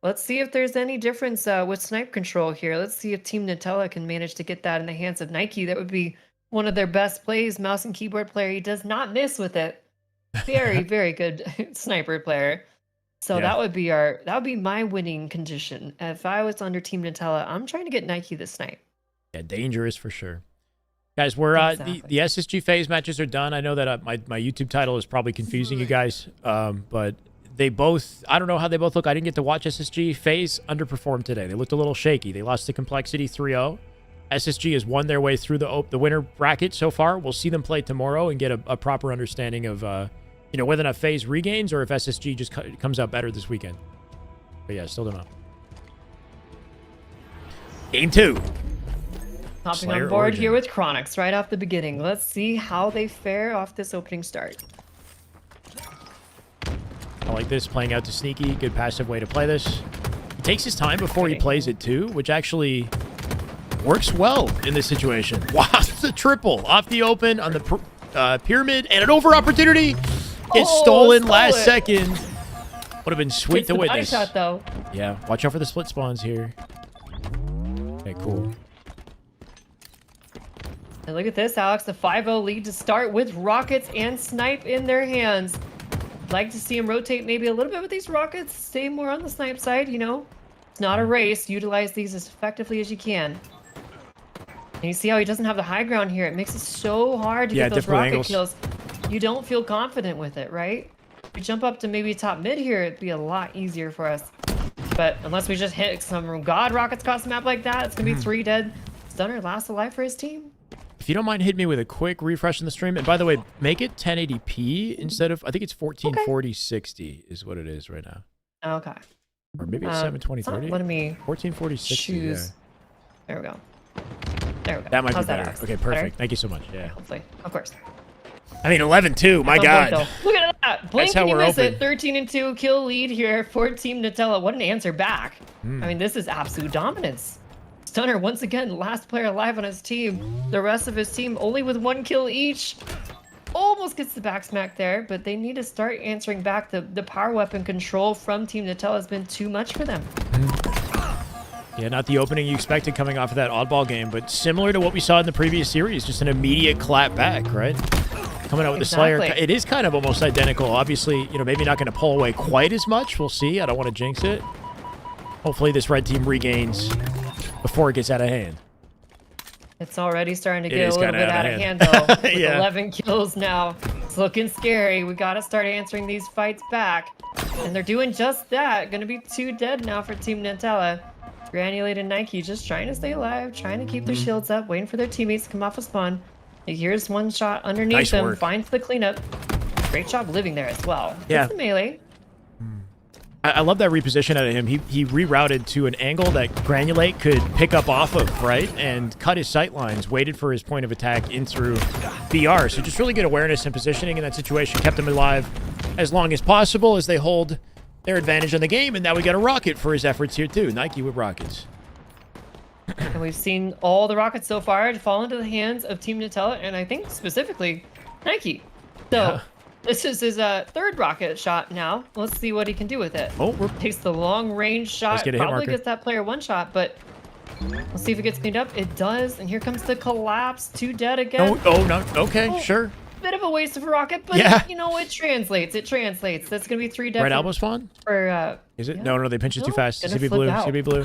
Let's see if there's any difference with snipe control here. Let's see if Team Nutella can manage to get that in the hands of Nike. That would be one of their best plays. Mouse and keyboard player. He does not miss with it. Very, very good sniper player. So that would be my winning condition. If I was under Team Nutella, I'm trying to get Nike the snipe. Yeah, dangerous for sure. Guys, we're the SSG phase matches are done. I know that my YouTube title is probably confusing you guys, but they both, I don't know how they both look. I didn't get to watch SSG. Faze underperformed today. They looked a little shaky. They lost to Complexity 3-0. SSG has won their way through the winner bracket so far. We'll see them play tomorrow and get a proper understanding of whether or not Faze regains or if SSG just comes out better this weekend. But yeah, still don't know. Game 2. Hopping on board here with Chronix right off the beginning. Let's see how they fare off this opening start. I like this, playing out to sneaky. Good passive way to play this. He takes his time before he plays it too, which actually works well in this situation. Wow, the triple off the open on the pyramid, and an over opportunity. Gets stolen last second. Would have been sweet to witness. Shot, though. Yeah, watch out for the split spawns here. Okay, cool. And look at this, Alex. The 5-0 lead to start with rockets and snipe in their hands. Like to see him rotate maybe a little bit with these rockets. Stay more on the snipe side, you know. It's not a race. Utilize these as effectively as you can. And you see how he doesn't have the high ground here. It makes it so hard to get those rocket kills. You don't feel confident with it, right? If we jump up to maybe top mid here, it'd be a lot easier for us. But unless we just hit some god rockets across the map like that, it's going to be 3 dead. Stunner last alive for his team. If you don't mind, hit me with a quick refresh in the stream. And by the way, make it 1080p instead of, I think it's 1440/60 is what it is right now. Okay. Or maybe it's 720/30. Let me 1440/60. choose. Yeah. There we go. There we go. That might How's be better. Alex? Okay, perfect. Better? Thank you so much. Yeah. Hopefully. Of course. I mean, 11-2. My God. Look at that. Blink That's how and you we're miss open. it. 13-2 kill lead here for Team Nutella. What an answer back. I mean, this is absolute dominance. Stunner, once again, last player alive on his team. The rest of his team only with 1 kill each. Almost gets the back smack there, but they need to start answering back. The power weapon control from Team Nutella has been too much for them. Yeah, not the opening you expected coming off of that oddball game, but similar to what we saw in the previous series, just an immediate clap back, right? Coming out with the Slayer. It is kind of almost identical. Obviously, maybe not going to pull away quite as much. We'll see. I don't want to jinx it. Hopefully this red team regains before it gets out of hand. It's already starting to get a little bit out of hand, though. With 11 kills now. It's looking scary. We got to start answering these fights back. And they're doing just that. Going to be 2 dead now for Team Nutella. Granulated Nike just trying to stay alive, trying to keep their shields up, waiting for their teammates to come off a spawn. Here's one shot underneath them, finds the cleanup. Great job living there as well. Yeah. It's the melee. I love that reposition out of him. He rerouted to an angle that Granulate could pick up off of, right? And cut his sight lines, waited for his point of attack in through BR. So just really good awareness and positioning in that situation. Kept him alive as long as possible as they hold their advantage on the game. And now we got a rocket for his efforts here too. Nike with rockets. And we've seen all the rockets so far fall into the hands of Team Nutella, and I think specifically Nike. So this is his 3rd rocket shot now. Let's see what he can do with it. Oh, takes the long range shot. Get a Probably gets that player 1 shot, but we'll see if it gets cleaned up. It does, and here comes the collapse. 2 dead again. Oh no. Okay, sure. Bit of a waste of a rocket, but you know, it translates. It translates. That's gonna be 3 dead. Right elbow spawn? For Is it? No, they pinch it too fast. Gonna CB flip blue. out. CB blue.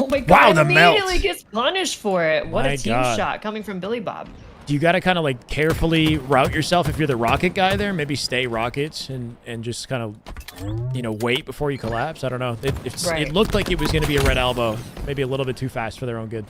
Oh my god! Wow, the melt. Immediately gets punished for it. What My a team God. shot coming from Billy Bob. Do you got to kind of like carefully route yourself if you're the rocket guy there? Maybe stay rockets and just kind of, you know, wait before you collapse? I don't know. It looked like it was going to be a red elbow. Maybe a little bit too fast for their own good.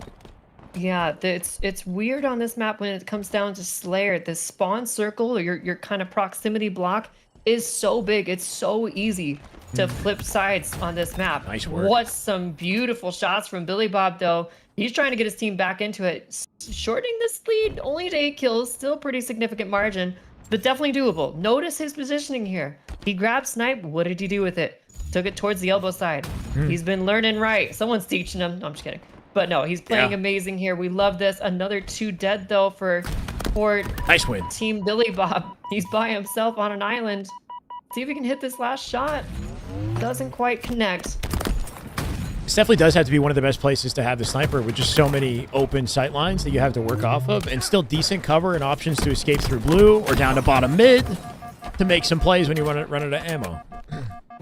Yeah, it's weird on this map when it comes down to Slayer. The spawn circle, or your kind of proximity block, is so big. It's so easy to flip sides on this map. Nice work. What some beautiful shots from Billy Bob, though. He's trying to get his team back into it. Shortening this lead only to 8 kills. Still pretty significant margin, but definitely doable. Notice his positioning here. He grabbed snipe. What did he do with it? Took it towards the elbow side. He's been learning right. Someone's teaching him. No, I'm just kidding. But no, he's playing amazing here. We love this. Another 2 dead, though, for nice win. Team Billy Bob. He's by himself on an island. See if he can hit this last shot. Doesn't quite connect. This definitely does have to be one of the best places to have the sniper with just so many open sight lines that you have to work off of, and still decent cover and options to escape through blue or down to bottom mid to make some plays when you run out of ammo.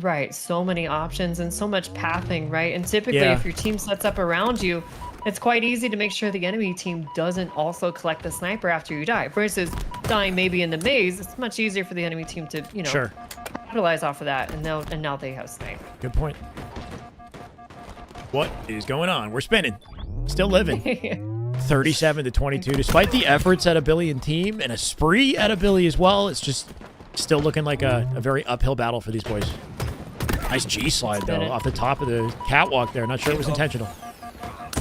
Right, so many options and so much pathing, right? And typically if your team sets up around you, it's quite easy to make sure the enemy team doesn't also collect the sniper after you die. Versus dying maybe in the maze, it's much easier for the enemy team to, you know, capitalize off of that, and now they have snipe. Good point. What is going on? We're spinning. Still living. 37-22. Despite the efforts out of Billy and team, and a spree out of Billy as well, it's just still looking like a very uphill battle for these boys. Nice G slide though, off the top of the catwalk there. Not sure it was intentional.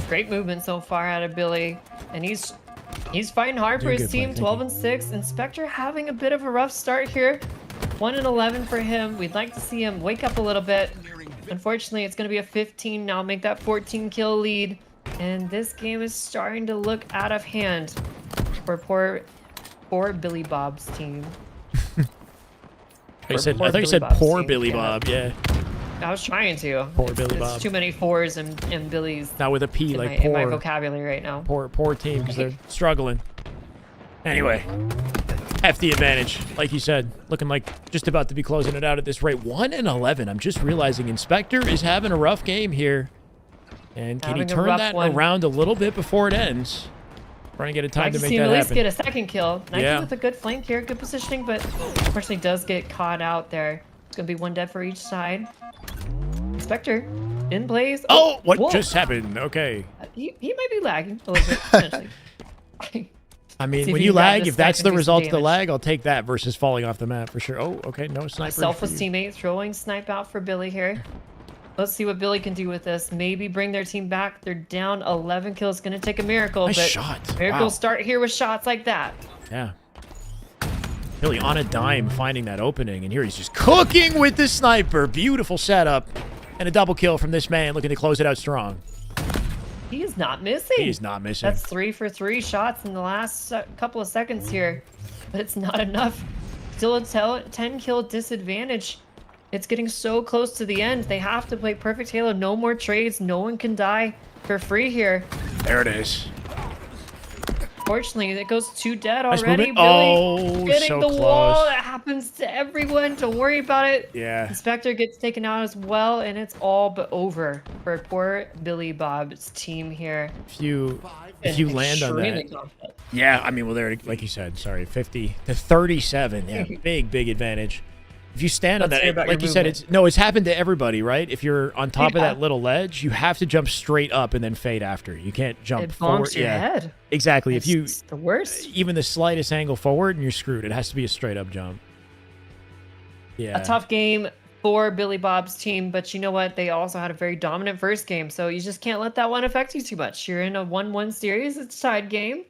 Great movement so far out of Billy, and he's fighting hard for his team. 12-6. Inspector having a bit of a rough start here. 1-11 for him. We'd like to see him wake up a little bit. Unfortunately, it's going to be a 15 now, make that 14 kill lead. And this game is starting to look out of hand for poor Billy Bob's team. I thought you said poor Billy Bob, yeah. I was trying to. Poor Billy Bob. Too many 4s and Billy's. Not with a P, in like my, poor. in my vocabulary right now. Poor team, because they're struggling. Anyway, hefty advantage, like you said. Looking like just about to be closing it out at this rate. 1-11. I'm just realizing Inspector is having a rough game here. And can he turn that around a little bit before it ends? Trying to get a time to make that happen. At least get a second kill. Nike with a good flank here, good positioning, but unfortunately does get caught out there. It's going to be 1 dead for each side. Inspector in place. Oh, what just happened? Okay. He might be lagging a little bit, potentially. I mean, when you lag, if that's the result of the lag, I'll take that versus falling off the map for sure. Oh, okay, no sniper. Selfless teammate throwing snipe out for Billy here. Let's see what Billy can do with this. Maybe bring their team back. They're down 11 kills. Going to take a miracle. Nice but shot. Miracles start here with shots like that. Yeah. Billy on a dime finding that opening. And here he's just cooking with the sniper. Beautiful setup. And a double kill from this man looking to close it out strong. He is not missing. He is not missing. That's 3 for 3 shots in the last couple of seconds here. But it's not enough. Still a 10 kill disadvantage. It's getting so close to the end. They have to play perfect Halo. No more trades. No one can die for free here. There it is. Fortunately, it goes 2 dead already. Billy getting so the close. wall. That happens to everyone. Don't worry about it. Yeah. Inspector gets taken out as well, and it's all but over for poor Billy Bob's team here. If you land on that, Yeah, I mean, well, they're, like you said, sorry, 50 to 37. Yeah, big advantage. If you stand on that, like you said, it's happened to everybody, right? If you're on top of that little ledge, you have to jump straight up and then fade after. You can't jump forward. Your head. Exactly. It's the worst. Even the slightest angle forward, and you're screwed. It has to be a straight up jump. Yeah. A tough game for Billy Bob's team, but you know what? They also had a very dominant first game, so you just can't let that one affect you too much. You're in a 1-1 series. It's a tied game.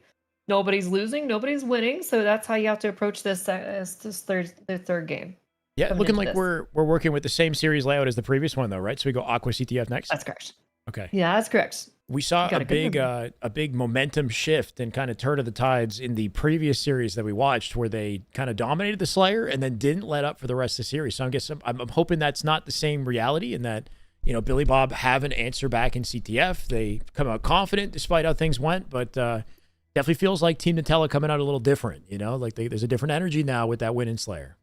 Nobody's losing. Nobody's winning. So that's how you have to approach this third game. Yeah, looking like we're working with the same series layout as the previous one, though, right? So we go Aqua CTF next. That's correct. Okay. Yeah, that's correct. We saw a big momentum shift and kind of turn of the tides in the previous series that we watched, where they kind of dominated the Slayer and then didn't let up for the rest of the series. So I'm hoping that's not the same reality, and that Billy Bob have an answer back in CTF. They come out confident despite how things went, but definitely feels like Team Nutella coming out a little different. Like there's a different energy now with that win in Slayer.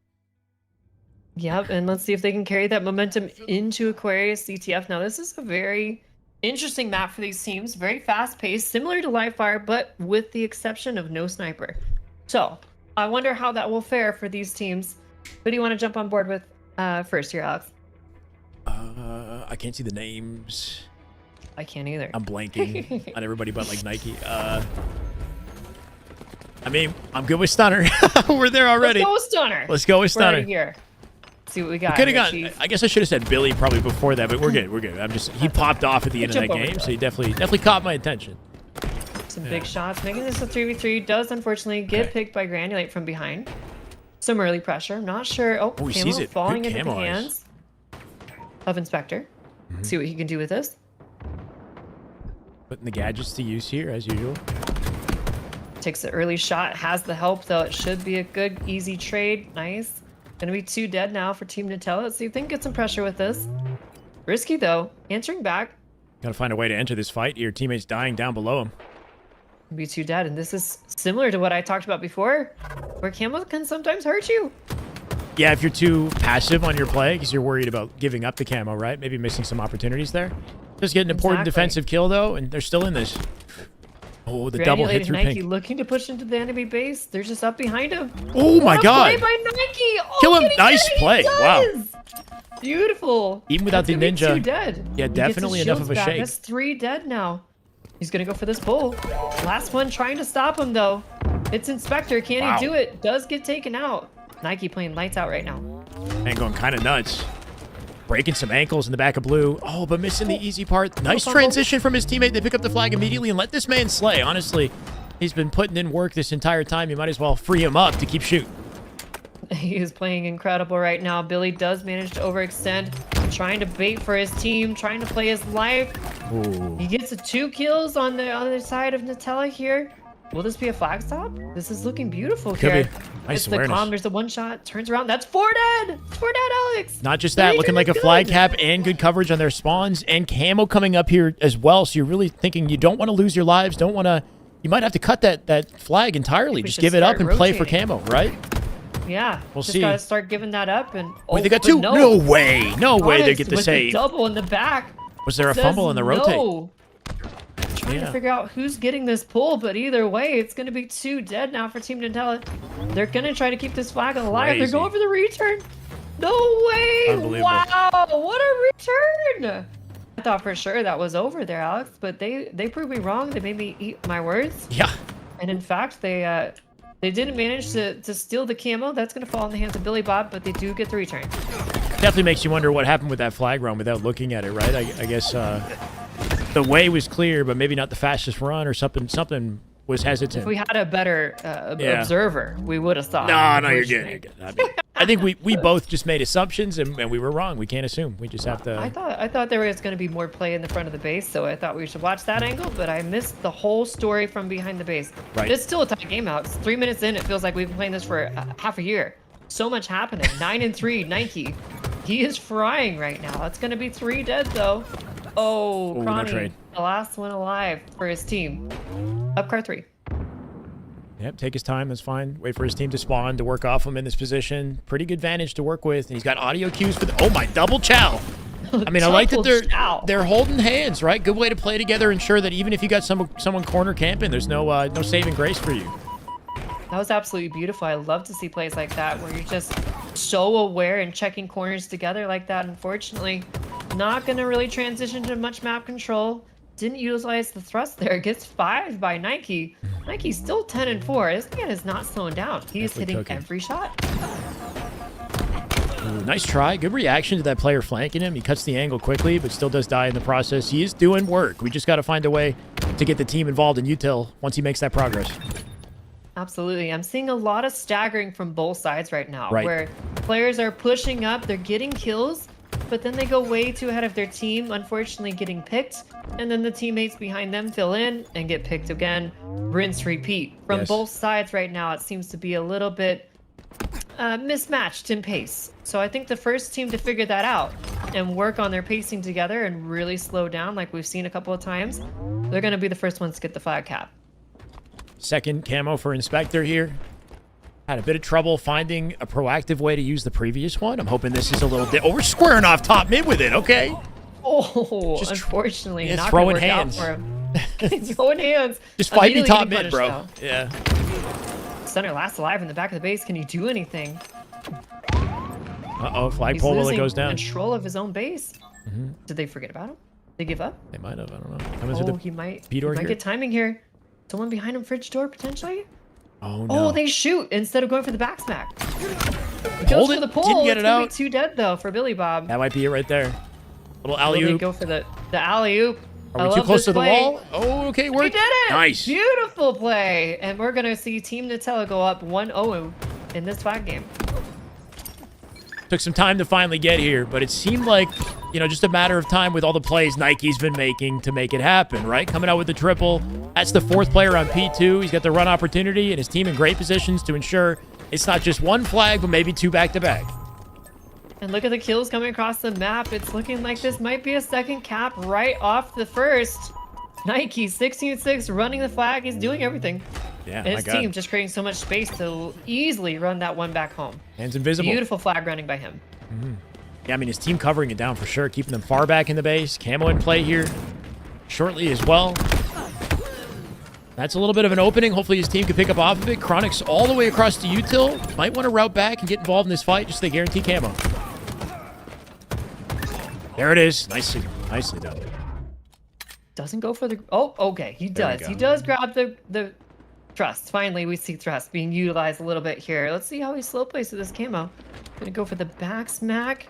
Yep, and let's see if they can carry that momentum into Aquarius CTF. Now, this is a very interesting map for these teams. Very fast-paced, similar to Livefire, but with the exception of no sniper. So, I wonder how that will fare for these teams. Who do you want to jump on board with first here, Alex? I can't see the names. I can't either. I'm blanking on everybody but like Nike. I mean, I'm good with Stunner. We're there already. Let's go with Stunner. Let's go with Stunner. We're right here. See what we got. Could have gotten. I guess I should have said Billy probably before that, but we're good. We're good. He popped off at the end of that game, so he definitely caught my attention. Some big shots, making this a 3v3. Does unfortunately get picked by Granulate from behind. Some early pressure. I'm not sure. Oh, he sees it. Falling into the hands of Inspector. See what he can do with this. Putting the gadgets to use here as usual. Takes the early shot. Has the help though. It should be a good, easy trade. Nice. Gonna be 2 dead now for Team Nutella. Let's see if they can get some pressure with this. Risky though. Answering back. Gotta find a way to enter this fight. Your teammates dying down below him. Be 2 dead, and this is similar to what I talked about before, where camo can sometimes hurt you. Yeah, if you're too passive on your play because you're worried about giving up the camo, right? Maybe missing some opportunities there. Just get an important defensive kill though, and they're still in this. Oh, the double hit through Nike pink. looking to push into the enemy base. They're just up behind him. Oh my God! Play by Nike. Oh, kill him! Nice play! Wow. Beautiful. Even without the ninja. 2 dead. Yeah, definitely enough of a shake. That's 3 dead now. He's gonna go for this bull. Last one trying to stop him though. It's Inspector. Can he do it? Does get taken out. Nike playing lights out right now. And going kind of nuts. Breaking some ankles in the back of blue. Oh, but missing the easy part. Nice transition from his teammate. They pick up the flag immediately and let this man slay. Honestly, he's been putting in work this entire time. You might as well free him up to keep shooting. He is playing incredible right now. Billy does manage to overextend, trying to bait for his team, trying to play his life. Ooh. He gets 2 kills on the other side of Nutella here. Will this be a flag stop? This is looking beautiful Could here. be. Nice it's the awareness. calm. There's the 1 shot. Turns around. That's 4 dead. 4 dead, Alex. Not just that, looking like a flag cap and good coverage on their spawns and camo coming up here as well. So you're really thinking you don't want to lose your lives. Don't want to. You might have to cut that flag entirely. Just give it up and play for camo, right? Yeah. We'll just see. Gotta start giving that up. And Wait, they got 2. No way. No way they get the with save. Double in the back. Was there a fumble in the rotate? No. Trying to figure out who's getting this pull, but either way, it's going to be 2 dead now for Team Nutella. They're going to try to keep this flag alive. They're going for the return. No way! Unbelievable. Wow, what a return! I thought for sure that was over there, Alex, but they proved me wrong. They made me eat my words. Yeah. And in fact, they didn't manage to steal the camo. That's going to fall in the hands of Billy Bob, but they do get the return. Definitely makes you wonder what happened with that flag run without looking at it, right? I guess the way was clear, but maybe not the fastest run or something. Something was hesitant. If we had a better observer, we would have thought. No, you're good. You're good. I mean, I think we both just made assumptions and we were wrong. We can't assume. We just have to. I thought there was going to be more play in the front of the base, so I thought we should watch that angle, but I missed the whole story from behind the base. Right. It's still a tight game out. It's 3 minutes in. It feels like we've been playing this for half a year. So much happening. 9-3, Nike. He is frying right now. It's going to be 3 dead though. Oh, no Connie, trade. the last one alive for his team. Up car 3. Yep, take his time. That's fine. Wait for his team to spawn to work off him in this position. Pretty good advantage to work with. And he's got audio cues for the. Oh my, double chow. I mean, I like that they're holding hands, right? Good way to play together. Ensure that even if you got someone corner camping, there's no saving grace for you. That was absolutely beautiful. I love to see plays like that where you're just so aware and checking corners together like that. Unfortunately, not going to really transition to much map control. Didn't utilize the thrust there. Gets 5 by Nike. Nike's still 10-4. This man is not slowing down. He is hitting every shot. Ooh, nice try. Good reaction to that player flanking him. He cuts the angle quickly, but still does die in the process. He is doing work. We just got to find a way to get the team involved in util once he makes that progress. Absolutely. I'm seeing a lot of staggering from both sides right now, Right. where players are pushing up, they're getting kills, but then they go way too ahead of their team, unfortunately getting picked, and then the teammates behind them fill in and get picked again. Rinse, repeat. From Yes. both sides right now, it seems to be a little bit mismatched in pace. So I think the first team to figure that out and work on their pacing together and really slow down like we've seen a couple of times, they're going to be the first ones to get the flag cap. Second camo for Inspector here. Had a bit of trouble finding a proactive way to use the previous one. I'm hoping this is a little... Oh, we're squaring off top mid with it. Okay. Oh, just unfortunately, yeah, not throwing gonna work hands. out for him. Throwing hands. Just fight me Immediately top getting mid, bro. punished, Yeah. Center last alive in the back of the base. Can he do anything? Uh-oh, flagpole while it goes down. Control of his own base. Did they forget about him? They give up? They might have. I don't know. Coming through the He might P-door here. get timing here. Someone behind him, fridge door potentially. Oh no. Oh, they shoot instead of going for the back smack. He goes for the pole. Didn't get it it's gonna out. be 2 dead though for Billy Bob. That might be it right there. Little Will they alley-oop. go for the alley-oop? Are we too close to the wall? Oh, okay, We worked. did it! Nice. Beautiful play. And we're going to see Team Nutella go up 1-0 in this flag game. Took some time to finally get here, but it seemed like, you know, just a matter of time with all the plays Nike's been making to make it happen, right? Coming out with the triple. That's the 4th player on P2. He's got the run opportunity and his team in great positions to ensure it's not just 1 flag, but maybe 2 back-to-back. And look at the kills coming across the map. It's looking like this might be a second cap right off the first. Nike 16-6 running the flag. He's doing everything. Yeah, and his team just creating so much space to easily run that one back home. Hands invisible. Beautiful flag running by him. Yeah, I mean, his team covering it down for sure, keeping them far back in the base. Camo in play here shortly as well. That's a little bit of an opening. Hopefully his team can pick up off of it. Chronic's all the way across to util. Might want to route back and get involved in this fight just so they guarantee camo. There it is. Nicely done. Doesn't go for the... Oh, okay. He does. He does grab the thrust. Finally, we see thrust being utilized a little bit here. Let's see how he slow plays with this camo. Gonna go for the back smack.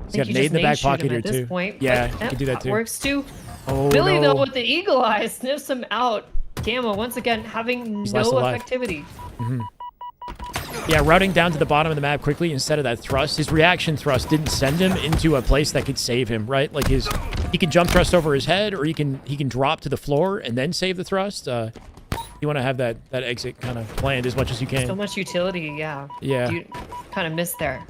He's got nade in the back pocket here, too. Yeah, he can do that, too. Works, too. Oh, Billy, no. though, with the eagle eye, sniffs him out. Camo, once again, having He's less no alive. effectivity. Yeah, routing down to the bottom of the map quickly instead of that thrust. His reaction thrust didn't send him into a place that could save him, right? Like he can jump thrust over his head, or he can drop to the floor and then save the thrust. You want to have that exit kind of planned as much as you can. So much utility, yeah. Yeah. You kind of missed there.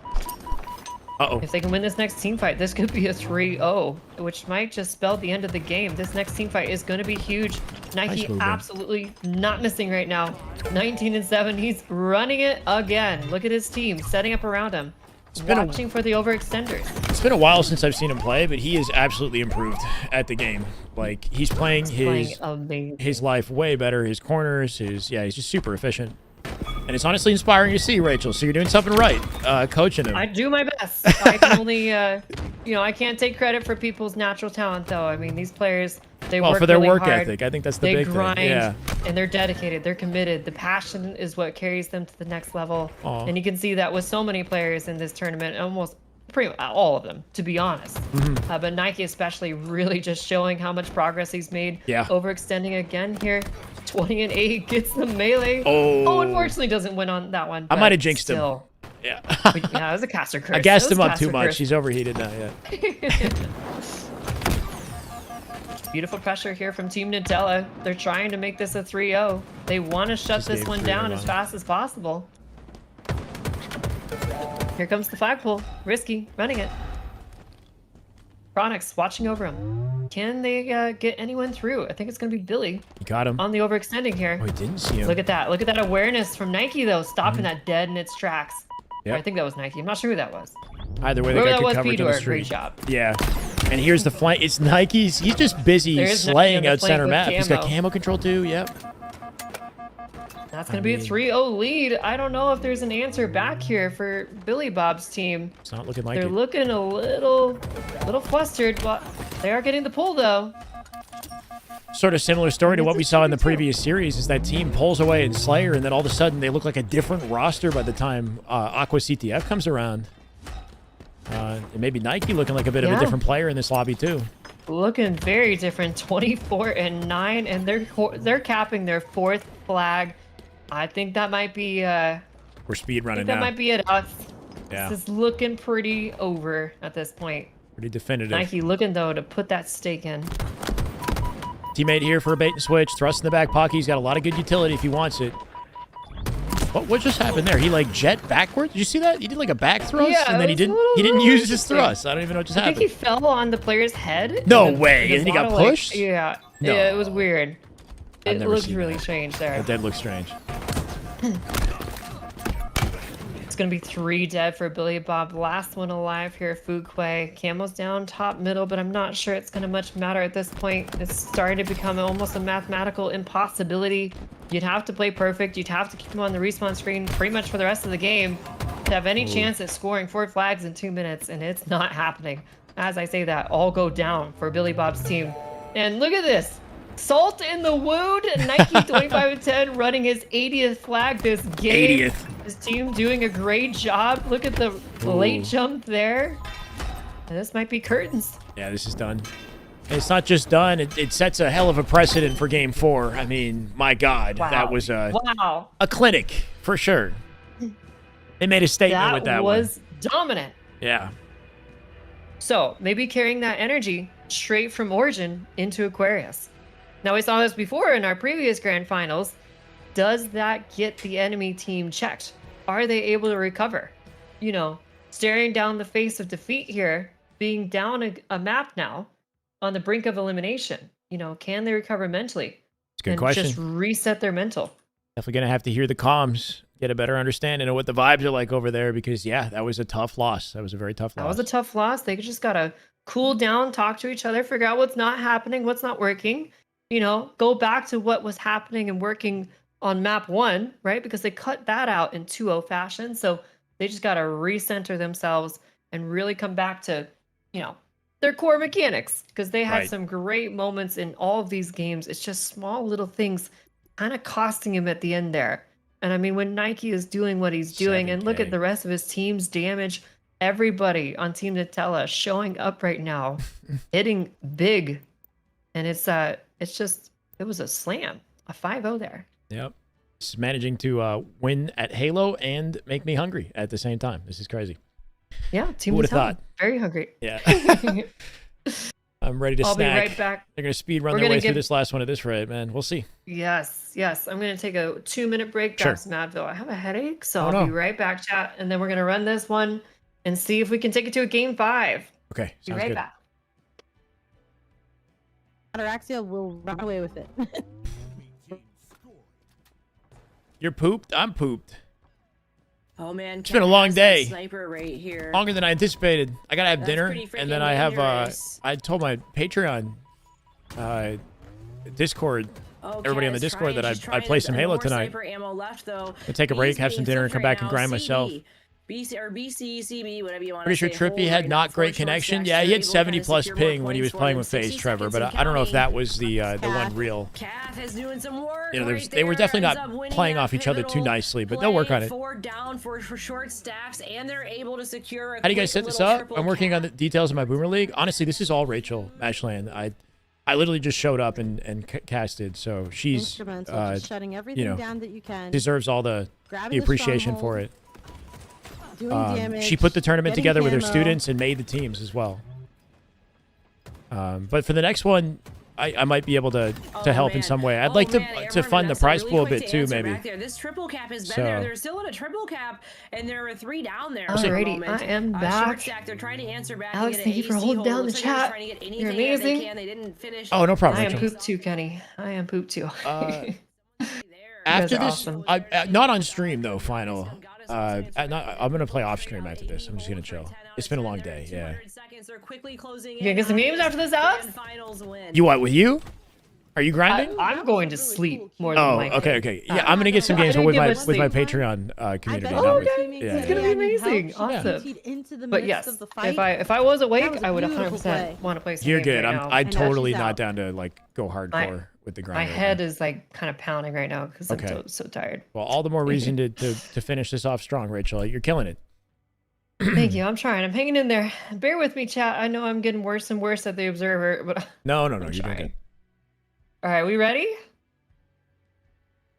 Uh-oh. If they can win this next team fight, this could be a 3-0, which might just spell the end of the game. This next team fight is going to be huge. Nike Nice move, absolutely not missing right now. 19-7, he's running it again. Look at his team setting up around him. Watching for the overextenders. It's been a while since I've seen him play, but he is absolutely improved at the game. Like, he's playing his life way better. His corners, he's just super efficient. And it's honestly inspiring to see, Rachel. So you're doing something right, coaching him. I do my best. I can only, I can't take credit for people's natural talent, though. I mean, these players, they work for their really work hard. ethic. I think that's the they big grind, thing. Yeah. And they're dedicated. They're committed. The passion is what carries them to the next level. Aw. And you can see that with so many players in this tournament, almost pretty all of them, to be honest. But Nike especially really just showing how much progress he's made. Yeah. Overextending again here. 20-8 gets the melee. Oh. Unfortunately doesn't win on that one. I but might have jinxed him. still. Yeah. Yeah, it was a caster curse. I gassed It was him up caster too much. curse. He's overheated now, yeah. Beautiful pressure here from Team Nutella. They're trying to make this a 3-0. They want to shut this one down as fast as possible. Here comes the flagpole. Risky, running it. Chronix watching over him. Can they get anyone through? I think it's going to be Billy. You got him. On the overextending here. Oh, he didn't see him. Look at that. Look at that awareness from Nike, though. Stopping that dead in its tracks. Yep. I think that was Nike. I'm not sure who that was. Either way, they Whoever got that good was, coverage on P-door, the street. great job. Yeah. And here's the flank. It's Nike's. He's just busy There's slaying Nike on out the center flank map. with He's got camo. camo control too. Yep. That's going to be a 3-0 lead. I don't know if there's an answer back here for Billy Bob's team. It's not looking like They're it. looking a little flustered, but they are getting the pull though. Sort of similar story to what we saw in the previous series is that team pulls away in Slayer, and then all of a sudden they look like a different roster by the time Aqua CTF comes around. And maybe Nike looking like a bit of a different player in this lobby too. Looking very different, 24-9, and they're capping their 4th flag. I think that might be We're speed running now. that might be it. Yeah. This is looking pretty over at this point. Pretty definitive. Nike looking though to put that stake in. Teammate here for a bait and switch. Thrust in the back pocket. He's got a lot of good utility if he wants it. What just happened there? He like jet backwards? Did you see that? He did like a back thrust and then he didn't use his thrust. I don't even know what just happened. I think he fell on the player's head. No way. And he got bottle, pushed? Yeah. No. Yeah, it was weird. I've It never looked seen really that. strange there. That did look strange. It's gonna be 3 dead for Billy Bob. Last one alive here, Fuquay. Camo's down top middle, but I'm not sure it's gonna much matter at this point. It's starting to become almost a mathematical impossibility. You'd have to play perfect. You'd have to keep him on the respawn screen pretty much for the rest of the game to have any chance at scoring 4 flags in 2 minutes, and it's not happening. As I say that, all go down for Billy Bob's team. And look at this. Salt in the wound. Nike 25-10 running his 80th flag this game. 80th. His team doing a great job. Look at the late jump there. And this might be curtains. Yeah, this is done. And it's not just done. It sets a hell of a precedent for Game 4. I mean, my God, that was a clinic for sure. They made a statement with that one. That was dominant. Yeah. So maybe carrying that energy straight from Origin into Aquarius. Now, we saw this before in our previous grand finals. Does that get the enemy team checked? Are they able to recover? You know, staring down the face of defeat here, being down a map now on the brink of elimination. You know, can they recover mentally? It's a good question. Just reset their mental. Definitely going to have to hear the comms, get a better understanding of what the vibes are like over there because, yeah, that was a tough loss. That was a very tough loss. That was a tough loss. They just got to cool down, talk to each other, figure out what's not happening, what's not working. You know, go back to what was happening and working on map 1, right? Because they cut that out in 2-0 fashion. So they just got to recenter themselves and really come back to, you know, their core mechanics because they had some great moments in all of these games. It's just small little things kind of costing him at the end there. And I mean, when Nike is doing what he's doing and look at the rest of his team's damage, everybody on Team Nutella showing up right now, hitting big. And it was a slam, a 5-0 there. Yep. Just managing to win at Halo and make me hungry at the same time. This is crazy. Yeah, Team Who would have Nutella, thought? very hungry. Yeah. I'm ready to I'll snack. be right back. They're going to speed run We're their gonna way through give- this last one at this rate, man. We'll see. Yes. I'm going to take a 2-minute break, Sure. grab some Advil. I have a headache, so Oh, I'll no. be right back, chat. And then we're going to run this one and see if we can take it to a game 5. Okay, Be sounds right good. back. Ataraxia will run away with it. You're pooped? I'm pooped. Oh man, It's been a long day. Sniper right here. Longer than I anticipated. I gotta have dinner, pretty and then freaking I have. dangerous. I told my Patreon, Discord, everybody on the Discord that I play some Halo tonight. Ammo left, though. I'll take a break, have some dinner, and come back and grind myself. BC, CB, whatever you want Pretty sure Trippy had not great connection. Yeah, he had 70 plus ping when he was playing with Faze, Trevor, but I don't know if that was the one real. Calf is doing some work. You know, right they were there, definitely ends up not winning playing that off each other too pivotal nicely, but they'll work on it. 4 down for short stacks, and they're able to secure a How do you guys quick set this little up? triple I'm working cap. on the details of my Boomer League. Honestly, this is all Rachel Ashland. I literally just showed up and casted, so she's Instrumental, just shutting everything down that you can. deserves all the Grabbing the appreciation for stronghold, it. doing damage, She put the tournament getting together with her camo. students and made the teams as well. But for the next one, I might be able to help in some way. I'd like to fund the prize pool a bit too, maybe. Back there. This triple cap has been So- there. They're still in a triple cap, and there are 3 down there. Alrighty, I am back. Short stack, they're trying to answer back. Alex, and get thank you an for AC holding down hole. the Looks like they're chat. trying to get You're anything that they amazing. can. They didn't finish. Oh, no problem, I am Rachel. pooped too, Kenny. I am pooped too. After guys are this, awesome. not on stream though. Final. I'm gonna play off stream after this. I'm just gonna chill. It's been a long day. Yeah. They're quickly closing You gonna get some games after this, Alex? You what with you? Are you grinding? I'm going to sleep more than likely. Okay. Yeah, I'm gonna get some games with my Patreon community. Yeah. It's gonna be amazing. Awesome. But yes, if I was awake, I would 100% want to play some You're games good. right now. I'm totally not down to like go hardcore with the grind. My head is like kind of pounding right now because I'm so tired. Well, all the more reason to finish this off strong, Rachel. You're killing it. Thank you. I'm trying. I'm hanging in there. Bear with me, chat. I know I'm getting worse and worse at the Observer, but no. You're doing good. All right, we ready?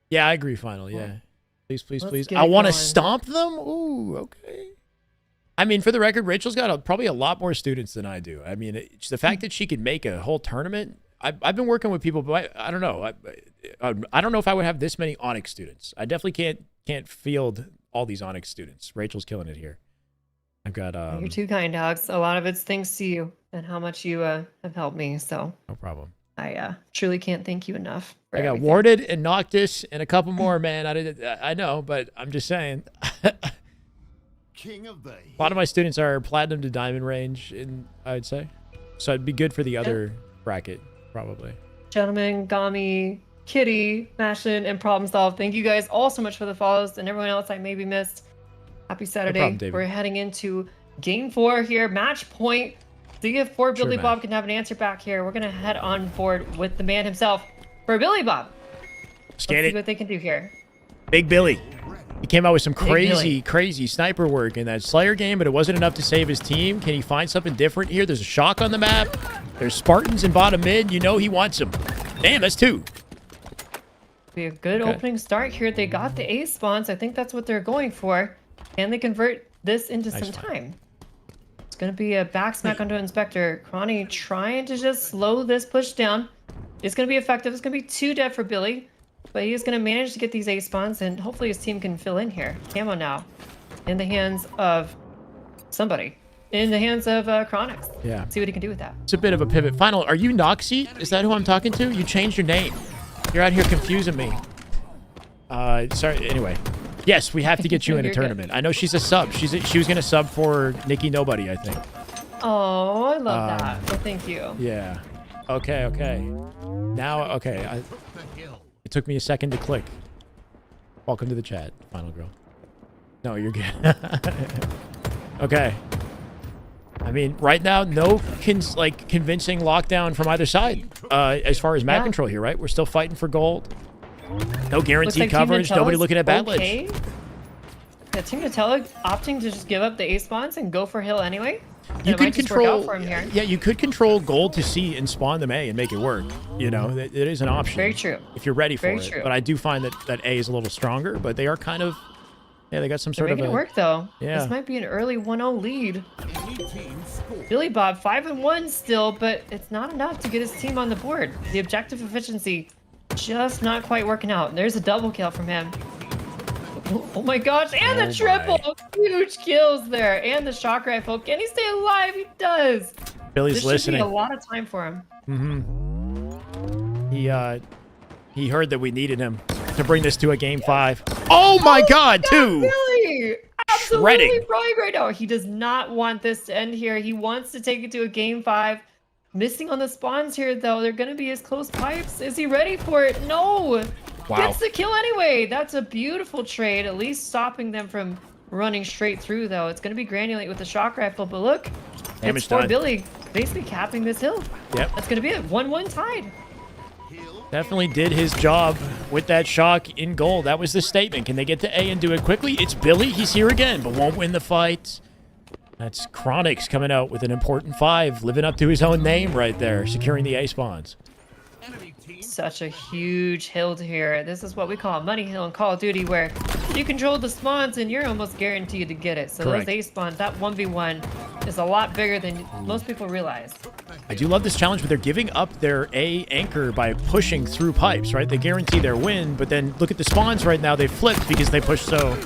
Yeah, I agree. Final. Yeah, please. I want to stomp them. Ooh, okay. I mean, for the record, Rachel's got probably a lot more students than I do. I mean, it's the fact that she could make a whole tournament. I've been working with people, but I don't know. I don't know if I would have this many Onyx students. I definitely can't field all these Onyx students. Rachel's killing it here. I've got You're too kind, Alex. A lot of it's thanks to you and how much you have helped me. So no problem. I truly can't thank you enough. I got everything. Warded and Noctis and a couple more, man. I know, but I'm just saying. King of the a lot of my students are platinum to diamond range, I would say. So it'd be good for the other bracket, probably. Gentlemen, Gami, Kitty, Mashin, and Problem Solve. Thank you guys all so much for the follows and everyone else I maybe missed. Happy Saturday. No problem, David. We're heading into game 4 here. Match point. See if Billy Bob can have an answer back here. We're going to head on board with the man himself for Billy Bob. Let's see what they can do here. Big Billy. He came out with some crazy sniper work in that Slayer game, but it wasn't enough to save his team. Can he find something different here? There's a shock on the map. There's Spartans in bottom mid. You know he wants them. Damn, that's 2. Be a good opening start here. They got the A spawns. I think that's what they're going for. Can they convert this into some time? It's going to be a back smack onto Inspector. Cronny trying to just slow this push down. It's going to be effective. It's going to be 2 dead for Billy. But he's going to manage to get these A spawns, and hopefully his team can fill in here. Camo now in the hands of somebody. In the hands of Chronix. Yeah. See what he can do with that. It's a bit of a pivot. Final, are you Noxy? Is that who I'm talking to? You changed your name. You're out here confusing me. Sorry. Anyway. Yes, we have to get you in a tournament. Good. I know she's a sub. She was going to sub for Nikki Nobody, I think. Oh, I love that. Well, thank you. Yeah. Okay. Now, okay. It took me a second to click. Welcome to the chat, Final Girl. No, you're good. Okay. I mean, right now, no convincing lockdown from either side as far as map control here, right? We're still fighting for gold. No guaranteed coverage. Nobody looking at bad ledge. Yeah, Team Nutella opting to just give up the A spawns and go for hill anyway. You could control. Yeah, you could control gold to C and spawn them A and make it work. You know, it is an option. Very true. If you're ready for Very it. True. But I do find that A is a little stronger. But they are kind of. Yeah, they got some sort of. Making it work though. Yeah. This might be an early 1-0 lead. Billy Bob 5-1 still, but it's not enough to get his team on the board. The objective efficiency just not quite working out. There's a double kill from him. Oh my gosh, and the triple! Huge kills there, and the shock rifle. Can he stay alive? He does. Billy's listening. This should be a lot of time for him. He heard that we needed him to bring this to a game 5. Oh my God, 2! Billy! Absolutely frying right now. He does not want this to end here. He wants to take it to a game 5. Missing on the spawns here, though. They're going to be his close pipes. Is he ready for it? No! Wow. Gets the kill anyway. That's a beautiful trade. At least stopping them from running straight through, though. It's going to be Granulate with the shock rifle, but look. Damage it's for done. Billy basically capping this hill. Yep. That's going to be it. 1-1 tied. Definitely did his job with that shock in gold. That was the statement. Can they get to A and do it quickly? It's Billy. He's here again, but won't win the fight. That's Chronix coming out with an important 5, living up to his own name right there, securing the A spawns. Such a huge hill here. This is what we call a money hill in Call of Duty, where you control the spawns and you're almost guaranteed to get it. So Correct. those A spawns, that 1v1 is a lot bigger than most people realize. I do love this challenge, but they're giving up their A anchor by pushing through pipes, right? They guarantee their win, but then look at the spawns right now. They flipped because they pushed so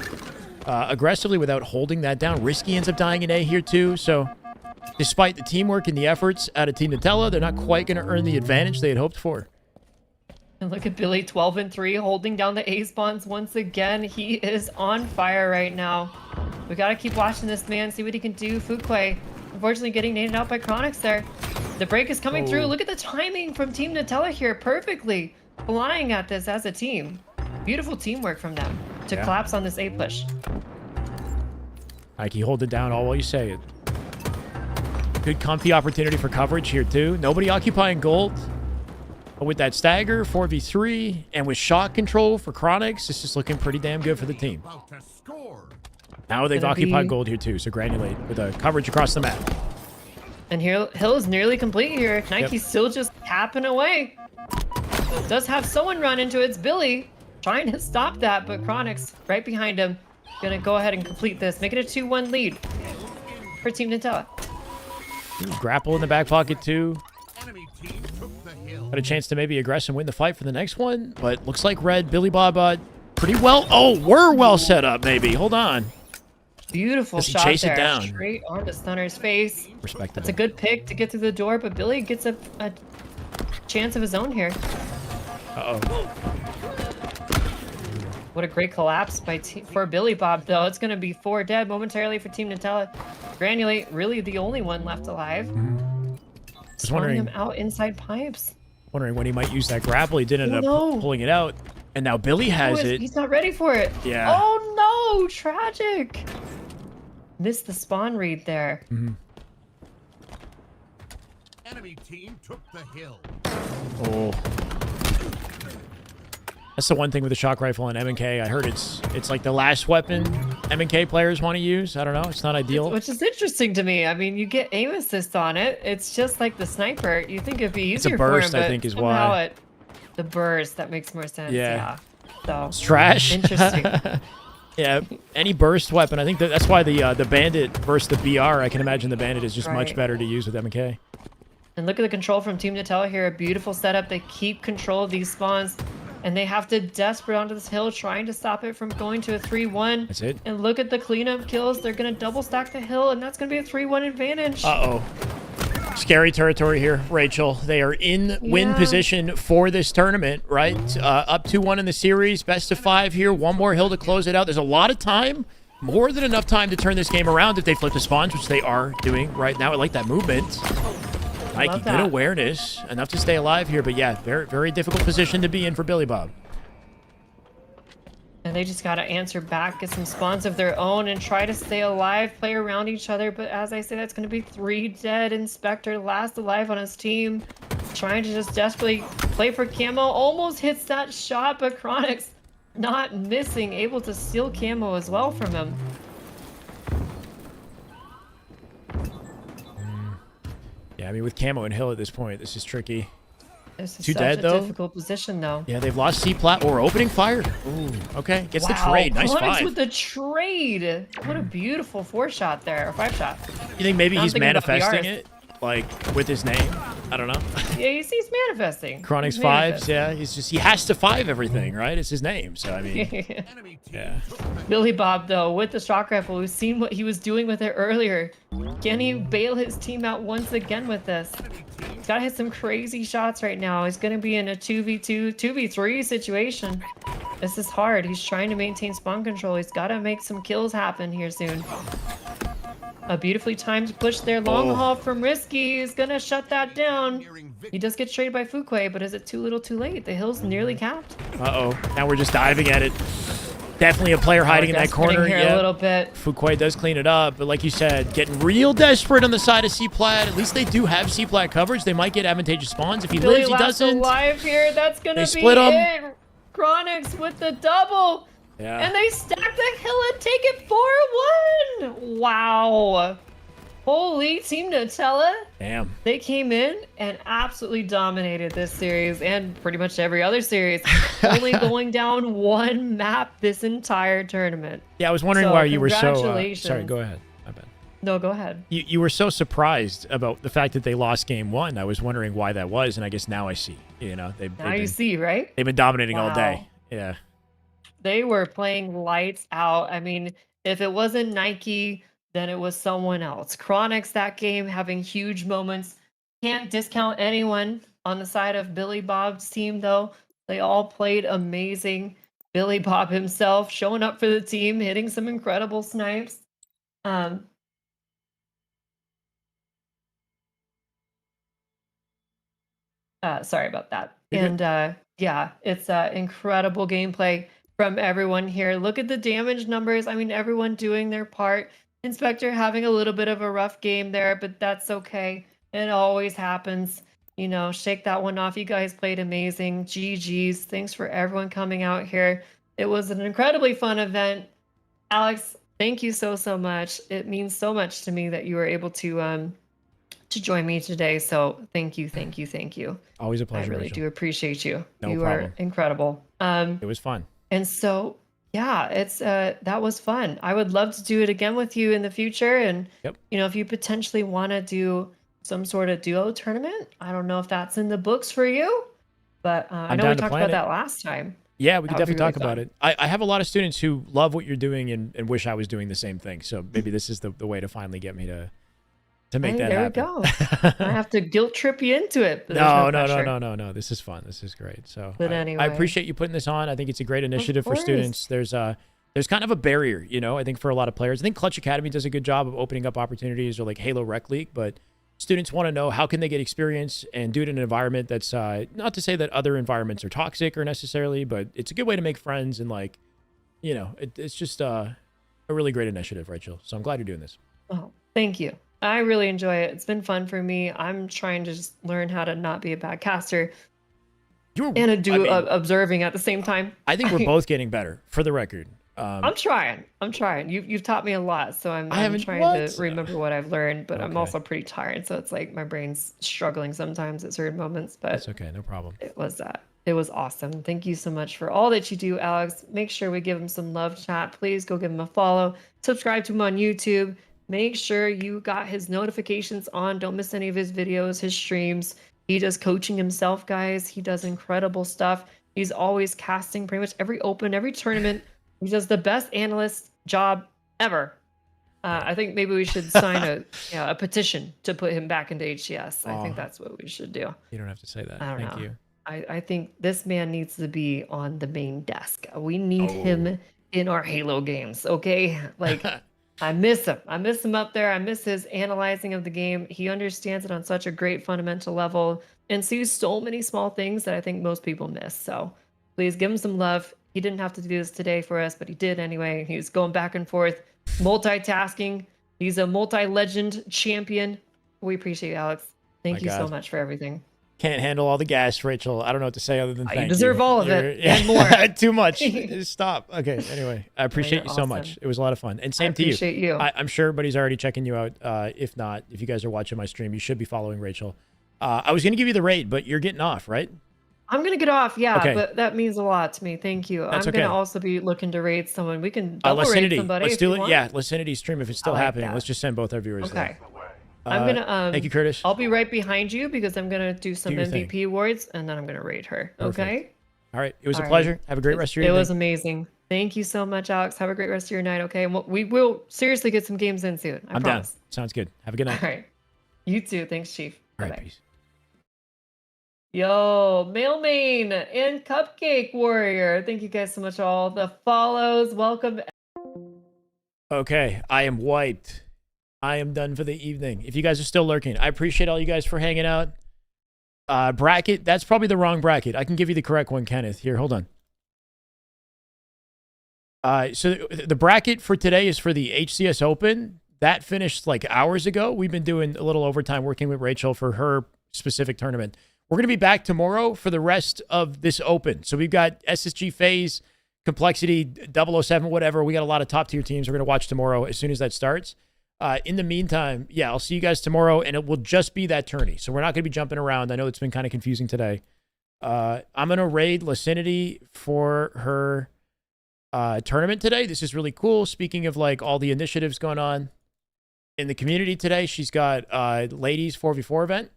aggressively without holding that down. Risky ends up dying in A here too. So despite the teamwork and the efforts out of Team Nutella, they're not quite going to earn the advantage they had hoped for. And look at Billy, 12-3, holding down the A spawns once again. He is on fire right now. We gotta keep watching this man, see what he can do. Fuquay, unfortunately getting naded out by Chronix there. The break is coming through. Look at the timing from Team Nutella here. Perfectly flying at this as a team. Beautiful teamwork from them to collapse on this A push. Mikey, hold it down all while you say it. Good comfy opportunity for coverage here too. Nobody occupying gold. But with that stagger, 4v3, and with shot control for Chronix, this is looking pretty damn good for the team. Now they've occupied gold here too, so Granulate with a coverage across the map. And here, Hill is nearly complete here. Nike's still just tapping away. Does have someone run into it. It's Billy trying to stop that, but Chronix right behind him. Gonna go ahead and complete this. Make it a 2-1 lead for Team Nutella. Grapple in the back pocket too. Got a chance to maybe aggress and win the fight for the next one, but looks like Red, Billy Bob, pretty well. Oh, we're well set up, maybe. Hold on. Beautiful Does he shot chase there. it down? Straight onto Stunner's face. Respectable. That's a good pick to get through the door, but Billy gets a chance of his own here. Uh-oh. What a great collapse for Billy Bob, though. It's going to be 4 dead momentarily for Team Nutella. Granulate, really the only one left alive. Just wondering him out inside pipes. Wondering when he might use that grapple. He did end up pulling it out. And now Billy has it. He's not ready for it. Yeah. Oh, no. Tragic. Missed the spawn read there. Enemy team took the hill. Oh. That's the one thing with the shock rifle and M&K. I heard it's like the last weapon M&K players want to use. I don't know. It's not ideal. Which is interesting to me. I mean, you get aim assist on it. It's just like the sniper. You think it'd be easier it's a burst, for him, I think, is why. The burst, that makes more sense. Yeah. So it's trash. Interesting. Yeah, any burst weapon. I think that's why the Bandit versus the BR, I can imagine the Bandit is just much better to use with M&K. And look at the control from Team Nutella here. A beautiful setup. They keep control of these spawns. And they have to desperate onto this hill, trying to stop it from going to a 3-1. That's it. And look at the cleanup kills. They're going to double stack the hill, and that's going to be a 3-1 advantage. Uh-oh. Scary territory here, Rachel. They are in win position for this tournament, right? Up 2-1 in the series. Best of 5 here. One more hill to close it out. There's a lot of time. More than enough time to turn this game around if they flip the spawns, which they are doing right now. I like that movement. Mikey, good awareness. Enough to stay alive here, but yeah, very, very difficult position to be in for Billy Bob. And they just got to answer back, get some spawns of their own, and try to stay alive, play around each other. But as I say, that's going to be 3 dead. Inspector last alive on his team. Trying to just desperately play for camo. Almost hits that shot, but Chronix not missing. Able to steal camo as well from him. Yeah, I mean, with camo and hill at this point, this is tricky. This is 2 such dead, a though. difficult position, though. Yeah, they've lost C-plat or opening fire. Ooh, okay. Gets the trade. Nice Chronix 5. with the trade. What a beautiful 4-shot there, or 5-shot. You think maybe he's manifesting it, like, with his name? I don't know. Yeah, he's manifesting. Chronix 5s, yeah. He has to 5 everything, right? It's his name, so I mean, yeah. Billy Bob, though, with the shock rifle, we've seen what he was doing with it earlier. Can he bail his team out once again with this? He's got to hit some crazy shots right now. He's going to be in a 2v2, 2v3 situation. This is hard. He's trying to maintain spawn control. He's got to make some kills happen here soon. A beautifully timed push there. Long haul from Risky is going to shut that down. He does get traded by Fuquay, but is it too little too late? The hill's nearly capped. Uh-oh. Now we're just diving at it. Definitely a player hiding in that corner. Here a little bit. Fuquay does clean it up, but like you said, getting real desperate on the side of C-Plat. At least they do have C-Plat coverage. They might get advantageous spawns. If he lives, he doesn't. Alive here. That's going to be split it. Chronix with the double. Yeah. And they stack the hill and take it 4-1. Wow. Holy Team Nutella. Damn. They came in and absolutely dominated this series and pretty much every other series. Only going down 1 map this entire tournament. Yeah, I was wondering why you were so... congratulations. sorry, go ahead. My bad. No, go ahead. You were so surprised about the fact that they lost game 1. I was wondering why that was, and I guess now I see. You know, now you see, right? They've been dominating all day. Yeah. They were playing lights out. I mean, if it wasn't Nike, then it was someone else. Chronix that game having huge moments. Can't discount anyone on the side of Billy Bob's team, though. They all played amazing. Billy Bob himself showing up for the team, hitting some incredible snipes. Um, sorry about that. You're And yeah, it's incredible gameplay from everyone here. Look at the damage numbers. I mean, everyone doing their part. Inspector having a little bit of a rough game there, but that's okay. It always happens. You know, shake that one off. You guys played amazing. GG's. Thanks for everyone coming out here. It was an incredibly fun event. Alex, thank you so much. It means so much to me that you were able to join me today. So thank you. Always a pleasure. I really Rachel. do appreciate you. No you problem. are incredible. It was fun. And so yeah, it's that was fun. I would love to do it again with you in the future. And you know, if you potentially want to do some sort of duo tournament, I don't know if that's in the books for you, but I know we talked about that last time. Yeah, we could That would definitely be talk really about it. I have a lot of students who love what you're doing and wish I was doing the same thing. So maybe this is the way to finally get me to make that happen. There we go. I have to guilt trip you into it. But No. This is fun. This is great. So But I anyway. appreciate you putting this on. I think it's a great initiative for course. students. There's kind of a barrier, you know, I think for a lot of players. I think Clutch Academy does a good job of opening up opportunities, or like Halo Rec League, but students want to know how can they get experience and do it in an environment that's not to say that other environments are toxic or necessarily, but it's a good way to make friends. And like, you know, it's just a really great initiative, Rachel. So I'm glad you're doing this. Oh, thank you. I really enjoy it. It's been fun for me. I'm trying to just learn how to not be a bad caster and to observing at the same time. I think we're both getting better, for the record. I'm trying. You've taught me a lot, so I'm trying to remember what I've learned. But I'm also pretty tired, so it's like my brain's struggling sometimes at certain moments. But that's okay, no problem. It was awesome. Thank you so much for all that you do, Alex. Make sure we give him some love, chat. Please go give him a follow. Subscribe to him on YouTube. Make sure you got his notifications on. Don't miss any of his videos, his streams. He does coaching himself, guys. He does incredible stuff. He's always casting pretty much every open, every tournament. He does the best analyst job ever. I think maybe we should sign a petition to put him back into HCS. I think that's what we should do. You don't have to say that. I don't Thank know. you. I think this man needs to be on the main desk. We need him in our Halo games, okay? Like, I miss him. I miss him up there. I miss his analyzing of the game. He understands it on such a great fundamental level and sees so many small things that I think most people miss. So please give him some love. He didn't have to do this today for us, but he did anyway. He's going back and forth, multitasking. He's a multi-legend champion. We appreciate you, Alex. Thank you so much for everything. Can't handle all the gas, Rachel. I don't know what to say other than thank you. You deserve all of it and more. Too much. Just stop. Okay, anyway. I appreciate you so much. It was a lot of fun. And same to you. I appreciate you. I'm sure everybody's already checking you out. If not, if you guys are watching my stream, you should be following Rachel. I was going to give you the raid, but you're getting off, right? I'm going to get off, but that means a lot to me. Thank you. That's I'm going to also be looking to raid someone. We can double raid somebody. Let's if do you it. want. Yeah, Licinity stream if it's still happening. that. Let's just send both our viewers there. I'm gonna thank you, Curtis. I'll be right behind you because I'm gonna do some MVP awards and then I'm gonna raid her. Perfect. Okay. All right. It was a pleasure. Have a great rest of your evening. It evening. was amazing. Thank you so much, Alex. Have a great rest of your night. Okay. And we will seriously get some games in soon. I promise. Down. Sounds good. Have a good night. All right. You too. Thanks, Chief. All right. Peace. Yo, Mailman and Cupcake Warrior. Thank you guys so much. All the follows. Welcome. Okay. I am wiped. I am done for the evening. If you guys are still lurking, I appreciate all you guys for hanging out. Bracket, that's probably the wrong bracket. I can give you the correct one, Kenneth. Here, hold on. So the bracket for today is for the HCS Open. That finished like hours ago. We've been doing a little overtime working with Rachel for her specific tournament. We're going to be back tomorrow for the rest of this Open. So we've got SSG Faze, Complexity, 007, whatever. We got a lot of top tier teams. We're going to watch tomorrow as soon as that starts. In the meantime, yeah, I'll see you guys tomorrow, and it will just be that tourney. So we're not going to be jumping around. I know it's been kind of confusing today. I'm going to raid Licinity for her tournament today. This is really cool. Speaking of like all the initiatives going on in the community today, she's got ladies 4v4 event.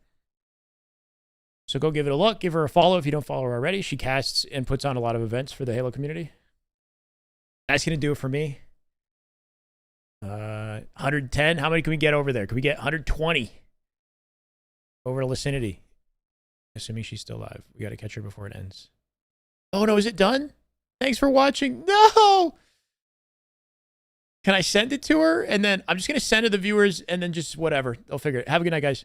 So go give it a look. Give her a follow if you don't follow her already. She casts and puts on a lot of events for the Halo community. That's going to do it for me. 110. How many can we get over there? Can we get 120 over to Licinity? Assuming she's still alive. We got to catch her before it ends. Oh no, is it done? Thanks for watching. No! Can I send it to her? And then I'm just going to send it to the viewers and then just whatever. They'll figure it. Have a good night, guys.